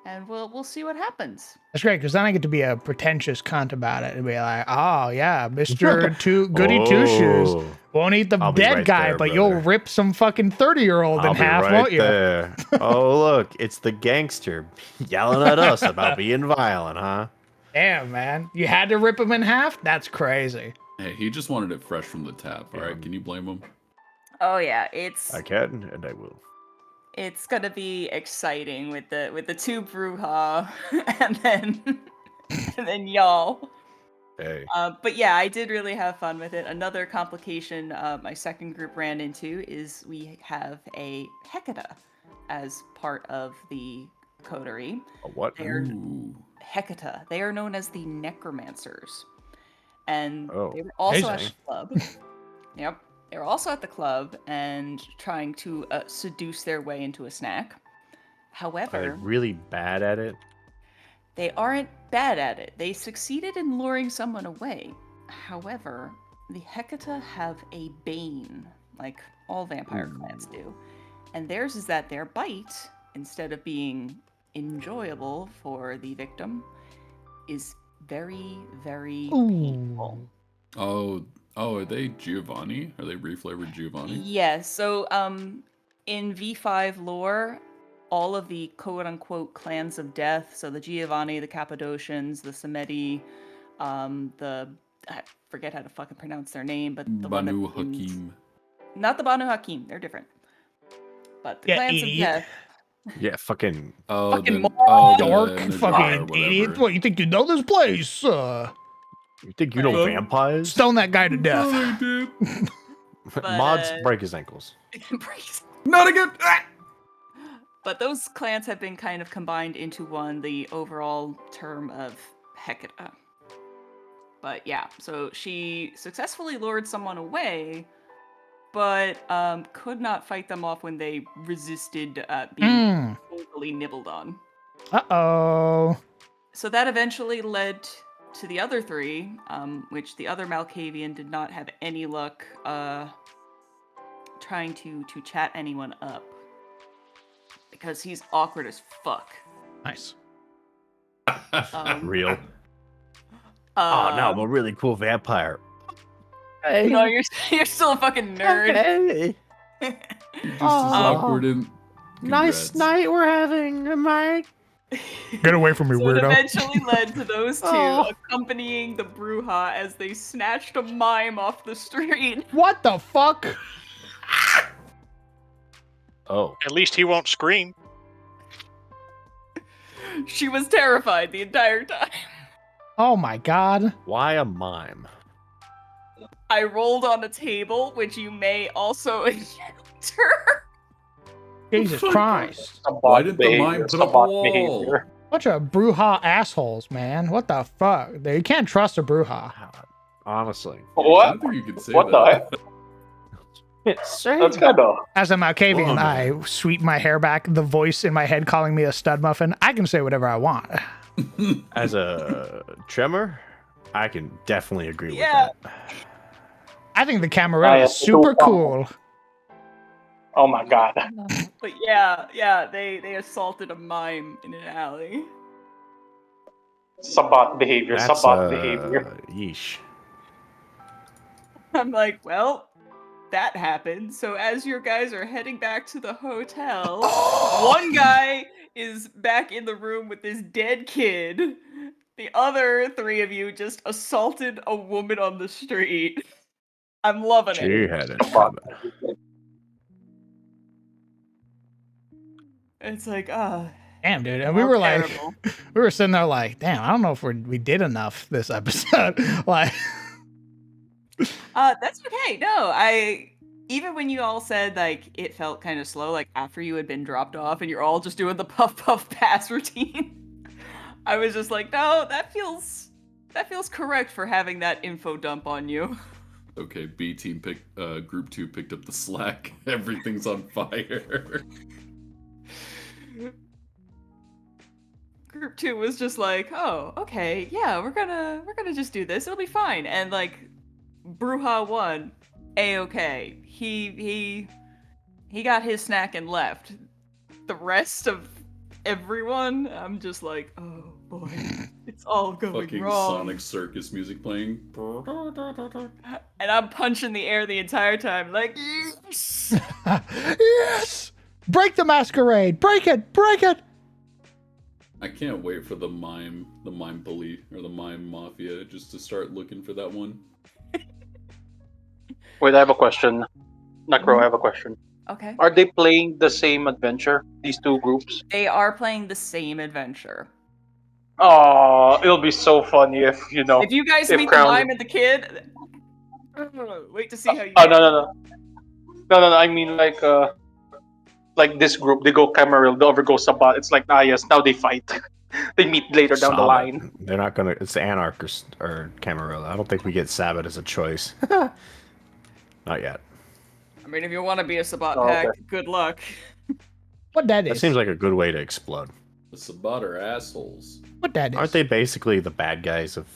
And we'll see what happens. That's great because then I get to be a pretentious cunt about it and be like, "Oh yeah, Mister Goody Two Shoes Oh, won't eat the I'll be dead right guy, there, but you'll brother. rip some fucking 30-year-old I'll in be half, right won't you?" there. Oh look, it's the gangster yelling at us about being violent, huh? Damn, man, you had to rip him in half. That's crazy. Hey, he just wanted it fresh from the tap. All right, can you blame him? Oh yeah, it's I can and I will. it's gonna be exciting with the two Bruja and then y'all. Hey. But yeah, I did really have fun with it. Another complication my second group ran into is we have a Hecata as part of the coterie. A what? They're Ooh. Hecata. They are known as the Necromancers. And Oh, they were also at amazing. the club. Yep. They were also at the club and trying to seduce their way into a snack. Are they However, really bad at it? they aren't bad at it. They succeeded in luring someone away. However, the Hecata have a bane, like all vampire clans do. And theirs is that their bite, instead of being enjoyable for the victim, is very, very painful. Oh, are they Giovanni? Are they reflavored Giovanni? Yes. So, in V5 lore, all of the quote-unquote clans of death, so the Giovanni, the Cappadocians, the Samedi, I forget how to fucking pronounce their name, but the one that Banu begins- Hakim. not the Banu Hakim, they're different. But the Yeah, clans idiot. of death, Yeah, fucking. Oh, Fucking the Dork, Najara or fucking whatever. idiot. What, you think you know this place? You think you know Right. vampires? Stone that guy to death. I did. But, Mods break his ankles. Not again. Ah! but those clans have been kind of combined into one, the overall term of Hecata. But yeah, so she successfully lured someone away, but could not fight them off when they resisted being totally nibbled on. Uh-oh. So that eventually led to the other three, which the other Malkavian did not have any luck trying to chat anyone up. Because he's awkward as fuck. Nice. Real. Oh no, I'm a really cool vampire. Hey. No, you're still a fucking nerd. Hey. You're just as awkward and Nice congrats. night we're having, Mike. Get away from me, So it weirdo. eventually led to those two Oh. accompanying the Bruja as they snatched a mime off the street. What the fuck? Oh. At least he won't scream. She was terrified the entire time. Oh my god. Why a mime? I rolled on a table, which you may also encounter. Jesus Christ. Why did the mime put up a wall? Bunch of Bruja assholes, man. What the fuck? You can't trust a Bruja. Honestly. I What? don't think you could say What the that. heck? That's kind of. As a Malkavian, Whoa, I sweep my hair back, the voice in my head calling me a stud muffin. I can say whatever I want. As a tremor, I can definitely agree Yeah. with that. I think the Camarilla is super cool. Oh my god. But yeah, they assaulted a mime in an alley. Sabbat behavior. That's Sabbat behavior. yeesh. I'm like, well, that happened. So as your guys are heading back to the hotel, one guy is back in the room with this dead kid. The other three of you just assaulted a woman on the street. I'm loving She it. had it coming. It's like, Damn, dude. And we were like, we were sitting there like, damn, I don't know if we did enough this episode. Like, that's okay. No, even when you all said like it felt kind of slow, like after you had been dropped off and you're all just doing the puff puff pass routine, I was just like, no, that feels correct for having that info dump on you. Okay, B team group 2 picked up the slack. Everything's on fire. Group 2 was just like, oh, okay, yeah, we're gonna just do this. It'll be fine. And like, Bruja 1, A-okay. He got his snack and left. The rest of everyone, I'm just like, oh boy, it's all going Fucking wrong. Sonic Circus music playing. And I'm punching the air the entire time, like, yes! Yes! Break the masquerade! Break it! Break it! I can't wait for the mime bully or the mime mafia just to start looking for that one. Wait, I have a question. Necro, I have a question. Okay. Are they playing the same adventure? These two groups? They are playing the same adventure. Oh, it'll be so funny if If you guys meet the mime and the kid, wait to see how you. Oh no! I mean like this group, they go Camaril, the other goes Sabat. It's like yes, now they fight. They meet later down the Sabbath. line. They're not gonna. It's Anarch or Camarilla. I don't think we get Sabbath as a choice. Not yet. I mean, if you want to be a Sabat Oh, pack, okay. good luck. What that That is? seems like a good way to explode. The Sabat are assholes. What that is? Aren't they basically the bad guys of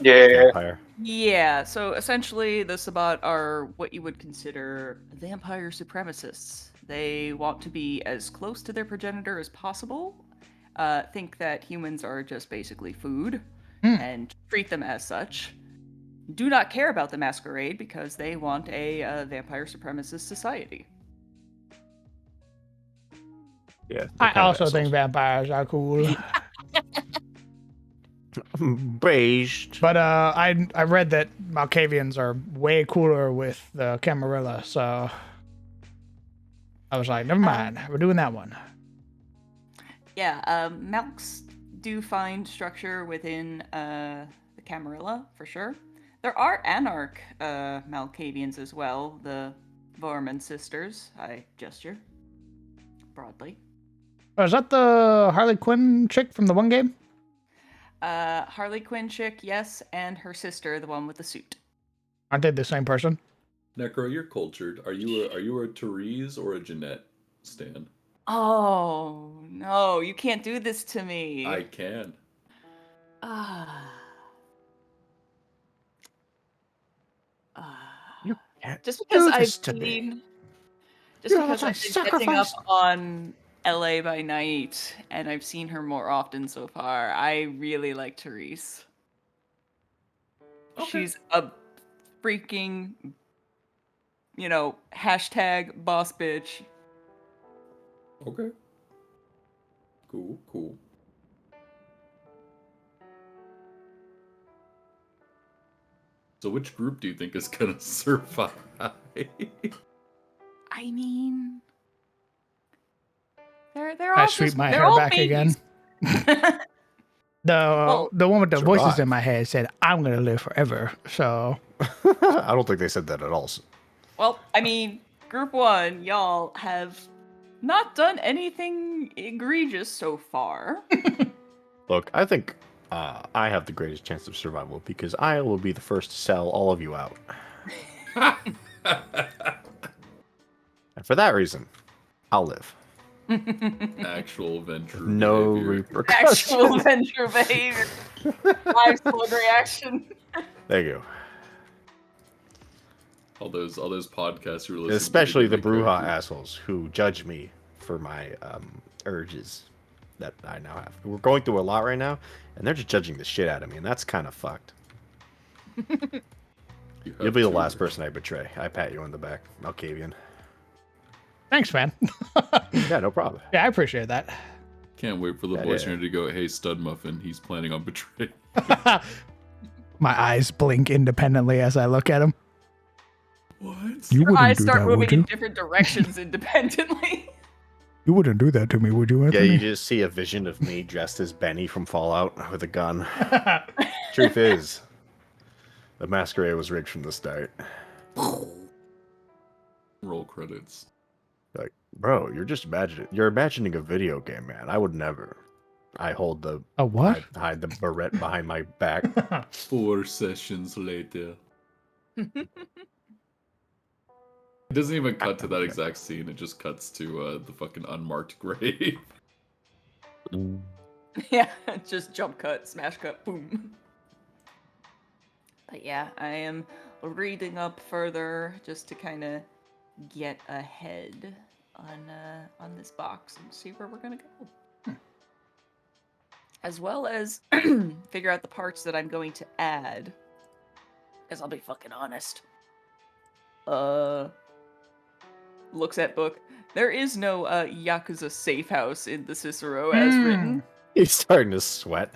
Yeah. Vampire? Yeah, so essentially the Sabat are what you would consider vampire supremacists. They want to be as close to their progenitor as possible, think that humans are just basically food, and treat them as such. Do not care about the masquerade because they want a vampire supremacist society. Yeah. I also think vampires are cool. Beige. But I read that Malkavians are way cooler with the Camarilla, so I was like, never mind, we're doing that one. Yeah, Malks do find structure within the Camarilla, for sure. There are Anarch Malkavians as well, the Vorman sisters. I gesture broadly. Oh, is that the Harley Quinn chick from the one game? Harley Quinn chick, yes, and her sister, the one with the suit. Aren't they the same person? Necro, you're cultured. Are you a Therese or a Jeanette stan? Oh, no, you can't do this to me. I can. Just because I've been catching up on LA by night and I've seen her more often so far, I really like Therese. Okay. She's a freaking, hashtag boss bitch. Okay. Cool. So which group do you think is gonna survive? I mean, they're I all sweep just, my they're hair all back babies. again. The one with the voices survive. in my head said, "I'm gonna live forever." So I don't think they said that at all. Well, I mean, Group 1, y'all have not done anything egregious so far. Look, I think I have the greatest chance of survival because I will be the first to sell all of you out. And for that reason, I'll live. Actual venture. No behavior. repercussions. Actual venture behavior. Live sword reaction. There you go. All those podcasts you were listening Especially to. the Bruja assholes who judge me for my urges that I now have. We're going through a lot right now, and they're just judging the shit out of me, and that's kind of fucked. You'll be the last person I betray. I pat you on the back, Malkavian. thanks, man. Yeah, no problem. Yeah, I appreciate that. Can't wait for the Yeah, voice yeah. actor to go, "Hey, Stud Muffin, he's planning on betraying." My eyes blink independently as I look at him. What? You Your wouldn't eyes do start that, moving would in you? different directions independently. You wouldn't do that to me, would you, Yeah, Anthony? you just see a vision of me dressed as Benny from Fallout with a gun. Truth is, the masquerade was rigged from the start. Roll credits. Like, bro, you're imagining a video game, man. I would never. I hold the A what? hide the barrette behind my back. 4 sessions later. It doesn't even cut to that exact scene. It just cuts to the fucking unmarked grave. Yeah, just jump cut, smash cut, boom. But yeah, I am reading up further just to kind of get ahead on this box and see where we're gonna go. As well as figure out the parts that I'm going to add. Because I'll be fucking honest. Looks at book. There is no Yakuza safe house in the Cicero as written. He's starting to sweat.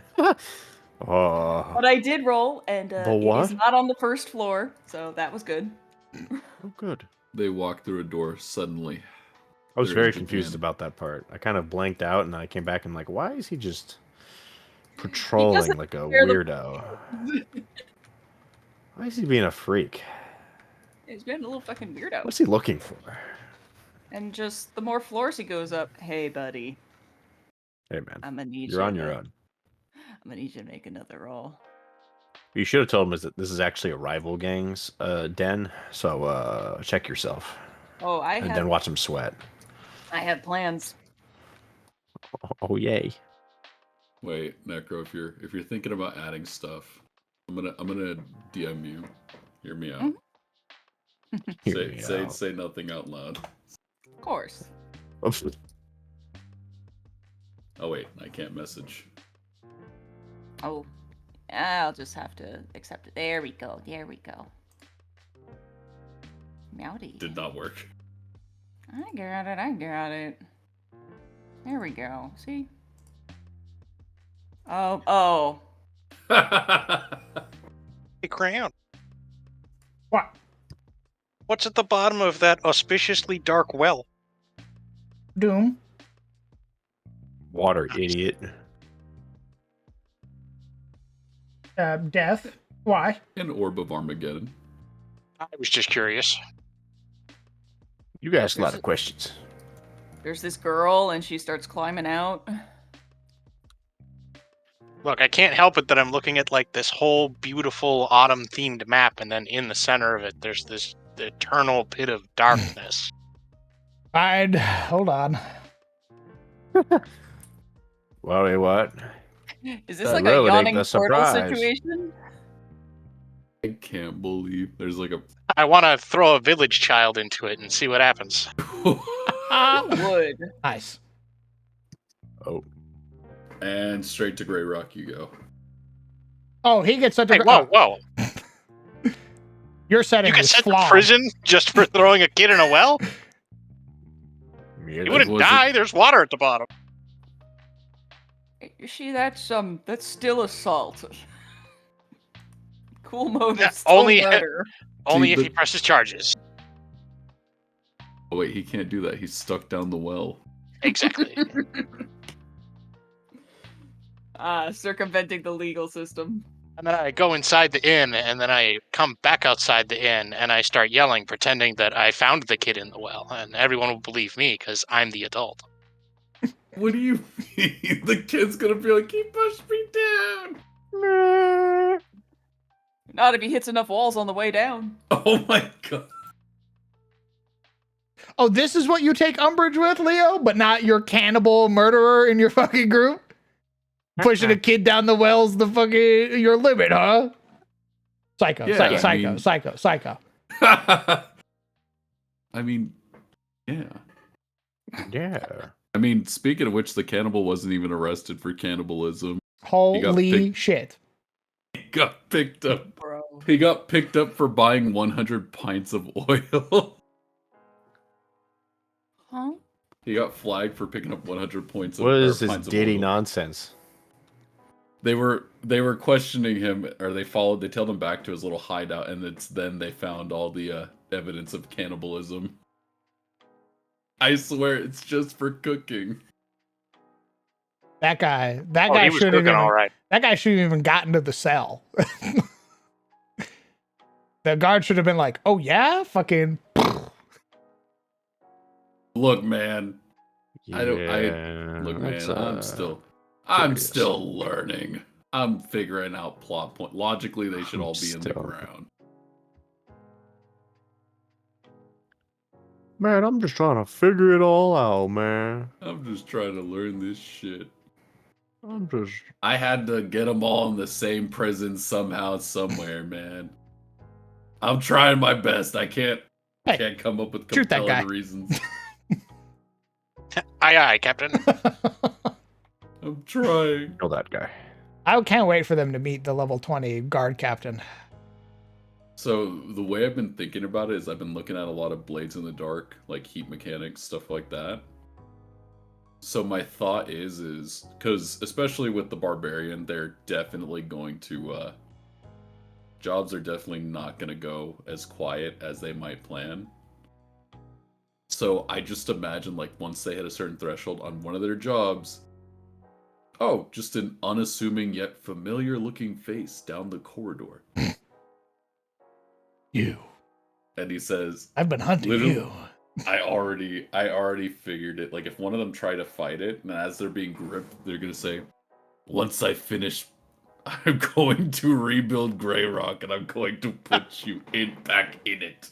Oh, But I did roll, and The it what? is not on the first floor, so that was good. oh, good. They walk through a door suddenly. I was They're in very confused Japan. about that part. I kind of blanked out, and I came back and like, why is he just patrolling like a wear the- weirdo? Why is he being a freak? He's been a little fucking weirdo. What's he looking for? And just the more floors he goes up, hey buddy, Hey man, I'm gonna need you're you on to, your own. I'm gonna need you to make another roll. You should have told him that this is actually a rival gang's den. So check yourself, Oh, and then watch him sweat. I have plans. Oh yay! Wait, Necro, if you're thinking about adding stuff, I'm gonna DM you. Hear me out. Hear me out. Say nothing out loud. Of course. Oh wait, I can't message. Oh, I'll just have to accept it. There we go. There we go. Meowdy. Did not work. I got it. I got it. There we go. See? Oh. Hey, Crayon. What? What's at the bottom of that auspiciously dark well? Doom. Water, idiot. Death. Why? An orb of Armageddon. I was just curious. You asked a lot of questions. There's this girl, and she starts climbing out. Look, I can't help it that I'm looking at like this whole beautiful autumn-themed map, and then in the center of it, there's this eternal pit of darkness. Fine. Hold on. Well, wait, what? Is this That like a really yawning ain't the portal surprise. situation? I can't believe there's like a. I want to throw a village child into it and see what happens. Would. Nice. Oh. And straight to Grey Rock you go. Oh, he gets sent to. Hey, whoa! Your setting You get is sent flawed. to prison just for throwing a kid in a well? Yeah, You wouldn't was die. There's water at the bottom. You see, that's still assault. Cool mode Yeah, is still only- murder. Only See, if he presses charges. Oh wait, he can't do that. He's stuck down the well. Exactly. Circumventing the legal system. And then I go inside the inn, and then I come back outside the inn, and I start yelling, pretending that I found the kid in the well, and everyone will believe me because I'm the adult. What do you mean? The kid's gonna be like, he pushed me down. Not if he hits enough walls on the way down. Oh my god. Oh, this is what you take umbrage with, Leo, but not your cannibal murderer in your fucking group? Pushing a kid down the well's the fucking your limit, huh? Psycho, Yeah, psycho. I mean, yeah. Yeah. I mean, speaking of which, the cannibal wasn't even arrested for cannibalism. Holy shit. He got picked up. Bro. He got picked up for buying 100 pints of oil. Huh? He got flagged for picking up 100 points of What is this pints of ditty oil. nonsense? They were questioning him, or they tailed him back to his little hideout, and it's then they found all the evidence of cannibalism. I swear, it's just for cooking. That guy He was should have cooking all right. That guy shouldn't even gotten to the cell. The guard should have been like, "Oh yeah, fucking." Look, man. Yeah, Look, that's, man. I'm still curious. learning. I'm figuring out plot point. Logically, they should I'm all be in the still- ground. Man, I'm just trying to figure it all out, man. I'm just trying to learn this shit. I'm just. I had to get them all in the same prison somehow, somewhere, man. I'm trying my best. I can't come up with shoot that guy. compelling reasons. Aye, aye, Captain. I'm trying. Kill that guy. I can't wait for them to meet the level 20 guard captain. So the way I've been thinking about it is I've been looking at a lot of Blades in the Dark, like heat mechanics, stuff like that. So my thought is because especially with the Barbarian, they're definitely going to jobs are definitely not going to go as quiet as they might plan. So I just imagine like once they hit a certain threshold on one of their jobs, oh, just an unassuming yet familiar looking face down the corridor. You. And he says, I've been hunting literally, you. I already figured it. Like if one of them try to fight it, and as they're being gripped, they're gonna say, once I finish, I'm going to rebuild Grey Rock and I'm going to put you back in it.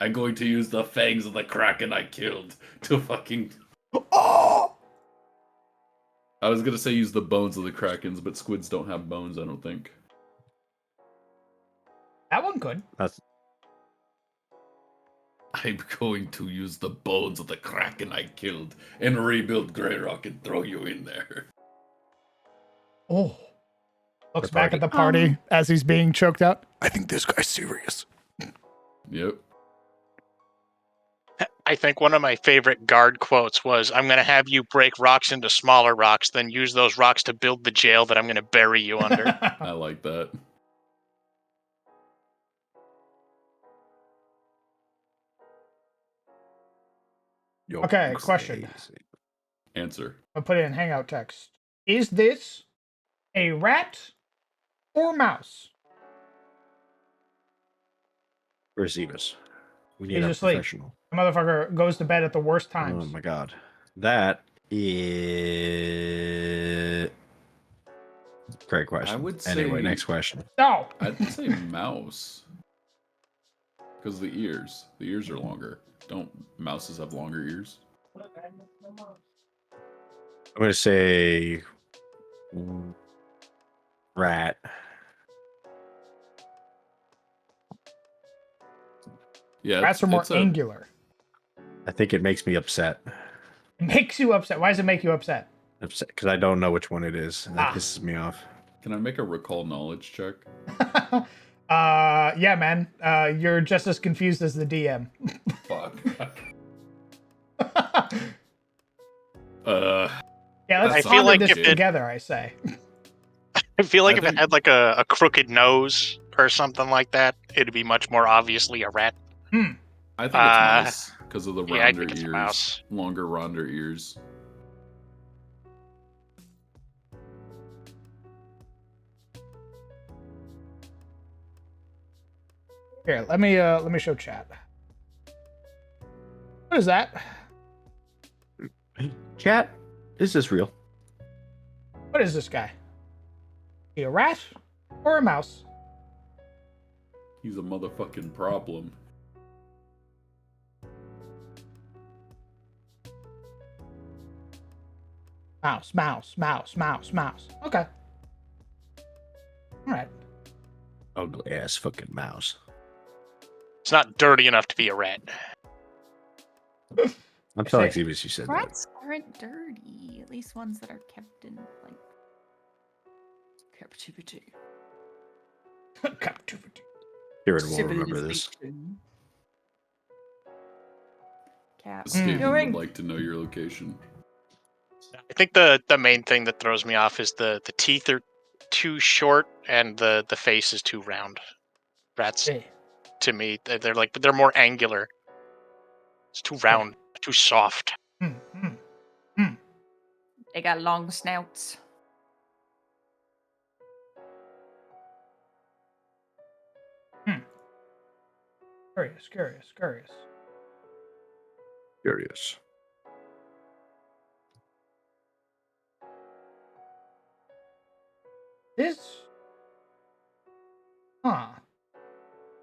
I'm going to use the fangs of the Kraken I killed to fucking... Oh! I was gonna say use the bones of the Krakens, but squids don't have bones, I don't think. That one could. I'm going to use the bones of the Kraken I killed and rebuild Grey Rock and throw you in there. Oh. Looks back at the party as he's being choked out. I think this guy's serious. Yep. I think one of my favorite guard quotes was, I'm going to have you break rocks into smaller rocks, then use those rocks to build the jail that I'm going to bury you under. I like that. Okay, question. Answer. I'll put it in Hangout text. Is this a rat or mouse? Where's Evis? We need He's a asleep. professional. The motherfucker goes to bed at the worst Oh times. my god. That is great question. I would Anyway, say- next question. No. I'd say mouse. Because the ears. The ears are longer. Don't mouses have longer ears? I'm gonna say rat. Yeah, Rats are more it's a- angular. I think it makes me upset. It makes you upset. Why does it make you upset? Upset because I don't know which one it is. And that pisses me off. Can I make a recall knowledge check? Yeah, man. You're just as confused as the DM. Fuck. Yeah, let's I feel ponder like this if it- together, I say. I feel like I if think- it had like a crooked nose or something like that, it'd be much more obviously a rat. I think it's mouse because of the yeah, I rounder think it's a ears. mouse. Longer, rounder ears. Here, let me show chat. What is that? Chat, is this real? What is this guy? He a rat or a mouse? He's a motherfucking problem. Mouse, mouse, mouse, mouse, mouse. Okay. All right. Ugly ass fucking mouse. It's not dirty enough to be a rat. I'm telling Evis you said that. Rats aren't dirty. At least ones that are kept in like captivity. Captivity. Kieran will remember this. Civilization. Cat. Skaven Going. would like to know your location. I think the main thing that throws me off is the teeth are too short and the face is too round. Rats, Hey. to me, they're like, but they're more angular. It's too round, too soft. They got long snouts. Curious, curious, curious. Curious. This. Huh.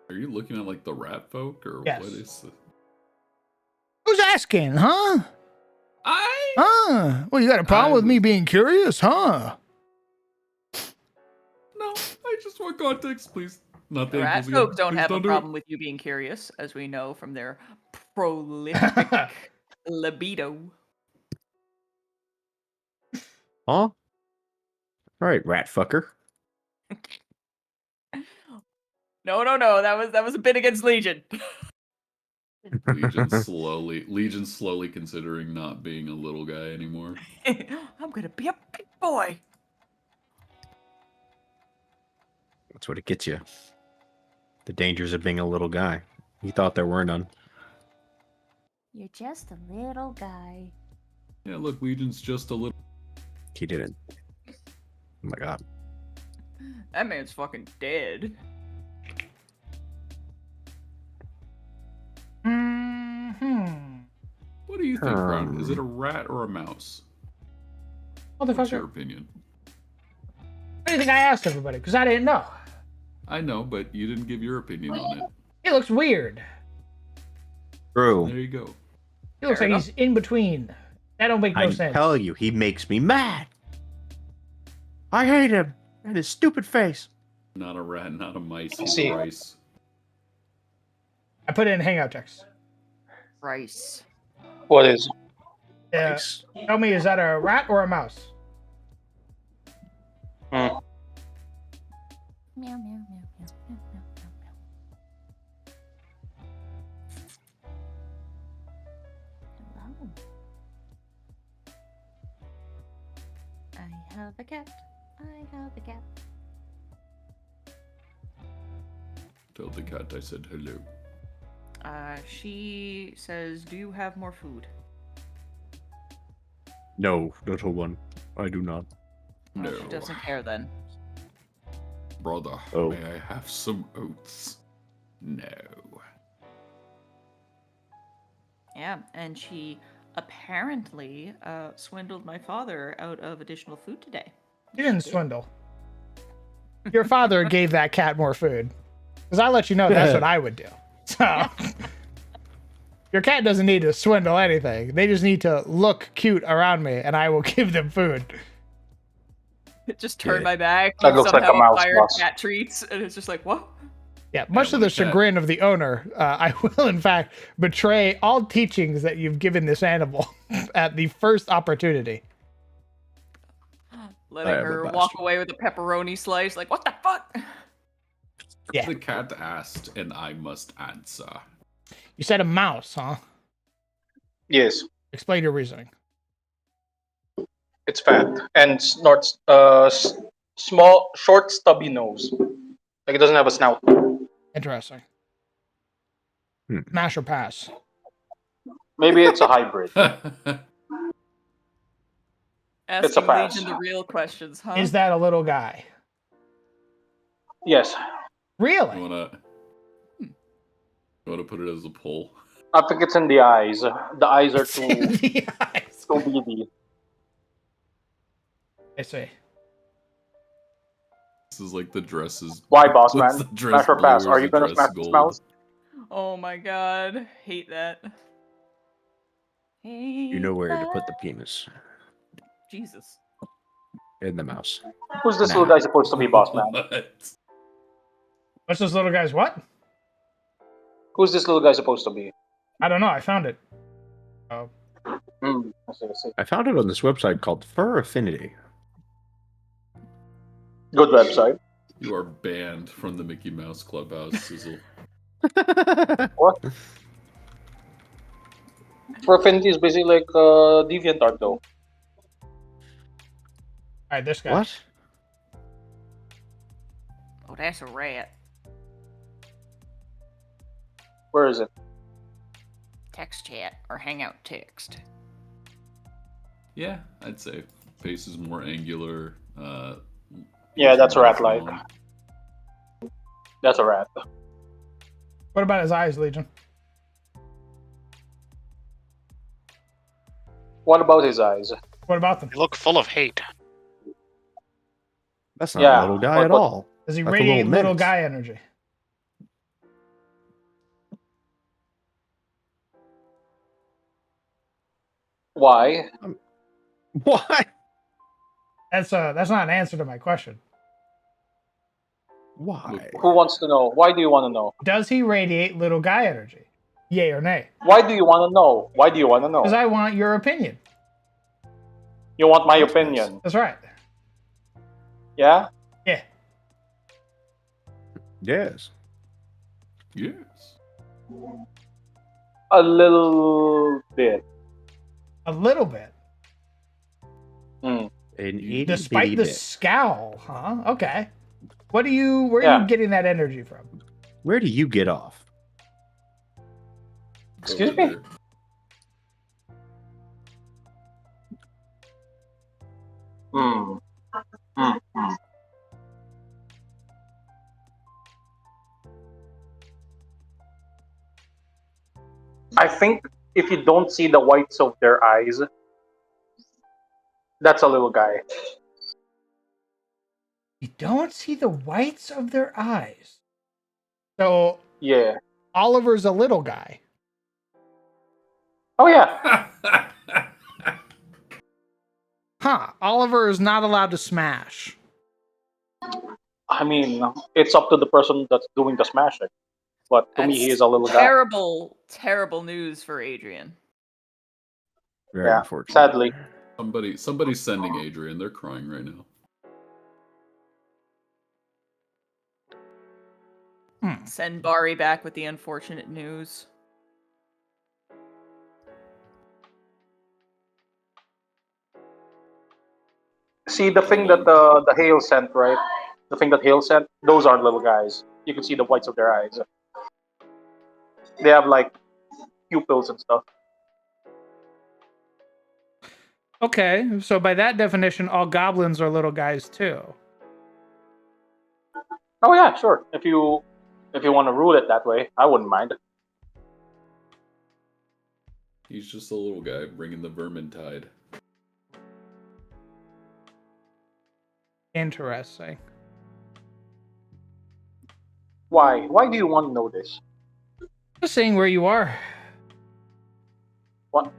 Are you looking at like the rat folk or Yes. what is the... Who's asking, huh? I Well, you got a problem with me was- being curious, huh? No, I just want context, please. Not the Rat ankles again. folk don't Please have a do problem with you being curious, as we know from their prolific libido. Huh? All right, rat fucker. No, that was a bit against Legion. Legion slowly considering not being a little guy anymore. I'm gonna be a big boy. That's what it gets you. The dangers of being a little guy. He thought there were none. You're just a little guy. Yeah, look, Legion's just a little. He didn't. Oh my god. That man's fucking dead. What do you think, Ron? Is it a rat or a mouse? What's your opinion? What do you think I asked everybody? Because I didn't know. I know, but you didn't give your opinion on it. He looks weird. True. There you go. He looks like he's in between. That don't make no I sense. tell you, he makes me mad. I hate him and his stupid face. Not a rat, not a mice. He's See. rice. I put it in hangout text. Rice. What is? Tell me, is that a rat or a mouse? Meow, meow, meow, meow, meow, meow, meow, meow. Hello. I have a cat. I have a cat. Tell the cat I said hello. She says, "Do you have more food?" No, little one. I do not. No. She doesn't care then. Brother, Oh. may I have some oats? No. Yeah, and she apparently swindled my father out of additional food today. You didn't swindle. Your father gave that cat more food. Because I let you know that's what I would do. So your cat doesn't need to swindle anything. They just need to look cute around me, and I will give them food. Just turn Yeah. my back. That looks like a somehow mouse acquired boss. cat treats, and it's just like, what? Yeah, much to when the a cat- chagrin of the owner, I will in fact betray all teachings that you've given this animal at the first opportunity. Letting I am a her walk bastard. away with a pepperoni slice, like, what the fuck? Yeah. The cat asked, and I must answer. You said a mouse, huh? Yes, Explain your reasoning. it's fat and snorts. Small, short, stubby nose. Like it doesn't have a snout. Interesting. Hmm. Smash or pass? Maybe it's a hybrid. It's a Asking pass. Legion the real questions, huh? Is that a little guy? Yes, Really? You wanna put it as a poll? I think it's in the eyes. The eyes are too The eyes. too beady. I see. This is like the dresses. Why, boss Was man? the dress Smash or blue pass? or Are is you the gonna dress smash this gold? mouse? Oh my god. Hate that. You know where to put the penis. Jesus. In the mouse. Who's this Nah. little guy supposed to be, boss man? What? What's this little guy's what? Who's this little guy supposed to be? I don't know. I found it. Oh. I see. I found it on this website called Fur Affinity. Good website. You are banned from the Mickey Mouse Clubhouse, Sizzle. What? For Affinity is basically like DeviantArt though. All right, this guy. What? Oh, that's a rat. Where is it? Text chat or hangout text. Yeah, I'd say face is more angular. Yeah, that's a rat like. long. That's a rat. What about his eyes, Legion? What about his eyes? What about them? You look full of hate. That's not Yeah, a little guy at but- all. Does he That's a radiate little menace. guy energy? Why? Why? That's not an answer to my question. Why? Who wants to know? Why do you want to know? Does he radiate little guy energy? Yay or nay? Why do you want to know? Why do you want to Because know? I want your opinion. You want my That's nice. opinion? That's right. Yeah. Yeah. Yes. Yes. A little bit. A little bit. Hmm. An itty Despite bitty the bit. scowl, huh? Okay. Where are you Yeah. getting that energy from? Where do you get off? Excuse Over me? there. Hmm. Hmm. Hmm. I think if you don't see the whites of their eyes, that's a little guy. You don't see the whites of their eyes. So Yeah. Oliver's a little guy. Oh yeah. Huh. Oliver is not allowed to smash. I mean, it's up to the person that's doing the smashing. But to me, he That's is a little guy. terrible, terrible news for Adrian. Very Yeah. unfortunate. Sadly. Somebody's sending Adrian. They're crying right now. Send Bari back with the unfortunate news. See the thing that the Hale sent, right? The thing that Hale sent, those are little guys. You can see the whites of their eyes. They have like pupils and stuff. Okay. So by that definition, all goblins are little guys too. Oh yeah, sure. If you want to rule it that way, I wouldn't mind. He's just a little guy bringing the vermin tide. Interesting. Why? Why do you want to know this? Just saying where you are. What?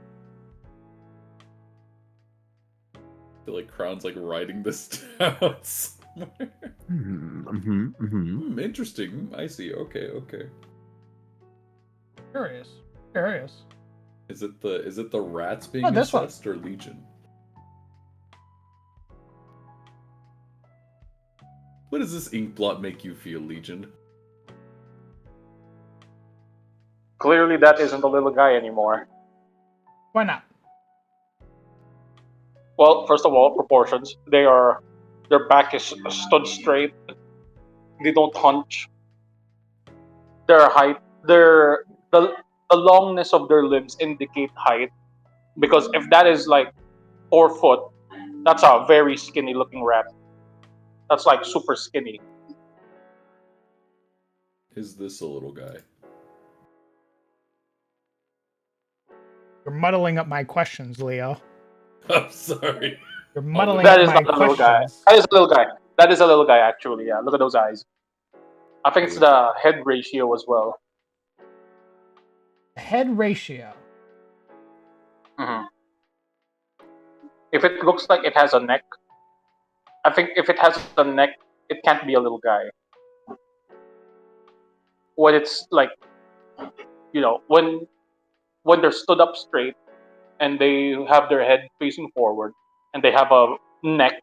I feel like Crown's like writing this down somewhere. Interesting. I see. Okay. Curious. Is it the rats being Oh, this one. incest or Legion? What does this ink blot make you feel, Legion? Clearly, that isn't a little guy anymore. Why not? Well, first of all, proportions. Their back is stood straight. They don't hunch. Their height, the longness of their limbs indicate height. Because if that is like 4 foot, that's a very skinny looking rat. That's like super skinny. Is this a little guy? You're muddling up my questions, Leo. I'm sorry. You're muddling That up is my not a little guy. questions. That is a little guy. That is a little guy, actually. Yeah, look at those eyes. I think it's the head ratio as well. Head ratio. Hmm. If it looks like it has a neck, I think if it has a neck, it can't be a little guy. When it's like, when they're stood up straight and they have their head facing forward and they have a neck,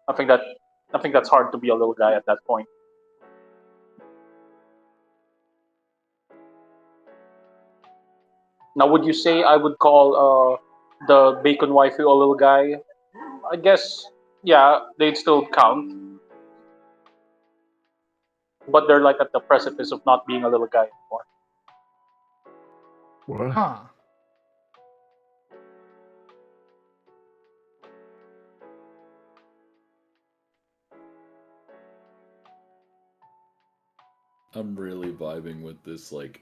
I think that's hard to be a little guy at that point. Now, would you say I would call the bacon waifu a little guy? I guess, yeah, they'd still count. But they're like at the precipice of not being a little guy anymore. What? Huh. I'm really vibing with this like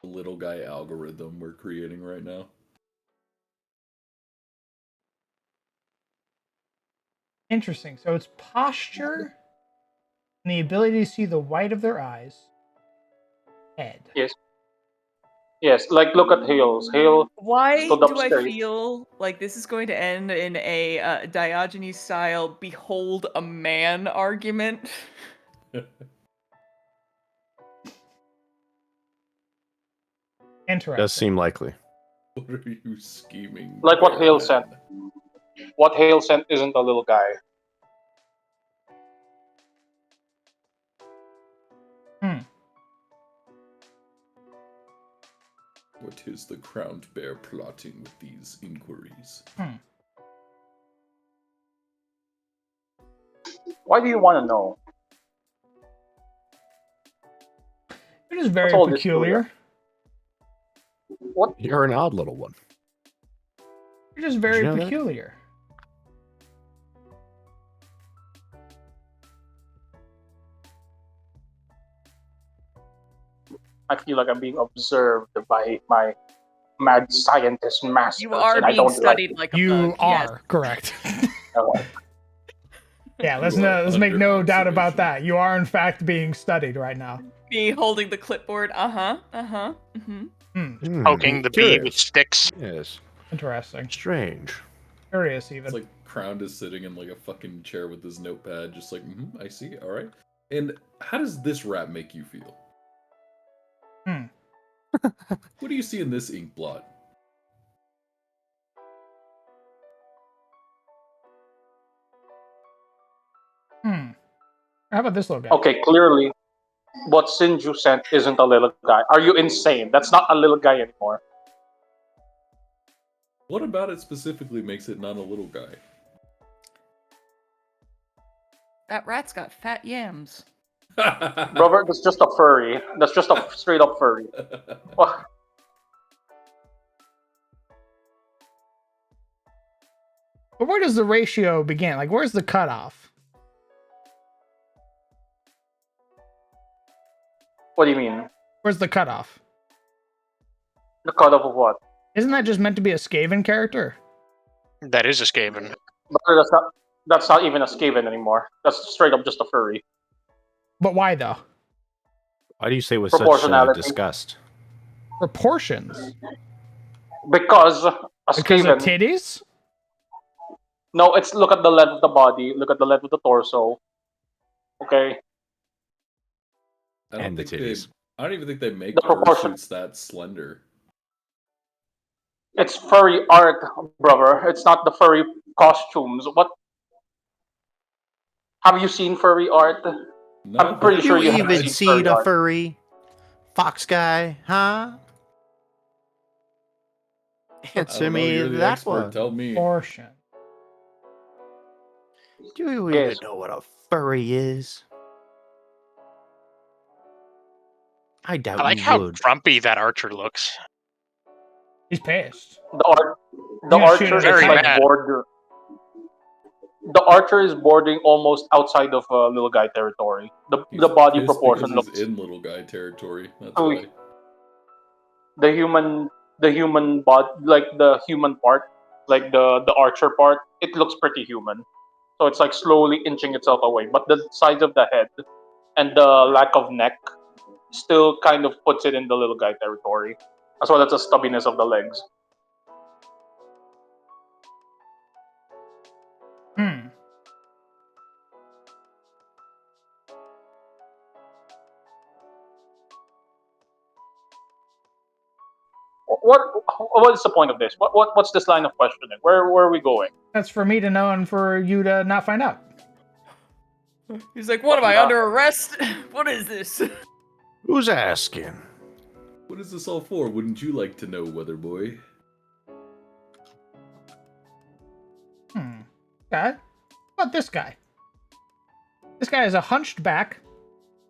little guy algorithm we're creating right now. Interesting. So it's posture and the ability to see the white of their eyes. Head. Yes. Yes, like look at Hales. Hale Why stood do up I straight. feel like this is going to end in a Diogenes-style "behold a man" argument? Interesting. Does seem likely. What are you scheming? Like what Hale Bear sent. Man? What Hale sent isn't a little guy. What is the crowned bear plotting with these inquiries? Why do you want to know? It is very all this peculiar. What? You're an odd little one. You're just very you know that? peculiar. I feel like I'm being observed by my mad scientist masters. You are and I being don't studied like like a You bug. are correct. Yeah, let's You are let's make under no doubt about observation. that. You are in fact being studied right now. Me holding the clipboard. Mm-hmm. Poking the bee with Curious. sticks. Yes. Interesting. Strange. Curious even. It's like Crown is sitting in like a fucking chair with his notepad, just like, I see, all right. And how does this rap make you feel? What do you see in this ink blot? How about this little guy? Okay, clearly, what Sinju sent isn't a little guy. Are you insane? That's not a little guy anymore. What about it specifically makes it not a little guy? That rat's got fat yams. Brother, that's just a furry. That's just a straight up furry. Well, But where does the ratio begin? Like, where's the cutoff? what do you mean? Where's the cutoff? The cutoff of what? Isn't that just meant to be a Skaven character? That is a Skaven. Brother, that's not even a Skaven anymore. That's straight up just a furry. But why though? Why do you say with such Proportionality. disgust? Proportions. Because a Because of Skaven. titties? No, it's look at the length of the body, look at the length of the torso. Okay? I don't And the think titties. I don't even think they make The proportion. fursuits that slender. It's furry art, brother. It's not the furry costumes. What? Have you seen furry art? No, I'm pretty sure you even haven't seen furry a art. furry fox guy, huh? I Answer don't know, me you're the that expert. one. Tell me. Proportion. Do you Yes. even know what a furry is? I doubt I like you how would. grumpy that archer looks. He's pissed. The gonna shoot archer him. is Very like mad. border. The archer is bordering almost outside of little guy territory. He's The body pissed proportion because looks he's in little guy territory. That's Oh, why. the human body, like the human part, like the archer part. It looks pretty human. So it's like slowly inching itself away. But the size of the head and the lack of neck still kind of puts it in the little guy territory, as well as the stubbiness of the legs. What is the point of this? What's this line of questioning? Where are we going? That's for me to know and for you to not find out. He's like, what am I, under arrest? What is this? Who's asking? What is this all for? Wouldn't you like to know, Weather Boy? Okay. How about this guy? This guy has a hunched back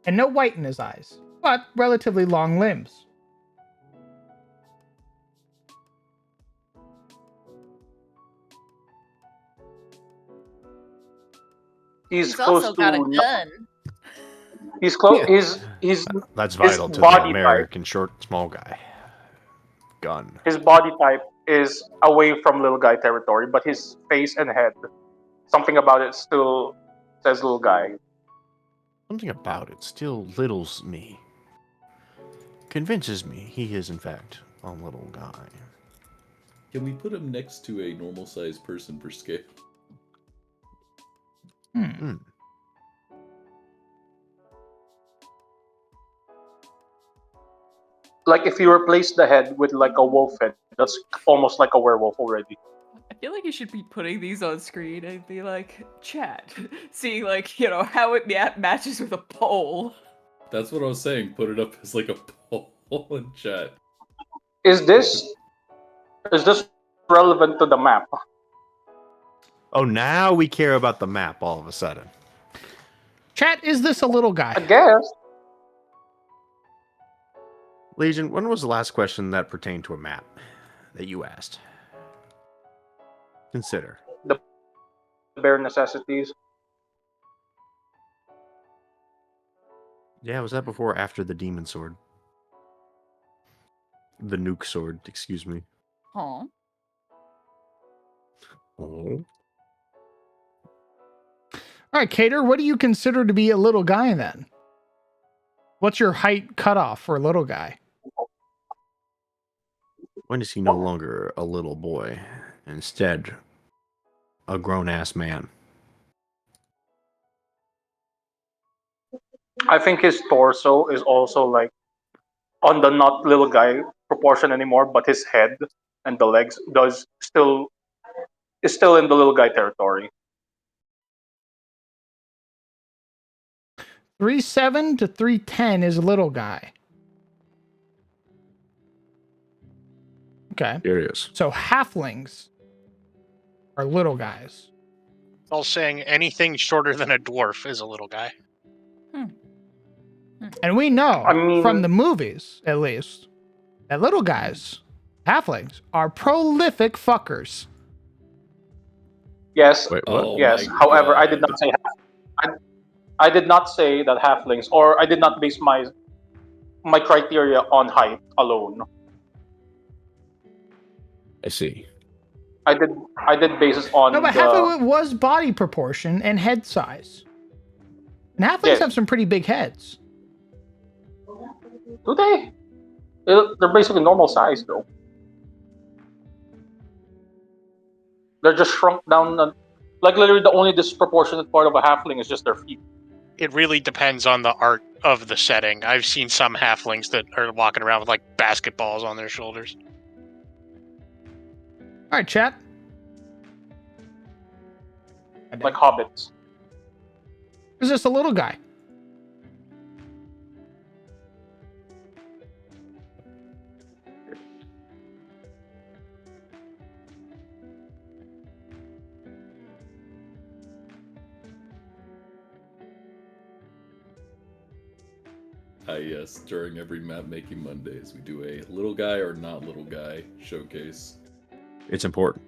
and no white in his eyes, but relatively long limbs. He's close also to. got a gun. He's close. Yeah. He's That's his vital to the body American short, small guy. Gun. His body type is away from little guy territory, but his face and head something about it still says little guy. Something about it still littles me. Convinces me he is, in fact, a little guy. Can we put him next to a normal-sized person for scale? Like if you replace the head with like a wolf head, that's almost like a werewolf already. I feel like you should be putting these on screen and be like, chat, seeing like, how it matches with a pole. That's what I was saying. Put it up as like a poll in chat. Is this relevant to the map? Oh, now we care about the map all of a sudden. Chat, is this a little guy? I guess. Legion, when was the last question that pertained to a map that you asked? Consider. The bare necessities. Yeah, was that before or after the demon sword? The nuke sword, excuse me. Aw. Oh. All right, Cater, what do you consider to be a little guy then? What's your height cutoff for a little guy? When is he no longer a little boy? Instead, a grown-ass man. I think his torso is also like on the not little guy proportion anymore, but his head and the legs is still in the little guy territory. 3'7" to 3'10" is a little guy. Okay. Here he is. So halflings are little guys. It's all saying anything shorter than a dwarf is a little guy. And we know from the movies, at least, that little guys, halflings, are prolific fuckers. Yes. Wait, what? Yes. However, I did not say I did not say that halflings, or I did not base my criteria on height alone. I see. I did base it on No, but half of it was body proportion and head size. And halflings have some pretty big heads. Do they? They're basically normal size, though. They're just shrunk down. Like, literally, the only disproportionate part of a halfling is just their feet. It really depends on the art of the setting. I've seen some halflings that are walking around with like basketballs on their shoulders. All right, chat. Like hobbits. Is this a little guy? Yes, during every map making Mondays, we do a little guy or not little guy showcase. It's important.